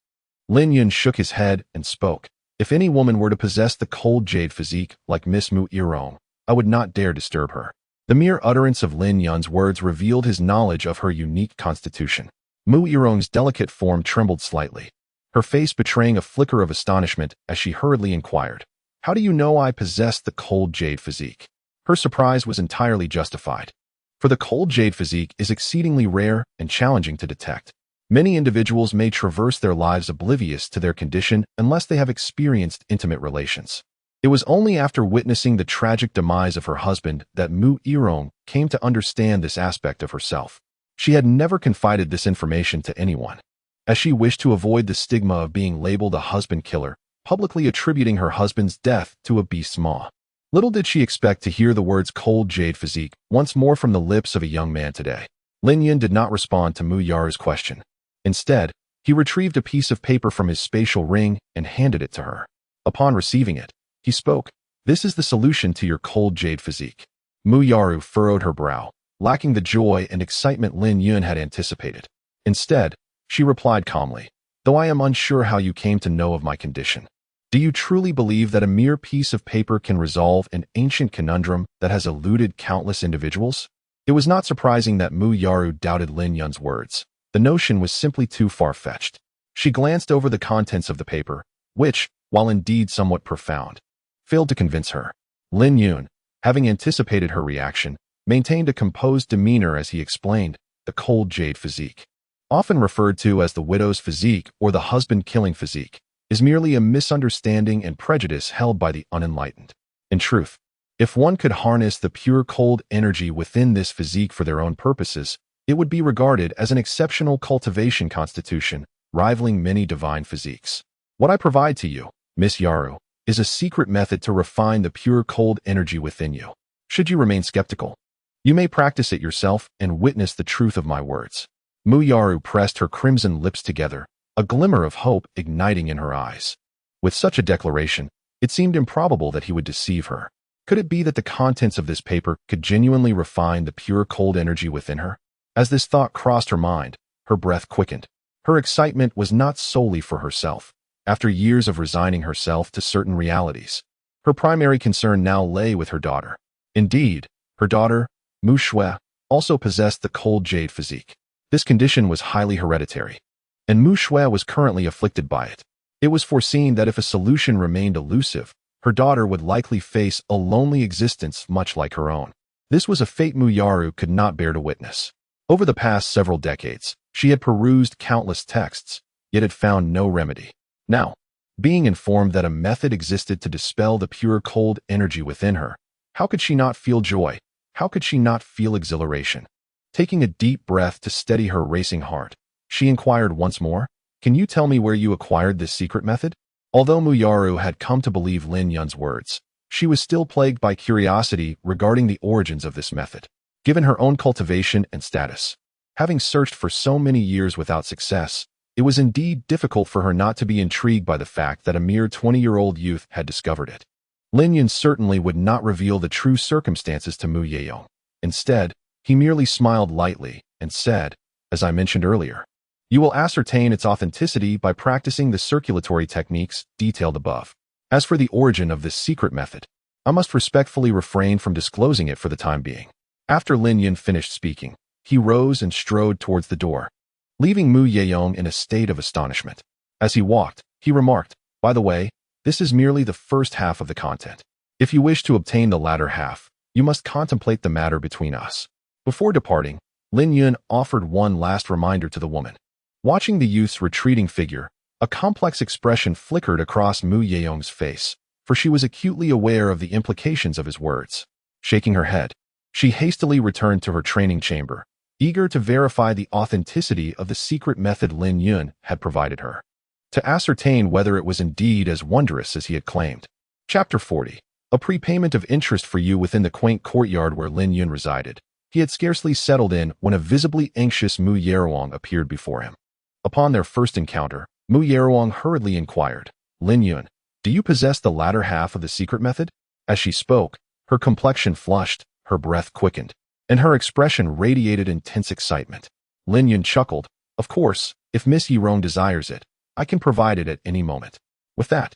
Lin Yun shook his head and spoke. If any woman were to possess the cold jade physique like Miss Mu Yirong, I would not dare disturb her. The mere utterance of Lin Yun's words revealed his knowledge of her unique constitution. Mu Yirong's delicate form trembled slightly, her face betraying a flicker of astonishment as she hurriedly inquired, "How do you know I possess the cold jade physique?" Her surprise was entirely justified, for the cold jade physique is exceedingly rare and challenging to detect. Many individuals may traverse their lives oblivious to their condition unless they have experienced intimate relations. It was only after witnessing the tragic demise of her husband that Mu Yirong came to understand this aspect of herself. She had never confided this information to anyone, as she wished to avoid the stigma of being labeled a husband killer, publicly attributing her husband's death to a beast's maw. Little did she expect to hear the words cold jade physique once more from the lips of a young man today. Lin Yun did not respond to Mu Yaru's question. Instead, he retrieved a piece of paper from his spatial ring and handed it to her. Upon receiving it, he spoke, "This is the solution to your cold jade physique." Mu Yaru furrowed her brow, lacking the joy and excitement Lin Yun had anticipated. Instead, she replied calmly, "Though I am unsure how you came to know of my condition. Do you truly believe that a mere piece of paper can resolve an ancient conundrum that has eluded countless individuals?" It was not surprising that Mu Yaru doubted Lin Yun's words. The notion was simply too far-fetched. She glanced over the contents of the paper, which, while indeed somewhat profound, failed to convince her. Lin Yun, having anticipated her reaction, maintained a composed demeanor as he explained, the cold jade physique, often referred to as the widow's physique or the husband-killing physique, is merely a misunderstanding and prejudice held by the unenlightened. In truth, if one could harness the pure cold energy within this physique for their own purposes, it would be regarded as an exceptional cultivation constitution, rivaling many divine physiques. What I provide to you, Miss Yaru, is a secret method to refine the pure cold energy within you. Should you remain skeptical, you may practice it yourself and witness the truth of my words. Mu Yaru pressed her crimson lips together, a glimmer of hope igniting in her eyes. With such a declaration, it seemed improbable that he would deceive her. Could it be that the contents of this paper could genuinely refine the pure cold energy within her? As this thought crossed her mind, her breath quickened. Her excitement was not solely for herself. After years of resigning herself to certain realities, her primary concern now lay with her daughter. Indeed, her daughter, Mu Shui, also possessed the cold jade physique. This condition was highly hereditary, and Mu Shui was currently afflicted by it. It was foreseen that if a solution remained elusive, her daughter would likely face a lonely existence much like her own. This was a fate Mu Yaru could not bear to witness. Over the past several decades, she had perused countless texts, yet had found no remedy. Now, being informed that a method existed to dispel the pure cold energy within her, how could she not feel joy? How could she not feel exhilaration? Taking a deep breath to steady her racing heart, she inquired once more, "Can you tell me where you acquired this secret method?" Although Mu Yaru had come to believe Lin Yun's words, she was still plagued by curiosity regarding the origins of this method. given her own cultivation and status. Having searched for so many years without success, it was indeed difficult for her not to be intrigued by the fact that a mere 20-year-old youth had discovered it. Lin Yun certainly would not reveal the true circumstances to Mu Yeyong. Instead, he merely smiled lightly and said, as I mentioned earlier, you will ascertain its authenticity by practicing the circulatory techniques detailed above. As for the origin of this secret method, I must respectfully refrain from disclosing it for the time being. After Lin Yun finished speaking, he rose and strode towards the door, leaving Mu Yeyong in a state of astonishment. As he walked, he remarked, by the way, this is merely the first half of the content. If you wish to obtain the latter half, you must contemplate the matter between us. Before departing, Lin Yun offered one last reminder to the woman. Watching the youth's retreating figure, a complex expression flickered across Mu Yeyong's face, for she was acutely aware of the implications of his words. Shaking her head, she hastily returned to her training chamber, eager to verify the authenticity of the secret method Lin Yun had provided her, to ascertain whether it was indeed as wondrous as he had claimed. Chapter 40. A prepayment of interest for you within the quaint courtyard where Lin Yun resided. He had scarcely settled in when a visibly anxious Mu Yeruang appeared before him. Upon their first encounter, Mu Yeruang hurriedly inquired, Lin Yun, do you possess the latter half of the secret method? As she spoke, her complexion flushed, her breath quickened, and her expression radiated intense excitement. Lin Yun chuckled, of course, if Miss Yerong desires it, I can provide it at any moment. With that,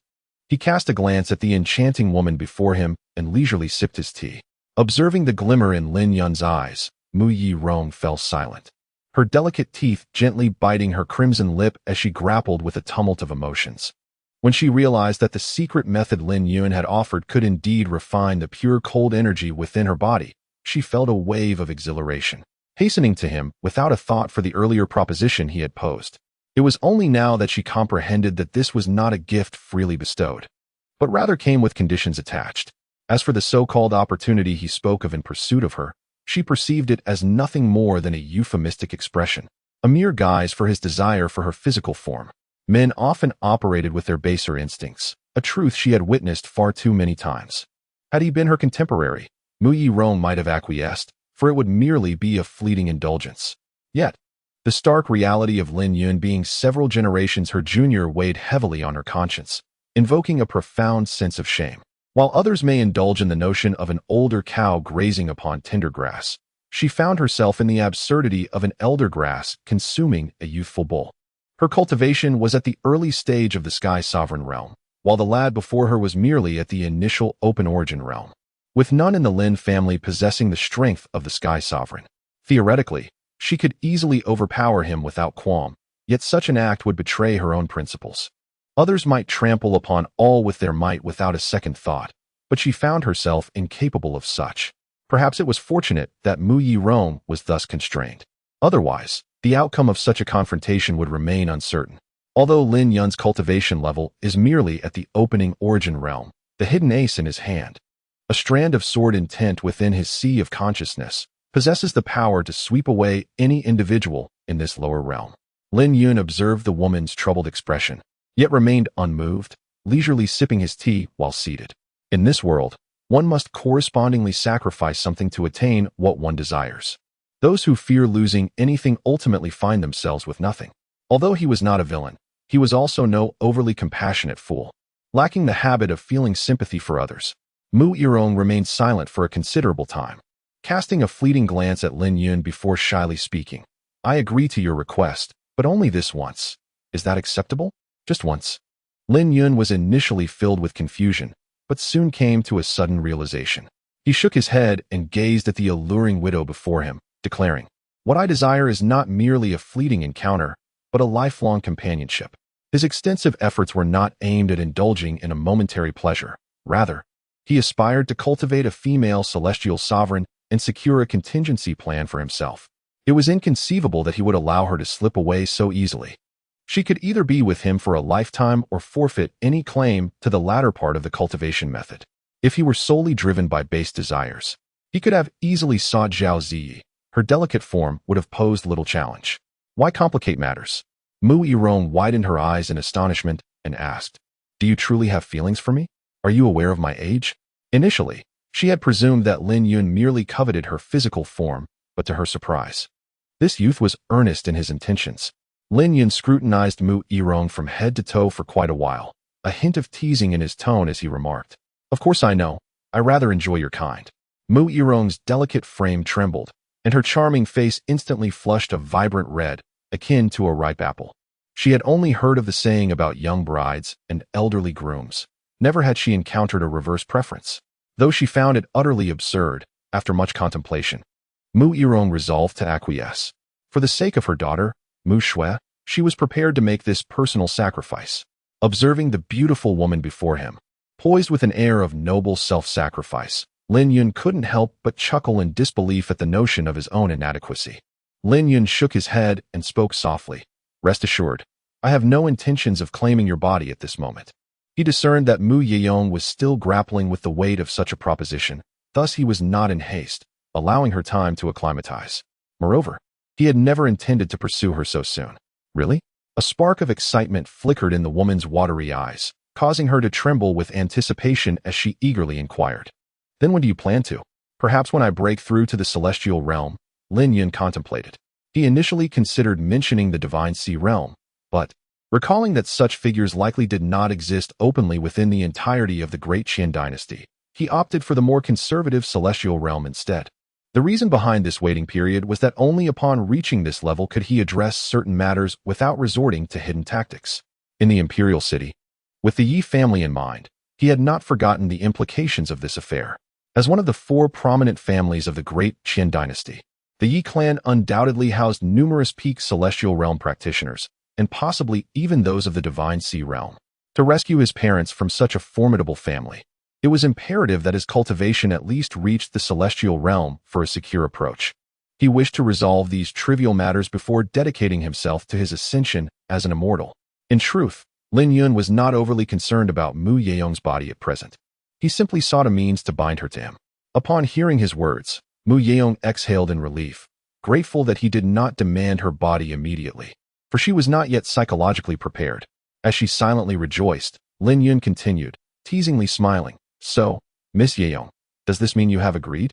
he cast a glance at the enchanting woman before him and leisurely sipped his tea. Observing the glimmer in Lin Yun's eyes, Mu Yerong fell silent, her delicate teeth gently biting her crimson lip as she grappled with a tumult of emotions. When she realized that the secret method Lin Yun had offered could indeed refine the pure cold energy within her body, she felt a wave of exhilaration, hastening to him without a thought for the earlier proposition he had posed. It was only now that she comprehended that this was not a gift freely bestowed, but rather came with conditions attached. As for the so-called opportunity he spoke of in pursuit of her, she perceived it as nothing more than a euphemistic expression, a mere guise for his desire for her physical form. Men often operated with their baser instincts, a truth she had witnessed far too many times. Had he been her contemporary, Mu Yerong might have acquiesced, for it would merely be a fleeting indulgence. Yet, the stark reality of Lin Yun being several generations her junior weighed heavily on her conscience, invoking a profound sense of shame. While others may indulge in the notion of an older cow grazing upon tender grass, she found herself in the absurdity of an elder grass consuming a youthful bull. Her cultivation was at the early stage of the Sky Sovereign realm, while the lad before her was merely at the initial open origin realm, with none in the Lin family possessing the strength of the Sky Sovereign. Theoretically, she could easily overpower him without qualm, yet such an act would betray her own principles. Others might trample upon all with their might without a second thought, but she found herself incapable of such. Perhaps it was fortunate that Mu Yerong was thus constrained. Otherwise, the outcome of such a confrontation would remain uncertain. Although Lin Yun's cultivation level is merely at the opening origin realm, the hidden ace in his hand, a strand of sword intent within his sea of consciousness, possesses the power to sweep away any individual in this lower realm. Lin Yun observed the woman's troubled expression, yet remained unmoved, leisurely sipping his tea while seated. In this world, one must correspondingly sacrifice something to attain what one desires. Those who fear losing anything ultimately find themselves with nothing. Although he was not a villain, he was also no overly compassionate fool. Lacking the habit of feeling sympathy for others, Mu Yerong remained silent for a considerable time, casting a fleeting glance at Lin Yun before shyly speaking. I agree to your request, but only this once. Is that acceptable? Just once. Lin Yun was initially filled with confusion, but soon came to a sudden realization. He shook his head and gazed at the alluring widow before him, declaring, what I desire is not merely a fleeting encounter, but a lifelong companionship. His extensive efforts were not aimed at indulging in a momentary pleasure. Rather, he aspired to cultivate a female celestial sovereign and secure a contingency plan for himself. It was inconceivable that he would allow her to slip away so easily. She could either be with him for a lifetime or forfeit any claim to the latter part of the cultivation method. If he were solely driven by base desires, he could have easily sought Zhao Ziyi. Her delicate form would have posed little challenge. Why complicate matters? Mu Yerong widened her eyes in astonishment and asked, do you truly have feelings for me? Are you aware of my age? Initially, She had presumed that Lin Yun merely coveted her physical form, but to her surprise, this youth was earnest in his intentions. Lin Yun scrutinized Mu Yirong from head to toe for quite a while, a hint of teasing in his tone as he remarked, "Of course I know. I rather enjoy your kind." Mu Yirong's delicate frame trembled, and her charming face instantly flushed a vibrant red, akin to a ripe apple. She had only heard of the saying about young brides and elderly grooms. Never had she encountered a reverse preference. Though she found it utterly absurd, after much contemplation, Mu Yirong resolved to acquiesce. For the sake of her daughter, Mu Shui, she was prepared to make this personal sacrifice. Observing the beautiful woman before him, poised with an air of noble self-sacrifice, Lin Yun couldn't help but chuckle in disbelief at the notion of his own inadequacy. Lin Yun shook his head and spoke softly. "Rest assured, I have no intentions of claiming your body at this moment." He discerned that Mu Yirong was still grappling with the weight of such a proposition, thus he was not in haste, allowing her time to acclimatize. Moreover, he had never intended to pursue her so soon. Really? A spark of excitement flickered in the woman's watery eyes, causing her to tremble with anticipation as she eagerly inquired, "Then when do you plan to?" "Perhaps when I break through to the celestial realm," Lin Yun contemplated. He initially considered mentioning the divine sea realm, but, recalling that such figures likely did not exist openly within the entirety of the Great Qin dynasty, he opted for the more conservative celestial realm instead. The reason behind this waiting period was that only upon reaching this level could he address certain matters without resorting to hidden tactics. In the imperial city, with the Yi family in mind, he had not forgotten the implications of this affair. As one of the four prominent families of the Great Qin dynasty, the Yi clan undoubtedly housed numerous peak celestial realm practitioners, and possibly even those of the divine sea realm. To rescue his parents from such a formidable family, it was imperative that his cultivation at least reach the celestial realm for a secure approach. He wished to resolve these trivial matters before dedicating himself to his ascension as an immortal. In truth, Lin Yun was not overly concerned about Mu Yirong's body at present. He simply sought a means to bind her to him. Upon hearing his words, Mu Yirong exhaled in relief, grateful that he did not demand her body immediately, for she was not yet psychologically prepared. As she silently rejoiced, Lin Yun continued, teasingly smiling, "So, Miss Yirong, does this mean you have agreed?"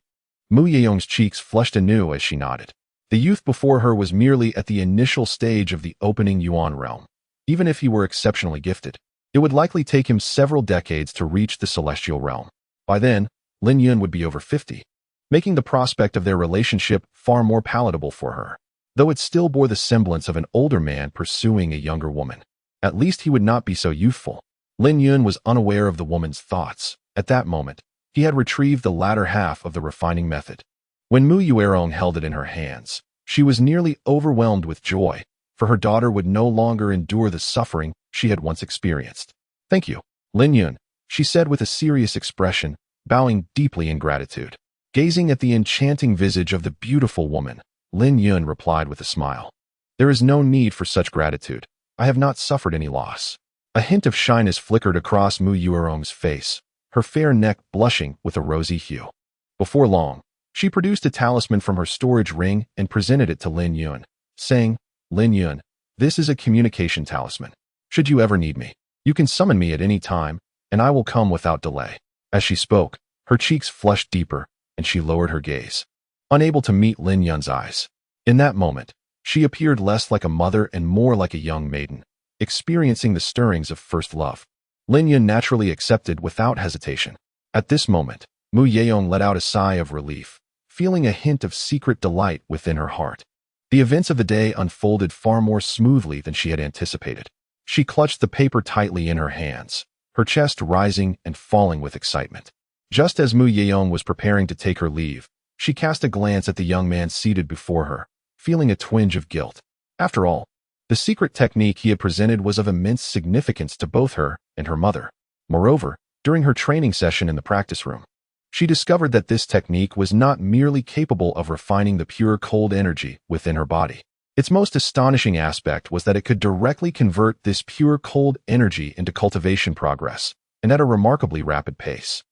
Mu Yirong's cheeks flushed anew as she nodded. The youth before her was merely at the initial stage of the opening Yuan realm. Even if he were exceptionally gifted, it would likely take him several decades to reach the celestial realm. By then, Lin Yun would be over 50, making the prospect of their relationship far more palatable for her, though it still bore the semblance of an older man pursuing a younger woman. At least he would not be so youthful. Lin Yun was unaware of the woman's thoughts. At that moment, he had retrieved the latter half of the refining method. When Mu Yirong held it in her hands, she was nearly overwhelmed with joy, for her daughter would no longer endure the suffering she had once experienced. "Thank you, Lin Yun," she said with a serious expression, bowing deeply in gratitude. Gazing at the enchanting visage of the beautiful woman, Lin Yun replied with a smile, "There is no need for such gratitude. I have not suffered any loss." A hint of shyness flickered across Mu Yirong's face, her fair neck blushing with a rosy hue. Before long, she produced a talisman from her storage ring and presented it to Lin Yun, saying, "Lin Yun, this is a communication talisman. Should you ever need me, you can summon me at any time, and I will come without delay." As she spoke, her cheeks flushed deeper, and she lowered her gaze, unable to meet Lin Yun's eyes. In that moment, she appeared less like a mother and more like a young maiden, experiencing the stirrings of first love. Lin Yun naturally accepted without hesitation. At this moment, Mu Yirong let out a sigh of relief, feeling a hint of secret delight within her heart. The events of the day unfolded far more smoothly than she had anticipated. She clutched the paper tightly in her hands, her chest rising and falling with excitement. Just as Mu Yirong was preparing to take her leave, she cast a glance at the young man seated before her, feeling a twinge of guilt. After all, the secret technique he had presented was of immense significance to both her and her mother. Moreover, during her training session in the practice room, she discovered that this technique was not merely capable of refining the pure cold energy within her body. Its most astonishing aspect was that it could directly convert this pure cold energy into cultivation progress, and at a remarkably rapid pace.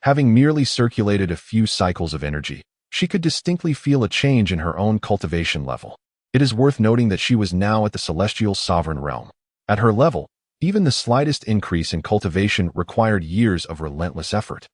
Having merely circulated a few cycles of energy, she could distinctly feel a change in her own cultivation level. It is worth noting that she was now at the celestial sovereign realm. At her level, even the slightest increase in cultivation required years of relentless effort.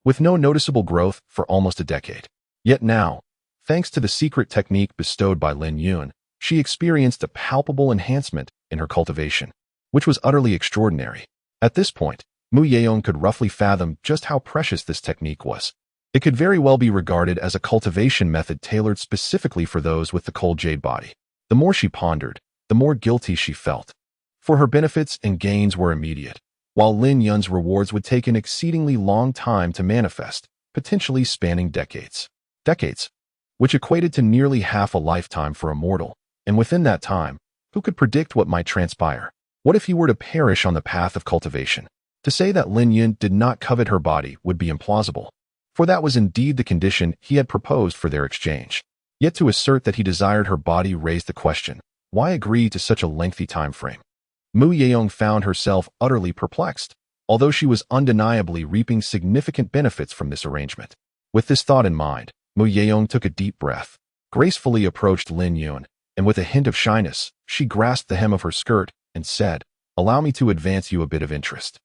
with no noticeable growth for almost a decade. Yet now, thanks to the secret technique bestowed by Lin Yun, she experienced a palpable enhancement in her cultivation, which was utterly extraordinary. At this point, Mu Yeong could roughly fathom just how precious this technique was. It could very well be regarded as a cultivation method tailored specifically for those with the cold jade body. The more she pondered, the more guilty she felt. For her benefits and gains were immediate, while Lin Yun's rewards would take an exceedingly long time to manifest, potentially spanning decades. Decades, which equated to nearly half a lifetime for a mortal, and within that time, who could predict what might transpire? What if he were to perish on the path of cultivation? To say that Lin Yun did not covet her body would be implausible, for that was indeed the condition he had proposed for their exchange. Yet to assert that he desired her body raised the question, why agree to such a lengthy time frame? Mu Yeong found herself utterly perplexed, although she was undeniably reaping significant benefits from this arrangement. With this thought in mind, Mu Yeong took a deep breath, gracefully approached Lin Yun, and with a hint of shyness, she grasped the hem of her skirt and said, "Allow me to advance you a bit of interest."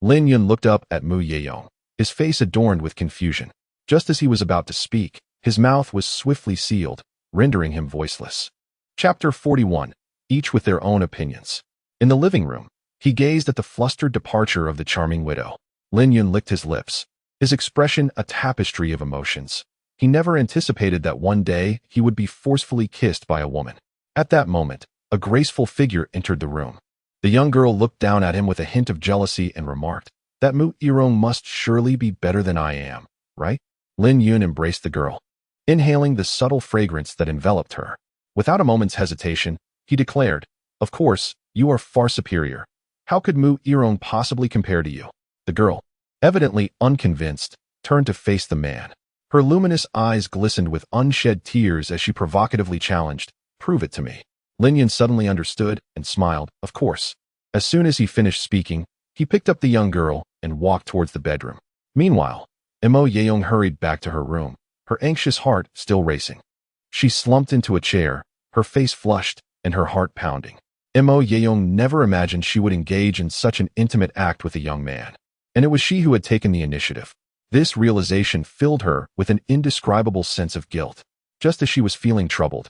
Lin Yun looked up at Mu Yeong, his face adorned with confusion. Just as he was about to speak, his mouth was swiftly sealed, rendering him voiceless. Chapter 41. Each with their own opinions. In the living room, he gazed at the flustered departure of the charming widow. Lin Yun licked his lips, his expression a tapestry of emotions. He never anticipated that one day he would be forcefully kissed by a woman. At that moment, a graceful figure entered the room. The young girl looked down at him with a hint of jealousy and remarked, "That Mu Yeong must surely be better than I am, right?" Lin Yun embraced the girl, inhaling the subtle fragrance that enveloped her. Without a moment's hesitation, he declared, "Of course, you are far superior. How could Mu Yeong possibly compare to you?" The girl, evidently unconvinced, turned to face the man. Her luminous eyes glistened with unshed tears as she provocatively challenged, "Prove it to me." Lin Yun suddenly understood and smiled, "Of course." As soon as he finished speaking, he picked up the young girl and walked towards the bedroom. Meanwhile, Mo Yeong hurried back to her room, her anxious heart still racing. She slumped into a chair, her face flushed and her heart pounding. Mo Yeong never imagined she would engage in such an intimate act with a young man, and it was she who had taken the initiative. This realization filled her with an indescribable sense of guilt. Just as she was feeling troubled,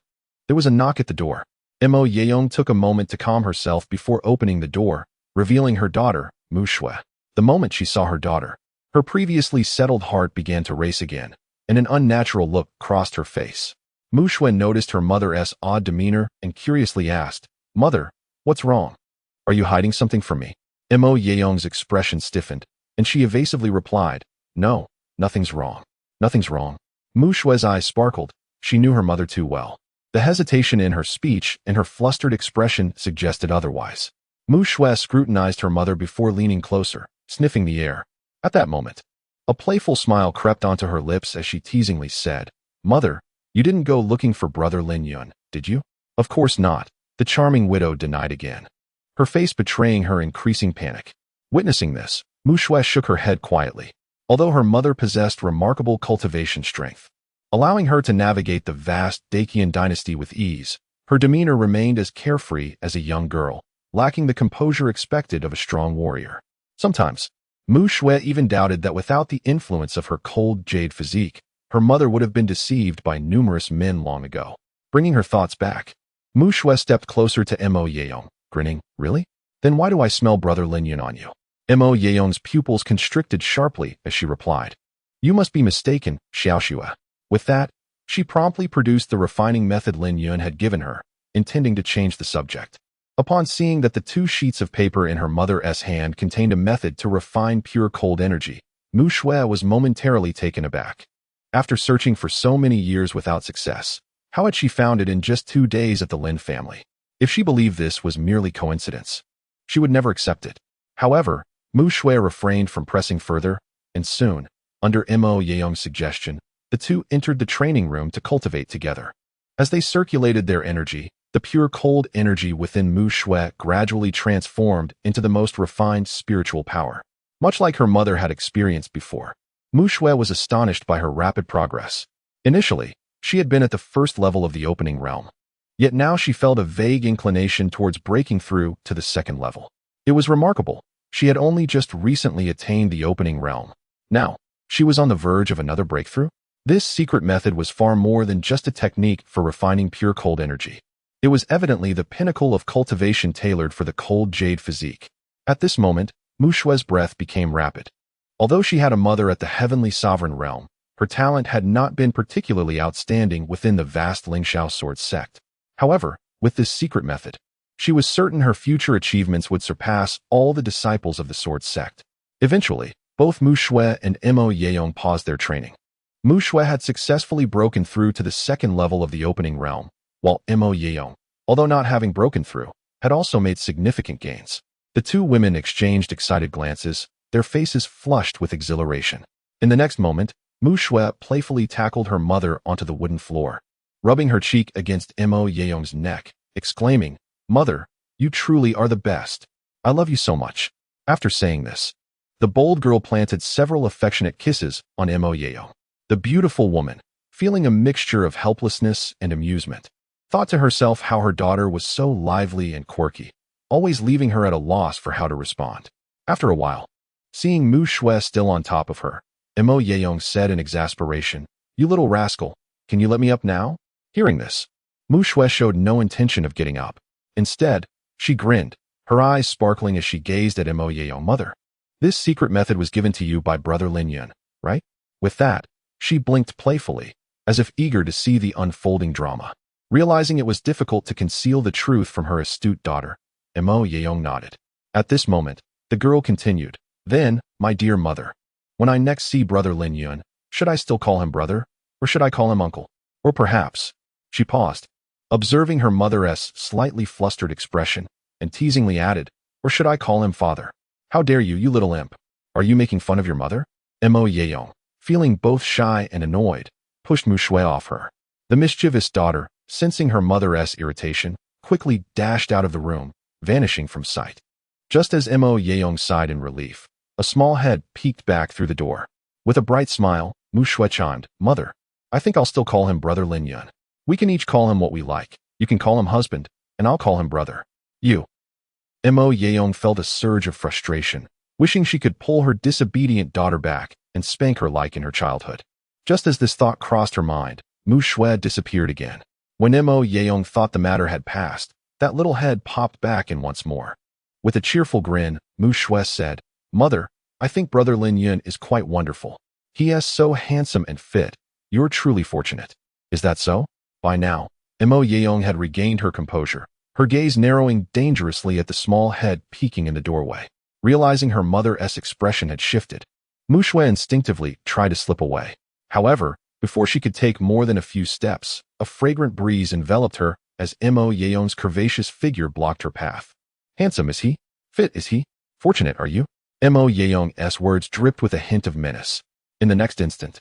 there was a knock at the door. Mo Yeong took a moment to calm herself before opening the door, revealing her daughter, Mu Shui. The moment she saw her daughter, her previously settled heart began to race again, and an unnatural look crossed her face. Mu Shui noticed her mother's odd demeanor and curiously asked, "Mother, what's wrong? Are you hiding something from me?" Mo Yeong's expression stiffened, and she evasively replied, "No, nothing's wrong. Nothing's wrong." Mu Shui's eyes sparkled. She knew her mother too well. The hesitation in her speech and her flustered expression suggested otherwise. Mu Shui scrutinized her mother before leaning closer, sniffing the air. At that moment, a playful smile crept onto her lips as she teasingly said, "Mother, you didn't go looking for brother Lin Yun, did you?" "Of course not," the charming widow denied again, her face betraying her increasing panic. Witnessing this, Mu Shui shook her head quietly. Although her mother possessed remarkable cultivation strength, allowing her to navigate the vast Dacian dynasty with ease, her demeanor remained as carefree as a young girl, lacking the composure expected of a strong warrior. Sometimes, Mu Shui even doubted that without the influence of her cold jade physique, her mother would have been deceived by numerous men long ago. Bringing her thoughts back, Mu Shui stepped closer to Mo Yeong, grinning, "Really? Then why do I smell brother Lin Yun on you?" Mo Yeong's pupils constricted sharply as she replied, "You must be mistaken, Xiaoxue." With that, she promptly produced the refining method Lin Yun had given her, intending to change the subject. Upon seeing that the 2 sheets of paper in her mother's hand contained a method to refine pure cold energy, Mu Shui was momentarily taken aback. After searching for so many years without success, how had she found it in just 2 days at the Lin family? If she believed this was merely coincidence, she would never accept it. However, Mu Shui refrained from pressing further, and soon, under Mo Yeong's suggestion, the two entered the training room to cultivate together. As they circulated their energy, the pure cold energy within Mu Shui gradually transformed into the most refined spiritual power. Much like her mother had experienced before, Mu Shui was astonished by her rapid progress. Initially, she had been at the first level of the opening realm. Yet now she felt a vague inclination towards breaking through to the second level. It was remarkable. She had only just recently attained the opening realm. Now, She was on the verge of another breakthrough? This secret method was far more than just a technique for refining pure cold energy. It was evidently the pinnacle of cultivation tailored for the cold jade physique. At this moment, Mu Xue's breath became rapid. Although she had a mother at the heavenly sovereign realm, her talent had not been particularly outstanding within the vast Lingxiao Sword Sect. However, with this secret method, she was certain her future achievements would surpass all the disciples of the Sword Sect. Eventually, both Mu Xue and Mo Yeong paused their training. Mu Xue had successfully broken through to the second level of the opening realm, while Mo Yeong, although not having broken through, had also made significant gains. The two women exchanged excited glances, their faces flushed with exhilaration. In the next moment, Mu Xue playfully tackled her mother onto the wooden floor, rubbing her cheek against Mo Yeong's neck, exclaiming, "Mother, you truly are the best. I love you so much." After saying this, the bold girl planted several affectionate kisses on Mo Yeong. The beautiful woman, feeling a mixture of helplessness and amusement, thought to herself how her daughter was so lively and quirky, always leaving her at a loss for how to respond. After a while, seeing Mu Xue still on top of her, Mo Yeong said in exasperation, "You little rascal, can you let me up now?" Hearing this, Mu Xue showed no intention of getting up. Instead, she grinned, her eyes sparkling as she gazed at Mo Yeong. "Mother, this secret method was given to you by Brother Lin Yun, right?" With that, she blinked playfully, as if eager to see the unfolding drama. Realizing it was difficult to conceal the truth from her astute daughter, Mo Yeong nodded. At this moment, the girl continued, "Then, my dear mother, when I next see Brother Lin Yun, should I still call him brother, or should I call him uncle? Or perhaps—" She paused, observing her mother's slightly flustered expression, and teasingly added, "Or should I call him father? How dare you, you little imp? Are you making fun of your mother?" Mo Yeong, feeling both shy and annoyed, pushed Mu Xue off her. The mischievous daughter, sensing her mother's irritation, quickly dashed out of the room, vanishing from sight. Just as Mo Yeong sighed in relief, a small head peeked back through the door. With a bright smile, Mu Xue chimed, "Mother, I think I'll still call him Brother Lin Yun. We can each call him what we like. You can call him husband, and I'll call him brother. You." Mo Yeong felt a surge of frustration, wishing she could pull her disobedient daughter back and spank her like in her childhood. Just as this thought crossed her mind, Mu Xue disappeared again. When Mo Yeong thought the matter had passed, that little head popped back in once more. With a cheerful grin, Mu Xue said, "Mother, I think Brother Lin Yun is quite wonderful. He is so handsome and fit. You're truly fortunate." "Is that so?" By now, Mo Yeong had regained her composure, her gaze narrowing dangerously at the small head peeking in the doorway. Realizing her mother's expression had shifted, Mu Xue instinctively tried to slip away. However, before she could take more than a few steps, a fragrant breeze enveloped her as Mo Yeong's curvaceous figure blocked her path. "Handsome is he? Fit is he? Fortunate are you?" Mo Yeong's words dripped with a hint of menace. In the next instant,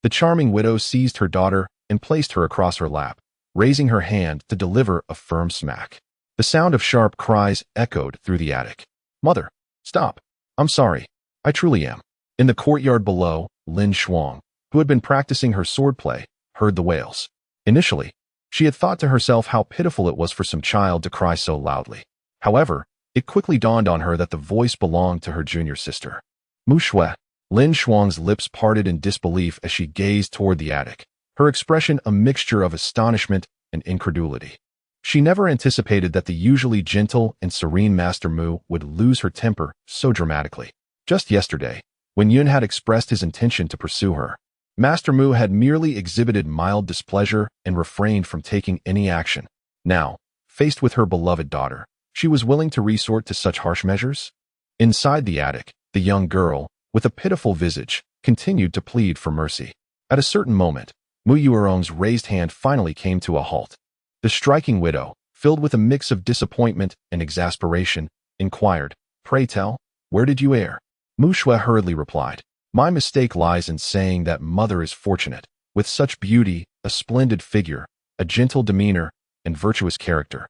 the charming widow seized her daughter and placed her across her lap, raising her hand to deliver a firm smack. The sound of sharp cries echoed through the attic. "Mother, stop. I'm sorry. I truly am." In the courtyard below, Lin Shuang, who had been practicing her swordplay, heard the wails. Initially, she had thought to herself how pitiful it was for some child to cry so loudly. However, it quickly dawned on her that the voice belonged to her junior sister. "Mu Xue." Lin Shuang's lips parted in disbelief as she gazed toward the attic, her expression a mixture of astonishment and incredulity. She never anticipated that the usually gentle and serene Master Mu would lose her temper so dramatically. Just yesterday, when Yun had expressed his intention to pursue her, Master Mu had merely exhibited mild displeasure and refrained from taking any action. Now, faced with her beloved daughter, she was willing to resort to such harsh measures? Inside the attic, the young girl, with a pitiful visage, continued to plead for mercy. At a certain moment, Mu Yuerong's raised hand finally came to a halt. The striking widow, filled with a mix of disappointment and exasperation, inquired, "Pray tell, where did you err?" Mu Xue hurriedly replied, "My mistake lies in saying that mother is fortunate, with such beauty, a splendid figure, a gentle demeanor, and virtuous character.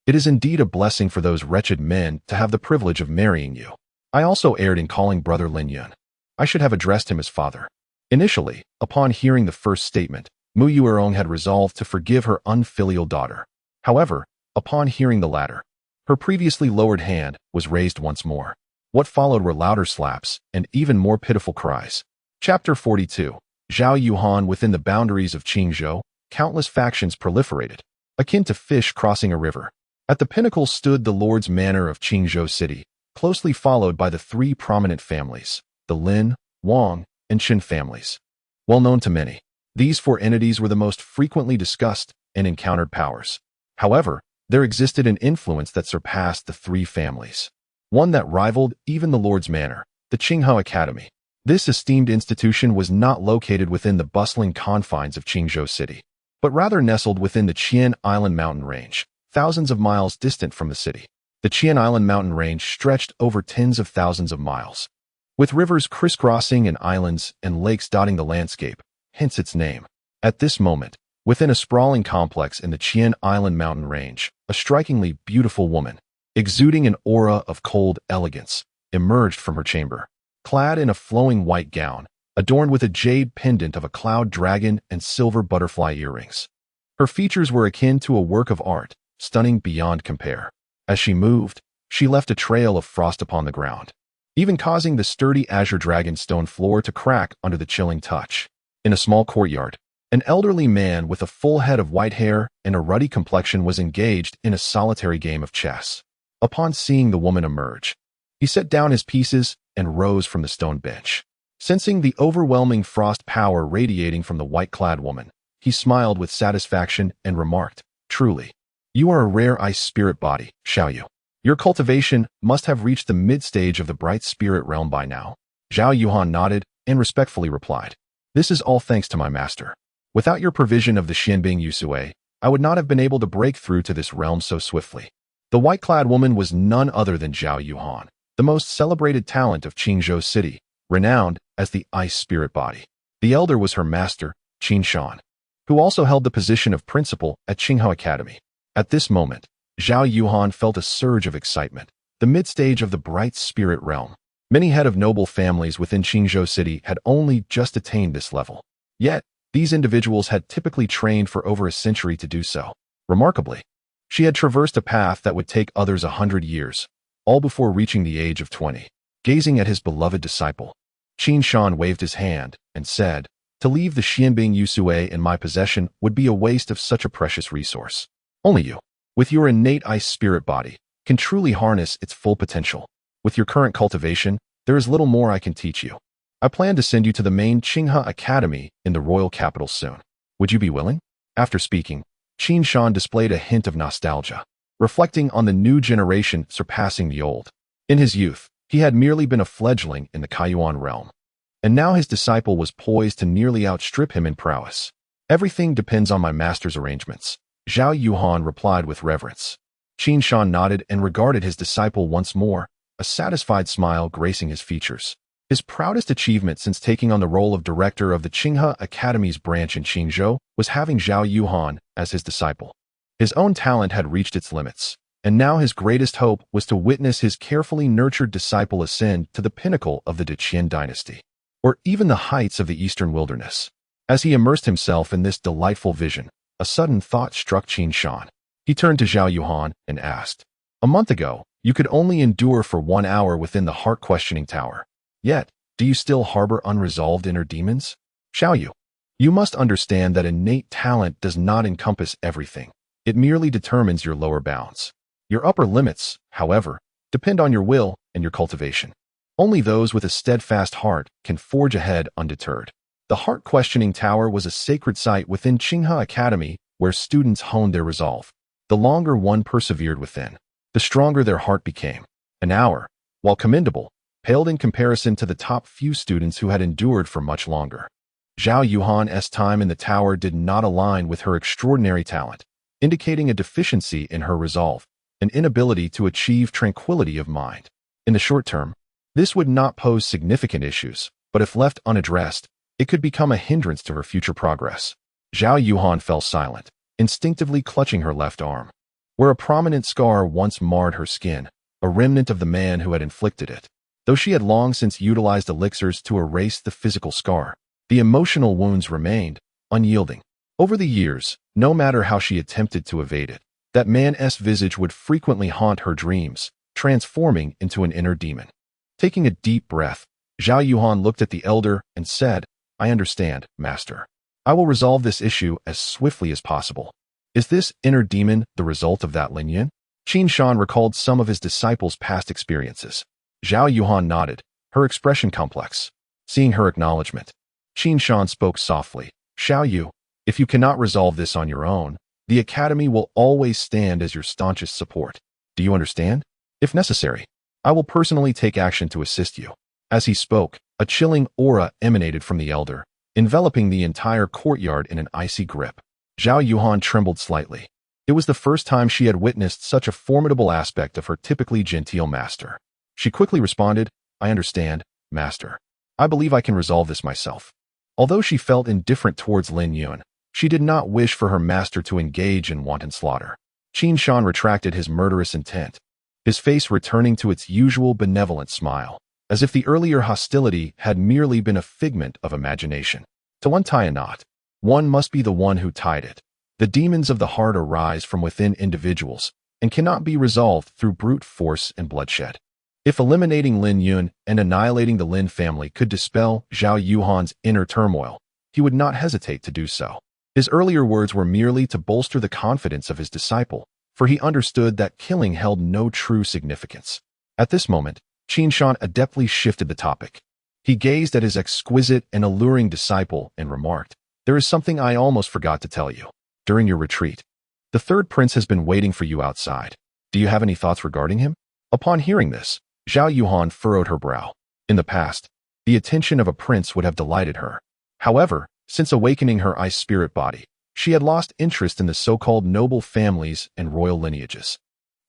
It is indeed a blessing for those wretched men to have the privilege of marrying you. I also erred in calling Brother Lin Yun. I should have addressed him as father." Initially, upon hearing the first statement, Mu Yuerong had resolved to forgive her unfilial daughter. However, upon hearing the latter, her previously lowered hand was raised once more. What followed were louder slaps and even more pitiful cries. Chapter 42. Zhao Yuhan. Within the boundaries of Qingzhou, countless factions proliferated, akin to fish crossing a river. At the pinnacle stood the Lord's Manor of Qingzhou City, closely followed by the three prominent families, the Lin, Wang, and Qin families. Well known to many, these four entities were the most frequently discussed and encountered powers. However, there existed an influence that surpassed the three families, one that rivaled even the Lord's Manor, the Qinghao Academy. This esteemed institution was not located within the bustling confines of Qingzhou City, but rather nestled within the Qian Island mountain range, thousands of miles distant from the city. The Qian Island mountain range stretched over tens of thousands of miles, with rivers crisscrossing and islands and lakes dotting the landscape, hence its name. At this moment, within a sprawling complex in the Qian Island mountain range, a strikingly beautiful woman, exuding an aura of cold elegance, emerged from her chamber. Clad in a flowing white gown, adorned with a jade pendant of a cloud dragon and silver butterfly earrings. Her features were akin to a work of art, stunning beyond compare. As she moved, she left a trail of frost upon the ground, even causing the sturdy azure dragon stone floor to crack under the chilling touch. In a small courtyard, an elderly man with a full head of white hair and a ruddy complexion was engaged in a solitary game of chess. Upon seeing the woman emerge, he set down his pieces and rose from the stone bench. Sensing the overwhelming frost power radiating from the white-clad woman, he smiled with satisfaction and remarked, "Truly, you are a rare ice spirit body, Xiaoyu. Your cultivation must have reached the mid-stage of the bright spirit realm by now." Zhao Yuhan nodded and respectfully replied, "This is all thanks to my master. Without your provision of the Xianbing Yusui, I would not have been able to break through to this realm so swiftly." The white-clad woman was none other than Zhao Yuhan, the most celebrated talent of Qingzhou City, renowned as the ice spirit body. The elder was her master, Qin Shan, who also held the position of principal at Qinghao Academy. At this moment, Zhao Yuhan felt a surge of excitement, the mid-stage of the bright spirit realm. Many head of noble families within Qingzhou City had only just attained this level. Yet, these individuals had typically trained for over a century to do so. Remarkably, she had traversed a path that would take others 100 years, all before reaching the age of 20. Gazing at his beloved disciple, Qin Shan waved his hand and said, "To leave the Xianbing Yusui in my possession would be a waste of such a precious resource. Only you, with your innate ice spirit body, can truly harness its full potential. With your current cultivation, there is little more I can teach you. I plan to send you to the main Qinghao Academy in the royal capital soon. Would you be willing?" After speaking, Qin Shan displayed a hint of nostalgia, reflecting on the new generation surpassing the old. In his youth, he had merely been a fledgling in the Kaiyuan realm, and now his disciple was poised to nearly outstrip him in prowess. "Everything depends on my master's arrangements," Zhao Yuhan replied with reverence. Qin Shan nodded and regarded his disciple once more, a satisfied smile gracing his features. His proudest achievement since taking on the role of director of the Qinghao Academy's branch in Qingzhou was having Zhao Yuhan as his disciple. His own talent had reached its limits, and now his greatest hope was to witness his carefully nurtured disciple ascend to the pinnacle of the Qin dynasty, or even the heights of the eastern wilderness. As he immersed himself in this delightful vision, a sudden thought struck Qin Shan. He turned to Zhao Yuhan and asked, "A month ago, you could only endure for 1 hour within the heart-questioning tower. Yet, do you still harbor unresolved inner demons? Xiaoyu, you must understand that innate talent does not encompass everything. It merely determines your lower bounds. Your upper limits, however, depend on your will and your cultivation. Only those with a steadfast heart can forge ahead undeterred." The heart-questioning tower was a sacred site within Qinghao Academy where students honed their resolve. The longer one persevered within, the stronger their heart became. An hour, while commendable, paled in comparison to the top few students who had endured for much longer. Zhao Yuhan's time in the tower did not align with her extraordinary talent, indicating a deficiency in her resolve, an inability to achieve tranquility of mind. In the short term, this would not pose significant issues, but if left unaddressed, it could become a hindrance to her future progress. Zhao Yuhan fell silent, instinctively clutching her left arm, where a prominent scar once marred her skin, a remnant of the man who had inflicted it. Though she had long since utilized elixirs to erase the physical scar, the emotional wounds remained, unyielding. Over the years, no matter how she attempted to evade it, that man's visage would frequently haunt her dreams, transforming into an inner demon. Taking a deep breath, Zhao Yuhan looked at the elder and said, I understand, master. I will resolve this issue as swiftly as possible. Is this inner demon the result of that Lin Yin? Qin Shan recalled some of his disciples' past experiences. Zhao Yuhan nodded, her expression complex. Seeing her acknowledgement, Qin Shan spoke softly. Xiao Yu, if you cannot resolve this on your own, the Academy will always stand as your staunchest support. Do you understand? If necessary, I will personally take action to assist you. As he spoke, a chilling aura emanated from the elder, enveloping the entire courtyard in an icy grip. Zhao Yuhan trembled slightly. It was the first time she had witnessed such a formidable aspect of her typically genteel master. She quickly responded, I understand, master. I believe I can resolve this myself. Although she felt indifferent towards Lin Yun, she did not wish for her master to engage in wanton slaughter. Qin Shan retracted his murderous intent, his face returning to its usual benevolent smile, as if the earlier hostility had merely been a figment of imagination. To untie a knot, one must be the one who tied it. The demons of the heart arise from within individuals and cannot be resolved through brute force and bloodshed. If eliminating Lin Yun and annihilating the Lin family could dispel Zhao Yuhan's inner turmoil, he would not hesitate to do so. His earlier words were merely to bolster the confidence of his disciple, for he understood that killing held no true significance. At this moment, Qin Shan adeptly shifted the topic. He gazed at his exquisite and alluring disciple and remarked, There is something I almost forgot to tell you. During your retreat, the third prince has been waiting for you outside. Do you have any thoughts regarding him? Upon hearing this, Zhao Yuhan furrowed her brow. In the past, the attention of a prince would have delighted her. However, since awakening her ice spirit body, she had lost interest in the so-called noble families and royal lineages.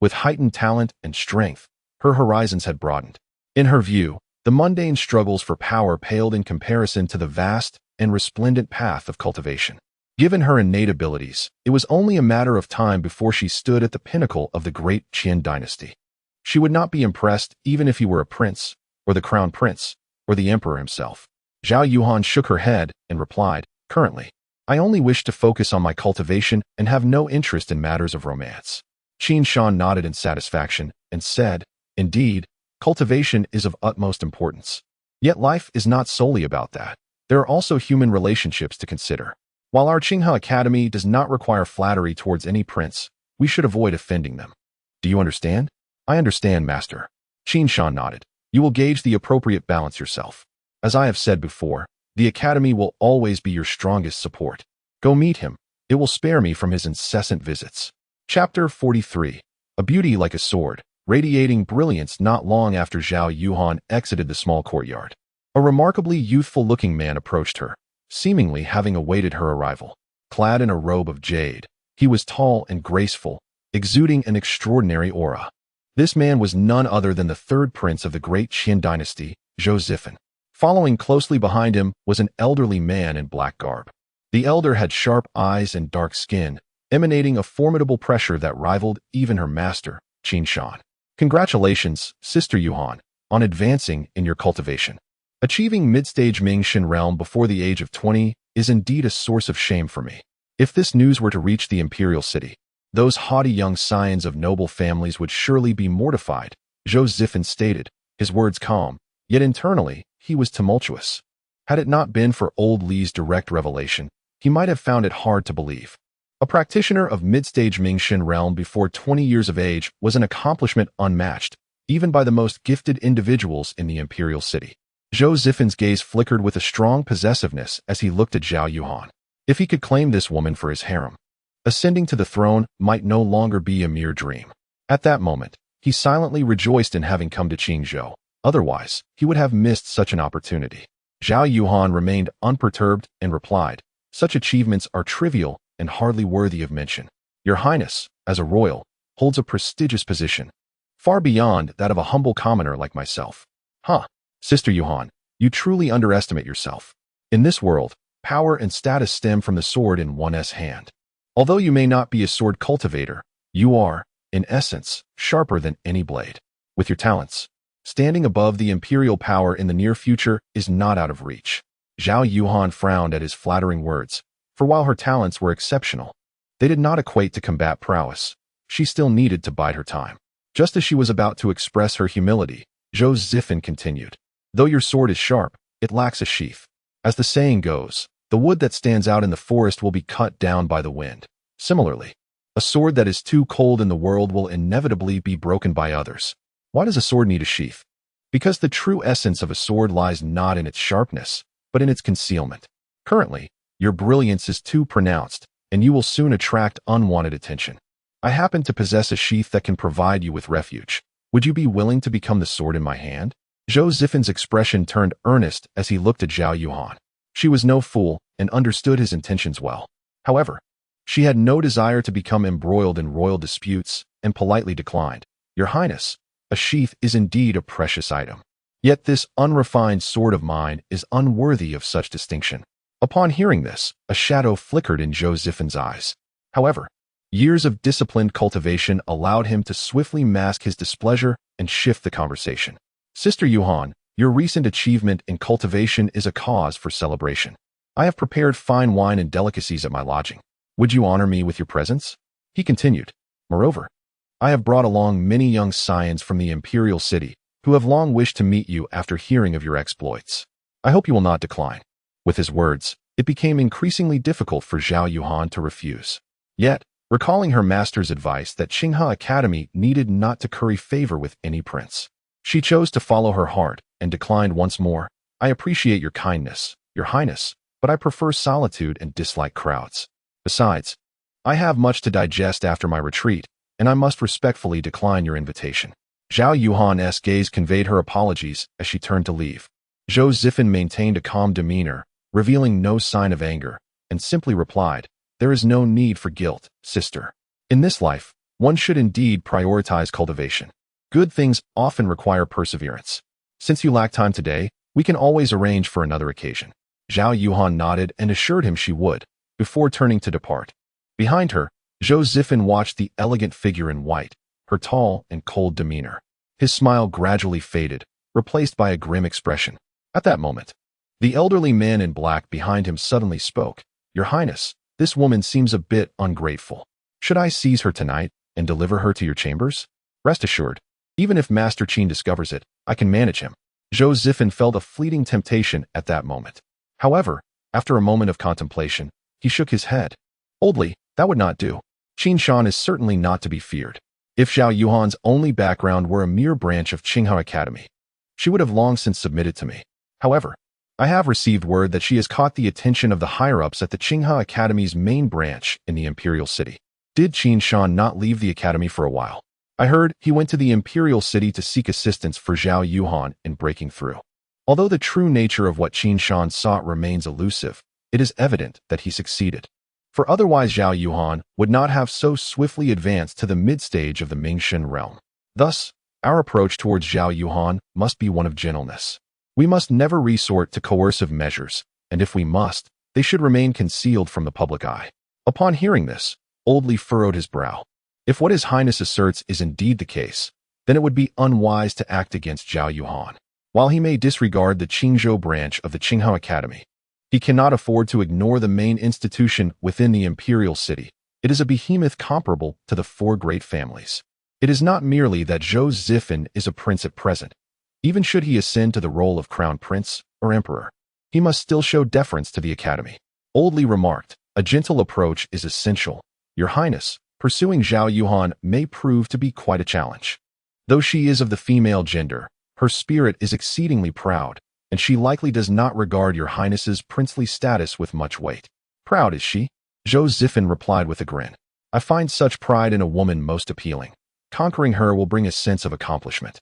With heightened talent and strength, her horizons had broadened. In her view, the mundane struggles for power paled in comparison to the vast and resplendent path of cultivation. Given her innate abilities, it was only a matter of time before she stood at the pinnacle of the great Qin dynasty. She would not be impressed even if he were a prince, or the crown prince, or the emperor himself. Zhao Yuhan shook her head and replied, Currently, I only wish to focus on my cultivation and have no interest in matters of romance. Qin Shan nodded in satisfaction and said, Indeed, cultivation is of utmost importance. Yet life is not solely about that. There are also human relationships to consider. While our Qinghe Academy does not require flattery towards any prince, we should avoid offending them. Do you understand? I understand, master. Qin Shan nodded. You will gauge the appropriate balance yourself. As I have said before, the Academy will always be your strongest support. Go meet him. It will spare me from his incessant visits. Chapter 43. A beauty like a sword, radiating brilliance not long after Zhao Yuhan exited the small courtyard. A remarkably youthful-looking man approached her, seemingly having awaited her arrival. Clad in a robe of jade, he was tall and graceful, exuding an extraordinary aura. This man was none other than the third prince of the great Qin dynasty, Zhou Zifen. Following closely behind him was an elderly man in black garb. The elder had sharp eyes and dark skin, emanating a formidable pressure that rivaled even her master, Qin Shan. Congratulations, Sister Yuhan, on advancing in your cultivation. Achieving mid-stage Ming-Shin realm before the age of 20 is indeed a source of shame for me. If this news were to reach the imperial city, those haughty young scions of noble families would surely be mortified, Zhou Zifen stated, his words calm, yet internally, he was tumultuous. Had it not been for old Li's direct revelation, he might have found it hard to believe. A practitioner of mid-stage Ming-Shin realm before 20 years of age was an accomplishment unmatched, even by the most gifted individuals in the imperial city. Zhou Zifen's gaze flickered with a strong possessiveness as he looked at Zhao Yuhan. If he could claim this woman for his harem, ascending to the throne might no longer be a mere dream. At that moment, he silently rejoiced in having come to Qingzhou. Otherwise, he would have missed such an opportunity. Zhao Yuhan remained unperturbed and replied, Such achievements are trivial and hardly worthy of mention. Your Highness, as a royal, holds a prestigious position, far beyond that of a humble commoner like myself. Sister Yuhan, you truly underestimate yourself. In this world, power and status stem from the sword in one's hand. Although you may not be a sword cultivator, you are, in essence, sharper than any blade. With your talents, standing above the imperial power in the near future is not out of reach. Zhao Yuhan frowned at his flattering words, for while her talents were exceptional, they did not equate to combat prowess. She still needed to bide her time. Just as she was about to express her humility, Zhou Zifen continued. Though your sword is sharp, it lacks a sheath. As the saying goes, the wood that stands out in the forest will be cut down by the wind. Similarly, a sword that is too cold in the world will inevitably be broken by others. Why does a sword need a sheath? Because the true essence of a sword lies not in its sharpness, but in its concealment. Currently, your brilliance is too pronounced, and you will soon attract unwanted attention. I happen to possess a sheath that can provide you with refuge. Would you be willing to become the sword in my hand? Zhou Zifen's expression turned earnest as he looked at Zhao Yuhan. She was no fool and understood his intentions well. However, she had no desire to become embroiled in royal disputes and politely declined. Your Highness, a sheath is indeed a precious item. Yet this unrefined sword of mine is unworthy of such distinction. Upon hearing this, a shadow flickered in Zhou Zifen's eyes. However, years of disciplined cultivation allowed him to swiftly mask his displeasure and shift the conversation. Sister Yuhan, your recent achievement in cultivation is a cause for celebration. I have prepared fine wine and delicacies at my lodging. Would you honor me with your presence? He continued. Moreover, I have brought along many young scions from the imperial city who have long wished to meet you after hearing of your exploits. I hope you will not decline. With his words, it became increasingly difficult for Zhao Yuhan to refuse. Yet, recalling her master's advice that Qinghe Academy needed not to curry favor with any prince, she chose to follow her heart and declined once more. I appreciate your kindness, Your Highness, but I prefer solitude and dislike crowds. Besides, I have much to digest after my retreat, and I must respectfully decline your invitation. Zhao Yuhan's gaze conveyed her apologies as she turned to leave. Zhou Zifen maintained a calm demeanor, revealing no sign of anger, and simply replied, There is no need for guilt, sister. In this life, one should indeed prioritize cultivation. Good things often require perseverance. Since you lack time today, we can always arrange for another occasion. Zhao Yuhan nodded and assured him she would, before turning to depart. Behind her, Zhou Zifen watched the elegant figure in white, her tall and cold demeanor. His smile gradually faded, replaced by a grim expression. At that moment, the elderly man in black behind him suddenly spoke. Your Highness, this woman seems a bit ungrateful. Should I seize her tonight and deliver her to your chambers? Rest assured, even if Master Qin discovers it, I can manage him. Zhou Zifen felt a fleeting temptation at that moment. However, after a moment of contemplation, he shook his head. Oldly, that would not do. Qin Shan is certainly not to be feared. If Zhao Yuhan's only background were a mere branch of Qinghe Academy, she would have long since submitted to me. However, I have received word that she has caught the attention of the higher-ups at the Qinghe Academy's main branch in the Imperial City. Did Qin Shan not leave the academy for a while? I heard he went to the Imperial City to seek assistance for Zhao Yuhan in breaking through. Although the true nature of what Qin Shan sought remains elusive, it is evident that he succeeded. For otherwise Zhao Yuhan would not have so swiftly advanced to the mid-stage of the Mingxin realm. Thus, our approach towards Zhao Yuhan must be one of gentleness. We must never resort to coercive measures, and if we must, they should remain concealed from the public eye. Upon hearing this, Old Li furrowed his brow. If what His Highness asserts is indeed the case, then it would be unwise to act against Zhao Yuhan. While he may disregard the Qingzhou branch of the Qinghe Academy, he cannot afford to ignore the main institution within the Imperial City. It is a behemoth comparable to the four great families. It is not merely that Zhou Zifen is a prince at present. Even should he ascend to the role of crown prince or emperor, he must still show deference to the academy. Old Li remarked, a gentle approach is essential. Your Highness, pursuing Zhao Yuhan may prove to be quite a challenge. Though she is of the female gender, her spirit is exceedingly proud, and she likely does not regard your Highness's princely status with much weight. Proud is she? Zhou Zifen replied with a grin. I find such pride in a woman most appealing. Conquering her will bring a sense of accomplishment.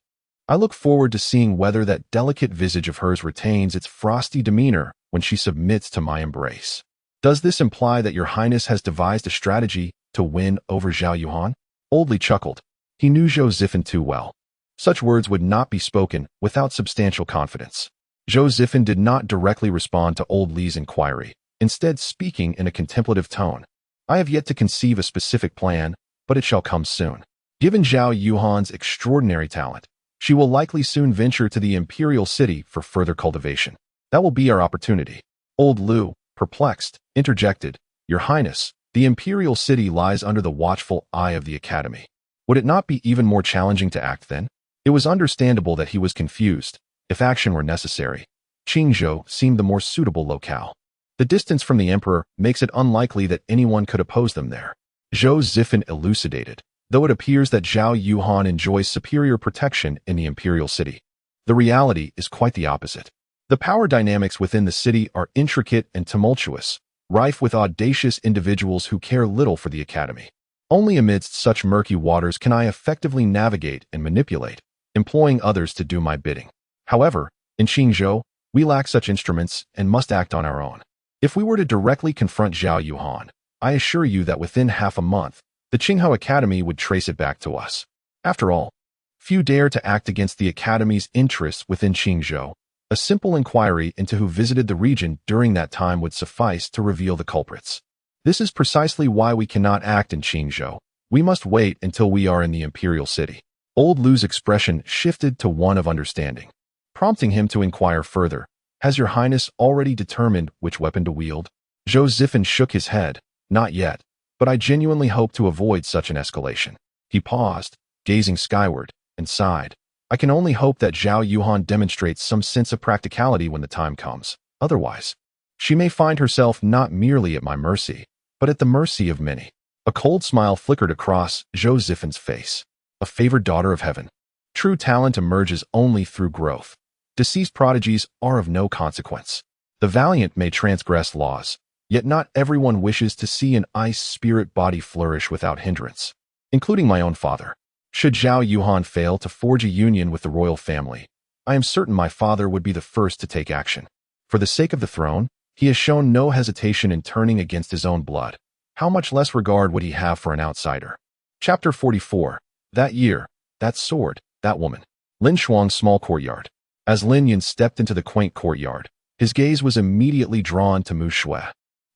I look forward to seeing whether that delicate visage of hers retains its frosty demeanor when she submits to my embrace. Does this imply that your Highness has devised a strategy to win over Zhao Yuhan? Old Li chuckled. He knew Zhou Zifen too well. Such words would not be spoken without substantial confidence. Zhou Zifen did not directly respond to Old Li's inquiry, instead speaking in a contemplative tone. I have yet to conceive a specific plan, but it shall come soon. Given Zhao Yuhan's extraordinary talent, she will likely soon venture to the Imperial City for further cultivation. That will be our opportunity. Old Lu, perplexed, interjected, Your Highness, the Imperial City lies under the watchful eye of the Academy. Would it not be even more challenging to act then? It was understandable that he was confused, If action were necessary, Qingzhou seemed the more suitable locale. The distance from the emperor makes it unlikely that anyone could oppose them there. Zhou Zifen elucidated, though it appears that Zhao Yuhan enjoys superior protection in the imperial city. The reality is quite the opposite. The power dynamics within the city are intricate and tumultuous, rife with audacious individuals who care little for the academy. Only amidst such murky waters can I effectively navigate and manipulate, employing others to do my bidding. However, in Qingzhou, we lack such instruments and must act on our own. If we were to directly confront Zhao Yuhan, I assure you that within half a month, the Qinghao Academy would trace it back to us. After all, few dare to act against the Academy's interests within Qingzhou. A simple inquiry into who visited the region during that time would suffice to reveal the culprits. This is precisely why we cannot act in Qingzhou. We must wait until we are in the imperial city. Old Lu's expression shifted to one of understanding, prompting him to inquire further. Has your highness already determined which weapon to wield? Zhou Zifen shook his head. Not yet, but I genuinely hope to avoid such an escalation. He paused, gazing skyward, and sighed. I can only hope that Zhao Yuhan demonstrates some sense of practicality when the time comes. Otherwise, she may find herself not merely at my mercy, but at the mercy of many. A cold smile flickered across Zhou Zifen's face. A favored daughter of heaven. True talent emerges only through growth. Deceased prodigies are of no consequence. The valiant may transgress laws, yet not everyone wishes to see an ice spirit body flourish without hindrance, including my own father. Should Zhao Yuhan fail to forge a union with the royal family, I am certain my father would be the first to take action. For the sake of the throne, he has shown no hesitation in turning against his own blood. How much less regard would he have for an outsider? Chapter 44. That year, that sword, that woman. Lin Shuang's small courtyard. As Lin Yun stepped into the quaint courtyard, his gaze was immediately drawn to Mu Shui,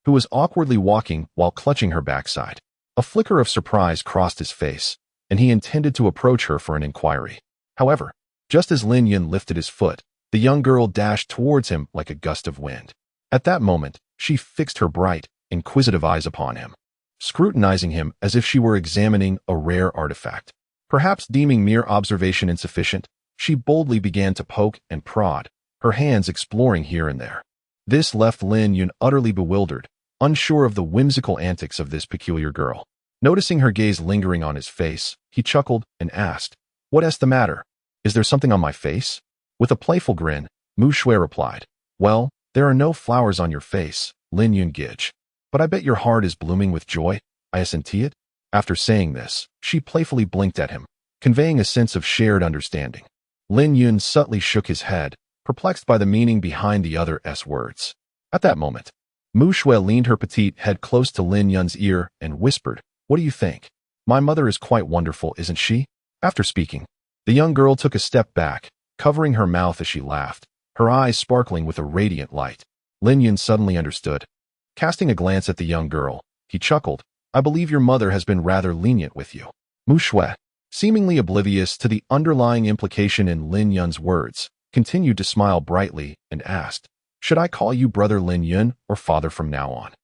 who was awkwardly walking while clutching her backside. A flicker of surprise crossed his face, and he intended to approach her for an inquiry. However, just as Lin Yun lifted his foot, the young girl dashed towards him like a gust of wind. At that moment, she fixed her bright, inquisitive eyes upon him, scrutinizing him as if she were examining a rare artifact. Perhaps deeming mere observation insufficient, she boldly began to poke and prod, her hands exploring here and there. This left Lin Yun utterly bewildered, unsure of the whimsical antics of this peculiar girl. Noticing her gaze lingering on his face, he chuckled and asked, "What's the matter? Is there something on my face?" With a playful grin, Mu Shui replied, "Well, there are no flowers on your face, Lin Yun Gij. But I bet your heart is blooming with joy, I assenti it." After saying this, she playfully blinked at him, conveying a sense of shared understanding. Lin Yun subtly shook his head, perplexed by the meaning behind the other's words. At that moment, Mu Shui leaned her petite head close to Lin Yun's ear and whispered, "What do you think? My mother is quite wonderful, isn't she?" After speaking, the young girl took a step back, covering her mouth as she laughed, her eyes sparkling with a radiant light. Lin Yun suddenly understood. Casting a glance at the young girl, he chuckled, "I believe your mother has been rather lenient with you." Mu Shui, seemingly oblivious to the underlying implication in Lin Yun's words, continued to smile brightly and asked, "Should I call you Brother Lin Yun or Father from now on?"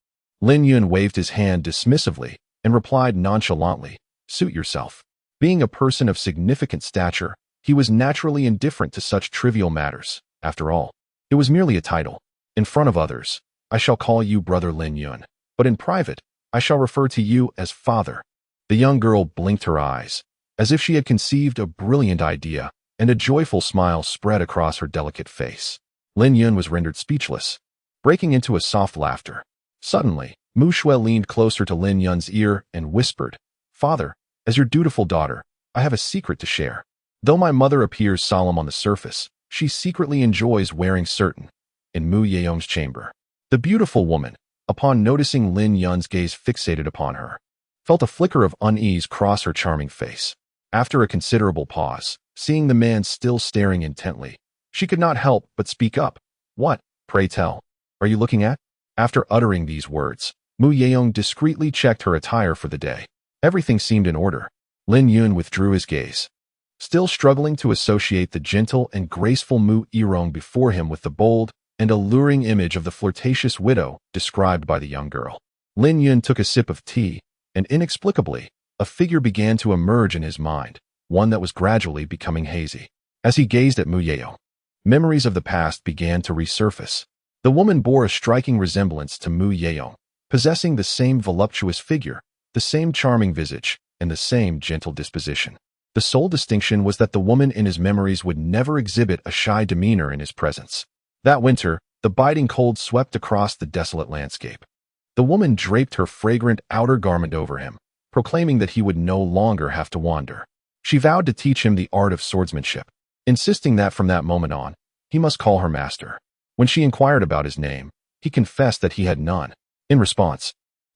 Lin Yun waved his hand dismissively and replied nonchalantly, "Suit yourself." Being a person of significant stature, he was naturally indifferent to such trivial matters. After all, it was merely a title. In front of others, I shall call you Brother Lin Yun, but in private, I shall refer to you as Father. The young girl blinked her eyes, as if she had conceived a brilliant idea, and a joyful smile spread across her delicate face. Lin Yun was rendered speechless, breaking into a soft laughter. Suddenly, Mu Shui leaned closer to Lin Yun's ear and whispered, "Father, as your dutiful daughter, I have a secret to share. Though my mother appears solemn on the surface, she secretly enjoys wearing certain in Mu Yeong's chamber." The beautiful woman, upon noticing Lin Yun's gaze fixated upon her, felt a flicker of unease cross her charming face. After a considerable pause, seeing the man still staring intently, she could not help but speak up. "What, pray tell, are you looking at?" After uttering these words, Mu Yeong discreetly checked her attire for the day. Everything seemed in order. Lin Yun withdrew his gaze, still struggling to associate the gentle and graceful Mu Yirong before him with the bold and alluring image of the flirtatious widow described by the young girl. Lin Yun took a sip of tea, and inexplicably, a figure began to emerge in his mind, one that was gradually becoming hazy. As he gazed at Mu Yeong, memories of the past began to resurface. The woman bore a striking resemblance to Mu Yeong, possessing the same voluptuous figure, the same charming visage, and the same gentle disposition. The sole distinction was that the woman in his memories would never exhibit a shy demeanor in his presence. That winter, the biting cold swept across the desolate landscape. The woman draped her fragrant outer garment over him, proclaiming that he would no longer have to wander. She vowed to teach him the art of swordsmanship, insisting that from that moment on, he must call her master. When she inquired about his name, he confessed that he had none. In response,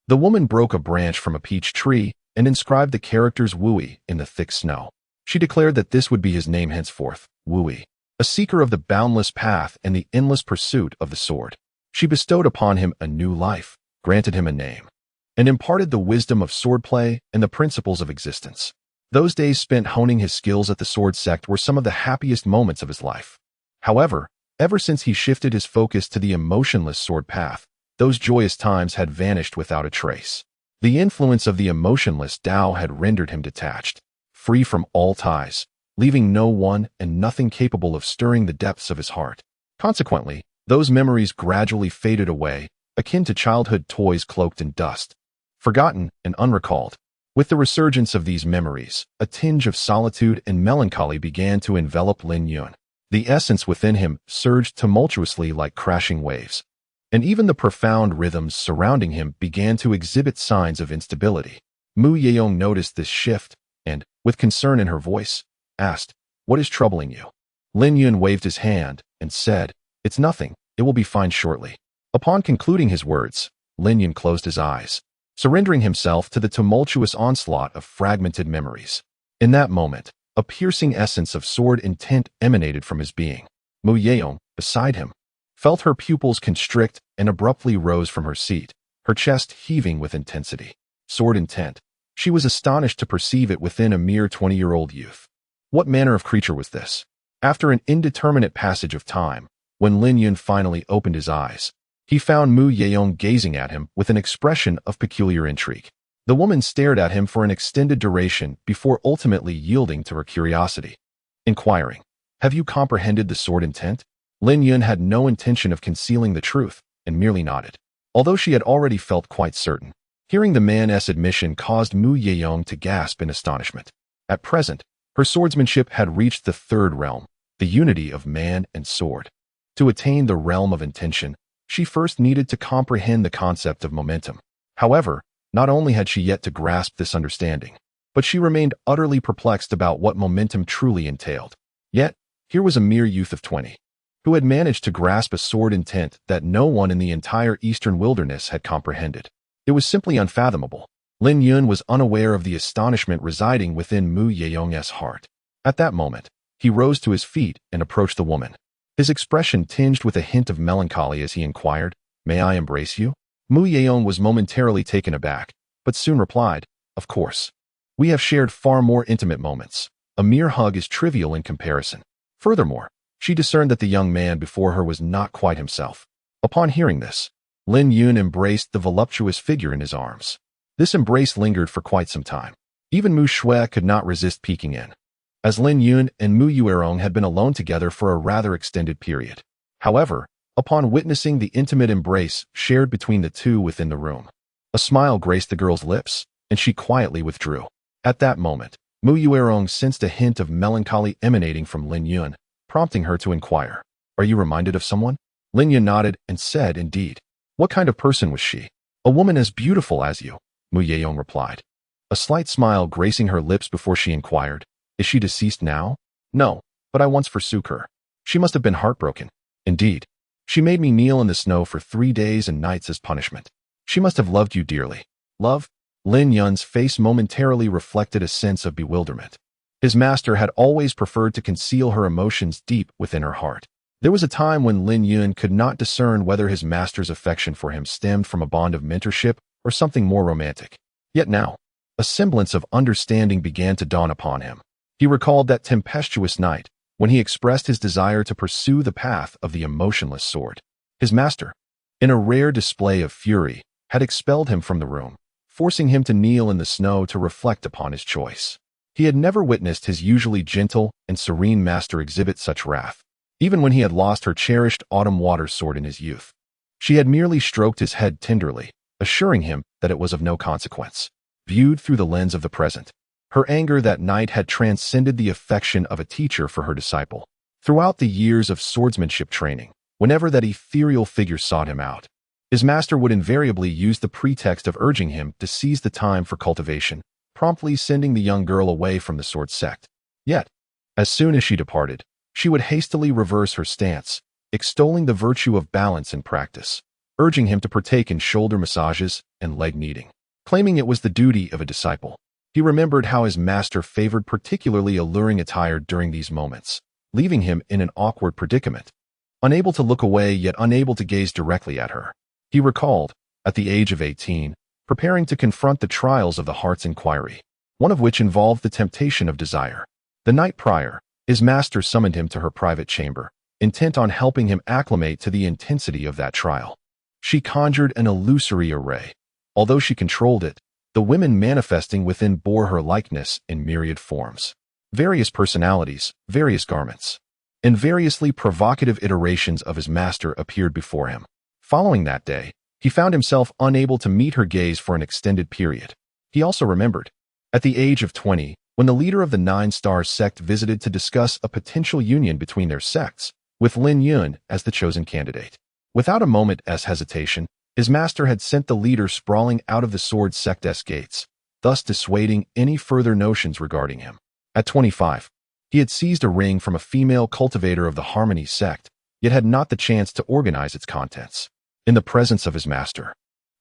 the woman broke a branch from a peach tree and inscribed the characters Wui in the thick snow. She declared that this would be his name henceforth, Wui, a seeker of the boundless path and the endless pursuit of the sword. She bestowed upon him a new life, granted him a name, and imparted the wisdom of swordplay and the principles of existence. Those days spent honing his skills at the Sword Sect were some of the happiest moments of his life. However, ever since he shifted his focus to the emotionless sword path, those joyous times had vanished without a trace. The influence of the emotionless Tao had rendered him detached, free from all ties, leaving no one and nothing capable of stirring the depths of his heart. Consequently, those memories gradually faded away, akin to childhood toys cloaked in dust, forgotten and unrecalled. With the resurgence of these memories, a tinge of solitude and melancholy began to envelop Lin Yun. The essence within him surged tumultuously like crashing waves, and even the profound rhythms surrounding him began to exhibit signs of instability. Mu Yeong noticed this shift and, with concern in her voice, asked, "What is troubling you?" Lin Yun waved his hand and said, "It's nothing, it will be fine shortly." Upon concluding his words, Lin Yun closed his eyes, surrendering himself to the tumultuous onslaught of fragmented memories. In that moment, a piercing essence of sword intent emanated from his being. Mu Yeong, beside him, felt her pupils constrict and abruptly rose from her seat, her chest heaving with intensity. Sword intent. She was astonished to perceive it within a mere 20-year-old youth. What manner of creature was this? After an indeterminate passage of time, when Lin Yun finally opened his eyes, he found Mu Yeong gazing at him with an expression of peculiar intrigue. The woman stared at him for an extended duration before ultimately yielding to her curiosity, inquiring, "Have you comprehended the sword intent?" Lin Yun had no intention of concealing the truth and merely nodded, although she had already felt quite certain. Hearing the man's admission caused Mu Yeong to gasp in astonishment. At present, her swordsmanship had reached the third realm, the unity of man and sword. To attain the realm of intention, she first needed to comprehend the concept of momentum. However, not only had she yet to grasp this understanding, but she remained utterly perplexed about what momentum truly entailed. Yet, here was a mere youth of 20, who had managed to grasp a sword intent that no one in the entire eastern wilderness had comprehended. It was simply unfathomable. Lin Yun was unaware of the astonishment residing within Mu Yeong's heart. At that moment, he rose to his feet and approached the woman. His expression tinged with a hint of melancholy as he inquired, "May I embrace you?" Mu Yeong was momentarily taken aback, but soon replied, "Of course. We have shared far more intimate moments. A mere hug is trivial in comparison." Furthermore, she discerned that the young man before her was not quite himself. Upon hearing this, Lin Yun embraced the voluptuous figure in his arms. This embrace lingered for quite some time. Even Mu Shui could not resist peeking in, as Lin Yun and Mu Yuerong had been alone together for a rather extended period. However, upon witnessing the intimate embrace shared between the two within the room, a smile graced the girl's lips, and she quietly withdrew. At that moment, Mu Yuerong sensed a hint of melancholy emanating from Lin Yun, prompting her to inquire, "Are you reminded of someone?" Lin Yun nodded and said, "Indeed." "What kind of person was she?" "A woman as beautiful as you," Mu Yeong replied, a slight smile gracing her lips before she inquired, "Is she deceased now?" "No, but I once forsook her. She must have been heartbroken." "Indeed. She made me kneel in the snow for 3 days and nights as punishment. She must have loved you dearly." "Love?" Lin Yun's face momentarily reflected a sense of bewilderment. His master had always preferred to conceal her emotions deep within her heart. There was a time when Lin Yun could not discern whether his master's affection for him stemmed from a bond of mentorship or something more romantic. Yet now, a semblance of understanding began to dawn upon him. He recalled that tempestuous night when he expressed his desire to pursue the path of the emotionless sword. His master, in a rare display of fury, had expelled him from the room, forcing him to kneel in the snow to reflect upon his choice. He had never witnessed his usually gentle and serene master exhibit such wrath. even when he had lost her cherished autumn water sword in his youth. She had merely stroked his head tenderly, assuring him that it was of no consequence. Viewed through the lens of the present, her anger that night had transcended the affection of a teacher for her disciple. Throughout the years of swordsmanship training, whenever that ethereal figure sought him out, his master would invariably use the pretext of urging him to seize the time for cultivation, promptly sending the young girl away from the Sword Sect. Yet, as soon as she departed, she would hastily reverse her stance, extolling the virtue of balance and practice, urging him to partake in shoulder massages and leg kneading, claiming it was the duty of a disciple. He remembered how his master favored particularly alluring attire during these moments, leaving him in an awkward predicament, unable to look away yet unable to gaze directly at her. He recalled, at the age of 18, preparing to confront the trials of the heart's inquiry, one of which involved the temptation of desire. The night prior, his master summoned him to her private chamber, intent on helping him acclimate to the intensity of that trial. She conjured an illusory array. Although she controlled it, the women manifesting within bore her likeness in myriad forms. Various personalities, various garments, and variously provocative iterations of his master appeared before him. Following that day, he found himself unable to meet her gaze for an extended period. He also remembered, at the age of 20, when the leader of the Nine-Star sect visited to discuss a potential union between their sects, with Lin Yun as the chosen candidate. Without a moment's hesitation, his master had sent the leader sprawling out of the Sword Sect's gates, thus dissuading any further notions regarding him. At 25, he had seized a ring from a female cultivator of the Harmony sect, yet had not the chance to organize its contents. In the presence of his master,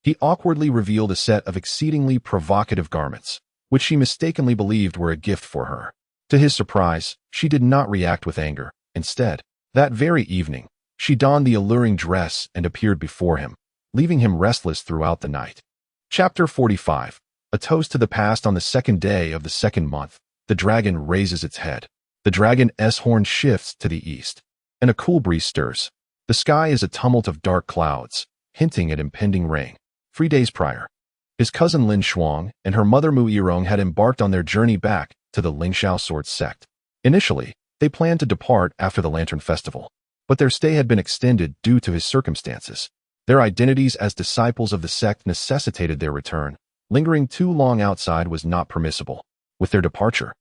he awkwardly revealed a set of exceedingly provocative garments, which she mistakenly believed were a gift for her. To his surprise, she did not react with anger. Instead, that very evening, she donned the alluring dress and appeared before him, leaving him restless throughout the night. Chapter 45. A toast to the past. On the second day of the second month, the dragon raises its head. The dragon's horn shifts to the east, and a cool breeze stirs. The sky is a tumult of dark clouds, hinting at impending rain. 3 days prior, his cousin Lin Shuang and her mother Mu Yirong had embarked on their journey back to the Lingxiao Sword Sect. Initially, they planned to depart after the Lantern Festival, but their stay had been extended due to his circumstances. Their identities as disciples of the sect necessitated their return. Lingering too long outside was not permissible. With their departure,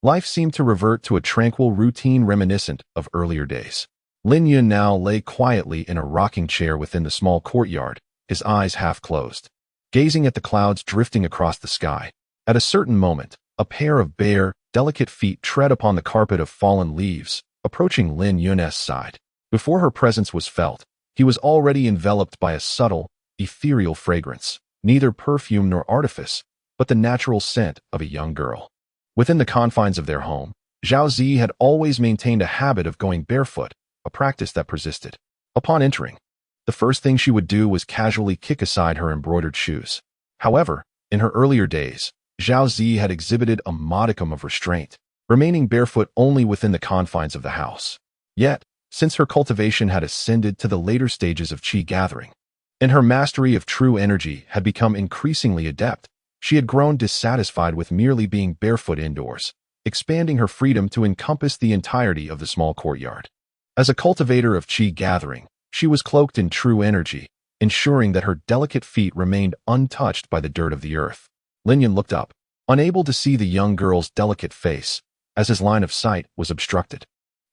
life seemed to revert to a tranquil routine reminiscent of earlier days. Lin Yun now lay quietly in a rocking chair within the small courtyard, his eyes half closed, gazing at the clouds drifting across the sky. At a certain moment, a pair of bare, delicate feet tread upon the carpet of fallen leaves, approaching Lin Yun's side. Before her presence was felt, he was already enveloped by a subtle, ethereal fragrance, neither perfume nor artifice, but the natural scent of a young girl. Within the confines of their home, Zhao Zi had always maintained a habit of going barefoot, a practice that persisted. Upon entering, the first thing she would do was casually kick aside her embroidered shoes. However, in her earlier days, Zhao Zi had exhibited a modicum of restraint, remaining barefoot only within the confines of the house. Yet, since her cultivation had ascended to the later stages of qi gathering, and her mastery of true energy had become increasingly adept, she had grown dissatisfied with merely being barefoot indoors, expanding her freedom to encompass the entirety of the small courtyard. As a cultivator of qi gathering, she was cloaked in true energy, ensuring that her delicate feet remained untouched by the dirt of the earth. Lin Yun looked up, unable to see the young girl's delicate face, as his line of sight was obstructed.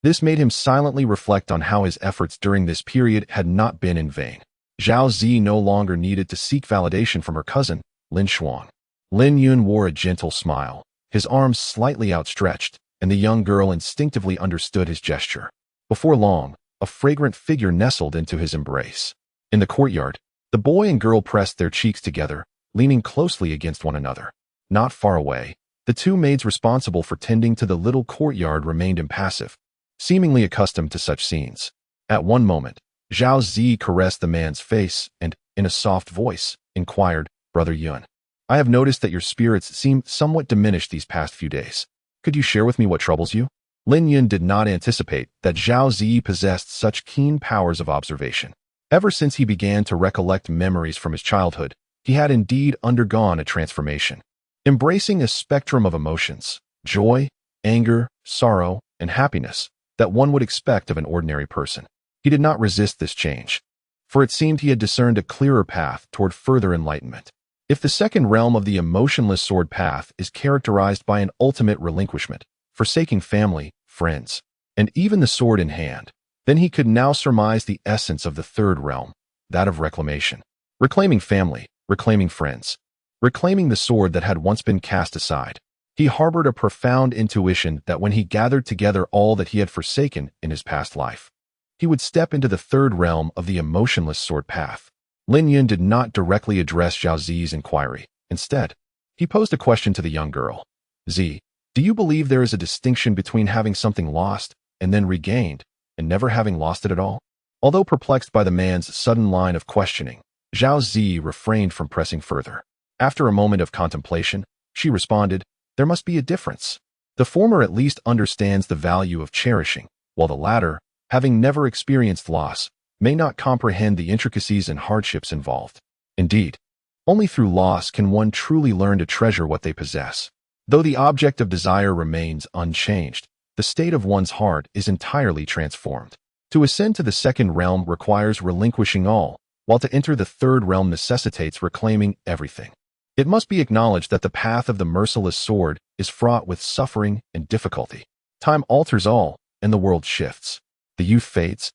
This made him silently reflect on how his efforts during this period had not been in vain. Zhao Zi no longer needed to seek validation from her cousin, Lin Shuang. Lin Yun wore a gentle smile, his arms slightly outstretched, and the young girl instinctively understood his gesture. Before long, a fragrant figure nestled into his embrace. In the courtyard, the boy and girl pressed their cheeks together, leaning closely against one another. Not far away, the two maids responsible for tending to the little courtyard remained impassive, seemingly accustomed to such scenes. At one moment, Zhao Zi caressed the man's face and, in a soft voice, inquired, "Brother Yun, I have noticed that your spirits seem somewhat diminished these past few days. Could you share with me what troubles you?" Lin Yun did not anticipate that Zhao Zi possessed such keen powers of observation. Ever since he began to recollect memories from his childhood, he had indeed undergone a transformation. Embracing a spectrum of emotions, joy, anger, sorrow, and happiness, that one would expect of an ordinary person. He did not resist this change, for it seemed he had discerned a clearer path toward further enlightenment. If the second realm of the emotionless sword path is characterized by an ultimate relinquishment, forsaking family, friends, and even the sword in hand, then he could now surmise the essence of the third realm, that of reclamation. Reclaiming family, reclaiming friends, reclaiming the sword that had once been cast aside. He harbored a profound intuition that when he gathered together all that he had forsaken in his past life, he would step into the third realm of the emotionless sword path. Lin Yun did not directly address Zhao Zi's inquiry. Instead, he posed a question to the young girl. "Z, do you believe there is a distinction between having something lost and then regained, and never having lost it at all?" Although perplexed by the man's sudden line of questioning, Zhao Zi refrained from pressing further. After a moment of contemplation, she responded, "There must be a difference. The former at least understands the value of cherishing, while the latter, having never experienced loss, may not comprehend the intricacies and hardships involved. Indeed, only through loss can one truly learn to treasure what they possess. Though the object of desire remains unchanged, the state of one's heart is entirely transformed. To ascend to the second realm requires relinquishing all, while to enter the third realm necessitates reclaiming everything. It must be acknowledged that the path of the merciless sword is fraught with suffering and difficulty. Time alters all, and the world shifts. The youth fades,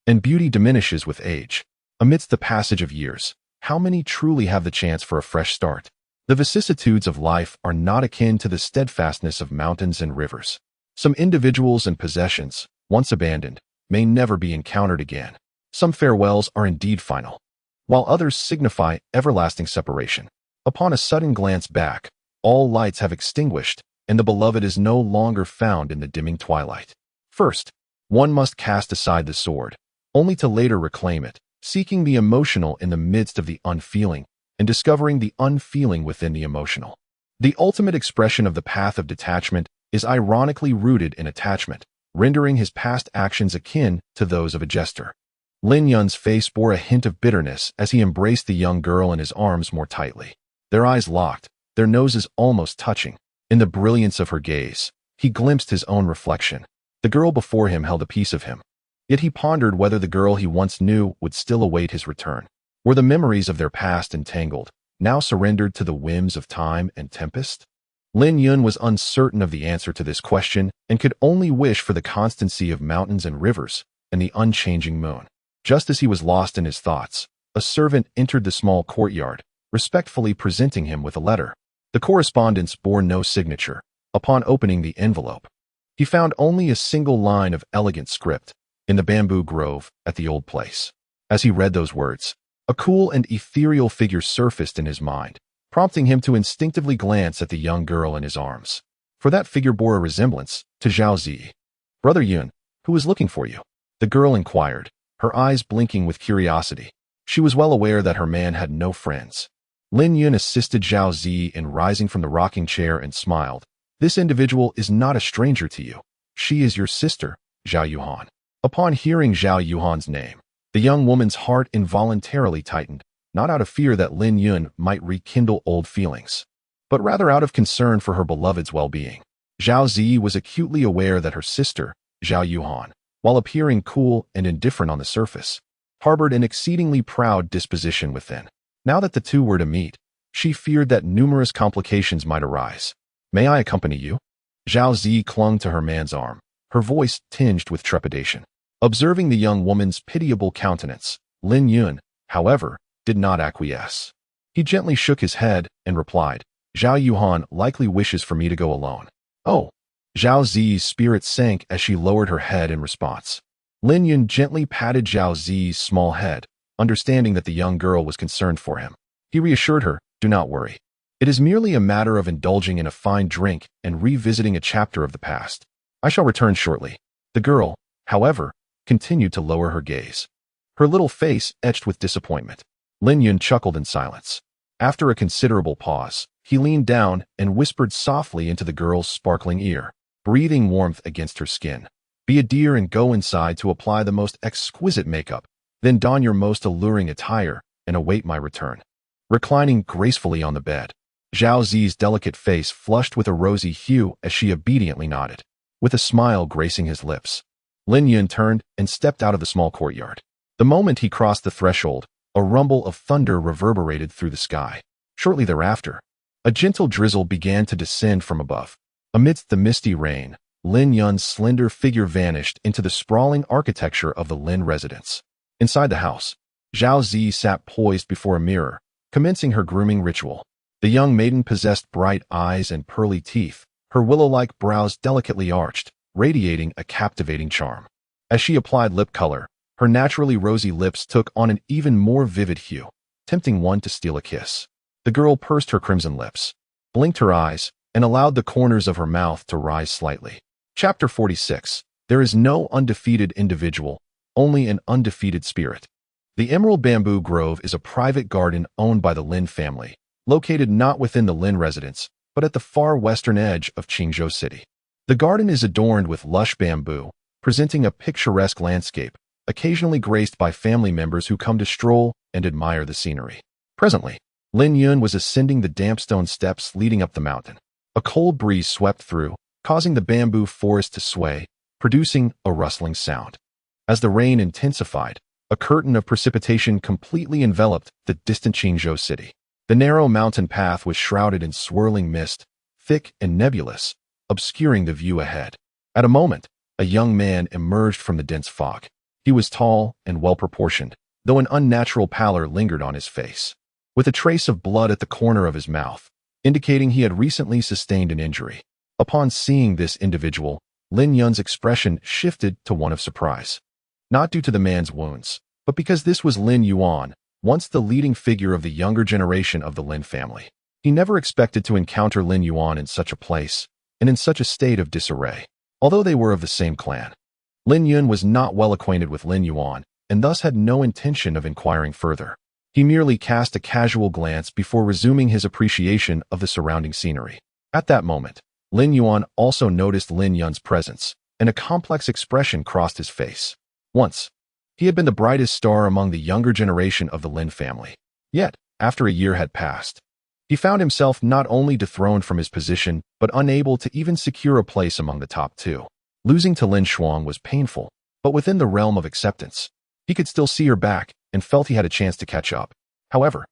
and beauty diminishes with age. Amidst the passage of years, how many truly have the chance for a fresh start? The vicissitudes of life are not akin to the steadfastness of mountains and rivers. Some individuals and possessions, once abandoned, may never be encountered again. Some farewells are indeed final, while others signify everlasting separation. Upon a sudden glance back, all lights have extinguished, and the beloved is no longer found in the dimming twilight. First, one must cast aside the sword, only to later reclaim it, seeking the emotional in the midst of the unfeeling, and discovering the unfeeling within the emotional. The ultimate expression of the path of detachment is ironically rooted in attachment, rendering his past actions akin to those of a jester. Lin Yun's face bore a hint of bitterness as he embraced the young girl in his arms more tightly. Their eyes locked, their noses almost touching. In the brilliance of her gaze, he glimpsed his own reflection. The girl before him held a piece of him. Yet he pondered whether the girl he once knew would still await his return. Were the memories of their past entangled, now surrendered to the whims of time and tempest? Lin Yun was uncertain of the answer to this question and could only wish for the constancy of mountains and rivers and the unchanging moon. Just as he was lost in his thoughts, a servant entered the small courtyard, respectfully presenting him with a letter. The correspondence bore no signature. Upon opening the envelope, he found only a single line of elegant script, "In the bamboo grove at the old place." As he read those words, a cool and ethereal figure surfaced in his mind, prompting him to instinctively glance at the young girl in his arms. For that figure bore a resemblance to Zhao Zi. "Brother Yun, who is looking for you?" the girl inquired, her eyes blinking with curiosity. She was well aware that her man had no friends. Lin Yun assisted Zhao Zi in rising from the rocking chair and smiled. "This individual is not a stranger to you. She is your sister, Zhao Yuhan." Upon hearing Zhao Yuhan's name, the young woman's heart involuntarily tightened, not out of fear that Lin Yun might rekindle old feelings, but rather out of concern for her beloved's well-being. Zhao Zi was acutely aware that her sister, Zhao Yuhan, while appearing cool and indifferent on the surface, harbored an exceedingly proud disposition within. Now that the two were to meet, she feared that numerous complications might arise. "May I accompany you?" Zhao Zi clung to her man's arm, her voice tinged with trepidation. Observing the young woman's pitiable countenance, Lin Yun, however, did not acquiesce. He gently shook his head and replied, "Zhao Yuhan likely wishes for me to go alone." "Oh." Zhao Zi's spirit sank as she lowered her head in response. Lin Yun gently patted Zhao Zi's small head, understanding that the young girl was concerned for him. He reassured her, "Do not worry. It is merely a matter of indulging in a fine drink and revisiting a chapter of the past. I shall return shortly." The girl, however, continued to lower her gaze, her little face etched with disappointment. Lin Yun chuckled in silence. After a considerable pause, he leaned down and whispered softly into the girl's sparkling ear, breathing warmth against her skin. "Be a dear and go inside to apply the most exquisite makeup, then don your most alluring attire and await my return." Reclining gracefully on the bed, Zhao Zi's delicate face flushed with a rosy hue as she obediently nodded. With a smile gracing his lips, Lin Yun turned and stepped out of the small courtyard. The moment he crossed the threshold, a rumble of thunder reverberated through the sky. Shortly thereafter, a gentle drizzle began to descend from above. Amidst the misty rain, Lin Yun's slender figure vanished into the sprawling architecture of the Lin residence. Inside the house, Zhao Zi sat poised before a mirror, commencing her grooming ritual. The young maiden possessed bright eyes and pearly teeth, her willow-like brows delicately arched, radiating a captivating charm. As she applied lip color, her naturally rosy lips took on an even more vivid hue, tempting one to steal a kiss. The girl pursed her crimson lips, blinked her eyes, and allowed the corners of her mouth to rise slightly. Chapter 46. There is no undefeated individual, only an undefeated spirit. The Emerald Bamboo Grove is a private garden owned by the Lin family, located not within the Lin residence, but at the far western edge of Qingzhou City. The garden is adorned with lush bamboo, presenting a picturesque landscape, occasionally graced by family members who come to stroll and admire the scenery. Presently, Lin Yun was ascending the damp stone steps leading up the mountain. A cold breeze swept through, causing the bamboo forest to sway, producing a rustling sound. As the rain intensified, a curtain of precipitation completely enveloped the distant Qingzhou city. The narrow mountain path was shrouded in swirling mist, thick and nebulous, obscuring the view ahead. At a moment, a young man emerged from the dense fog. He was tall and well-proportioned, though an unnatural pallor lingered on his face, with a trace of blood at the corner of his mouth, indicating he had recently sustained an injury. Upon seeing this individual, Lin Yun's expression shifted to one of surprise. Not due to the man's wounds, but because this was Lin Yuan, once the leading figure of the younger generation of the Lin family. He never expected to encounter Lin Yuan in such a place, and in such a state of disarray. Although they were of the same clan, Lin Yun was not well acquainted with Lin Yuan, and thus had no intention of inquiring further. He merely cast a casual glance before resuming his appreciation of the surrounding scenery. At that moment, Lin Yuan also noticed Lin Yun's presence, and a complex expression crossed his face. Once, he had been the brightest star among the younger generation of the Lin family. Yet, after a year had passed, he found himself not only dethroned from his position, but unable to even secure a place among the top two. Losing to Lin Shuang was painful, but within the realm of acceptance. He could still see her back and felt he had a chance to catch up. However,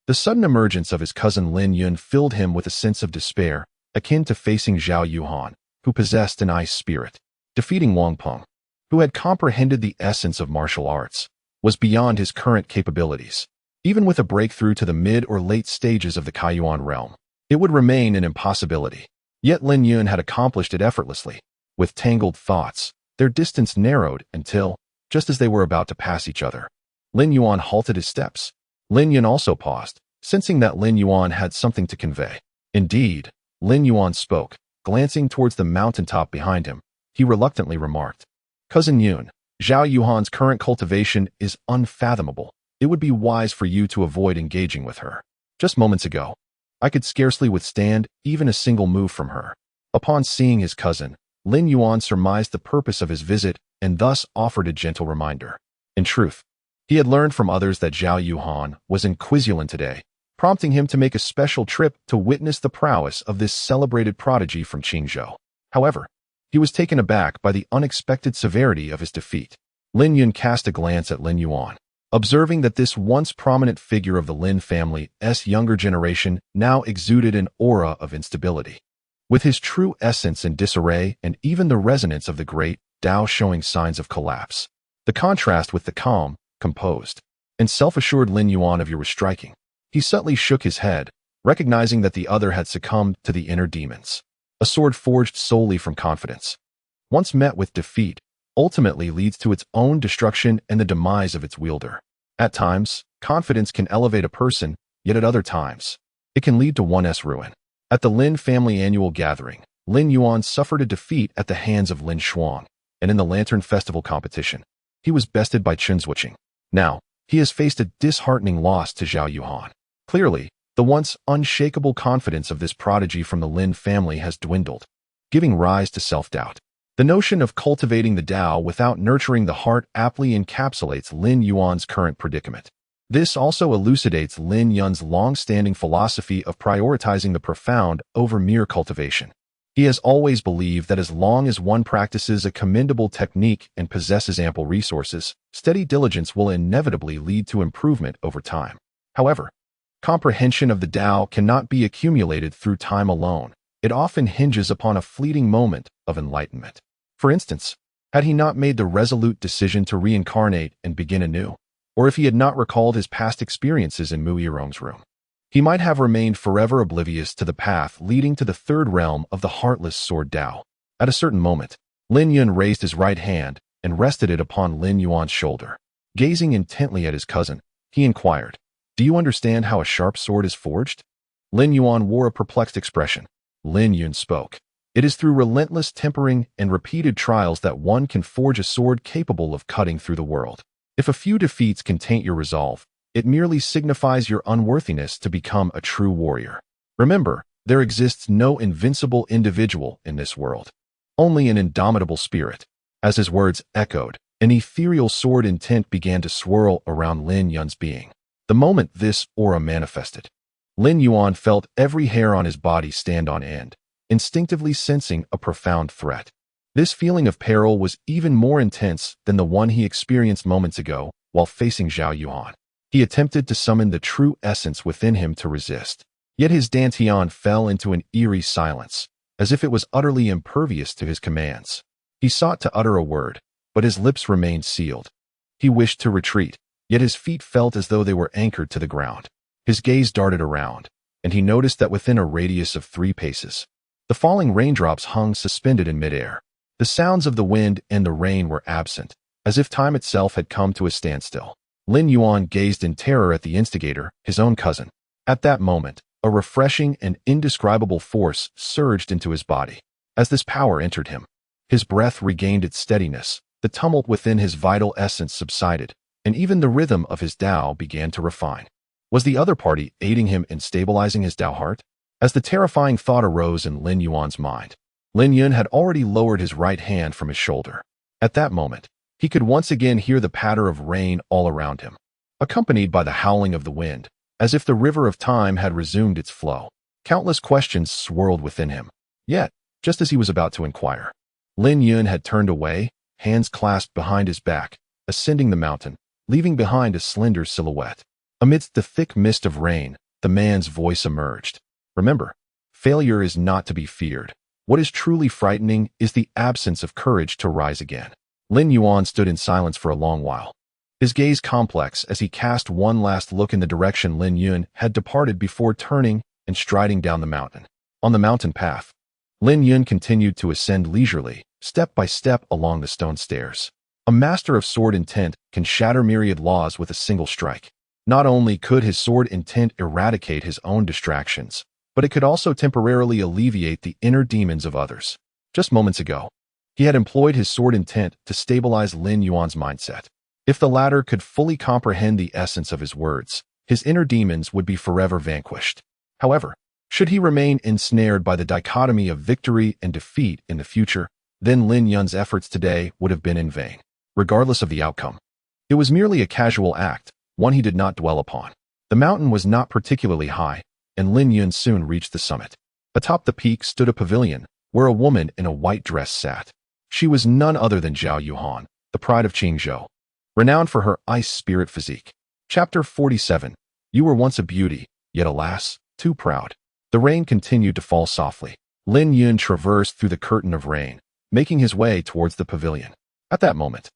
the sudden emergence of his cousin Lin Yun filled him with a sense of despair, akin to facing Zhao Yuhan, who possessed an ice spirit. Defeating Wang Peng, who had comprehended the essence of martial arts, was beyond his current capabilities. Even with a breakthrough to the mid or late stages of the Kaiyuan realm, it would remain an impossibility. Yet Lin Yun had accomplished it effortlessly. With tangled thoughts, their distance narrowed until, just as they were about to pass each other, Lin Yuan halted his steps. Lin Yun also paused, sensing that Lin Yuan had something to convey. Indeed, Lin Yuan spoke, glancing towards the mountaintop behind him. He reluctantly remarked, "Cousin Yun, Zhao Yuhan's current cultivation is unfathomable. It would be wise for you to avoid engaging with her. Just moments ago, I could scarcely withstand even a single move from her." Upon seeing his cousin, Lin Yuan surmised the purpose of his visit and thus offered a gentle reminder. In truth, he had learned from others that Zhao Yuhan was inquisilent today, prompting him to make a special trip to witness the prowess of this celebrated prodigy from Qingzhou. However, he was taken aback by the unexpected severity of his defeat. Lin Yun cast a glance at Lin Yuan, observing that this once prominent figure of the Lin family's younger generation now exuded an aura of instability, with his true essence in disarray and even the resonance of the great Tao showing signs of collapse. The contrast with the calm, composed, and self-assured Lin Yuan of yore was striking. He subtly shook his head, recognizing that the other had succumbed to the inner demons. A sword forged solely from confidence, once met with defeat, ultimately leads to its own destruction and the demise of its wielder. At times, confidence can elevate a person, yet at other times, it can lead to one's ruin. At the Lin family annual gathering, Lin Yuan suffered a defeat at the hands of Lin Shuang, and in the Lantern Festival competition, he was bested by Chen Zuoqing. Now, he has faced a disheartening loss to Zhao Yuhan. Clearly, the once unshakable confidence of this prodigy from the Lin family has dwindled, giving rise to self-doubt. The notion of cultivating the Tao without nurturing the heart aptly encapsulates Lin Yuan's current predicament. This also elucidates Lin Yun's long-standing philosophy of prioritizing the profound over mere cultivation. He has always believed that as long as one practices a commendable technique and possesses ample resources, steady diligence will inevitably lead to improvement over time. However, comprehension of the Tao cannot be accumulated through time alone. It often hinges upon a fleeting moment of enlightenment. For instance, had he not made the resolute decision to reincarnate and begin anew, or if he had not recalled his past experiences in Mu Yirong's room, he might have remained forever oblivious to the path leading to the third realm of the heartless sword Tao. At a certain moment, Lin Yun raised his right hand and rested it upon Lin Yuan's shoulder. Gazing intently at his cousin, he inquired, "Do you understand how a sharp sword is forged?" Lin Yuan wore a perplexed expression. Lin Yun spoke. "It is through relentless tempering and repeated trials that one can forge a sword capable of cutting through the world. If a few defeats can taint your resolve, it merely signifies your unworthiness to become a true warrior. Remember, there exists no invincible individual in this world, only an indomitable spirit." As his words echoed, an ethereal sword intent began to swirl around Lin Yun's being. The moment this aura manifested, Lin Yuan felt every hair on his body stand on end, instinctively sensing a profound threat. This feeling of peril was even more intense than the one he experienced moments ago while facing Zhao Yuan. He attempted to summon the true essence within him to resist, yet his dantian fell into an eerie silence, as if it was utterly impervious to his commands. He sought to utter a word, but his lips remained sealed. He wished to retreat, yet his feet felt as though they were anchored to the ground. His gaze darted around, and he noticed that within a radius of 3 paces, the falling raindrops hung suspended in midair. The sounds of the wind and the rain were absent, as if time itself had come to a standstill. Lin Yuan gazed in terror at the instigator, his own cousin. At that moment, a refreshing and indescribable force surged into his body. As this power entered him, his breath regained its steadiness, the tumult within his vital essence subsided, and even the rhythm of his Tao began to refine. Was the other party aiding him in stabilizing his Tao heart? As the terrifying thought arose in Lin Yuan's mind, Lin Yun had already lowered his right hand from his shoulder. At that moment, he could once again hear the patter of rain all around him, accompanied by the howling of the wind, as if the river of time had resumed its flow. Countless questions swirled within him. Yet, just as he was about to inquire, Lin Yun had turned away, hands clasped behind his back, ascending the mountain, leaving behind a slender silhouette. Amidst the thick mist of rain, the man's voice emerged. "Remember, failure is not to be feared. What is truly frightening is the absence of courage to rise again." Lin Yuan stood in silence for a long while, his gaze complex as he cast one last look in the direction Lin Yun had departed before turning and striding down the mountain. On the mountain path, Lin Yun continued to ascend leisurely, step by step along the stone stairs. A master of sword intent can shatter myriad laws with a single strike. Not only could his sword intent eradicate his own distractions, but it could also temporarily alleviate the inner demons of others. Just moments ago, he had employed his sword intent to stabilize Lin Yuan's mindset. If the latter could fully comprehend the essence of his words, his inner demons would be forever vanquished. However, should he remain ensnared by the dichotomy of victory and defeat in the future, then Lin Yun's efforts today would have been in vain. Regardless of the outcome, it was merely a casual act, one he did not dwell upon. The mountain was not particularly high, and Lin Yun soon reached the summit. Atop the peak stood a pavilion, where a woman in a white dress sat. She was none other than Zhao Yuhan, the pride of Qingzhou, renowned for her ice spirit physique. Chapter 47. You were once a beauty, yet alas, too proud. The rain continued to fall softly. Lin Yun traversed through the curtain of rain, making his way towards the pavilion. At that moment,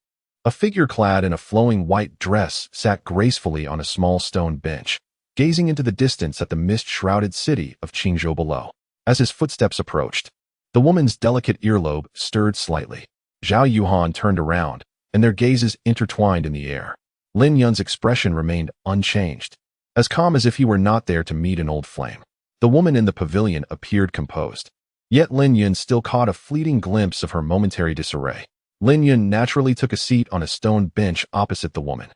a figure clad in a flowing white dress sat gracefully on a small stone bench, gazing into the distance at the mist-shrouded city of Qingzhou below. As his footsteps approached, the woman's delicate earlobe stirred slightly. Zhao Yuhan turned around, and their gazes intertwined in the air. Lin Yun's expression remained unchanged, as calm as if he were not there to meet an old flame. The woman in the pavilion appeared composed, yet Lin Yun still caught a fleeting glimpse of her momentary disarray. Lin Yun naturally took a seat on a stone bench opposite the woman.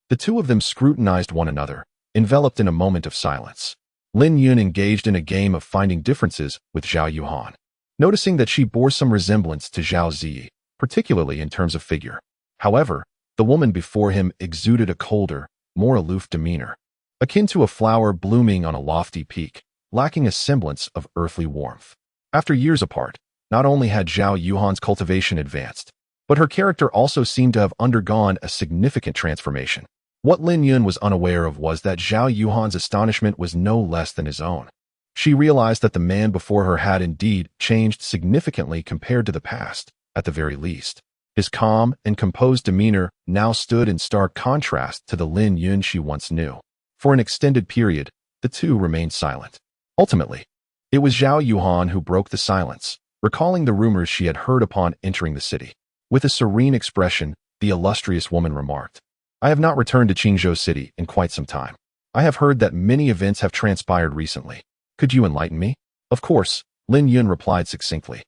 The two of them scrutinized one another, enveloped in a moment of silence. Lin Yun engaged in a game of finding differences with Zhao Yuhan, noticing that she bore some resemblance to Zhao Zi, particularly in terms of figure. However, the woman before him exuded a colder, more aloof demeanor, akin to a flower blooming on a lofty peak, lacking a semblance of earthly warmth. After years apart, not only had Zhao Yuhan's cultivation advanced, but her character also seemed to have undergone a significant transformation. What Lin Yun was unaware of was that Zhao Yuhan's astonishment was no less than his own. She realized that the man before her had indeed changed significantly compared to the past, at the very least. His calm and composed demeanor now stood in stark contrast to the Lin Yun she once knew. For an extended period, the two remained silent. Ultimately, it was Zhao Yuhan who broke the silence, recalling the rumors she had heard upon entering the city. With a serene expression, the illustrious woman remarked, "I have not returned to Qingzhou City in quite some time. I have heard that many events have transpired recently. Could you enlighten me?" "Of course," Lin Yun replied succinctly.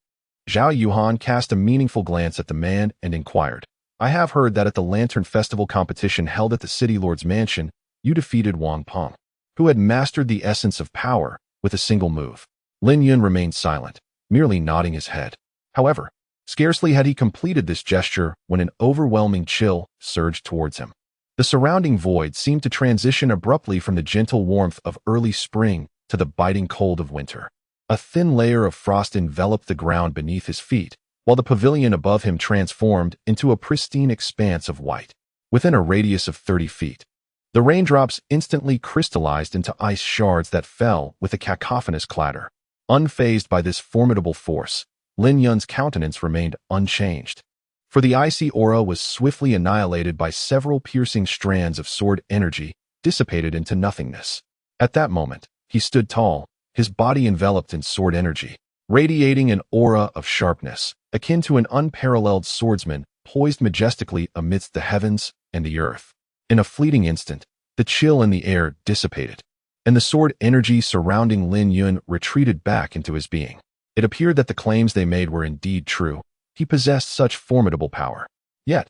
Zhao Yuhan cast a meaningful glance at the man and inquired, "I have heard that at the Lantern Festival competition held at the City Lord's mansion, you defeated Wang Peng, who had mastered the essence of power with a single move." Lin Yun remained silent, merely nodding his head. However, scarcely had he completed this gesture when an overwhelming chill surged towards him. The surrounding void seemed to transition abruptly from the gentle warmth of early spring to the biting cold of winter. A thin layer of frost enveloped the ground beneath his feet, while the pavilion above him transformed into a pristine expanse of white. Within a radius of 30 feet, the raindrops instantly crystallized into ice shards that fell with a cacophonous clatter. Unfazed by this formidable force, Lin Yun's countenance remained unchanged. For the icy aura was swiftly annihilated by several piercing strands of sword energy dissipated into nothingness. At that moment, he stood tall, his body enveloped in sword energy, radiating an aura of sharpness, akin to an unparalleled swordsman poised majestically amidst the heavens and the earth. In a fleeting instant, the chill in the air dissipated, and the sword energy surrounding Lin Yun retreated back into his being. It appeared that the claims they made were indeed true. He possessed such formidable power. Yet,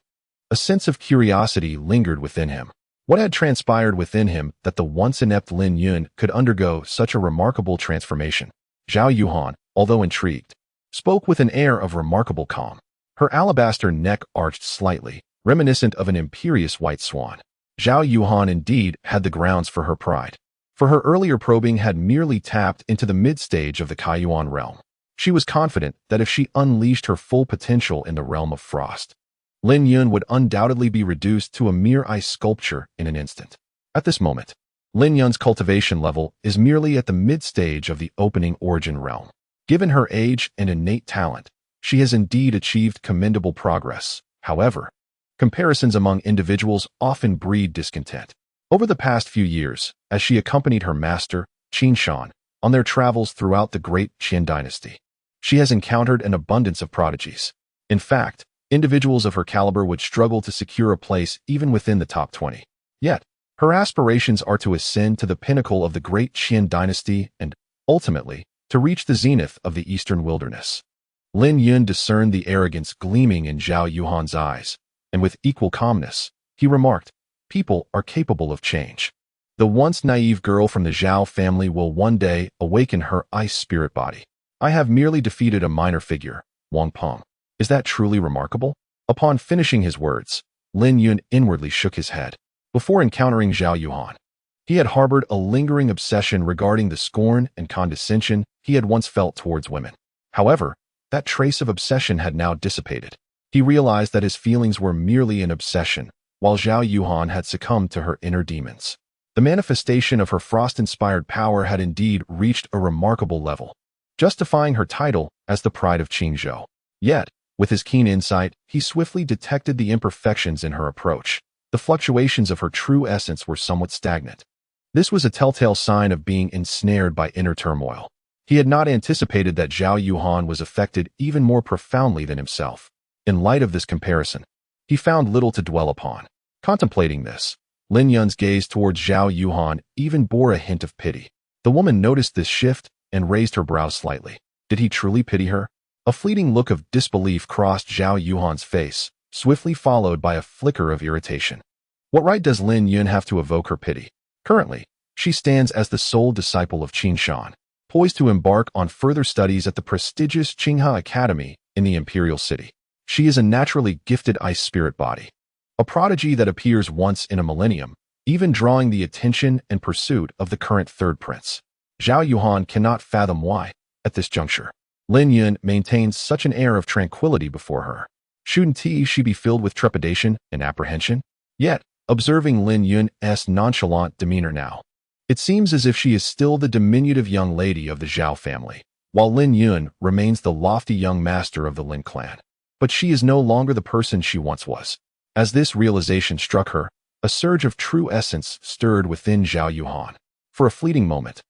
a sense of curiosity lingered within him. What had transpired within him that the once inept Lin Yun could undergo such a remarkable transformation? Zhao Yuhan, although intrigued, spoke with an air of remarkable calm. Her alabaster neck arched slightly, reminiscent of an imperious white swan. Zhao Yuhan indeed had the grounds for her pride, for her earlier probing had merely tapped into the mid-stage of the Kaiyuan realm. She was confident that if she unleashed her full potential in the realm of frost, Lin Yun would undoubtedly be reduced to a mere ice sculpture in an instant. At this moment, Lin Yun's cultivation level is merely at the mid-stage of the opening origin realm. Given her age and innate talent, she has indeed achieved commendable progress. However, comparisons among individuals often breed discontent. Over the past few years, as she accompanied her master, Qin Shan, on their travels throughout the great Qin dynasty, she has encountered an abundance of prodigies. In fact, individuals of her caliber would struggle to secure a place even within the top 20. Yet, her aspirations are to ascend to the pinnacle of the great Qin dynasty and, ultimately, to reach the zenith of the eastern wilderness. Lin Yun discerned the arrogance gleaming in Zhao Yuhan's eyes, and with equal calmness, he remarked, "People are capable of change. The once naive girl from the Zhao family will one day awaken her ice spirit body. I have merely defeated a minor figure, Wang Peng. Is that truly remarkable?" Upon finishing his words, Lin Yun inwardly shook his head. Before encountering Zhao Yuhan, he had harbored a lingering obsession regarding the scorn and condescension he had once felt towards women. However, that trace of obsession had now dissipated. He realized that his feelings were merely an obsession, while Zhao Yuhan had succumbed to her inner demons. The manifestation of her frost-inspired power had indeed reached a remarkable level, justifying her title as the pride of Qingzhou. Yet, with his keen insight, he swiftly detected the imperfections in her approach. The fluctuations of her true essence were somewhat stagnant. This was a telltale sign of being ensnared by inner turmoil. He had not anticipated that Zhao Yuhan was affected even more profoundly than himself. In light of this comparison, he found little to dwell upon. Contemplating this, Lin Yun's gaze towards Zhao Yuhan even bore a hint of pity. The woman noticed this shift and raised her brows slightly. Did he truly pity her? A fleeting look of disbelief crossed Zhao Yuhan's face, swiftly followed by a flicker of irritation. What right does Lin Yun have to evoke her pity? Currently, she stands as the sole disciple of Qin Shan, poised to embark on further studies at the prestigious Qinghe Academy in the imperial city. She is a naturally gifted ice spirit body, a prodigy that appears once in a millennium, even drawing the attention and pursuit of the current third prince. Zhao Yuhan cannot fathom why, at this juncture, Lin Yun maintained such an air of tranquility before her. Shouldn't she be filled with trepidation and apprehension? Yet, observing Lin Yun's nonchalant demeanor now, it seems as if she is still the diminutive young lady of the Zhao family, while Lin Yun remains the lofty young master of the Lin clan. But she is no longer the person she once was. As this realization struck her, a surge of true essence stirred within Zhao Yuhan. For a fleeting moment,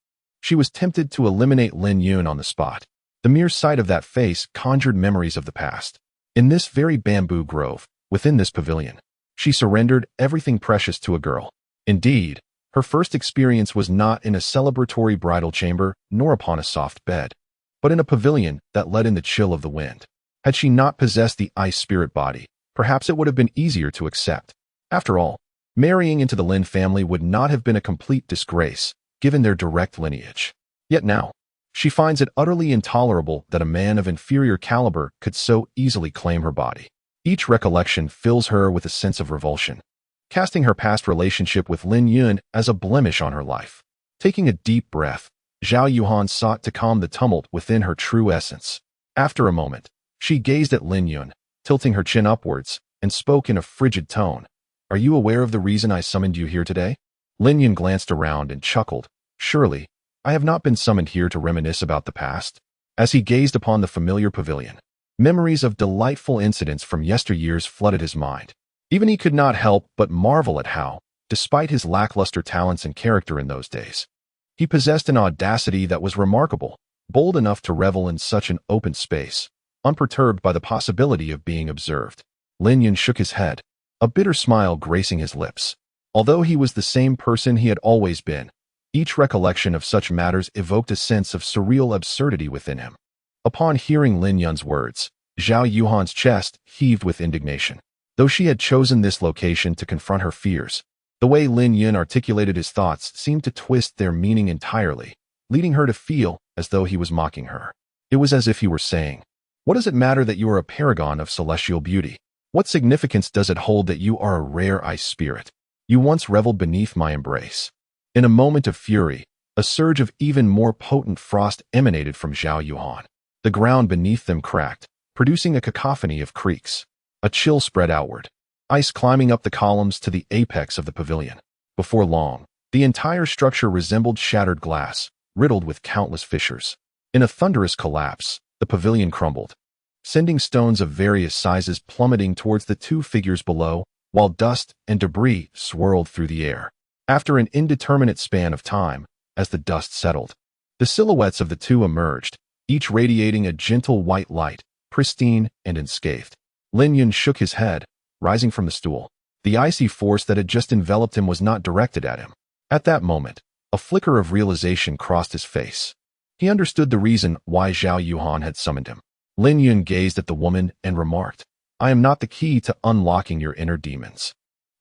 she was tempted to eliminate Lin Yun on the spot. The mere sight of that face conjured memories of the past. In this very bamboo grove, within this pavilion, she surrendered everything precious to a girl. Indeed, her first experience was not in a celebratory bridal chamber nor upon a soft bed, but in a pavilion that let in the chill of the wind. Had she not possessed the ice spirit body, perhaps it would have been easier to accept. After all, marrying into the Lin family would not have been a complete disgrace, given their direct lineage. Yet now, she finds it utterly intolerable that a man of inferior caliber could so easily claim her body. Each recollection fills her with a sense of revulsion, casting her past relationship with Lin Yun as a blemish on her life. Taking a deep breath, Zhao Yuhan sought to calm the tumult within her true essence. After a moment, she gazed at Lin Yun, tilting her chin upwards, and spoke in a frigid tone. "Are you aware of the reason I summoned you here today?" Lin Yun glanced around and chuckled. "Surely, I have not been summoned here to reminisce about the past." As he gazed upon the familiar pavilion, memories of delightful incidents from yesteryears flooded his mind. Even he could not help but marvel at how, despite his lackluster talents and character in those days, he possessed an audacity that was remarkable, bold enough to revel in such an open space, unperturbed by the possibility of being observed. Lin Yun shook his head, a bitter smile gracing his lips. Although he was the same person he had always been, each recollection of such matters evoked a sense of surreal absurdity within him. Upon hearing Lin Yun's words, Zhao Yuhan's chest heaved with indignation. Though she had chosen this location to confront her fears, the way Lin Yun articulated his thoughts seemed to twist their meaning entirely, leading her to feel as though he was mocking her. It was as if he were saying, "What does it matter that you are a paragon of celestial beauty? What significance does it hold that you are a rare ice spirit? You once reveled beneath my embrace." In a moment of fury, a surge of even more potent frost emanated from Zhao Yuhan. The ground beneath them cracked, producing a cacophony of creaks. A chill spread outward, ice climbing up the columns to the apex of the pavilion. Before long, the entire structure resembled shattered glass, riddled with countless fissures. In a thunderous collapse, the pavilion crumbled, sending stones of various sizes plummeting towards the two figures below, while dust and debris swirled through the air. After an indeterminate span of time, as the dust settled, the silhouettes of the two emerged, each radiating a gentle white light, pristine and unscathed. Lin Yun shook his head, rising from the stool. The icy force that had just enveloped him was not directed at him. At that moment, a flicker of realization crossed his face. He understood the reason why Zhao Yuhan had summoned him. Lin Yun gazed at the woman and remarked, "I am not the key to unlocking your inner demons.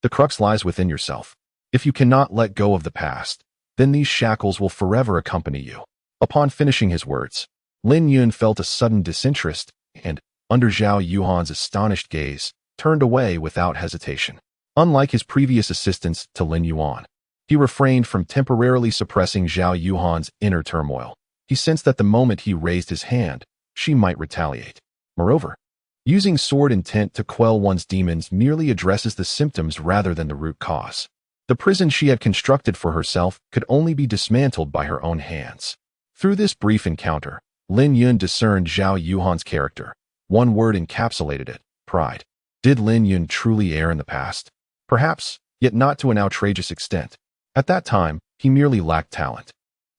The crux lies within yourself. If you cannot let go of the past, then these shackles will forever accompany you." Upon finishing his words, Lin Yun felt a sudden disinterest and, under Zhao Yuhan's astonished gaze, turned away without hesitation. Unlike his previous assistance to Lin Yuan, he refrained from temporarily suppressing Zhao Yuhan's inner turmoil. He sensed that the moment he raised his hand, she might retaliate. Moreover, using sword intent to quell one's demons merely addresses the symptoms rather than the root cause. The prison she had constructed for herself could only be dismantled by her own hands. Through this brief encounter, Lin Yun discerned Zhao Yuhan's character. One word encapsulated it: pride. Did Lin Yun truly err in the past? Perhaps, yet not to an outrageous extent. At that time, he merely lacked talent.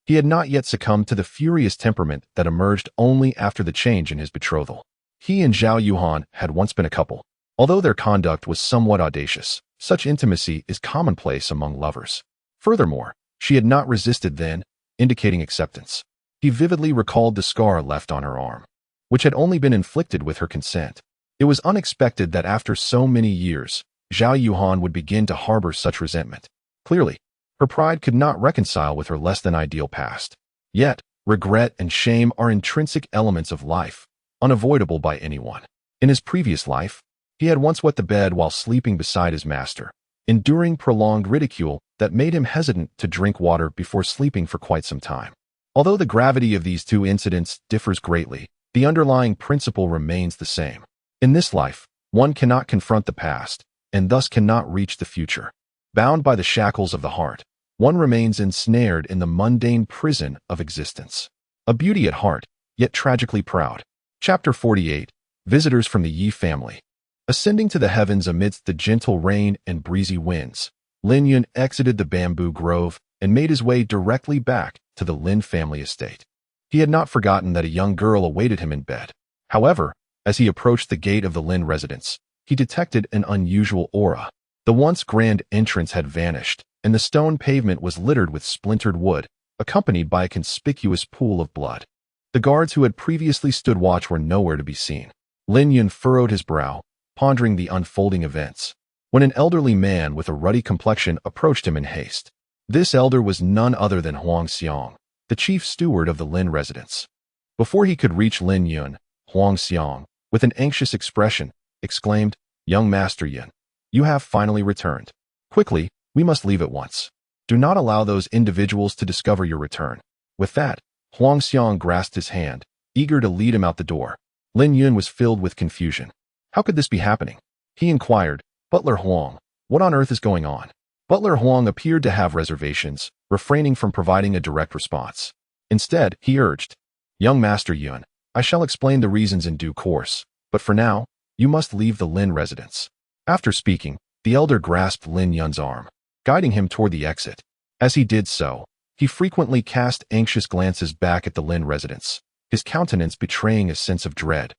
He had not yet succumbed to the furious temperament that emerged only after the change in his betrothal. He and Zhao Yuhan had once been a couple. Although their conduct was somewhat audacious, such intimacy is commonplace among lovers. Furthermore, she had not resisted then, indicating acceptance. He vividly recalled the scar left on her arm, which had only been inflicted with her consent. It was unexpected that after so many years, Zhao Yuhan would begin to harbor such resentment. Clearly, her pride could not reconcile with her less-than-ideal past. Yet, regret and shame are intrinsic elements of life, unavoidable by anyone. In his previous life, he had once wet the bed while sleeping beside his master, enduring prolonged ridicule that made him hesitant to drink water before sleeping for quite some time. Although the gravity of these two incidents differs greatly, the underlying principle remains the same. In this life, one cannot confront the past, and thus cannot reach the future. Bound by the shackles of the heart, one remains ensnared in the mundane prison of existence. A beauty at heart, yet tragically proud. Chapter 48. Visitors from the Yi family. Ascending to the heavens amidst the gentle rain and breezy winds, Lin Yun exited the bamboo grove and made his way directly back to the Lin family estate. He had not forgotten that a young girl awaited him in bed. However, as he approached the gate of the Lin residence, he detected an unusual aura. The once grand entrance had vanished, and the stone pavement was littered with splintered wood, accompanied by a conspicuous pool of blood. The guards who had previously stood watch were nowhere to be seen. Lin Yun furrowed his brow, pondering the unfolding events, when an elderly man with a ruddy complexion approached him in haste. This elder was none other than Huang Xiang, the chief steward of the Lin residence. Before he could reach Lin Yun, Huang Xiang, with an anxious expression, exclaimed, "Young Master Yun, you have finally returned. Quickly, we must leave at once. Do not allow those individuals to discover your return." With that, Huang Xiang grasped his hand, eager to lead him out the door. Lin Yun was filled with confusion. How could this be happening? He inquired, "Butler Huang, what on earth is going on?" Butler Huang appeared to have reservations, refraining from providing a direct response. Instead, he urged, "Young Master Yun, I shall explain the reasons in due course, but for now, you must leave the Lin residence." After speaking, the elder grasped Lin Yun's arm, guiding him toward the exit. As he did so, he frequently cast anxious glances back at the Lin residence, his countenance betraying a sense of dread,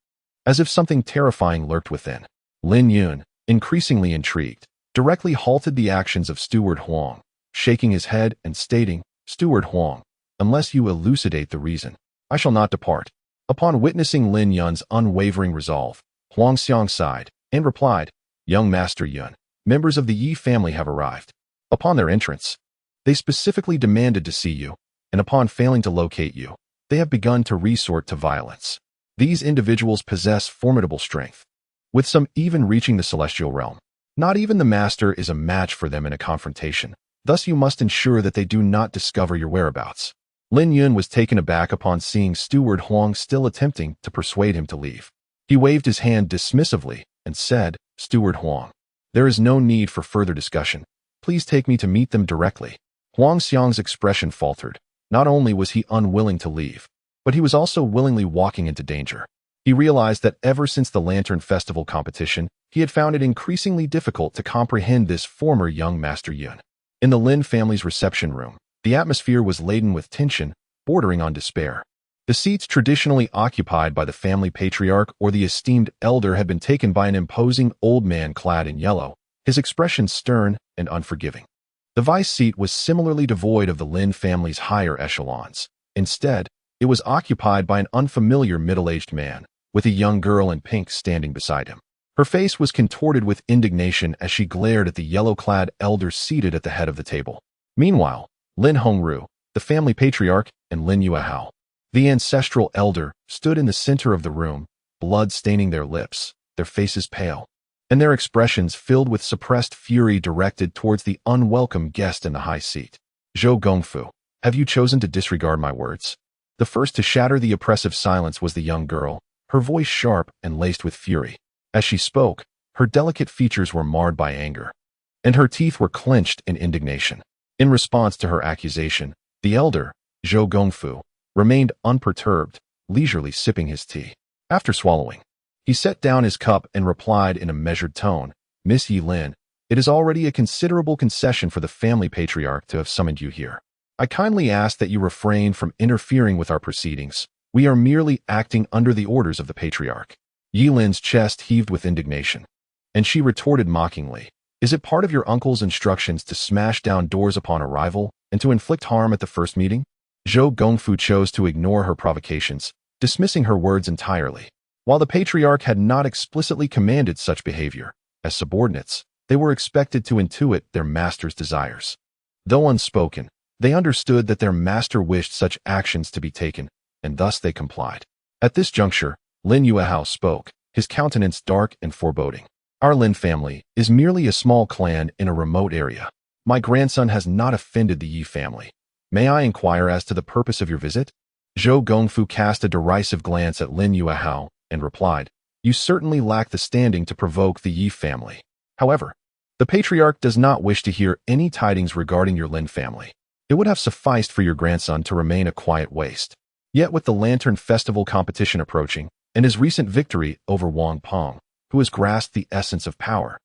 as if something terrifying lurked within. Lin Yun, increasingly intrigued, directly halted the actions of Steward Huang, shaking his head and stating, "Steward Huang, unless you elucidate the reason, I shall not depart." Upon witnessing Lin Yun's unwavering resolve, Huang Xiang sighed and replied, "Young Master Yun, members of the Yi family have arrived. Upon their entrance, they specifically demanded to see you, and upon failing to locate you, they have begun to resort to violence. These individuals possess formidable strength, with some even reaching the celestial realm. Not even the master is a match for them in a confrontation. Thus you must ensure that they do not discover your whereabouts." Lin Yun was taken aback upon seeing Steward Huang still attempting to persuade him to leave. He waved his hand dismissively and said, "Steward Huang, there is no need for further discussion. Please take me to meet them directly." Huang Xiang's expression faltered. Not only was he unwilling to leave, but he was also willingly walking into danger. He realized that ever since the Lantern Festival competition, he had found it increasingly difficult to comprehend this former young Master Yun. In the Lin family's reception room, the atmosphere was laden with tension, bordering on despair. The seats traditionally occupied by the family patriarch or the esteemed elder had been taken by an imposing old man clad in yellow, his expression stern and unforgiving. The vice seat was similarly devoid of the Lin family's higher echelons. Instead, it was occupied by an unfamiliar middle-aged man, with a young girl in pink standing beside him. Her face was contorted with indignation as she glared at the yellow-clad elder seated at the head of the table. Meanwhile, Lin Hongru, the family patriarch, and Lin Yuehao, the ancestral elder, stood in the center of the room, blood staining their lips, their faces pale, and their expressions filled with suppressed fury directed towards the unwelcome guest in the high seat. "Zhou Gongfu, have you chosen to disregard my words?" The first to shatter the oppressive silence was the young girl, her voice sharp and laced with fury. As she spoke, her delicate features were marred by anger, and her teeth were clenched in indignation. In response to her accusation, the elder, Zhou Gongfu, remained unperturbed, leisurely sipping his tea. After swallowing, he set down his cup and replied in a measured tone, "Miss Yi Lin, it is already a considerable concession for the family patriarch to have summoned you here. I kindly ask that you refrain from interfering with our proceedings. We are merely acting under the orders of the patriarch." Yi Lin's chest heaved with indignation, and she retorted mockingly, "Is it part of your uncle's instructions to smash down doors upon arrival and to inflict harm at the first meeting?" Zhou Gongfu chose to ignore her provocations, dismissing her words entirely. While the patriarch had not explicitly commanded such behavior, as subordinates, they were expected to intuit their master's desires. Though unspoken, they understood that their master wished such actions to be taken, and thus they complied. At this juncture, Lin Yuehao spoke, his countenance dark and foreboding. "Our Lin family is merely a small clan in a remote area. My grandson has not offended the Yi family. May I inquire as to the purpose of your visit?" Zhou Gongfu cast a derisive glance at Lin Yuehao and replied, "You certainly lack the standing to provoke the Yi family. However, the patriarch does not wish to hear any tidings regarding your Lin family. It would have sufficed for your grandson to remain a quiet waste." Yet with the Lantern Festival competition approaching, and his recent victory over Wang Peng, who has grasped the essence of power,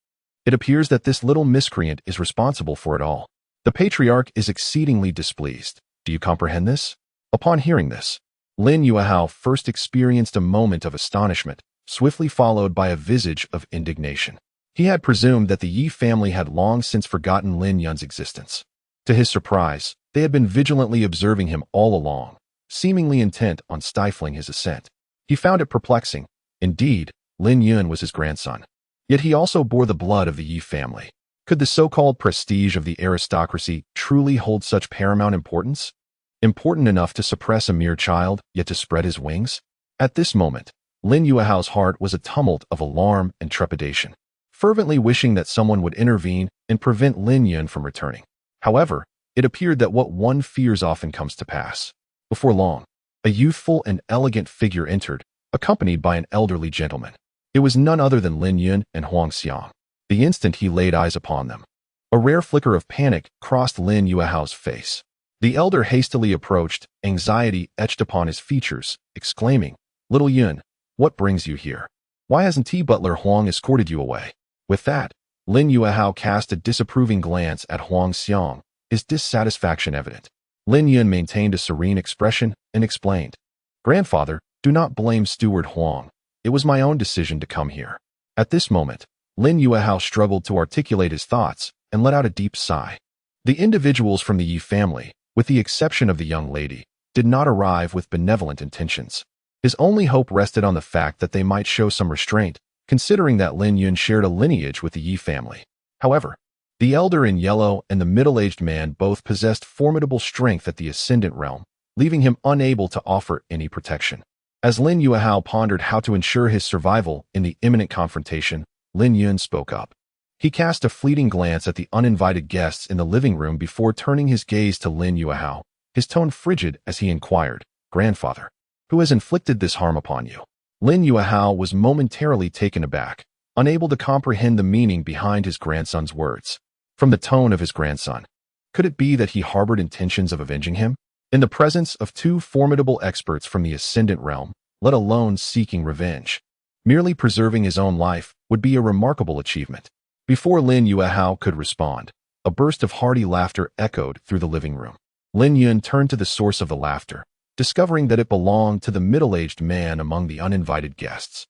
it appears that this little miscreant is responsible for it all. The patriarch is exceedingly displeased. Do you comprehend this? Upon hearing this, Lin Yuehao first experienced a moment of astonishment, swiftly followed by a visage of indignation. He had presumed that the Yi family had long since forgotten Lin Yun's existence. To his surprise, they had been vigilantly observing him all along, seemingly intent on stifling his ascent. He found it perplexing. Indeed, Lin Yun was his grandson. Yet he also bore the blood of the Yi family. Could the so-called prestige of the aristocracy truly hold such paramount importance? Important enough to suppress a mere child, yet to spread his wings? At this moment, Lin Yuehao's heart was a tumult of alarm and trepidation, fervently wishing that someone would intervene and prevent Lin Yun from returning. However, it appeared that what one fears often comes to pass. Before long, a youthful and elegant figure entered, accompanied by an elderly gentleman. It was none other than Lin Yun and Huang Xiang. The instant he laid eyes upon them, a rare flicker of panic crossed Lin Yuehao's face. The elder hastily approached, anxiety etched upon his features, exclaiming, "Little Yun, what brings you here? Why hasn't T. Butler Huang escorted you away?" With that, Lin Yuehao cast a disapproving glance at Huang Xiang, his dissatisfaction evident. Lin Yun maintained a serene expression and explained, "Grandfather, do not blame Steward Huang. It was my own decision to come here." At this moment, Lin Yuehao struggled to articulate his thoughts and let out a deep sigh. The individuals from the Yi family, with the exception of the young lady, did not arrive with benevolent intentions. His only hope rested on the fact that they might show some restraint, considering that Lin Yun shared a lineage with the Yi family. However, the elder in yellow and the middle-aged man both possessed formidable strength at the ascendant realm, leaving him unable to offer any protection. As Lin Yuehao pondered how to ensure his survival in the imminent confrontation, Lin Yun spoke up. He cast a fleeting glance at the uninvited guests in the living room before turning his gaze to Lin Yuehao, his tone frigid as he inquired, "Grandfather, who has inflicted this harm upon you?" Lin Yuehao was momentarily taken aback, unable to comprehend the meaning behind his grandson's words. From the tone of his grandson, could it be that he harbored intentions of avenging him? In the presence of two formidable experts from the ascendant realm, let alone seeking revenge, merely preserving his own life would be a remarkable achievement. Before Lin Yuehao could respond, a burst of hearty laughter echoed through the living room. Lin Yun turned to the source of the laughter, discovering that it belonged to the middle-aged man among the uninvited guests.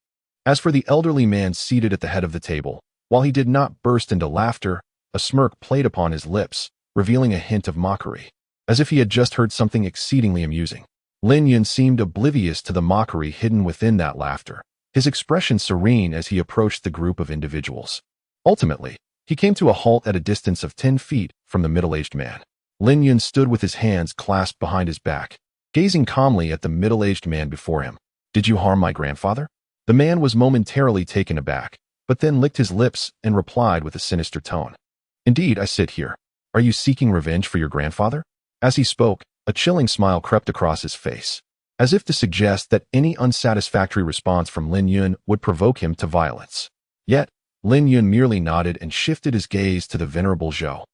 As for the elderly man seated at the head of the table, while he did not burst into laughter, a smirk played upon his lips, revealing a hint of mockery, as if he had just heard something exceedingly amusing. Lin Yun seemed oblivious to the mockery hidden within that laughter, his expression serene as he approached the group of individuals. Ultimately, he came to a halt at a distance of 10 feet from the middle-aged man. Lin Yun stood with his hands clasped behind his back, gazing calmly at the middle-aged man before him. "Did you harm my grandfather?" The man was momentarily taken aback, but then licked his lips and replied with a sinister tone, "Indeed, I sit here. Are you seeking revenge for your grandfather?" As he spoke, a chilling smile crept across his face, as if to suggest that any unsatisfactory response from Lin Yun would provoke him to violence. Yet, Lin Yun merely nodded and shifted his gaze to the venerable Zhou,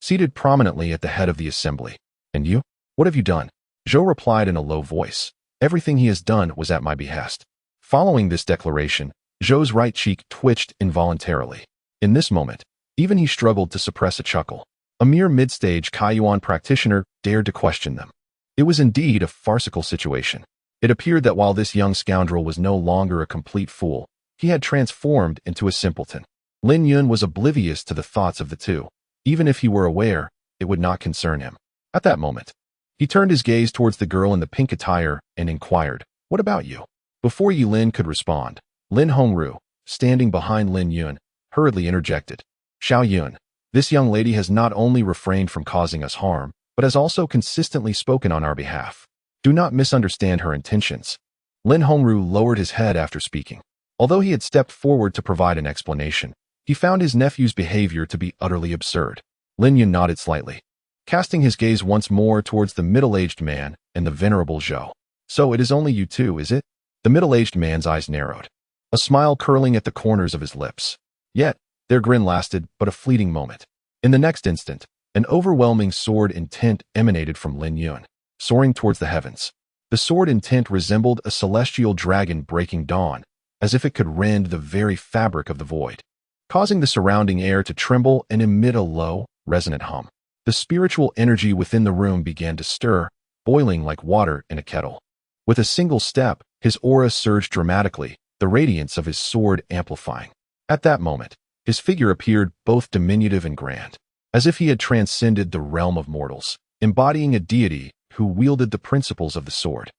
seated prominently at the head of the assembly. "And you? What have you done?" Zhou replied in a low voice, "Everything he has done was at my behest." Following this declaration, Zhou's right cheek twitched involuntarily. In this moment, even he struggled to suppress a chuckle. A mere mid-stage Kaiyuan practitioner dared to question them. It was indeed a farcical situation. It appeared that while this young scoundrel was no longer a complete fool, he had transformed into a simpleton. Lin Yun was oblivious to the thoughts of the two. Even if he were aware, it would not concern him. At that moment, he turned his gaze towards the girl in the pink attire and inquired, "What about you?" Before Yi Lin could respond, Lin Hongru, standing behind Lin Yun, hurriedly interjected, "Xiao Yun, this young lady has not only refrained from causing us harm, but has also consistently spoken on our behalf. Do not misunderstand her intentions." Lin Hongru lowered his head after speaking. Although he had stepped forward to provide an explanation, he found his nephew's behavior to be utterly absurd. Lin Yun nodded slightly, casting his gaze once more towards the middle-aged man and the venerable Zhou. "So it is only you two, is it?" The middle-aged man's eyes narrowed, a smile curling at the corners of his lips. Yet, their grin lasted but a fleeting moment. In the next instant, an overwhelming sword intent emanated from Lin Yun, soaring towards the heavens. The sword intent resembled a celestial dragon breaking dawn, as if it could rend the very fabric of the void, causing the surrounding air to tremble and emit a low, resonant hum. The spiritual energy within the room began to stir, boiling like water in a kettle. With a single step, his aura surged dramatically, the radiance of his sword amplifying. At that moment, his figure appeared both diminutive and grand, as if he had transcended the realm of mortals, embodying a deity who wielded the principles of the sword.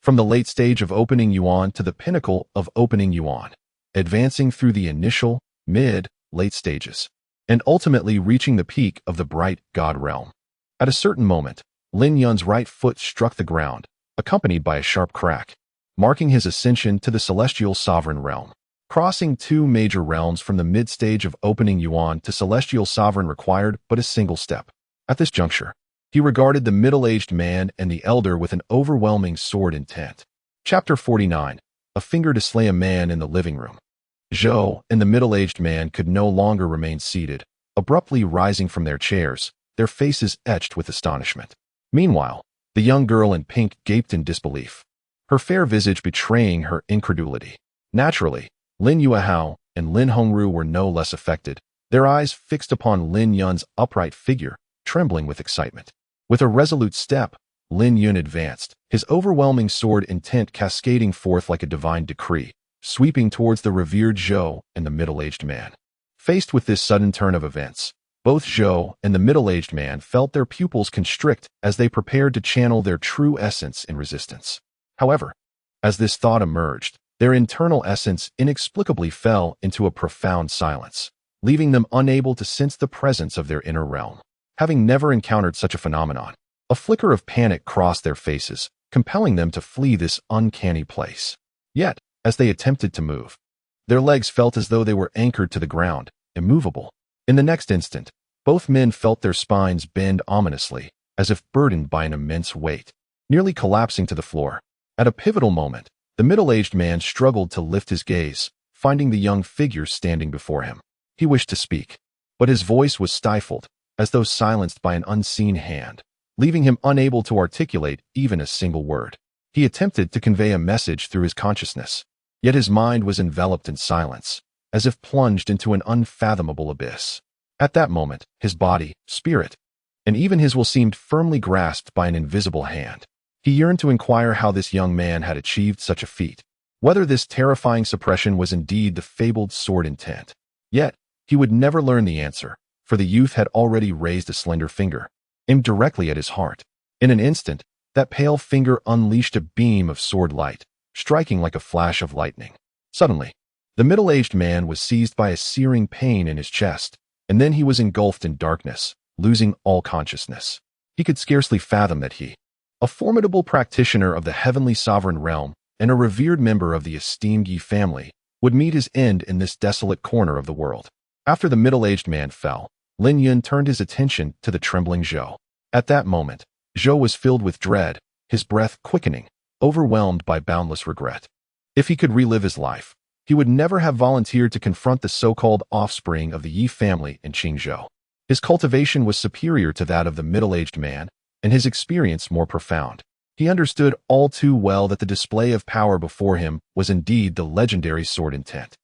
From the late stage of opening yuan to the pinnacle of opening yuan, advancing through the initial, mid, late stages, and ultimately reaching the peak of the bright god realm. At a certain moment, Lin Yun's right foot struck the ground, accompanied by a sharp crack, marking his ascension to the celestial sovereign realm. Crossing two major realms from the mid-stage of opening yuan to celestial sovereign required but a single step. At this juncture, he regarded the middle-aged man and the elder with an overwhelming sword intent. Chapter 49. A finger to slay a man in the living room. Zhou and the middle-aged man could no longer remain seated, abruptly rising from their chairs, their faces etched with astonishment. Meanwhile, the young girl in pink gaped in disbelief, her fair visage betraying her incredulity. Naturally, Lin Yuehao and Lin Hongru were no less affected, their eyes fixed upon Lin Yun's upright figure, trembling with excitement. With a resolute step, Lin Yun advanced, his overwhelming sword intent cascading forth like a divine decree, sweeping towards the revered Zhou and the middle-aged man. Faced with this sudden turn of events, both Zhou and the middle-aged man felt their pupils constrict as they prepared to channel their true essence in resistance. However, as this thought emerged, their internal essence inexplicably fell into a profound silence, leaving them unable to sense the presence of their inner realm. Having never encountered such a phenomenon, a flicker of panic crossed their faces, compelling them to flee this uncanny place. Yet, as they attempted to move, their legs felt as though they were anchored to the ground, immovable. In the next instant, both men felt their spines bend ominously, as if burdened by an immense weight, nearly collapsing to the floor. At a pivotal moment, the middle-aged man struggled to lift his gaze, finding the young figure standing before him. He wished to speak, but his voice was stifled, as though silenced by an unseen hand, leaving him unable to articulate even a single word. He attempted to convey a message through his consciousness, yet his mind was enveloped in silence, as if plunged into an unfathomable abyss. At that moment, his body, spirit, and even his will seemed firmly grasped by an invisible hand. He yearned to inquire how this young man had achieved such a feat, whether this terrifying suppression was indeed the fabled sword intent. Yet, he would never learn the answer, for the youth had already raised a slender finger, aimed directly at his heart. In an instant, that pale finger unleashed a beam of sword light, striking like a flash of lightning. Suddenly, the middle-aged man was seized by a searing pain in his chest, and then he was engulfed in darkness, losing all consciousness. He could scarcely fathom that he, a formidable practitioner of the heavenly sovereign realm and a revered member of the esteemed Yi family, would meet his end in this desolate corner of the world. After the middle-aged man fell, Lin Yun turned his attention to the trembling Zhou. At that moment, Zhou was filled with dread, his breath quickening, overwhelmed by boundless regret. If he could relive his life, he would never have volunteered to confront the so-called offspring of the Yi family in Qingzhou. His cultivation was superior to that of the middle-aged man, and his experience more profound. He understood all too well that the display of power before him was indeed the legendary sword intent.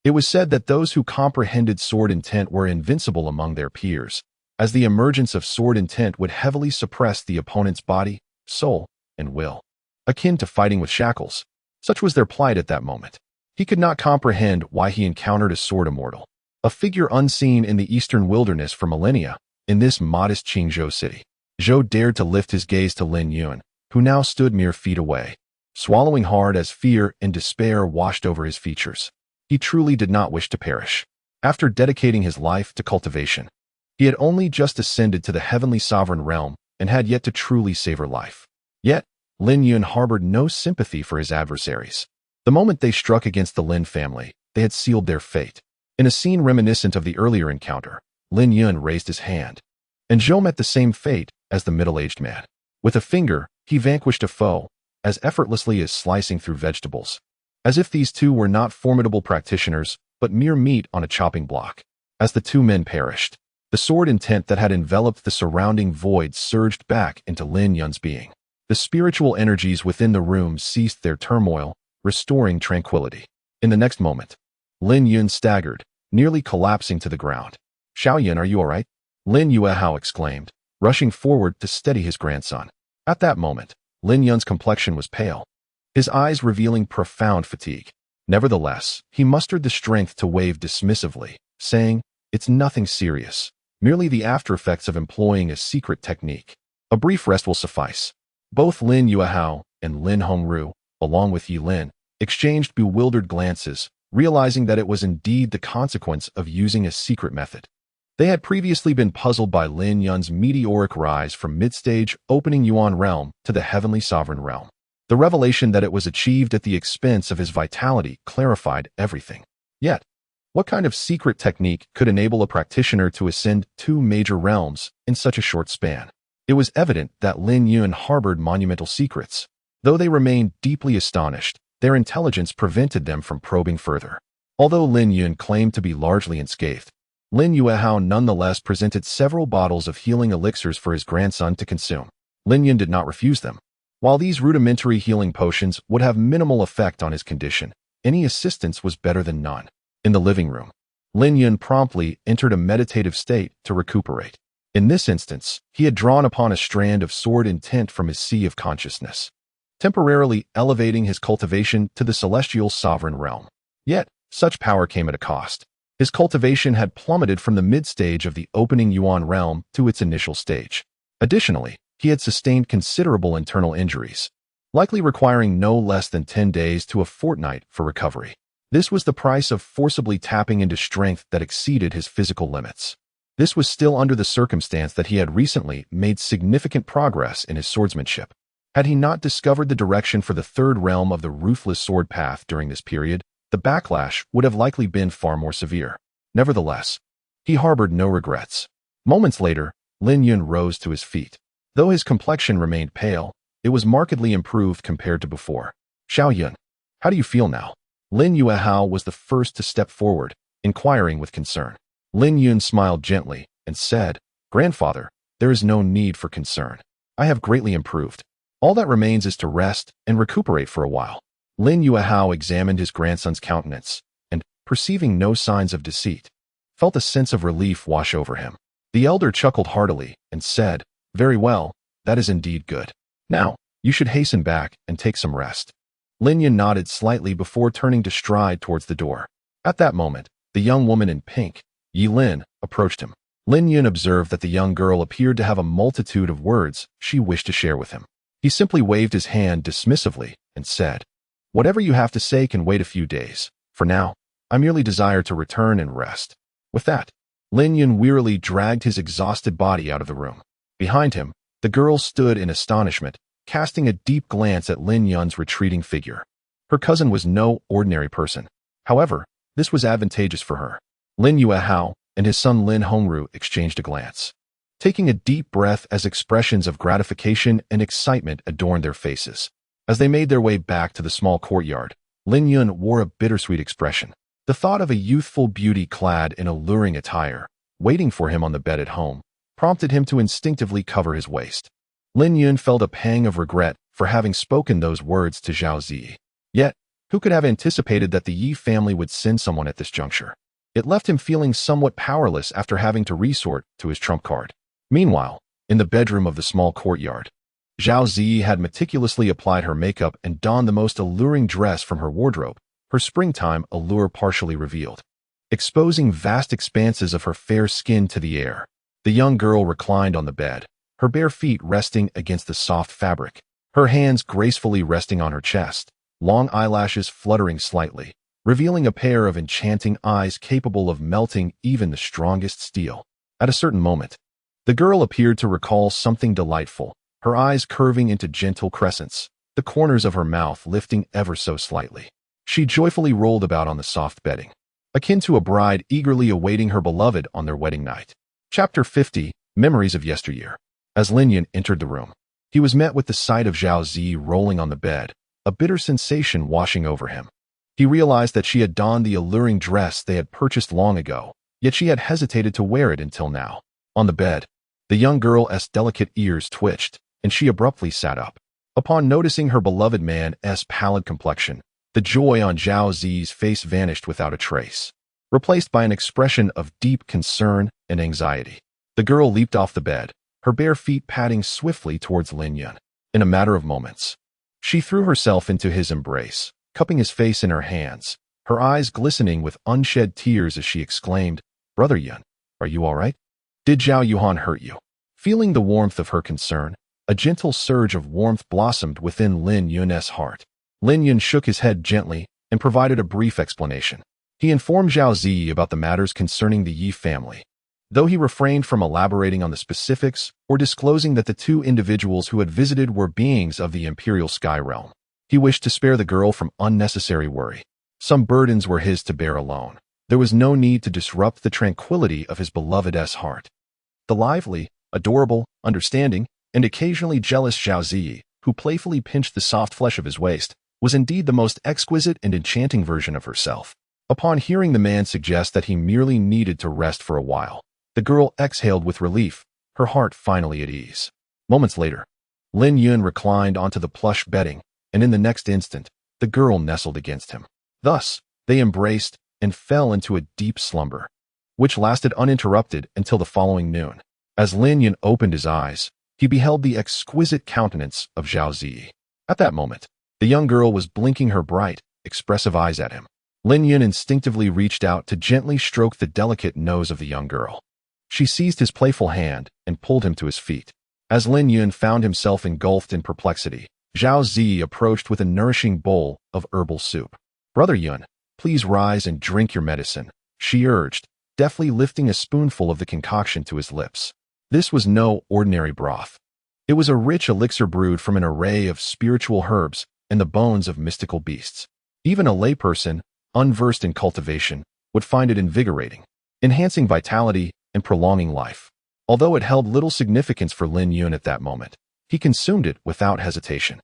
It was said that those who comprehended sword intent were invincible among their peers, as the emergence of sword intent would heavily suppress the opponent's body, soul, and will. Akin to fighting with shackles, such was their plight at that moment. He could not comprehend why he encountered a sword immortal, a figure unseen in the eastern wilderness for millennia, in this modest Qingzhou city. Zhou dared to lift his gaze to Lin Yun, who now stood mere feet away, swallowing hard as fear and despair washed over his features. He truly did not wish to perish. After dedicating his life to cultivation, he had only just ascended to the heavenly sovereign realm and had yet to truly savor life. Yet, Lin Yun harbored no sympathy for his adversaries. The moment they struck against the Lin family, they had sealed their fate. In a scene reminiscent of the earlier encounter, Lin Yun raised his hand, and Zhou met the same fate as the middle-aged man. With a finger, he vanquished a foe, as effortlessly as slicing through vegetables. As if these two were not formidable practitioners, but mere meat on a chopping block. As the two men perished, the sword intent that had enveloped the surrounding void surged back into Lin Yun's being. The spiritual energies within the room ceased their turmoil, restoring tranquility. In the next moment, Lin Yun staggered, nearly collapsing to the ground. "Xiaoyan, are you all right?" Lin Yuehao exclaimed, rushing forward to steady his grandson. At that moment, Lin Yun's complexion was pale, his eyes revealing profound fatigue. Nevertheless, he mustered the strength to wave dismissively, saying, "It's nothing serious, merely the after-effects of employing a secret technique. A brief rest will suffice." Both Lin Yuehao and Lin Hongru, along with Yi Lin, exchanged bewildered glances, realizing that it was indeed the consequence of using a secret method. They had previously been puzzled by Lin Yun's meteoric rise from mid-stage opening Yuan realm to the heavenly sovereign realm. The revelation that it was achieved at the expense of his vitality clarified everything. Yet, what kind of secret technique could enable a practitioner to ascend 2 major realms in such a short span? It was evident that Lin Yun harbored monumental secrets. Though they remained deeply astonished, their intelligence prevented them from probing further. Although Lin Yun claimed to be largely unscathed, Lin Yuehao nonetheless presented several bottles of healing elixirs for his grandson to consume. Lin Yun did not refuse them. While these rudimentary healing potions would have minimal effect on his condition, any assistance was better than none. In the living room, Lin Yun promptly entered a meditative state to recuperate. In this instance, he had drawn upon a strand of sword intent from his sea of consciousness, temporarily elevating his cultivation to the celestial sovereign realm. Yet, such power came at a cost. His cultivation had plummeted from the mid-stage of the opening Yuan realm to its initial stage. Additionally, he had sustained considerable internal injuries, likely requiring no less than 10 days to a fortnight for recovery. This was the price of forcibly tapping into strength that exceeded his physical limits. This was still under the circumstance that he had recently made significant progress in his swordsmanship. Had he not discovered the direction for the 3rd realm of the ruthless sword path during this period, the backlash would have likely been far more severe. Nevertheless, he harbored no regrets. Moments later, Lin Yun rose to his feet. Though his complexion remained pale, it was markedly improved compared to before. "Xiaoyan, how do you feel now?" Lin Yuehao was the first to step forward, inquiring with concern. Lin Yun smiled gently and said, "Grandfather, there is no need for concern. I have greatly improved. All that remains is to rest and recuperate for a while." Lin Yuehao examined his grandson's countenance and, perceiving no signs of deceit, felt a sense of relief wash over him. The elder chuckled heartily and said, "Very well, that is indeed good. Now, you should hasten back and take some rest." Lin Yun nodded slightly before turning to stride towards the door. At that moment, the young woman in pink, Yi Lin, approached him. Lin Yun observed that the young girl appeared to have a multitude of words she wished to share with him. He simply waved his hand dismissively and said, "Whatever you have to say can wait a few days. For now, I merely desire to return and rest." With that, Lin Yun wearily dragged his exhausted body out of the room. Behind him, the girl stood in astonishment, casting a deep glance at Lin Yun's retreating figure. Her cousin was no ordinary person. However, this was advantageous for her. Lin Yuehao and his son Lin Hongru exchanged a glance, taking a deep breath as expressions of gratification and excitement adorned their faces. As they made their way back to the small courtyard, Lin Yun wore a bittersweet expression. The thought of a youthful beauty clad in alluring attire, waiting for him on the bed at home, prompted him to instinctively cover his waist. Lin Yun felt a pang of regret for having spoken those words to Zhao Zi. Yet, who could have anticipated that the Yi family would send someone at this juncture? It left him feeling somewhat powerless after having to resort to his trump card. Meanwhile, in the bedroom of the small courtyard, Zhao Zi had meticulously applied her makeup and donned the most alluring dress from her wardrobe, her springtime allure partially revealed, exposing vast expanses of her fair skin to the air. The young girl reclined on the bed, her bare feet resting against the soft fabric, her hands gracefully resting on her chest, long eyelashes fluttering slightly, revealing a pair of enchanting eyes capable of melting even the strongest steel. At a certain moment, the girl appeared to recall something delightful, her eyes curving into gentle crescents, the corners of her mouth lifting ever so slightly. She joyfully rolled about on the soft bedding, akin to a bride eagerly awaiting her beloved on their wedding night. Chapter 50, Memories of Yesteryear. As Lin Yun entered the room, He was met with the sight of Zhao Zi rolling on the bed, a bitter sensation washing over him. He realized that she had donned the alluring dress they had purchased long ago, yet she had hesitated to wear it until now. On the bed, the young girl's delicate ears twitched, and she abruptly sat up. Upon noticing her beloved man's pallid complexion, the joy on Zhao Zi's face vanished without a trace, replaced by an expression of deep concern and anxiety. The girl leaped off the bed, her bare feet padding swiftly towards Lin Yun. In a matter of moments, she threw herself into his embrace, cupping his face in her hands, her eyes glistening with unshed tears as she exclaimed, "Brother Yun, are you all right? Did Zhao Yuhan hurt you?" Feeling the warmth of her concern, a gentle surge of warmth blossomed within Lin Yun's heart. Lin Yun shook his head gently and provided a brief explanation. He informed Zhao Zi about the matters concerning the Yi family, though he refrained from elaborating on the specifics or disclosing that the two individuals who had visited were beings of the imperial sky realm. He wished to spare the girl from unnecessary worry. Some burdens were his to bear alone. There was no need to disrupt the tranquility of his beloved's heart. The lively, adorable, understanding, and occasionally jealous Zhao Zi, who playfully pinched the soft flesh of his waist, was indeed the most exquisite and enchanting version of herself. Upon hearing the man suggest that he merely needed to rest for a while, the girl exhaled with relief, her heart finally at ease. Moments later, Lin Yun reclined onto the plush bedding, and in the next instant, the girl nestled against him. Thus, they embraced and fell into a deep slumber, which lasted uninterrupted until the following noon. As Lin Yun opened his eyes, he beheld the exquisite countenance of Zhao Zi. At that moment, the young girl was blinking her bright, expressive eyes at him. Lin Yun instinctively reached out to gently stroke the delicate nose of the young girl. She seized his playful hand and pulled him to his feet. As Lin Yun found himself engulfed in perplexity, Zhao Zi approached with a nourishing bowl of herbal soup. "Brother Yun, please rise and drink your medicine," she urged, deftly lifting a spoonful of the concoction to his lips. This was no ordinary broth. It was a rich elixir brewed from an array of spiritual herbs and the bones of mystical beasts. Even a layperson, unversed in cultivation, would find it invigorating, enhancing vitality and prolonging life. Although it held little significance for Lin Yun at that moment, he consumed it without hesitation.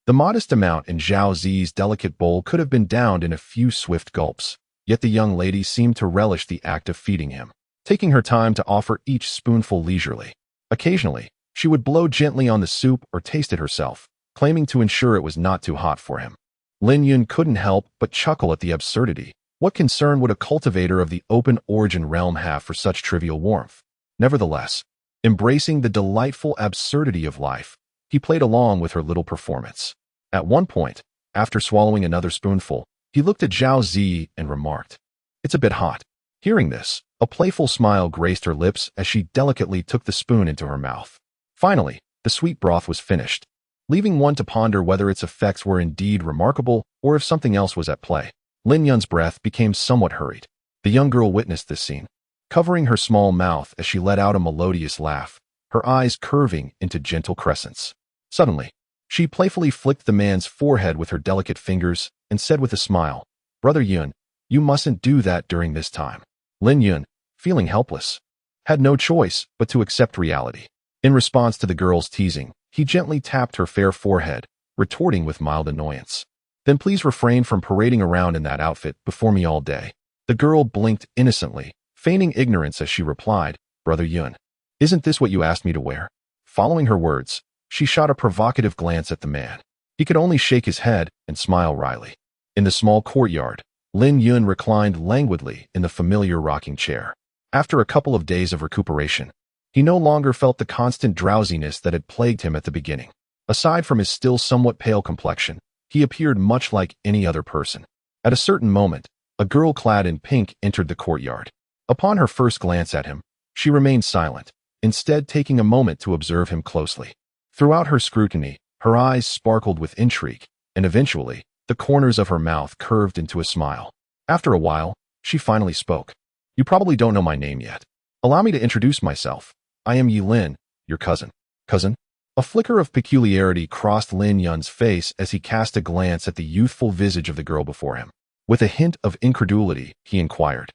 The modest amount in Zhao Zi's delicate bowl could have been downed in a few swift gulps, yet the young lady seemed to relish the act of feeding him, taking her time to offer each spoonful leisurely. Occasionally, she would blow gently on the soup or taste it herself, claiming to ensure it was not too hot for him. Lin Yun couldn't help but chuckle at the absurdity. What concern would a cultivator of the open origin realm have for such trivial warmth? Nevertheless, embracing the delightful absurdity of life, he played along with her little performance. At one point, after swallowing another spoonful, he looked at Zhao Zi and remarked, "It's a bit hot." Hearing this, a playful smile graced her lips as she delicately took the spoon into her mouth. Finally, the sweet broth was finished, leaving one to ponder whether its effects were indeed remarkable or if something else was at play. Lin Yun's breath became somewhat hurried. The young girl witnessed this scene, covering her small mouth as she let out a melodious laugh, her eyes curving into gentle crescents. Suddenly, she playfully flicked the man's forehead with her delicate fingers and said with a smile, "Brother Yun, you mustn't do that during this time." Lin Yun, feeling helpless, had no choice but to accept reality. In response to the girl's teasing, he gently tapped her fair forehead, retorting with mild annoyance, "Then please refrain from parading around in that outfit before me all day." The girl blinked innocently, feigning ignorance as she replied, "Brother Yun, isn't this what you asked me to wear?" Following her words, she shot a provocative glance at the man. He could only shake his head and smile wryly. In the small courtyard, Lin Yun reclined languidly in the familiar rocking chair. After a couple of days of recuperation, he no longer felt the constant drowsiness that had plagued him at the beginning. Aside from his still somewhat pale complexion, he appeared much like any other person. At a certain moment, a girl clad in pink entered the courtyard. Upon her first glance at him, she remained silent, instead taking a moment to observe him closely. Throughout her scrutiny, her eyes sparkled with intrigue, and eventually, the corners of her mouth curved into a smile. After a while, she finally spoke. "You probably don't know my name yet. Allow me to introduce myself. I am Yi Lin, your cousin." "Cousin?" A flicker of peculiarity crossed Lin Yun's face as he cast a glance at the youthful visage of the girl before him. With a hint of incredulity, he inquired,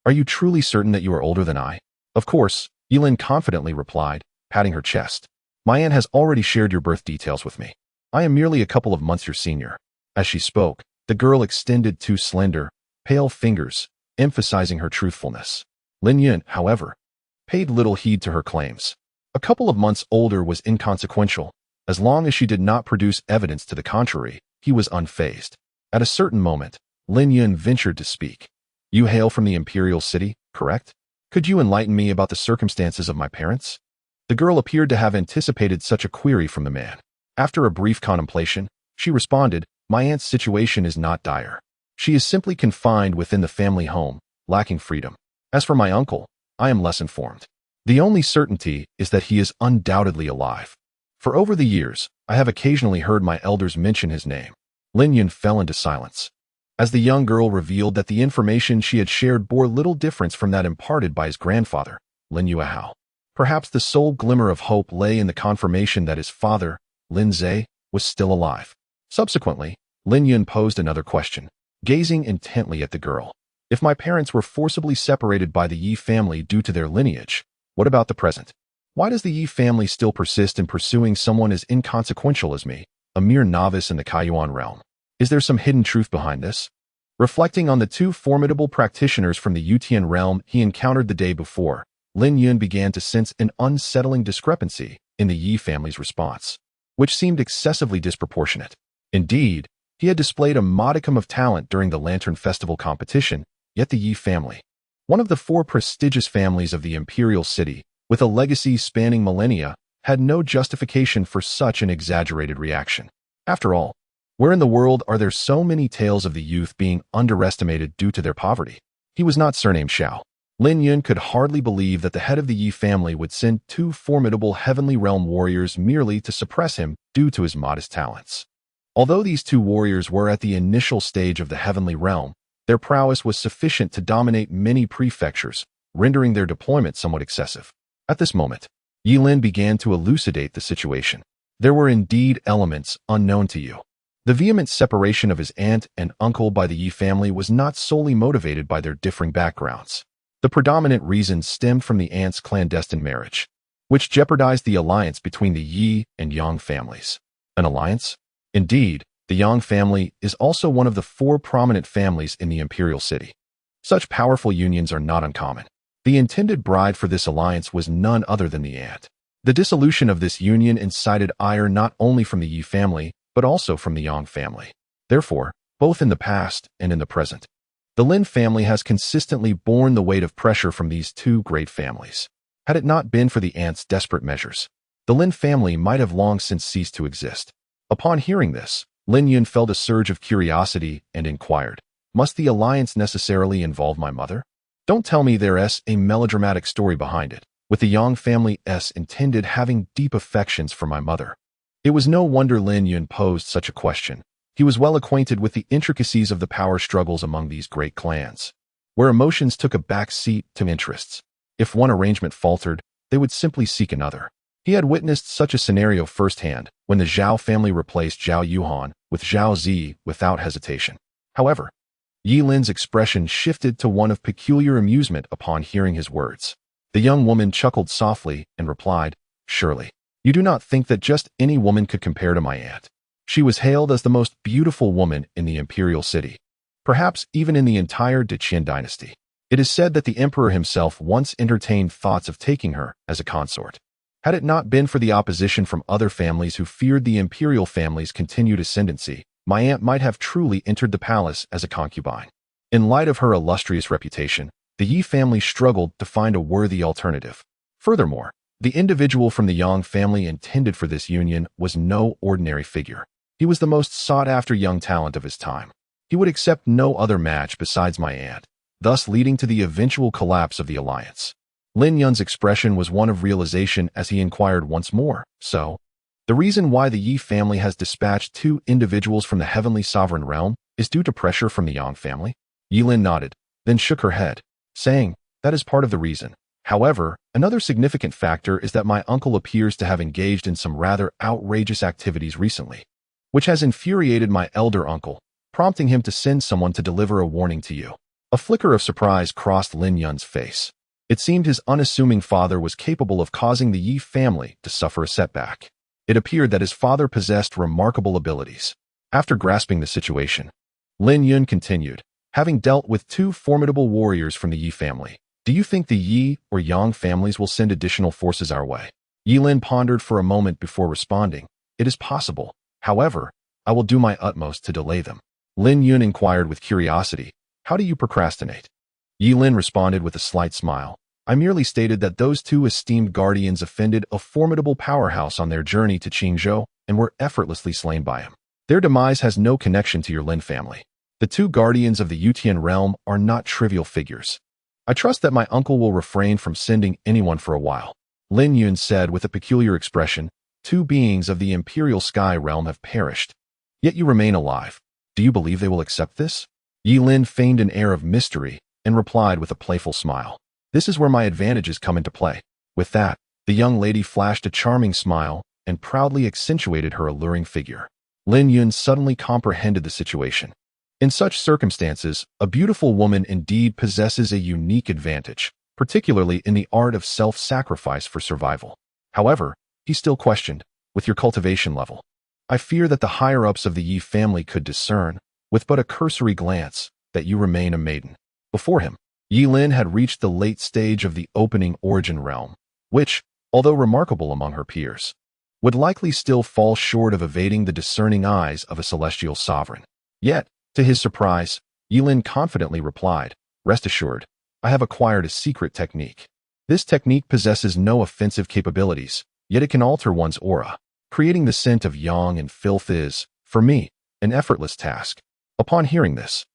"Are you truly certain that you are older than I?" "Of course," Yi Lin confidently replied, patting her chest. My aunt has already shared your birth details with me. I am merely a couple of months your senior." As she spoke, the girl extended two slender, pale fingers, emphasizing her truthfulness. Lin Yun, however, paid little heed to her claims. A couple of months older was inconsequential. As long as she did not produce evidence to the contrary, he was unfazed. At a certain moment, Lin Yun ventured to speak. "You hail from the imperial city, correct? Could you enlighten me about the circumstances of my parents?" The girl appeared to have anticipated such a query from the man. After a brief contemplation, she responded, "My aunt's situation is not dire. She is simply confined within the family home, lacking freedom. As for my uncle, I am less informed. The only certainty is that he is undoubtedly alive. For over the years, I have occasionally heard my elders mention his name." Lin Yun fell into silence. As the young girl revealed that the information she had shared bore little difference from that imparted by his grandfather, Lin Yuehao. Perhaps the sole glimmer of hope lay in the confirmation that his father, Lin Zhe, was still alive. Subsequently, Lin Yun posed another question, gazing intently at the girl. "If my parents were forcibly separated by the Yi family due to their lineage, what about the present? Why does the Yi family still persist in pursuing someone as inconsequential as me, a mere novice in the Kaiyuan realm? Is there some hidden truth behind this?" Reflecting on the two formidable practitioners from the Yutian realm he encountered the day before, Lin Yun began to sense an unsettling discrepancy in the Yi family's response, which seemed excessively disproportionate. Indeed, he had displayed a modicum of talent during the Lantern Festival competition, yet the Yi family, one of the four prestigious families of the imperial city, with a legacy spanning millennia, had no justification for such an exaggerated reaction. After all, where in the world are there so many tales of the youth being underestimated due to their poverty? He was not surnamed Xiao. Lin Yun could hardly believe that the head of the Yi family would send two formidable heavenly realm warriors merely to suppress him due to his modest talents. Although these two warriors were at the initial stage of the heavenly realm, their prowess was sufficient to dominate many prefectures, rendering their deployment somewhat excessive. At this moment, Yi Lin began to elucidate the situation. There were indeed elements unknown to you. The vehement separation of his aunt and uncle by the Yi family was not solely motivated by their differing backgrounds. The predominant reason stemmed from the aunt's clandestine marriage, which jeopardized the alliance between the Yi and Yang families. An alliance? Indeed, the Yang family is also one of the four prominent families in the imperial city. Such powerful unions are not uncommon. The intended bride for this alliance was none other than the aunt. The dissolution of this union incited ire not only from the Yi family, but also from the Yang family. Therefore, both in the past and in the present, the Lin family has consistently borne the weight of pressure from these two great families. Had it not been for the aunt's desperate measures, the Lin family might have long since ceased to exist. Upon hearing this, Lin Yun felt a surge of curiosity and inquired, "Must the alliance necessarily involve my mother? Don't tell me there's a melodramatic story behind it, with the Yang family's intended having deep affections for my mother." It was no wonder Lin Yun posed such a question. He was well acquainted with the intricacies of the power struggles among these great clans, where emotions took a back seat to interests. If one arrangement faltered, they would simply seek another. He had witnessed such a scenario firsthand when the Zhao family replaced Zhao Yuhan with Zhao Zi without hesitation. However, Yi Lin's expression shifted to one of peculiar amusement upon hearing his words. The young woman chuckled softly and replied, "Surely, you do not think that just any woman could compare to my aunt. She was hailed as the most beautiful woman in the imperial city, perhaps even in the entire Deqian dynasty. It is said that the emperor himself once entertained thoughts of taking her as a consort. Had it not been for the opposition from other families who feared the imperial family's continued ascendancy, my aunt might have truly entered the palace as a concubine." In light of her illustrious reputation, the Yi family struggled to find a worthy alternative. Furthermore, the individual from the Yang family intended for this union was no ordinary figure. He was the most sought-after young talent of his time. He would accept no other match besides my aunt, thus leading to the eventual collapse of the alliance. Lin Yun's expression was one of realization as he inquired once more, "So, the reason why the Yi family has dispatched two individuals from the heavenly sovereign realm is due to pressure from the Yang family?" Yi Lin nodded, then shook her head, saying, "That is part of the reason. However, another significant factor is that my uncle appears to have engaged in some rather outrageous activities recently, which has infuriated my elder uncle, prompting him to send someone to deliver a warning to you." A flicker of surprise crossed Lin Yun's face. It seemed his unassuming father was capable of causing the Yi family to suffer a setback. It appeared that his father possessed remarkable abilities. After grasping the situation, Lin Yun continued, having dealt with two formidable warriors from the Yi family. Do you think the Yi or Yang families will send additional forces our way? Yi Lin pondered for a moment before responding. It is possible. However, I will do my utmost to delay them. Lin Yun inquired with curiosity, how do you procrastinate? Yi Lin responded with a slight smile. I merely stated that those two esteemed guardians offended a formidable powerhouse on their journey to Qingzhou and were effortlessly slain by him. Their demise has no connection to your Lin family. The two guardians of the Yutian realm are not trivial figures. I trust that my uncle will refrain from sending anyone for a while. Lin Yun said with a peculiar expression, two beings of the Imperial Sky realm have perished. Yet you remain alive. Do you believe they will accept this? Yi Lin feigned an air of mystery and replied with a playful smile. This is where my advantages come into play. With that, the young lady flashed a charming smile and proudly accentuated her alluring figure. Lin Yun suddenly comprehended the situation. In such circumstances, a beautiful woman indeed possesses a unique advantage, particularly in the art of self-sacrifice for survival. However, he still questioned, with your cultivation level, I fear that the higher-ups of the Yi family could discern, with but a cursory glance, that you remain a maiden. Before him, Yi Lin had reached the late stage of the opening origin realm, which, although remarkable among her peers, would likely still fall short of evading the discerning eyes of a celestial sovereign. Yet, to his surprise, Yi Lin confidently replied, rest assured, I have acquired a secret technique. This technique possesses no offensive capabilities, yet it can alter one's aura. Creating the scent of yang and filth is, for me, an effortless task. Upon hearing this,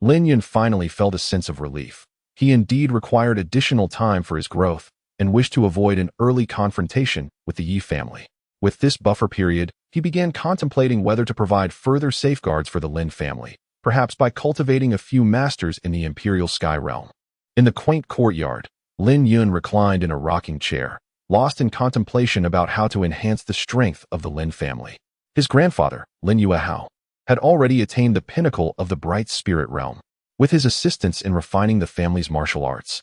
Lin Yun finally felt a sense of relief. He indeed required additional time for his growth and wished to avoid an early confrontation with the Yi family. With this buffer period, he began contemplating whether to provide further safeguards for the Lin family, perhaps by cultivating a few masters in the Imperial Sky realm. In the quaint courtyard, Lin Yun reclined in a rocking chair, lost in contemplation about how to enhance the strength of the Lin family. His grandfather, Lin Yuehao, had already attained the pinnacle of the bright spirit realm, with his assistance in refining the family's martial arts.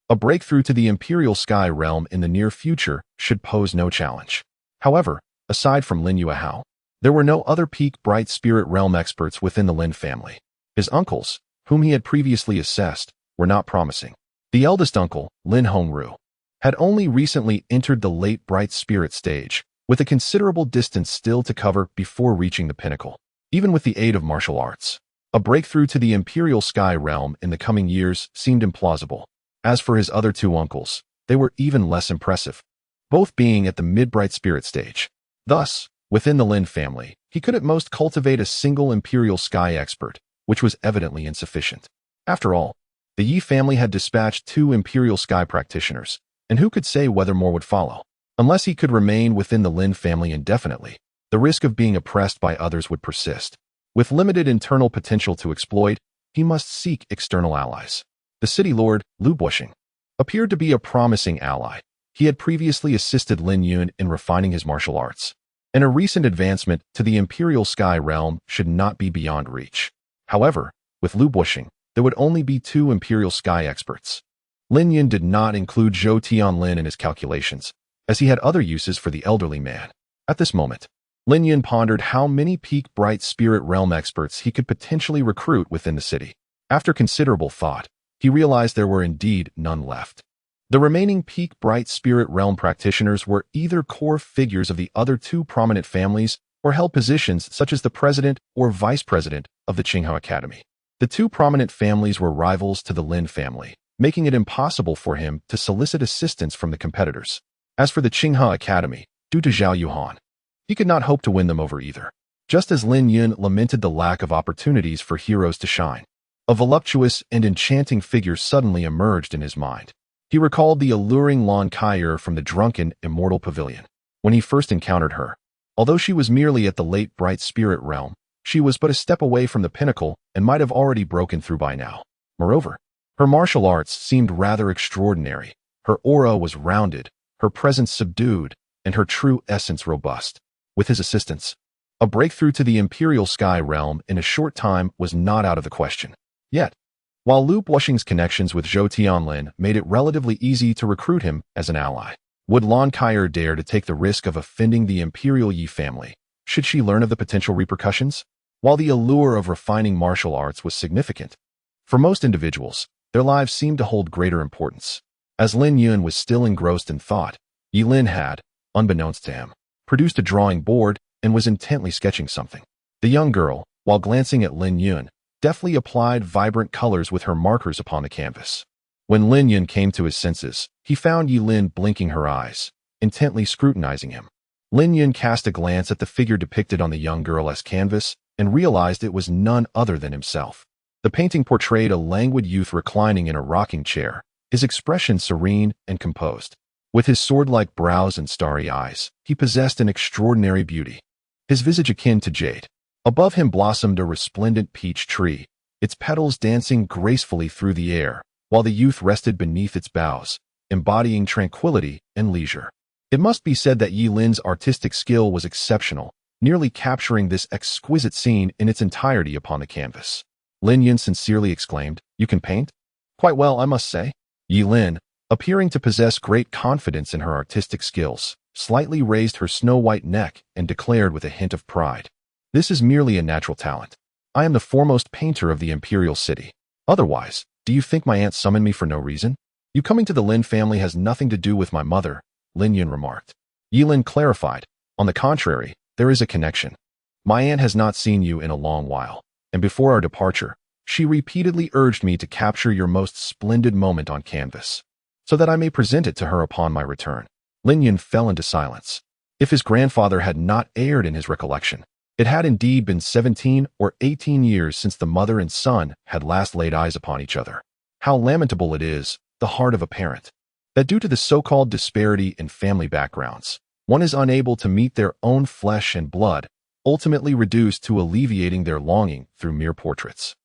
A breakthrough to the Imperial Sky realm in the near future should pose no challenge. However, aside from Lin Yuehao, there were no other peak bright spirit realm experts within the Lin family. His uncles, whom he had previously assessed, were not promising. The eldest uncle, Lin Hongru, had only recently entered the late bright spirit stage, with a considerable distance still to cover before reaching the pinnacle. Even with the aid of martial arts, a breakthrough to the Imperial Sky realm in the coming years seemed implausible. As for his other two uncles, they were even less impressive, both being at the mid-bright spirit stage. Thus, within the Lin family, he could at most cultivate a single Imperial Sky expert, which was evidently insufficient. After all, the Yi family had dispatched two Imperial Sky practitioners, and who could say whether more would follow? Unless he could remain within the Lin family indefinitely, the risk of being oppressed by others would persist. With limited internal potential to exploit, he must seek external allies. The city lord, Lu Bushing, appeared to be a promising ally. He had previously assisted Lin Yun in refining his martial arts, and a recent advancement to the Imperial Sky realm should not be beyond reach. However, with Lu Bushing, there would only be two Imperial Sky experts. Lin Yun did not include Zhou Tianlin in his calculations, as he had other uses for the elderly man. At this moment, Lin Yun pondered how many peak bright spirit realm experts he could potentially recruit within the city. After considerable thought, he realized there were indeed none left. The remaining peak bright spirit realm practitioners were either core figures of the other two prominent families or held positions such as the president or vice president of the Qinghao Academy. The two prominent families were rivals to the Lin family, making it impossible for him to solicit assistance from the competitors. As for the Qinghao Academy, due to Zhao Yuhan, he could not hope to win them over either. Just as Lin Yun lamented the lack of opportunities for heroes to shine, a voluptuous and enchanting figure suddenly emerged in his mind. He recalled the alluring Lan Kai'er from the drunken, immortal pavilion. When he first encountered her, although she was merely at the late bright spirit realm, she was but a step away from the pinnacle and might have already broken through by now. Moreover, her martial arts seemed rather extraordinary. Her aura was rounded, her presence subdued, and her true essence robust. With his assistance, a breakthrough to the Imperial Sky realm in a short time was not out of the question. Yet, while Lu Buxing's connections with Zhou Tianlin made it relatively easy to recruit him as an ally. Would Lan Kai'er dare to take the risk of offending the imperial Yi family, should she learn of the potential repercussions? While the allure of refining martial arts was significant, for most individuals, their lives seemed to hold greater importance. As Lin Yun was still engrossed in thought, Yi Lin had, unbeknownst to him, produced a drawing board and was intently sketching something. The young girl, while glancing at Lin Yun, deftly applied vibrant colors with her markers upon the canvas. When Lin Yun came to his senses, he found Yi Lin blinking her eyes, intently scrutinizing him. Lin Yun cast a glance at the figure depicted on the young girl's canvas and realized it was none other than himself. The painting portrayed a languid youth reclining in a rocking chair, his expression serene and composed. With his sword-like brows and starry eyes, he possessed an extraordinary beauty, his visage akin to jade. Above him blossomed a resplendent peach tree, its petals dancing gracefully through the air, while the youth rested beneath its boughs, embodying tranquility and leisure. It must be said that Yi Lin's artistic skill was exceptional, nearly capturing this exquisite scene in its entirety upon the canvas. Lin Yun sincerely exclaimed, "You can paint?" "Quite well, I must say." Yi Lin, appearing to possess great confidence in her artistic skills, slightly raised her snow-white neck and declared with a hint of pride, "This is merely a natural talent. I am the foremost painter of the imperial city. Otherwise, do you think my aunt summoned me for no reason?" "You coming to the Lin family has nothing to do with my mother," Lin Yun remarked. Yi Lin clarified, "On the contrary, there is a connection. My aunt has not seen you in a long while, and before our departure, she repeatedly urged me to capture your most splendid moment on canvas, so that I may present it to her upon my return." Lin Yun fell into silence. If his grandfather had not erred in his recollection, it had indeed been 17 or 18 years since the mother and son had last laid eyes upon each other. How lamentable it is, the heart of a parent, that due to the so-called disparity in family backgrounds, one is unable to meet their own flesh and blood, ultimately reduced to alleviating their longing through mere portraits.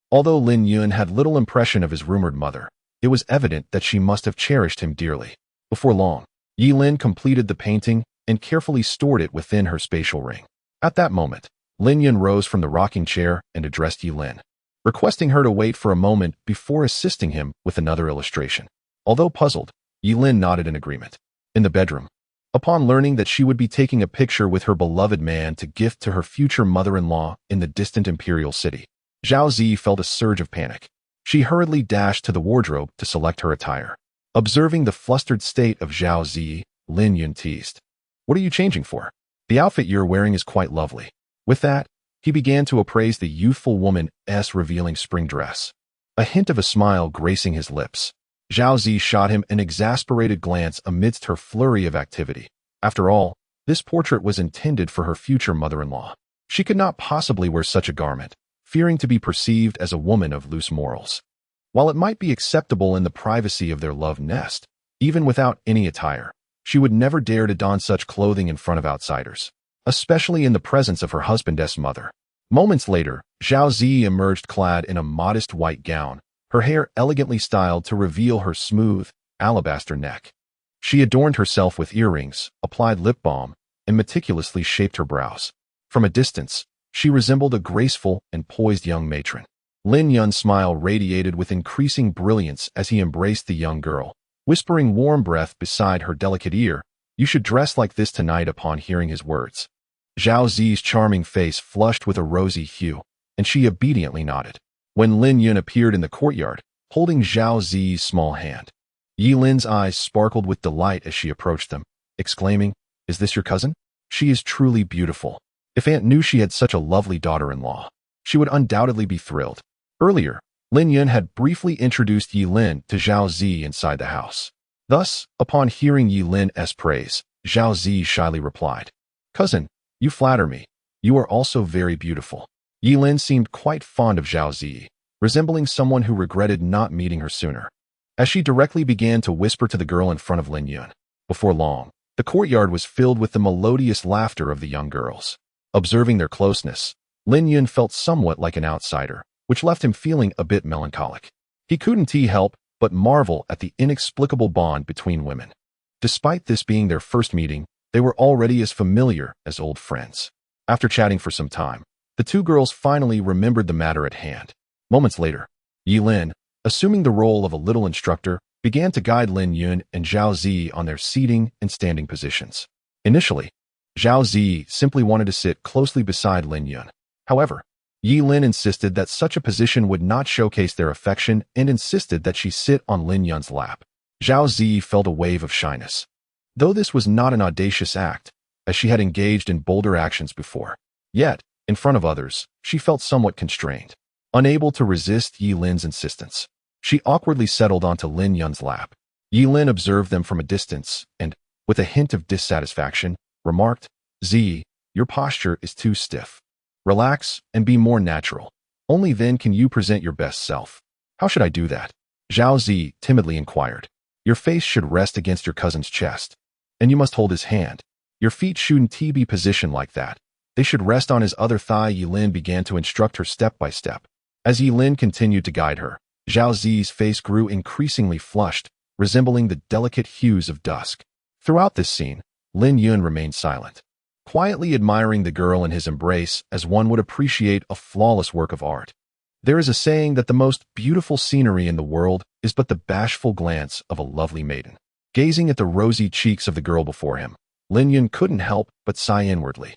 Although Lin Yun had little impression of his rumored mother, it was evident that she must have cherished him dearly. Before long, Yi Lin completed the painting and carefully stored it within her spatial ring. At that moment, Lin Yun rose from the rocking chair and addressed Yi Lin, requesting her to wait for a moment before assisting him with another illustration. Although puzzled, Yi Lin nodded in agreement. In the bedroom, upon learning that she would be taking a picture with her beloved man to gift to her future mother-in-law in the distant imperial city, Zhao Zi felt a surge of panic. She hurriedly dashed to the wardrobe to select her attire. Observing the flustered state of Zhao Zi, Lin Yun teased, "What are you changing for? The outfit you're wearing is quite lovely." With that, he began to appraise the youthful woman's revealing spring dress. A hint of a smile gracing his lips, Zhao Zi shot him an exasperated glance amidst her flurry of activity. After all, this portrait was intended for her future mother-in-law. She could not possibly wear such a garment, fearing to be perceived as a woman of loose morals. While it might be acceptable in the privacy of their love nest, even without any attire, she would never dare to don such clothing in front of outsiders, especially in the presence of her husband's mother. Moments later, Zhao Zi emerged clad in a modest white gown, her hair elegantly styled to reveal her smooth, alabaster neck. She adorned herself with earrings, applied lip balm, and meticulously shaped her brows. From a distance, she resembled a graceful and poised young matron. Lin Yun's smile radiated with increasing brilliance as he embraced the young girl, whispering warm breath beside her delicate ear, "You should dress like this tonight." Upon hearing his words, Zhao Zi's charming face flushed with a rosy hue, and she obediently nodded. When Lin Yun appeared in the courtyard, holding Zhao Zi's small hand, Yi Lin's eyes sparkled with delight as she approached them, exclaiming, "Is this your cousin? She is truly beautiful. If Aunt knew she had such a lovely daughter-in-law, she would undoubtedly be thrilled." Earlier, Lin Yun had briefly introduced Yi Lin to Zhao Zi inside the house. Thus, upon hearing Yi Lin's praise, Zhao Zi shyly replied, "Cousin, you flatter me. You are also very beautiful." Yi Lin seemed quite fond of Zhao Zi, resembling someone who regretted not meeting her sooner, as she directly began to whisper to the girl in front of Lin Yun. Before long, the courtyard was filled with the melodious laughter of the young girls. Observing their closeness, Lin Yun felt somewhat like an outsider, which left him feeling a bit melancholic. He couldn't help but marvel at the inexplicable bond between women. Despite this being their first meeting, they were already as familiar as old friends. After chatting for some time, the two girls finally remembered the matter at hand. Moments later, Yi Lin, assuming the role of a little instructor, began to guide Lin Yun and Zhao Zi on their seating and standing positions. Initially, Zhao Zi simply wanted to sit closely beside Lin Yun. However, Yi Lin insisted that such a position would not showcase their affection and insisted that she sit on Lin Yun's lap. Zhao Zi felt a wave of shyness, though this was not an audacious act, as she had engaged in bolder actions before. Yet, in front of others, she felt somewhat constrained. Unable to resist Yi Lin's insistence, she awkwardly settled onto Lin Yun's lap. Yi Lin observed them from a distance and, with a hint of dissatisfaction, remarked, "Zi, your posture is too stiff. Relax and be more natural. Only then can you present your best self." "How should I do that?" Zhao Zi timidly inquired. "Your face should rest against your cousin's chest, and you must hold his hand. Your feet shouldn't be positioned like that. They should rest on his other thigh." Yi Lin began to instruct her step by step. As Yi Lin continued to guide her, Zhao Zi's face grew increasingly flushed, resembling the delicate hues of dusk. Throughout this scene, Lin Yun remained silent, quietly admiring the girl in his embrace as one would appreciate a flawless work of art. There is a saying that the most beautiful scenery in the world is but the bashful glance of a lovely maiden. Gazing at the rosy cheeks of the girl before him, Lin Yun couldn't help but sigh inwardly,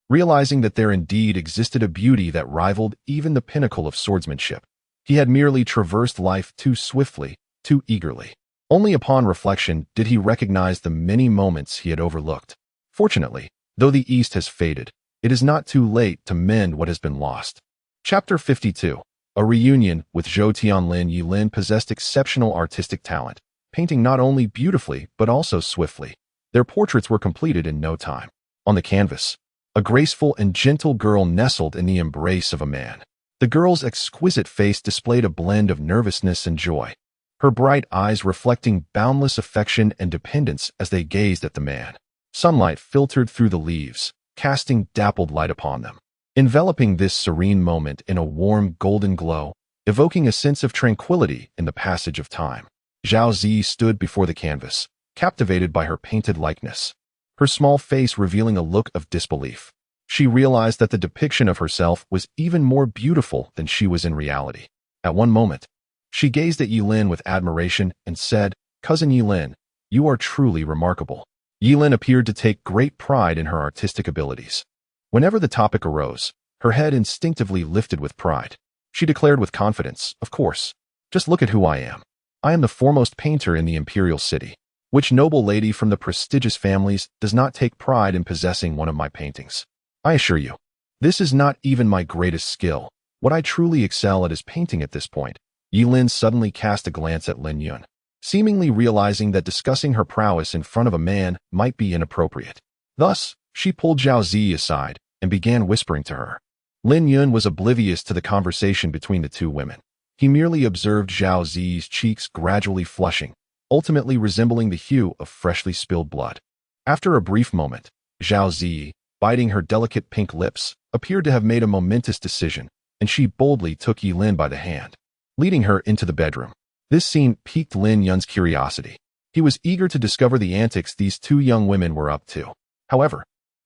realizing that there indeed existed a beauty that rivaled even the pinnacle of swordsmanship. He had merely traversed life too swiftly, too eagerly. Only upon reflection did he recognize the many moments he had overlooked. Fortunately, though the East has faded, it is not too late to mend what has been lost. Chapter 52. A reunion with Zhou Tianlin. Yi Lin possessed exceptional artistic talent, painting not only beautifully but also swiftly. Their portraits were completed in no time. On the canvas, a graceful and gentle girl nestled in the embrace of a man. The girl's exquisite face displayed a blend of nervousness and joy, her bright eyes reflecting boundless affection and dependence as they gazed at the man. Sunlight filtered through the leaves, casting dappled light upon them, enveloping this serene moment in a warm golden glow, evoking a sense of tranquility in the passage of time. Zhao Zi stood before the canvas, captivated by her painted likeness, her small face revealing a look of disbelief. She realized that the depiction of herself was even more beautiful than she was in reality. At one moment, she gazed at Yi Lin with admiration and said, "Cousin Yi Lin, you are truly remarkable." Yi Lin appeared to take great pride in her artistic abilities. Whenever the topic arose, her head instinctively lifted with pride. She declared with confidence, "Of course. Just look at who I am. I am the foremost painter in the imperial city. Which noble lady from the prestigious families does not take pride in possessing one of my paintings? I assure you, this is not even my greatest skill. What I truly excel at is painting." At this point, Yi Lin suddenly cast a glance at Lin Yun, seemingly realizing that discussing her prowess in front of a man might be inappropriate. Thus, she pulled Zhao Zi aside and began whispering to her. Lin Yun was oblivious to the conversation between the two women. He merely observed Zhao Zi's cheeks gradually flushing, ultimately resembling the hue of freshly spilled blood. After a brief moment, Zhao Zi, biting her delicate pink lips, appeared to have made a momentous decision, and she boldly took Yi Lin by the hand, leading her into the bedroom. This scene piqued Lin Yun's curiosity. He was eager to discover the antics these two young women were up to. However,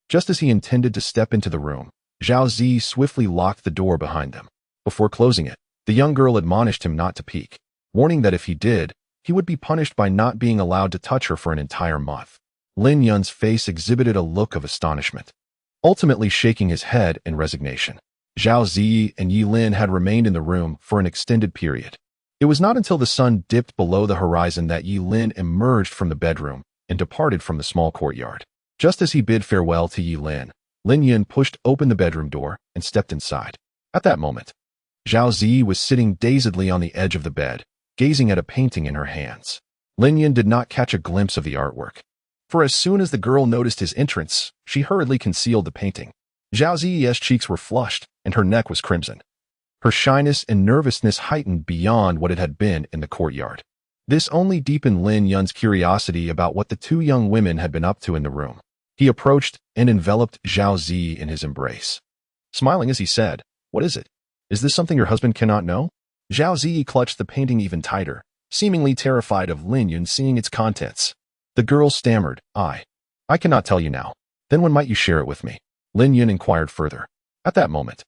just as he intended to step into the room, Zhao Zi swiftly locked the door behind them. Before closing it, the young girl admonished him not to peek, warning that if he did, he would be punished by not being allowed to touch her for an entire month. Lin Yun's face exhibited a look of astonishment, ultimately shaking his head in resignation. Zhao Zi and Yi Lin had remained in the room for an extended period. It was not until the sun dipped below the horizon that Yi Lin emerged from the bedroom and departed from the small courtyard. Just as he bid farewell to Yi Lin, Lin Yun pushed open the bedroom door and stepped inside. At that moment, Zhao Zi was sitting dazedly on the edge of the bed, gazing at a painting in her hands. Lin Yun did not catch a glimpse of the artwork, for as soon as the girl noticed his entrance, she hurriedly concealed the painting. Zhao Zi's cheeks were flushed, and her neck was crimson. Her shyness and nervousness heightened beyond what it had been in the courtyard. This only deepened Lin Yun's curiosity about what the two young women had been up to in the room. He approached and enveloped Zhao Zi in his embrace, smiling as he said, "What is it? Is this something your husband cannot know?" Zhao Zi clutched the painting even tighter, seemingly terrified of Lin Yun seeing its contents. The girl stammered, I cannot tell you now. Then when might you share it with me?" Lin Yun inquired further. At that moment,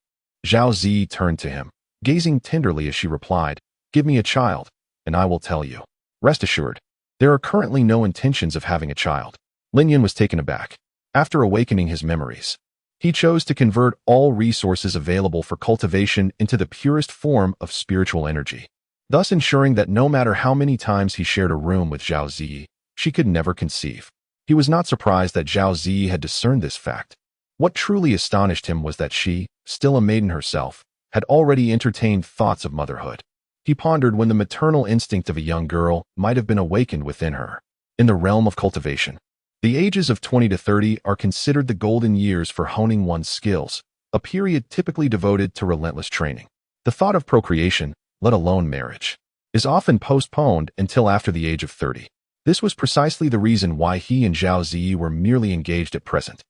Zhao Zi turned to him, gazing tenderly as she replied, Give me a child, and I will tell you. Rest assured, there are currently no intentions of having a child. Lin Yun was taken aback. After awakening his memories, he chose to convert all resources available for cultivation into the purest form of spiritual energy, thus ensuring that no matter how many times he shared a room with Zhao Ziyi, she could never conceive. He was not surprised that Zhao Ziyi had discerned this fact. What truly astonished him was that she, still a maiden herself, had already entertained thoughts of motherhood. He pondered when the maternal instinct of a young girl might have been awakened within her. In the realm of cultivation, the ages of 20 to 30 are considered the golden years for honing one's skills, a period typically devoted to relentless training. The thought of procreation, let alone marriage, is often postponed until after the age of 30. This was precisely the reason why he and Zhao Ziyi were merely engaged at present.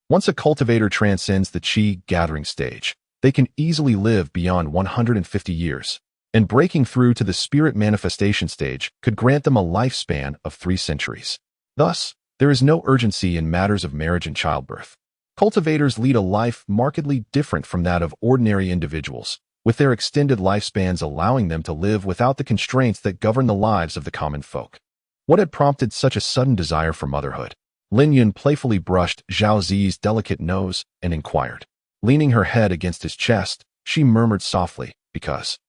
Once a cultivator transcends the qi gathering stage, they can easily live beyond 150 years, and breaking through to the spirit manifestation stage could grant them a lifespan of 3 centuries. Thus, there is no urgency in matters of marriage and childbirth. Cultivators lead a life markedly different from that of ordinary individuals, with their extended lifespans allowing them to live without the constraints that govern the lives of the common folk. What had prompted such a sudden desire for motherhood? Lin Yun playfully brushed Zhao Ziyi's delicate nose and inquired. Leaning her head against his chest, she murmured softly, "Because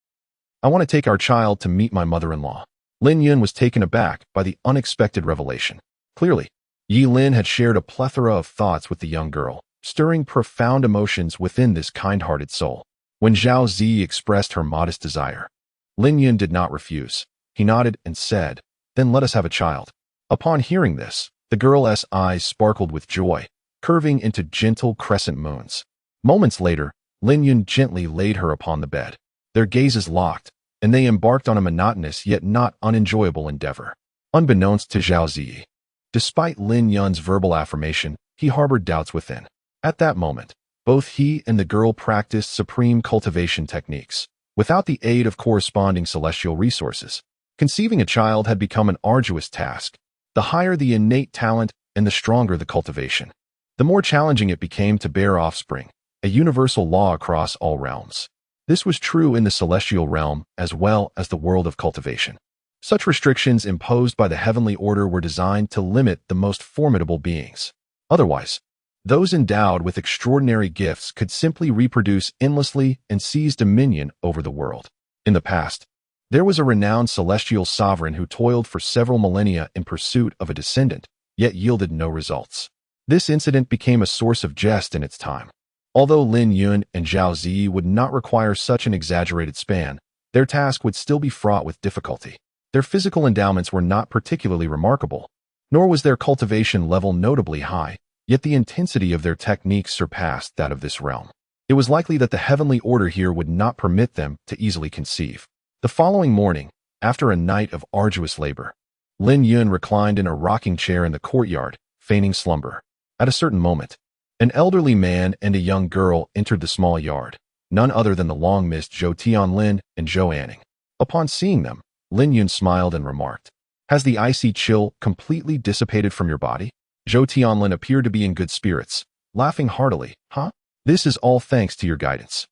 I want to take our child to meet my mother-in-law." Lin Yun was taken aback by the unexpected revelation. Clearly, Yi Lin had shared a plethora of thoughts with the young girl, stirring profound emotions within this kind-hearted soul. When Zhao Ziyi expressed her modest desire, Lin Yun did not refuse. He nodded and said, "Then let us have a child." Upon hearing this, the girl's eyes sparkled with joy, curving into gentle crescent moons. Moments later, Lin Yun gently laid her upon the bed. Their gazes locked, and they embarked on a monotonous yet not unenjoyable endeavor. Unbeknownst to Zhao Ziyi, despite Lin Yun's verbal affirmation, he harbored doubts within. At that moment, both he and the girl practiced supreme cultivation techniques, without the aid of corresponding celestial resources. Conceiving a child had become an arduous task. The higher the innate talent and the stronger the cultivation, the more challenging it became to bear offspring, a universal law across all realms. This was true in the celestial realm as well as the world of cultivation. Such restrictions imposed by the heavenly order were designed to limit the most formidable beings. Otherwise, those endowed with extraordinary gifts could simply reproduce endlessly and seize dominion over the world. In the past, there was a renowned celestial sovereign who toiled for several millennia in pursuit of a descendant, yet yielded no results. This incident became a source of jest in its time. Although Lin Yun and Zhao Ziyi would not require such an exaggerated span, their task would still be fraught with difficulty. Their physical endowments were not particularly remarkable, nor was their cultivation level notably high, yet the intensity of their techniques surpassed that of this realm. It was likely that the heavenly order here would not permit them to easily conceive. The following morning, after a night of arduous labor, Lin Yun reclined in a rocking chair in the courtyard, feigning slumber. At a certain moment, an elderly man and a young girl entered the small yard, none other than the long-missed Zhou Tianlin and Zhou Anning. Upon seeing them, Lin Yun smiled and remarked, "Has the icy chill completely dissipated from your body?" Zhou Tianlin appeared to be in good spirits, laughing heartily. "Huh? This is all thanks to your guidance.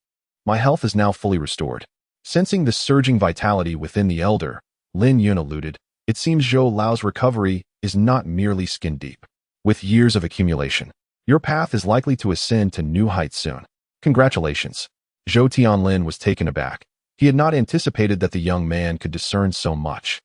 My health is now fully restored." Sensing the surging vitality within the elder, Lin Yun alluded, "It seems Zhou Lao's recovery is not merely skin-deep. With years of accumulation, your path is likely to ascend to new heights soon. Congratulations." Zhou Tianlin was taken aback. He had not anticipated that the young man could discern so much,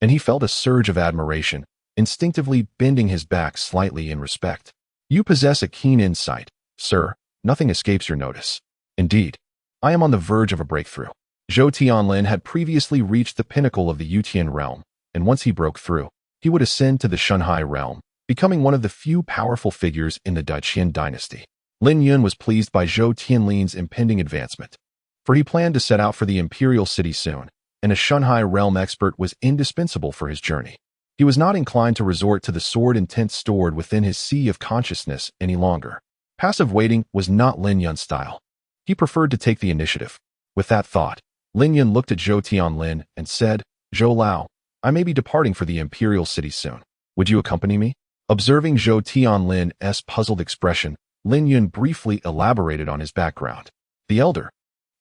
and he felt a surge of admiration, instinctively bending his back slightly in respect. "You possess a keen insight, sir. Nothing escapes your notice. Indeed, I am on the verge of a breakthrough." Zhou Tianlin had previously reached the pinnacle of the Yutian realm, and once he broke through, he would ascend to the Shunhai realm, becoming one of the few powerful figures in the Daiqian dynasty. Lin Yun was pleased by Zhou Tianlin's impending advancement, for he planned to set out for the imperial city soon, and a Shunhai realm expert was indispensable for his journey. He was not inclined to resort to the sword intent stored within his sea of consciousness any longer. Passive waiting was not Lin Yun's style. He preferred to take the initiative. With that thought, Lin Yun looked at Zhou Tianlin and said, "Zhou Lao, I may be departing for the imperial city soon. Would you accompany me?" Observing Zhou Tianlin's puzzled expression, Lin Yun briefly elaborated on his background. The elder,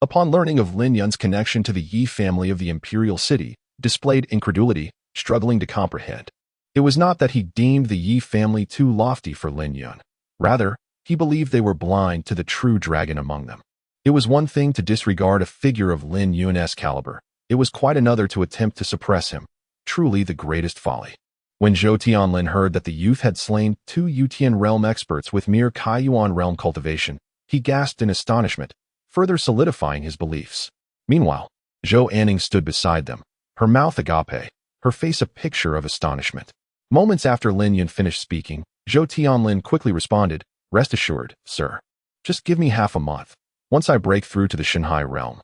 Upon learning of Lin Yun's connection to the Yi family of the imperial city, displayed incredulity, struggling to comprehend. It was not that he deemed the Yi family too lofty for Lin Yun. Rather, he believed they were blind to the true dragon among them. It was one thing to disregard a figure of Lin Yun's caliber. It was quite another to attempt to suppress him. Truly the greatest folly. When Zhou Tianlin heard that the youth had slain 2 Yutian realm experts with mere Kaiyuan realm cultivation, he gasped in astonishment, further solidifying his beliefs. Meanwhile, Zhou Anning stood beside them, her mouth agape, her face a picture of astonishment. Moments after Lin Yun finished speaking, Zhou Tianlin quickly responded, "Rest assured, sir. Just give me half a month. Once I break through to the Shanghai realm,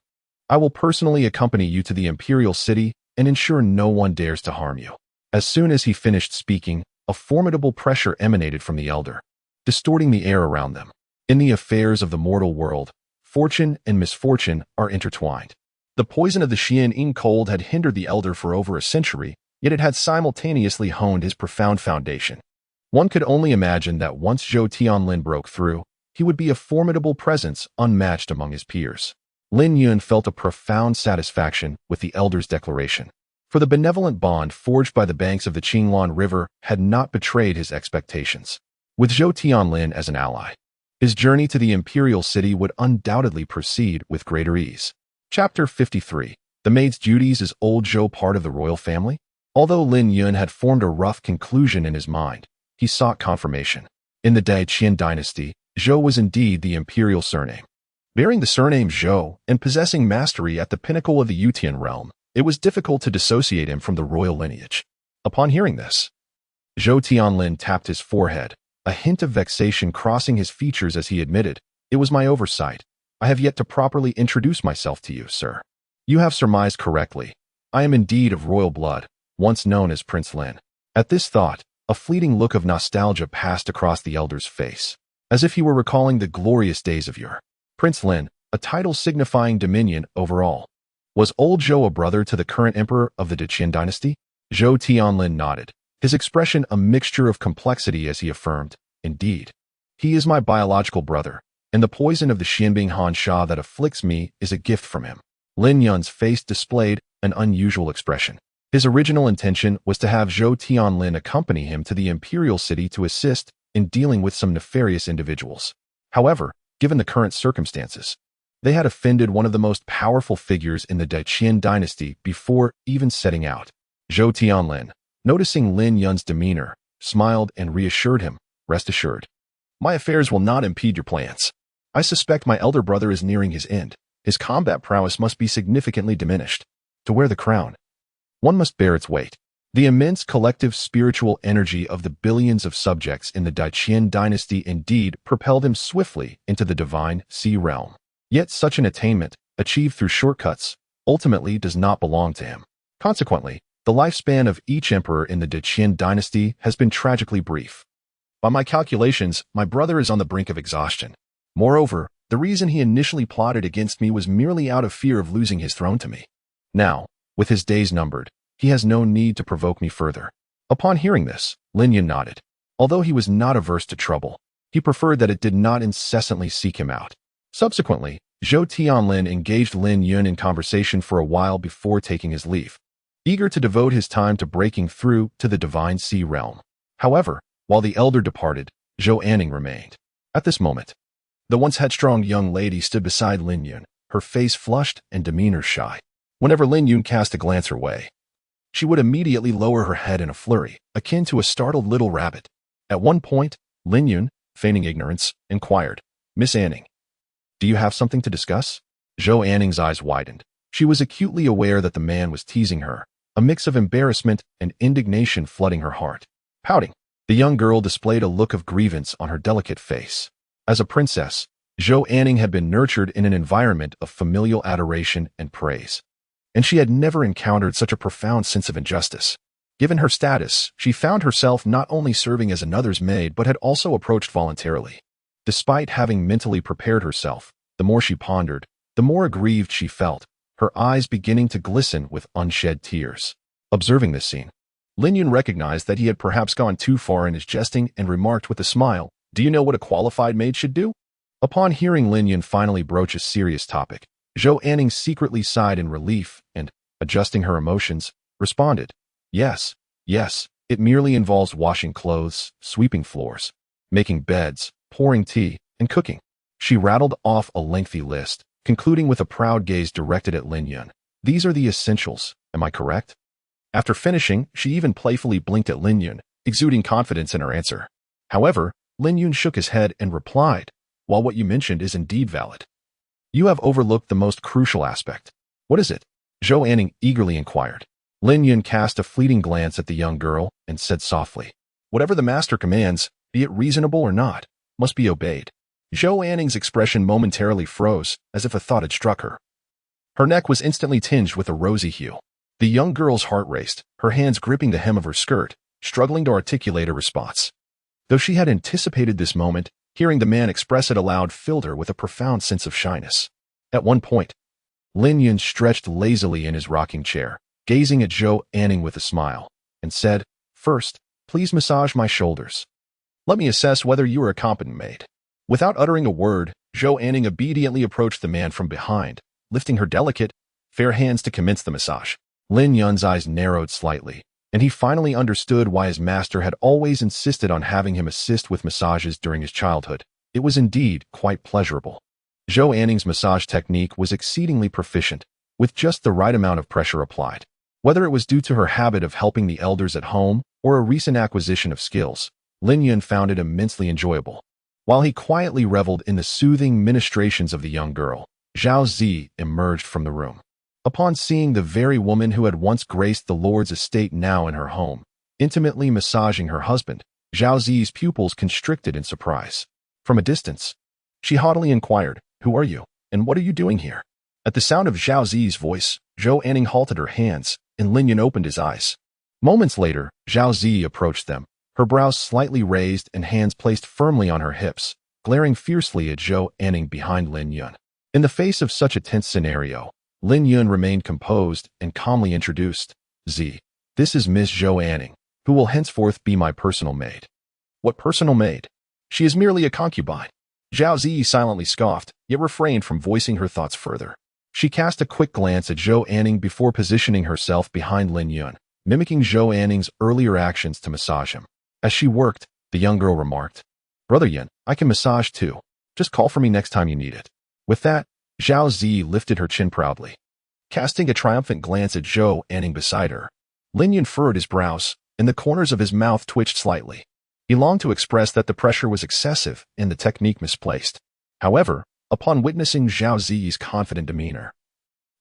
I will personally accompany you to the imperial city and ensure no one dares to harm you." As soon as he finished speaking, a formidable pressure emanated from the elder, distorting the air around them. In the affairs of the mortal world, fortune and misfortune are intertwined. The poison of the Xian Ying cold had hindered the elder for over a century, yet it had simultaneously honed his profound foundation. One could only imagine that once Zhou Tianlin broke through, he would be a formidable presence unmatched among his peers. Lin Yun felt a profound satisfaction with the elder's declaration, for the benevolent bond forged by the banks of the Qinglan River had not betrayed his expectations. With Zhou Tianlin as an ally, his journey to the imperial city would undoubtedly proceed with greater ease. Chapter 53. The maid's duties. Is old Zhou part of the royal family? Although Lin Yun had formed a rough conclusion in his mind, he sought confirmation. In the Daqian dynasty, Zhou was indeed the imperial surname. Bearing the surname Zhou and possessing mastery at the pinnacle of the Yutian realm, it was difficult to dissociate him from the royal lineage. Upon hearing this, Zhou Tianlin tapped his forehead, a hint of vexation crossing his features as he admitted, "It was my oversight. I have yet to properly introduce myself to you, sir. You have surmised correctly. I am indeed of royal blood, once known as Prince Lin." At this thought, a fleeting look of nostalgia passed across the elder's face, as if he were recalling the glorious days of yore. Prince Lin, a title signifying dominion over all. Was old Zhou a brother to the current emperor of the Daqian dynasty? Zhou Tianlin nodded, his expression a mixture of complexity as he affirmed, "Indeed. He is my biological brother, and the poison of the Xianbing Han Sha that afflicts me is a gift from him." Lin Yun's face displayed an unusual expression. His original intention was to have Zhou Tianlin accompany him to the imperial city to assist in dealing with some nefarious individuals. However, given the current circumstances, they had offended one of the most powerful figures in the Daqian dynasty before even setting out. Zhou Tianlin, noticing Lin Yun's demeanor, smiled and reassured him, "Rest assured. My affairs will not impede your plans. I suspect my elder brother is nearing his end. His combat prowess must be significantly diminished. To wear the crown, one must bear its weight." The immense collective spiritual energy of the billions of subjects in the Daqian dynasty indeed propelled him swiftly into the divine sea realm. Yet such an attainment, achieved through shortcuts, ultimately does not belong to him. Consequently, the lifespan of each emperor in the Daqian dynasty has been tragically brief. By my calculations, my brother is on the brink of exhaustion. Moreover, the reason he initially plotted against me was merely out of fear of losing his throne to me. Now, with his days numbered, he has no need to provoke me further. Upon hearing this, Lin Yun nodded. Although he was not averse to trouble, he preferred that it did not incessantly seek him out. Subsequently, Zhou Tianlin engaged Lin Yun in conversation for a while before taking his leave, eager to devote his time to breaking through to the divine sea realm. However, while the elder departed, Zhou Anning remained. At this moment, the once headstrong young lady stood beside Lin Yun, her face flushed and demeanor shy. Whenever Lin Yun cast a glance her way, she would immediately lower her head in a flurry, akin to a startled little rabbit. At one point, Lin Yun, feigning ignorance, inquired, "Miss Anning, do you have something to discuss?" Zhou Anning's eyes widened. She was acutely aware that the man was teasing her, a mix of embarrassment and indignation flooding her heart. Pouting, the young girl displayed a look of grievance on her delicate face. As a princess, Zhou Anning had been nurtured in an environment of familial adoration and praise, and she had never encountered such a profound sense of injustice. Given her status, she found herself not only serving as another's maid but had also approached voluntarily. Despite having mentally prepared herself, the more she pondered, the more aggrieved she felt, her eyes beginning to glisten with unshed tears. Observing this scene, Lin Yun recognized that he had perhaps gone too far in his jesting and remarked with a smile, "Do you know what a qualified maid should do?" Upon hearing Lin Yun finally broach a serious topic, Zhou Anning secretly sighed in relief and, adjusting her emotions, responded, "Yes, yes, it merely involves washing clothes, sweeping floors, making beds, pouring tea, and cooking." She rattled off a lengthy list, concluding with a proud gaze directed at Lin Yun. "These are the essentials, am I correct?" After finishing, she even playfully blinked at Lin Yun, exuding confidence in her answer. However, Lin Yun shook his head and replied, "While what you mentioned is indeed valid, you have overlooked the most crucial aspect." "What is it?" Zhou Anning eagerly inquired. Lin Yun cast a fleeting glance at the young girl and said softly, "Whatever the master commands, be it reasonable or not, must be obeyed." Zhou Anning's expression momentarily froze, as if a thought had struck her. Her neck was instantly tinged with a rosy hue. The young girl's heart raced, her hands gripping the hem of her skirt, struggling to articulate a response. Though she had anticipated this moment, hearing the man express it aloud filled her with a profound sense of shyness. At one point, Lin Yun stretched lazily in his rocking chair, gazing at Zhou Anning with a smile, and said, "First, please massage my shoulders. Let me assess whether you are a competent maid." Without uttering a word, Zhou Anning obediently approached the man from behind, lifting her delicate, fair hands to commence the massage. Lin Yun's eyes narrowed slightly, and he finally understood why his master had always insisted on having him assist with massages during his childhood. It was indeed quite pleasurable. Zhou Anning's massage technique was exceedingly proficient, with just the right amount of pressure applied. Whether it was due to her habit of helping the elders at home or a recent acquisition of skills, Lin Yun found it immensely enjoyable. While he quietly reveled in the soothing ministrations of the young girl, Zhao Zi emerged from the room. Upon seeing the very woman who had once graced the lord's estate now in her home, intimately massaging her husband, Zhao Zi's pupils constricted in surprise. From a distance, she haughtily inquired, "Who are you, and what are you doing here?" At the sound of Zhao Zi's voice, Zhou Anning halted her hands, and Lin Yun opened his eyes. Moments later, Zhao Zi approached them, her brows slightly raised and hands placed firmly on her hips, glaring fiercely at Zhou Anning behind Lin Yun. In the face of such a tense scenario, Lin Yun remained composed and calmly introduced, "Z, this is Miss Zhou Anning, who will henceforth be my personal maid." "What personal maid? She is merely a concubine." Zhao Zi silently scoffed, yet refrained from voicing her thoughts further. She cast a quick glance at Zhou Anning before positioning herself behind Lin Yun, mimicking Zhou Anning's earlier actions to massage him. As she worked, the young girl remarked, "Brother Yun, I can massage too. Just call for me next time you need it." With that, Zhao Zi lifted her chin proudly. Casting a triumphant glance at Zhou Anning beside her, Lin Yun furrowed his brows, and the corners of his mouth twitched slightly. He longed to express that the pressure was excessive and the technique misplaced. However, upon witnessing Zhao Zi's confident demeanor,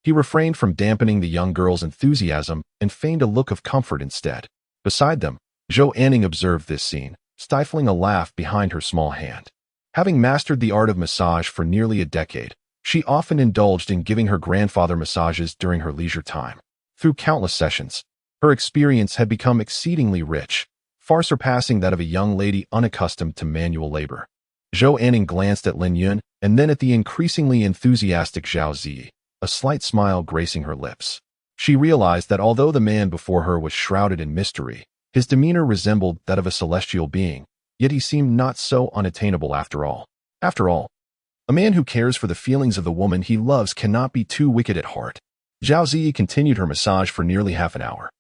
he refrained from dampening the young girl's enthusiasm and feigned a look of comfort instead. Beside them, Zhou Anning observed this scene, stifling a laugh behind her small hand. Having mastered the art of massage for nearly a decade, she often indulged in giving her grandfather massages during her leisure time. Through countless sessions, her experience had become exceedingly rich, far surpassing that of a young lady unaccustomed to manual labor. Zhou Anning glanced at Lin Yun and then at the increasingly enthusiastic Zhao Zi, a slight smile gracing her lips. She realized that although the man before her was shrouded in mystery, his demeanor resembled that of a celestial being, yet he seemed not so unattainable after all. After all, a man who cares for the feelings of the woman he loves cannot be too wicked at heart. Zhao Zi continued her massage for nearly half an hour,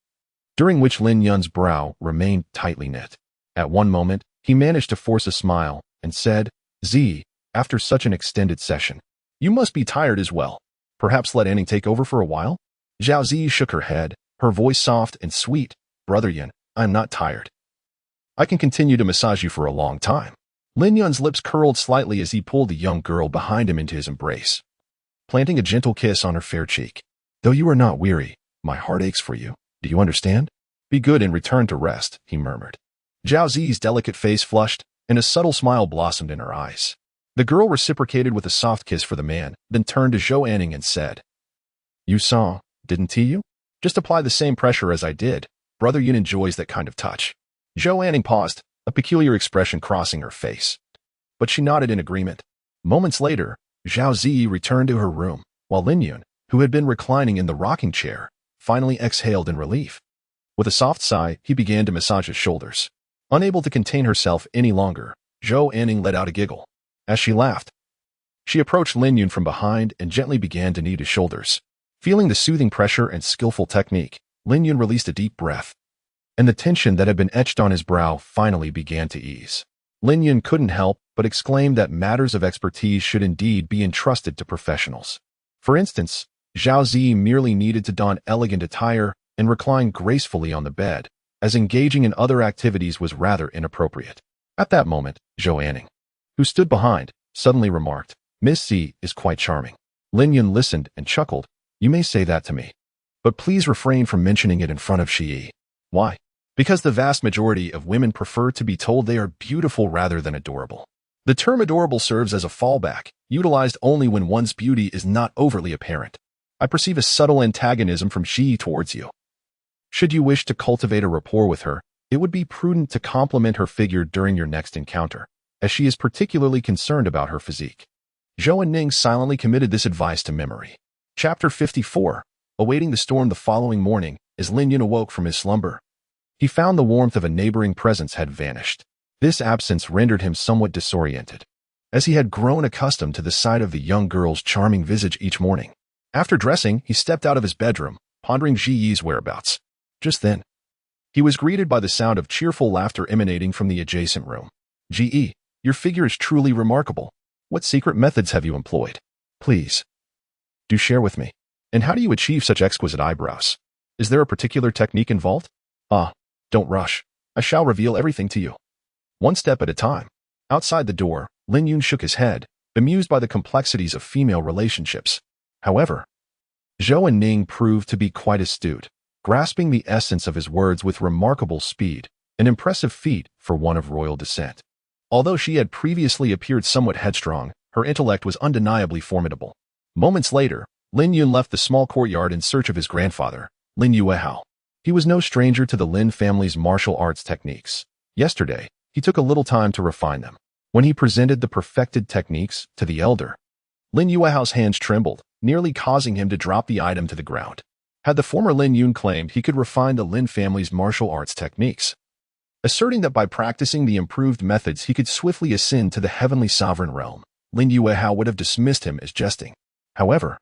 during which Lin Yun's brow remained tightly knit. At one moment, he managed to force a smile and said, "Z, after such an extended session, you must be tired as well. Perhaps let Anning take over for a while?" Zhao Zi shook her head, her voice soft and sweet. "Brother Yun, I'm not tired. I can continue to massage you for a long time." Lin Yun's lips curled slightly as he pulled the young girl behind him into his embrace, planting a gentle kiss on her fair cheek. "Though you are not weary, my heart aches for you. Do you understand? Be good and return to rest," he murmured. Zhao Zi's delicate face flushed, and a subtle smile blossomed in her eyes. The girl reciprocated with a soft kiss for the man, then turned to Zhou Anning and said, "You saw, didn't you? Just apply the same pressure as I did. Brother Yun enjoys that kind of touch." Zhou Anning paused, a peculiar expression crossing her face, but she nodded in agreement. Moments later, Zhao Zi returned to her room, while Lin Yun, who had been reclining in the rocking chair, finally exhaled in relief. With a soft sigh, he began to massage his shoulders. Unable to contain herself any longer, Zhou Anning let out a giggle. As she laughed, She approached Lin Yun from behind and gently began to knead his shoulders. Feeling the soothing pressure and skillful technique, Lin Yun released a deep breath, and the tension that had been etched on his brow finally began to ease. Lin Yun couldn't help but exclaim that matters of expertise should indeed be entrusted to professionals. For instance, Zhao Zi merely needed to don elegant attire and recline gracefully on the bed, as engaging in other activities was rather inappropriate. At that moment, Zhou Anning, who stood behind, suddenly remarked, "Miss C is quite charming." Lin Yun listened and chuckled. "You may say that to me, but please refrain from mentioning it in front of Shi. Why? Because the vast majority of women prefer to be told they are beautiful rather than adorable. The term adorable serves as a fallback, utilized only when one's beauty is not overtly apparent. I perceive a subtle antagonism from Shi towards you. Should you wish to cultivate a rapport with her, it would be prudent to compliment her figure during your next encounter, as she is particularly concerned about her physique." Zhou and Ning silently committed this advice to memory. Chapter 54. Awaiting the storm the following morning, as Lin Yun awoke from his slumber, he found the warmth of a neighboring presence had vanished. This absence rendered him somewhat disoriented, as he had grown accustomed to the sight of the young girl's charming visage each morning. After dressing, he stepped out of his bedroom, pondering Ji Yi's whereabouts. Just then, he was greeted by the sound of cheerful laughter emanating from the adjacent room. "Ji Yi, your figure is truly remarkable. What secret methods have you employed? Please, do share with me. And how do you achieve such exquisite eyebrows? Is there a particular technique involved?" "Ah, don't rush. I shall reveal everything to you, one step at a time." Outside the door, Lin Yun shook his head, bemused by the complexities of female relationships. However, Zhou and Ning proved to be quite astute, grasping the essence of his words with remarkable speed, an impressive feat for one of royal descent. Although she had previously appeared somewhat headstrong, her intellect was undeniably formidable. Moments later, Lin Yun left the small courtyard in search of his grandfather, Lin Yuehao. He was no stranger to the Lin family's martial arts techniques. Yesterday, he took a little time to refine them. When he presented the perfected techniques to the elder, Lin Yuehao's hands trembled, nearly causing him to drop the item to the ground. Had the former Lin Yun claimed he could refine the Lin family's martial arts techniques, asserting that by practicing the improved methods he could swiftly ascend to the heavenly sovereign realm, Lin Yuehao would have dismissed him as jesting. However,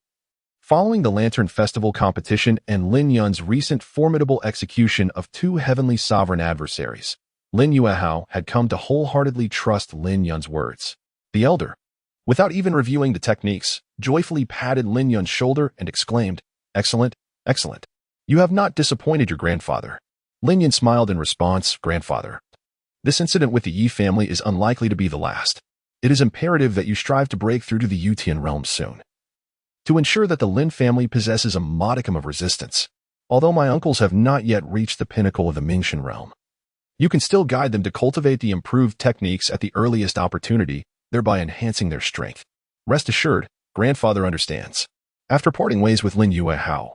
following the Lantern Festival competition and Lin Yun's recent formidable execution of two heavenly sovereign adversaries, Lin Yuehao had come to wholeheartedly trust Lin Yun's words. The elder, without even reviewing the techniques, joyfully patted Lin Yun's shoulder and exclaimed, "Excellent, excellent. You have not disappointed your grandfather." Lin Yun smiled in response, "Grandfather, this incident with the Yi family is unlikely to be the last. It is imperative that you strive to break through to the Yutian realm soon, to ensure that the Lin family possesses a modicum of resistance. Although my uncles have not yet reached the pinnacle of the Mingxin realm, you can still guide them to cultivate the improved techniques at the earliest opportunity, thereby enhancing their strength. Rest assured, grandfather understands." After parting ways with Lin Yuehao,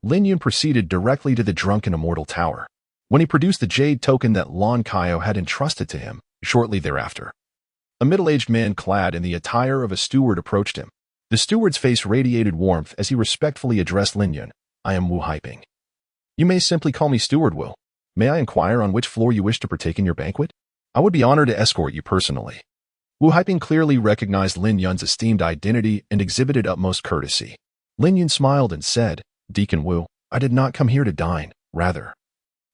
Lin Yun proceeded directly to the drunken immortal tower. When he produced the jade token that Lon Kaio had entrusted to him, shortly thereafter, a middle-aged man clad in the attire of a steward approached him. The steward's face radiated warmth as he respectfully addressed Lin Yun. "I am Wu Haiping. You may simply call me Steward Wu. May I inquire on which floor you wish to partake in your banquet? I would be honored to escort you personally." Wu Haiping clearly recognized Lin Yun's esteemed identity and exhibited utmost courtesy. Lin Yun smiled and said, "Deacon Wu, I did not come here to dine. Rather,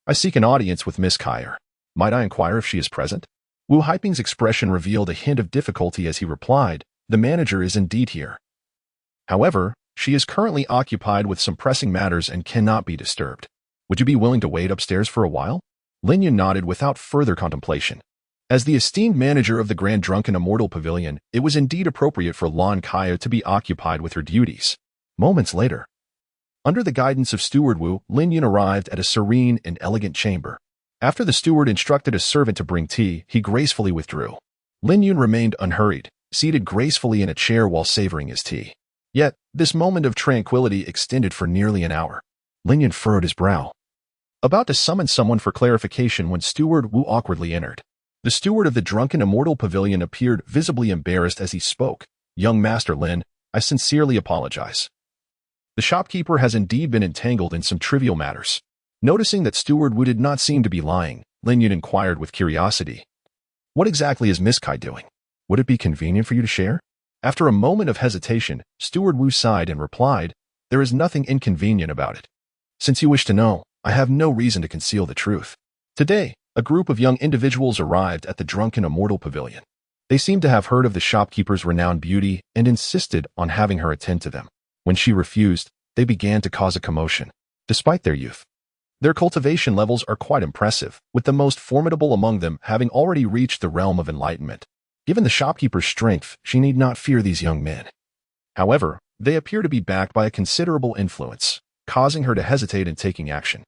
I seek an audience with Miss Kyer. Might I inquire if she is present?" Wu Haiping's expression revealed a hint of difficulty as he replied, "The manager is indeed here. However, she is currently occupied with some pressing matters and cannot be disturbed. Would you be willing to wait upstairs for a while?" Lin Yun nodded without further contemplation. As the esteemed manager of the Grand Drunken Immortal Pavilion, it was indeed appropriate for Lon Kaio to be occupied with her duties. Moments later, under the guidance of Steward Wu, Lin Yun arrived at a serene and elegant chamber. After the steward instructed a servant to bring tea, he gracefully withdrew. Lin Yun remained unhurried, seated gracefully in a chair while savoring his tea. Yet, this moment of tranquility extended for nearly an hour. Lin Yun furrowed his brow, about to summon someone for clarification when Steward Wu awkwardly entered. The steward of the Drunken Immortal Pavilion appeared visibly embarrassed as he spoke. "Young Master Lin, I sincerely apologize. The shopkeeper has indeed been entangled in some trivial matters." Noticing that Steward Wu did not seem to be lying, Lin Yun inquired with curiosity, "What exactly is Miss Kai doing? Would it be convenient for you to share?" After a moment of hesitation, Steward Wu sighed and replied, "There is nothing inconvenient about it. Since you wish to know, I have no reason to conceal the truth." Today, a group of young individuals arrived at the Drunken Immortal Pavilion. They seemed to have heard of the shopkeeper's renowned beauty and insisted on having her attend to them. When she refused, they began to cause a commotion. Despite their youth, their cultivation levels are quite impressive, with the most formidable among them having already reached the realm of enlightenment. Given the shopkeeper's strength, she need not fear these young men. However, they appear to be backed by a considerable influence, causing her to hesitate in taking action.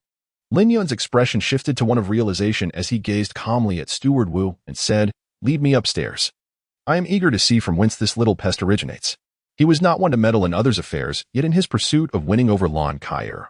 Lin Yun's expression shifted to one of realization as he gazed calmly at Steward Wu and said, "Lead me upstairs. I am eager to see from whence this little pest originates." He was not one to meddle in others' affairs, yet in his pursuit of winning over Lan Kaier,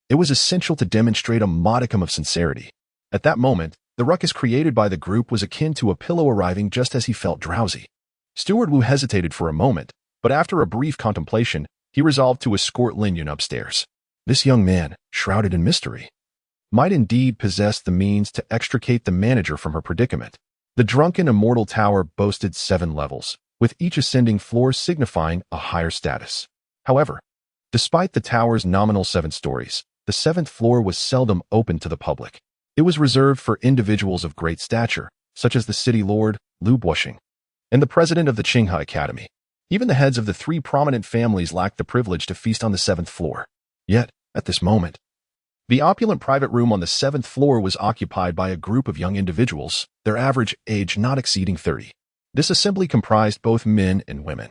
it was essential to demonstrate a modicum of sincerity. At that moment, the ruckus created by the group was akin to a pillow arriving just as he felt drowsy. Steward Wu hesitated for a moment, but after a brief contemplation, he resolved to escort Lin Yun upstairs. This young man, shrouded in mystery, might indeed possess the means to extricate the manager from her predicament. The Drunken Immortal Tower boasted 7 levels, with each ascending floor signifying a higher status. However, despite the tower's nominal 7 stories, the 7th floor was seldom open to the public. It was reserved for individuals of great stature, such as the city lord, Lu Bushing, and the president of the Qinghe Academy. Even the heads of the 3 prominent families lacked the privilege to feast on the 7th floor. Yet, at this moment, the opulent private room on the 7th floor was occupied by a group of young individuals, their average age not exceeding 30. This assembly comprised both men and women,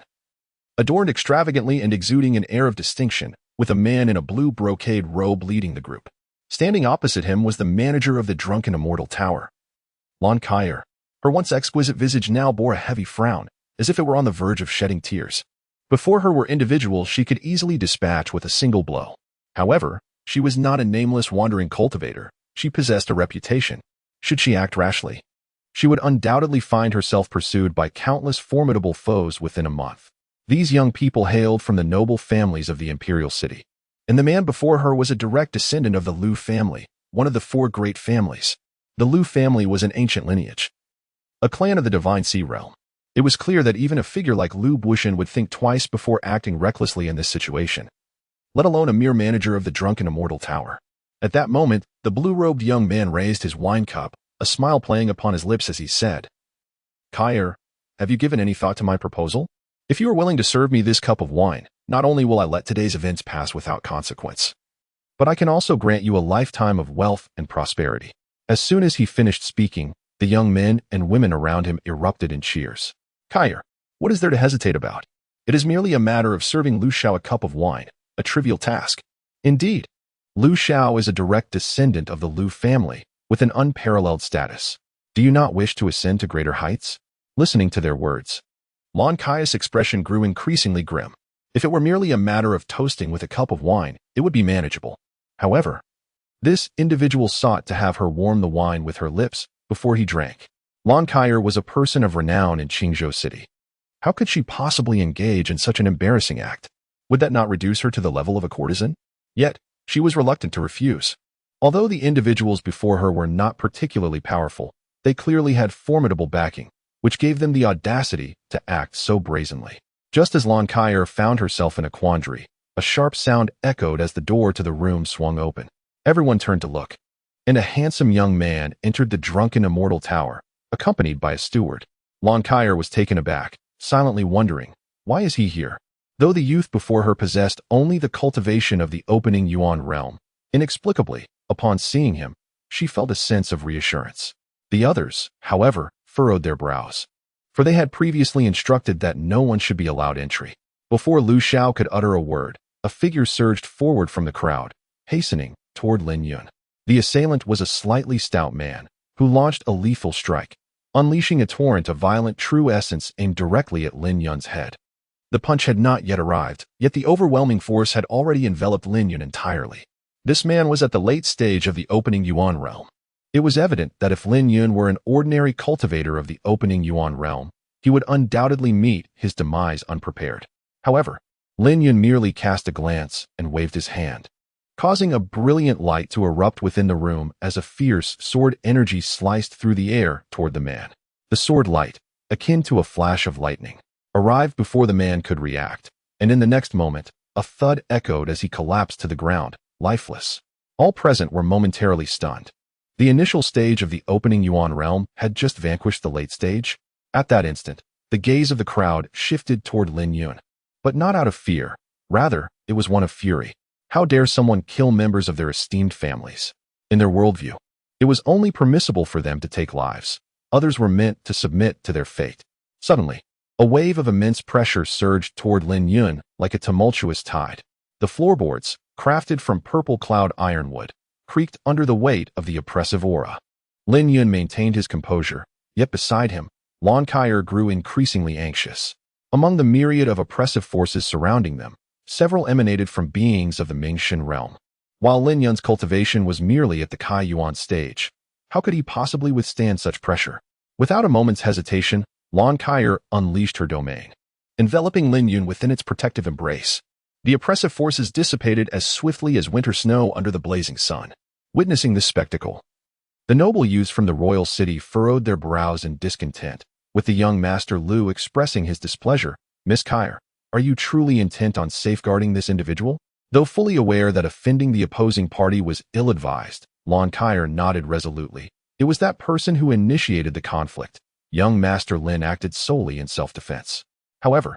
adorned extravagantly and exuding an air of distinction, with a man in a blue brocade robe leading the group. Standing opposite him was the manager of the Drunken Immortal Tower, Lan Kaier. Her once exquisite visage now bore a heavy frown, as if it were on the verge of shedding tears. Before her were individuals she could easily dispatch with a single blow. However, she was not a nameless wandering cultivator. She possessed a reputation. Should she act rashly, she would undoubtedly find herself pursued by countless formidable foes within a month. These young people hailed from the noble families of the imperial city, and the man before her was a direct descendant of the Lu family, one of the 4 great families. The Lu family was an ancient lineage, a clan of the Divine Sea Realm. It was clear that even a figure like Lu Buishan would think twice before acting recklessly in this situation, let alone a mere manager of the Drunken Immortal Tower. At that moment, the blue-robed young man raised his wine cup, a smile playing upon his lips as he said, "Kaier, have you given any thought to my proposal? If you are willing to serve me this cup of wine, not only will I let today's events pass without consequence, but I can also grant you a lifetime of wealth and prosperity." As soon as he finished speaking, the young men and women around him erupted in cheers. "Kaier, what is there to hesitate about? It is merely a matter of serving Lu Xiao a cup of wine, a trivial task." Indeed, Lu Xiao is a direct descendant of the Lu family, with an unparalleled status. Do you not wish to ascend to greater heights? Listening to their words, Lan Kai's expression grew increasingly grim. If it were merely a matter of toasting with a cup of wine, it would be manageable. However, this individual sought to have her warm the wine with her lips before he drank. Lan Kaier was a person of renown in Qingzhou City. How could she possibly engage in such an embarrassing act? Would that not reduce her to the level of a courtesan? Yet, she was reluctant to refuse. Although the individuals before her were not particularly powerful, they clearly had formidable backing, which gave them the audacity to act so brazenly. Just as Lan Kaier found herself in a quandary, a sharp sound echoed as the door to the room swung open. Everyone turned to look, and a handsome young man entered the Drunken Immortal Tower, accompanied by a steward. Lan Kaier was taken aback, silently wondering, why is he here? Though the youth before her possessed only the cultivation of the opening Yuan realm, inexplicably, upon seeing him, she felt a sense of reassurance. The others, however, furrowed their brows, for they had previously instructed that no one should be allowed entry. Before Lu Xiao could utter a word, a figure surged forward from the crowd, hastening toward Lin Yun. The assailant was a slightly stout man, who launched a lethal strike, unleashing a torrent of violent true essence aimed directly at Lin Yun's head. The punch had not yet arrived, yet the overwhelming force had already enveloped Lin Yun entirely. This man was at the late stage of the opening Yuan realm. It was evident that if Lin Yun were an ordinary cultivator of the opening Yuan realm, he would undoubtedly meet his demise unprepared. However, Lin Yun merely cast a glance and waved his hand, causing a brilliant light to erupt within the room as a fierce sword energy sliced through the air toward the man. The sword light, akin to a flash of lightning, arrived before the man could react, and in the next moment, a thud echoed as he collapsed to the ground, lifeless. All present were momentarily stunned. The initial stage of the opening Yuan realm had just vanquished the late stage. At that instant, the gaze of the crowd shifted toward Lin Yun. But not out of fear. Rather, it was one of fury. How dare someone kill members of their esteemed families? In their worldview, it was only permissible for them to take lives. Others were meant to submit to their fate. Suddenly, a wave of immense pressure surged toward Lin Yun like a tumultuous tide. The floorboards, crafted from purple cloud ironwood, creaked under the weight of the oppressive aura. Lin Yun maintained his composure, yet beside him, Lon Kyer grew increasingly anxious. Among the myriad of oppressive forces surrounding them, several emanated from beings of the Mingxin realm. While Lin Yun's cultivation was merely at the Kai Yuan stage, how could he possibly withstand such pressure? Without a moment's hesitation, Lon Kyer unleashed her domain, enveloping Lin Yun within its protective embrace. The oppressive forces dissipated as swiftly as winter snow under the blazing sun. Witnessing this spectacle, the noble youths from the royal city furrowed their brows in discontent, with the young master Lu expressing his displeasure. Miss Kyer, are you truly intent on safeguarding this individual? Though fully aware that offending the opposing party was ill-advised, Lon Kyer nodded resolutely. It was that person who initiated the conflict. Young Master Lin acted solely in self-defense. However,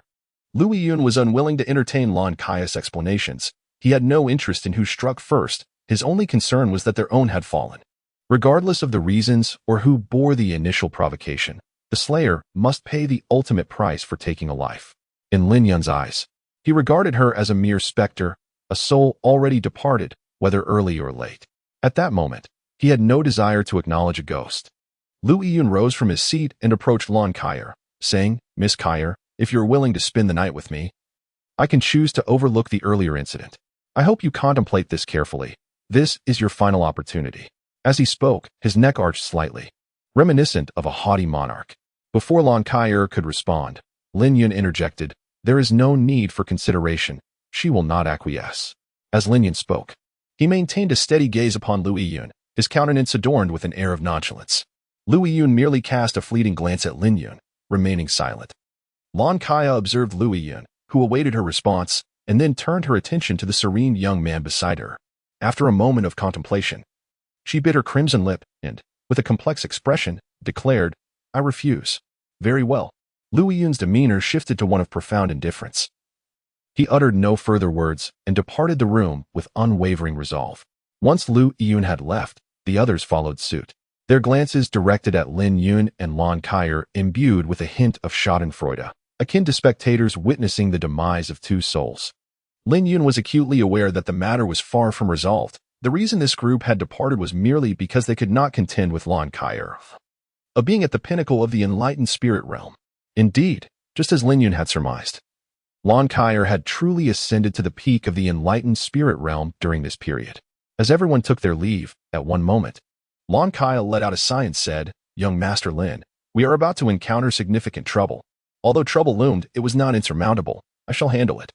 Lu Yun was unwilling to entertain Lon Kyer's explanations. He had no interest in who struck first. His only concern was that their own had fallen. Regardless of the reasons or who bore the initial provocation, the slayer must pay the ultimate price for taking a life. In Lin Yun's eyes, he regarded her as a mere specter, a soul already departed, whether early or late. At that moment, he had no desire to acknowledge a ghost. Lu Yun rose from his seat and approached Lon Kyer, saying, Miss Kyer, if you're willing to spend the night with me, I can choose to overlook the earlier incident. I hope you contemplate this carefully. This is your final opportunity. As he spoke, his neck arched slightly, reminiscent of a haughty monarch. Before Lon Kyer could respond, Lin Yun interjected, there is no need for consideration. She will not acquiesce. As Lin Yun spoke, he maintained a steady gaze upon Lu Yun, his countenance adorned with an air of nonchalance. Lu Yun merely cast a fleeting glance at Lin Yun, remaining silent. Lon Kyer observed Lu Yun, who awaited her response, and then turned her attention to the serene young man beside her. After a moment of contemplation, she bit her crimson lip and, with a complex expression, declared, I refuse. Very well. Lu Yun's demeanor shifted to one of profound indifference. He uttered no further words and departed the room with unwavering resolve. Once Lu Yun had left, the others followed suit, their glances directed at Lin Yun and Lon Kyer imbued with a hint of schadenfreude, akin to spectators witnessing the demise of two souls. Lin Yun was acutely aware that the matter was far from resolved. The reason this group had departed was merely because they could not contend with Lon Kyer, a being at the pinnacle of the enlightened spirit realm. Indeed, just as Lin Yun had surmised, Lon Kyer had truly ascended to the peak of the enlightened spirit realm during this period. As everyone took their leave, at one moment, Lon Kyer let out a sigh and said, Young Master Lin, we are about to encounter significant trouble. Although trouble loomed, it was not insurmountable. I shall handle it.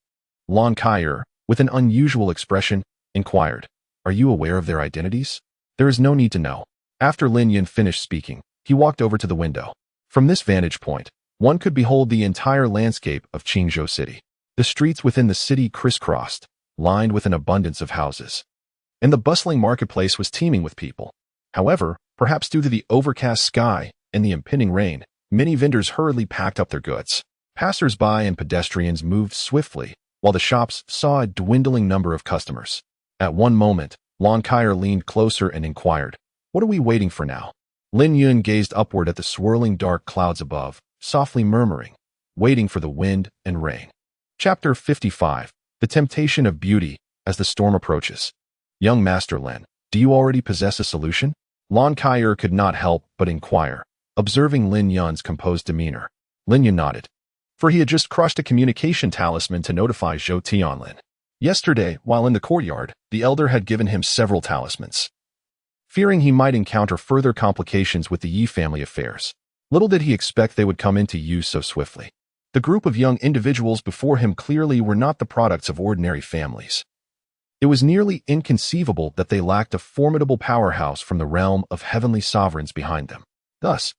Lon Kyer, with an unusual expression, inquired, Are you aware of their identities? There is no need to know. After Lin Yun finished speaking, he walked over to the window. From this vantage point, one could behold the entire landscape of Qingzhou City. The streets within the city crisscrossed, lined with an abundance of houses. And the bustling marketplace was teeming with people. However, perhaps due to the overcast sky and the impending rain, many vendors hurriedly packed up their goods. Passers-by and pedestrians moved swiftly, while the shops saw a dwindling number of customers. At one moment, Lon Kyer leaned closer and inquired, What are we waiting for now? Lin Yun gazed upward at the swirling dark clouds above, softly murmuring, waiting for the wind and rain. Chapter 55. The Temptation of Beauty as the Storm Approaches. Young Master Lin, do you already possess a solution? Lon Kyer could not help but inquire, observing Lin Yun's composed demeanor. Lin Yun nodded, for he had just crushed a communication talisman to notify Zhou Tianlin. Yesterday, while in the courtyard, the elder had given him several talismans. Fearing he might encounter further complications with the Yi family affairs, little did he expect they would come into use so swiftly. The group of young individuals before him clearly were not the products of ordinary families. It was nearly inconceivable that they lacked a formidable powerhouse from the realm of heavenly sovereigns behind them. Thus,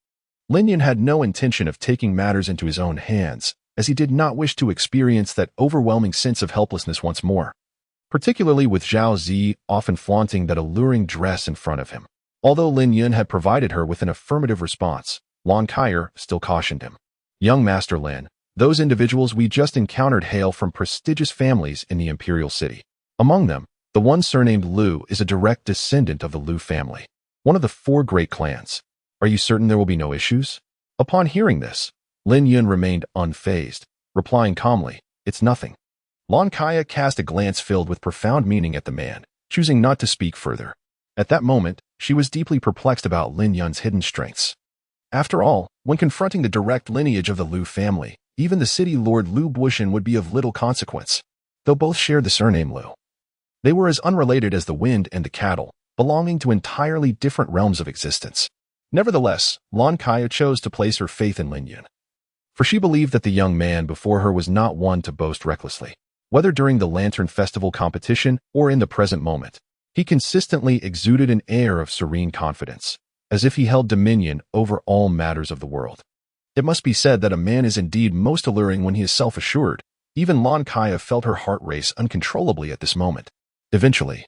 Lin Yun had no intention of taking matters into his own hands, as he did not wish to experience that overwhelming sense of helplessness once more, particularly with Zhao Zi often flaunting that alluring dress in front of him. Although Lin Yun had provided her with an affirmative response, Lon Kaier still cautioned him. Young Master Lin, those individuals we just encountered hail from prestigious families in the imperial city. Among them, the one surnamed Liu is a direct descendant of the Liu family, one of the 4 great clans. Are you certain there will be no issues? Upon hearing this, Lin Yun remained unfazed, replying calmly, it's nothing. Lon Kaier cast a glance filled with profound meaning at the man, choosing not to speak further. At that moment, she was deeply perplexed about Lin Yun's hidden strengths. After all, when confronting the direct lineage of the Liu family, even the city lord Liu Buishan would be of little consequence, though both shared the surname Liu. They were as unrelated as the wind and the cattle, belonging to entirely different realms of existence. Nevertheless, Lon Kaier chose to place her faith in Lin Yun, for she believed that the young man before her was not one to boast recklessly. Whether during the Lantern Festival competition or in the present moment, he consistently exuded an air of serene confidence, as if he held dominion over all matters of the world. It must be said that a man is indeed most alluring when he is self-assured. Even Lon Kaier felt her heart race uncontrollably at this moment. Eventually,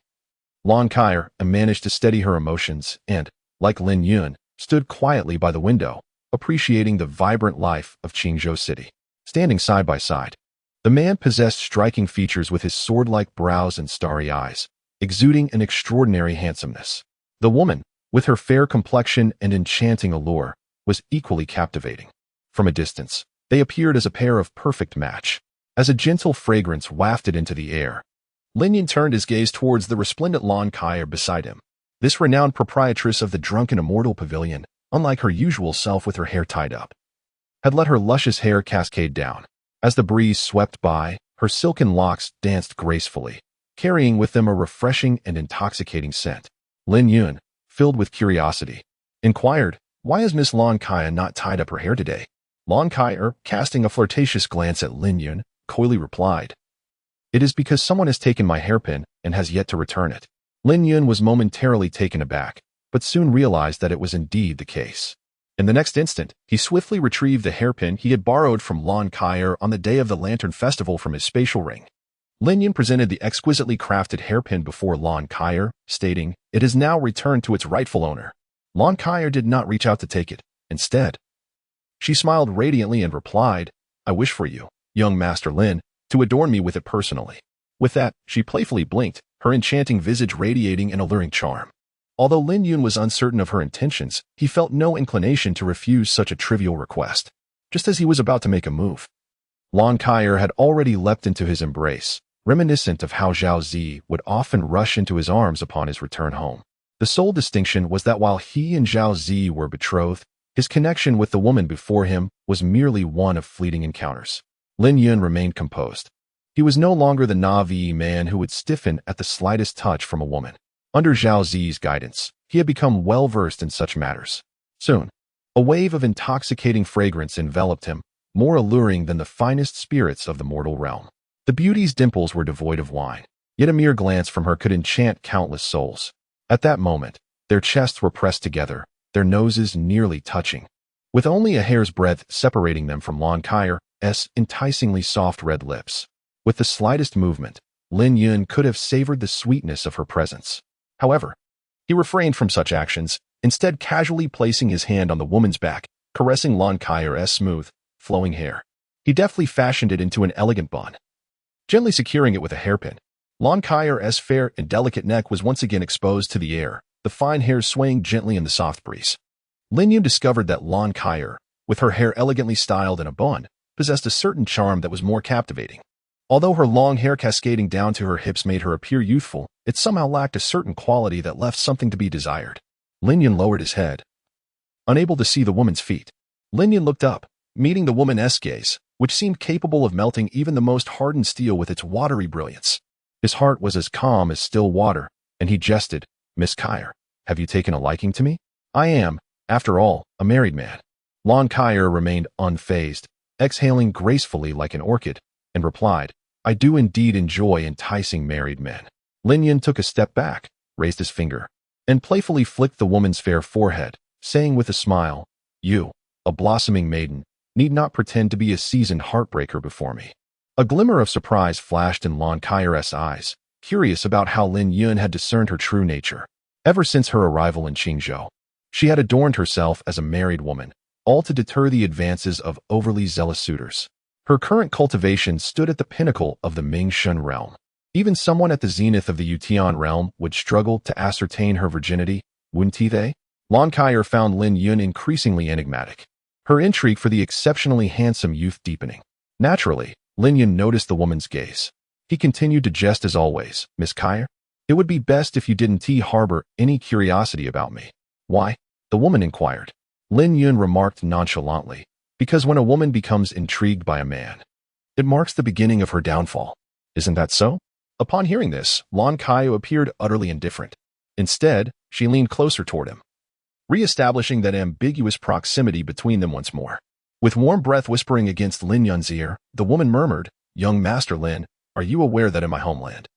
Lon Kaier managed to steady her emotions and, like Lin Yun, stood quietly by the window, appreciating the vibrant life of Qingzhou City. Standing side by side, the man possessed striking features with his sword-like brows and starry eyes, exuding an extraordinary handsomeness. The woman, with her fair complexion and enchanting allure, was equally captivating. From a distance, they appeared as a pair of perfect match. As a gentle fragrance wafted into the air, Lin Yun turned his gaze towards the resplendent Lon Kaier beside him. This renowned proprietress of the Drunken Immortal Pavilion, unlike her usual self with her hair tied up, had let her luscious hair cascade down. As the breeze swept by, her silken locks danced gracefully, carrying with them a refreshing and intoxicating scent. Lin Yun, filled with curiosity, inquired, "Why is Miss Lon Kaier not tied up her hair today?" Lon Kaier, casting a flirtatious glance at Lin Yun, coyly replied, "It is because someone has taken my hairpin and has yet to return it." Lin Yun was momentarily taken aback, but soon realized that it was indeed the case. In the next instant, he swiftly retrieved the hairpin he had borrowed from Lon Kaier on the day of the Lantern Festival from his spatial ring. Lin Yun presented the exquisitely crafted hairpin before Lon Kaier, stating, "It is now returned to its rightful owner." Lon Kaier did not reach out to take it. Instead, she smiled radiantly and replied, "I wish for you, young Master Lin, to adorn me with it personally." With that, she playfully blinked, her enchanting visage radiating an alluring charm. Although Lin Yun was uncertain of her intentions, he felt no inclination to refuse such a trivial request. Just as he was about to make a move, Lon Kaier had already leapt into his embrace, reminiscent of how Zhao Zi would often rush into his arms upon his return home. The sole distinction was that while he and Zhao Zi were betrothed, his connection with the woman before him was merely one of fleeting encounters. Lin Yun remained composed. He was no longer the naive man who would stiffen at the slightest touch from a woman. Under Zhao Zi's guidance, he had become well-versed in such matters. Soon, a wave of intoxicating fragrance enveloped him, more alluring than the finest spirits of the mortal realm. The beauty's dimples were devoid of wine, yet a mere glance from her could enchant countless souls. At that moment, their chests were pressed together, their noses nearly touching, with only a hair's breadth separating them from Lon Kaier's enticingly soft red lips. With the slightest movement, Lin Yun could have savored the sweetness of her presence. However, he refrained from such actions, instead casually placing his hand on the woman's back, caressing Lon Kaier's smooth, flowing hair. He deftly fashioned it into an elegant bun. Gently securing it with a hairpin, Lon Kaier's fair and delicate neck was once again exposed to the air, the fine hairs swaying gently in the soft breeze. Lin Yun discovered that Lon Kaier, with her hair elegantly styled in a bun, possessed a certain charm that was more captivating. Although her long hair cascading down to her hips made her appear youthful, it somehow lacked a certain quality that left something to be desired. Lin Yun lowered his head, unable to see the woman's feet. Lin Yun looked up, meeting the woman's gaze, which seemed capable of melting even the most hardened steel with its watery brilliance. His heart was as calm as still water, and he jested, "Miss Kaier, have you taken a liking to me? I am, after all, a married man." Lon Kaier remained unfazed, exhaling gracefully like an orchid, and replied, "I do indeed enjoy enticing married men." Lin Yun took a step back, raised his finger, and playfully flicked the woman's fair forehead, saying with a smile, "You, a blossoming maiden, need not pretend to be a seasoned heartbreaker before me. A glimmer of surprise flashed in Lan Kai's eyes, curious about how Lin Yun had discerned her true nature. Ever since her arrival in Qingzhou, she had adorned herself as a married woman, all to deter the advances of overly zealous suitors. Her current cultivation stood at the pinnacle of the Ming-Shun realm. Even someone at the zenith of the Yutian realm would struggle to ascertain her virginity, wouldn't they? Lan Kai found Lin Yun increasingly enigmatic, her intrigue for the exceptionally handsome youth deepening. Naturally, Lin Yun noticed the woman's gaze. He continued to jest as always, Miss Kai, it would be best if you didn't harbor any curiosity about me. Why? The woman inquired. Lin Yun remarked nonchalantly, because when a woman becomes intrigued by a man, it marks the beginning of her downfall. Isn't that so? Upon hearing this, Lan Kai appeared utterly indifferent. Instead, she leaned closer toward him, re-establishing that ambiguous proximity between them once more. With warm breath whispering against Lin Yun's ear, the woman murmured, "Young Master Lin, are you aware that in my homeland,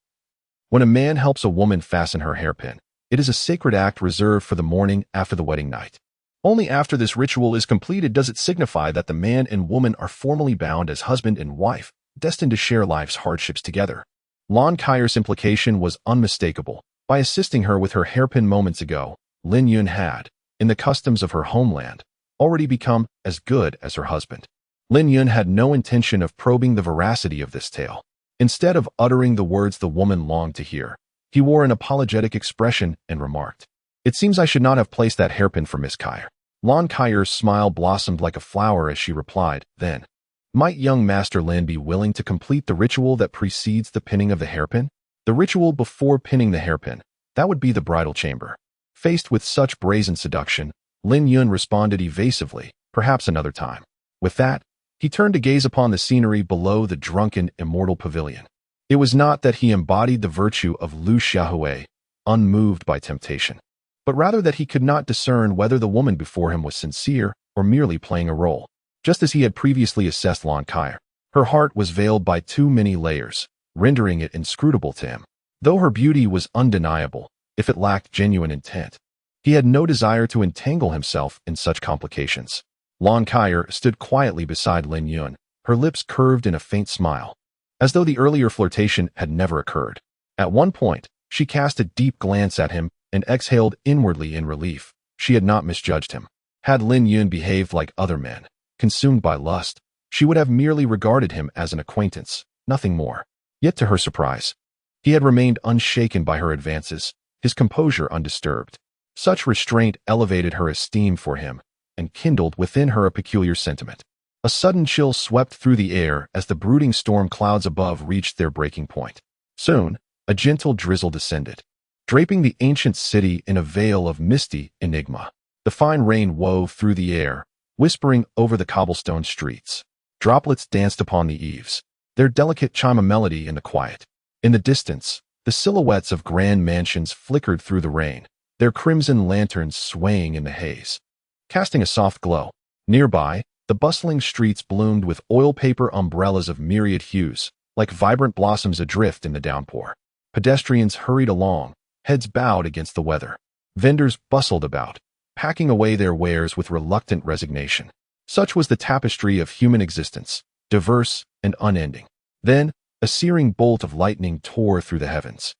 when a man helps a woman fasten her hairpin, it is a sacred act reserved for the morning after the wedding night. Only after this ritual is completed does it signify that the man and woman are formally bound as husband and wife, destined to share life's hardships together." Lan Kai's implication was unmistakable. By assisting her with her hairpin moments ago, Lin Yun had, in the customs of her homeland, already become as good as her husband. Lin Yun had no intention of probing the veracity of this tale. Instead of uttering the words the woman longed to hear, he wore an apologetic expression and remarked, "It seems I should not have placed that hairpin for Miss Kai." Lan Kai's smile blossomed like a flower as she replied, "Then, might young Master Lin be willing to complete the ritual that precedes the pinning of the hairpin? The ritual before pinning the hairpin, that would be the bridal chamber." Faced with such brazen seduction, Lin Yun responded evasively, "Perhaps another time." With that, he turned to gaze upon the scenery below the drunken immortal pavilion. It was not that he embodied the virtue of Lu Xiaohui, unmoved by temptation, but rather that he could not discern whether the woman before him was sincere or merely playing a role. Just as he had previously assessed Lan Kai, her heart was veiled by too many layers, rendering it inscrutable to him. Though her beauty was undeniable, if it lacked genuine intent, he had no desire to entangle himself in such complications. Lan Kai stood quietly beside Lin Yun, her lips curved in a faint smile, as though the earlier flirtation had never occurred. At one point, she cast a deep glance at him and exhaled inwardly in relief. She had not misjudged him. Had Lin Yun behaved like other men, consumed by lust, she would have merely regarded him as an acquaintance, nothing more. Yet to her surprise, he had remained unshaken by her advances, his composure undisturbed. Such restraint elevated her esteem for him and kindled within her a peculiar sentiment. A sudden chill swept through the air as the brooding storm clouds above reached their breaking point. Soon, a gentle drizzle descended, draping the ancient city in a veil of misty enigma. The fine rain wove through the air, whispering over the cobblestone streets. Droplets danced upon the eaves, their delicate chime a melody in the quiet. In the distance, the silhouettes of grand mansions flickered through the rain, their crimson lanterns swaying in the haze, casting a soft glow. Nearby, the bustling streets bloomed with oil paper umbrellas of myriad hues, like vibrant blossoms adrift in the downpour. Pedestrians hurried along, heads bowed against the weather. Vendors bustled about, packing away their wares with reluctant resignation. Such was the tapestry of human existence, diverse and unending. Then, a searing bolt of lightning tore through the heavens,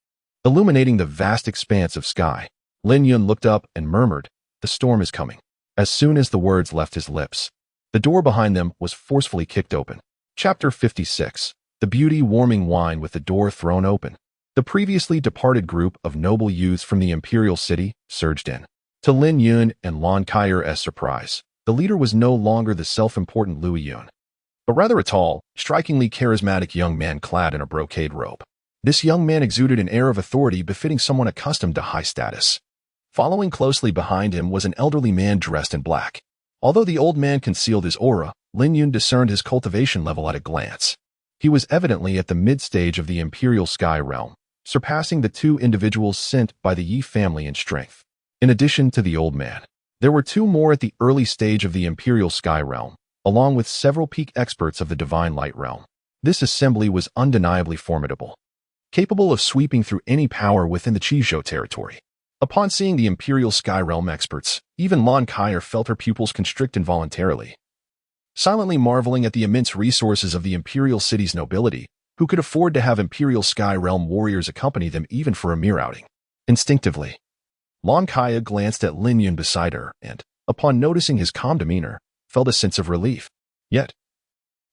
illuminating the vast expanse of sky. Lin Yun looked up and murmured, "The storm is coming." As soon as the words left his lips, the door behind them was forcefully kicked open. Chapter 56. The beauty warming wine with the door thrown open. The previously departed group of noble youths from the imperial city surged in. To Lin Yun and Lan Kai's surprise, the leader was no longer the self-important Lu Yun, but rather a tall, strikingly charismatic young man clad in a brocade robe. This young man exuded an air of authority befitting someone accustomed to high status. Following closely behind him was an elderly man dressed in black. Although the old man concealed his aura, Lin Yun discerned his cultivation level at a glance. He was evidently at the mid-stage of the imperial sky realm, surpassing the two individuals sent by the Yi family in strength. In addition to the old man, there were two more at the early stage of the imperial sky realm, along with several peak experts of the divine light realm. This assembly was undeniably formidable, capable of sweeping through any power within the Qizhou territory. Upon seeing the imperial sky realm experts, even Lan Kai felt her pupils constrict involuntarily. silently marveling at the immense resources of the imperial city's nobility, who could afford to have imperial sky realm warriors accompany them even for a mere outing. Instinctively, Lan Kaya glanced at Lin Yun beside her and, upon noticing his calm demeanor, felt a sense of relief. Yet,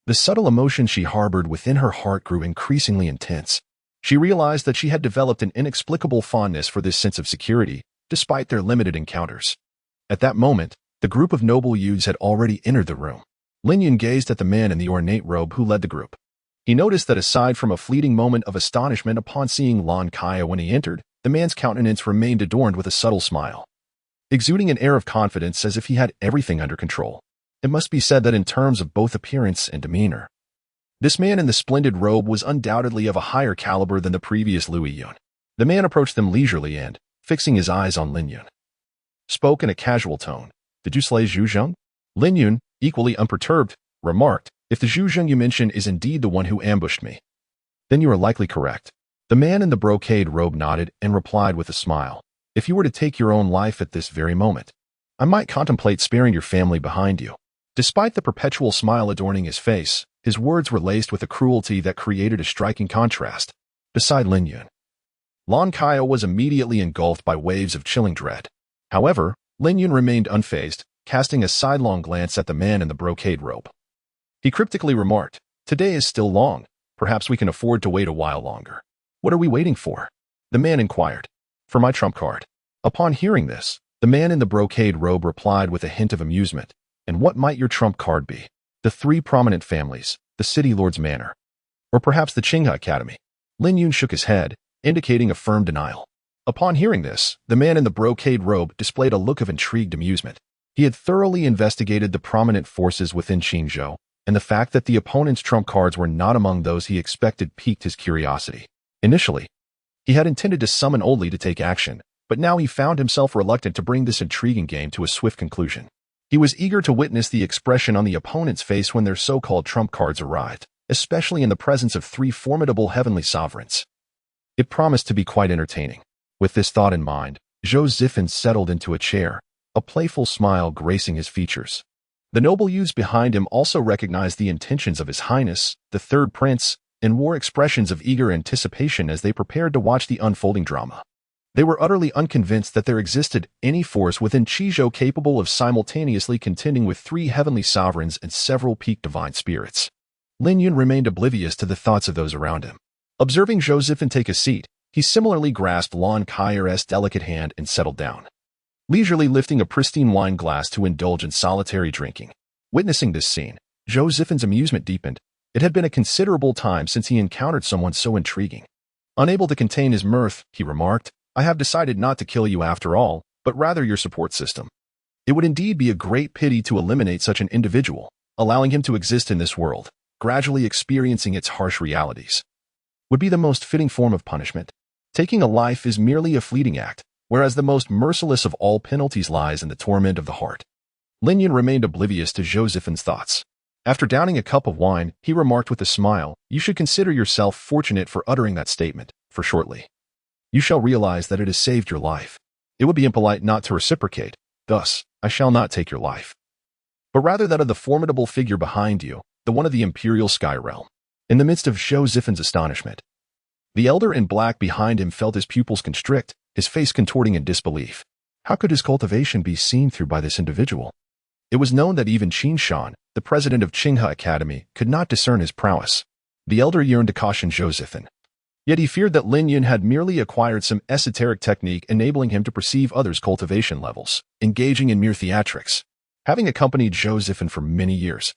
the subtle emotion she harbored within her heart grew increasingly intense. She realized that she had developed an inexplicable fondness for this sense of security, despite their limited encounters. At that moment, the group of noble youths had already entered the room. Lin Yun gazed at the man in the ornate robe who led the group. He noticed that aside from a fleeting moment of astonishment upon seeing Lan Kaya when he entered, the man's countenance remained adorned with a subtle smile, exuding an air of confidence as if he had everything under control. It must be said that in terms of both appearance and demeanor, this man in the splendid robe was undoubtedly of a higher caliber than the previous Liu Yun. The man approached them leisurely and, fixing his eyes on Lin Yun, spoke in a casual tone. "Did you slay Zhu Zheng?" Lin Yun, equally unperturbed, remarked, "If the Zhu Zheng you mention is indeed the one who ambushed me, then you are likely correct." The man in the brocade robe nodded and replied with a smile, "If you were to take your own life at this very moment, I might contemplate sparing your family behind you." Despite the perpetual smile adorning his face, his words were laced with a cruelty that created a striking contrast. Beside Lin Yun, Lan Kaya was immediately engulfed by waves of chilling dread. However, Lin Yun remained unfazed, casting a sidelong glance at the man in the brocade robe. He cryptically remarked, "Today is still long. Perhaps we can afford to wait a while longer." "What are we waiting for?" the man inquired. "For my trump card." Upon hearing this, the man in the brocade robe replied with a hint of amusement, "And what might your trump card be?" "The three prominent families, the city lord's manor, or perhaps the Qinghe Academy." Lin Yun shook his head, indicating a firm denial. Upon hearing this, the man in the brocade robe displayed a look of intrigued amusement. He had thoroughly investigated the prominent forces within Qingzhou, and the fact that the opponent's trump cards were not among those he expected piqued his curiosity. Initially, he had intended to summon Oldly to take action, but now he found himself reluctant to bring this intriguing game to a swift conclusion. He was eager to witness the expression on the opponent's face when their so-called trump cards arrived, especially in the presence of three formidable heavenly sovereigns. It promised to be quite entertaining. With this thought in mind, Zhou Zifen settled into a chair, a playful smile gracing his features. The noble youths behind him also recognized the intentions of His Highness, the Third Prince, and wore expressions of eager anticipation as they prepared to watch the unfolding drama. They were utterly unconvinced that there existed any force within Qizhou capable of simultaneously contending with three heavenly sovereigns and several peak divine spirits. Lin Yun remained oblivious to the thoughts of those around him. Observing Zhou Zifen take a seat, he similarly grasped Lan Kaya's delicate hand and settled down, leisurely lifting a pristine wine glass to indulge in solitary drinking. Witnessing this scene, Zhou Zifen's amusement deepened. It had been a considerable time since he encountered someone so intriguing. Unable to contain his mirth, he remarked, "I have decided not to kill you after all, but rather your support system. It would indeed be a great pity to eliminate such an individual, allowing him to exist in this world, gradually experiencing its harsh realities. Would be the most fitting form of punishment. Taking a life is merely a fleeting act, whereas the most merciless of all penalties lies in the torment of the heart." Lin Yun remained oblivious to Zhou Zifen's thoughts. After downing a cup of wine, he remarked with a smile, "You should consider yourself fortunate for uttering that statement, for shortly you shall realize that it has saved your life. It would be impolite not to reciprocate. Thus, I shall not take your life, but rather that of the formidable figure behind you, the one of the imperial sky realm." In the midst of Zhou Zifen's astonishment, the elder in black behind him felt his pupils constrict, his face contorting in disbelief. How could his cultivation be seen through by this individual? It was known that even Qin Shan, the president of Qinghe Academy, could not discern his prowess. The elder yearned to caution Zhou Zifen. Yet he feared that Lin Yun had merely acquired some esoteric technique enabling him to perceive others' cultivation levels, engaging in mere theatrics. Having accompanied Zhou Zifen for many years,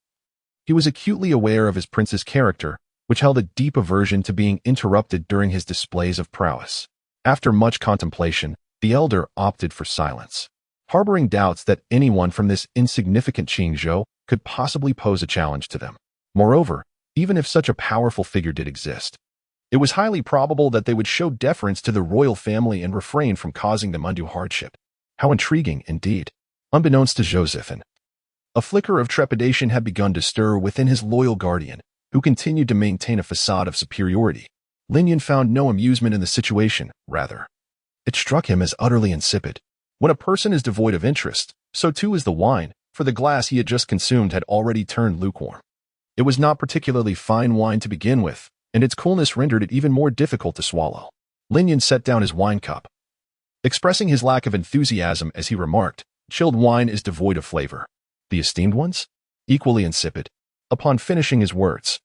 he was acutely aware of his prince's character, which held a deep aversion to being interrupted during his displays of prowess. After much contemplation, the elder opted for silence, harboring doubts that anyone from this insignificant Qingzhou could possibly pose a challenge to them. Moreover, even if such a powerful figure did exist, it was highly probable that they would show deference to the royal family and refrain from causing them undue hardship. How intriguing, indeed. Unbeknownst to Zhou Zifen, a flicker of trepidation had begun to stir within his loyal guardian, who continued to maintain a facade of superiority. Lin Yun found no amusement in the situation, rather. It struck him as utterly insipid. When a person is devoid of interest, so too is the wine, for the glass he had just consumed had already turned lukewarm. It was not particularly fine wine to begin with, and its coolness rendered it even more difficult to swallow. Lin Yun set down his wine cup, expressing his lack of enthusiasm as he remarked, "Chilled wine is devoid of flavor. The esteemed ones? Equally insipid." Upon finishing his words,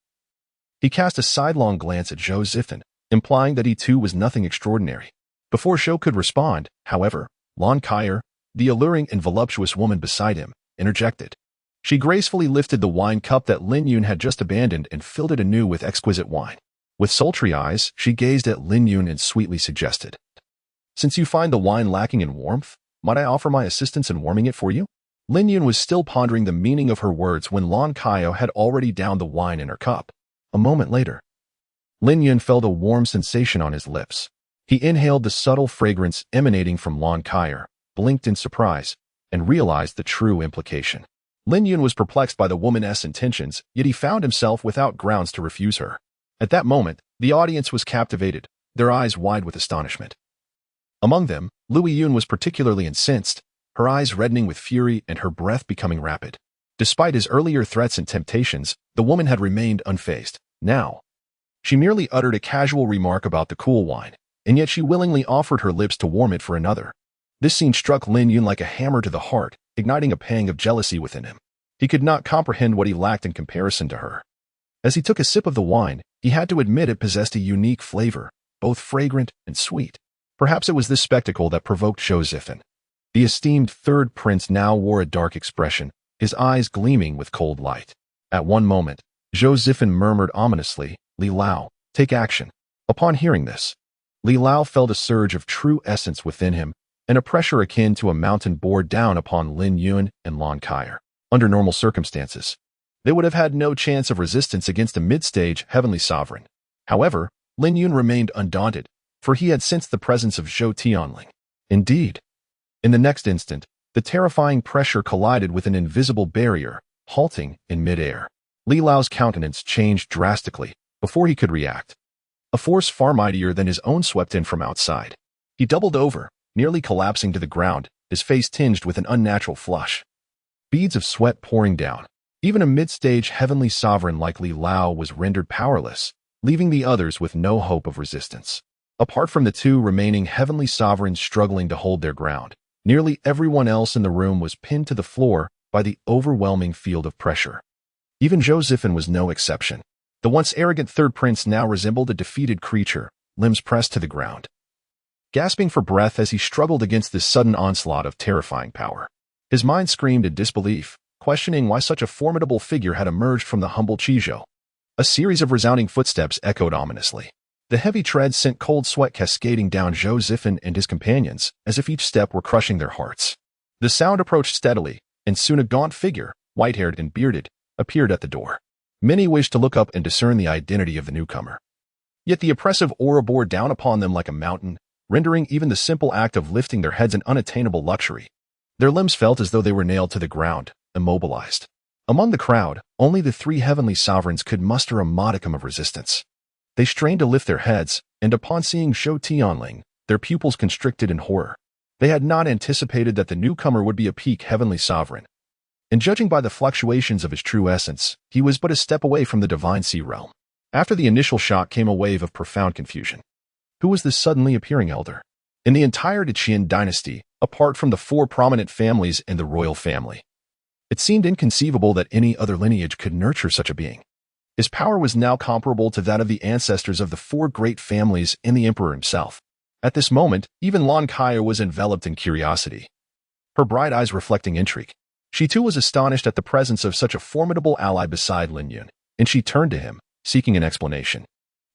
he cast a sidelong glance at Zhou Zifan, implying that he too was nothing extraordinary. Before Zhou could respond, however, Lan Kaier, the alluring and voluptuous woman beside him, interjected. She gracefully lifted the wine cup that Lin Yun had just abandoned and filled it anew with exquisite wine. With sultry eyes, she gazed at Lin Yun and sweetly suggested, "Since you find the wine lacking in warmth, might I offer my assistance in warming it for you?" Lin Yun was still pondering the meaning of her words when Lan Kaier had already downed the wine in her cup. A moment later, Lin Yun felt a warm sensation on his lips. He inhaled the subtle fragrance emanating from Lan Kaier, blinked in surprise, and realized the true implication. Lin Yun was perplexed by the woman's intentions, yet he found himself without grounds to refuse her. At that moment, the audience was captivated, their eyes wide with astonishment. Among them, Lui Yun was particularly incensed, her eyes reddening with fury and her breath becoming rapid. Despite his earlier threats and temptations, the woman had remained unfazed. Now, she merely uttered a casual remark about the cool wine, and yet she willingly offered her lips to warm it for another. This scene struck Lin Yun like a hammer to the heart, igniting a pang of jealousy within him. He could not comprehend what he lacked in comparison to her. As he took a sip of the wine, he had to admit it possessed a unique flavor, both fragrant and sweet. Perhaps it was this spectacle that provoked Zhou Zifan. The esteemed third prince now wore a dark expression, his eyes gleaming with cold light. At one moment, Zhou Zifan murmured ominously, "Li Lao, take action." Upon hearing this, Li Lao felt a surge of true essence within him, and a pressure akin to a mountain bore down upon Lin Yun and Lan Kaier. Under normal circumstances, they would have had no chance of resistance against a mid-stage heavenly sovereign. However, Lin Yun remained undaunted, for he had sensed the presence of Zhou Tianling. Indeed, in the next instant, the terrifying pressure collided with an invisible barrier, halting in midair. Li Lao's countenance changed drastically before he could react. A force far mightier than his own swept in from outside. He doubled over, nearly collapsing to the ground, his face tinged with an unnatural flush. Beads of sweat pouring down. Even a mid-stage heavenly sovereign like Li Lao was rendered powerless, leaving the others with no hope of resistance. Apart from the two remaining heavenly sovereigns struggling to hold their ground, nearly everyone else in the room was pinned to the floor by the overwhelming field of pressure. Even Zhou Zifan was no exception. The once arrogant third prince now resembled a defeated creature, limbs pressed to the ground, gasping for breath as he struggled against this sudden onslaught of terrifying power. His mind screamed in disbelief, questioning why such a formidable figure had emerged from the humble Qizhou. A series of resounding footsteps echoed ominously. The heavy treads sent cold sweat cascading down Zhou Zifan and his companions, as if each step were crushing their hearts. The sound approached steadily, and soon a gaunt figure, white-haired and bearded, appeared at the door. Many wished to look up and discern the identity of the newcomer. Yet the oppressive aura bore down upon them like a mountain, rendering even the simple act of lifting their heads an unattainable luxury. Their limbs felt as though they were nailed to the ground, immobilized. Among the crowd, only the three heavenly sovereigns could muster a modicum of resistance. They strained to lift their heads, and upon seeing Zhou Tianling, their pupils constricted in horror. They had not anticipated that the newcomer would be a peak heavenly sovereign. And judging by the fluctuations of his true essence, he was but a step away from the divine sea realm. After the initial shock came a wave of profound confusion. Who was this suddenly appearing elder? In the entire Qin dynasty, apart from the four prominent families and the royal family, it seemed inconceivable that any other lineage could nurture such a being. His power was now comparable to that of the ancestors of the four great families and the emperor himself. At this moment, even Lan Kaier was enveloped in curiosity, her bright eyes reflecting intrigue. She too was astonished at the presence of such a formidable ally beside Lin Yun, and she turned to him, seeking an explanation.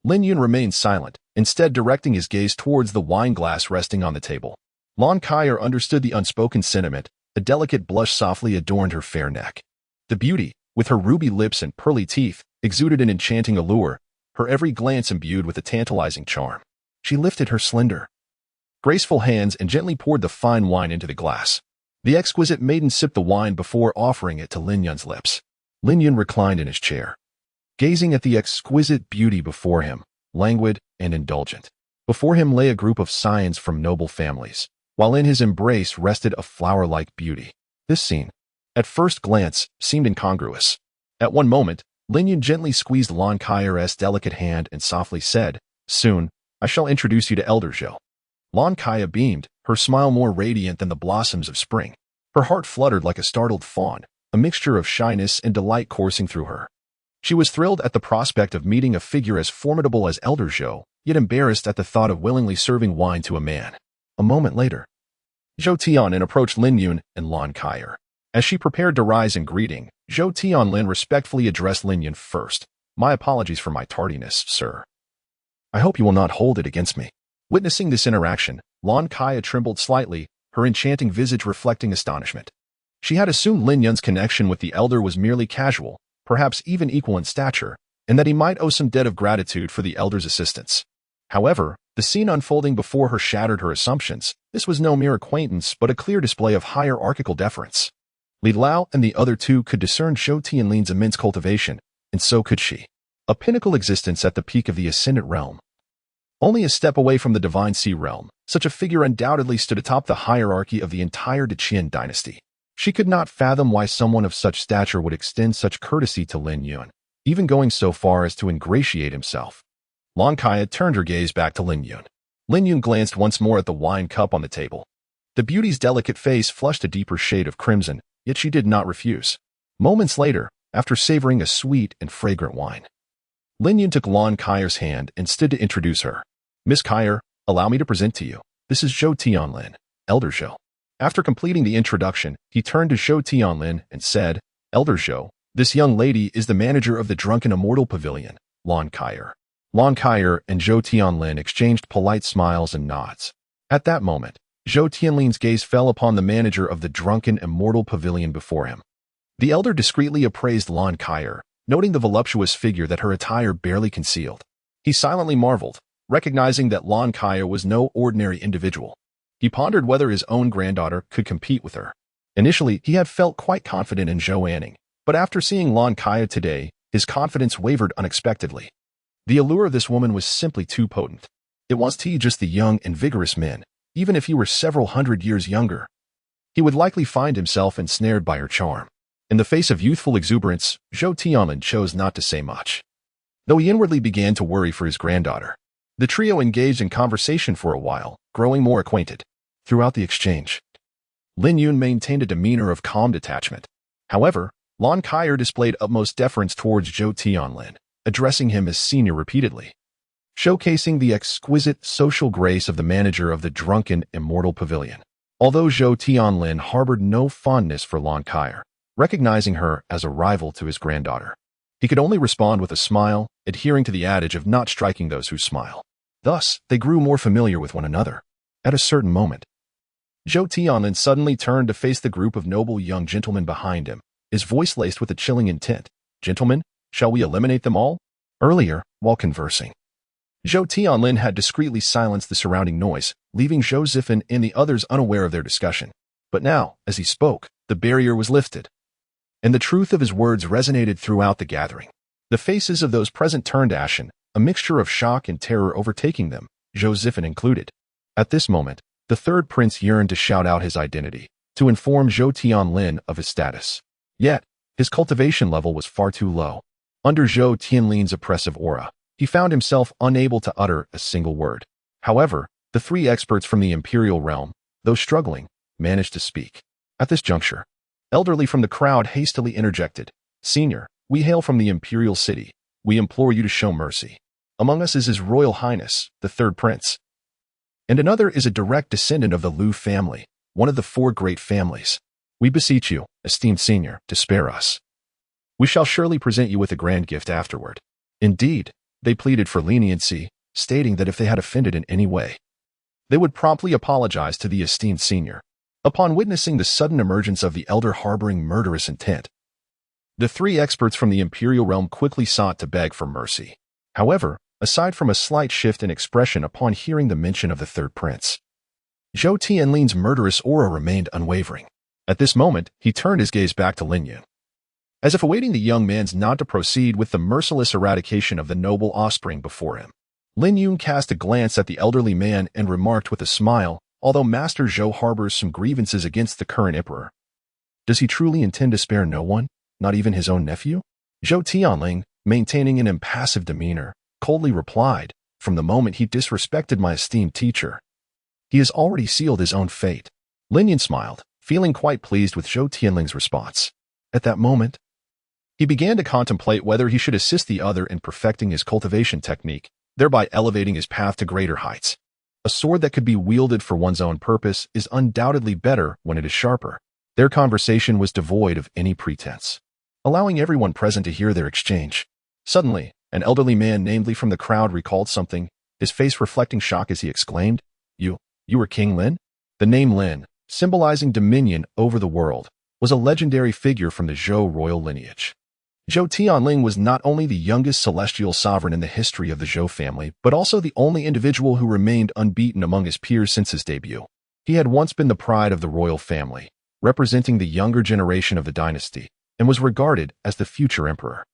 Lin Yun remained silent, instead directing his gaze towards the wine glass resting on the table. Lan Kaier understood the unspoken sentiment. A delicate blush softly adorned her fair neck. The beauty, with her ruby lips and pearly teeth, exuded an enchanting allure, her every glance imbued with a tantalizing charm. She lifted her slender, graceful hands and gently poured the fine wine into the glass. The exquisite maiden sipped the wine before offering it to Lin Yun's lips. Lin Yun reclined in his chair, gazing at the exquisite beauty before him, languid and indulgent. Before him lay a group of scions from noble families, while in his embrace rested a flower-like beauty. This scene, at first glance, seemed incongruous. At one moment, Lin Yun gently squeezed Lan Kai's delicate hand and softly said, "Soon, I shall introduce you to Elder Zhou." Lan Kai beamed, her smile more radiant than the blossoms of spring. Her heart fluttered like a startled fawn, a mixture of shyness and delight coursing through her. She was thrilled at the prospect of meeting a figure as formidable as Elder Zhou, yet embarrassed at the thought of willingly serving wine to a man. A moment later, Zhou Tianlin approached Lin Yun and Lan Kai. As she prepared to rise in greeting, Zhou Tianlin respectfully addressed Lin Yun first. "My apologies for my tardiness, sir. I hope you will not hold it against me." Witnessing this interaction, Lan Kai trembled slightly, her enchanting visage reflecting astonishment. She had assumed Lin Yun's connection with the elder was merely casual, perhaps even equal in stature, and that he might owe some debt of gratitude for the elder's assistance. However, the scene unfolding before her shattered her assumptions. This was no mere acquaintance but a clear display of hierarchical deference. Li Lao and the other two could discern Zhou Tianlin's immense cultivation, and so could she. A pinnacle existence at the peak of the ascendant realm. Only a step away from the divine sea realm, such a figure undoubtedly stood atop the hierarchy of the entire Deqian dynasty. She could not fathom why someone of such stature would extend such courtesy to Lin Yun, even going so far as to ingratiate himself. Lan Kai turned her gaze back to Lin Yun. Lin Yun glanced once more at the wine cup on the table. The beauty's delicate face flushed a deeper shade of crimson, yet she did not refuse. Moments later, after savoring a sweet and fragrant wine, Lin Yun took Lan Kai's hand and stood to introduce her. "Miss Kai, allow me to present to you. This is Zhou Tianlin, Elder Zhou." After completing the introduction, he turned to Zhou Tianlin and said, "Elder Zhou, this young lady is the manager of the Drunken Immortal Pavilion, Lan Kai." Lan Kai and Zhou Tianlin exchanged polite smiles and nods. At that moment, Zhou Tianlin's gaze fell upon the manager of the Drunken Immortal Pavilion before him. The elder discreetly appraised Lan Kai, noting the voluptuous figure that her attire barely concealed. He silently marveled, recognizing that Lan Kai was no ordinary individual. He pondered whether his own granddaughter could compete with her. Initially, he had felt quite confident in Zhou Anning, but after seeing Lan Kai today, his confidence wavered unexpectedly. The allure of this woman was simply too potent. It wasn't he just the young and vigorous man, even if he were several hundred years younger. He would likely find himself ensnared by her charm. In the face of youthful exuberance, Zhou Tianlin chose not to say much, though he inwardly began to worry for his granddaughter. The trio engaged in conversation for a while, growing more acquainted. Throughout the exchange, Lin Yun maintained a demeanor of calm detachment. However, Lan Kai displayed utmost deference towards Zhou Tianlin, addressing him as senior repeatedly, showcasing the exquisite social grace of the manager of the Drunken Immortal Pavilion. Although Zhou Tianlin harbored no fondness for Lan Kai, recognizing her as a rival to his granddaughter, he could only respond with a smile, adhering to the adage of not striking those who smile. Thus, they grew more familiar with one another. At a certain moment, Zhou Tianlin suddenly turned to face the group of noble young gentlemen behind him, his voice laced with a chilling intent. "Gentlemen, shall we eliminate them all?" Earlier, while conversing, Zhou Tianlin had discreetly silenced the surrounding noise, leaving Zhou Zifan and the others unaware of their discussion. But now, as he spoke, the barrier was lifted, and the truth of his words resonated throughout the gathering. The faces of those present turned ashen, a mixture of shock and terror overtaking them, Zhou Zifan included. At this moment, the third prince yearned to shout out his identity, to inform Zhou Tianlin of his status. Yet, his cultivation level was far too low. Under Zhou Tianlin's oppressive aura, he found himself unable to utter a single word. However, the three experts from the imperial realm, though struggling, managed to speak. At this juncture, elderly from the crowd hastily interjected, "Senior, we hail from the imperial city. We implore you to show mercy. Among us is His Royal Highness, the third prince, and another is a direct descendant of the Liu family, one of the four great families. We beseech you, esteemed senior, to spare us. We shall surely present you with a grand gift afterward." Indeed, they pleaded for leniency, stating that if they had offended in any way, they would promptly apologize to the esteemed senior. Upon witnessing the sudden emergence of the elder harboring murderous intent, the three experts from the imperial realm quickly sought to beg for mercy. However, aside from a slight shift in expression upon hearing the mention of the third prince, Zhou Tianlin's murderous aura remained unwavering. At this moment, he turned his gaze back to Lin Yun, as if awaiting the young man's nod to proceed with the merciless eradication of the noble offspring before him. Lin Yun cast a glance at the elderly man and remarked with a smile, "Although Master Zhou harbors some grievances against the current emperor, Does he truly intend to spare no one, not even his own nephew? Zhou Tianling, maintaining an impassive demeanor, coldly replied, "From the moment he disrespected my esteemed teacher, he has already sealed his own fate." Lin Yun smiled, feeling quite pleased with Zhou Tianling's response. At that moment, he began to contemplate whether he should assist the other in perfecting his cultivation technique, thereby elevating his path to greater heights. A sword that could be wielded for one's own purpose is undoubtedly better when it is sharper. Their conversation was devoid of any pretense, allowing everyone present to hear their exchange. Suddenly, an elderly man namely from the crowd recalled something, his face reflecting shock as he exclaimed, You were King Lin?" The name Lin, symbolizing dominion over the world, was a legendary figure from the Zhou royal lineage. Zhou Tianling was not only the youngest celestial sovereign in the history of the Zhou family, but also the only individual who remained unbeaten among his peers since his debut. He had once been the pride of the royal family, representing the younger generation of the dynasty, and was regarded as the future emperor.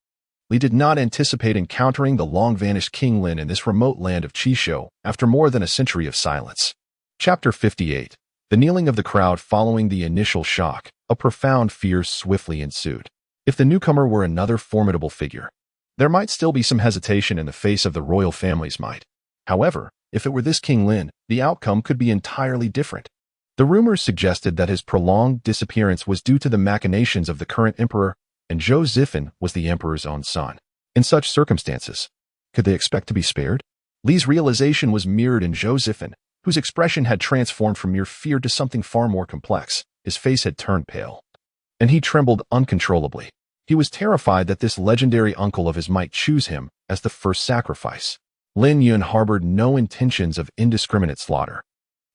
Li did not anticipate encountering the long-vanished King Lin in this remote land of Qishou after more than a century of silence. Chapter 58. The kneeling of the crowd following the initial shock, a profound fear swiftly ensued. If the newcomer were another formidable figure, there might still be some hesitation in the face of the royal family's might. However, if it were this King Lin, the outcome could be entirely different. The rumors suggested that his prolonged disappearance was due to the machinations of the current emperor, and Zhou Zifan was the emperor's own son. In such circumstances, could they expect to be spared? Li's realization was mirrored in Zhou Zifan, whose expression had transformed from mere fear to something far more complex. His face had turned pale, and he trembled uncontrollably. He was terrified that this legendary uncle of his might choose him as the first sacrifice. Lin Yun harbored no intentions of indiscriminate slaughter.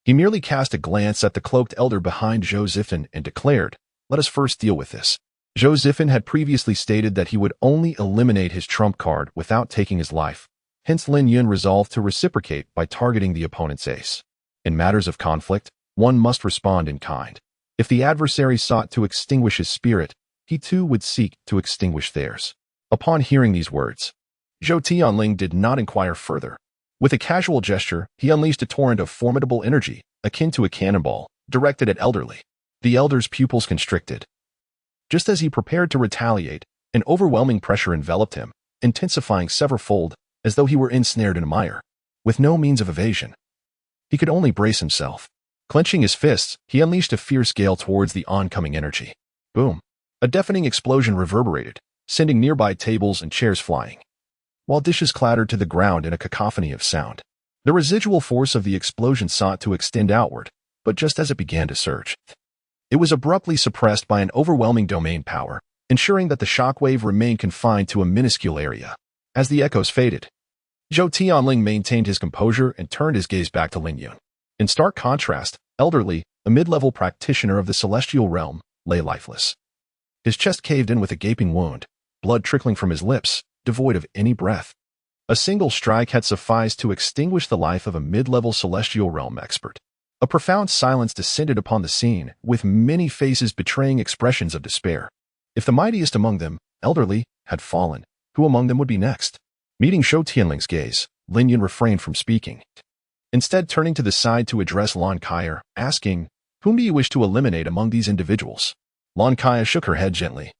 He merely cast a glance at the cloaked elder behind Zhou Zifan and declared, "Let us first deal with this." Zhou Zifan had previously stated that he would only eliminate his trump card without taking his life. Hence Lin Yun resolved to reciprocate by targeting the opponent's ace. In matters of conflict, one must respond in kind. If the adversary sought to extinguish his spirit, he too would seek to extinguish theirs. Upon hearing these words, Zhou Tianling did not inquire further. With a casual gesture, he unleashed a torrent of formidable energy, akin to a cannonball, directed at elderly. The elder's pupils constricted. Just as he prepared to retaliate, an overwhelming pressure enveloped him, intensifying severalfold, as though he were ensnared in a mire. With no means of evasion, he could only brace himself. Clenching his fists, he unleashed a fierce gale towards the oncoming energy. Boom! A deafening explosion reverberated, sending nearby tables and chairs flying, while dishes clattered to the ground in a cacophony of sound. The residual force of the explosion sought to extend outward, but just as it began to surge, it was abruptly suppressed by an overwhelming domain power, ensuring that the shockwave remained confined to a minuscule area. As the echoes faded, Zhou Tianling maintained his composure and turned his gaze back to Lin Yun. In stark contrast, elderly, a mid-level practitioner of the celestial realm, lay lifeless. His chest caved in with a gaping wound, blood trickling from his lips, devoid of any breath. A single strike had sufficed to extinguish the life of a mid-level celestial realm expert. A profound silence descended upon the scene, with many faces betraying expressions of despair. If the mightiest among them, elderly, had fallen, who among them would be next? Meeting Zhou Tianling's gaze, Lin Yun refrained from speaking, instead turning to the side to address Lan Kaya, asking, "Whom do you wish to eliminate among these individuals?" Lan Kaya shook her head gently,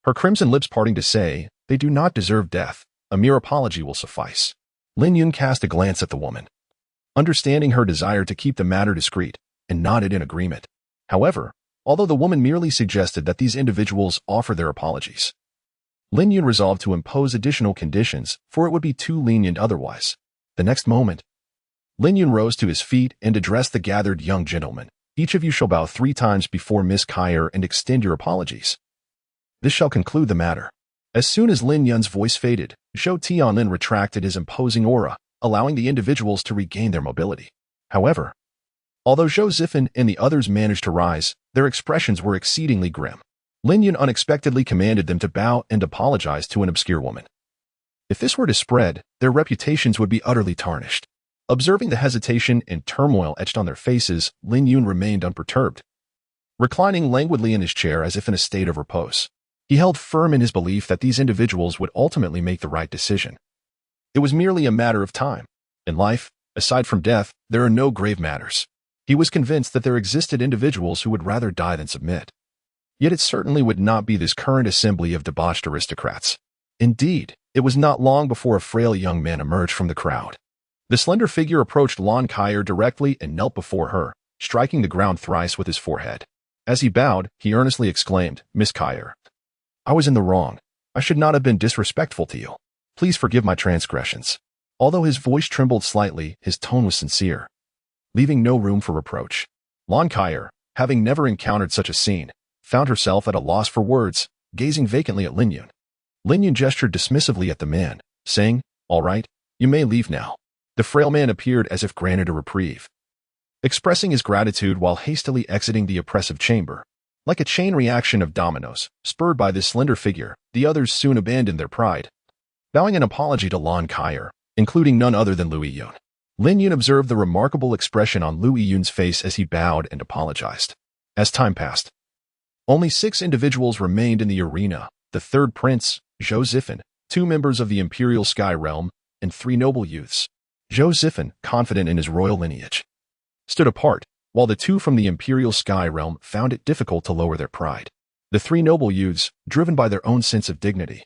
her crimson lips parting to say, "They do not deserve death. A mere apology will suffice." Lin Yun cast a glance at the woman, understanding her desire to keep the matter discreet, and nodded in agreement. However, although the woman merely suggested that these individuals offer their apologies, Lin Yun resolved to impose additional conditions, for it would be too lenient otherwise. The next moment, Lin Yun rose to his feet and addressed the gathered young gentlemen. "Each of you shall bow 3 times before Miss Kyer and extend your apologies. This shall conclude the matter." As soon as Lin Yun's voice faded, Zhou Tianlin retracted his imposing aura, allowing the individuals to regain their mobility. However, although Zhou Zifan and the others managed to rise, their expressions were exceedingly grim. Lin Yun unexpectedly commanded them to bow and apologize to an obscure woman. If this were to spread, their reputations would be utterly tarnished. Observing the hesitation and turmoil etched on their faces, Lin Yun remained unperturbed, reclining languidly in his chair as if in a state of repose. He held firm in his belief that these individuals would ultimately make the right decision. It was merely a matter of time. In life, aside from death, there are no grave matters. He was convinced that there existed individuals who would rather die than submit. Yet it certainly would not be this current assembly of debauched aristocrats. Indeed, it was not long before a frail young man emerged from the crowd. The slender figure approached Lon Kyer directly and knelt before her, striking the ground thrice with his forehead. As he bowed, he earnestly exclaimed, "Miss Kyer, I was in the wrong. I should not have been disrespectful to you. Please forgive my transgressions." Although his voice trembled slightly, his tone was sincere, leaving no room for reproach. Lon Kyer, having never encountered such a scene, found herself at a loss for words, gazing vacantly at Lin Yun. Lin Yun gestured dismissively at the man, saying, "All right, you may leave now." The frail man appeared as if granted a reprieve, expressing his gratitude while hastily exiting the oppressive chamber. Like a chain reaction of dominoes, spurred by this slender figure, the others soon abandoned their pride, bowing an apology to Lon Kyer, including none other than Liu Yun. Lin Yun observed the remarkable expression on Liu Yun's face as he bowed and apologized. As time passed, only 6 individuals remained in the arena: the third prince, Zhou Zifan, 2 members of the Imperial Sky Realm, and 3 noble youths. Zhou Zifan, confident in his royal lineage, stood apart, while the 2 from the Imperial Sky Realm found it difficult to lower their pride. The 3 noble youths, driven by their own sense of dignity,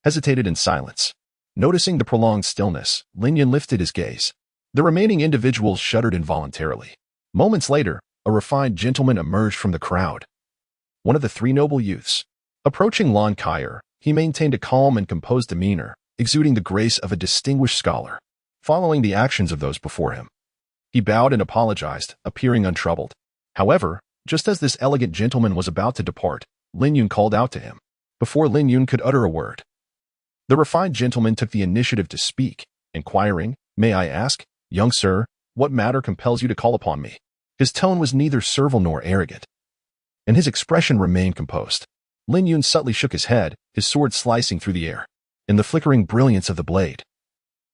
hesitated in silence. Noticing the prolonged stillness, Lin Yun lifted his gaze. The remaining individuals shuddered involuntarily. Moments later, a refined gentleman emerged from the crowd, one of the 3 noble youths. Approaching Lon Kyer, he maintained a calm and composed demeanor, exuding the grace of a distinguished scholar. Following the actions of those before him, he bowed and apologized, appearing untroubled. However, just as this elegant gentleman was about to depart, Lin Yun called out to him. Before Lin Yun could utter a word, the refined gentleman took the initiative to speak, inquiring, "May I ask, young sir, what matter compels you to call upon me?" His tone was neither servile nor arrogant, and his expression remained composed. Lin Yun subtly shook his head, his sword slicing through the air. In the flickering brilliance of the blade,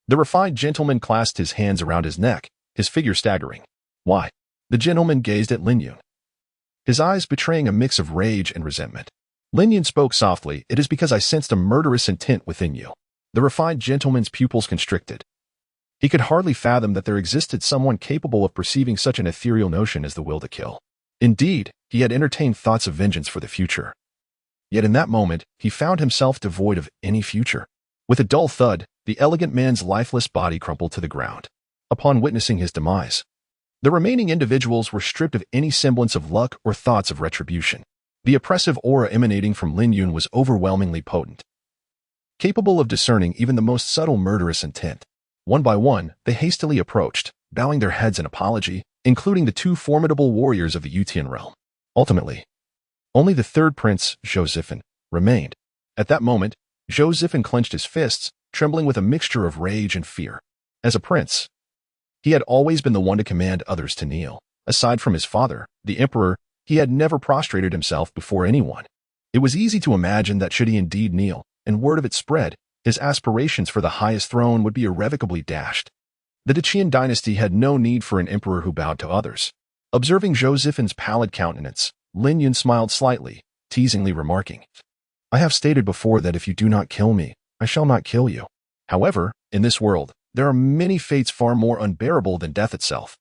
the refined gentleman clasped his hands around his neck, his figure staggering. "Why?" The gentleman gazed at Lin Yun, his eyes betraying a mix of rage and resentment. Lin Yun spoke softly, "It is because I sensed a murderous intent within you." The refined gentleman's pupils constricted. He could hardly fathom that there existed someone capable of perceiving such an ethereal notion as the will to kill. Indeed, he had entertained thoughts of vengeance for the future. Yet in that moment, he found himself devoid of any future. With a dull thud, the elegant man's lifeless body crumpled to the ground. Upon witnessing his demise, the remaining individuals were stripped of any semblance of luck or thoughts of retribution. The oppressive aura emanating from Lin Yun was overwhelmingly potent, capable of discerning even the most subtle murderous intent. One by one, they hastily approached, bowing their heads in apology, including the 2 formidable warriors of the Yutian realm. Ultimately, only the third prince, Zhou Zifan, remained. At that moment, Zhou Zifan clenched his fists, trembling with a mixture of rage and fear. As a prince, he had always been the one to command others to kneel. Aside from his father, the emperor, he had never prostrated himself before anyone. It was easy to imagine that should he indeed kneel, and word of it spread, his aspirations for the highest throne would be irrevocably dashed. The Dacian dynasty had no need for an emperor who bowed to others. Observing Zhou Zifan's pallid countenance, Lin Yun smiled slightly, teasingly remarking, "I have stated before that if you do not kill me, I shall not kill you. However, in this world, there are many fates far more unbearable than death itself.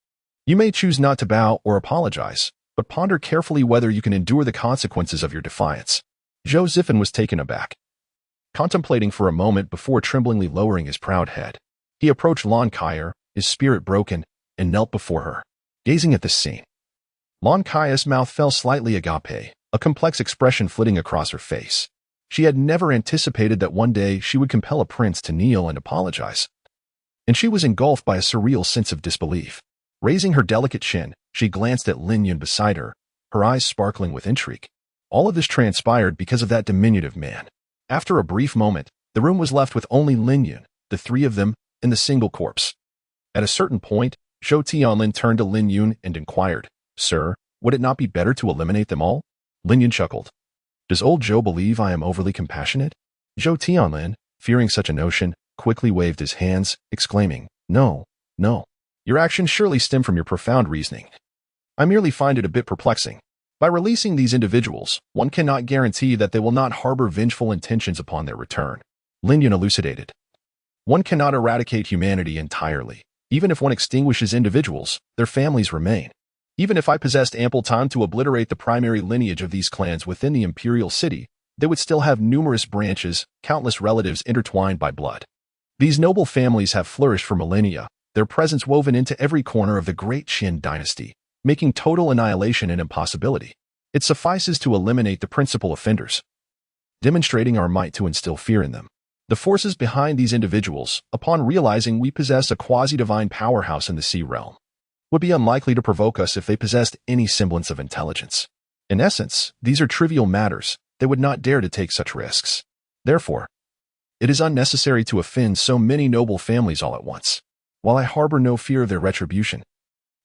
You may choose not to bow or apologize, but ponder carefully whether you can endure the consequences of your defiance." Zhou Zifan was taken aback, contemplating for a moment before tremblingly lowering his proud head. He approached Lon Kyer, his spirit broken, and knelt before her. Gazing at this scene, Lon Kyer's mouth fell slightly agape, a complex expression flitting across her face. She had never anticipated that one day she would compel a prince to kneel and apologize, and she was engulfed by a surreal sense of disbelief. Raising her delicate chin, she glanced at Lin Yun beside her, her eyes sparkling with intrigue. All of this transpired because of that diminutive man. After a brief moment, the room was left with only Lin Yun, the 3 of them, and the single corpse. At a certain point, Zhou Tianlin turned to Lin Yun and inquired, "Sir, would it not be better to eliminate them all?" Lin Yun chuckled. "Does old Zhou believe I am overly compassionate?" Zhou Tianlin, fearing such a notion, quickly waved his hands, exclaiming, "No, no. Your actions surely stem from your profound reasoning. I merely find it a bit perplexing. By releasing these individuals, one cannot guarantee that they will not harbor vengeful intentions upon their return." Lin Yun elucidated. "One cannot eradicate humanity entirely. Even if one extinguishes individuals, their families remain. Even if I possessed ample time to obliterate the primary lineage of these clans within the imperial city, they would still have numerous branches, countless relatives intertwined by blood. These noble families have flourished for millennia, their presence woven into every corner of the great Qin dynasty, making total annihilation an impossibility. It suffices to eliminate the principal offenders, demonstrating our might to instill fear in them. The forces behind these individuals, upon realizing we possess a quasi-divine powerhouse in the sea realm, would be unlikely to provoke us if they possessed any semblance of intelligence. In essence, these are trivial matters. They would not dare to take such risks. Therefore, it is unnecessary to offend so many noble families all at once. While I harbor no fear of their retribution,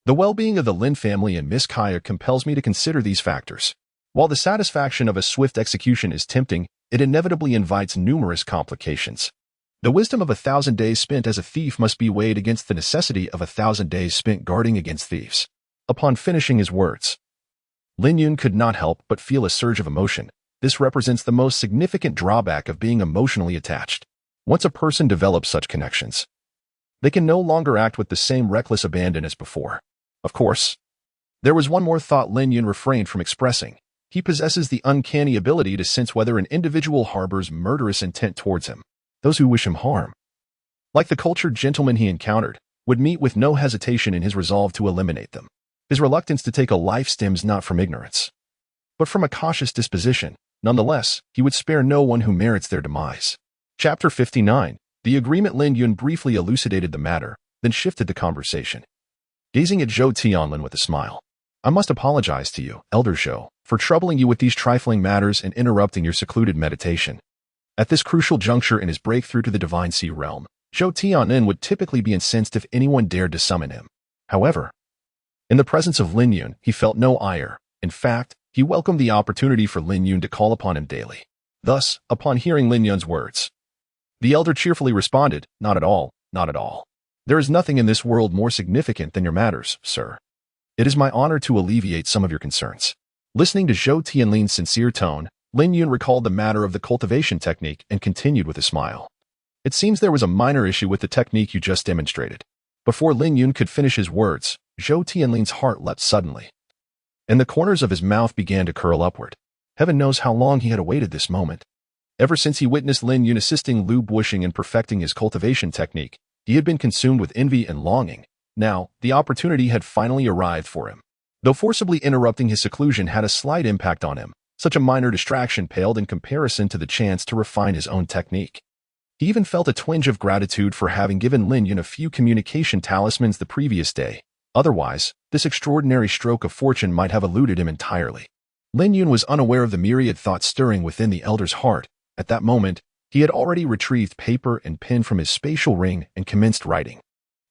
the well-being of the Lin family and Miss Kaya compels me to consider these factors. While the satisfaction of a swift execution is tempting, it inevitably invites numerous complications. The wisdom of 1,000 days spent as a thief must be weighed against the necessity of 1,000 days spent guarding against thieves. Upon finishing his words, Lin Yun could not help but feel a surge of emotion. This represents the most significant drawback of being emotionally attached. Once a person develops such connections, they can no longer act with the same reckless abandon as before. Of course, there was one more thought Lin Yun refrained from expressing. He possesses the uncanny ability to sense whether an individual harbors murderous intent towards him. Those who wish him harm, like the cultured gentleman he encountered, would meet with no hesitation in his resolve to eliminate them. His reluctance to take a life stems not from ignorance, but from a cautious disposition. Nonetheless, he would spare no one who merits their demise. Chapter 59. The agreement. Lin Yun briefly elucidated the matter, then shifted the conversation, gazing at Zhou Tianlin with a smile. I must apologize to you, Elder Zhou, for troubling you with these trifling matters and interrupting your secluded meditation. At this crucial juncture in his breakthrough to the Divine Sea realm, Zhou Tianlin would typically be incensed if anyone dared to summon him. However, in the presence of Lin Yun, he felt no ire. In fact, he welcomed the opportunity for Lin Yun to call upon him daily. Thus, upon hearing Lin Yun's words, the elder cheerfully responded, Not at all, not at all. There is nothing in this world more significant than your matters, sir. It is my honor to alleviate some of your concerns. Listening to Zhou Tianlin's sincere tone, Lin Yun recalled the matter of the cultivation technique and continued with a smile. It seems there was a minor issue with the technique you just demonstrated. Before Lin Yun could finish his words, Zhou Tianlin's heart leapt suddenly, and the corners of his mouth began to curl upward. Heaven knows how long he had awaited this moment. Ever since he witnessed Lin Yun assisting Lu Bushing in perfecting his cultivation technique, he had been consumed with envy and longing. Now, the opportunity had finally arrived for him. Though forcibly interrupting his seclusion had a slight impact on him, such a minor distraction paled in comparison to the chance to refine his own technique. He even felt a twinge of gratitude for having given Lin Yun a few communication talismans the previous day. Otherwise, this extraordinary stroke of fortune might have eluded him entirely. Lin Yun was unaware of the myriad thoughts stirring within the elder's heart. At that moment, he had already retrieved paper and pen from his spatial ring and commenced writing.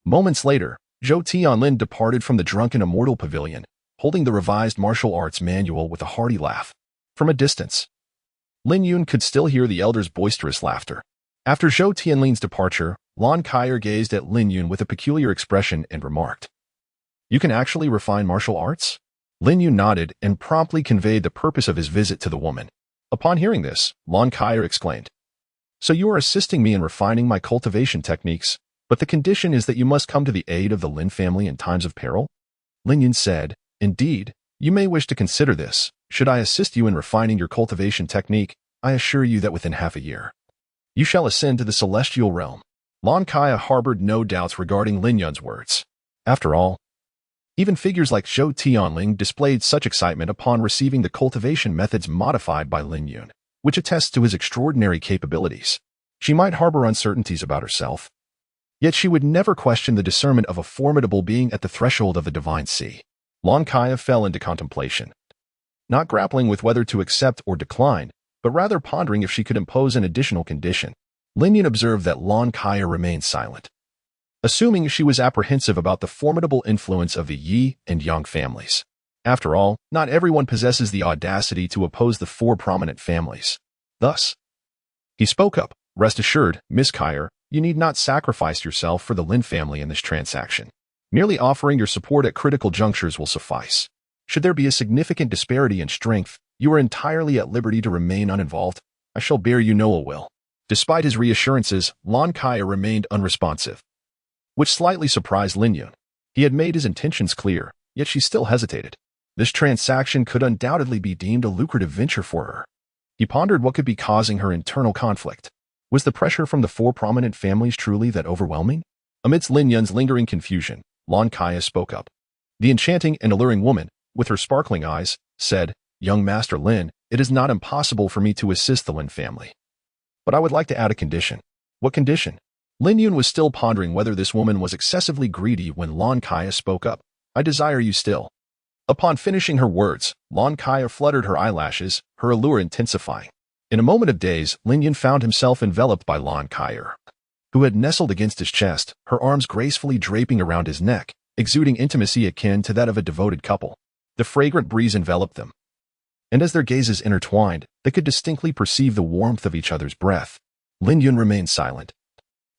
Moments later, Zhou Tianlin departed from the drunken immortal pavilion, holding the revised martial arts manual with a hearty laugh. From a distance, Lin Yun could still hear the elder's boisterous laughter. After Zhou Tianlin's departure, Lon Kaier gazed at Lin Yun with a peculiar expression and remarked, You can actually refine martial arts? Lin Yun nodded and promptly conveyed the purpose of his visit to the woman. Upon hearing this, Lon Kaier exclaimed, So you are assisting me in refining my cultivation techniques, but the condition is that you must come to the aid of the Lin family in times of peril? Lin Yun said, Indeed, you may wish to consider this. Should I assist you in refining your cultivation technique, I assure you that within half a year, you shall ascend to the celestial realm. Lon Kaier harbored no doubts regarding Lin Yun's words. After all, even figures like Zhou Tianling displayed such excitement upon receiving the cultivation methods modified by Lin Yun, which attests to his extraordinary capabilities. She might harbor uncertainties about herself, yet she would never question the discernment of a formidable being at the threshold of the divine sea. Lon Kaier fell into contemplation, not grappling with whether to accept or decline, but rather pondering if she could impose an additional condition. Lin Yun observed that Lon Kaier remained silent, assuming she was apprehensive about the formidable influence of the Yi and Yang families. After all, not everyone possesses the audacity to oppose the four prominent families. Thus, he spoke up, Rest assured, Miss Kaier, you need not sacrifice yourself for the Lin family in this transaction. Merely offering your support at critical junctures will suffice. Should there be a significant disparity in strength, you are entirely at liberty to remain uninvolved. I shall bear you no ill will. Despite his reassurances, Lon Kaier remained unresponsive, which slightly surprised Lin Yun. He had made his intentions clear. yet she still hesitated. This transaction could undoubtedly be deemed a lucrative venture for her. He pondered what could be causing her internal conflict. Was the pressure from the four prominent families truly that overwhelming? Amidst Lin Yun's lingering confusion, Lan Kaya spoke up. The enchanting and alluring woman, with her sparkling eyes, said, "Young Master Lin, it is not impossible for me to assist the Lin family. But I would like to add a condition." What condition? Lin Yun was still pondering whether this woman was excessively greedy when Lan Kaya spoke up. "I desire you still." Upon finishing her words, Lan Kaya fluttered her eyelashes, her allure intensifying. In a moment of daze, Lin Yun found himself enveloped by Lan Kaya, who had nestled against his chest, her arms gracefully draping around his neck, exuding intimacy akin to that of a devoted couple. The fragrant breeze enveloped them, and as their gazes intertwined, they could distinctly perceive the warmth of each other's breath. Lin Yun remained silent,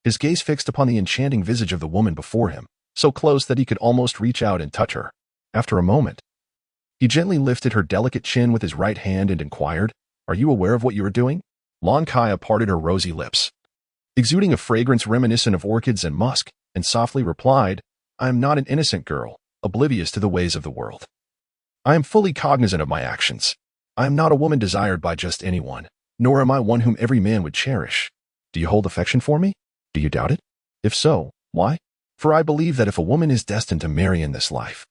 his gaze fixed upon the enchanting visage of the woman before him, so close that he could almost reach out and touch her. After a moment, he gently lifted her delicate chin with his right hand and inquired, "Are you aware of what you are doing?" Lan Kaya parted her rosy lips, exuding a fragrance reminiscent of orchids and musk, and softly replied, "I am not an innocent girl, oblivious to the ways of the world. I am fully cognizant of my actions. I am not a woman desired by just anyone, nor am I one whom every man would cherish. Do you hold affection for me? Do you doubt it? If so, why? For I believe that if a woman is destined to marry in this life,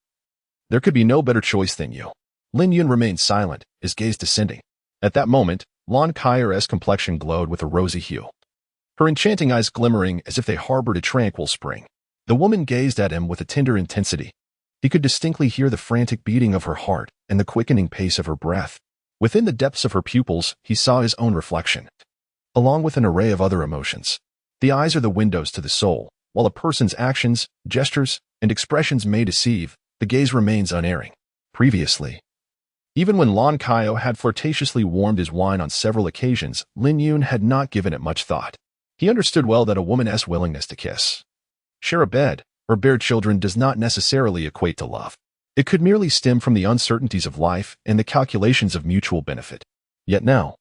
there could be no better choice than you." Lin Yun remained silent, his gaze descending. At that moment, Lan Kaya's complexion glowed with a rosy hue, her enchanting eyes glimmering as if they harbored a tranquil spring. The woman gazed at him with a tender intensity. He could distinctly hear the frantic beating of her heart and the quickening pace of her breath. Within the depths of her pupils, he saw his own reflection, along with an array of other emotions. The eyes are the windows to the soul. While a person's actions, gestures, and expressions may deceive, the gaze remains unerring. Previously, even when Lan Kaya had flirtatiously warmed his wine on several occasions, Lin Yun had not given it much thought. He understood well that a woman's willingness to kiss, share a bed, or bear children does not necessarily equate to love. It could merely stem from the uncertainties of life and the calculations of mutual benefit. Yet now,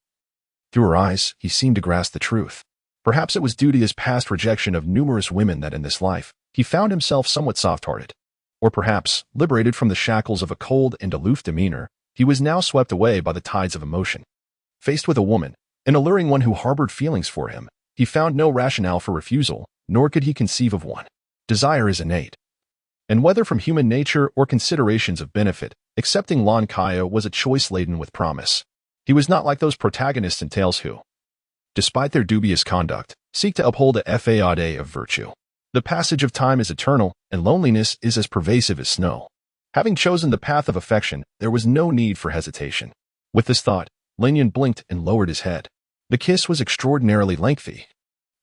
through her eyes, he seemed to grasp the truth. Perhaps it was due to his past rejection of numerous women that in this life, he found himself somewhat soft-hearted. Or perhaps, liberated from the shackles of a cold and aloof demeanor, he was now swept away by the tides of emotion. Faced with a woman, an alluring one who harbored feelings for him, he found no rationale for refusal, nor could he conceive of one. Desire is innate. And whether from human nature or considerations of benefit, accepting Lan Kaya was a choice laden with promise. He was not like those protagonists in tales who, despite their dubious conduct, seek to uphold a facade of virtue. The passage of time is eternal, and loneliness is as pervasive as snow. Having chosen the path of affection, there was no need for hesitation. With this thought, Lin Yun blinked and lowered his head. The kiss was extraordinarily lengthy,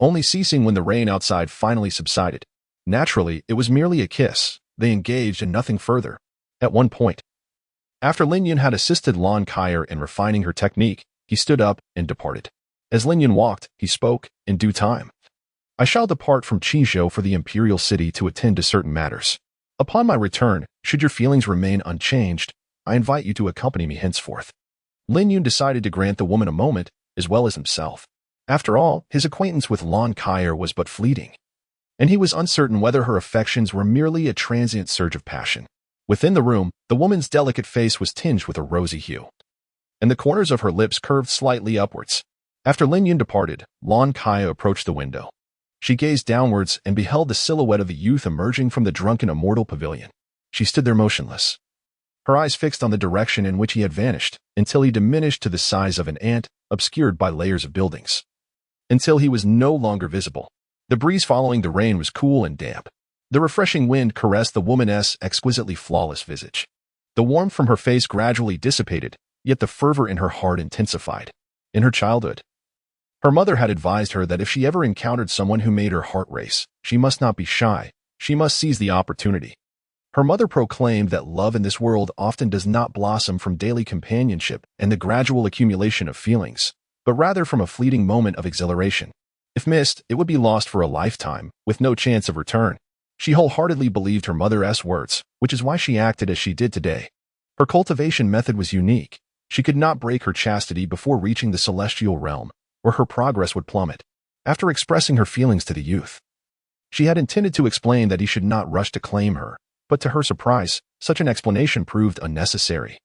only ceasing when the rain outside finally subsided. Naturally, it was merely a kiss. They engaged and nothing further. At one point, after Lin Yun had assisted Lan Kaya in refining her technique, he stood up and departed. As Lin Yun walked, he spoke, "In due time, I shall depart from Qizhou for the imperial city to attend to certain matters. Upon my return, should your feelings remain unchanged, I invite you to accompany me henceforth." Lin Yun decided to grant the woman a moment, as well as himself. After all, his acquaintance with Lan Kaya was but fleeting, and he was uncertain whether her affections were merely a transient surge of passion. Within the room, the woman's delicate face was tinged with a rosy hue, and the corners of her lips curved slightly upwards. After Lin Yun departed, Lan Kaya approached the window. She gazed downwards and beheld the silhouette of the youth emerging from the drunken immortal pavilion. She stood there motionless, her eyes fixed on the direction in which he had vanished, until he diminished to the size of an ant, obscured by layers of buildings, until he was no longer visible. The breeze following the rain was cool and damp. The refreshing wind caressed the woman's exquisitely flawless visage. The warmth from her face gradually dissipated, yet the fervor in her heart intensified. In her childhood, her mother had advised her that if she ever encountered someone who made her heart race, she must not be shy, she must seize the opportunity. Her mother proclaimed that love in this world often does not blossom from daily companionship and the gradual accumulation of feelings, but rather from a fleeting moment of exhilaration. If missed, it would be lost for a lifetime, with no chance of return. She wholeheartedly believed her mother's words, which is why she acted as she did today. Her cultivation method was unique. She could not break her chastity before reaching the celestial realm, or her progress would plummet. After expressing her feelings to the youth, she had intended to explain that he should not rush to claim her, but to her surprise, Such an explanation proved unnecessary,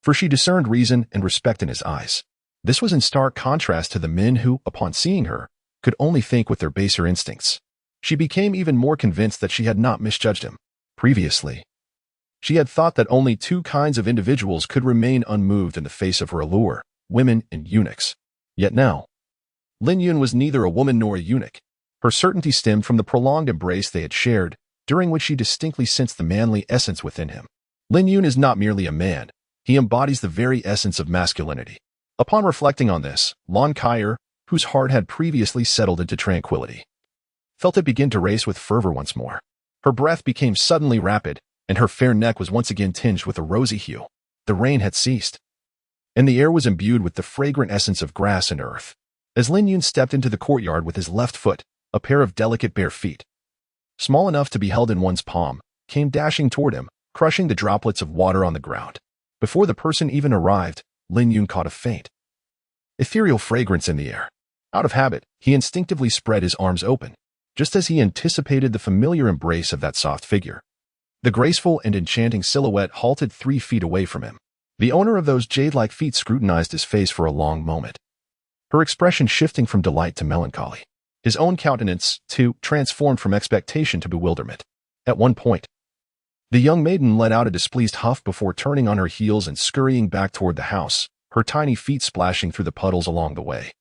for she discerned reason and respect in his eyes. This was in stark contrast to the men who, upon seeing her, could only think with their baser instincts. She became even more convinced that she had not misjudged him. Previously, she had thought that only two kinds of individuals could remain unmoved in the face of her allure, women and eunuchs. Yet now, Lin Yun was neither a woman nor a eunuch. Her certainty stemmed from the prolonged embrace they had shared, during which she distinctly sensed the manly essence within him. Lin Yun is not merely a man, he embodies the very essence of masculinity. Upon reflecting on this, Lon Kyer, whose heart had previously settled into tranquility, felt it begin to race with fervor once more. Her breath became suddenly rapid, and her fair neck was once again tinged with a rosy hue. The rain had ceased, and the air was imbued with the fragrant essence of grass and earth. As Lin Yun stepped into the courtyard with his left foot, a pair of delicate bare feet, small enough to be held in one's palm, came dashing toward him, crushing the droplets of water on the ground. Before the person even arrived, Lin Yun caught a faint, ethereal fragrance in the air. Out of habit, he instinctively spread his arms open, just as he anticipated the familiar embrace of that soft figure. The graceful and enchanting silhouette halted 3 feet away from him. The owner of those jade-like feet scrutinized his face for a long moment, her expression shifting from delight to melancholy. His own countenance, too, transformed from expectation to bewilderment. At one point, the young maiden let out a displeased huff before turning on her heels and scurrying back toward the house, her tiny feet splashing through the puddles along the way,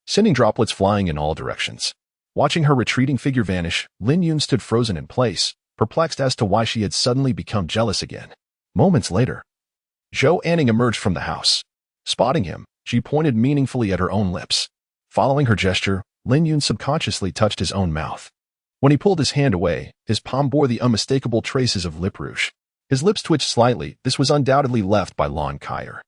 sending droplets flying in all directions. Watching her retreating figure vanish, Lin Yun stood frozen in place, perplexed as to why she had suddenly become jealous again. Moments later, Zhou Anning emerged from the house. Spotting him, she pointed meaningfully at her own lips. Following her gesture, Lin Yun subconsciously touched his own mouth. When he pulled his hand away, his palm bore the unmistakable traces of lip rouge. His lips twitched slightly. This was undoubtedly left by Lon Kyer.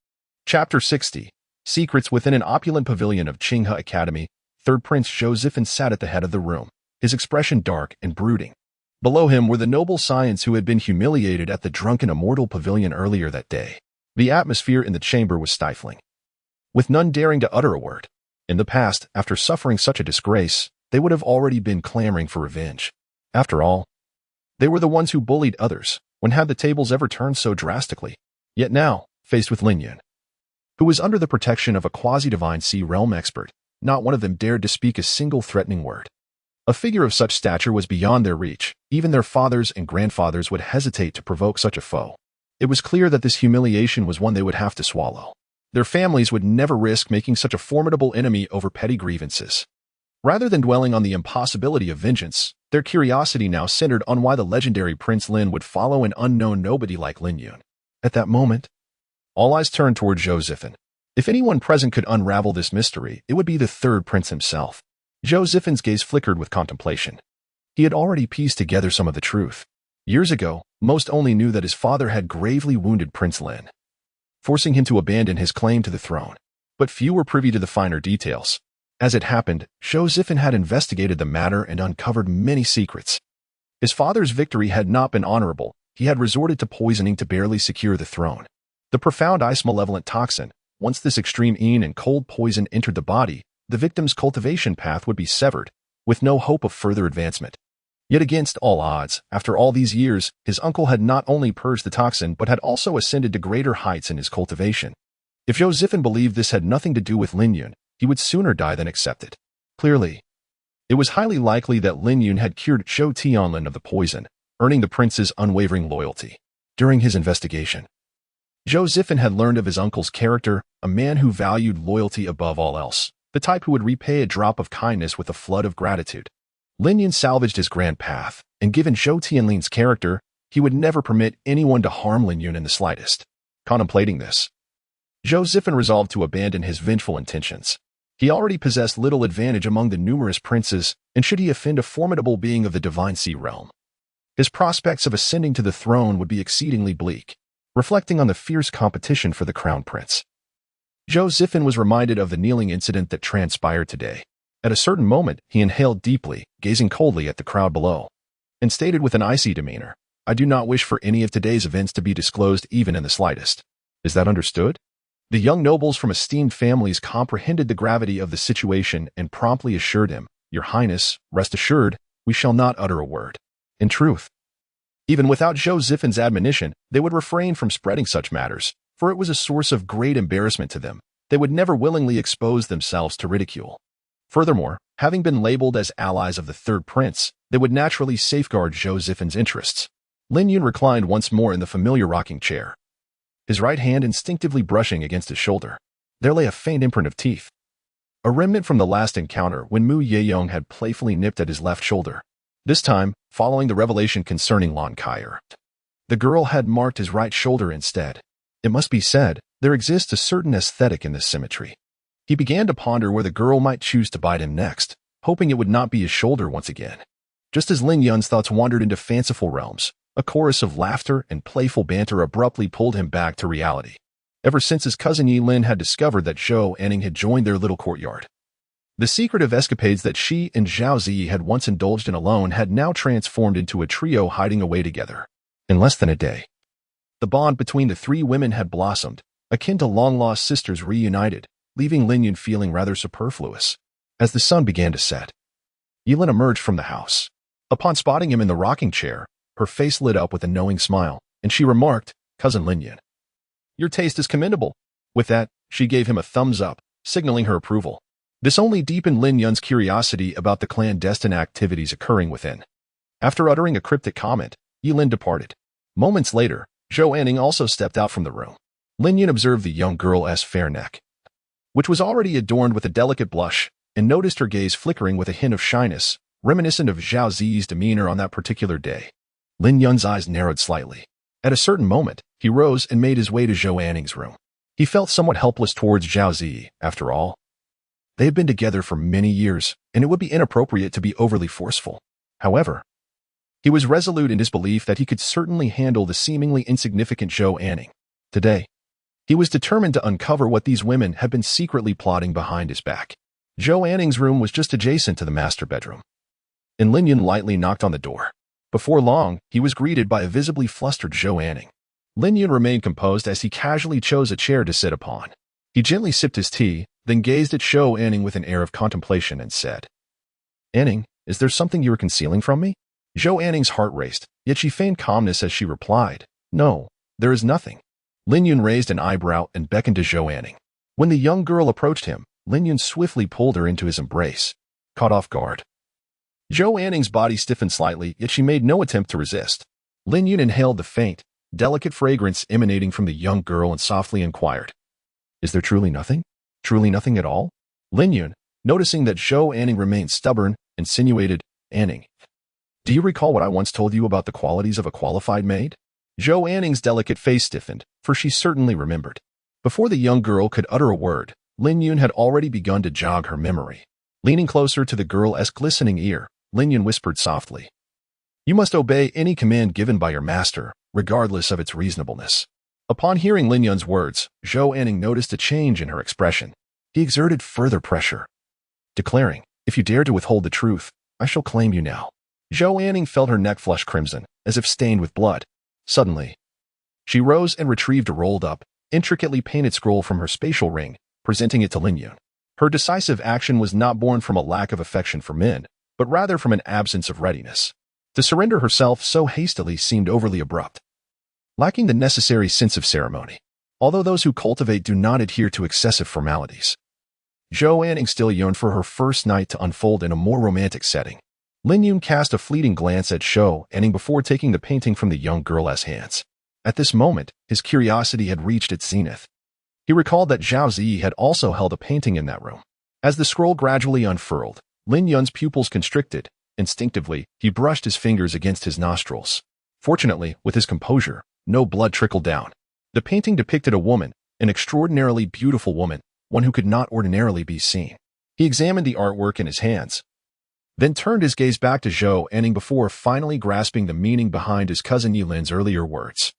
Chapter 60. Secrets within an opulent pavilion of Qinghe Academy. Third Prince Zhou Zifan sat at the head of the room, his expression dark and brooding. Below him were the noble scions who had been humiliated at the drunken immortal pavilion earlier that day. The atmosphere in the chamber was stifling, with none daring to utter a word. In the past, after suffering such a disgrace, they would have already been clamoring for revenge. After all, they were the ones who bullied others. When had the tables ever turned so drastically? Yet now, faced with Lin Yun, who was under the protection of a quasi-divine sea realm expert, not one of them dared to speak a single threatening word. A figure of such stature was beyond their reach. Even their fathers and grandfathers would hesitate to provoke such a foe. It was clear that this humiliation was one they would have to swallow. Their families would never risk making such a formidable enemy over petty grievances. Rather than dwelling on the impossibility of vengeance, their curiosity now centered on why the legendary Prince Lin would follow an unknown nobody like Lin Yun. At that moment, all eyes turned toward Zhou Zifan. If anyone present could unravel this mystery, it would be the third prince himself. Zhou Zifan's gaze flickered with contemplation. He had already pieced together some of the truth. Years ago, most only knew that his father had gravely wounded Prince Lin, forcing him to abandon his claim to the throne. But few were privy to the finer details. As it happened, Zhou Zifan had investigated the matter and uncovered many secrets. His father's victory had not been honorable. He had resorted to poisoning to barely secure the throne. The profound ice-malevolent toxin, once this extreme yin and cold poison entered the body, the victim's cultivation path would be severed, with no hope of further advancement. Yet against all odds, after all these years, his uncle had not only purged the toxin but had also ascended to greater heights in his cultivation. If Zhou Zifan believed this had nothing to do with Lin Yun, he would sooner die than accept it. Clearly, it was highly likely that Lin Yun had cured Zhou Tianlin of the poison, earning the prince's unwavering loyalty. During his investigation, Zhou Zifan had learned of his uncle's character, a man who valued loyalty above all else, the type who would repay a drop of kindness with a flood of gratitude. Lin Yun salvaged his grand path, and given Zhou Tianlin's character, he would never permit anyone to harm Lin Yun in the slightest. Contemplating this, Zhou Zifan resolved to abandon his vengeful intentions. He already possessed little advantage among the numerous princes, and should he offend a formidable being of the divine sea realm, his prospects of ascending to the throne would be exceedingly bleak. Reflecting on the fierce competition for the crown prince, Zhou Zifan was reminded of the kneeling incident that transpired today. At a certain moment, he inhaled deeply, gazing coldly at the crowd below, and stated with an icy demeanor, "I do not wish for any of today's events to be disclosed even in the slightest." Is that understood? The young nobles from esteemed families comprehended the gravity of the situation and promptly assured him, "Your Highness, rest assured, we shall not utter a word." In truth, Even without Zhou Zifen's admonition, they would refrain from spreading such matters, for it was a source of great embarrassment to them. They would never willingly expose themselves to ridicule. Furthermore, having been labeled as allies of the third prince, they would naturally safeguard Zhou Zifen's interests. Lin Yun reclined once more in the familiar rocking chair, his right hand instinctively brushing against his shoulder. There lay a faint imprint of teeth, a remnant from the last encounter when Mu Yeyong had playfully nipped at his left shoulder. This time, following the revelation concerning Lan Kaier, the girl had marked his right shoulder instead. It must be said, there exists a certain aesthetic in this symmetry. He began to ponder where the girl might choose to bite him next, hoping it would not be his shoulder once again. Just as Lin Yun's thoughts wandered into fanciful realms, a chorus of laughter and playful banter abruptly pulled him back to reality. Ever since his cousin Yi Lin had discovered that Zhou Anning had joined their little courtyard, the secretive escapades that she and Zhao Ziyi had once indulged in alone had now transformed into a trio hiding away together. In less than a day, the bond between the three women had blossomed, akin to long-lost sisters reunited, leaving Lin Yun feeling rather superfluous. As the sun began to set, Yilin emerged from the house. Upon spotting him in the rocking chair, her face lit up with a knowing smile, and she remarked, "Cousin Lin Yun, your taste is commendable." With that, she gave him a thumbs up, signaling her approval. This only deepened Lin Yun's curiosity about the clandestine activities occurring within. After uttering a cryptic comment, Yilin departed. Moments later, Zhou Anning also stepped out from the room. Lin Yun observed the young girl's fair neck, which was already adorned with a delicate blush, and noticed her gaze flickering with a hint of shyness, reminiscent of Zhao Ziyi's demeanor on that particular day. Lin Yun's eyes narrowed slightly. At a certain moment, he rose and made his way to Zhou Anning's room. He felt somewhat helpless towards Zhao Ziyi, after all. They had been together for many years, and it would be inappropriate to be overly forceful. However, he was resolute in his belief that he could certainly handle the seemingly insignificant Zhou Anning. Today, he was determined to uncover what these women had been secretly plotting behind his back. Zhou Anning's room was just adjacent to the master bedroom, and Lin Yun lightly knocked on the door. Before long, he was greeted by a visibly flustered Zhou Anning. Lin Yun remained composed as he casually chose a chair to sit upon. He gently sipped his tea, then gazed at Zhou Anning with an air of contemplation and said, "Anning, is there something you are concealing from me?" Zhou Anning's heart raced, yet she feigned calmness as she replied, "No, there is nothing." Lin Yun raised an eyebrow and beckoned to Zhou Anning. When the young girl approached him, Lin Yun swiftly pulled her into his embrace. Caught off guard, Zhou Anning's body stiffened slightly, yet she made no attempt to resist. Lin Yun inhaled the faint, delicate fragrance emanating from the young girl and softly inquired, "Is there truly nothing? Truly nothing at all?" Lin Yun, noticing that Zhou Anning remained stubborn, insinuated, "Anning, do you recall what I once told you about the qualities of a qualified maid?" Zhou Anning's delicate face stiffened, for she certainly remembered. Before the young girl could utter a word, Lin Yun had already begun to jog her memory. Leaning closer to the girl's glistening ear, Lin Yun whispered softly, "You must obey any command given by your master, regardless of its reasonableness." Upon hearing Lin Yun's words, Zhou Anning noticed a change in her expression. He exerted further pressure, declaring, "If you dare to withhold the truth, I shall claim you now." Zhou Anning felt her neck flush crimson, as if stained with blood. Suddenly, she rose and retrieved a rolled-up, intricately painted scroll from her spatial ring, presenting it to Lin Yun. Her decisive action was not born from a lack of affection for men, but rather from an absence of readiness. To surrender herself so hastily seemed overly abrupt, lacking the necessary sense of ceremony. Although those who cultivate do not adhere to excessive formalities, Zhou Anning still yearned for her first night to unfold in a more romantic setting. Lin Yun cast a fleeting glance at Zhou Anning before taking the painting from the young girl's hands. At this moment, his curiosity had reached its zenith. He recalled that Zhao Ziyi had also held a painting in that room. As the scroll gradually unfurled, Lin Yun's pupils constricted. Instinctively, he brushed his fingers against his nostrils. Fortunately, with his composure, no blood trickled down. The painting depicted a woman, an extraordinarily beautiful woman, one who could not ordinarily be seen. He examined the artwork in his hands, then turned his gaze back to Zhou Anning before finally grasping the meaning behind his cousin Yilin's earlier words.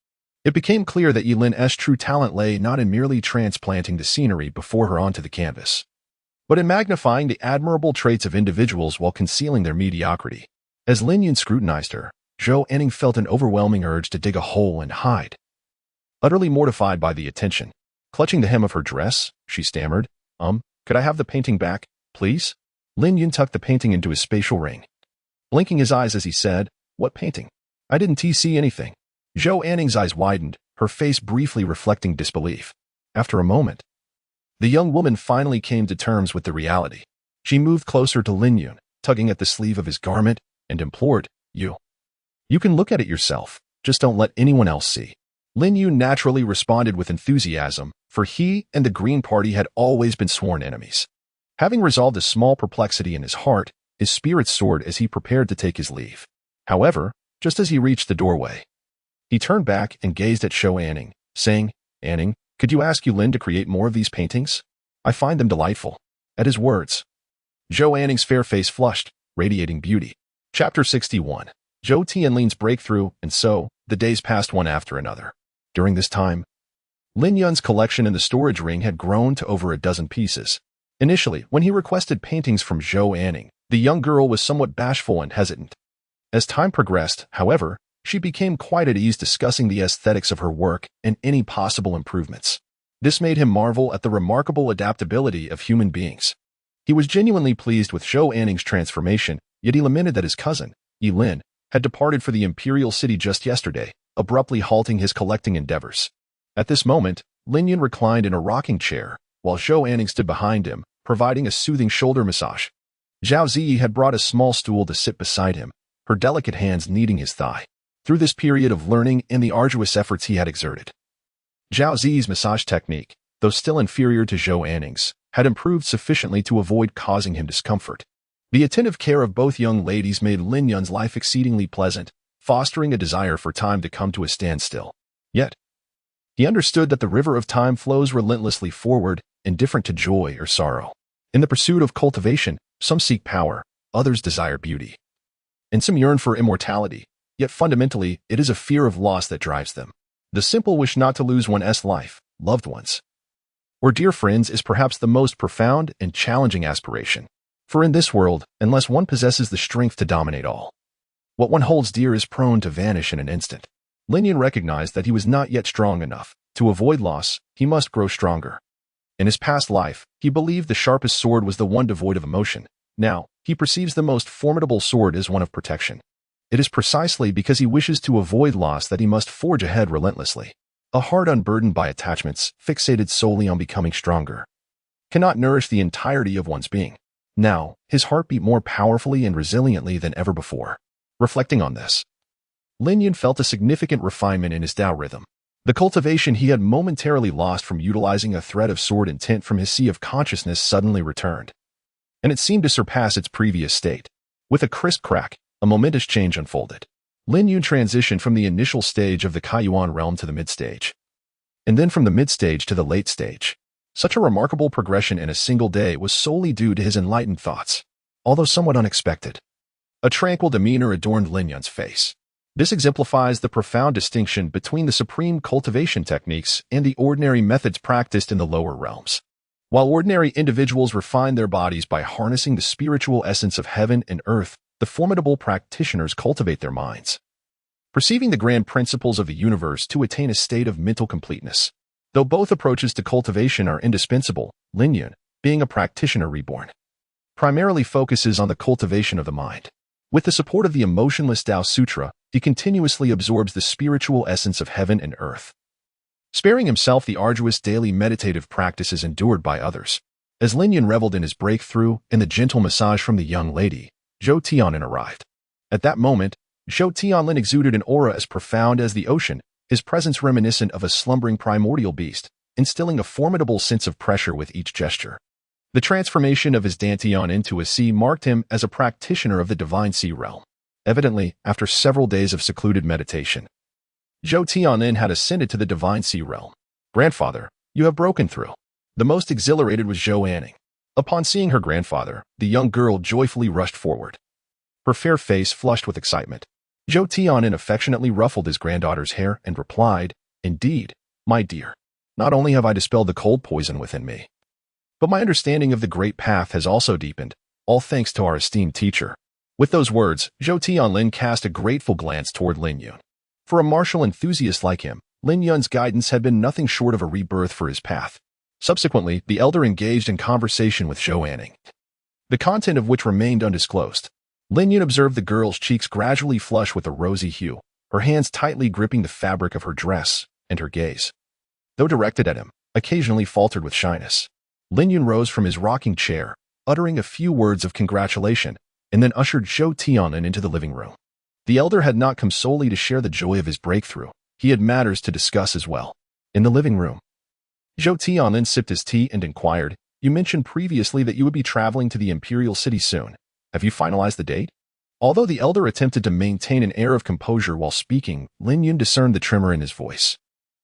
It became clear that Yilin's true talent lay not in merely transplanting the scenery before her onto the canvas, but in magnifying the admirable traits of individuals while concealing their mediocrity. As Lin Yun scrutinized her, Zhou Anning felt an overwhelming urge to dig a hole and hide. Utterly mortified by the attention, clutching the hem of her dress, she stammered, could I have the painting back, please?" Lin Yun tucked the painting into his spatial ring, blinking his eyes as he said, "What painting?" I didn't see anything. Zhou Anning's eyes widened, her face briefly reflecting disbelief. After a moment, the young woman finally came to terms with the reality. She moved closer to Lin Yun, tugging at the sleeve of his garment, and implored, You can look at it yourself, just don't let anyone else see. Lin Yun naturally responded with enthusiasm, for he and the Green Party had always been sworn enemies. Having resolved a small perplexity in his heart, his spirit soared as he prepared to take his leave. However, just as he reached the doorway, he turned back and gazed at Zhou Anning, saying, Anning, could you ask Yulin to create more of these paintings? I find them delightful. At his words, Zhou Anning's fair face flushed, radiating beauty. Chapter 61. Zhou Tianlin's breakthrough, and so, the days passed one after another. During this time, Lin Yun's collection in the storage ring had grown to over a dozen pieces. Initially, when he requested paintings from Zhou Anning, the young girl was somewhat bashful and hesitant. As time progressed, however, she became quite at ease discussing the aesthetics of her work and any possible improvements. This made him marvel at the remarkable adaptability of human beings. He was genuinely pleased with Zhou Anning's transformation, yet he lamented that his cousin, Yilin, had departed for the imperial city just yesterday, abruptly halting his collecting endeavors. At this moment, Lin Yun reclined in a rocking chair, while Zhou Anning stood behind him, providing a soothing shoulder massage. Zhao Ziyi had brought a small stool to sit beside him, her delicate hands kneading his thigh. Through this period of learning and the arduous efforts he had exerted, Zhao Ziyi's massage technique, though still inferior to Zhou Anning's, had improved sufficiently to avoid causing him discomfort. The attentive care of both young ladies made Lin Yun's life exceedingly pleasant, fostering a desire for time to come to a standstill. Yet, he understood that the river of time flows relentlessly forward, indifferent to joy or sorrow. In the pursuit of cultivation, some seek power, others desire beauty, and some yearn for immortality, yet fundamentally, it is a fear of loss that drives them. The simple wish not to lose one's life, loved ones, or dear friends is perhaps the most profound and challenging aspiration. For in this world, unless one possesses the strength to dominate all, what one holds dear is prone to vanish in an instant. Lin Yun recognized that he was not yet strong enough. To avoid loss, he must grow stronger. In his past life, he believed the sharpest sword was the one devoid of emotion. Now, he perceives the most formidable sword as one of protection. It is precisely because he wishes to avoid loss that he must forge ahead relentlessly. A heart unburdened by attachments, fixated solely on becoming stronger, cannot nourish the entirety of one's being. Now, his heart beat more powerfully and resiliently than ever before. Reflecting on this, Lin Yun felt a significant refinement in his Dao rhythm. The cultivation he had momentarily lost from utilizing a thread of sword intent from his sea of consciousness suddenly returned, and it seemed to surpass its previous state. With a crisp crack, a momentous change unfolded. Lin Yun transitioned from the initial stage of the Kaiyuan realm to the mid-stage, and then from the mid-stage to the late stage. Such a remarkable progression in a single day was solely due to his enlightened thoughts, although somewhat unexpected. A tranquil demeanor adorned Lin Yun's face. This exemplifies the profound distinction between the supreme cultivation techniques and the ordinary methods practiced in the lower realms. While ordinary individuals refine their bodies by harnessing the spiritual essence of heaven and earth, the formidable practitioners cultivate their minds, perceiving the grand principles of the universe to attain a state of mental completeness. Though both approaches to cultivation are indispensable, Lin Yun, being a practitioner reborn, primarily focuses on the cultivation of the mind. With the support of the emotionless Tao Sutra, he continuously absorbs the spiritual essence of heaven and earth, sparing himself the arduous daily meditative practices endured by others. As Lin Yun reveled in his breakthrough and the gentle massage from the young lady, Zhou Tianlin arrived. At that moment, Zhou Tianlin exuded an aura as profound as the ocean, his presence reminiscent of a slumbering primordial beast, instilling a formidable sense of pressure with each gesture. The transformation of his dantian into a sea marked him as a practitioner of the divine sea realm. Evidently, after several days of secluded meditation, Zhou Tianlin had ascended to the divine sea realm. Grandfather, you have broken through. The most exhilarated was Zhou Anning. Upon seeing her grandfather, the young girl joyfully rushed forward, her fair face flushed with excitement. Zhou Tianlin affectionately ruffled his granddaughter's hair and replied, Indeed, my dear, not only have I dispelled the cold poison within me, but my understanding of the great path has also deepened, all thanks to our esteemed teacher. With those words, Zhou Tianlin cast a grateful glance toward Lin Yun. For a martial enthusiast like him, Lin Yun's guidance had been nothing short of a rebirth for his path. Subsequently, the elder engaged in conversation with Zhou Anning, the content of which remained undisclosed. Lin Yun observed the girl's cheeks gradually flush with a rosy hue, her hands tightly gripping the fabric of her dress, and her gaze, though directed at him, occasionally faltered with shyness. Lin Yun rose from his rocking chair, uttering a few words of congratulation, and then ushered Zhou Tianlin into the living room. The elder had not come solely to share the joy of his breakthrough. He had matters to discuss as well. In the living room, Zhou Tianlin sipped his tea and inquired, "You mentioned previously that you would be traveling to the imperial city soon. Have you finalized the date?" Although the elder attempted to maintain an air of composure while speaking, Lin Yun discerned the tremor in his voice.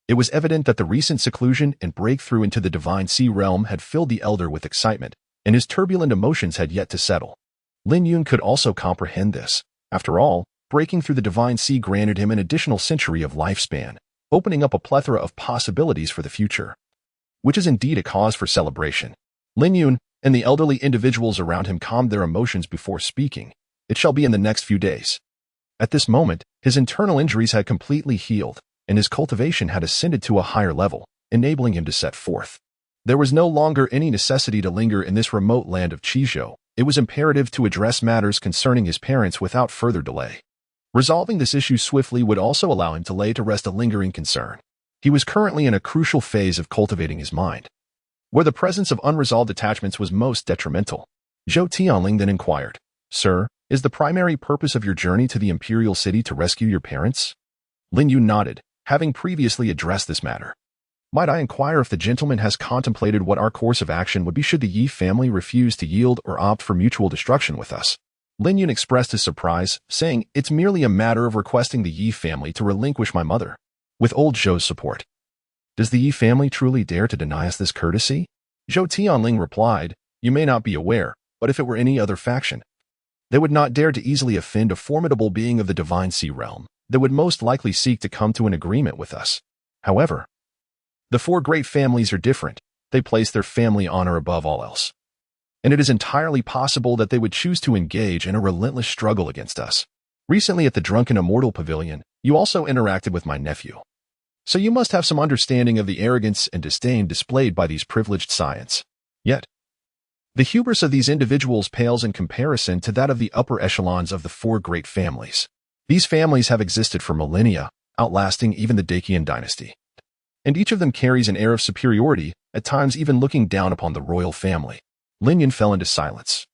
It was evident that the recent seclusion and breakthrough into the Divine Sea realm had filled the elder with excitement, and his turbulent emotions had yet to settle. Lin Yun could also comprehend this. After all, breaking through the Divine Sea granted him an additional century of lifespan, opening up a plethora of possibilities for the future, which is indeed a cause for celebration. Lin Yun and the elderly individuals around him calmed their emotions before speaking. "It shall be in the next few days." At this moment, his internal injuries had completely healed, and his cultivation had ascended to a higher level, enabling him to set forth. There was no longer any necessity to linger in this remote land of Qizhou. It was imperative to address matters concerning his parents without further delay. Resolving this issue swiftly would also allow him to lay to rest a lingering concern. He was currently in a crucial phase of cultivating his mind, where the presence of unresolved attachments was most detrimental. Zhou Tianling then inquired, "Sir, is the primary purpose of your journey to the imperial city to rescue your parents?" Lin Yun nodded, having previously addressed this matter. "Might I inquire if the gentleman has contemplated what our course of action would be should the Yi family refuse to yield or opt for mutual destruction with us?" Lin Yun expressed his surprise, saying, "It's merely a matter of requesting the Yi family to relinquish my mother, with old Zhou's support." "Does the Yi family truly dare to deny us this courtesy?" Zhou Tianling replied, "You may not be aware, but if it were any other faction, they would not dare to easily offend a formidable being of the Divine Sea realm. They would most likely seek to come to an agreement with us. However, the four great families are different. They place their family honor above all else, and it is entirely possible that they would choose to engage in a relentless struggle against us. Recently at the Drunken Immortal Pavilion, you also interacted with my nephew. So you must have some understanding of the arrogance and disdain displayed by these privileged scions. Yet, the hubris of these individuals pales in comparison to that of the upper echelons of the four great families. These families have existed for millennia, outlasting even the Dacian dynasty. And each of them carries an air of superiority, at times even looking down upon the royal family." Lin Yun fell into silence.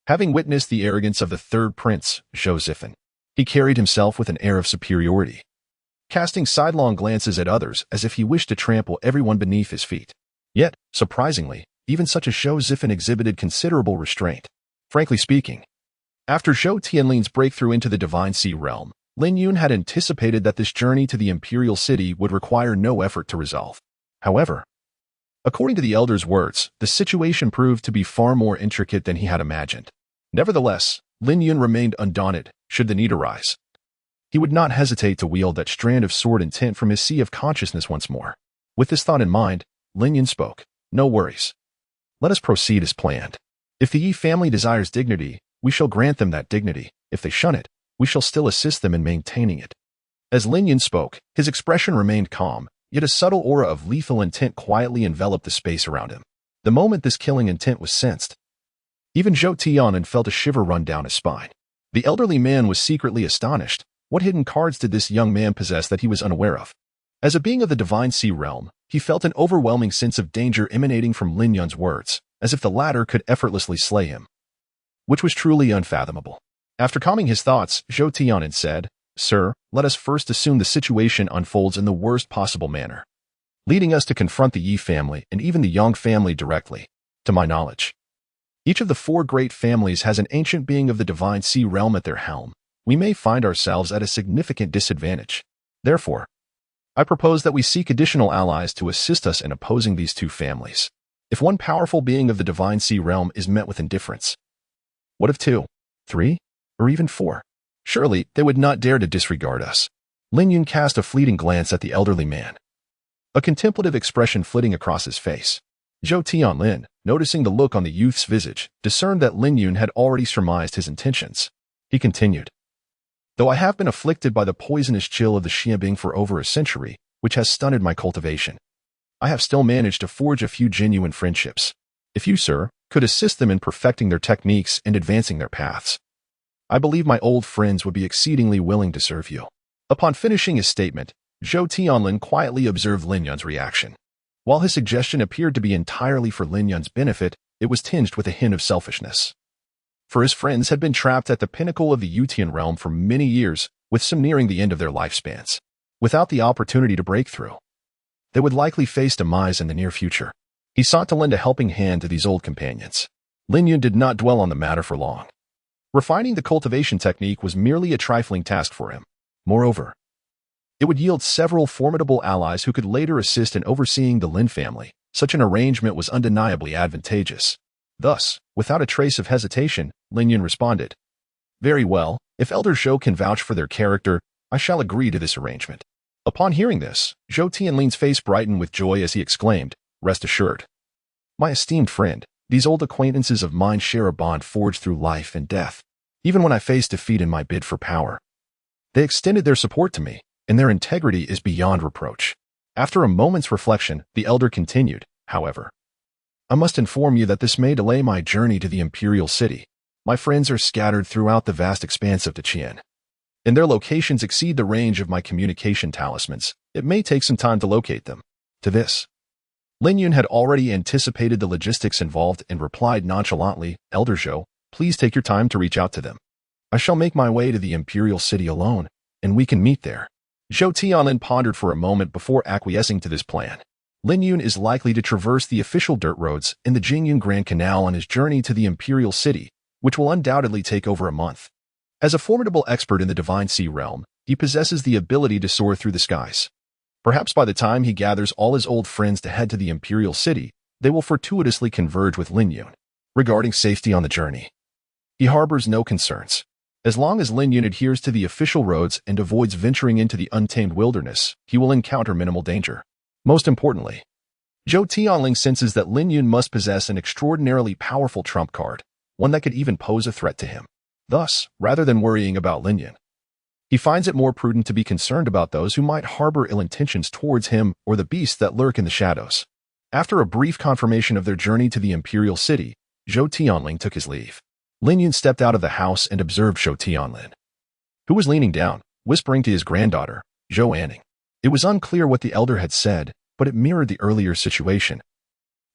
Having witnessed the arrogance of the third prince, Zhou Zifan, he carried himself with an air of superiority, casting sidelong glances at others as if he wished to trample everyone beneath his feet. Yet, surprisingly, even such a Zhou Zifan exhibited considerable restraint. Frankly speaking, after Zhou Tianlin's breakthrough into the Divine Sea realm, Lin Yun had anticipated that this journey to the imperial city would require no effort to resolve. However, according to the elder's words, the situation proved to be far more intricate than he had imagined. Nevertheless, Lin Yun remained undaunted, should the need arise. He would not hesitate to wield that strand of sword intent from his sea of consciousness once more. With this thought in mind, Lin Yun spoke, "No worries. Let us proceed as planned. If the Yi family desires dignity, we shall grant them that dignity. If they shun it, we shall still assist them in maintaining it." As Lin Yun spoke, his expression remained calm, yet a subtle aura of lethal intent quietly enveloped the space around him. The moment this killing intent was sensed, even Zhou Tianlin felt a shiver run down his spine. The elderly man was secretly astonished. What hidden cards did this young man possess that he was unaware of? As a being of the Divine Sea realm, he felt an overwhelming sense of danger emanating from Lin Yun's words, as if the latter could effortlessly slay him, which was truly unfathomable. After calming his thoughts, Zhou Tianlin said, "Sir, let us first assume the situation unfolds in the worst possible manner, leading us to confront the Yi family and even the Yang family directly. To my knowledge, each of the four great families has an ancient being of the Divine Sea realm at their helm. We may find ourselves at a significant disadvantage. Therefore, I propose that we seek additional allies to assist us in opposing these two families. If one powerful being of the Divine Sea realm is met with indifference, what of 2, 3, or even 4? Surely they would not dare to disregard us." Lin Yun cast a fleeting glance at the elderly man, a contemplative expression flitting across his face. Zhou Tianlin, noticing the look on the youth's visage, discerned that Lin Yun had already surmised his intentions. He continued, "Though I have been afflicted by the poisonous chill of the Xianbing for over a century, which has stunted my cultivation, I have still managed to forge a few genuine friendships. If you, sir, could assist them in perfecting their techniques and advancing their paths, I believe my old friends would be exceedingly willing to serve you." Upon finishing his statement, Zhou Tianlin quietly observed Lin Yun's reaction. While his suggestion appeared to be entirely for Lin Yun's benefit, it was tinged with a hint of selfishness. For his friends had been trapped at the pinnacle of the Yutian realm for many years, with some nearing the end of their lifespans. Without the opportunity to break through, they would likely face demise in the near future. He sought to lend a helping hand to these old companions. Lin Yun did not dwell on the matter for long. Refining the cultivation technique was merely a trifling task for him. Moreover, it would yield several formidable allies who could later assist in overseeing the Lin family. Such an arrangement was undeniably advantageous. Thus, without a trace of hesitation, Lin Yun responded, "Very well, if Elder Zhou can vouch for their character, I shall agree to this arrangement." Upon hearing this, Zhou Tianlin's face brightened with joy as he exclaimed, "Rest assured, my esteemed friend, these old acquaintances of mine share a bond forged through life and death. Even when I face defeat in my bid for power, they extended their support to me, and their integrity is beyond reproach." After a moment's reflection, the elder continued, "However, I must inform you that this may delay my journey to the imperial city. My friends are scattered throughout the vast expanse of Tiqian, and their locations exceed the range of my communication talismans. It may take some time to locate them." To this, Lin Yun had already anticipated the logistics involved and replied nonchalantly, "Elder Zhou, please take your time to reach out to them. I shall make my way to the imperial city alone, and we can meet there." Zhou Tianlin pondered for a moment before acquiescing to this plan. Lin Yun is likely to traverse the official dirt roads in the Jingyun Grand Canal on his journey to the imperial city, which will undoubtedly take over a month. As a formidable expert in the Divine Sea realm, he possesses the ability to soar through the skies. Perhaps by the time he gathers all his old friends to head to the imperial city, they will fortuitously converge with Lin Yun. Regarding safety on the journey, he harbors no concerns. As long as Lin Yun adheres to the official roads and avoids venturing into the untamed wilderness, he will encounter minimal danger. Most importantly, Zhou Tianling senses that Lin Yun must possess an extraordinarily powerful trump card, one that could even pose a threat to him. Thus, rather than worrying about Lin Yun, he finds it more prudent to be concerned about those who might harbor ill intentions towards him or the beasts that lurk in the shadows. After a brief confirmation of their journey to the imperial city, Zhou Tianling took his leave. Lin Yun stepped out of the house and observed Zhou Tianlin, who was leaning down, whispering to his granddaughter, Zhou Anning. It was unclear what the elder had said, but it mirrored the earlier situation,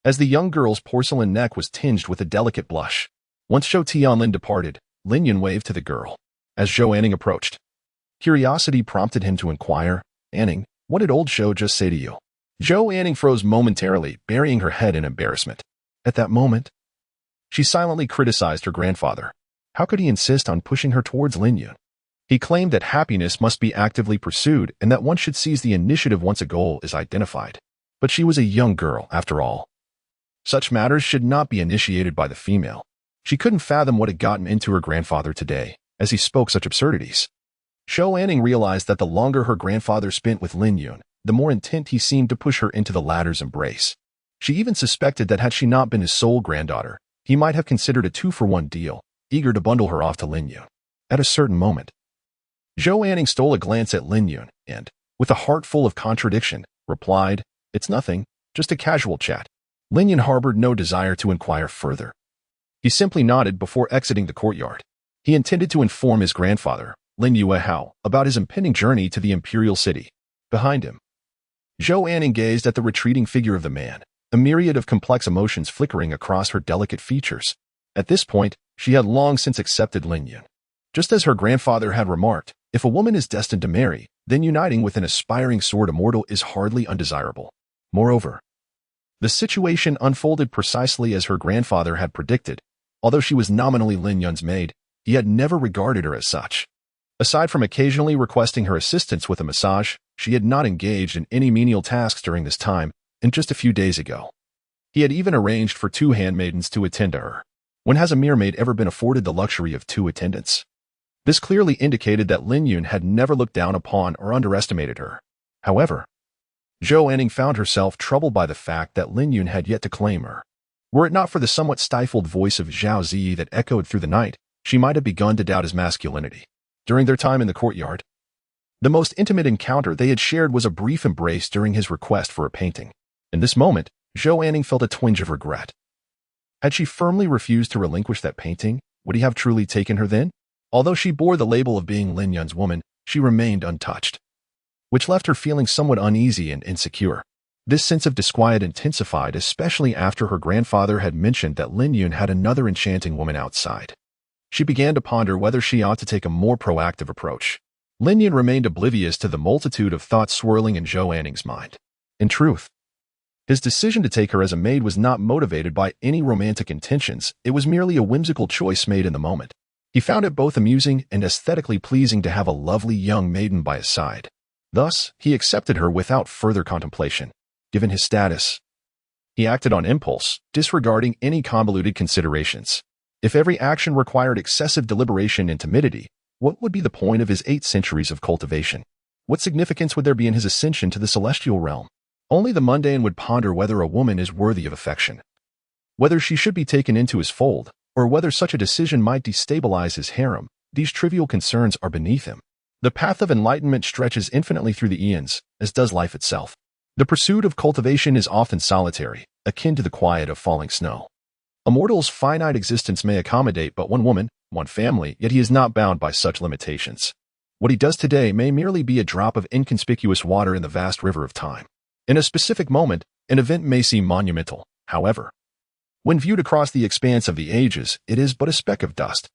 as the young girl's porcelain neck was tinged with a delicate blush. Once Zhou Tianlin departed, Lin Yun waved to the girl. As Zhou Anning approached, curiosity prompted him to inquire, "Anning, what did old Zhou just say to you?" Zhou Anning froze momentarily, burying her head in embarrassment. At that moment, she silently criticized her grandfather. How could he insist on pushing her towards Lin Yun? He claimed that happiness must be actively pursued and that one should seize the initiative once a goal is identified. But she was a young girl, after all. Such matters should not be initiated by the female. She couldn't fathom what had gotten into her grandfather today, as he spoke such absurdities. Zhou Anning realized that the longer her grandfather spent with Lin Yun, the more intent he seemed to push her into the latter's embrace. She even suspected that had she not been his sole granddaughter, he might have considered a two-for-one deal, eager to bundle her off to Lin Yun. At a certain moment, Zhou Anning stole a glance at Lin Yun and, with a heart full of contradiction, replied, "It's nothing, just a casual chat." Lin Yun harbored no desire to inquire further. He simply nodded before exiting the courtyard. He intended to inform his grandfather, Lin Yuehao, about his impending journey to the imperial city. Behind him, Zhou Anning gazed at the retreating figure of the man, a myriad of complex emotions flickering across her delicate features. At this point, she had long since accepted Lin Yun. Just as her grandfather had remarked, if a woman is destined to marry, then uniting with an aspiring sword immortal is hardly undesirable. Moreover, the situation unfolded precisely as her grandfather had predicted. Although she was nominally Lin Yun's maid, he had never regarded her as such. Aside from occasionally requesting her assistance with a massage, she had not engaged in any menial tasks during this time, and just a few days ago, he had even arranged for 2 handmaidens to attend to her. When has a mere maid ever been afforded the luxury of 2 attendants? This clearly indicated that Lin Yun had never looked down upon or underestimated her. However, Zhou Anning found herself troubled by the fact that Lin Yun had yet to claim her. Were it not for the somewhat stifled voice of Zhao Zi that echoed through the night, she might have begun to doubt his masculinity. During their time in the courtyard, the most intimate encounter they had shared was a brief embrace during his request for a painting. In this moment, Zhou Anning felt a twinge of regret. Had she firmly refused to relinquish that painting, would he have truly taken her then? Although she bore the label of being Lin Yun's woman, she remained untouched, which left her feeling somewhat uneasy and insecure. This sense of disquiet intensified, especially after her grandfather had mentioned that Lin Yun had another enchanting woman outside. She began to ponder whether she ought to take a more proactive approach. Lin Yun remained oblivious to the multitude of thoughts swirling in Zhou Anning's mind. In truth, his decision to take her as a maid was not motivated by any romantic intentions, it was merely a whimsical choice made in the moment. He found it both amusing and aesthetically pleasing to have a lovely young maiden by his side. Thus, he accepted her without further contemplation. Given his status, he acted on impulse, disregarding any convoluted considerations. If every action required excessive deliberation and timidity, what would be the point of his 8 centuries of cultivation? What significance would there be in his ascension to the celestial realm? Only the mundane would ponder whether a woman is worthy of affection, whether she should be taken into his fold, or whether such a decision might destabilize his harem. These trivial concerns are beneath him. The path of enlightenment stretches infinitely through the eons, as does life itself. The pursuit of cultivation is often solitary, akin to the quiet of falling snow. A mortal's finite existence may accommodate but one woman, one family, yet he is not bound by such limitations. What he does today may merely be a drop of inconspicuous water in the vast river of time. In a specific moment, an event may seem monumental, however. When viewed across the expanse of the ages, it is but a speck of dust.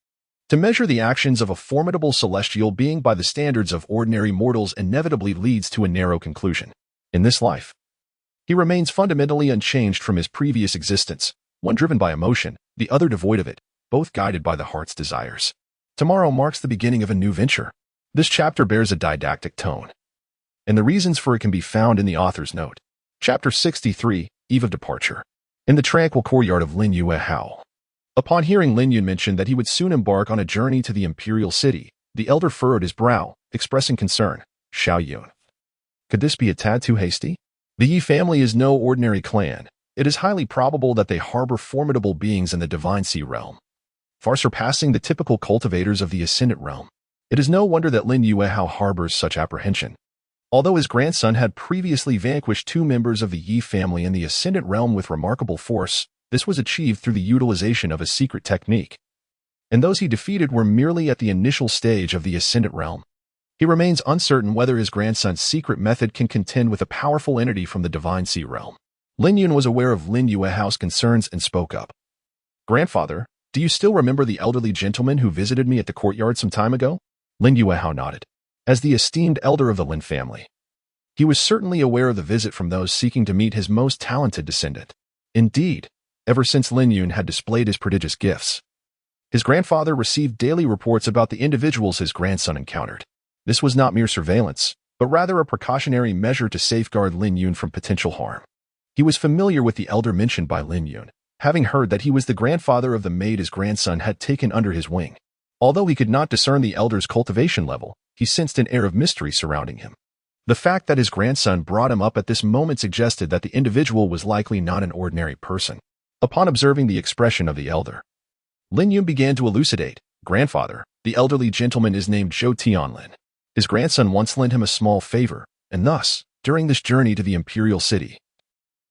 To measure the actions of a formidable celestial being by the standards of ordinary mortals inevitably leads to a narrow conclusion. In this life, he remains fundamentally unchanged from his previous existence, one driven by emotion, the other devoid of it, both guided by the heart's desires. Tomorrow marks the beginning of a new venture. This chapter bears a didactic tone, and the reasons for it can be found in the author's note. Chapter 63, Eve of Departure. In the tranquil courtyard of Lin Yuehao. Upon hearing Lin Yun mention that he would soon embark on a journey to the imperial city, the elder furrowed his brow, expressing concern. Xiao Yun. Could this be a tad too hasty? The Yi family is no ordinary clan. It is highly probable that they harbor formidable beings in the divine sea realm, far surpassing the typical cultivators of the ascendant realm. It is no wonder that Lin Yuehao harbors such apprehension. Although his grandson had previously vanquished 2 members of the Yi family in the ascendant realm with remarkable force, this was achieved through the utilization of a secret technique, and those he defeated were merely at the initial stage of the ascendant realm. He remains uncertain whether his grandson's secret method can contend with a powerful entity from the divine sea realm. Lin Yun was aware of Lin Yuehao's concerns and spoke up. Grandfather, do you still remember the elderly gentleman who visited me at the courtyard some time ago? Lin Yuehao nodded. As the esteemed elder of the Lin family, he was certainly aware of the visit from those seeking to meet his most talented descendant. Indeed, ever since Lin Yun had displayed his prodigious gifts, his grandfather received daily reports about the individuals his grandson encountered. This was not mere surveillance, but rather a precautionary measure to safeguard Lin Yun from potential harm. He was familiar with the elder mentioned by Lin Yun, having heard that he was the grandfather of the maid his grandson had taken under his wing. Although he could not discern the elder's cultivation level, he sensed an air of mystery surrounding him. The fact that his grandson brought him up at this moment suggested that the individual was likely not an ordinary person. Upon observing the expression of the elder, Lin Yun began to elucidate. Grandfather, the elderly gentleman is named Zhou Tianlin. His grandson once lent him a small favor, and thus, during this journey to the imperial city,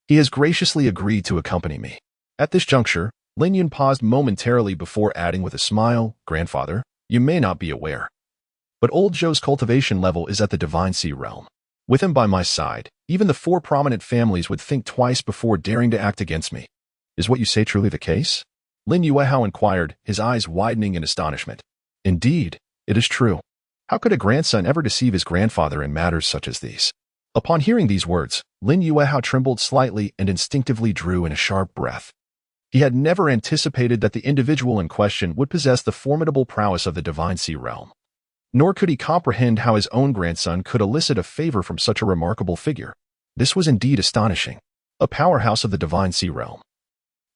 he has graciously agreed to accompany me. At this juncture, Lin Yun paused momentarily before adding with a smile, Grandfather, you may not be aware, but old Zhou's cultivation level is at the divine sea realm. With him by my side, even the 4 prominent families would think twice before daring to act against me. Is what you say truly the case? Lin Yuehao inquired, his eyes widening in astonishment. Indeed, it is true. How could a grandson ever deceive his grandfather in matters such as these? Upon hearing these words, Lin Yuehao trembled slightly and instinctively drew in a sharp breath. He had never anticipated that the individual in question would possess the formidable prowess of the divine sea realm. Nor could he comprehend how his own grandson could elicit a favor from such a remarkable figure. This was indeed astonishing. A powerhouse of the divine sea realm,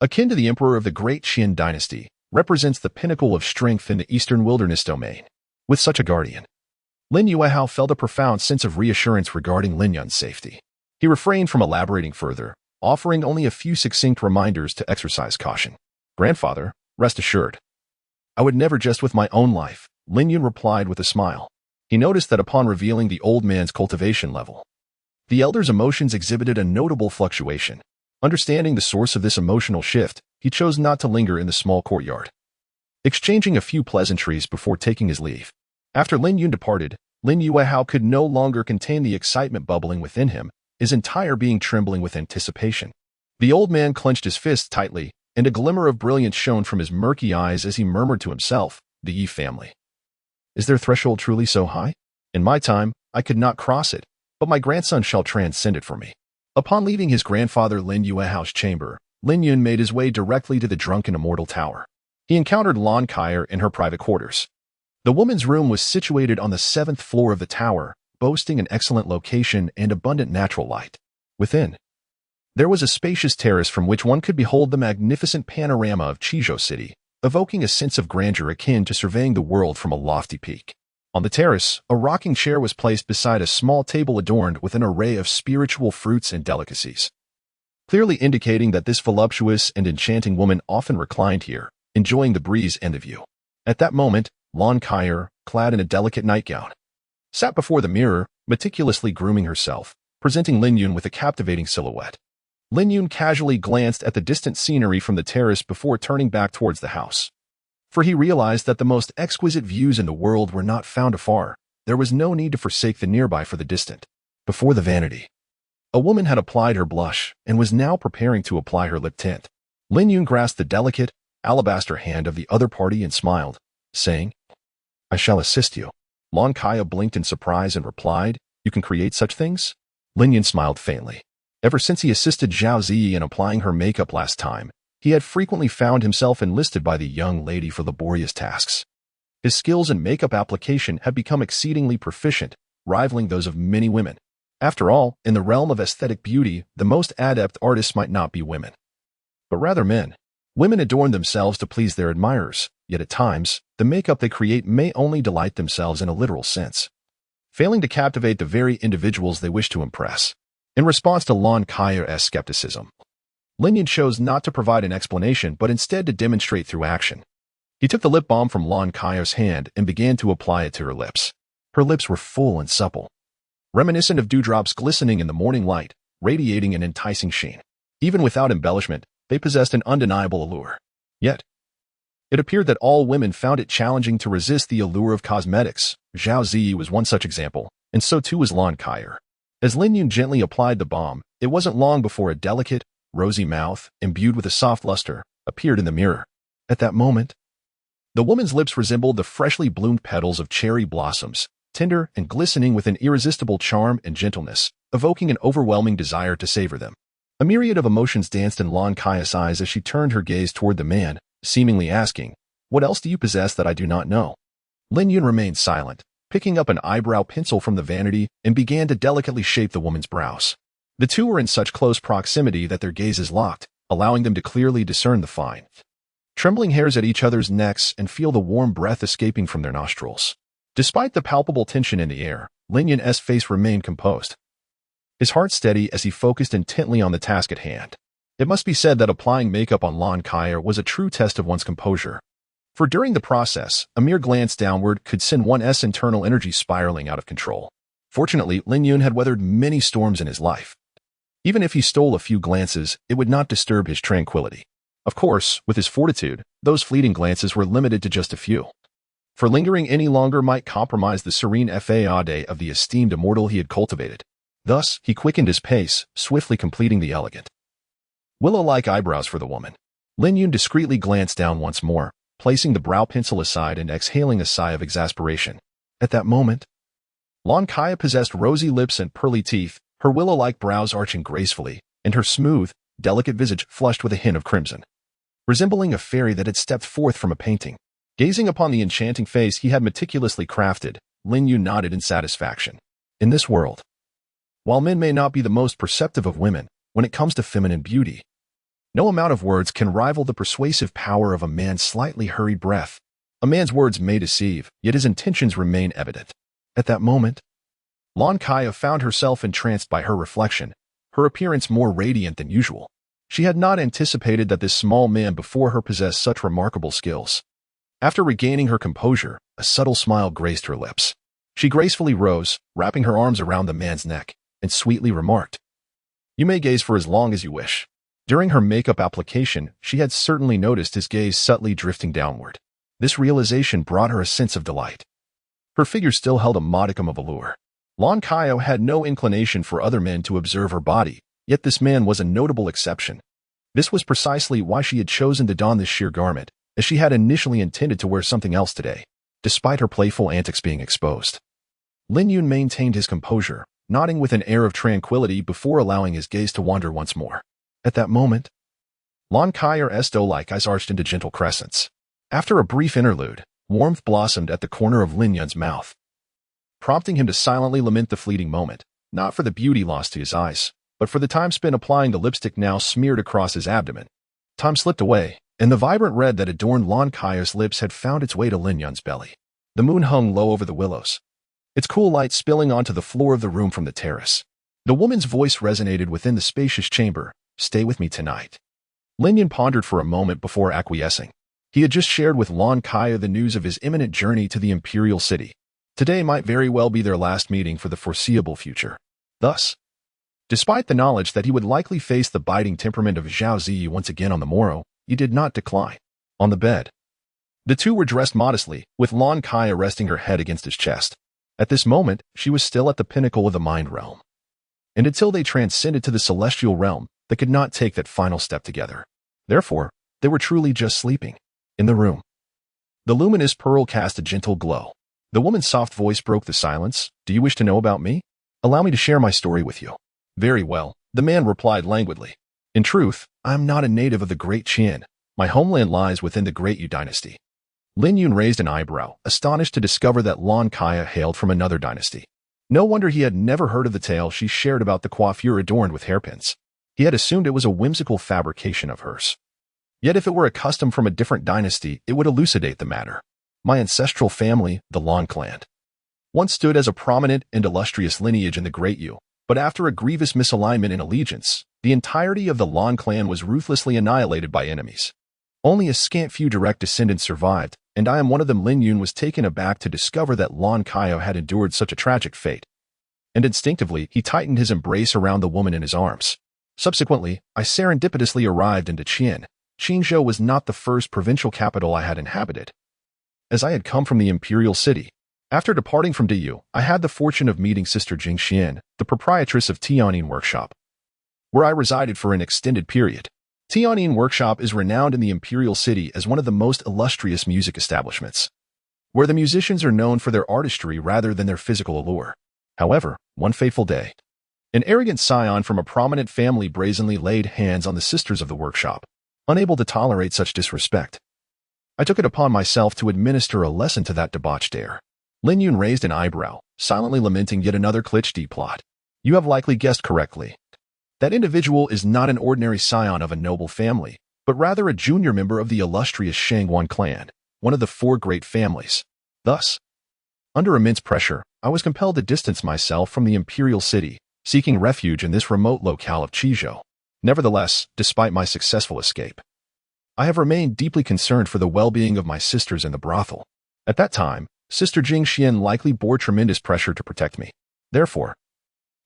akin to the emperor of the great Qin dynasty, represents the pinnacle of strength in the eastern wilderness domain. With such a guardian, Lin Yuehao felt a profound sense of reassurance regarding Lin Yun's safety. He refrained from elaborating further, offering only a few succinct reminders to exercise caution. Grandfather, rest assured, I would never jest with my own life, Lin Yun replied with a smile. He noticed that upon revealing the old man's cultivation level, the elder's emotions exhibited a notable fluctuation. Understanding the source of this emotional shift, he chose not to linger in the small courtyard, exchanging a few pleasantries before taking his leave. After Lin Yun departed, Lin Yuehao could no longer contain the excitement bubbling within him, his entire being trembling with anticipation. The old man clenched his fists tightly, and a glimmer of brilliance shone from his murky eyes as he murmured to himself, "The Yi family. Is their threshold truly so high? In my time, I could not cross it, but my grandson shall transcend it for me." Upon leaving his grandfather Lin Yuehao's chamber, Lin Yun made his way directly to the drunken immortal tower. He encountered Lan Kaier in her private quarters. The woman's room was situated on the 7th floor of the tower, boasting an excellent location and abundant natural light. Within, there was a spacious terrace from which one could behold the magnificent panorama of Chizhou City, evoking a sense of grandeur akin to surveying the world from a lofty peak. On the terrace, a rocking chair was placed beside a small table adorned with an array of spiritual fruits and delicacies, clearly indicating that this voluptuous and enchanting woman often reclined here, enjoying the breeze and the view. At that moment, Lan Kaier, clad in a delicate nightgown, sat before the mirror, meticulously grooming herself, presenting Lin Yun with a captivating silhouette. Lin Yun casually glanced at the distant scenery from the terrace before turning back towards the house. For he realized that the most exquisite views in the world were not found afar. There was no need to forsake the nearby for the distant. Before the vanity, a woman had applied her blush and was now preparing to apply her lip tint. Lin Yun grasped the delicate, alabaster hand of the other party and smiled, saying, "I shall assist you." Lan Kaier blinked in surprise and replied, "You can create such things?" Lin Yun smiled faintly. Ever since he assisted Zhao Ziyi in applying her makeup last time, he had frequently found himself enlisted by the young lady for laborious tasks. His skills in makeup application had become exceedingly proficient, rivaling those of many women. After all, in the realm of aesthetic beauty, the most adept artists might not be women, but rather men. Women adorn themselves to please their admirers, yet at times, the makeup they create may only delight themselves in a literal sense, failing to captivate the very individuals they wish to impress. In response to Lan Kaier's skepticism, Lin Yun chose not to provide an explanation but instead to demonstrate through action. He took the lip balm from Lan Kaier's hand and began to apply it to her lips. Her lips were full and supple, reminiscent of dewdrops glistening in the morning light, radiating an enticing sheen. Even without embellishment, they possessed an undeniable allure. Yet, it appeared that all women found it challenging to resist the allure of cosmetics. Zhao Ziyi was one such example, and so too was Lan Kaier. As Lin Yun gently applied the balm, it wasn't long before a delicate, rosy mouth, imbued with a soft luster, appeared in the mirror. At that moment, the woman's lips resembled the freshly bloomed petals of cherry blossoms, tender and glistening with an irresistible charm and gentleness, evoking an overwhelming desire to savor them. A myriad of emotions danced in Lan Kai's eyes as she turned her gaze toward the man, seemingly asking, "What else do you possess that I do not know?" Lin Yun remained silent, picking up an eyebrow pencil from the vanity and began to delicately shape the woman's brows. The two were in such close proximity that their gazes locked, allowing them to clearly discern the fine, trembling hairs at each other's necks and feel the warm breath escaping from their nostrils. Despite the palpable tension in the air, Lin Yun's face remained composed, his heart steady as he focused intently on the task at hand. It must be said that applying makeup on Lan Kaier was a true test of one's composure, for during the process, a mere glance downward could send one's internal energy spiraling out of control. Fortunately, Lin Yun had weathered many storms in his life. Even if he stole a few glances, it would not disturb his tranquility. Of course, with his fortitude, those fleeting glances were limited to just a few, for lingering any longer might compromise the serene faade of the esteemed immortal he had cultivated. Thus, he quickened his pace, swiftly completing the elegant, willow-like eyebrows for the woman. Lin Yun discreetly glanced down once more, placing the brow pencil aside and exhaling a sigh of exasperation. At that moment, Lan Kaier possessed rosy lips and pearly teeth, her willow-like brows arching gracefully, and her smooth, delicate visage flushed with a hint of crimson, resembling a fairy that had stepped forth from a painting. Gazing upon the enchanting face he had meticulously crafted, Lin Yun nodded in satisfaction. In this world, while men may not be the most perceptive of women, when it comes to feminine beauty, no amount of words can rival the persuasive power of a man's slightly hurried breath. A man's words may deceive, yet his intentions remain evident. At that moment, Lan Kaier found herself entranced by her reflection, her appearance more radiant than usual. She had not anticipated that this small man before her possessed such remarkable skills. After regaining her composure, a subtle smile graced her lips. She gracefully rose, wrapping her arms around the man's neck, and sweetly remarked, "You may gaze for as long as you wish." During her makeup application, she had certainly noticed his gaze subtly drifting downward. This realization brought her a sense of delight. Her figure still held a modicum of allure. Lon Kaio had no inclination for other men to observe her body, yet this man was a notable exception. This was precisely why she had chosen to don this sheer garment, as she had initially intended to wear something else today, despite her playful antics being exposed. Lin Yun maintained his composure, nodding with an air of tranquility before allowing his gaze to wander once more. At that moment, Lon Kaio's doe-like eyes arched into gentle crescents. After a brief interlude, warmth blossomed at the corner of Lin Yun's mouth, prompting him to silently lament the fleeting moment, not for the beauty lost to his eyes, but for the time spent applying the lipstick now smeared across his abdomen. Time slipped away, and the vibrant red that adorned Lon Kaio's lips had found its way to Lin Yun's belly. The moon hung low over the willows, its cool light spilling onto the floor of the room from the terrace. The woman's voice resonated within the spacious chamber. "Stay with me tonight." Lin Yun pondered for a moment before acquiescing. He had just shared with Lon Kaio the news of his imminent journey to the Imperial City. Today might very well be their last meeting for the foreseeable future. Thus, despite the knowledge that he would likely face the biting temperament of Zhao Ziyi once again on the morrow, he did not decline. On the bed, the two were dressed modestly, with Lon Kaio resting her head against his chest. At this moment, she was still at the pinnacle of the mind realm. And until they transcended to the celestial realm, they could not take that final step together. Therefore, they were truly just sleeping. In the room, the luminous pearl cast a gentle glow. The woman's soft voice broke the silence. "Do you wish to know about me? Allow me to share my story with you." "Very well," the man replied languidly. "In truth, I am not a native of the Great Qian. My homeland lies within the Great Yu dynasty." Lin Yun raised an eyebrow, astonished to discover that Lon Kaio hailed from another dynasty. No wonder he had never heard of the tale she shared about the coiffure adorned with hairpins. He had assumed it was a whimsical fabrication of hers. Yet if it were a custom from a different dynasty, it would elucidate the matter. My ancestral family, the Lon clan, once stood as a prominent and illustrious lineage in the Great Yu, but after a grievous misalignment in allegiance, the entirety of the Lon clan was ruthlessly annihilated by enemies. Only a scant few direct descendants survived, and I am one of them. Lin Yun was taken aback to discover that Lon Kaio had endured such a tragic fate. And instinctively, he tightened his embrace around the woman in his arms. Subsequently, I serendipitously arrived into Qian. Qingzhou was not the first provincial capital I had inhabited, as I had come from the Imperial City. After departing from Diyu, I had the fortune of meeting Sister Jing Xian, the proprietress of Tianyin Workshop, where I resided for an extended period. Tianyin Workshop is renowned in the Imperial City as one of the most illustrious music establishments, where the musicians are known for their artistry rather than their physical allure. However, one fateful day, an arrogant scion from a prominent family brazenly laid hands on the sisters of the workshop. Unable to tolerate such disrespect, I took it upon myself to administer a lesson to that debauched heir. Lin Yun raised an eyebrow, silently lamenting yet another cliché plot. "You have likely guessed correctly. That individual is not an ordinary scion of a noble family, but rather a junior member of the illustrious Shangguan clan, one of the four great families." Thus, under immense pressure, I was compelled to distance myself from the Imperial City, seeking refuge in this remote locale of Qizhou. Nevertheless, despite my successful escape, I have remained deeply concerned for the well-being of my sisters in the brothel. At that time, Sister Jing Xian likely bore tremendous pressure to protect me. Therefore,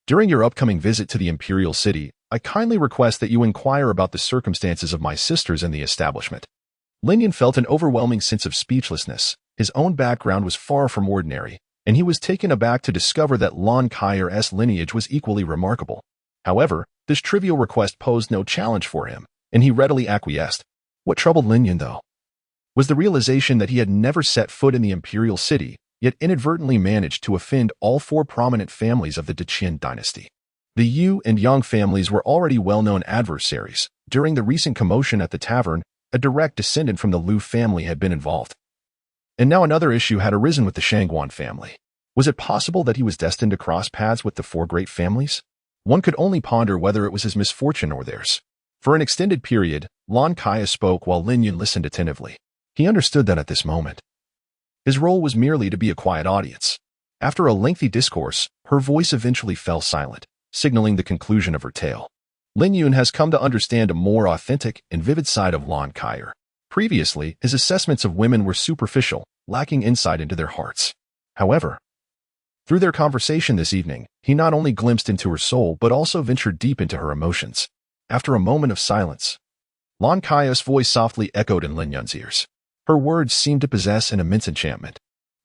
during your upcoming visit to the Imperial City, I kindly request that you inquire about the circumstances of my sisters in the establishment. Lin Yun felt an overwhelming sense of speechlessness. His own background was far from ordinary, and he was taken aback to discover that Lon Kaio's lineage was equally remarkable. However, this trivial request posed no challenge for him, and he readily acquiesced. What troubled Lin Yun, though, was the realization that he had never set foot in the Imperial City, yet inadvertently managed to offend all four prominent families of the Deqian dynasty. The Yu and Yang families were already well-known adversaries. During the recent commotion at the tavern, a direct descendant from the Lu family had been involved. And now another issue had arisen with the Shangguan family. Was it possible that he was destined to cross paths with the four great families? One could only ponder whether it was his misfortune or theirs. For an extended period, Lon Kaio spoke while Lin Yun listened attentively. He understood that at this moment, his role was merely to be a quiet audience. After a lengthy discourse, her voice eventually fell silent, signaling the conclusion of her tale. Lin Yun has come to understand a more authentic and vivid side of Lon Kaio. Previously, his assessments of women were superficial, lacking insight into their hearts. However, through their conversation this evening, he not only glimpsed into her soul but also ventured deep into her emotions. After a moment of silence, Lon Kaio's voice softly echoed in Lin Yun's ears. Her words seemed to possess an immense enchantment.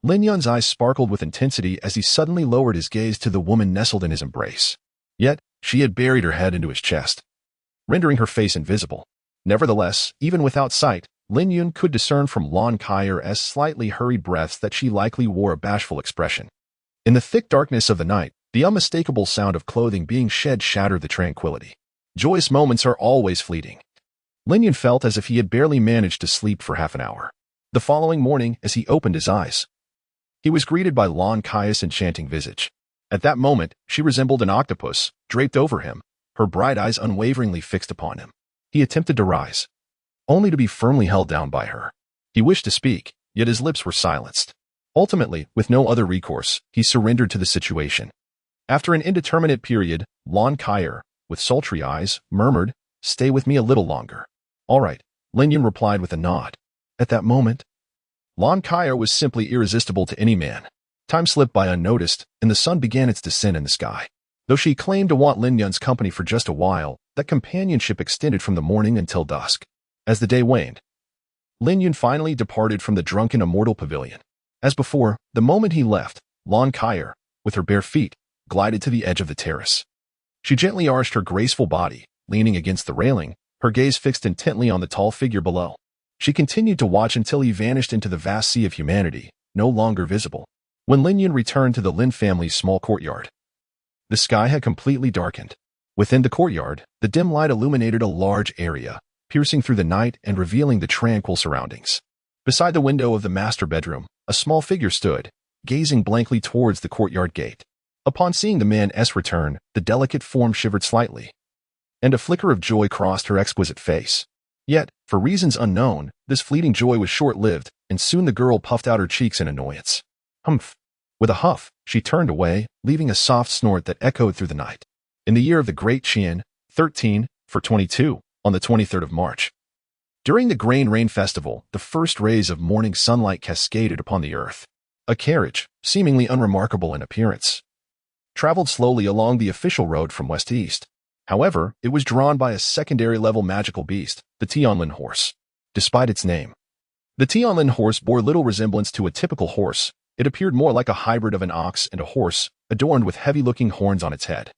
Lin Yun's eyes sparkled with intensity as he suddenly lowered his gaze to the woman nestled in his embrace. Yet, she had buried her head into his chest, rendering her face invisible. Nevertheless, even without sight, Lin Yun could discern from Lan Kai's slightly hurried breaths that she likely wore a bashful expression. In the thick darkness of the night, the unmistakable sound of clothing being shed shattered the tranquility. Joyous moments are always fleeting. Lin Yun felt as if he had barely managed to sleep for half an hour. The following morning, as he opened his eyes, he was greeted by Lan Kai's enchanting visage. At that moment, she resembled an octopus, draped over him, her bright eyes unwaveringly fixed upon him. He attempted to rise, only to be firmly held down by her. He wished to speak, yet his lips were silenced. Ultimately, with no other recourse, he surrendered to the situation. After an indeterminate period, Lan Kai, with sultry eyes, murmured, "Stay with me a little longer." "All right," Lin Yun replied with a nod. At that moment, Lan Kai was simply irresistible to any man. Time slipped by unnoticed, and the sun began its descent in the sky. Though she claimed to want Lin Yun's company for just a while, that companionship extended from the morning until dusk. As the day waned, Lin Yun finally departed from the drunken immortal pavilion. As before, the moment he left, Lan Kai, with her bare feet, glided to the edge of the terrace. She gently arched her graceful body, leaning against the railing, her gaze fixed intently on the tall figure below. She continued to watch until he vanished into the vast sea of humanity, no longer visible. When Lin Yun returned to the Lin family's small courtyard, the sky had completely darkened. Within the courtyard, the dim light illuminated a large area, piercing through the night and revealing the tranquil surroundings. Beside the window of the master bedroom, a small figure stood, gazing blankly towards the courtyard gate. Upon seeing the man's return, the delicate form shivered slightly, and a flicker of joy crossed her exquisite face. Yet, for reasons unknown, this fleeting joy was short-lived, and soon the girl puffed out her cheeks in annoyance. Humph! With a huff, she turned away, leaving a soft snort that echoed through the night. In the year of the Great Qian, 13, for 22, on the 23rd of March. During the Grain Rain Festival, the first rays of morning sunlight cascaded upon the earth. A carriage, seemingly unremarkable in appearance, traveled slowly along the official road from west to east. However, it was drawn by a secondary-level magical beast, the Tianlin horse. Despite its name, the Tianlin horse bore little resemblance to a typical horse. It appeared more like a hybrid of an ox and a horse, adorned with heavy-looking horns on its head.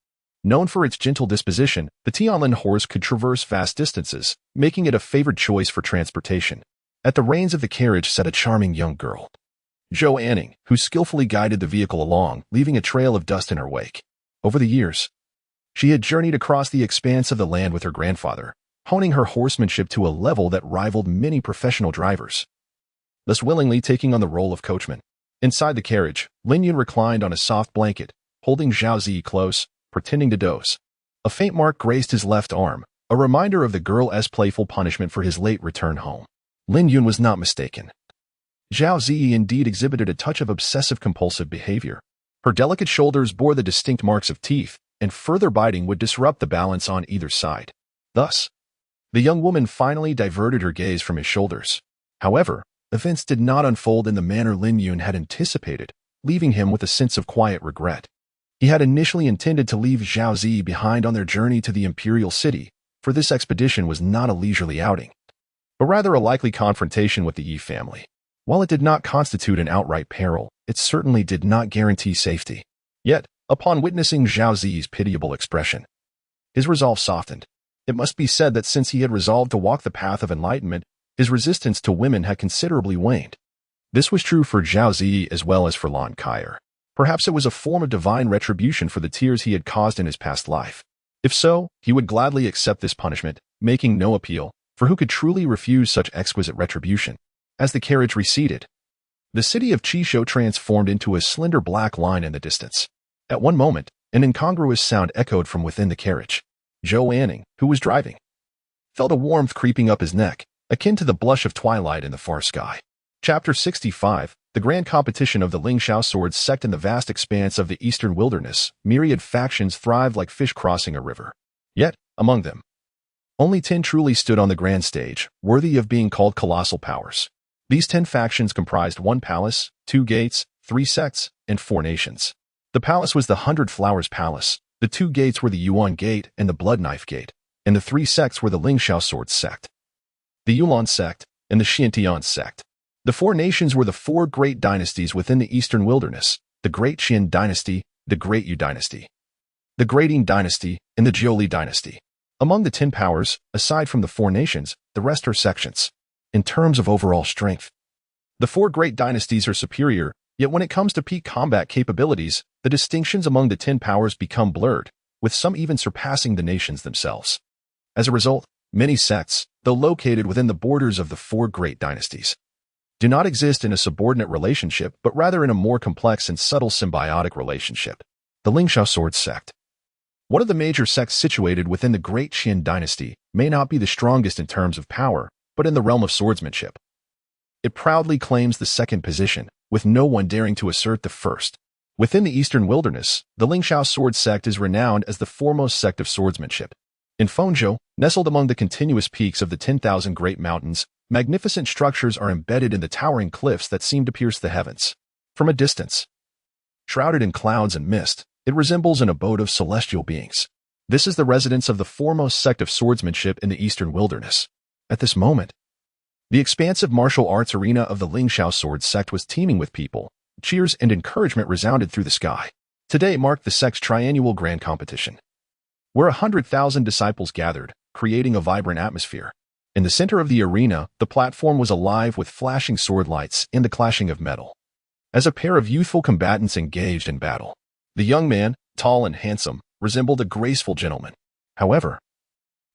Known for its gentle disposition, the Tianlin horse could traverse vast distances, making it a favored choice for transportation. At the reins of the carriage sat a charming young girl, Zhou Anning, who skillfully guided the vehicle along, leaving a trail of dust in her wake. Over the years, she had journeyed across the expanse of the land with her grandfather, honing her horsemanship to a level that rivaled many professional drivers, thus willingly taking on the role of coachman. Inside the carriage, Lin Yun reclined on a soft blanket, holding Zhao Zi close, pretending to doze. A faint mark graced his left arm, a reminder of the girl's playful punishment for his late return home. Lin Yun was not mistaken. Zhao Zi indeed exhibited a touch of obsessive-compulsive behavior. Her delicate shoulders bore the distinct marks of teeth, and further biting would disrupt the balance on either side. Thus, the young woman finally diverted her gaze from his shoulders. However, events did not unfold in the manner Lin Yun had anticipated, leaving him with a sense of quiet regret. He had initially intended to leave Zhao Zi behind on their journey to the imperial city, for this expedition was not a leisurely outing, but rather a likely confrontation with the Yi family. While it did not constitute an outright peril, it certainly did not guarantee safety. Yet, upon witnessing Zhao Zi's pitiable expression, his resolve softened. It must be said that since he had resolved to walk the path of enlightenment, his resistance to women had considerably waned. This was true for Zhao Zi as well as for Lan Kai. Perhaps it was a form of divine retribution for the tears he had caused in his past life. If so, he would gladly accept this punishment, making no appeal, for who could truly refuse such exquisite retribution? As the carriage receded, the city of Qishou transformed into a slender black line in the distance. At one moment, an incongruous sound echoed from within the carriage. Zhou Anning, who was driving, felt a warmth creeping up his neck, akin to the blush of twilight in the far sky. Chapter 65, the grand competition of the Lingxiao Sword Sect in the vast expanse of the eastern wilderness. Myriad factions thrived like fish crossing a river. Yet, among them, only 10 truly stood on the grand stage, worthy of being called colossal powers. These 10 factions comprised 1 palace, 2 gates, 3 sects, and 4 nations. The palace was the 100 Flowers Palace, the 2 gates were the Yuan Gate and the Blood Knife Gate, and the 3 sects were the Lingxiao Sword Sect, the Yulan Sect, and the Xiantian Sect. The four nations were the four great dynasties within the Eastern Wilderness: the Great Qin Dynasty, the Great Yu Dynasty, the Great Yin Dynasty, and the Jiuli Dynasty. Among the 10 powers, aside from the four nations, the rest are sections. In terms of overall strength, the four great dynasties are superior, yet when it comes to peak combat capabilities, the distinctions among the 10 powers become blurred, with some even surpassing the nations themselves. As a result, many sects, though located within the borders of the four great dynasties, do not exist in a subordinate relationship but rather in a more complex and subtle symbiotic relationship. The Lingxiao Sword Sect. One of the major sects situated within the Great Qin Dynasty may not be the strongest in terms of power, but in the realm of swordsmanship. It proudly claims the second position, with no one daring to assert the first. Within the Eastern Wilderness, the Lingxiao Sword Sect is renowned as the foremost sect of swordsmanship. In Fengzhou, nestled among the continuous peaks of the 10,000 Great Mountains, magnificent structures are embedded in the towering cliffs that seem to pierce the heavens. From a distance, shrouded in clouds and mist, it resembles an abode of celestial beings. This is the residence of the foremost sect of swordsmanship in the Eastern Wilderness. At this moment, the expansive martial arts arena of the Lingxiao Sword Sect was teeming with people. Cheers and encouragement resounded through the sky. Today marked the sect's triannual grand competition, where 100,000 disciples gathered, creating a vibrant atmosphere. In the center of the arena, the platform was alive with flashing sword lights and the clashing of metal. As a pair of youthful combatants engaged in battle, the young man, tall and handsome, resembled a graceful gentleman. However,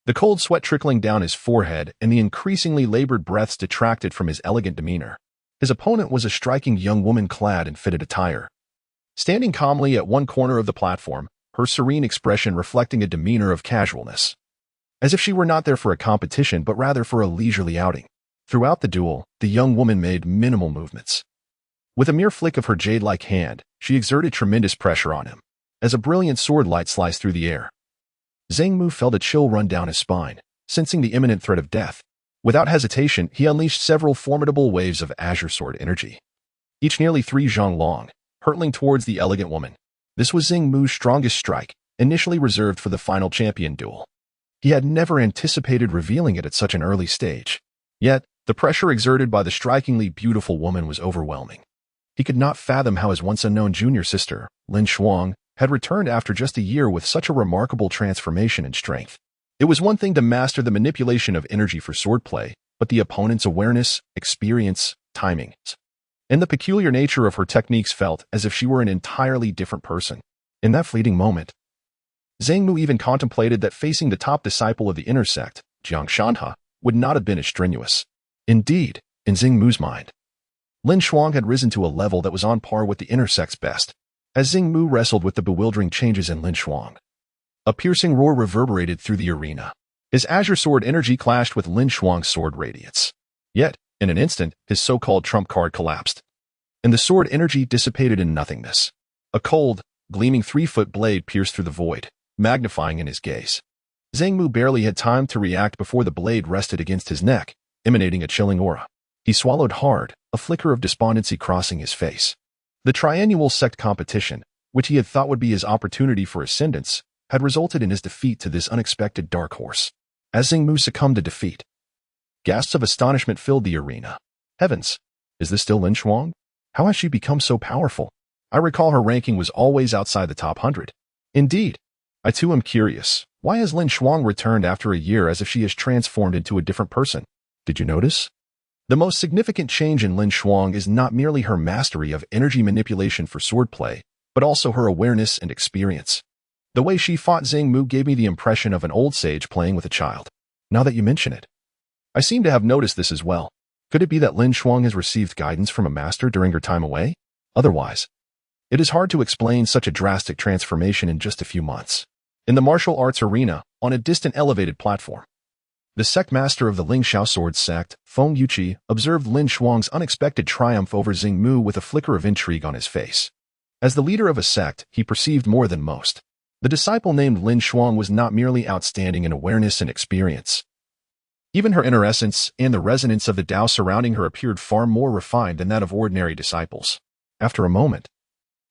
the cold sweat trickling down his forehead and the increasingly labored breaths detracted from his elegant demeanor. His opponent was a striking young woman clad in fitted attire. Standing calmly at one corner of the platform, her serene expression reflecting a demeanor of casualness, as if she were not there for a competition but rather for a leisurely outing. Throughout the duel, the young woman made minimal movements. With a mere flick of her jade-like hand, she exerted tremendous pressure on him. As a brilliant sword light sliced through the air, Zhang Mu felt a chill run down his spine, sensing the imminent threat of death. Without hesitation, he unleashed several formidable waves of azure sword energy, each nearly 3 zhang long, hurtling towards the elegant woman. This was Zhang Mu's strongest strike, initially reserved for the final champion duel. He had never anticipated revealing it at such an early stage. Yet, the pressure exerted by the strikingly beautiful woman was overwhelming. He could not fathom how his once unknown junior sister, Lin Shuang, had returned after just a year with such a remarkable transformation and strength. It was one thing to master the manipulation of energy for swordplay, but the opponent's awareness, experience, timing, and the peculiar nature of her techniques felt as if she were an entirely different person. In that fleeting moment, Zhang Mu even contemplated that facing the top disciple of the inner sect, Jiang Shanhe, would not have been as strenuous. Indeed, in Zhang Mu's mind, Lin Shuang had risen to a level that was on par with the inner sect's best. As Zhang Mu wrestled with the bewildering changes in Lin Shuang, a piercing roar reverberated through the arena. His azure sword energy clashed with Lin Shuang's sword radiance. Yet, in an instant, his so-called trump card collapsed, and the sword energy dissipated in nothingness. A cold, gleaming 3-foot blade pierced through the void, magnifying in his gaze. Zhang Mu barely had time to react before the blade rested against his neck, emanating a chilling aura. He swallowed hard, a flicker of despondency crossing his face. The triannual sect competition, which he had thought would be his opportunity for ascendance, had resulted in his defeat to this unexpected dark horse. As Zhang Mu succumbed to defeat, gasps of astonishment filled the arena. Heavens! Is this still Lin Shuang? How has she become so powerful? I recall her ranking was always outside the top 100. Indeed, I too am curious. Why has Lin Shuang returned after a year as if she has transformed into a different person? Did you notice? The most significant change in Lin Shuang is not merely her mastery of energy manipulation for swordplay, but also her awareness and experience. The way she fought Zhang Mu gave me the impression of an old sage playing with a child. Now that you mention it, I seem to have noticed this as well. Could it be that Lin Shuang has received guidance from a master during her time away? Otherwise, it is hard to explain such a drastic transformation in just a few months. In the martial arts arena, on a distant elevated platform, the sect master of the Lingxiao Sword Sect, Feng Yuqi, observed Lin Shuang's unexpected triumph over Zhang Mu with a flicker of intrigue on his face. As the leader of a sect, he perceived more than most. The disciple named Lin Shuang was not merely outstanding in awareness and experience. Even her inner essence and the resonance of the Tao surrounding her appeared far more refined than that of ordinary disciples. After a moment,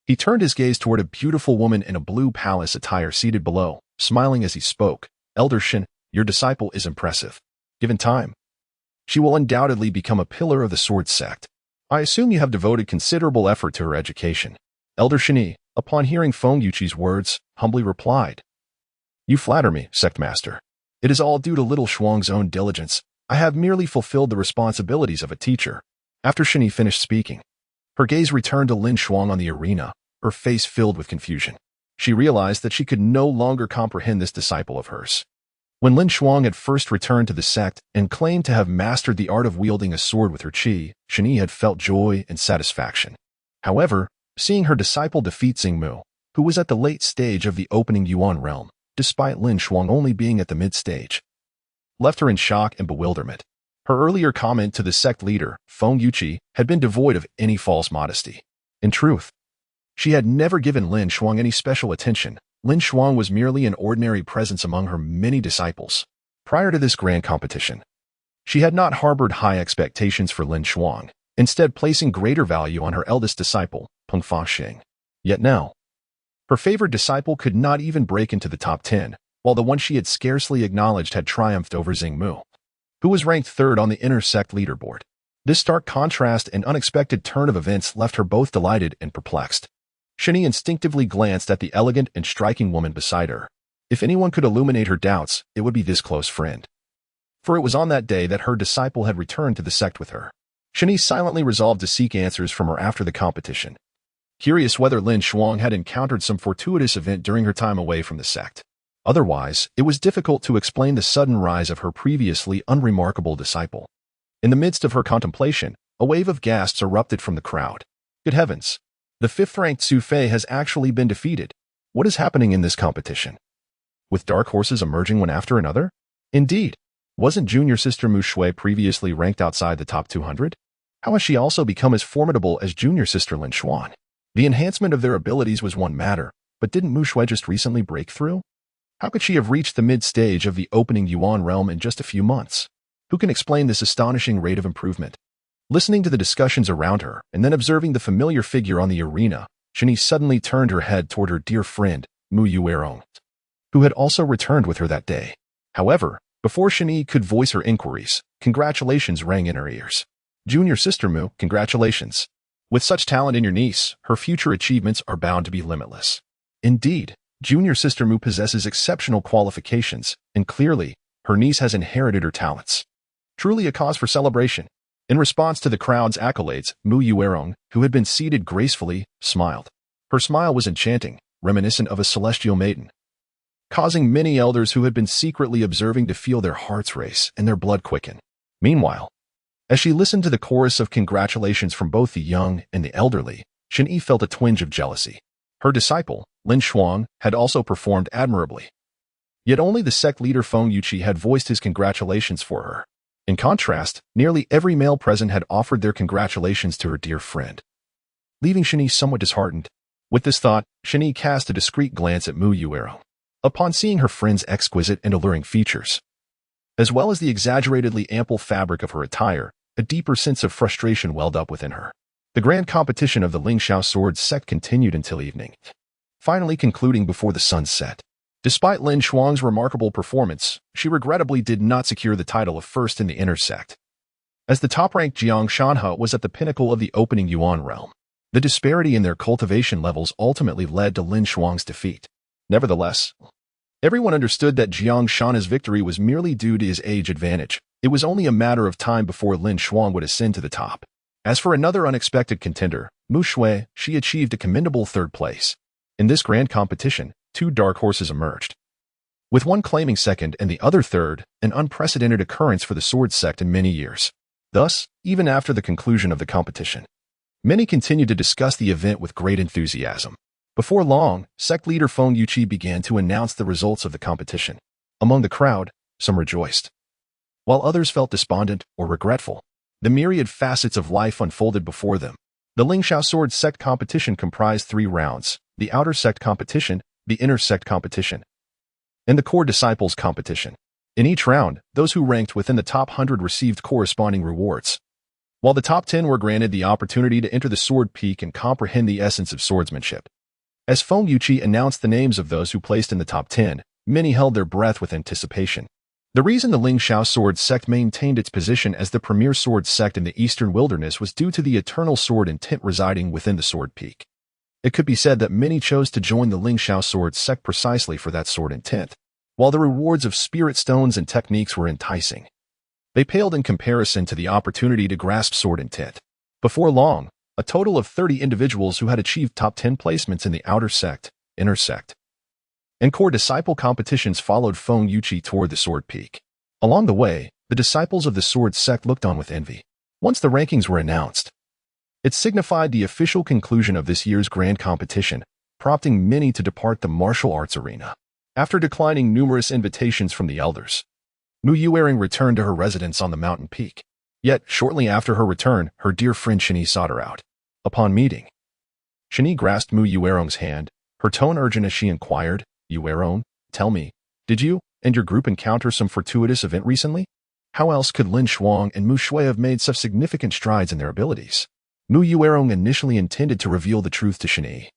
he turned his gaze toward a beautiful woman in a blue palace attire seated below, smiling as he spoke. Elder Shin, your disciple is impressive. Given time, She will undoubtedly become a pillar of the Sword Sect. I assume you have devoted considerable effort to her education. Elder Shani, upon hearing Feng Yuqi's words, humbly replied, "You flatter me, Sect Master. It is all due to little Shuang's own diligence. I have merely fulfilled the responsibilities of a teacher." After Shani finished speaking, her gaze returned to Lin Shuang on the arena, her face filled with confusion. She realized that she could no longer comprehend this disciple of hers. When Lin Shuang had first returned to the sect and claimed to have mastered the art of wielding a sword with her qi, Shani had felt joy and satisfaction. However, seeing her disciple defeat Xingmu, who was at the late stage of the opening Yuan realm, despite Lin Shuang only being at the mid-stage, left her in shock and bewilderment. Her earlier comment to the sect leader, Feng Yuqi, had been devoid of any false modesty. In truth, she had never given Lin Shuang any special attention. Lin Shuang was merely an ordinary presence among her many disciples. Prior to this grand competition, she had not harbored high expectations for Lin Shuang, instead placing greater value on her eldest disciple, Peng Faxing. Yet now, her favored disciple could not even break into the top 10, while the one she had scarcely acknowledged had triumphed over Xingmu, who was ranked third on the inner sect leaderboard. This stark contrast and unexpected turn of events left her both delighted and perplexed. Shani instinctively glanced at the elegant and striking woman beside her. If anyone could illuminate her doubts, it would be this close friend. For it was on that day that her disciple had returned to the sect with her. Shani silently resolved to seek answers from her after the competition, curious whether Lin Shuang had encountered some fortuitous event during her time away from the sect. Otherwise, it was difficult to explain the sudden rise of her previously unremarkable disciple. In the midst of her contemplation, a wave of gasps erupted from the crowd. Good heavens! The fifth-ranked Su Fei has actually been defeated. What is happening in this competition? With dark horses emerging one after another? Indeed. Wasn't junior sister Mu Shui previously ranked outside the top 200? How has she also become as formidable as junior sister Lin Xuan? The enhancement of their abilities was one matter, but didn't Mu Shui just recently break through? How could she have reached the mid-stage of the opening Yuan realm in just a few months? Who can explain this astonishing rate of improvement? Listening to the discussions around her and then observing the familiar figure on the arena, Shani suddenly turned her head toward her dear friend, Mu Yuerong, who had also returned with her that day. However, before Shani could voice her inquiries, congratulations rang in her ears. Junior sister Mu, congratulations. With such talent in your niece, her future achievements are bound to be limitless. Indeed, junior sister Mu possesses exceptional qualifications, and clearly, her niece has inherited her talents. Truly a cause for celebration. In response to the crowd's accolades, Mu Yuerong, who had been seated gracefully, smiled. Her smile was enchanting, reminiscent of a celestial maiden, causing many elders who had been secretly observing to feel their hearts race and their blood quicken. Meanwhile, as she listened to the chorus of congratulations from both the young and the elderly, Shani felt a twinge of jealousy. Her disciple, Lin Shuang, had also performed admirably. Yet only the sect leader Feng Yuqi had voiced his congratulations for her. In contrast, nearly every male present had offered their congratulations to her dear friend, leaving Shani somewhat disheartened. With this thought, Shani cast a discreet glance at Mu Yuerong. Upon seeing her friend's exquisite and alluring features, as well as the exaggeratedly ample fabric of her attire, a deeper sense of frustration welled up within her. The grand competition of the Lingxiao Sword Sect continued until evening, finally concluding before the sun set. Despite Lin Shuang's remarkable performance, she regrettably did not secure the title of first in the inner sect. As the top-ranked Jiang Shanhe was at the pinnacle of the opening Yuan realm, the disparity in their cultivation levels ultimately led to Lin Shuang's defeat. Nevertheless, everyone understood that Jiang Shanhe's victory was merely due to his age advantage. It was only a matter of time before Lin Shuang would ascend to the top. As for another unexpected contender, Mu Shui, she achieved a commendable third place. In this grand competition, two dark horses emerged, with one claiming second and the other third, an unprecedented occurrence for the Sword Sect in many years. Thus, even after the conclusion of the competition, many continued to discuss the event with great enthusiasm. Before long, sect leader Feng Yuqi began to announce the results of the competition. Among the crowd, some rejoiced, while others felt despondent or regretful. The myriad facets of life unfolded before them. The Lingxiao Sword Sect competition comprised 3 rounds: the outer sect competition, the inner sect competition, and the core disciples competition. In each round, those who ranked within the top 100 received corresponding rewards, while the top 10 were granted the opportunity to enter the Sword Peak and comprehend the essence of swordsmanship. As Feng Yuqi announced the names of those who placed in the top 10, many held their breath with anticipation. The reason the Ling Xiao Sword Sect maintained its position as the premier sword sect in the eastern wilderness was due to the eternal sword intent residing within the sword peak. It could be said that many chose to join the Ling Xiao Sword Sect precisely for that sword intent, while the rewards of spirit stones and techniques were enticing. They paled in comparison to the opportunity to grasp sword intent. Before long, a total of 30 individuals who had achieved top 10 placements in the outer sect, inner sect, and core disciple competitions followed Feng Yuqi toward the sword peak. Along the way, the disciples of the sword sect looked on with envy. Once the rankings were announced, it signified the official conclusion of this year's grand competition, prompting many to depart the martial arts arena. After declining numerous invitations from the elders, Mu Yuering returned to her residence on the mountain peak. Yet, shortly after her return, her dear friend Shini sought her out. Upon meeting, Shini grasped Mu Yuerong's hand, her tone urgent as she inquired, "Yuerong, tell me, did you and your group encounter some fortuitous event recently? How else could Lin Shuang and Mu Shui have made such significant strides in their abilities?" Mu Yuerong initially intended to reveal the truth to Shini,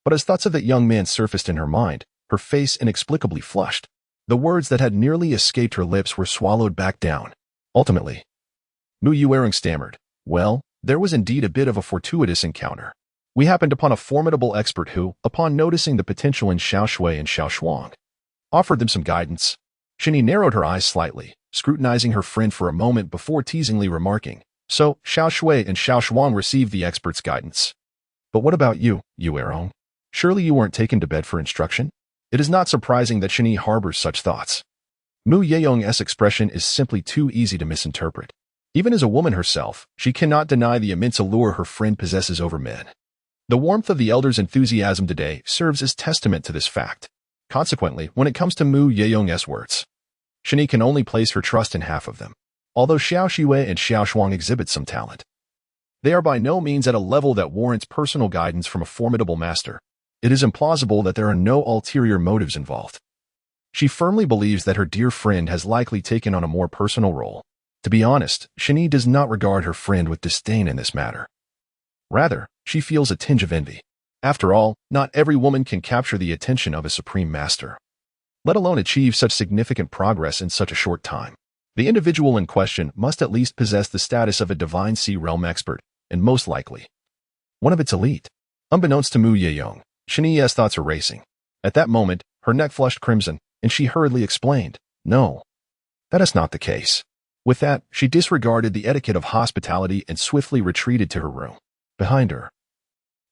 but as thoughts of that young man surfaced in her mind, her face inexplicably flushed. The words that had nearly escaped her lips were swallowed back down. Ultimately, Mu Yuerong stammered, "Well, there was indeed a bit of a fortuitous encounter. We happened upon a formidable expert who, upon noticing the potential in Xiao Shui and Xiao Shuang, offered them some guidance." Shini narrowed her eyes slightly, scrutinizing her friend for a moment before teasingly remarking, "So, Xiao Shui and Xiao Shuang received the expert's guidance. But what about you, Yuerong? Surely you weren't taken to bed for instruction?" It is not surprising that Shini harbors such thoughts. Mu Yeong's expression is simply too easy to misinterpret. Even as a woman herself, she cannot deny the immense allure her friend possesses over men. The warmth of the elders' enthusiasm today serves as testament to this fact. Consequently, when it comes to Mu Yeong's words, Shini can only place her trust in half of them. Although Xiao Shui and Xiao Shuang exhibit some talent, they are by no means at a level that warrants personal guidance from a formidable master. It is implausible that there are no ulterior motives involved. She firmly believes that her dear friend has likely taken on a more personal role. To be honest, Shini does not regard her friend with disdain in this matter. Rather, she feels a tinge of envy. After all, not every woman can capture the attention of a supreme master, let alone achieve such significant progress in such a short time. The individual in question must at least possess the status of a divine sea realm expert, and most likely, one of its elite. Unbeknownst to Mu Yeong, Shini's thoughts are racing. At that moment, her neck flushed crimson, and she hurriedly explained, "No, that is not the case." With that, she disregarded the etiquette of hospitality and swiftly retreated to her room. Behind her,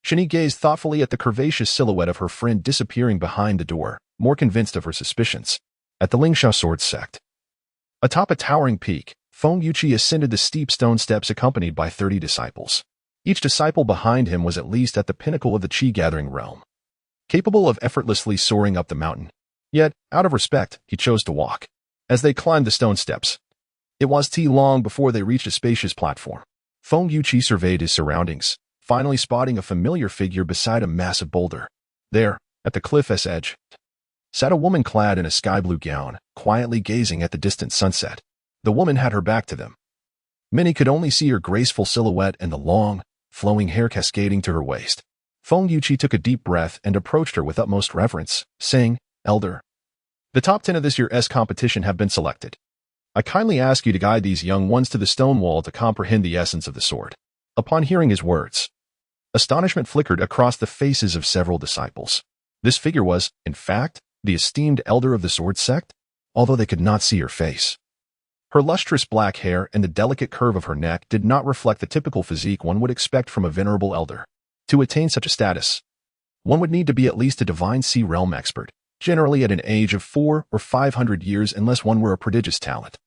Shini gazed thoughtfully at the curvaceous silhouette of her friend disappearing behind the door, more convinced of her suspicions. At the Ling Xiao Sword Sect, atop a towering peak, Feng Yuqi ascended the steep stone steps accompanied by 30 disciples. Each disciple behind him was at least at the pinnacle of the chi-gathering realm, capable of effortlessly soaring up the mountain. Yet, out of respect, he chose to walk. As they climbed the stone steps, it was long before they reached a spacious platform. Feng Yuqi surveyed his surroundings, finally spotting a familiar figure beside a massive boulder. There, at the cliff's edge, sat a woman clad in a sky-blue gown, quietly gazing at the distant sunset. The woman had her back to them. Many could only see her graceful silhouette and the long, flowing hair cascading to her waist. Feng Yuqi took a deep breath and approached her with utmost reverence, saying, "Elder, the top 10 of this year's competition have been selected. I kindly ask you to guide these young ones to the stone wall to comprehend the essence of the sword." Upon hearing his words, astonishment flickered across the faces of several disciples. This figure was, in fact, the esteemed elder of the Sword Sect, although they could not see her face. Her lustrous black hair and the delicate curve of her neck did not reflect the typical physique one would expect from a venerable elder. To attain such a status, one would need to be at least a divine sea realm expert, generally at an age of 400 or 500 years unless one were a prodigious talent.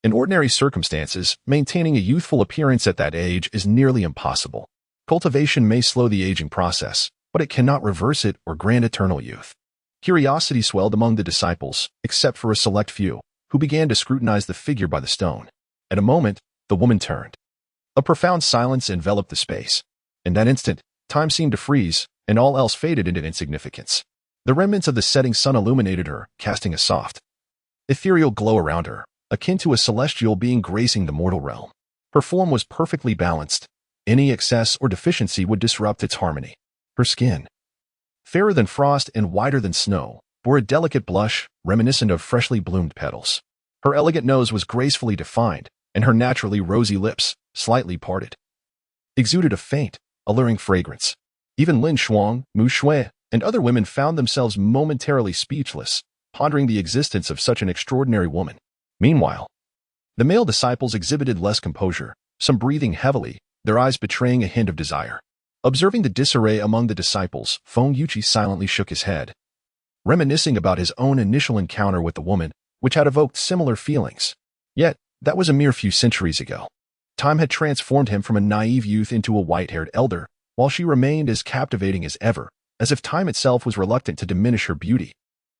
In ordinary circumstances, maintaining a youthful appearance at that age is nearly impossible. Cultivation may slow the aging process, but it cannot reverse it or grant eternal youth. Curiosity swelled among the disciples, except for a select few, who began to scrutinize the figure by the stone. At a moment, the woman turned. A profound silence enveloped the space. In that instant, time seemed to freeze, and all else faded into insignificance. The remnants of the setting sun illuminated her, casting a soft, ethereal glow around her, akin to a celestial being gracing the mortal realm. Her form was perfectly balanced. Any excess or deficiency would disrupt its harmony. Her skin, fairer than frost and whiter than snow, bore a delicate blush, reminiscent of freshly bloomed petals. Her elegant nose was gracefully defined, and her naturally rosy lips, slightly parted, exuded a faint, alluring fragrance. Even Lin Shuang, Mu Shui, and other women found themselves momentarily speechless, pondering the existence of such an extraordinary woman. Meanwhile, the male disciples exhibited less composure, some breathing heavily, their eyes betraying a hint of desire. Observing the disarray among the disciples, Feng Yuqi silently shook his head, reminiscing about his own initial encounter with the woman, which had evoked similar feelings. Yet, that was a mere few centuries ago. Time had transformed him from a naive youth into a white-haired elder, while she remained as captivating as ever, as if time itself was reluctant to diminish her beauty.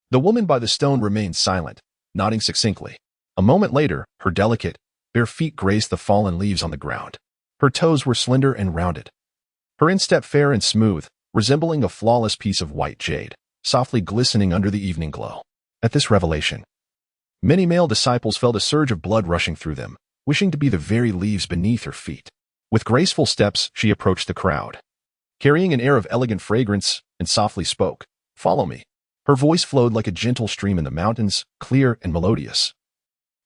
The woman by the stone remained silent, nodding succinctly. A moment later, her delicate, bare feet graced the fallen leaves on the ground. Her toes were slender and rounded, her instep fair and smooth, resembling a flawless piece of white jade, softly glistening under the evening glow. At this revelation, many male disciples felt a surge of blood rushing through them, wishing to be the very leaves beneath her feet. With graceful steps, she approached the crowd, carrying an air of elegant fragrance, and softly spoke, "Follow me." Her voice flowed like a gentle stream in the mountains, clear and melodious,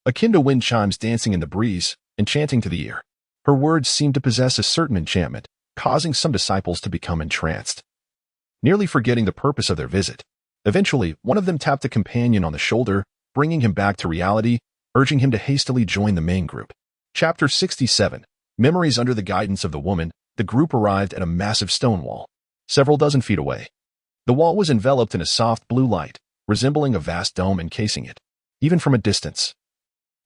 akin to wind chimes dancing in the breeze, enchanting to the ear. Her words seemed to possess a certain enchantment, causing some disciples to become entranced, nearly forgetting the purpose of their visit. Eventually, one of them tapped a companion on the shoulder, bringing him back to reality, urging him to hastily join the main group. Chapter 67. Memories. Under the guidance of the woman, the group arrived at a massive stone wall, several dozen feet away. The wall was enveloped in a soft blue light, resembling a vast dome encasing it. Even from a distance,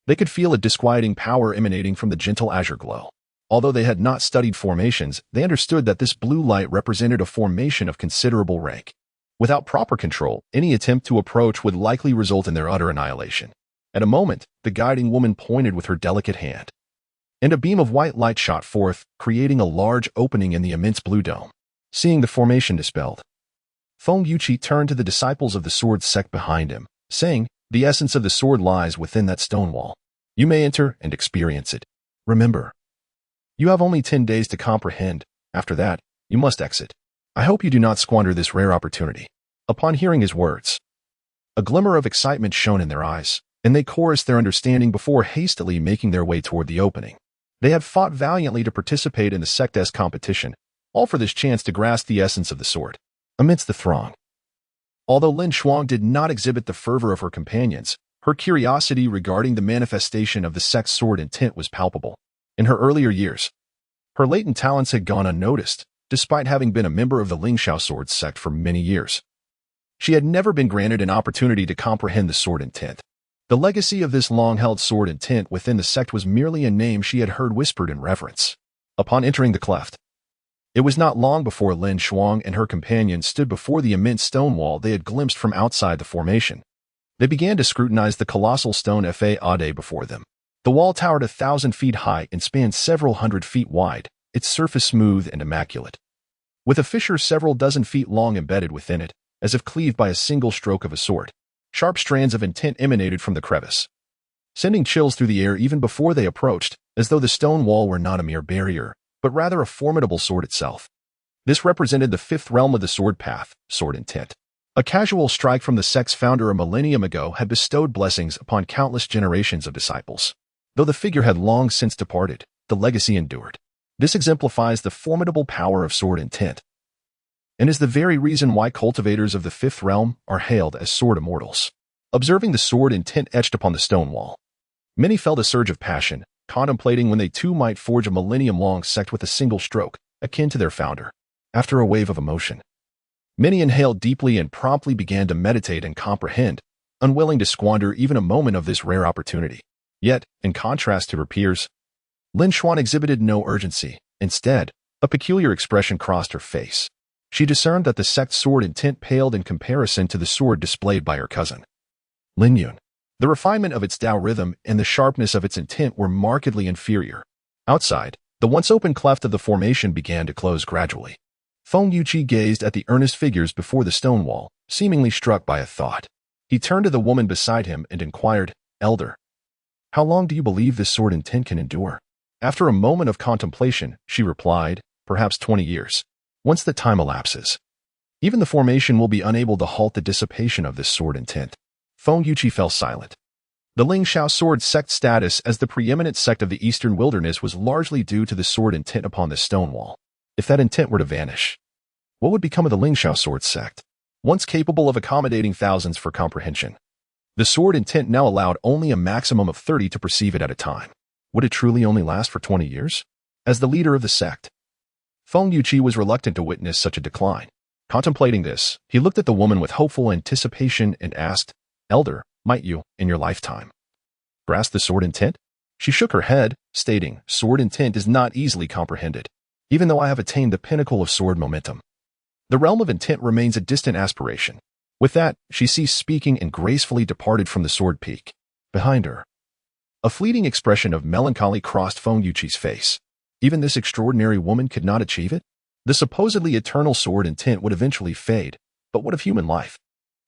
they could feel a disquieting power emanating from the gentle azure glow. Although they had not studied formations, they understood that this blue light represented a formation of considerable rank. Without proper control, any attempt to approach would likely result in their utter annihilation. At a moment, the guiding woman pointed with her delicate hand, and a beam of white light shot forth, creating a large opening in the immense blue dome. Seeing the formation dispelled, Feng Yuqi turned to the disciples of the Sword Sect behind him, saying, "The essence of the sword lies within that stone wall. You may enter and experience it. Remember, you have only 10 days to comprehend. After that, you must exit. I hope you do not squander this rare opportunity." Upon hearing his words, a glimmer of excitement shone in their eyes, and they chorused their understanding before hastily making their way toward the opening. They had fought valiantly to participate in the sect's competition, all for this chance to grasp the essence of the sword. Amidst the throng, although Lin Shuang did not exhibit the fervor of her companions, her curiosity regarding the manifestation of the sect's sword intent was palpable. In her earlier years, her latent talents had gone unnoticed, despite having been a member of the Lingxiao Sword Sect for many years. She had never been granted an opportunity to comprehend the sword intent. The legacy of this long-held sword intent within the sect was merely a name she had heard whispered in reverence. Upon entering the cleft, it was not long before Lin Shuang and her companions stood before the immense stone wall they had glimpsed from outside the formation. They began to scrutinize the colossal stone faade before them. The wall towered 1,000 feet high and spanned several hundred feet wide, its surface smooth and immaculate, with a fissure several dozen feet long embedded within it, as if cleaved by a single stroke of a sword. Sharp strands of intent emanated from the crevice, sending chills through the air even before they approached, as though the stone wall were not a mere barrier, but rather a formidable sword itself. This represented the fifth realm of the sword path, sword intent. A casual strike from the sect's founder a millennium ago had bestowed blessings upon countless generations of disciples. Though the figure had long since departed, the legacy endured. This exemplifies the formidable power of sword intent, and is the very reason why cultivators of the fifth realm are hailed as sword immortals. Observing the sword intent etched upon the stone wall, many felt a surge of passion, contemplating when they too might forge a millennium-long sect with a single stroke, akin to their founder. After a wave of emotion, many inhaled deeply and promptly began to meditate and comprehend, unwilling to squander even a moment of this rare opportunity. Yet, in contrast to her peers, Lin Shuang exhibited no urgency. Instead, a peculiar expression crossed her face. She discerned that the sect's sword intent paled in comparison to the sword displayed by her cousin, Lin Yun. The refinement of its Dao rhythm and the sharpness of its intent were markedly inferior. Outside, the once open cleft of the formation began to close gradually. Feng Yuqi gazed at the earnest figures before the stone wall, seemingly struck by a thought. He turned to the woman beside him and inquired, "Elder, how long do you believe this sword intent can endure?" After a moment of contemplation, she replied, "Perhaps 20 years. Once the time elapses, even the formation will be unable to halt the dissipation of this sword intent." Feng Yuqi fell silent, The Lingxiao Sword Sect status as the preeminent sect of the Eastern Wilderness was largely due to the sword intent upon the stone wall. If that intent were to vanish, what would become of the Lingxiao Sword Sect? Once capable of accommodating thousands for comprehension, the sword intent now allowed only a maximum of 30 to perceive it at a time. Would it truly only last for 20 years? As the leader of the sect, Feng Yuqi was reluctant to witness such a decline. Contemplating this, he looked at the woman with hopeful anticipation and asked, "Elder, might you, in your lifetime, grasp the sword intent?" She shook her head, stating, "Sword intent is not easily comprehended, even though I have attained the pinnacle of sword momentum. The realm of intent remains a distant aspiration." With that, she ceased speaking and gracefully departed from the sword peak. Behind her, a fleeting expression of melancholy crossed Feng Yuqi's face. Even this extraordinary woman could not achieve it? The supposedly eternal sword intent would eventually fade, but what of human life?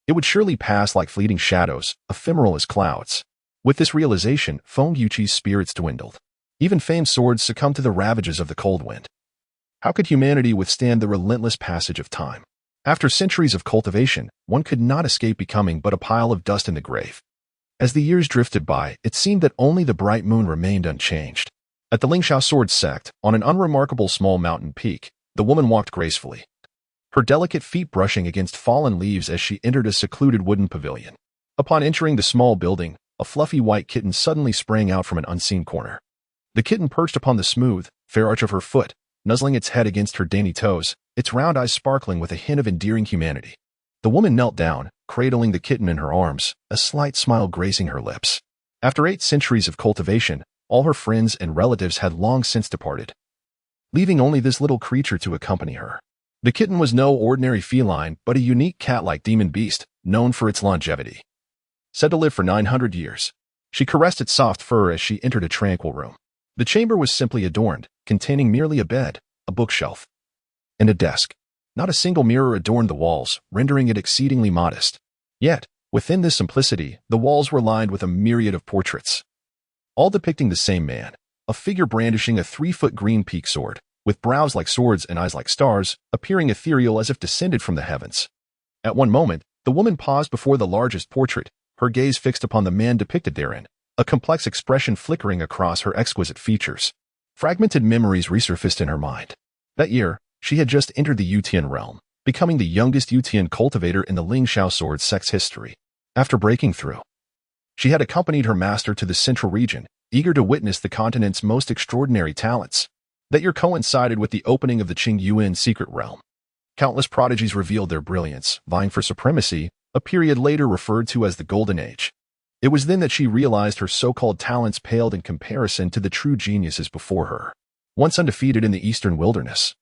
It would surely pass like fleeting shadows, ephemeral as clouds. With this realization, Feng Yuqi's spirits dwindled. Even famed swords succumbed to the ravages of the cold wind. How could humanity withstand the relentless passage of time? After centuries of cultivation, one could not escape becoming but a pile of dust in the grave. As the years drifted by, it seemed that only the bright moon remained unchanged. At the Lingxiao Sword Sect, on an unremarkable small mountain peak, the woman walked gracefully, her delicate feet brushing against fallen leaves as she entered a secluded wooden pavilion. Upon entering the small building, a fluffy white kitten suddenly sprang out from an unseen corner. The kitten perched upon the smooth, fair arch of her foot, nuzzling its head against her dainty toes, its round eyes sparkling with a hint of endearing humanity. The woman knelt down, cradling the kitten in her arms, a slight smile gracing her lips. After 8 centuries of cultivation, all her friends and relatives had long since departed, leaving only this little creature to accompany her. The kitten was no ordinary feline, but a unique cat-like demon beast, known for its longevity. Said to live for 900 years. She caressed its soft fur as she entered a tranquil room. The chamber was simply adorned, containing merely a bed, a bookshelf, and a desk. Not a single mirror adorned the walls, rendering it exceedingly modest. Yet, within this simplicity, the walls were lined with a myriad of portraits, all depicting the same man, a figure brandishing a 3-foot green peak sword, with brows like swords and eyes like stars, appearing ethereal as if descended from the heavens. At one moment, the woman paused before the largest portrait, her gaze fixed upon the man depicted therein, a complex expression flickering across her exquisite features. Fragmented memories resurfaced in her mind. That year, she had just entered the Yutian realm, becoming the youngest Yutian cultivator in the Lingxiao Sword Sect's history. After breaking through, she had accompanied her master to the central region, eager to witness the continent's most extraordinary talents. That year coincided with the opening of the Qingyuan secret realm. Countless prodigies revealed their brilliance, vying for supremacy, a period later referred to as the Golden Age. It was then that she realized her so-called talents paled in comparison to the true geniuses before her. Once undefeated in the Eastern Wilderness,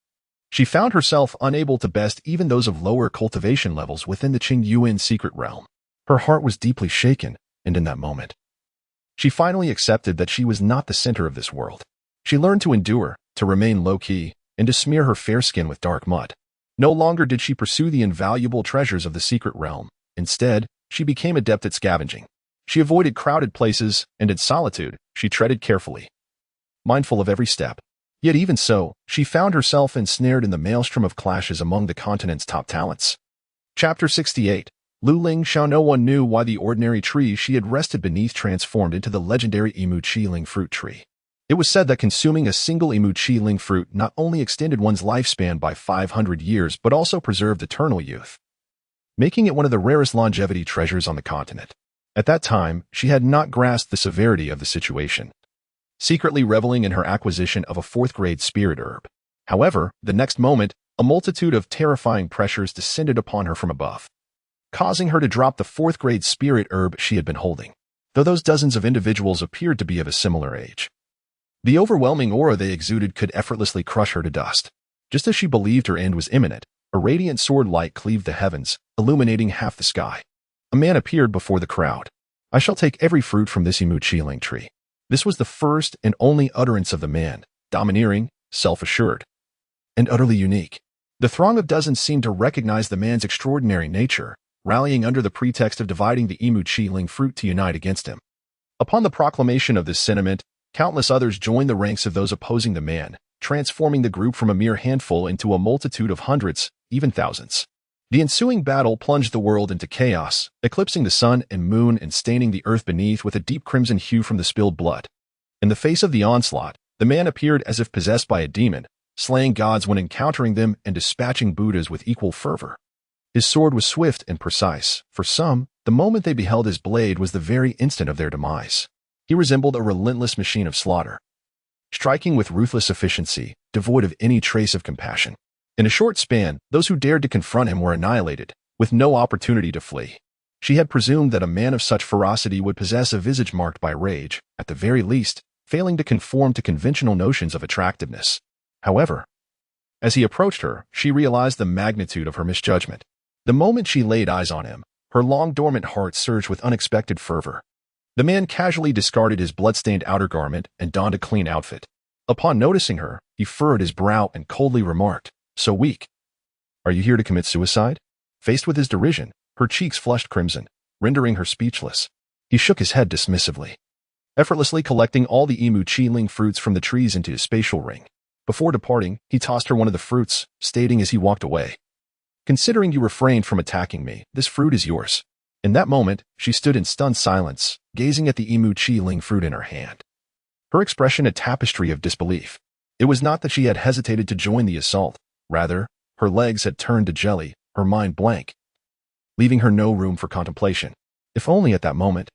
she found herself unable to best even those of lower cultivation levels within the Qingyuan secret realm. Her heart was deeply shaken, and in that moment, she finally accepted that she was not the center of this world. She learned to endure, to remain low-key, and to smear her fair skin with dark mud. No longer did she pursue the invaluable treasures of the secret realm. Instead, she became adept at scavenging. She avoided crowded places, and in solitude, she treaded carefully, mindful of every step. Yet even so, she found herself ensnared in the maelstrom of clashes among the continent's top talents. Chapter 68. Lu Lingxiao. No one knew why the ordinary tree she had rested beneath transformed into the legendary Imu Qiling fruit tree. It was said that consuming a single Imu Qiling fruit not only extended one's lifespan by 500 years but also preserved eternal youth, making it one of the rarest longevity treasures on the continent. At that time, she had not grasped the severity of the situation, secretly reveling in her acquisition of a 4th-grade spirit herb. However, the next moment, a multitude of terrifying pressures descended upon her from above, causing her to drop the 4th-grade spirit herb she had been holding. Though those dozens of individuals appeared to be of a similar age, the overwhelming aura they exuded could effortlessly crush her to dust. Just as she believed her end was imminent, a radiant sword light cleaved the heavens, illuminating half the sky. A man appeared before the crowd. "I shall take every fruit from this Imu Qiling tree." This was the first and only utterance of the man, domineering, self-assured, and utterly unique. The throng of dozens seemed to recognize the man's extraordinary nature, rallying under the pretext of dividing the Imu Qiling fruit to unite against him. Upon the proclamation of this sentiment, countless others joined the ranks of those opposing the man, transforming the group from a mere handful into a multitude of hundreds, even thousands. The ensuing battle plunged the world into chaos, eclipsing the sun and moon and staining the earth beneath with a deep crimson hue from the spilled blood. In the face of the onslaught, the man appeared as if possessed by a demon, slaying gods when encountering them and dispatching Buddhas with equal fervor. His sword was swift and precise. For some, the moment they beheld his blade was the very instant of their demise. He resembled a relentless machine of slaughter, striking with ruthless efficiency, devoid of any trace of compassion. In a short span, those who dared to confront him were annihilated, with no opportunity to flee. She had presumed that a man of such ferocity would possess a visage marked by rage, at the very least, failing to conform to conventional notions of attractiveness. However, as he approached her, she realized the magnitude of her misjudgment. The moment she laid eyes on him, her long-dormant heart surged with unexpected fervor. The man casually discarded his blood-stained outer garment and donned a clean outfit. Upon noticing her, he furrowed his brow and coldly remarked, "So weak. Are you here to commit suicide?" Faced with his derision, her cheeks flushed crimson, rendering her speechless. He shook his head dismissively, effortlessly collecting all the emu chi-ling fruits from the trees into his spatial ring. Before departing, he tossed her one of the fruits, stating as he walked away, "Considering you refrained from attacking me, this fruit is yours." In that moment, she stood in stunned silence, gazing at the emu chi-ling fruit in her hand. Her expression a tapestry of disbelief. It was not that she had hesitated to join the assault. Rather, her legs had turned to jelly, her mind blank, leaving her no room for contemplation. If only at that moment,